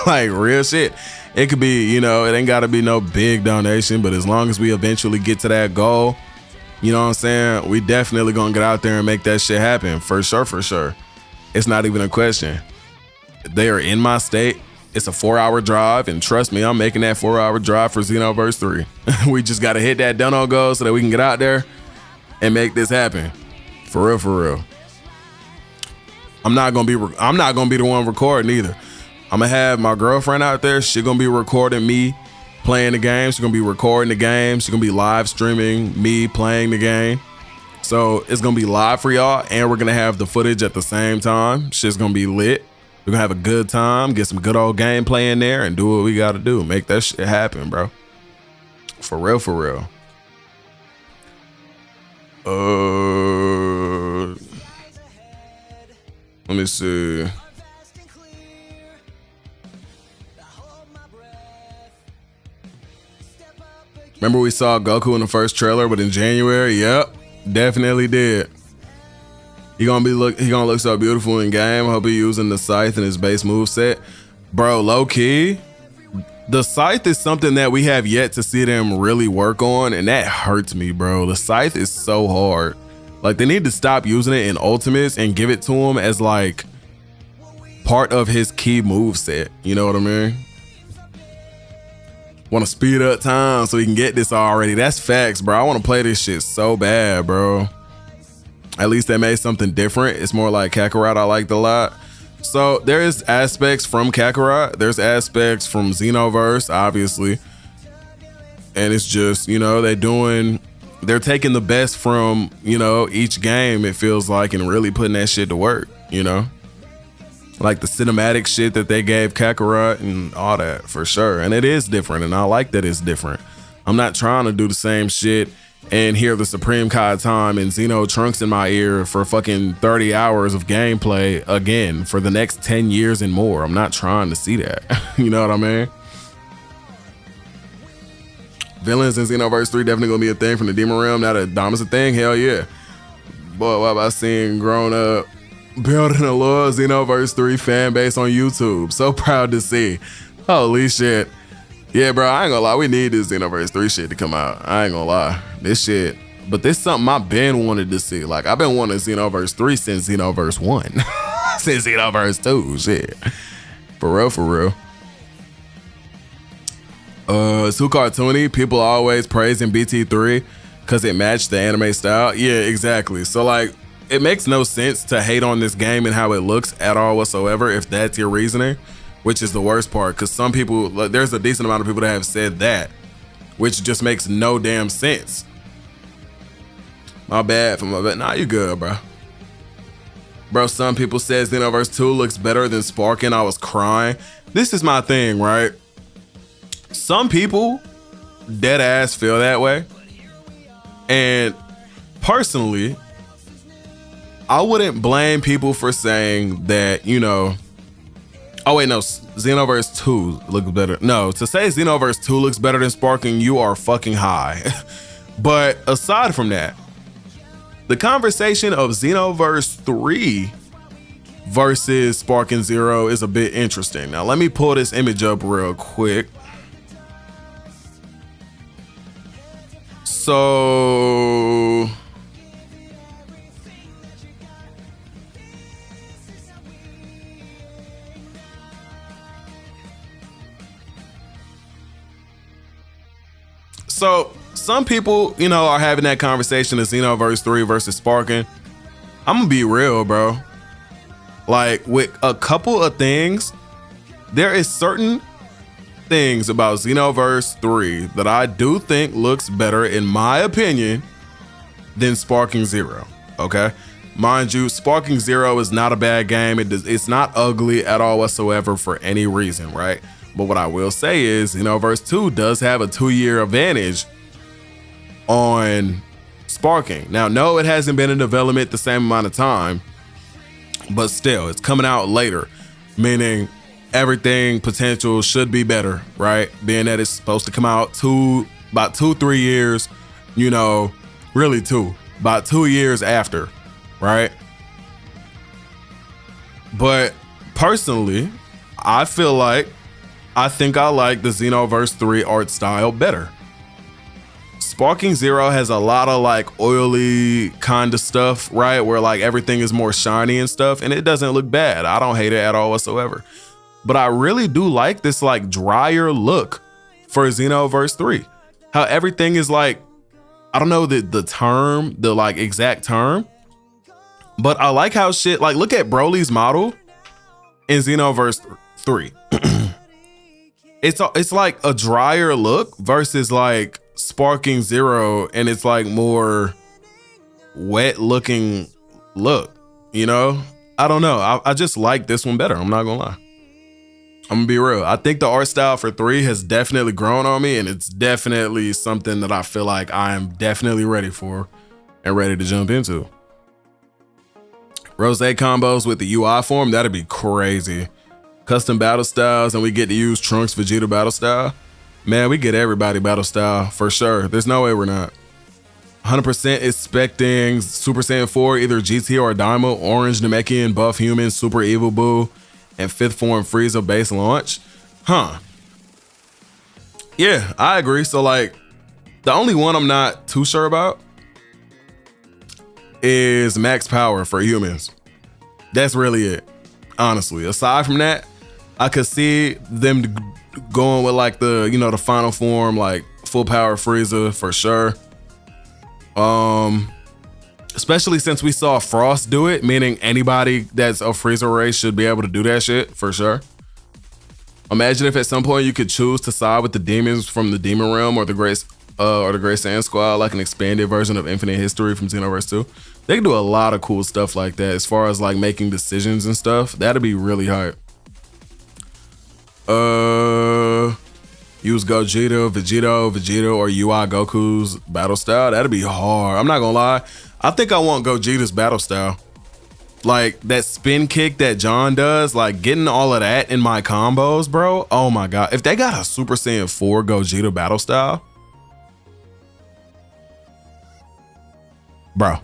Like, real shit. It could be, you know, it ain't gotta be no big donation, but as long as we eventually get to that goal, you know what I'm saying? We definitely gonna get out there and make that shit happen. For sure, for sure. It's not even a question. They are in my state. It's a 4-hour drive, and trust me, I'm making that 4-hour drive for Xenoverse 3. We just gotta hit that dono goal so that we can get out there and make this happen. For real, for real. I'm not gonna be the one recording either. I'm gonna have my girlfriend out there. She's gonna be recording me playing the game. She's gonna be recording the game. She's gonna be live streaming me playing the game. So it's gonna be live for y'all, and we're gonna have the footage at the same time. Shit's gonna be lit. We're gonna have a good time, get some good old gameplay in there, and do what we gotta do. Make that shit happen, bro. For real, for real. Let me see. Remember we saw Goku in the first trailer, but in January? Yep, definitely did. He gonna look so beautiful in game. I hope he using the scythe in his base moveset. Bro, low key, the scythe is something that we have yet to see them really work on, and that hurts me, bro. The scythe is so hard. Like, they need to stop using it in Ultimates and give it to him as like part of his key moveset. You know what I mean? Want to speed up time so he can get this already. That's facts, bro. I want to play this shit so bad, bro. At least they made something different. It's more like Kakarot. I liked a lot. So there is aspects from Kakarot. There's aspects from Xenoverse, obviously. And it's just, you know, they're taking the best from, you know, each game, it feels like, and really putting that shit to work, you know? Like the cinematic shit that they gave Kakarot and all that, for sure. And it is different, and I like that it's different. I'm not trying to do the same shit and hear the Supreme Kai time and Xeno Trunks in my ear for fucking 30 hours of gameplay again for the next 10 years and more. I'm not trying to see that. You know what I mean? Villains in Xenoverse 3 definitely gonna be a thing from the Demon Realm. Now that Dom is a thing, hell yeah. Boy, what about seeing grown up building a loyal Xenoverse 3 fan base on YouTube? So proud to see. Holy shit. Yeah, bro, I ain't gonna lie. We need this Xenoverse 3 shit to come out. I ain't gonna lie. This shit. But this is something I've been wanted to see. Like, I've been wanting Xenoverse 3 since Xenoverse 1. Since Xenoverse 2. Shit. For real, for real. It's too cartoony. People are always praising BT3 because it matched the anime style. Yeah, exactly. So like, it makes no sense to hate on this game and how it looks at all whatsoever if that's your reasoning, which is the worst part. Because some people, like, there's a decent amount of people that have said that, which just makes no damn sense. My bad. Nah, you good, bro. Bro, some people said Xenoverse 2 looks better than Sparking. I was crying. This is my thing, right? Some people dead ass feel that way. And personally, I wouldn't blame people for saying that, you know, oh wait, no, Xenoverse 2 looks better. No, to say Xenoverse 2 looks better than Sparking, you are fucking high. But aside from that, the conversation of Xenoverse 3 versus Sparking Zero is a bit interesting. Now, let me pull this image up real quick. So some people, you know, are having that conversation of Xenoverse 3 versus Sparking. I'm gonna be real, bro. Like, with a couple of things, there is certain things about Xenoverse 3 that I do think looks better, in my opinion, than Sparking Zero. Okay, mind you, Sparking Zero is not a bad game. It's not ugly at all whatsoever for any reason, right? But what I will say is Xenoverse 2 does have a 2-year advantage on Sparking. Now, no, it hasn't been in development the same amount of time, but still, it's coming out later, meaning everything potential should be better, right? Being that it's supposed to come out about 2-3 years, you know, really about 2 years after, right? But personally, I think I like the Xenoverse 3 art style better. Sparking Zero has a lot of like oily kind of stuff, right? Where like everything is more shiny and stuff, and it doesn't look bad. I don't hate it at all whatsoever. But I really do like this like drier look for Xenoverse 3. How everything is like, I don't know the like exact term, but I like how shit, like look at Broly's model in Xenoverse 3. It's like a drier look versus like Sparking Zero, and it's like more wet looking look, you know? I don't know. I just like this one better. I'm not gonna lie. I'm gonna be real. I think the art style for 3 has definitely grown on me, and it's definitely something that I feel like I am definitely ready for and ready to jump into. Rose combos with the UI form, that'd be crazy. Custom battle styles, and we get to use Trunks Vegeta battle style. Man, we get everybody battle style for sure. There's no way we're not. 100% expecting Super Saiyan 4, either GT or Daima, Orange Namekian, Buff Human, Super Evil Boo, and 5th form Frieza base launch. Huh. Yeah, I agree. So like, the only one I'm not too sure about is max power for humans. That's really it, honestly. Aside from that, I could see them going with like the, you know, the final form, like full power Frieza for sure. Especially since we saw Frost do it, meaning anybody that's a Frieza race should be able to do that shit for sure. Imagine if at some point you could choose to side with the demons from the Demon Realm or the Great Saiyan Squad, like an expanded version of Infinite History from Xenoverse 2. They can do a lot of cool stuff like that as far as like making decisions and stuff. That'd be really hype. Use Gogeta, Vegeta, or UI Goku's battle style. That'd be hard. I'm not gonna lie. I think I want Gogeta's battle style. Like that spin kick that John does, like getting all of that in my combos, bro. Oh my God. If they got a Super Saiyan 4 Gogeta battle style, bro,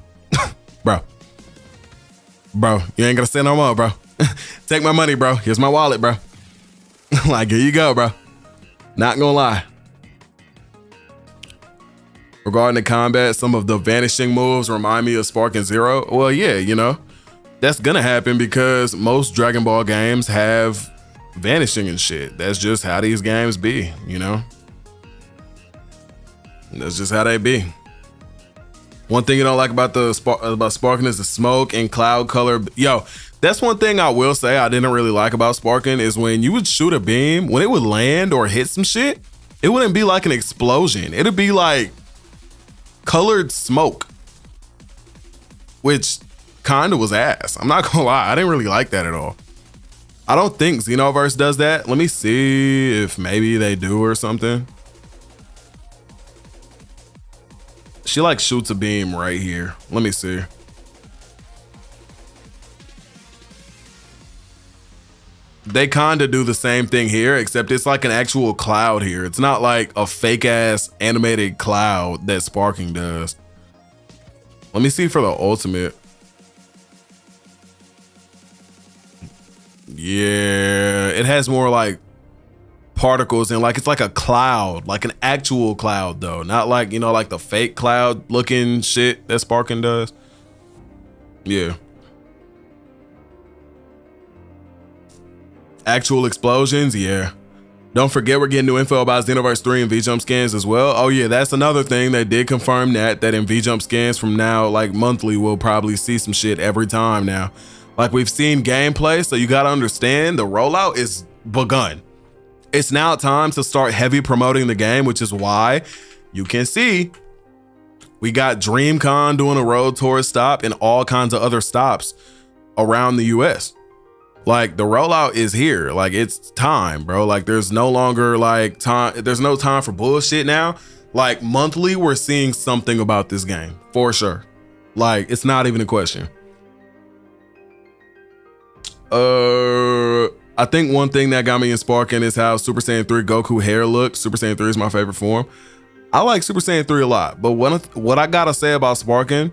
bro, you ain't gonna say no more, bro. Take my money, bro. Here's my wallet, bro. Like, here you go, bro. Not gonna lie. Regarding the combat, some of the vanishing moves remind me of Sparking Zero. Well, yeah, you know, that's gonna happen because most Dragon Ball games have vanishing and shit. That's just how these games be, you know? That's just how they be. One thing you don't like about Sparking is the smoke and cloud color. Yo, that's one thing I will say I didn't really like about Sparking is when you would shoot a beam, when it would land or hit some shit, it wouldn't be like an explosion. It'd be like colored smoke, which kind of was ass. I'm not gonna lie, I didn't really like that at all. I don't think Xenoverse does that. Let me see if maybe they do or something. She like shoots a beam right here. Let me see. They kind of do the same thing here, except it's like an actual cloud here. It's not like a fake ass animated cloud that Sparking does. Let me see for the ultimate. Yeah, it has more like particles and like it's like a cloud, like an actual cloud though, not like, you know, like the fake cloud looking shit that Sparking does. Yeah, actual explosions. Yeah, don't forget we're getting new info about Xenoverse 3 and V-Jump scans as well. Oh yeah, that's another thing. They did confirm that in V-Jump scans from now, like monthly, we'll probably see some shit every time now. Like we've seen gameplay, so you gotta understand the rollout is begun. It's now time to start heavy promoting the game, which is why you can see we got DreamCon doing a road tour stop and all kinds of other stops around the US. Like the rollout is here. Like it's time, bro. Like there's no longer like time. There's no time for bullshit now. Like monthly, we're seeing something about this game for sure. Like it's not even a question. I think one thing that got me in Sparking is how Super Saiyan 3 Goku hair looks. Super Saiyan 3 is my favorite form. I like Super Saiyan 3 a lot, but what I gotta say about Sparking,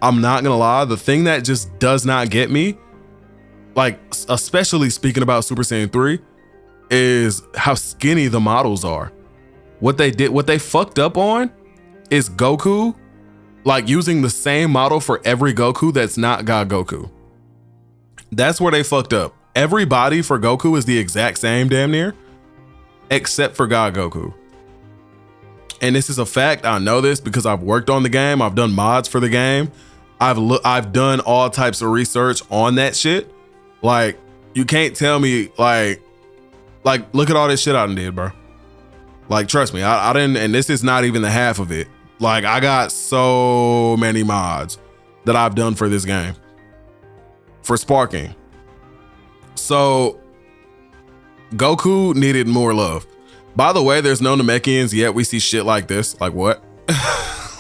I'm not gonna lie, the thing that just does not get me, like especially speaking about Super Saiyan 3, is how skinny the models are. What they fucked up on is Goku, like using the same model for every Goku that's not God Goku. That's where they fucked up. Every body for Goku is the exact same damn near, except for God Goku. And this is a fact. I know this because I've worked on the game. I've done mods for the game. I've done all types of research on that shit. Like you can't tell me like look at all this shit I done did, bro. Like trust me, I didn't, and this is not even the half of it. Like I got so many mods that I've done for this game. For Sparking. So Goku needed more love. By the way, there's no Namekians yet. We see shit like this. Like what?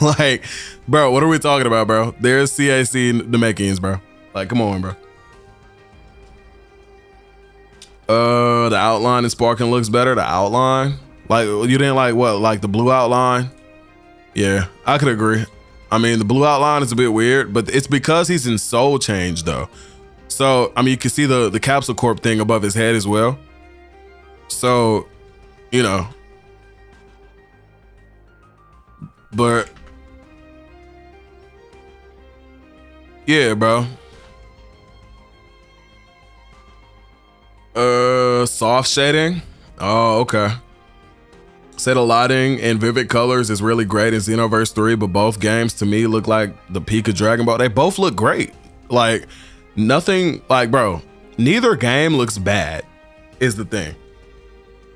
Like, bro, what are we talking about, bro? There's CAC Namekians, bro. Like, come on, bro. The outline in Sparking looks better. The outline, like you didn't like what? Like the blue outline? Yeah, I could agree. I mean, the blue outline is a bit weird, but it's because he's in Soul Change though. So, I mean, you can see the Capsule Corp thing above his head as well. So, you know. But, yeah, bro. Soft shading. Oh, okay. Set of lighting and vivid colors is really great in Xenoverse 3, but both games to me look like the peak of Dragon Ball. They both look great. Like, nothing, like, bro, neither game looks bad is the thing.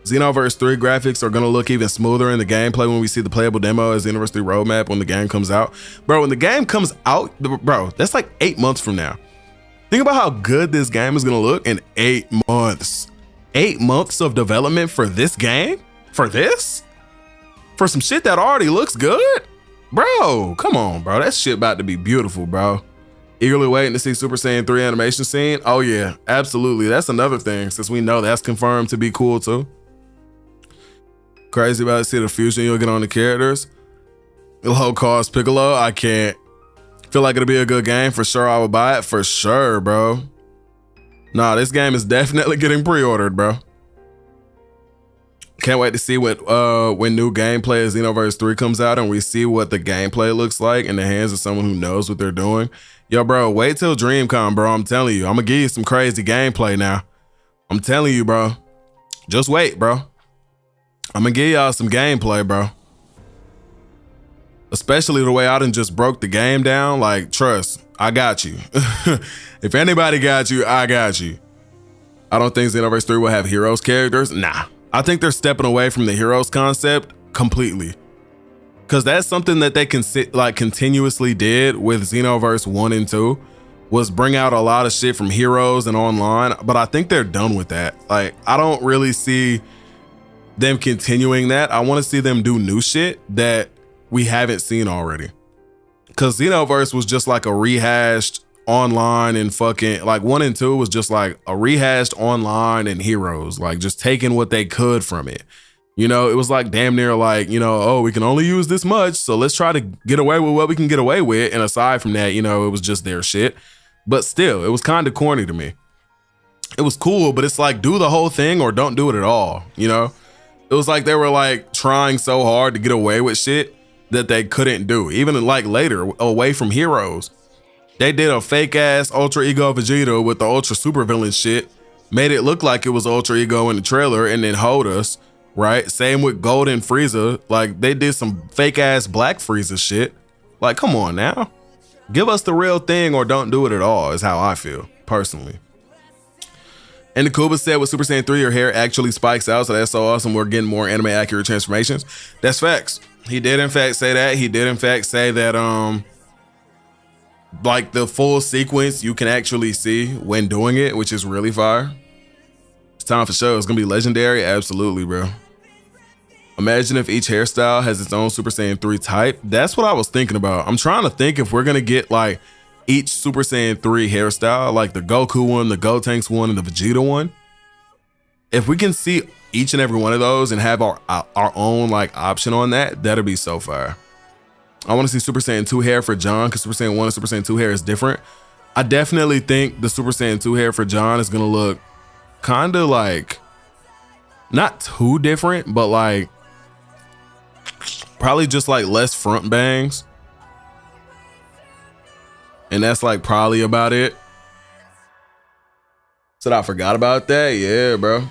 Xenoverse 3 graphics are gonna look even smoother in the gameplay when we see the playable demo as Xenoverse 3 roadmap when the game comes out. Bro, when the game comes out, bro, that's like 8 months from now. Think about how good this game is gonna look in 8 months. 8 months of development for this game? For this? For some shit that already looks good? Bro, come on, bro. That shit about to be beautiful, bro. Eagerly waiting to see Super Saiyan 3 animation scene. Oh yeah, absolutely. That's another thing, since we know that's confirmed to be cool too. Crazy about to see the fusion you'll get on the characters. Low cost Piccolo, I can't. Feel like it'll be a good game. For sure I would buy it. For sure, bro. Nah, this game is definitely getting pre-ordered, bro. Can't wait to see what when new gameplay of Xenoverse 3 comes out and we see what the gameplay looks like in the hands of someone who knows what they're doing. Yo, bro, wait till DreamCon, bro. I'm telling you, I'm gonna give you some crazy gameplay now. I'm telling you, bro. Just wait, bro. I'm gonna give y'all some gameplay, bro. especially the way I done just broke the game down. Like, trust, I got you. If anybody got you, I got you. I don't think Xenoverse 3 will have heroes characters. Nah, I think they're stepping away from the heroes concept completely. Cause that's something that they continuously did with Xenoverse 1 and 2 was bring out a lot of shit from heroes and online, but I think they're done with that. Like, I don't really see them continuing that. I want to see them do new shit that we haven't seen already. Cause Xenoverse was just like a rehashed online and fucking like 1 and 2 was just like a rehashed online and heroes, like just taking what they could from it. You know, it was like damn near like, you know, oh, we can only use this much, so let's try to get away with what we can get away with. And aside from that, you know, it was just their shit. But still, it was kind of corny to me. It was cool, but it's like, do the whole thing or don't do it at all, you know? It was like they were like trying so hard to get away with shit that they couldn't do. Even like later, away from heroes, they did a fake ass Ultra Ego Vegeta with the Ultra Super Villain shit, made it look like it was Ultra Ego in the trailer and then hold us. Right? Same with Golden Frieza. Like, they did some fake ass Black Frieza shit. Like, come on now. Give us the real thing or don't do it at all, is how I feel, personally. And the Kuba said with Super Saiyan 3, your hair actually spikes out, so that's so awesome. We're getting more anime accurate transformations. That's facts. He did in fact say that. He did in fact say that like the full sequence you can actually see when doing it, which is really fire. It's time for show. It's gonna be legendary. Absolutely, bro. Imagine if each hairstyle has its own Super Saiyan 3 type. That's what I was thinking about. I'm trying to think if we're gonna get like each Super Saiyan 3 hairstyle, like the Goku one, the Gotenks one, and the Vegeta one. If we can see each and every one of those and have our own like option on that, that'd be so fire. I want to see Super Saiyan 2 hair for John because Super Saiyan 1 and Super Saiyan 2 hair is different. I definitely think the Super Saiyan 2 hair for John is gonna look kind of like not too different, but like probably just like less front bangs, and that's like probably about it. Said I forgot about that. Yeah, bro.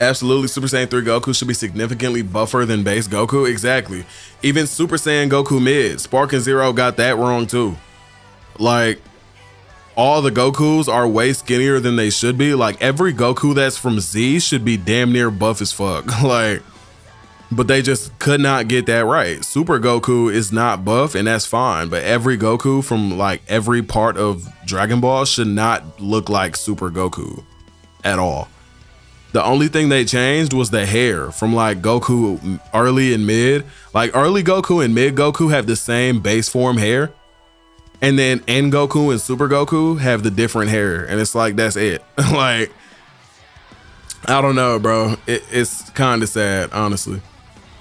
Absolutely, Super Saiyan 3 Goku should be significantly buffer than base Goku. Exactly. Even Super Saiyan Goku mid, Spark and Zero got that wrong too. Like, all the Gokus are way skinnier than they should be. Like, every Goku that's from Z should be damn near buff as fuck. Like, but they just could not get that right. Super Goku is not buff, and that's fine. But every Goku from like every part of Dragon Ball should not look like Super Goku at all. The only thing they changed was the hair from like Goku early and mid. Like, early Goku and mid Goku have the same base form hair. And then N Goku and Super Goku have the different hair. And it's like, that's it. Like, I don't know, bro. It's kind of sad, honestly.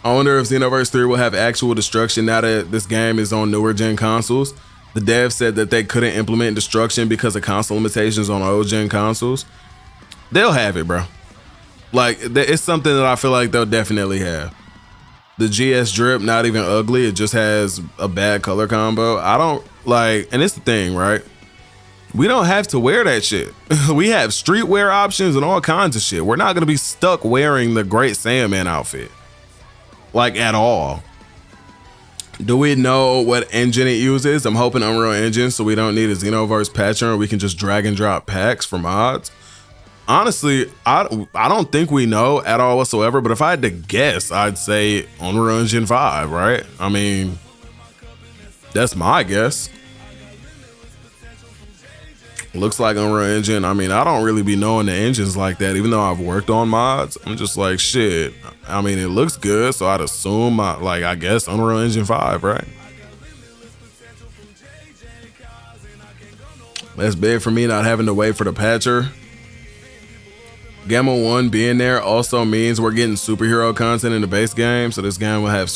I wonder if Xenoverse 3 will have actual destruction now that this game is on newer gen consoles. The dev said that they couldn't implement destruction because of console limitations on old gen consoles. They'll have it, bro. Like, it's something that I feel like they'll definitely have. The GS drip, not even ugly. It just has a bad color combo. I don't like, and it's the thing, right? We don't have to wear that shit. We have streetwear options and all kinds of shit. We're not gonna be stuck wearing the Great Saiyaman outfit. Like, at all. Do we know what engine it uses? I'm hoping Unreal Engine, so we don't need a Xenoverse patcher and we can just drag and drop packs for mods. Honestly, I don't think we know at all whatsoever, but if I had to guess, I'd say Unreal Engine 5, right? I mean, that's my guess. Looks like Unreal Engine. I mean, I don't really be knowing the engines like that, even though I've worked on mods. I'm just like, shit. I mean, it looks good, so I'd assume, I guess Unreal Engine 5, right? That's big for me not having to wait for the patcher. Gamma 1 being there also means we're getting superhero content in the base game, so this game will have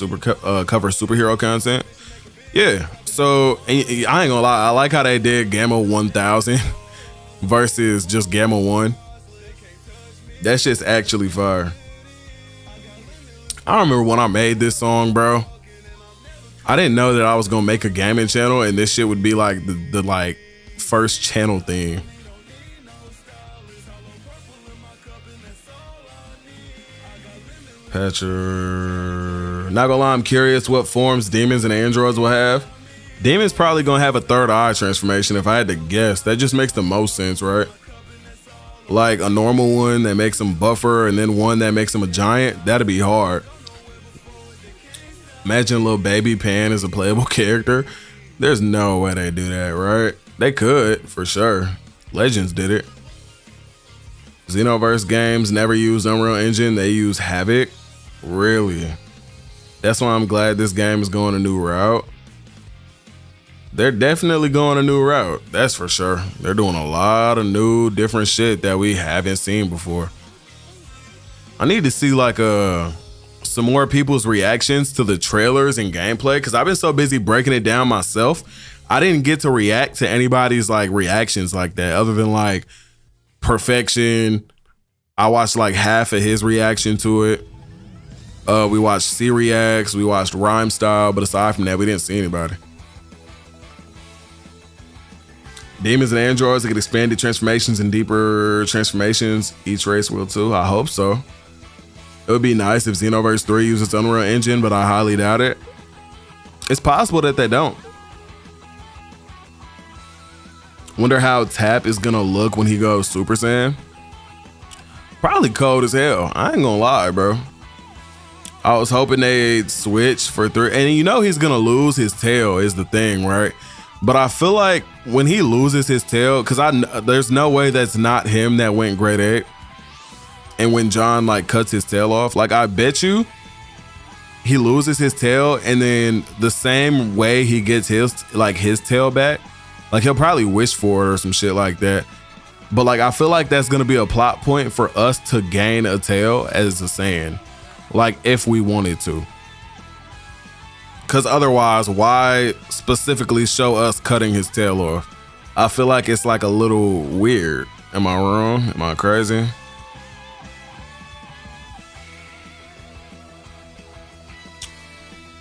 cover superhero content. Yeah, so I ain't gonna lie, I like how they did Gamma 1000 versus just Gamma 1. That shit's actually fire. I remember when I made this song, bro. I didn't know that I was gonna make a gaming channel and this shit would be like the like first channel theme. Patcher. Not gonna lie, I'm curious what forms demons and androids will have. Demons probably gonna have a third eye transformation if I had to guess. That just makes the most sense, right? Like a normal one that makes him buffer and then one that makes him a giant. That'd be hard. Imagine little baby Pan as a playable character. There's no way they do that, right? They could, for sure. Legends did it. Xenoverse games never use Unreal Engine. They use Havoc. Really? That's why I'm glad this game is going a new route. They're definitely going a new route. That's for sure. They're doing a lot of new, different shit that we haven't seen before. I need to see like some more people's reactions to the trailers and gameplay, because I've been so busy breaking it down myself. I didn't get to react to anybody's like reactions like that, other than like Perfection. I watched like half of his reaction to it. We watched C Reacts, we watched Rhyme Style, but aside from that, we didn't see anybody. Demons and androids that get expanded transformations and deeper transformations. Each race will too. I hope so. It would be nice if Xenoverse 3 uses Unreal Engine, but I highly doubt it. It's possible that they don't. Wonder how Tap is gonna look when he goes Super Saiyan. Probably cold as hell. I ain't gonna lie, bro. I was hoping they'd switch for 3. And you know he's gonna lose his tail is the thing, right? But I feel like when he loses his tail, because there's no way that's not him that went Great Ape. And when John like cuts his tail off, like I bet you he loses his tail, and then the same way he gets his tail back, like he'll probably wish for it or some shit like that. But like I feel like that's gonna be a plot point for us to gain a tail as a Saiyan, like if we wanted to. Because otherwise, why specifically show us cutting his tail off? I feel like it's like a little weird. Am I wrong? Am I crazy?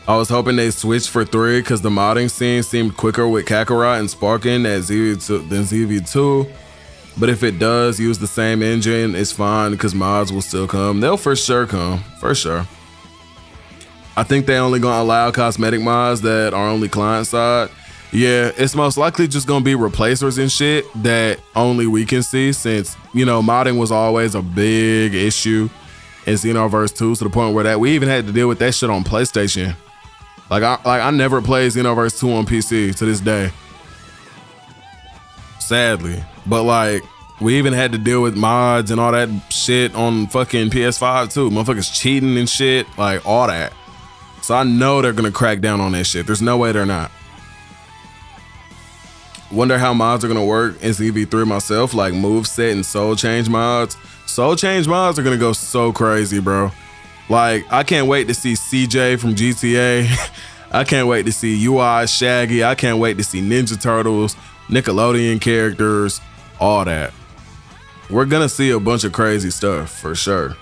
I was hoping they switched for 3 because the modding scene seemed quicker with Kakarot and Sparking than ZV2. But if it does use the same engine, it's fine because mods will still come. They'll for sure come, for sure. I think they only gonna allow cosmetic mods that are only client side. Yeah, it's most likely just gonna be replacers and shit that only we can see, since, you know, modding was always a big issue in Xenoverse 2 to the point where that we even had to deal with that shit on PlayStation. Like I never played Xenoverse 2 on PC to this day, sadly. But like we even had to deal with mods and all that shit on fucking PS5 too. Motherfuckers cheating and shit, like all that. So I know they're gonna crack down on that shit. There's no way they're not. Wonder how mods are gonna work in ZV3 myself, like moveset and soul change mods. Soul change mods are gonna go so crazy, bro. Like I can't wait to see CJ from GTA. I can't wait to see UI Shaggy. I can't wait to see Ninja Turtles, Nickelodeon characters, all that. We're gonna see a bunch of crazy stuff for sure.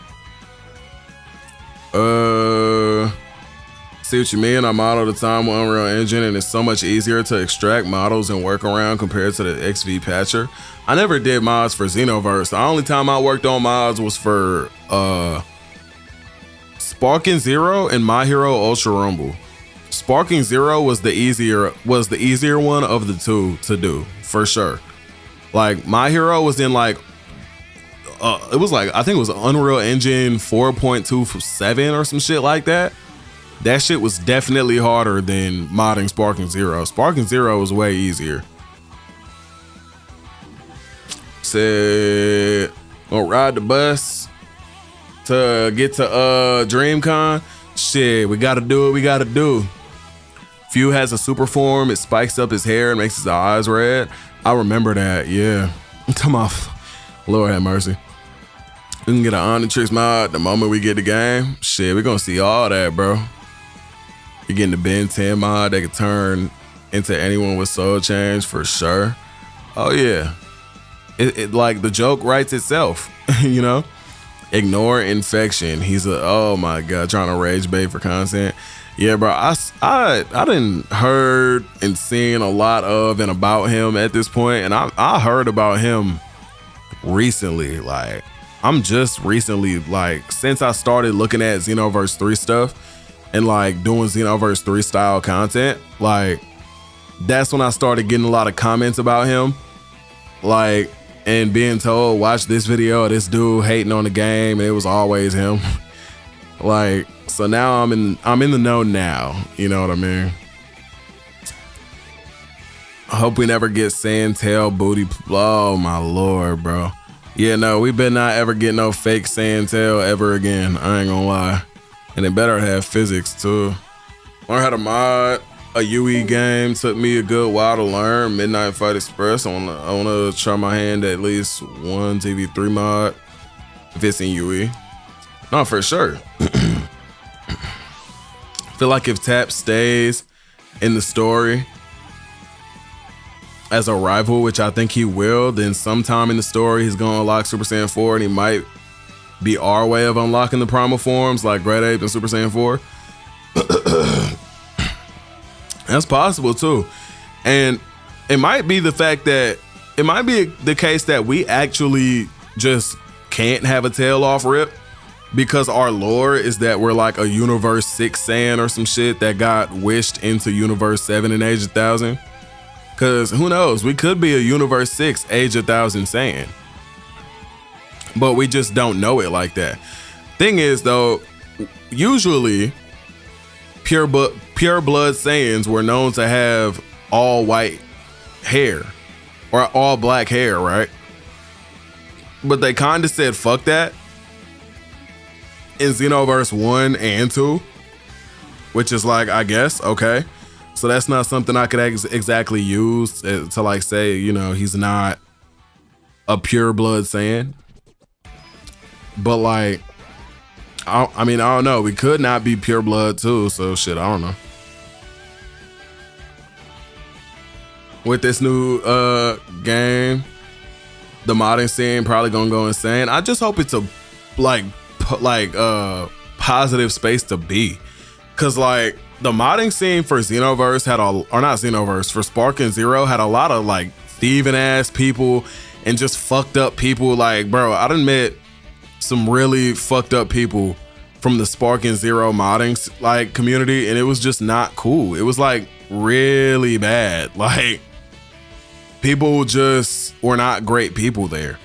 See what you mean? I model the time with Unreal Engine and it's so much easier to extract models and work around compared to the XV patcher. I never did mods for Xenoverse. The only time I worked on mods was for Sparking Zero and My Hero Ultra Rumble. Sparking Zero was the easier one of the two to do, for sure. Like My Hero was in like it was like, I think it was Unreal Engine 4.27 or some shit like that. That shit was definitely harder than modding Sparking Zero. Sparking Zero was way easier. Said, gonna ride the bus to get to DreamCon. Shit, we gotta do what we gotta do. Few has a super form, it spikes up his hair and makes his eyes red. I remember that, yeah. Come off. Lord have mercy. We can get an Omnitrix mod the moment we get the game. Shit, we're gonna see all that, bro. You're getting the Ben 10 mod that could turn into anyone with soul change for sure. Oh yeah. It like the joke writes itself, you know? Ignore infection. He's oh my God, trying to rage bait for content. Yeah, bro, I done heard and seen a lot of and about him at this point, and I heard about him recently. Like, I'm just recently, like, since I started looking at Xenoverse 3 stuff, and like doing Xenoverse 3 style content, like that's when I started getting a lot of comments about him, like, and being told, watch this video of this dude hating on the game, and it was always him. Like, so now I'm in the know now, you know what I mean? I hope we never get Saiyan tail booty. Oh my lord, bro. Yeah, no, we better not ever get no fake Saiyan tail ever again. I ain't gonna lie. And it better have physics too. Learn how to mod a UE game took me a good while to learn. Midnight Fight Express. I wanna try my hand at least one TV3 mod if it's in UE. No, for sure. Feel like if Tap stays in the story as a rival, which I think he will, then sometime in the story he's gonna unlock Super Saiyan 4, and he might be our way of unlocking the primal forms like Great Ape and Super Saiyan 4. That's possible too. And it might be the fact that it might be the case that we actually just can't have a tail off rip, because our lore is that we're like a Universe 6 Saiyan or some shit that got wished into Universe 7 in Age 1000. Cause who knows, we could be a Universe 6 Age 1000 Saiyan, but we just don't know it like that. Thing is though, usually pure blood Saiyans were known to have all white hair or all black hair, right? But they kind of said fuck that in Xenoverse 1 and 2, which is like, I guess, okay. So that's not something I could exactly use to like say, you know, he's not a pure blood Saiyan. But like, I mean, I don't know. We could not be pure blood too. So shit, I don't know. With this new game, the modding scene probably gonna go insane. I just hope it's a positive space to be, cause like the modding scene for Xenoverse had for Spark and Zero had a lot of like thieving ass people and just fucked up people. Like, bro, I done met some really fucked up people from the Spark and Zero modding like community, and it was just not cool. It was like really bad. Like, people just were not great people there.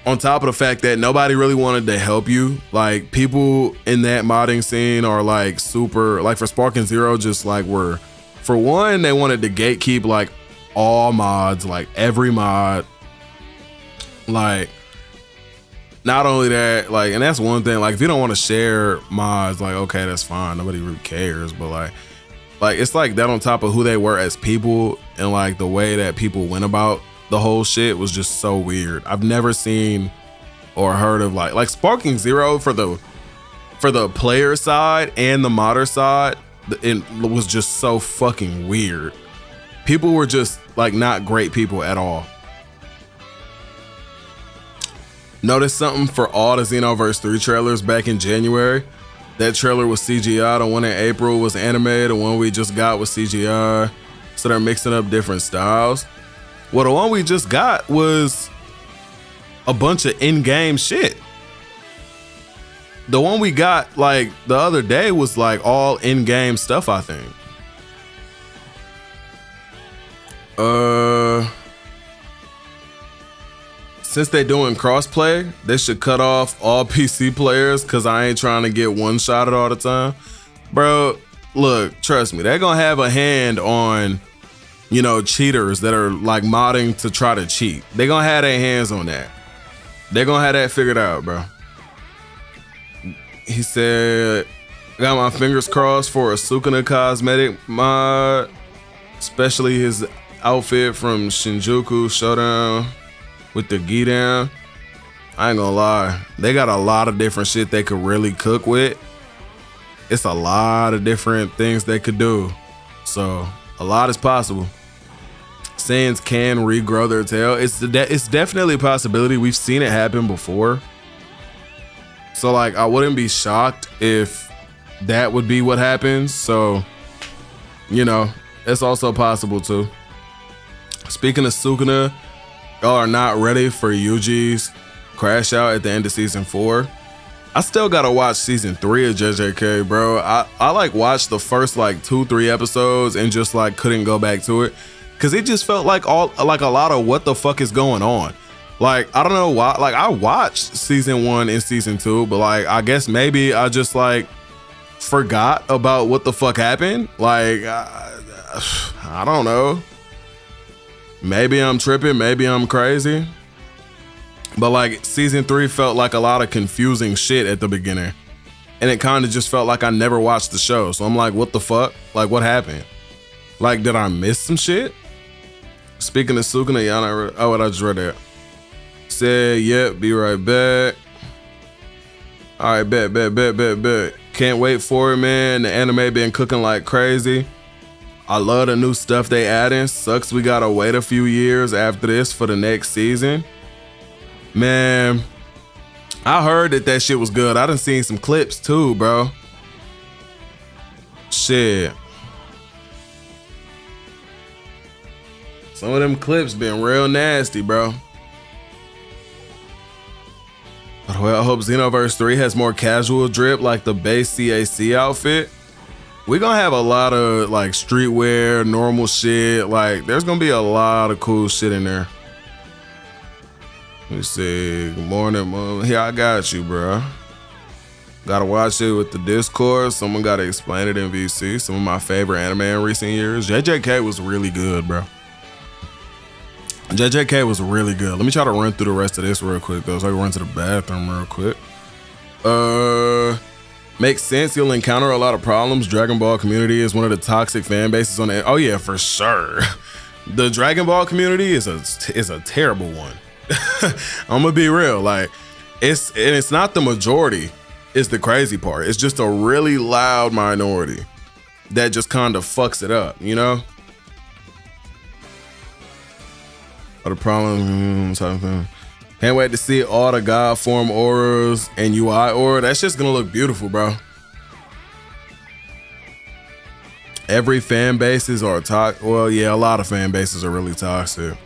On top of the fact that nobody really wanted to help you. Like, people in that modding scene are like super, like for Spark and Zero, just like were, for one, they wanted to gatekeep like all mods, like every mod. Like, not only that, like, and that's one thing, like if you don't want to share mods, like, okay, that's fine, nobody really cares. But like it's like that on top of who they were as people, and like the way that people went about the whole shit was just so weird. I've never seen or heard of like Sparking Zero for the player side and the modder side. It was just so fucking weird. People were just like not great people at all. Noticed something for all the Xenoverse 3 trailers back in January. That trailer was CGI. The one in April was anime. The one we just got was CGI. So they're mixing up different styles. Well, the one we just got was a bunch of in-game shit. The one we got like the other day was like all in-game stuff, I think. Since they doing crossplay, they should cut off all PC players, cause I ain't trying to get one-shotted all the time. Bro, look, trust me, they're gonna have a hand on, you know, cheaters that are like modding to try to cheat. They're gonna have their hands on that. They're gonna have that figured out, bro. He said, I got my fingers crossed for a Sukuna cosmetic mod, especially his outfit from Shinjuku Showdown with the gi down. I ain't gonna lie, they got a lot of different shit they could really cook with. It's a lot of different things they could do. So a lot is possible. Saiyans can regrow their tail. It's definitely a possibility. We've seen it happen before. So like, I wouldn't be shocked if that would be what happens. So, you know, it's also possible too. Speaking of Sukuna, y'all are not ready for Yuji's crash out at the end of season 4. I still gotta watch season 3 of JJK, bro. I like watched the first like 2-3 episodes and just like couldn't go back to it because it just felt like a lot of what the fuck is going on. Like, I don't know why. Like, I watched season 1 and season 2, but like I guess maybe I just like forgot about what the fuck happened. Like, I don't know. Maybe I'm tripping. Maybe I'm crazy. But like season 3 felt like a lot of confusing shit at the beginning. And it kind of just felt like I never watched the show. So I'm like, what the fuck? Like, what happened? Like, did I miss some shit? Speaking of Sukuna, y'all not read, oh, I just read that. Said, yep, be right back. All right, bet. Can't wait for it, man. The anime been cooking like crazy. I love the new stuff they adding. Sucks we gotta wait a few years after this for the next season. Man, I heard that shit was good. I done seen some clips too, bro. Shit. Some of them clips been real nasty, bro. By the way, I hope Xenoverse 3 has more casual drip like the base CAC outfit. We're gonna have a lot of like streetwear, normal shit. Like, there's gonna be a lot of cool shit in there. Let me see. Good morning, Mom. Here, I got you, bro. Gotta watch it with the Discord. Someone gotta explain it in VC. Some of my favorite anime in recent years. JJK was really good, bro. JJK was really good. Let me try to run through the rest of this real quick, though, so I can run to the bathroom real quick. Makes sense. You'll encounter a lot of problems. Dragon Ball community is one of the toxic fan bases on it. Oh yeah, for sure. The Dragon Ball community is a terrible one. I'm gonna be real. Like, it's not the majority. It's the crazy part. It's just a really loud minority that just kind of fucks it up, you know? What the problem? Can't wait to see all the God form auras and UI aura. That's just gonna look beautiful, bro. Every fan bases are toxic. Well, yeah, a lot of fan bases are really toxic.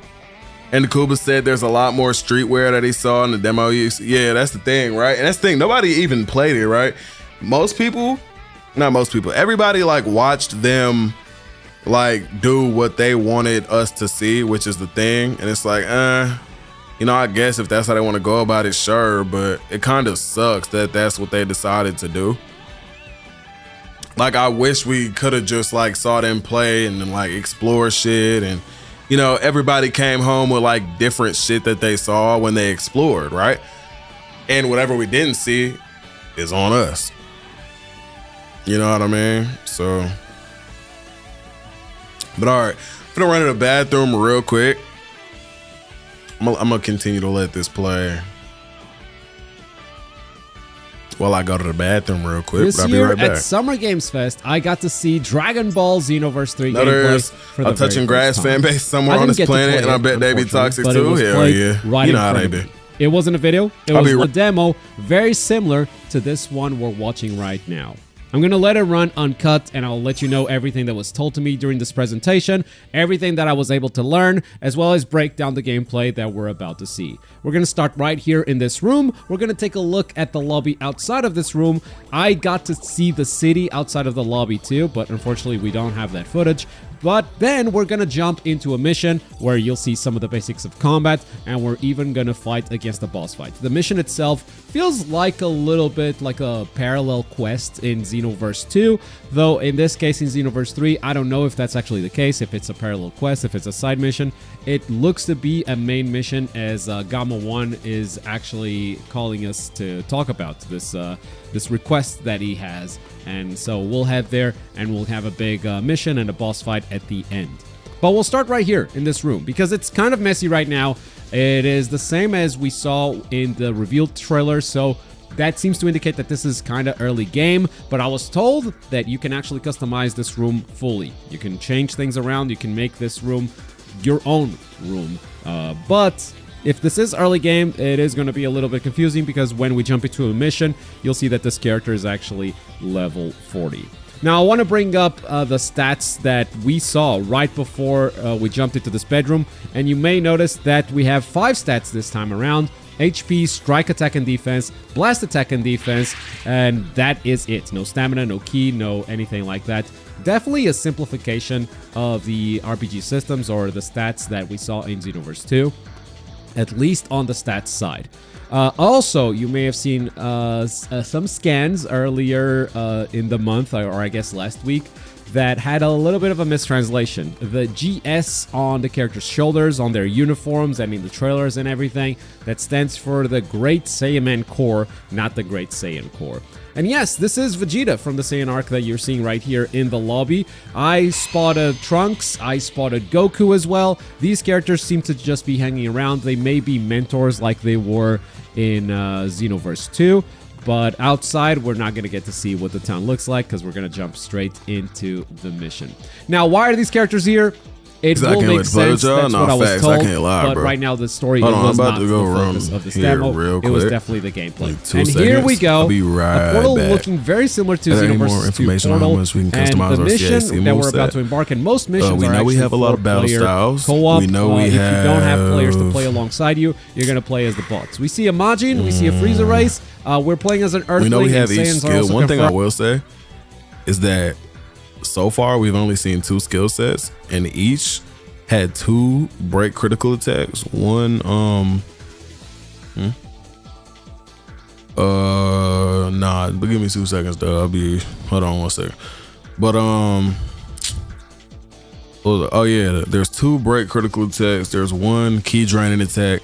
And the Kuba said there's a lot more streetwear that he saw in the demo. Yeah, that's the thing, right? And that's the thing. Nobody even played it, right? Everybody like watched them like do what they wanted us to see, which is the thing. And it's like, you know, I guess if that's how they want to go about it, sure. But it kind of sucks that that's what they decided to do. Like, I wish we could have just like saw them play and then like explore shit, and you know, everybody came home with like different shit that they saw when they explored, right? And whatever we didn't see is on us. You know what I mean? So, but all right, I'm gonna run to the bathroom real quick. I'm gonna continue to let this play while I go to the bathroom real quick. This but I'll be year right back. at Summer Games Fest, I got to see Dragon Ball Xenoverse 3 There's gameplay for a touching grass fan base somewhere on this planet, and I bet they be toxic too. Hell yeah. Right, you know how they be. It wasn't a video, it was a demo very similar to this one we're watching right now. I'm gonna let it run uncut, and I'll let you know everything that was told to me during this presentation, everything that I was able to learn, as well as break down the gameplay that we're about to see. We're gonna start right here in this room. We're gonna take a look at the lobby outside of this room. I got to see the city outside of the lobby too, but unfortunately we don't have that footage. But then we're gonna jump into a mission where you'll see some of the basics of combat, and we're even gonna fight against the boss fight. The mission itself feels like a little bit like a parallel quest in Xenoverse 2, though in this case in Xenoverse 3, I don't know if that's actually the case, if it's a parallel quest, if it's a side mission. It looks to be a main mission, as Gamma 1 is actually calling us to talk about this request that he has. And so we'll head there and we'll have a big mission and a boss fight at the end. But we'll start right here in this room because it's kind of messy right now. It is the same as we saw in the revealed trailer, so that seems to indicate that this is kind of early game, but I was told that you can actually customize this room fully. You can change things around, you can make this room your own room. But if this is early game, it is going to be a little bit confusing because when we jump into a mission, you'll see that this character is actually level 40. Now, I want to bring up the stats that we saw right before we jumped into this bedroom, and you may notice that we have 5 stats this time around. HP, strike attack and defense, blast attack and defense, and that is it. No stamina, no ki, no anything like that. Definitely a simplification of the RPG systems or the stats that we saw in Xenoverse 2, at least on the stats side. Also, you may have seen some scans earlier in the month, or I guess last week, that had a little bit of a mistranslation. The GS on the characters' shoulders, on their uniforms, and in the trailers and everything, that stands for the Great Saiyan Corps, not the Great Saiyan Corps. And yes, this is Vegeta from the Saiyan arc that you're seeing right here in the lobby. I spotted Trunks, I spotted Goku as well. These characters seem to just be hanging around. They may be mentors like they were in Xenoverse 2. But outside, we're not going to get to see what the town looks like because we're going to jump straight into the mission. Now, why are these characters here? It will make sense. That's what I was told. But right now, the story was not the focus of this demo. It was definitely the gameplay. And here we go. A portal looking very similar to Xenoverse 2 Portal. And the mission that we're about to embark in, most missions are actually have a lot of battle styles. Co-op. If you don't have players to play alongside you, you're going to play as the bots. We see a Majin. We see a Frieza race. We're playing as an Earthling. We know we have each skill. One thing I will say is that so far we've only seen 2 skill sets, and each had 2 break critical attacks. One nah, but give me 2 seconds though. Hold on 1 second. But oh yeah, there's 2 break critical attacks. There's 1 key draining attack,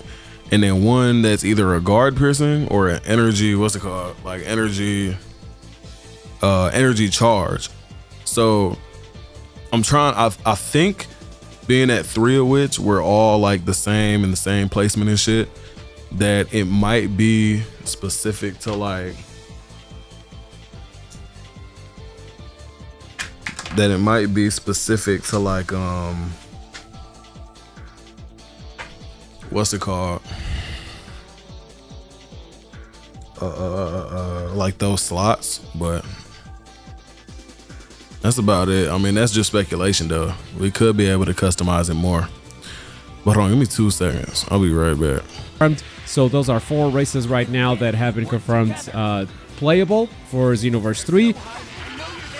and then 1 that's either a guard piercing or an energy, what's it called? Like energy charge. So I'm trying, I think being at 3 of which we're all like the same in the same placement and shit, that it might be specific to like, what's it called? Like those slots, but that's about it. I mean, that's just speculation though. We could be able to customize it more. But hold on, give me 2 seconds. I'll be right back. So those are 4 races right now that have been confirmed playable for Xenoverse 3.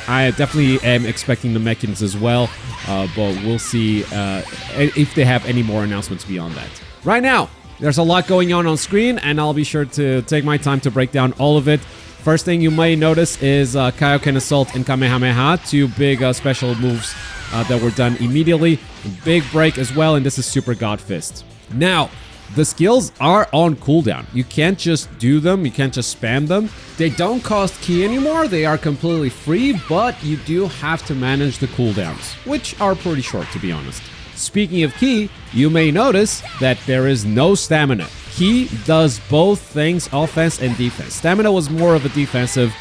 I definitely am expecting the mechanics as well, but we'll see if they have any more announcements beyond that. Right now, there's a lot going on screen, and I'll be sure to take my time to break down all of it. First thing you may notice is Kaioken Assault and Kamehameha, 2 big special moves that were done immediately. Big break as well, and this is Super God Fist. Now, the skills are on cooldown. You can't just do them, you can't just spam them. They don't cost ki anymore, they are completely free, but you do have to manage the cooldowns, which are pretty short to be honest. Speaking of ki, you may notice that there is no stamina. Ki does both things, offense and defense. Stamina was more of a defensive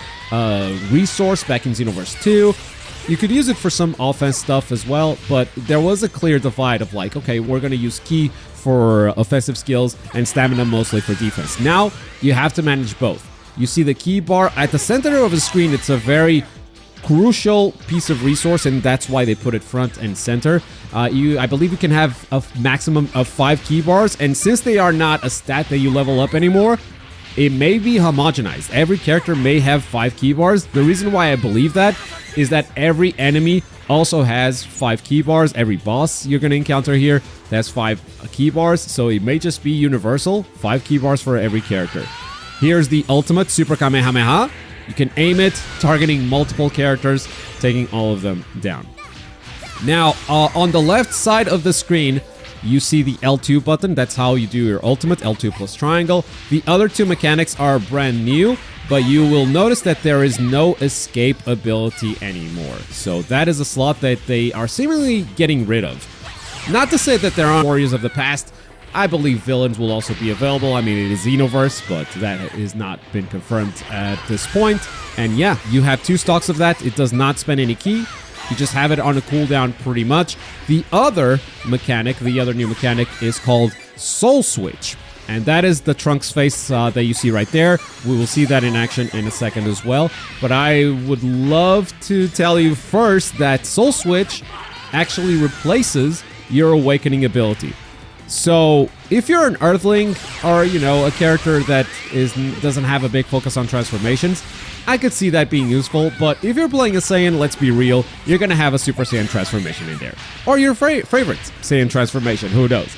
resource back in Xenoverse 2. You could use it for some offense stuff as well, but there was a clear divide of like, okay, we're going to use ki for offensive skills and stamina mostly for defense. Now, you have to manage both. You see the ki bar at the center of the screen. It's a very crucial piece of resource, and that's why they put it front and center. I believe you can have a maximum of 5 ki bars, and since they are not a stat that you level up anymore, it may be homogenized. Every character may have 5 ki bars. The reason why I believe that is that every enemy also has 5 ki bars. Every boss you're going to encounter here has 5 ki bars, so it may just be universal. 5 ki bars for every character. Here's the ultimate Super Kamehameha. You can aim it, targeting multiple characters, taking all of them down. Now, on the left side of the screen, you see the L2 button. That's how you do your ultimate, L2 plus triangle. The other 2 mechanics are brand new, but you will notice that there is no escape ability anymore. So that is a slot that they are seemingly getting rid of. Not to say that there aren't warriors of the past. I believe villains will also be available. I mean, it is Xenoverse, but that has not been confirmed at this point. And yeah, you have 2 stocks of that. It does not spend any ki. You just have it on a cooldown pretty much. The other mechanic, the other new mechanic, is called Soul Switch. And that is the Trunks face that you see right there. We will see that in action in a second as well. But I would love to tell you first that Soul Switch actually replaces your Awakening ability. So if you're an Earthling or, you know, a character that doesn't have a big focus on transformations, I could see that being useful. But if you're playing a Saiyan, let's be real, you're gonna have a Super Saiyan transformation in there, or your favorite Saiyan transformation. Who knows?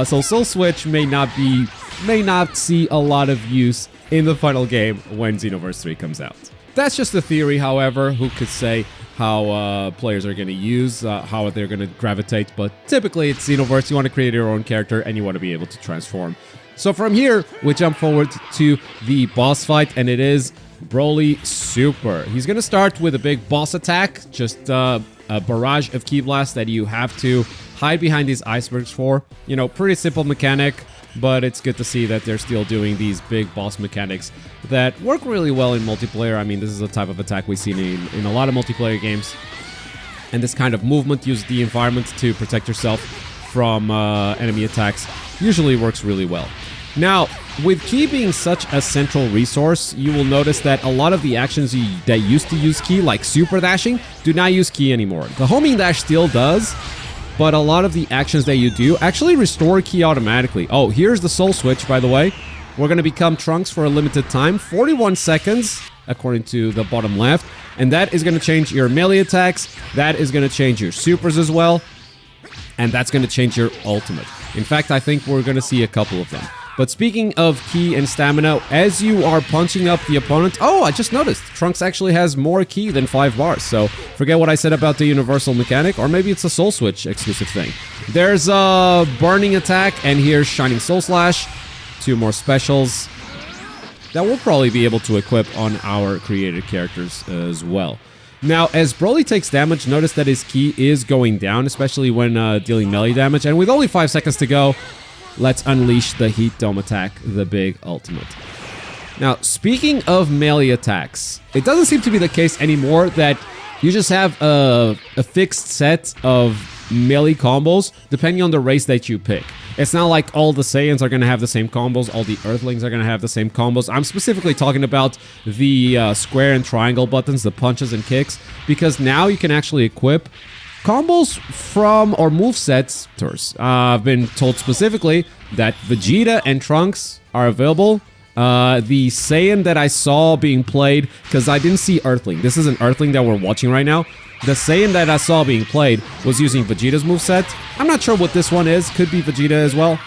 So Soul Switch may not see a lot of use in the final game when Xenoverse 3 comes out. That's just a theory, however. Who could say how players are going to use, how they're going to gravitate, but typically it's Xenoverse. You want to create your own character and you want to be able to transform. So from here, we jump forward to the boss fight, and it is Broly Super. He's going to start with a big boss attack, just a barrage of Ki Blasts that you have to hide behind these icebergs for. You know, pretty simple mechanic, but it's good to see that they're still doing these big boss mechanics that work really well in multiplayer. I mean, this is a type of attack we've seen in a lot of multiplayer games. And this kind of movement, use the environment to protect yourself from enemy attacks, usually works really well. Now, with Ki being such a central resource, you will notice that a lot of the actions that used to use Ki, like super dashing, do not use Ki anymore. The homing dash still does, but a lot of the actions that you do actually restore Ki automatically. Oh, here's the Soul Switch, by the way. We're going to become Trunks for a limited time, 41 seconds, according to the bottom left. And that is going to change your melee attacks. That is going to change your supers as well. And that's going to change your ultimate. In fact, I think we're going to see a couple of them. But speaking of Ki and stamina, as you are punching up the opponent... Oh, I just noticed. Trunks actually has more Ki than 5 bars. So forget what I said about the universal mechanic. Or maybe it's a Soul Switch exclusive thing. There's a Burning Attack. And here's Shining Soul Slash. 2 more specials that we'll probably be able to equip on our created characters as well. Now, as Broly takes damage, notice that his Ki is going down, especially when dealing melee damage. And with only 5 seconds to go... let's unleash the Heat Dome attack, the big ultimate. Now, speaking of melee attacks, it doesn't seem to be the case anymore that you just have a fixed set of melee combos depending on the race that you pick. It's not like all the Saiyans are going to have the same combos, all the Earthlings are going to have the same combos. I'm specifically talking about the square and triangle buttons, the punches and kicks, because now you can actually equip combos from or movesets. I've been told specifically that Vegeta and Trunks are available. The Saiyan that I saw being played, because I didn't see Earthling. This is an Earthling that we're watching right now. The Saiyan that I saw being played was using Vegeta's moveset. I'm not sure what this one is. Could be Vegeta as well.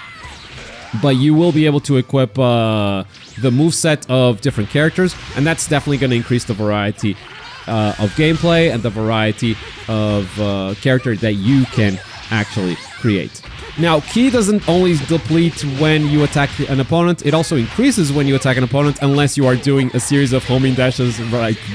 But you will be able to equip the moveset of different characters, and that's definitely going to increase the variety of gameplay and the variety of character that you can actually create. Now, Ki doesn't only deplete when you attack an opponent, it also increases when you attack an opponent unless you are doing a series of homing dashes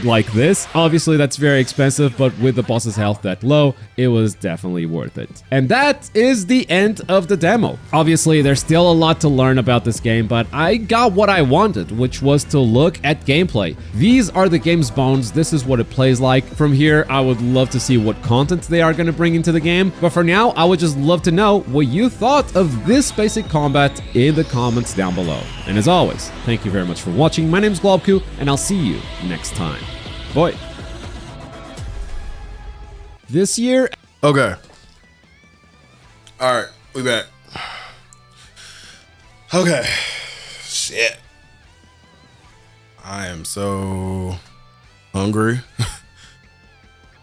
like this. Obviously, that's very expensive, but with the boss's health that low, it was definitely worth it. And that is the end of the demo. Obviously, there's still a lot to learn about this game, but I got what I wanted, which was to look at gameplay. These are the game's bones, this is what it plays like. From here, I would love to see what content they are going to bring into the game, but for now, I would just love to know what you thought of this basic combat in the comments down below. And as always, thank you very much for watching. My name is Goku, and I'll see you next time. Bye. This year... Okay. Alright, we back. Okay. Shit. I am so hungry.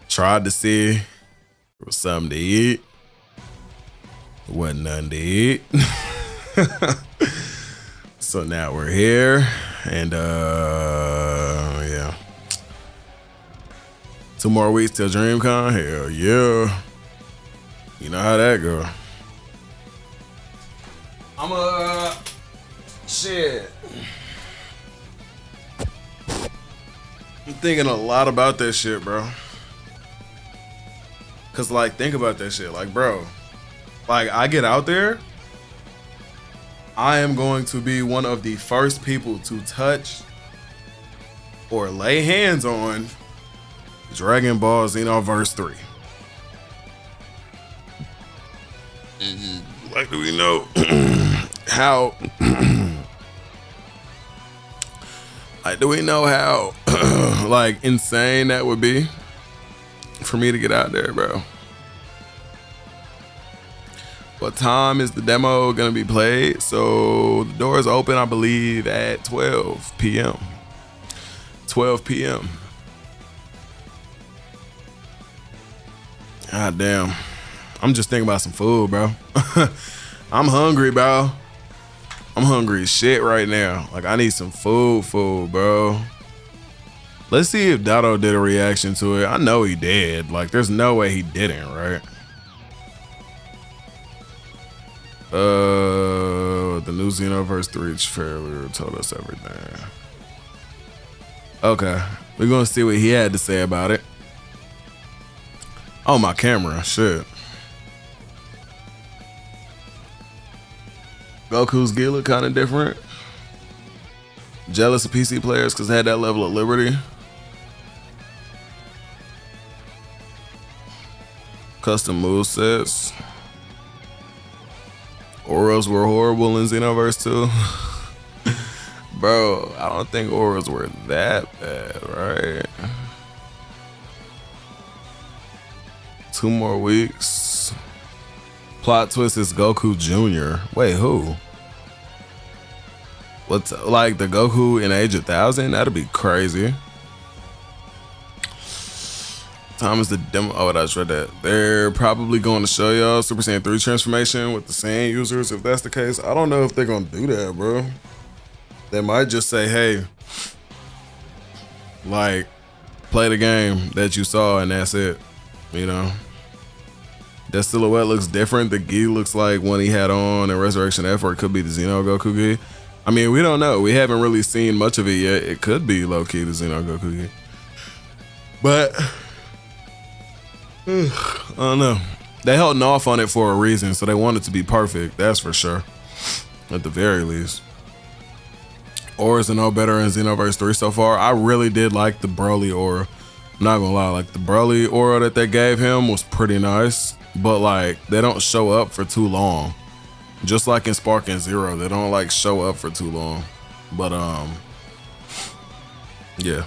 Tried to see if there was something to eat. Wasn't nothing to eat. So now we're here, and yeah. 2 more weeks till DreamCon. Hell yeah. You know how that go. Shit. I'm thinking a lot about that shit, bro. Cause like, think about that shit. Like, bro, like I get out there, I am going to be one of the first people to touch or lay hands on Dragon Ball Xenoverse 3. Like, do we know how? Like, do we know how like insane that would be for me to get out there, bro? What time is the demo gonna be played? So the doors open, I believe, at 12 p.m. 12 p.m. God damn. I'm just thinking about some food, bro. I'm hungry, bro. I'm hungry as shit right now. Like, I need some food, bro. Let's see if Dotto did a reaction to it. I know he did. Like, there's no way he didn't, right? The new Xenoverse 3 trailer told us everything. Okay, we're gonna see what he had to say about it. Oh, my camera, shit. Goku's gear look kind of different. Jealous of PC players because they had that level of liberty. Custom movesets. Auras were horrible in Xenoverse 2. Bro, I don't think auras were that bad, right? 2 more weeks. Plot twist is Goku Jr. Wait, who? What's like the Goku in Age 1000? That'd be crazy. Time is the demo. Oh, I just read that. They're probably going to show y'all Super Saiyan 3 transformation with the Saiyan users. If that's the case, I don't know if they're gonna do that, bro. They might just say, hey, like, play the game that you saw and that's it. You know? That silhouette looks different. The gi looks like one he had on in Resurrection F, or it could be the Xeno Goku gi. I mean, we don't know. We haven't really seen much of it yet. It could be low-key the Xeno Goku gi. But I don't know. They held off on it for a reason, so they want it to be perfect. That's for sure. At the very least. Auras are no better in Xenoverse 3 so far. I really did like the Broly aura. I'm not gonna lie, like the Broly aura that they gave him was pretty nice, but like they don't show up for too long. Just like in Spark and Zero, they don't like show up for too long. But yeah.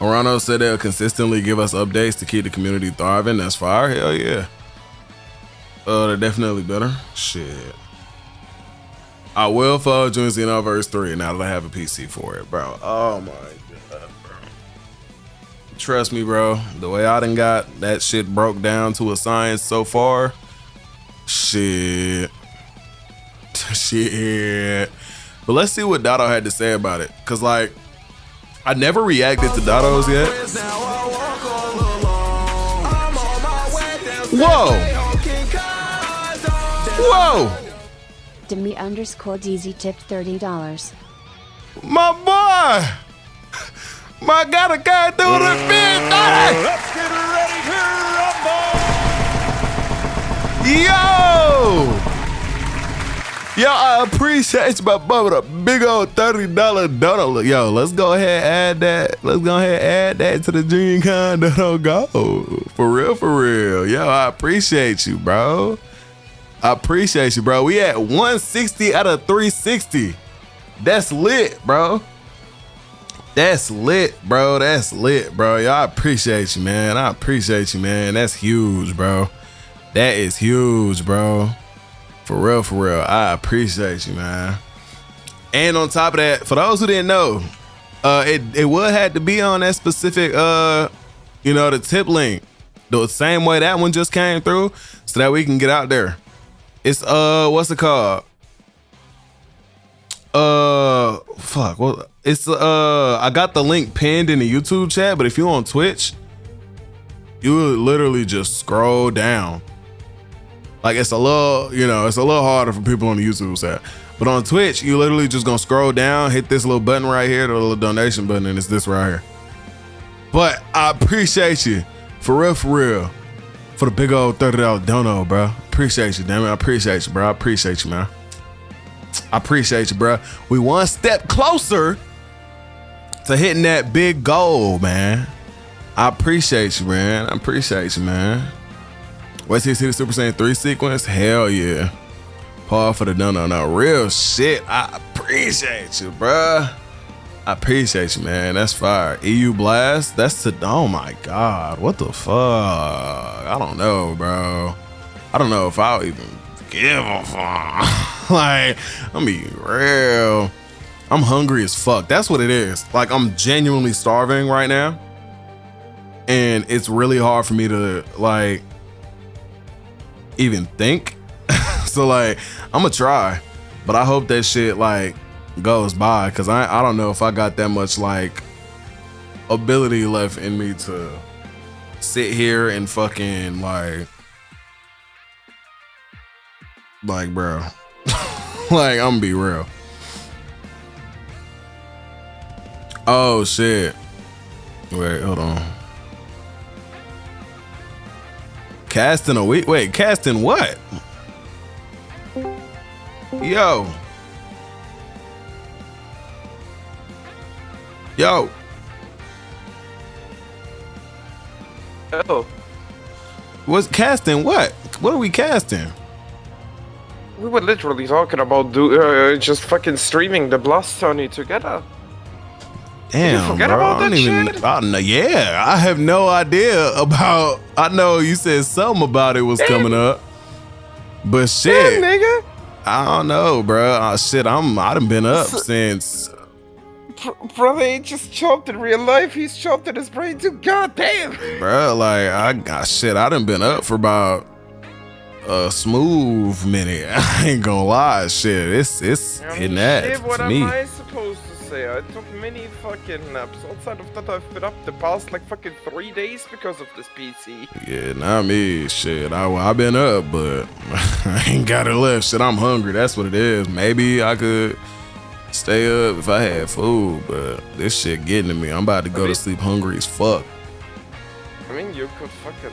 Orano said they'll consistently give us updates to keep the community thriving. That's fire. Hell yeah. They're definitely better. Shit. I will follow June Xenoverse 3 now that I have a PC for it, bro. Oh my god, bro. Trust me, bro. The way I done got that shit broke down to a science so far. Shit. Shit. But let's see what Dotto had to say about it. Cause like, I never reacted to Dotto's yet. Whoa. Whoa. Demi_DZ tipped $30. My boy. My gotta go through the big 30. Let's get ready to rumble. Yo. Yo, I appreciate you, my brother. The big old $30 dono. Yo, let's go ahead and add that. Let's go ahead and add that to the Dream Con dono go. For real, for real. Yo, I appreciate you, bro. I appreciate you, bro. We at 160 out of 360. That's lit, bro. That's lit, bro. That's lit, bro. Yo, I appreciate you, man. I appreciate you, man. That's huge, bro. That is huge, bro. For real, for real. I appreciate you, man. And on top of that, for those who didn't know, it would have to be on that specific, you know, the tip link. The same way that one just came through, so that we can get out there. It's what's it called? Fuck. Well, it's I got the link pinned in the YouTube chat, but if you're on Twitch, you would literally just scroll down. Like it's a little, you know, it's a little harder for people on the YouTube side. But on Twitch, you literally just gonna scroll down, hit this little button right here, the little donation button, and it's this right here. But I appreciate you. For real, for real. For the big old $30 dono, bro. Appreciate you, damn it. I appreciate you, bro. I appreciate you, man. I appreciate you, bro. We one step closer to hitting that big goal, man. I appreciate you, man. I appreciate you, man. Wait till you see the Super Saiyan 3 sequence? Hell yeah. Paul for the dono. No, real shit. I appreciate you, bruh. I appreciate you, man. That's fire. EU Blast. That's the. Oh my God. What the fuck? I don't know, bro. I don't know if I'll even give a fuck. Like, I'm being real. I'm hungry as fuck. That's what it is. Like, I'm genuinely starving right now. And it's really hard for me to, like, even think. So, like, I'm gonna try. But I hope that shit, like, goes by. Because I don't know if I got that much, like, ability left in me to sit here and fucking, like, bro. Like, I'm gonna be real. Oh, shit. Wait, hold on. Casting a week? Wait, casting what? Yo. Yo. Oh. What's casting what? What are we casting? We were literally talking about just fucking streaming the Blast Tony together. Damn, Did you forget bro. about that shit? Yeah, I have no idea about. I know you said something about it was coming up, but shit, Damn, nigga. I don't know, bro. Shit, I done been up since. Brother ain't just chopped in real life. He's chopped in his brain too. God damn. Bro, like I done been up for about a smooth minute. I ain't gonna lie, shit. It's hitting that Shit, what for me. am I supposed to say? I took many fucking naps. Outside of that, I've been up the past like fucking 3 days because of this PC. Yeah, not me. Shit, I been up, but I ain't got it left. Shit, I'm hungry. That's what it is. Maybe I could stay up if I had food, but this shit getting to me. I'm about to go to sleep hungry as fuck. I mean, you could fucking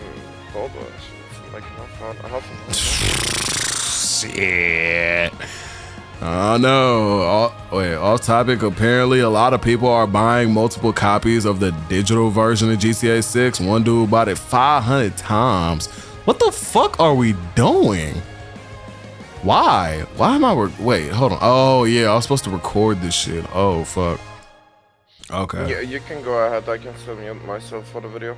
hold on. It's like Shit. I know. Wait, off topic. Apparently, a lot of people are buying multiple copies of the digital version of GTA 6. One dude bought it 500 times. What the fuck are we doing? Why? Why am I? Wait, hold on. Oh, yeah, I was supposed to record this shit. Oh, fuck. Okay. Yeah, you can go ahead. I can still mute myself for the video.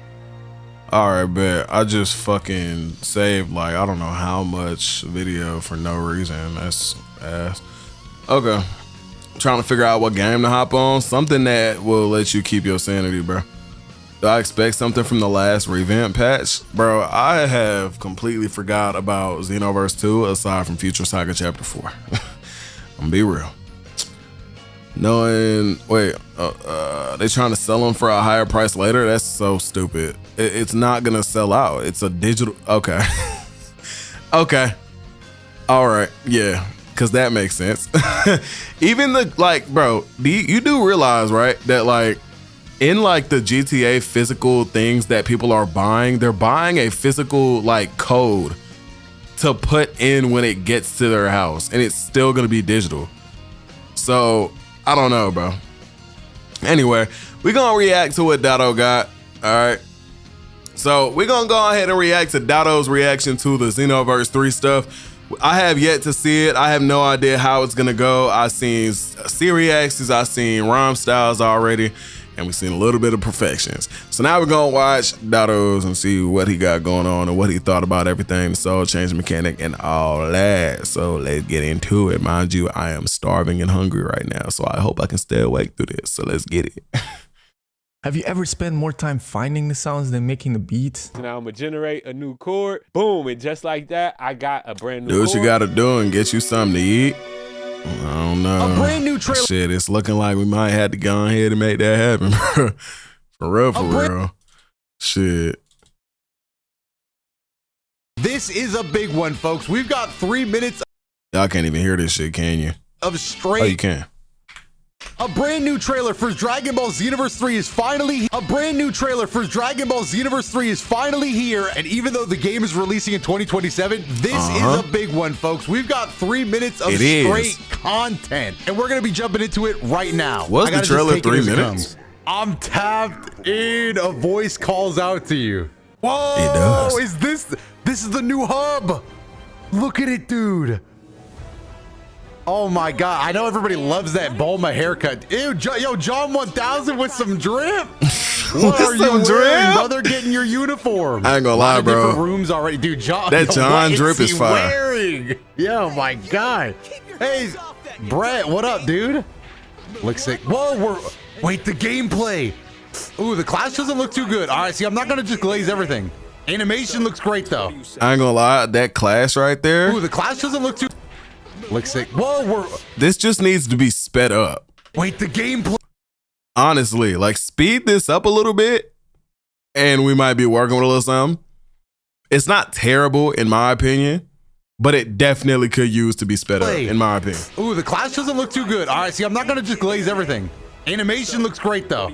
Alright, bet. I just fucking saved, like, I don't know how much video for no reason. That's ass. Okay. Trying to figure out what game to hop on. Something that will let you keep your sanity, bro. Do I expect something from the last revamp patch? Bro, I have completely forgot about Xenoverse 2 aside from Future Saga Chapter 4. I'm gonna be real. Knowing, wait, they trying to sell them for a higher price later? That's so stupid. It's not gonna sell out. It's a digital, okay. Okay. All right, yeah, because that makes sense. Even the, like, bro, you do realize, right, that like, in like the GTA physical things that people are buying, they're buying a physical like code to put in when it gets to their house, and it's still gonna be digital. So I don't know, bro. Anyway, we're gonna react to what Dado got. All right. So we're gonna go ahead and react to Dado's reaction to the Xenoverse 3 stuff. I have yet to see it. I have no idea how it's gonna go. I've seen C-reacts, I've seen rhyme styles already, and we've seen a little bit of perfections. So now we're gonna watch Dado's and see what he got going on and what he thought about everything, the soul change mechanic and all that. So let's get into it. Mind you, I am starving and hungry right now, so I hope I can stay awake through this. So let's get it. Have you ever spent more time finding the sounds than making the beats? Now I'm gonna generate a new chord, boom, and just like that, I got a brand new Do what chord. you gotta do and get you something to eat. I don't know. A brand new trailer. Shit, it's looking like we might have to go ahead and make that happen, bro. For real, for real. Shit. This is a big one, folks. We've got 3 minutes Y'all can't even hear this shit, can you? of straight. Oh, you can. A brand new trailer for Dragon Ball Xenoverse 3 is finally A brand new trailer for Dragon Ball Xenoverse 3 is finally here, and even though the game is releasing in 2027, this is a big one, folks. We've got 3 minutes of straight content, and we're gonna be jumping into it right now. Was I the gotta just trailer take it 3 as it minutes? comes. I'm tapped in. A voice calls out to you. Whoa! It does. Is this is the new hub? Look at it, dude. Oh my god, I know everybody loves that Bulma haircut. Ew, yo, John 1000 with some drip. What are you wearing, brother? Getting your uniform. I ain't gonna lie, bro. Different rooms already, dude. John, that John drip is fire. Wearing? Yo, my god. Hey, Brett, what up, dude? Looks sick. Whoa, wait, the gameplay. Ooh, the clash doesn't look too good. All right, see, I'm not gonna just glaze everything. Animation looks great though. I ain't gonna lie, that clash right there. Ooh, the clash doesn't look too. Looks sick. Whoa, this just needs to be sped up. Wait, the gameplay. Honestly, like speed this up a little bit, and we might be working with a little something. It's not terrible in my opinion, but it definitely could use to be sped up in my opinion. Ooh, the clash doesn't look too good. All right, see, I'm not gonna just glaze everything. Animation looks great though.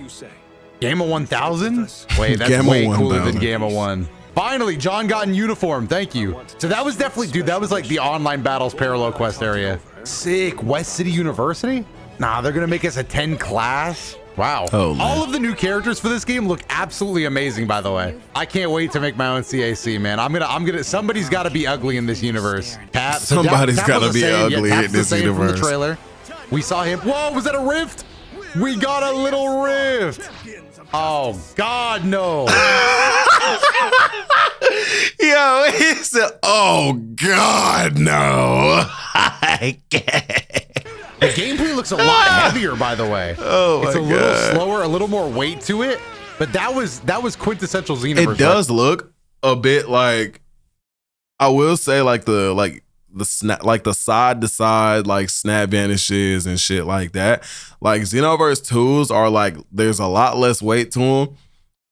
Gamma 1000? Wait, that's Gamma way cooler 1000. than Gamma 1. Finally, John got in uniform. Thank you. So that was definitely, dude, that was like the online battles parallel quest area. Sick. West City University? Nah, they're gonna make us a 10 class. Wow. Oh, man. All of the new characters for this game look absolutely amazing, by the way. I can't wait to make my own CAC, man. Somebody's gotta be ugly in this universe. Somebody's gotta be ugly in this from universe. the trailer. We saw him. Whoa, was that a rift? We got a little rift. Oh God, no. Yo, he said, oh God, no. I can't. The gameplay looks a lot heavier, by the way. Oh my it's a God. little slower, a little more weight to it. But that was quintessential Xenoverse. It does look a bit like, I will say, like the snap, like the side to side, like snap vanishes and shit like that. Like Xenoverse 2s are like, there's a lot less weight to them,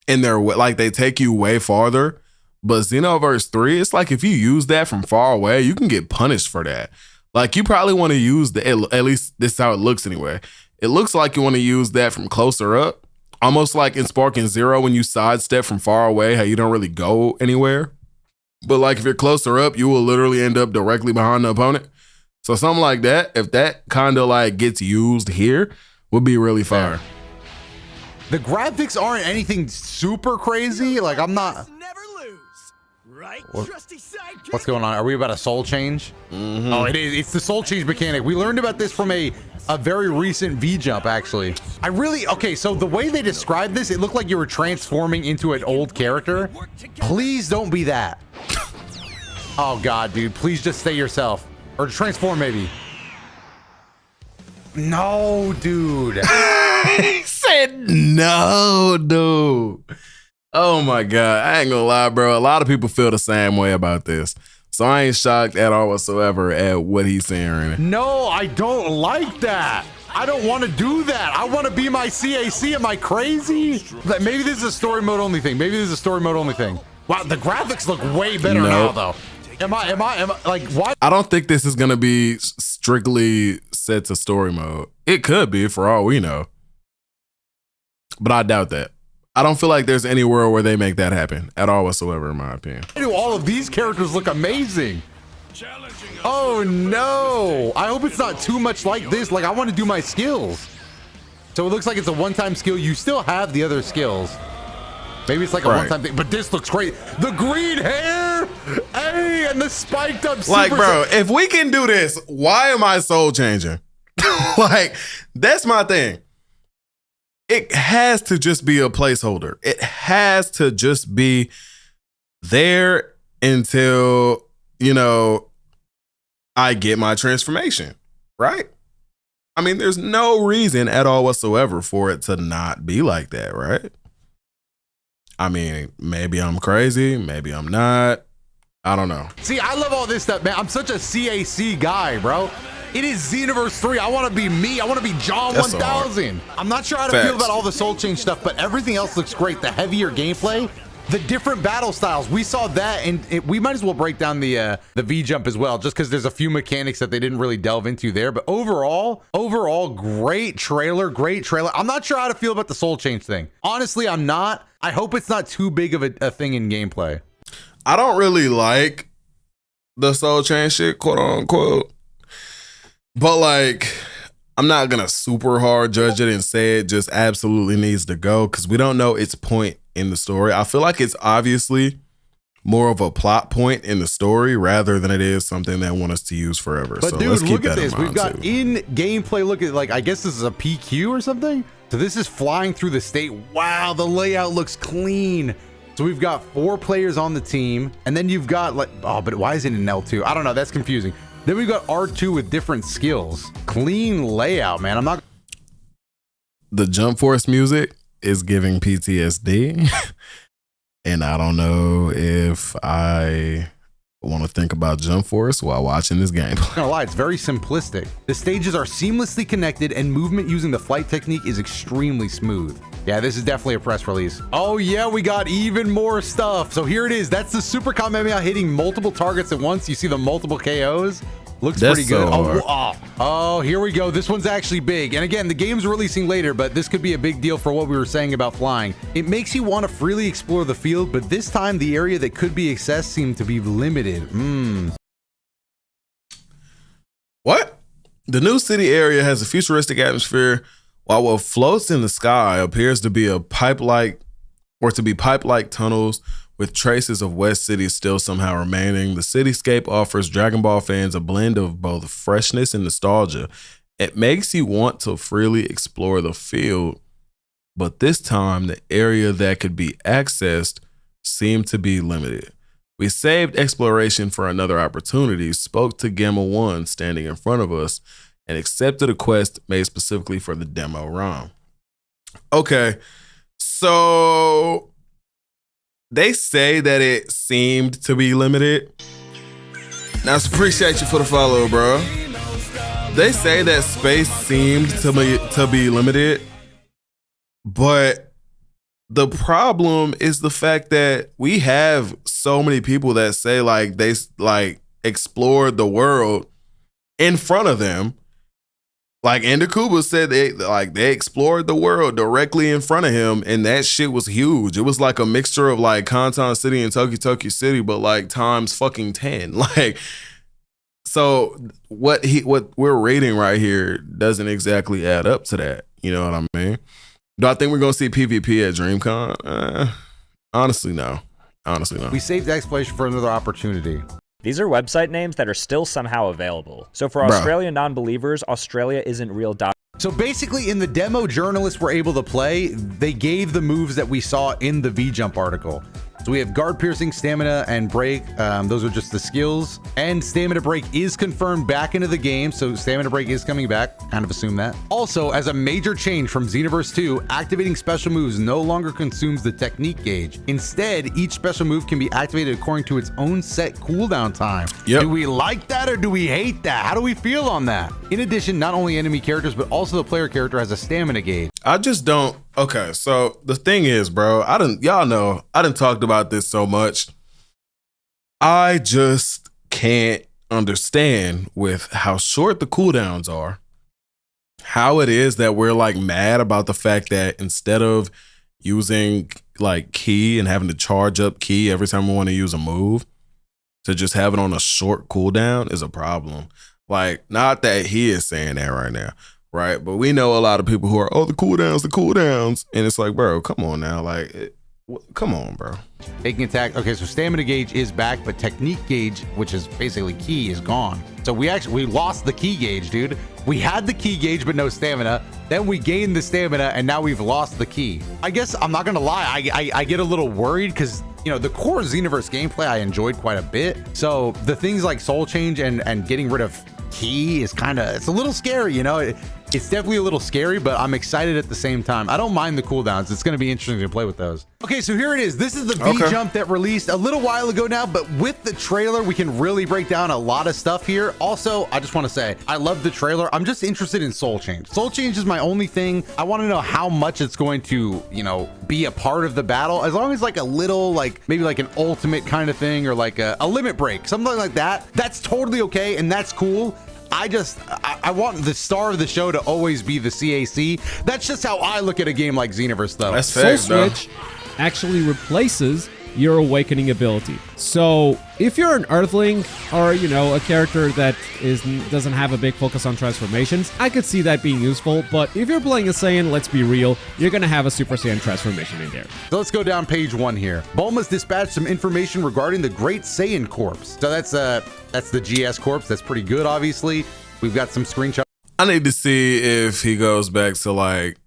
and they're like, they take you way farther. But Xenoverse 3, it's like if you use that from far away, you can get punished for that. Like you probably want to use at least this is how it looks anyway. It looks like you want to use that from closer up, almost like in Sparking Zero when you sidestep from far away, how you don't really go anywhere. But like if you're closer up, you will literally end up directly behind the opponent. So something like that, if that kind of like gets used here, would be really fire. The graphics aren't anything super crazy. Like I'm not. What's going on? Are we about a soul change? Mm-hmm. Oh, it is. It's the soul change mechanic. We learned about this from a very recent V-Jump, actually. Okay, so the way they described this, it looked like you were transforming into an old character. Please don't be that. Oh, God, dude. Please just stay yourself. Or transform, maybe. No, dude. He said no, dude. Oh my God. I ain't gonna lie, bro. A lot of people feel the same way about this. So I ain't shocked at all whatsoever at what he's saying right now. No, I don't like that. I don't want to do that. I want to be my CAC. Am I crazy? Maybe this is a story mode only thing. Wow, the graphics look way better now, though. Am I like, why? I don't think this is gonna be strictly set to story mode. It could be for all we know, but I doubt that. I don't feel like there's any world where they make that happen at all whatsoever, in my opinion. Why do all of these characters look amazing? Oh no! I hope it's not too much like this. Like I want to do my skills. So it looks like it's a one-time skill. You still have the other skills. Maybe it's like a one-time thing, but this looks great. The green hair, hey, and the spiked up. Like, bro, if we can do this, why am I soul changing? Like, that's my thing. It has to just be a placeholder. It has to just be there until, you know, I get my transformation, right? I mean, there's no reason at all whatsoever for it to not be like that, right? I mean, maybe I'm crazy, maybe I'm not. I don't know. See, I love all this stuff, man. I'm such a CAC guy, bro. It is Xenoverse 3. I want to be me. I want to be John 1000. I'm not sure how to feel about all the soul change stuff, but everything else looks great. The heavier gameplay, the different battle styles. We saw that, and we might as well break down the V-Jump as well, just because there's a few mechanics that they didn't really delve into there. But overall, great trailer, I'm not sure how to feel about the soul change thing. Honestly, I'm not. I hope it's not too big of a thing in gameplay. I don't really like the soul change shit, quote unquote. But like, I'm not gonna super hard judge it and say it just absolutely needs to go because we don't know its point in the story. I feel like it's obviously more of a plot point in the story rather than it is something they want us to use forever. But so dude, let's keep look at that in this. We've mind, got too. in gameplay. Look at, like, I guess this is a PQ or something. So this is flying through the state. Wow, the layout looks clean. So we've got 4 players on the team, and then you've got like, oh, but why is it in L2? I don't know. That's confusing. Then we've got R2 with different skills. Clean layout, man. I'm not. The Jump Force music is giving PTSD. And I don't know if I want to think about Jump Force while watching this game. Not gonna lie, it's very simplistic. The stages are seamlessly connected and movement using the flight technique is extremely smooth. Yeah, this is definitely a press release. Oh yeah, we got even more stuff. So here it is. That's the Super Kamehameha hitting multiple targets at once. You see the multiple KOs. Looks That's pretty good. so Oh, here we go. This one's actually big. And again, the game's releasing later, but this could be a big deal for what we were saying about flying. It makes you want to freely explore the field, but this time the area that could be accessed seemed to be limited. What? The new city area has a futuristic atmosphere, while what floats in the sky appears to be pipe-like tunnels with traces of West City still somehow remaining. The cityscape offers Dragon Ball fans a blend of both freshness and nostalgia. It makes you want to freely explore the field, but this time the area that could be accessed seemed to be limited. We saved exploration for another opportunity, spoke to Gamma 1 standing in front of us, and accepted a quest made specifically for the demo ROM. Okay, so they say that it seemed to be limited. Now, appreciate you for the follow, bro. They say that space seemed to be limited, but the problem is the fact that we have so many people that say like they like explored the world in front of them. Like Kuba said they explored the world directly in front of him, and that shit was huge. It was like a mixture of like Kantan City and Tokyo City, but like times fucking 10. Like, so what we're reading right here doesn't exactly add up to that. You know what I mean? Do I think we're gonna see PvP at DreamCon? Honestly, no. Honestly, no. We saved exploration for another opportunity. These are website names that are still somehow available. So for Australian non-believers, Australia isn't real. So basically in the demo journalists were able to play, they gave the moves that we saw in the V-Jump article. So we have guard piercing, stamina, and break. Those are just the skills. And stamina break is confirmed back into the game. So stamina break is coming back. Kind of assume that. Also, as a major change from Xenoverse 2, activating special moves no longer consumes the technique gauge. Instead, each special move can be activated according to its own set cooldown time. Yep. Do we like that or do we hate that? How do we feel on that? In addition, not only enemy characters, but also the player character has a stamina gauge. I just don't. Okay, so the thing is, bro, y'all know, I done talked about this so much. I just can't understand with how short the cooldowns are, how it is that we're like mad about the fact that instead of using like key and having to charge up key every time we want to use a move, to just have it on a short cooldown is a problem. Like, not that he is saying that right now. Right, but we know a lot of people who are, the cooldowns, and it's like, bro, come on now, like, come on, bro. Taking attack. Okay, so stamina gauge is back, but technique gauge, which is basically key, is gone. So we lost the key gauge, dude. We had the key gauge, but no stamina. Then we gained the stamina, and now we've lost the key. I guess I'm not gonna lie, I get a little worried because, you know, the core Xenoverse gameplay I enjoyed quite a bit. So the things like soul change and getting rid of key is it's a little scary, you know. It's definitely a little scary, but I'm excited at the same time. I don't mind the cooldowns. It's going to be interesting to play with those. Okay, so here it is. This is the V-Jump that released a little while ago now, but with the trailer, we can really break down a lot of stuff here. Also, I just want to say, I love the trailer. I'm just interested in Soul Change. Soul Change is my only thing. I want to know how much it's going to, you know, be a part of the battle. As long as like a little, like maybe like an ultimate kind of thing, or like a limit break, something like that. That's totally okay, and that's cool. I want the star of the show to always be the CAC. That's just how I look at a game like Xenoverse, though. That's Soul fair, Switch actually replaces your awakening ability. So if you're an Earthling or, you know, a character that doesn't have a big focus on transformations, I could see that being useful. But if you're playing a Saiyan, let's be real, you're gonna have a Super Saiyan transformation in there. So let's go down page 1 here. Bulma's dispatched some information regarding the Great Saiyan Corps. So that's the GS Corps. That's pretty good, obviously. We've got some screenshots. I need to see if he goes back to like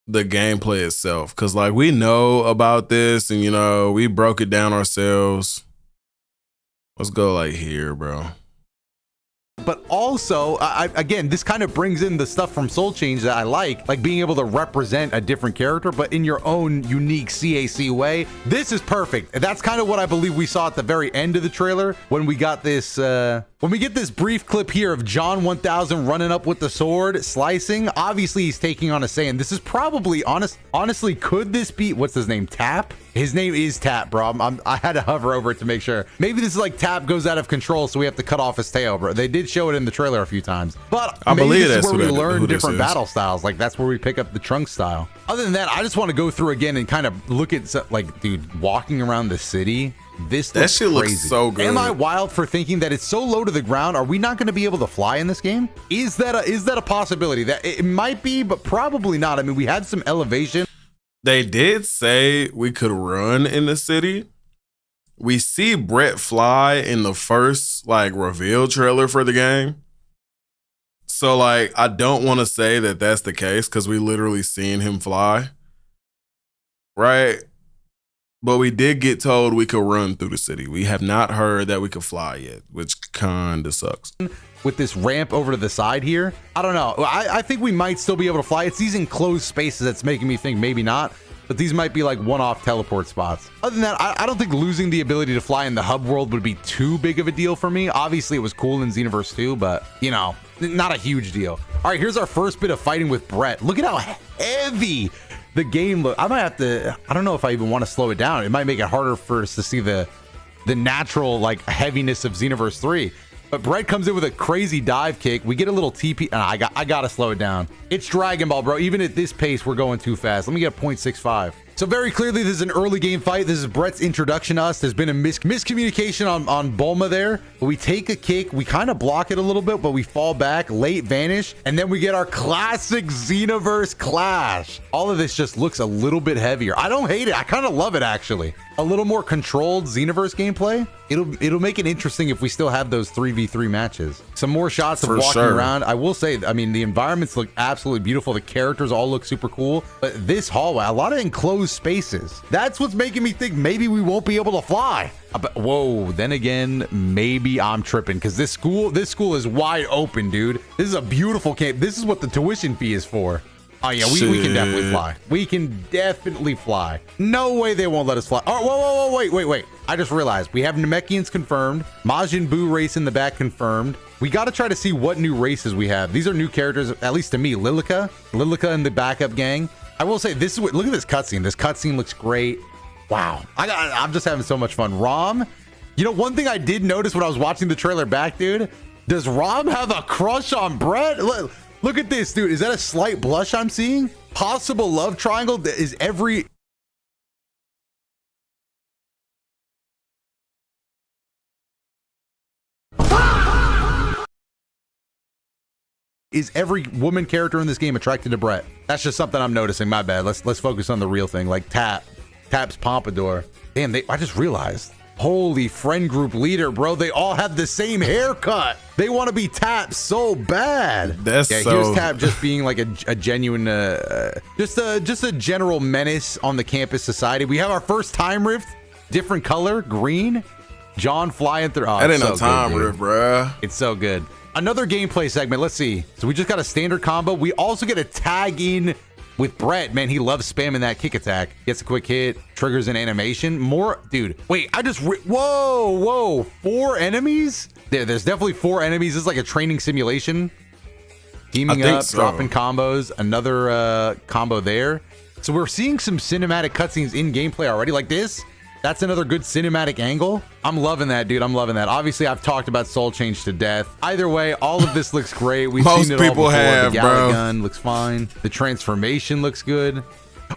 the gameplay itself, because like we know about this and, you know, we broke it down ourselves. Let's go like here, bro. But also, again, this kind of brings in the stuff from Soul Change that I like being able to represent a different character, but in your own unique CAC way. This is perfect. That's kind of what I believe we saw at the very end of the trailer when we got this, when we get this brief clip here of John 1000 running up with the sword, slicing. Obviously, he's taking on a Saiyan. This is probably, honestly, could this be, what's his name, Tap? His name is Tap, bro. I had to hover over it to make sure. Maybe this is like Tap goes out of control, so we have to cut off his tail, bro. They did show it in the trailer a few times. But I believe this is where we learn different battle styles. Like, that's where we pick up the Trunks style. Other than that, I just want to go through again and kind of look at, like, dude, walking around the city. That shit looks so good. Am I wild for thinking that it's so low to the ground? Are we not going to be able to fly in this game? Is that a possibility? That it might be, but probably not. I mean, we had some elevation. They did say we could run in the city. We see Brett fly in the first like reveal trailer for the game. So like, I don't want to say that that's the case because we literally seen him fly. Right? But we did get told we could run through the city. We have not heard that we could fly yet, which kind of sucks. With this ramp over to the side here, I don't know. I think we might still be able to fly. It's these enclosed spaces that's making me think maybe not. But these might be like one-off teleport spots. Other than that, I don't think losing the ability to fly in the hub world would be too big of a deal for me. Obviously, it was cool in Xenoverse 2, but, you know, not a huge deal. All right, here's our first bit of fighting with Brett. Look at how heavy the game look. I might have to, I don't know if I even want to slow it down. It might make it harder for us to see the natural like heaviness of Xenoverse 3. But Brett comes in with a crazy dive kick. We get a little TP. I gotta slow it down. It's Dragon Ball, bro. Even at this pace, we're going too fast. Let me get a 0.65. So very clearly, this is an early game fight. This is Brett's introduction to us. There's been a miscommunication on Bulma there. But we take a kick. We kind of block it a little bit, but we fall back, late vanish. And then we get our classic Xenoverse clash. All of this just looks a little bit heavier. I don't hate it. I kind of love it, actually. A little more controlled Xenoverse gameplay. It'll make it interesting if we still have those 3v3 matches. Some more shots of walking around. I will say, I mean, the environments look absolutely beautiful. The characters all look super cool. But this hallway, a lot of enclosed spaces. That's what's making me think maybe we won't be able to fly. Whoa, then again, maybe I'm tripping because this school is wide open, dude. This is a beautiful camp. This is what the tuition fee is for. Oh yeah, we can definitely fly. We can definitely fly. No way they won't let us fly. Oh, whoa, wait. I just realized we have Namekians confirmed. Majin Buu race in the back confirmed. We got to try to see what new races we have. These are new characters, at least to me. Lilica and the backup gang. I will say this is what, look at this cutscene. This cutscene looks great. Wow. I'm just having so much fun. Rom, you know, one thing I did notice when I was watching the trailer back, dude, does Rom have a crush on Brett? Look at this, dude. Is that a slight blush I'm seeing? Possible love triangle is every woman character in this game attracted to Brett? That's just something I'm noticing. My bad. Let's focus on the real thing, like Tap's pompadour. Damn, I just realized. Holy friend group leader, bro. They all have the same haircut. They want to be Tap so bad. Here's Tap just being like a genuine, just a general menace on the campus society. We have our first time rift, different color, green. John flying through. Oh, that ain't no time rift, bro. It's so good. Another gameplay segment. Let's see. So we just got a standard combo. We also get a tag in with Brett. Man, he loves spamming that kick attack. Gets a quick hit, triggers an animation. More, dude. Wait, whoa. 4 enemies? There's definitely 4 enemies. This is like a training simulation. Teaming up, dropping combos. Another combo there. So we're seeing some cinematic cutscenes in gameplay already, like this. That's another good cinematic angle. I'm loving that, dude. I'm loving that. Obviously, I've talked about Soul Change to death. Either way, all of this looks great. We've seen it all before. The Galley gun looks fine. The transformation looks good.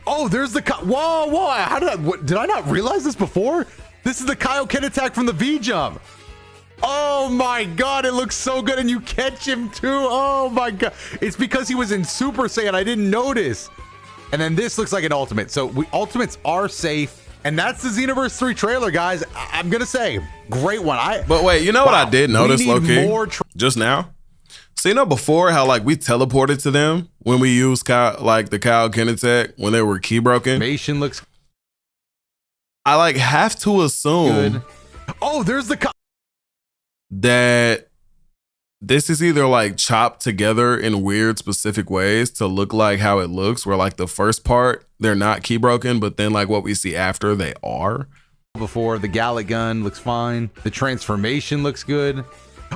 Oh, there's the whoa! How did I not realize this before? This is the Kaioken attack from the V jump. Oh my god, it looks so good, and you catch him too. Oh my god, it's because he was in Super Saiyan. I didn't notice. And then this looks like an ultimate. So ultimates are safe, and that's the Xenoverse 3 trailer, guys. I'm gonna say, great one. But wait, you know what I did notice, low-key, just now? So you know before how like we teleported to them when we used like the Kaioken attack when they were key broken? Animation looks. I like have to assume. Good. Oh, there's the. That this is either like chopped together in weird specific ways to look like how it looks, where like the first part they're not key broken, but then like what we see after they are. Before the Gallic gun looks fine, the transformation looks good.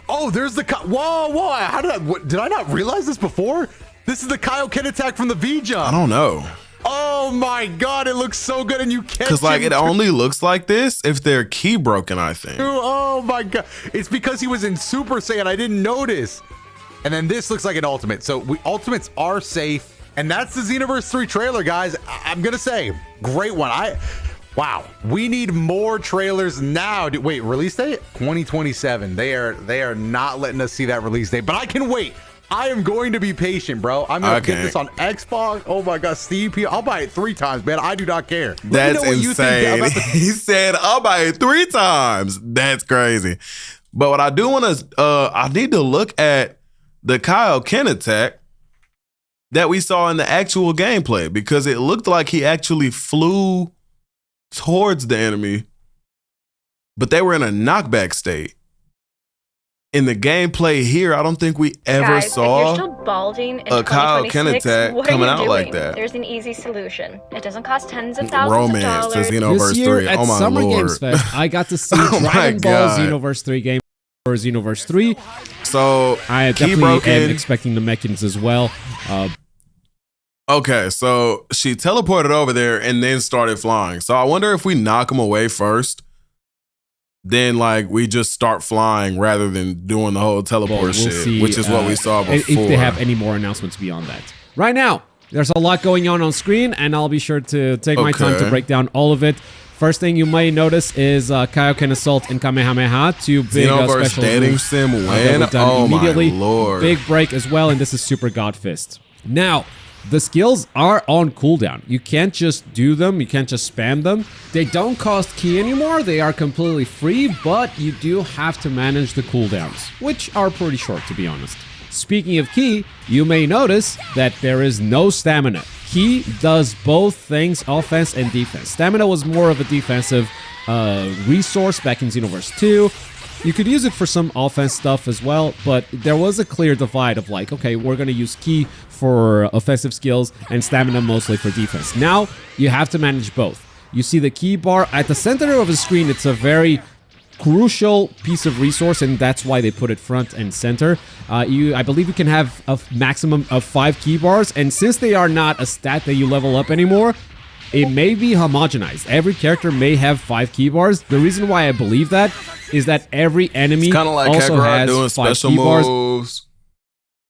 Oh, there's the whoa! How did I not realize this before? This is the Kaioken attack from the V jump. I don't know. Oh my god, it looks so good, and you catch because like it only looks like this if they're key broken, I think. Oh my god, it's because he was in Super Saiyan. I didn't notice. And then this looks like an ultimate. So ultimates are safe, and that's the Xenoverse 3 trailer, guys. I'm gonna say, great one. Wow, we need more trailers now. Wait, release date 2027. They are not letting us see that release date, but I can wait. I am going to be patient, bro. I'm gonna get this on Xbox. Oh my god, Steam. I'll buy it 3 times, man. I do not care. That's insane. He said I'll buy it 3 times. That's crazy. But what I do want to, I need to look at the Kaioken attack that we saw in the actual gameplay, because it looked like he actually flew towards the enemy, but they were in a knockback state. In the gameplay here, I don't think we ever saw if you're still balding in a Kaioken attack coming out like that. There's an easy solution. It doesn't cost tens of thousands of dollars. To Xenoverse This year 3. at Oh my Summer lord. Games Fest, I got to see Oh my Dragon Ball God. Xenoverse 3 game for Xenoverse 3. So I definitely am expecting the mechanics as well. Okay, so she teleported over there and then started flying. So I wonder if we knock him away first, then like we just start flying rather than doing the whole teleport shit, see, which is what we saw before. If they have any more announcements beyond that. Right now, there's a lot going on screen, and I'll be sure to take my time to break down all of it. First thing you might notice is Kaioken Assault and Kamehameha, 2 big Xenoverse special dating moves sim that win. were done Oh immediately. my lord. Big break as well, and this is Super God Fist. Now, the skills are on cooldown. You can't just do them. You can't just spam them. They don't cost ki anymore. They are completely free, but you do have to manage the cooldowns, which are pretty short, to be honest. Speaking of ki, you may notice that there is no stamina. Ki does both things, offense and defense. Stamina was more of a defensive resource back in Xenoverse 2. You could use it for some offense stuff as well, but there was a clear divide of like, okay, we're going to use ki for offensive skills and stamina mostly for defense. Now, you have to manage both. You see the ki bar at the center of the screen. It's a very crucial piece of resource, and that's why they put it front and center. I believe you can have a maximum of 5 ki bars, and since they are not a stat that you level up anymore, it may be homogenized. Every character may have 5 ki bars. The reason why I believe that is that every enemy It's kind of like also Kakarot has doing 5 special ki bars. moves.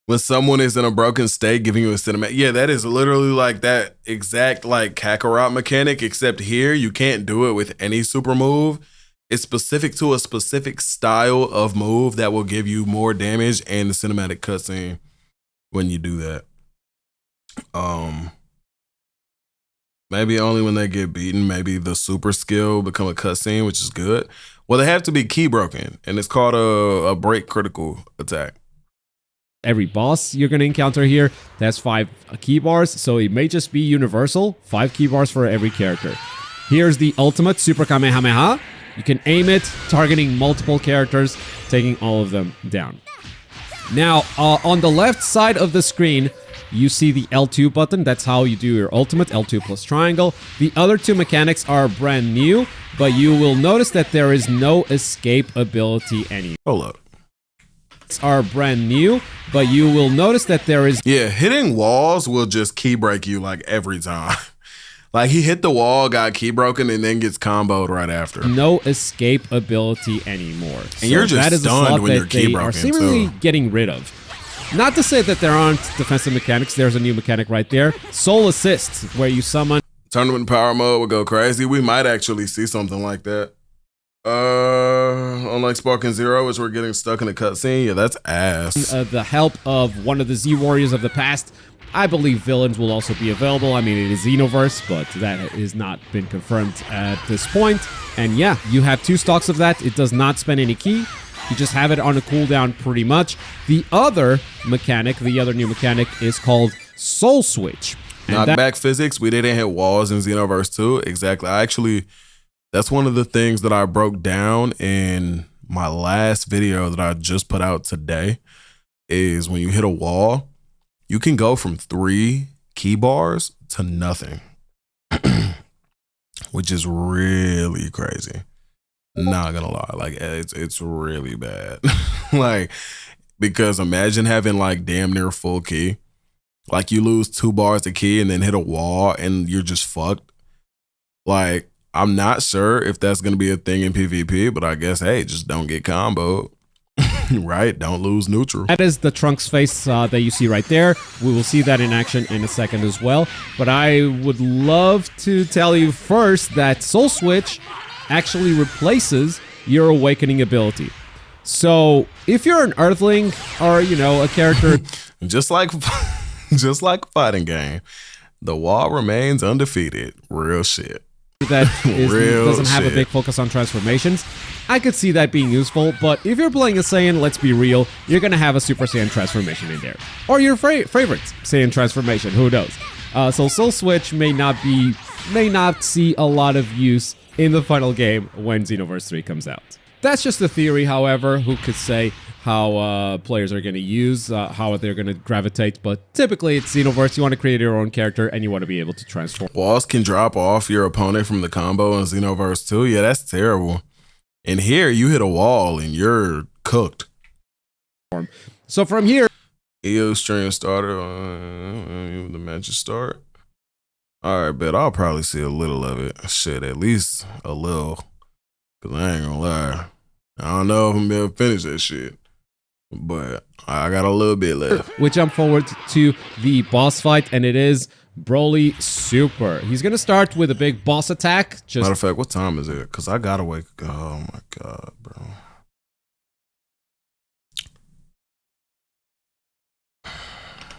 When someone is in a broken state, giving you a cinematic. Yeah, that is literally like that exact like Kakarot mechanic, except here you can't do it with any super move. It's specific to a specific style of move that will give you more damage and the cinematic cutscene when you do that. Maybe only when they get beaten, maybe the super skill become a cutscene, which is good. Well, they have to be key broken, and it's called a break critical attack. Every boss you're going to encounter here, that's 5 ki bars, so it may just be universal, 5 ki bars for every character. Here's the ultimate Super Kamehameha. You can aim it, targeting multiple characters, taking all of them down. Now, on the left side of the screen, you see the L2 button. That's how you do your ultimate, L2 plus triangle. The other 2 mechanics are brand new, but you will notice that there is no escape ability anymore. Hold up. Are brand new, but you will notice that there is... Yeah, hitting walls will just key break you like every time. Like he hit the wall, got key broken, and then gets comboed right after. No escape ability anymore. And you're just that is stunned a slot when that you're key they broken, are seemingly too. getting rid of. Not to say that there aren't defensive mechanics. There's a new mechanic right there. Soul Assist, where you summon... Tournament power mode would go crazy. We might actually see something like that. Unlike Sparking Zero, which we're getting stuck in a cutscene. Yeah, that's ass. The help of one of the Z Warriors of the past. I believe villains will also be available. I mean, it is Xenoverse, but that has not been confirmed at this point. And yeah, you have 2 stocks of that. It does not spend any ki. You just have it on a cooldown pretty much. The other mechanic, the other new mechanic, is called Soul Switch. Knockback physics. We didn't hit walls in Xenoverse 2. Exactly. That's one of the things that I broke down in my last video that I just put out today, is when you hit a wall, you can go from 3 key bars to nothing, which is really crazy. Not gonna lie, like it's really bad. Like, because imagine having like damn near full key, like you lose 2 bars of key and then hit a wall and you're just fucked. Like, I'm not sure if that's gonna be a thing in PvP, but I guess, hey, just don't get comboed. Right? Don't lose neutral. That is the Trunks face that you see right there. We will see that in action in a second as well. But I would love to tell you first that Soul Switch actually replaces your awakening ability. So if you're an Earthling or, you know, a character... just like a fighting game, the wall remains undefeated. Real shit. That doesn't have a big focus on transformations. I could see that being useful, but if you're playing a Saiyan, let's be real, you're gonna have a Super Saiyan transformation in there. Or your favorite Saiyan transformation, who knows? So Soul Switch may not see a lot of use in the final game when Xenoverse 3 comes out. That's just a theory, however. Who could say how players are going to use, how they're going to gravitate, but typically it's Xenoverse. You want to create your own character and you want to be able to transform. Walls can drop off your opponent from the combo in Xenoverse 2. Yeah, that's terrible. And here, you hit a wall and you're cooked. So from here... EO stream started, the match start. All right, bet I'll probably see a little of it. Shit, at least a little. Because I ain't gonna lie. I don't know if I'm going to finish that shit. But I got a little bit left. We jump forward to the boss fight, and it is Broly Super. He's going to start with a big boss attack. Matter of fact, what time is it? Because I got to wake... Oh, my God, bro.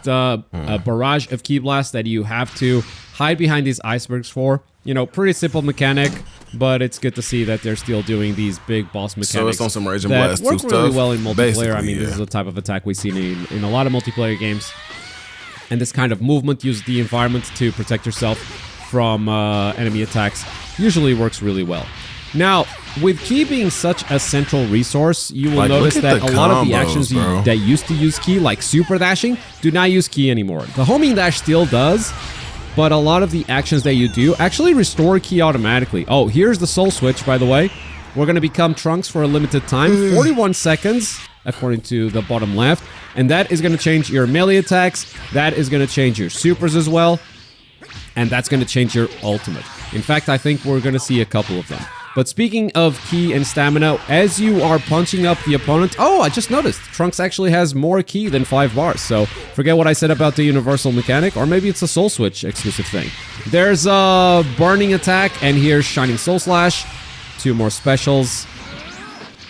A barrage of Ki Blasts that you have to hide behind these icebergs for. You know, pretty simple mechanic, but it's good to see that they're still doing these big boss mechanics. So it's on some Rage and Blast work stuff. really well in multiplayer. Basically, I mean, this is the type of attack we've seen in a lot of multiplayer games. And this kind of movement uses the environment to protect yourself from enemy attacks. Usually works really well. Now, with Ki being such a central resource, you will notice that a lot of the actions that used to use Ki, like super dashing, do not use Ki anymore. The homing dash still does, but a lot of the actions that you do actually restore Ki automatically. Oh, here's the Soul Switch, by the way. We're going to become Trunks for a limited time, 41 seconds, according to the bottom left. And that is going to change your melee attacks. That is going to change your supers as well. And that's going to change your ultimate. In fact, I think we're going to see a couple of them. But speaking of Ki and stamina, as you are punching up the opponent... Oh, I just noticed. Trunks actually has more Ki than 5 bars. So forget what I said about the universal mechanic. Or maybe it's a Soul Switch exclusive thing. There's a Burning Attack. And here's Shining Soul Slash. 2 more specials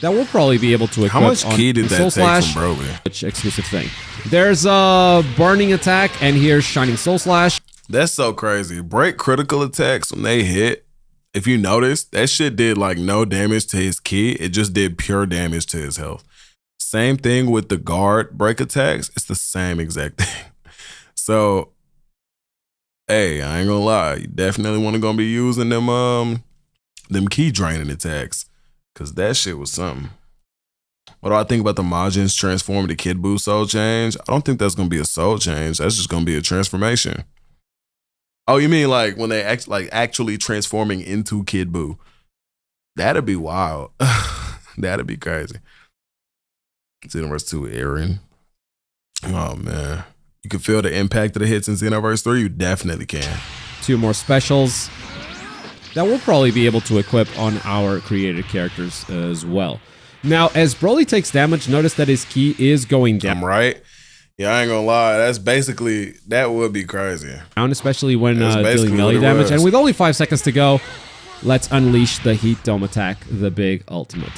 that we'll probably be able to equip. How much Ki did that take from Broly? Which exclusive thing. There's a Burning Attack. And here's Shining Soul Slash. That's so crazy. Break critical attacks when they hit. If you notice, that shit did like no damage to his Ki. It just did pure damage to his health. Same thing with the guard break attacks. It's the same exact thing. So, hey, I ain't gonna lie. You definitely want to be using them Ki draining attacks. Because that shit was something. What do I think about the Majins transforming to Kid Buu soul change? I don't think that's going to be a soul change. That's just going to be a transformation. Oh, you mean like when they actually transforming into Kid Buu? That'd be wild. That'd be crazy. Xenoverse 2 Aaron. Oh man. You can feel the impact of the hits in Xenoverse 3. You definitely can. 2 more specials that we'll probably be able to equip on our created characters as well. Now, as Broly takes damage, notice that his Ki is going down. I'm right. Yeah, I ain't gonna lie. That would be crazy. And especially when That's basically dealing melee what it damage. was. And with only 5 seconds to go, let's unleash the Heat Dome attack, the big ultimate.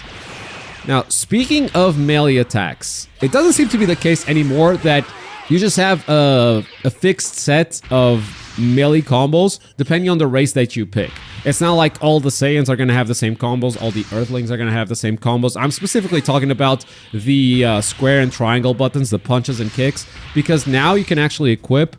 Now, speaking of melee attacks, it doesn't seem to be the case anymore that you just have a fixed set of melee combos depending on the race that you pick. It's not like all the Saiyans are going to have the same combos, all the Earthlings are going to have the same combos. I'm specifically talking about the square and triangle buttons, the punches and kicks, because now you can actually equip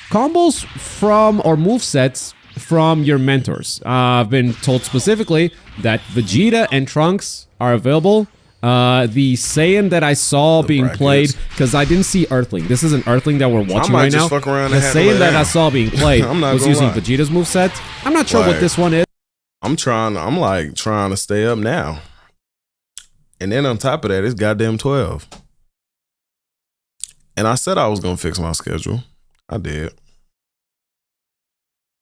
combos from, or movesets from your mentors. I've been told specifically that Vegeta and Trunks are available. The Saiyan that I saw being played, because I didn't see Earthling. This is an Earthling that we're watching right now. Fuck around The and handle Saiyan it that I out. saw being played was using Vegeta's moveset. I'm not sure what this one is. I'm trying to stay up now. And then on top of that, it's goddamn 12. And I said I was gonna fix my schedule. I did.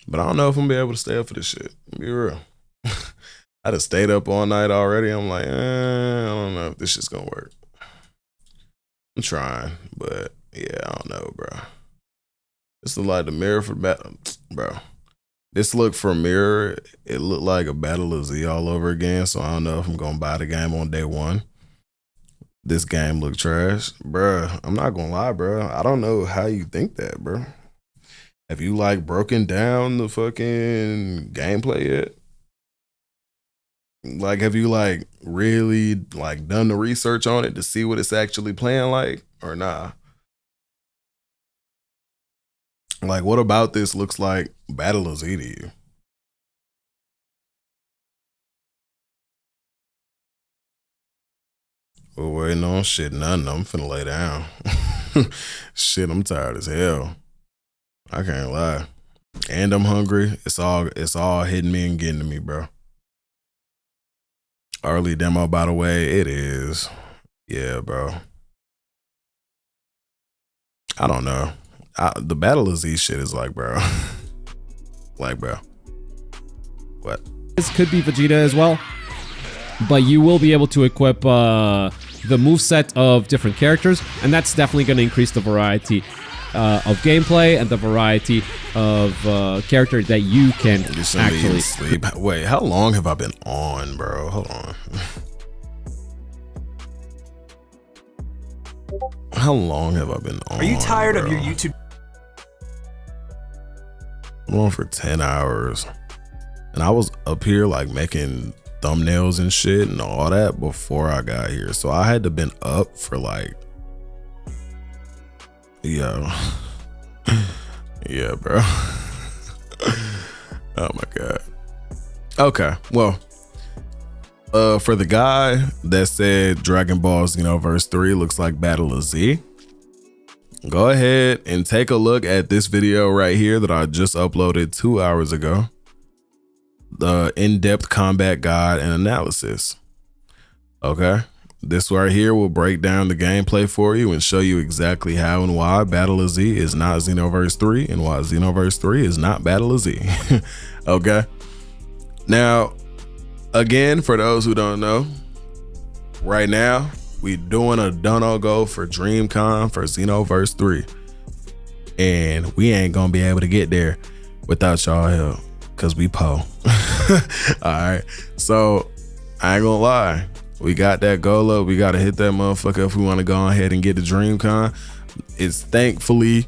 But I don't know if I'm gonna be able to stay up for this shit. Be real. I done stayed up all night already. I'm like, I don't know if this shit's gonna work. I'm trying, but yeah, I don't know, bro. This look like the mirror for battle, bro. This look for mirror, it looked like a Battle of Z all over again. So I don't know if I'm gonna buy the game on day one. This game look trash, bro. I'm not gonna lie, bro. I don't know how you think that, bro. Have you like broken down the fucking gameplay yet? Like, have you like really like done the research on it to see what it's actually playing like, or nah? Like, what about this looks like Battle of Z to you? We're waiting on shit, nothing. I'm finna lay down. Shit, I'm tired as hell. I can't lie. And I'm hungry. It's all hitting me and getting to me, bro. Early demo, by the way, it is. Yeah, bro. I don't know. The Battle of Z shit is like, bro. Like, bro. What? This could be Vegeta as well. But you will be able to equip the moveset of different characters. And that's definitely going to increase the variety of gameplay and the variety of character that you can actually sleep. Wait, how long have I been on, bro? Hold on. How long have I been on? Are you tired bro? of your YouTube? I'm on for 10 hours. And I was up here like making thumbnails and shit and all that before I got here. So I had to been up for like, yeah, bro. Oh my God. Okay, well, for the guy that said Dragon Ball Xenoverse 3 looks like Battle of Z, go ahead and take a look at this video right here that I just uploaded 2 hours ago. The in-depth combat guide and analysis. Okay, this right here will break down the gameplay for you and show you exactly how and why Battle of Z is not Xenoverse 3 and why Xenoverse 3 is not Battle of Z. Okay, now again, for those who don't know, right now we doing a dono go for DreamCon for Xenoverse 3, and we ain't gonna be able to get there without y'all help, cause we po. All right, so I ain't gonna lie, we got that goal up. We gotta hit that motherfucker if we want to go ahead and get to DreamCon. It's thankfully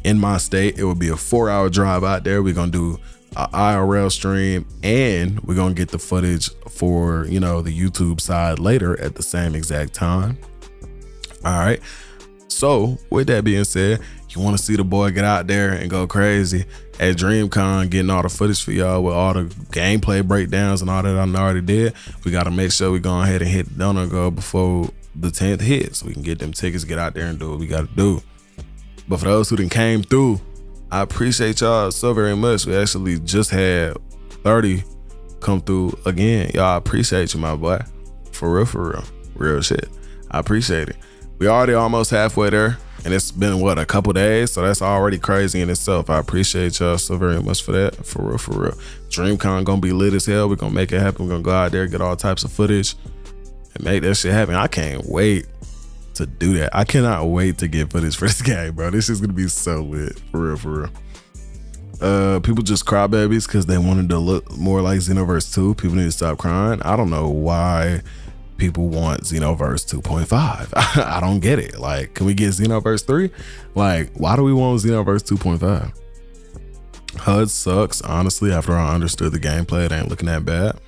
in my state. It will be a 4-hour drive out there. We're gonna do an IRL stream, and we're gonna get the footage for, you know, the YouTube side later at the same exact time. All right, so with that being said, you want to see the boy get out there and go crazy at DreamCon, getting all the footage for y'all with all the gameplay breakdowns and all that I already did. We got to make sure we go ahead and hit the donor goal before the 10th hits, so we can get them tickets, get out there and do what we got to do. But for those who done came through, I appreciate y'all so very much. We actually just had 30 come through again. Y'all, I appreciate you, my boy. For real shit. I appreciate it. We already almost halfway there, and it's been what, a couple days, so that's already crazy in itself. I appreciate y'all so very much for that. For real. DreamCon gonna be lit as hell. We're gonna make it happen. We're gonna go out there, get all types of footage and make that shit happen. I can't wait to do that. I cannot wait to get footage for this game, bro. This is gonna be so lit, for real, for real. People just cry babies because they wanted to look more like Xenoverse 2. People need to stop crying. I don't know why people want Xenoverse 2.5. I don't get it. Like, can we get Xenoverse 3? Like, why do we want Xenoverse 2.5? HUD sucks, honestly. After I understood the gameplay, it ain't looking that bad.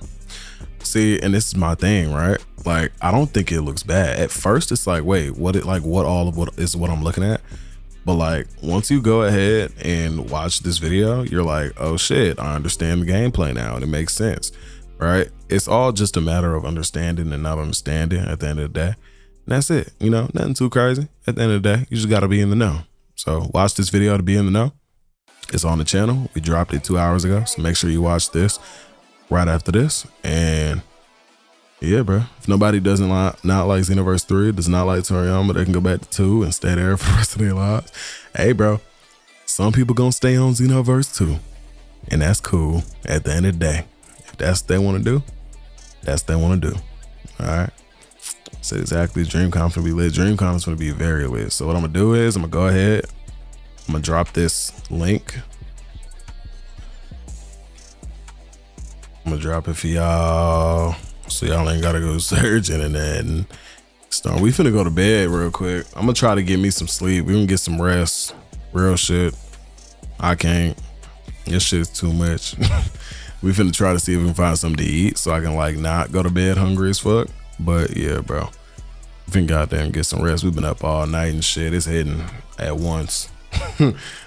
See, and this is my thing, right? Like, I don't think it looks bad. At first, it's like, wait, what is what I'm looking at? But like, once you go ahead and watch this video, you're like, oh shit, I understand the gameplay now, and it makes sense, right? It's all just a matter of understanding and not understanding at the end of the day. And that's it, you know, nothing too crazy. At the end of the day, you just gotta be in the know. So watch this video to be in the know. It's on the channel. We dropped it 2 hours ago, so make sure you watch this right after this. And yeah, bro, if nobody doesn't not like Xenoverse 3, does not like Toriyama, they can go back to 2 and stay there for the rest of their lives. Hey, bro, some people gonna stay on Xenoverse 2, and that's cool. At the end of the day, if that's what they want to do, that's what they want to do. All right. So exactly, DreamCon's gonna be lit. DreamCon's gonna be very lit. So what I'm gonna do is I'm gonna go ahead. I'm gonna drop this link. I'm gonna drop it for y'all, so y'all ain't gotta go searching and then start. We finna go to bed real quick. I'm gonna try to get me some sleep. We gonna get some rest. Real shit. I can't. This shit's too much. We finna try to see if we can find something to eat so I can like not go to bed hungry as fuck. But yeah, bro, we finna go out there and get some rest. We've been up all night and shit. It's hitting at once.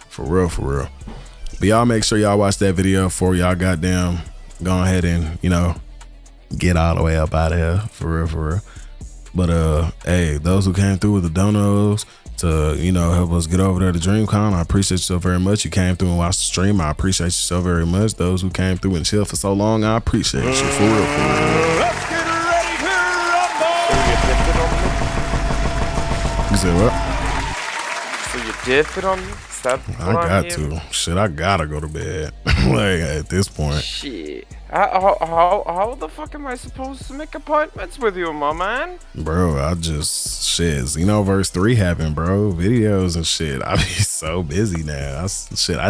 For real, for real. But y'all make sure y'all watch that video before y'all goddamn go ahead and, you know, get all the way up out of here. For real, for real. But hey, those who came through with the donos to, you know, help us get over there to DreamCon, I appreciate you so very much. You came through and watched the stream. I appreciate you so very much. Those who came through and chilled for so long, I appreciate you. For real, for real. Let's get ready to rumble! You said what? So you dip it on me? I got to. Shit, I gotta go to bed. Like, at this point. Shit. How the fuck am I supposed to make appointments with you, my man? Bro, shit, Xenoverse 3 happened, bro. Videos and shit. I be so busy now. I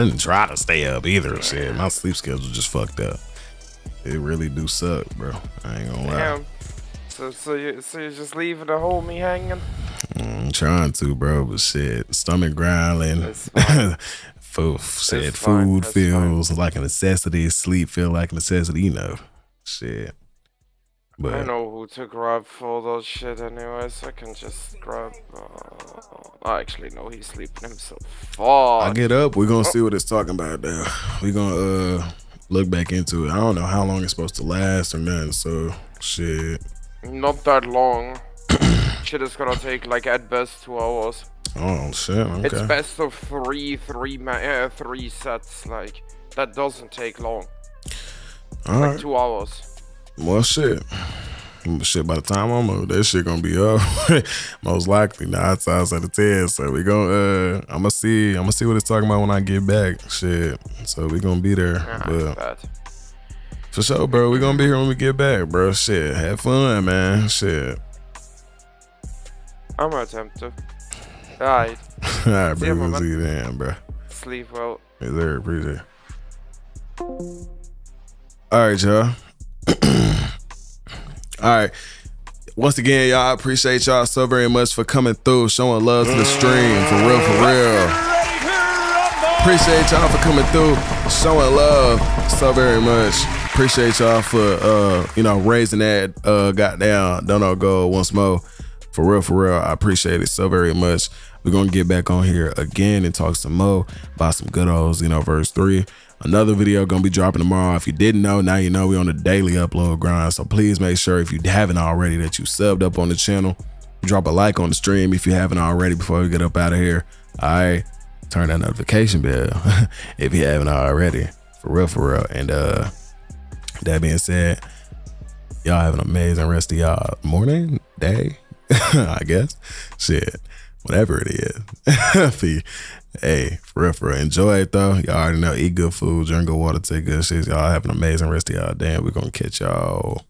didn't try to stay up either. Shit, my sleep schedule just fucked up. It really do suck, bro. I ain't gonna lie. Damn. So you're just leaving the homie hanging? I'm trying to, bro, but shit, stomach growling. Food feels like a necessity. Sleep feel like a necessity, you know. Shit. But I know who to grab for those shit anyways. I can just grab. Actually, no, he's sleeping himself. Fuck. I get up. We're gonna see what it's talking about there. We're gonna look back into it. I don't know how long it's supposed to last or nothing. So shit. Not that long. Shit is gonna take like at best 2 hours. Oh shit, okay. It's best of three sets. Like that doesn't take long. All like right. 2 hours. Well, shit. By the time I'm over, that shit gonna be up. Most likely 9 times out of 10. So we gonna I'ma see what it's talking about when I get back. Shit. So we gonna be there. But for sure, bro. We gonna be here when we get back, bro. Shit. Have fun, man. Shit. I'm gonna attempt to. Alright. Alright, bro. We'll see you then, bro. Sleep well. Yes, sir. Appreciate it. Alright, y'all. Alright. Once again, y'all, I appreciate y'all so very much for coming through, showing love to the stream. For real, for real. Appreciate y'all for coming through, showing love so very much. Appreciate y'all for you know, raising that goddamn dono goal once more. For real, I appreciate it so very much. We're gonna get back on here again and talk some more about some good old Xenoverse 3. Another video gonna be dropping tomorrow. If you didn't know, now you know. We on the daily upload grind. So please make sure, if you haven't already, that you subbed up on the channel. Drop a like on the stream if you haven't already before we get up out of here. All right, turn that notification bell if you haven't already. For real. And that being said, y'all have an amazing rest of y'all morning, day, I guess. Shit, whatever it is. Hey, for real. Enjoy it though. Y'all already know. Eat good food, drink good water, take good shit. Y'all have an amazing rest of y'all day. We're gonna catch y'all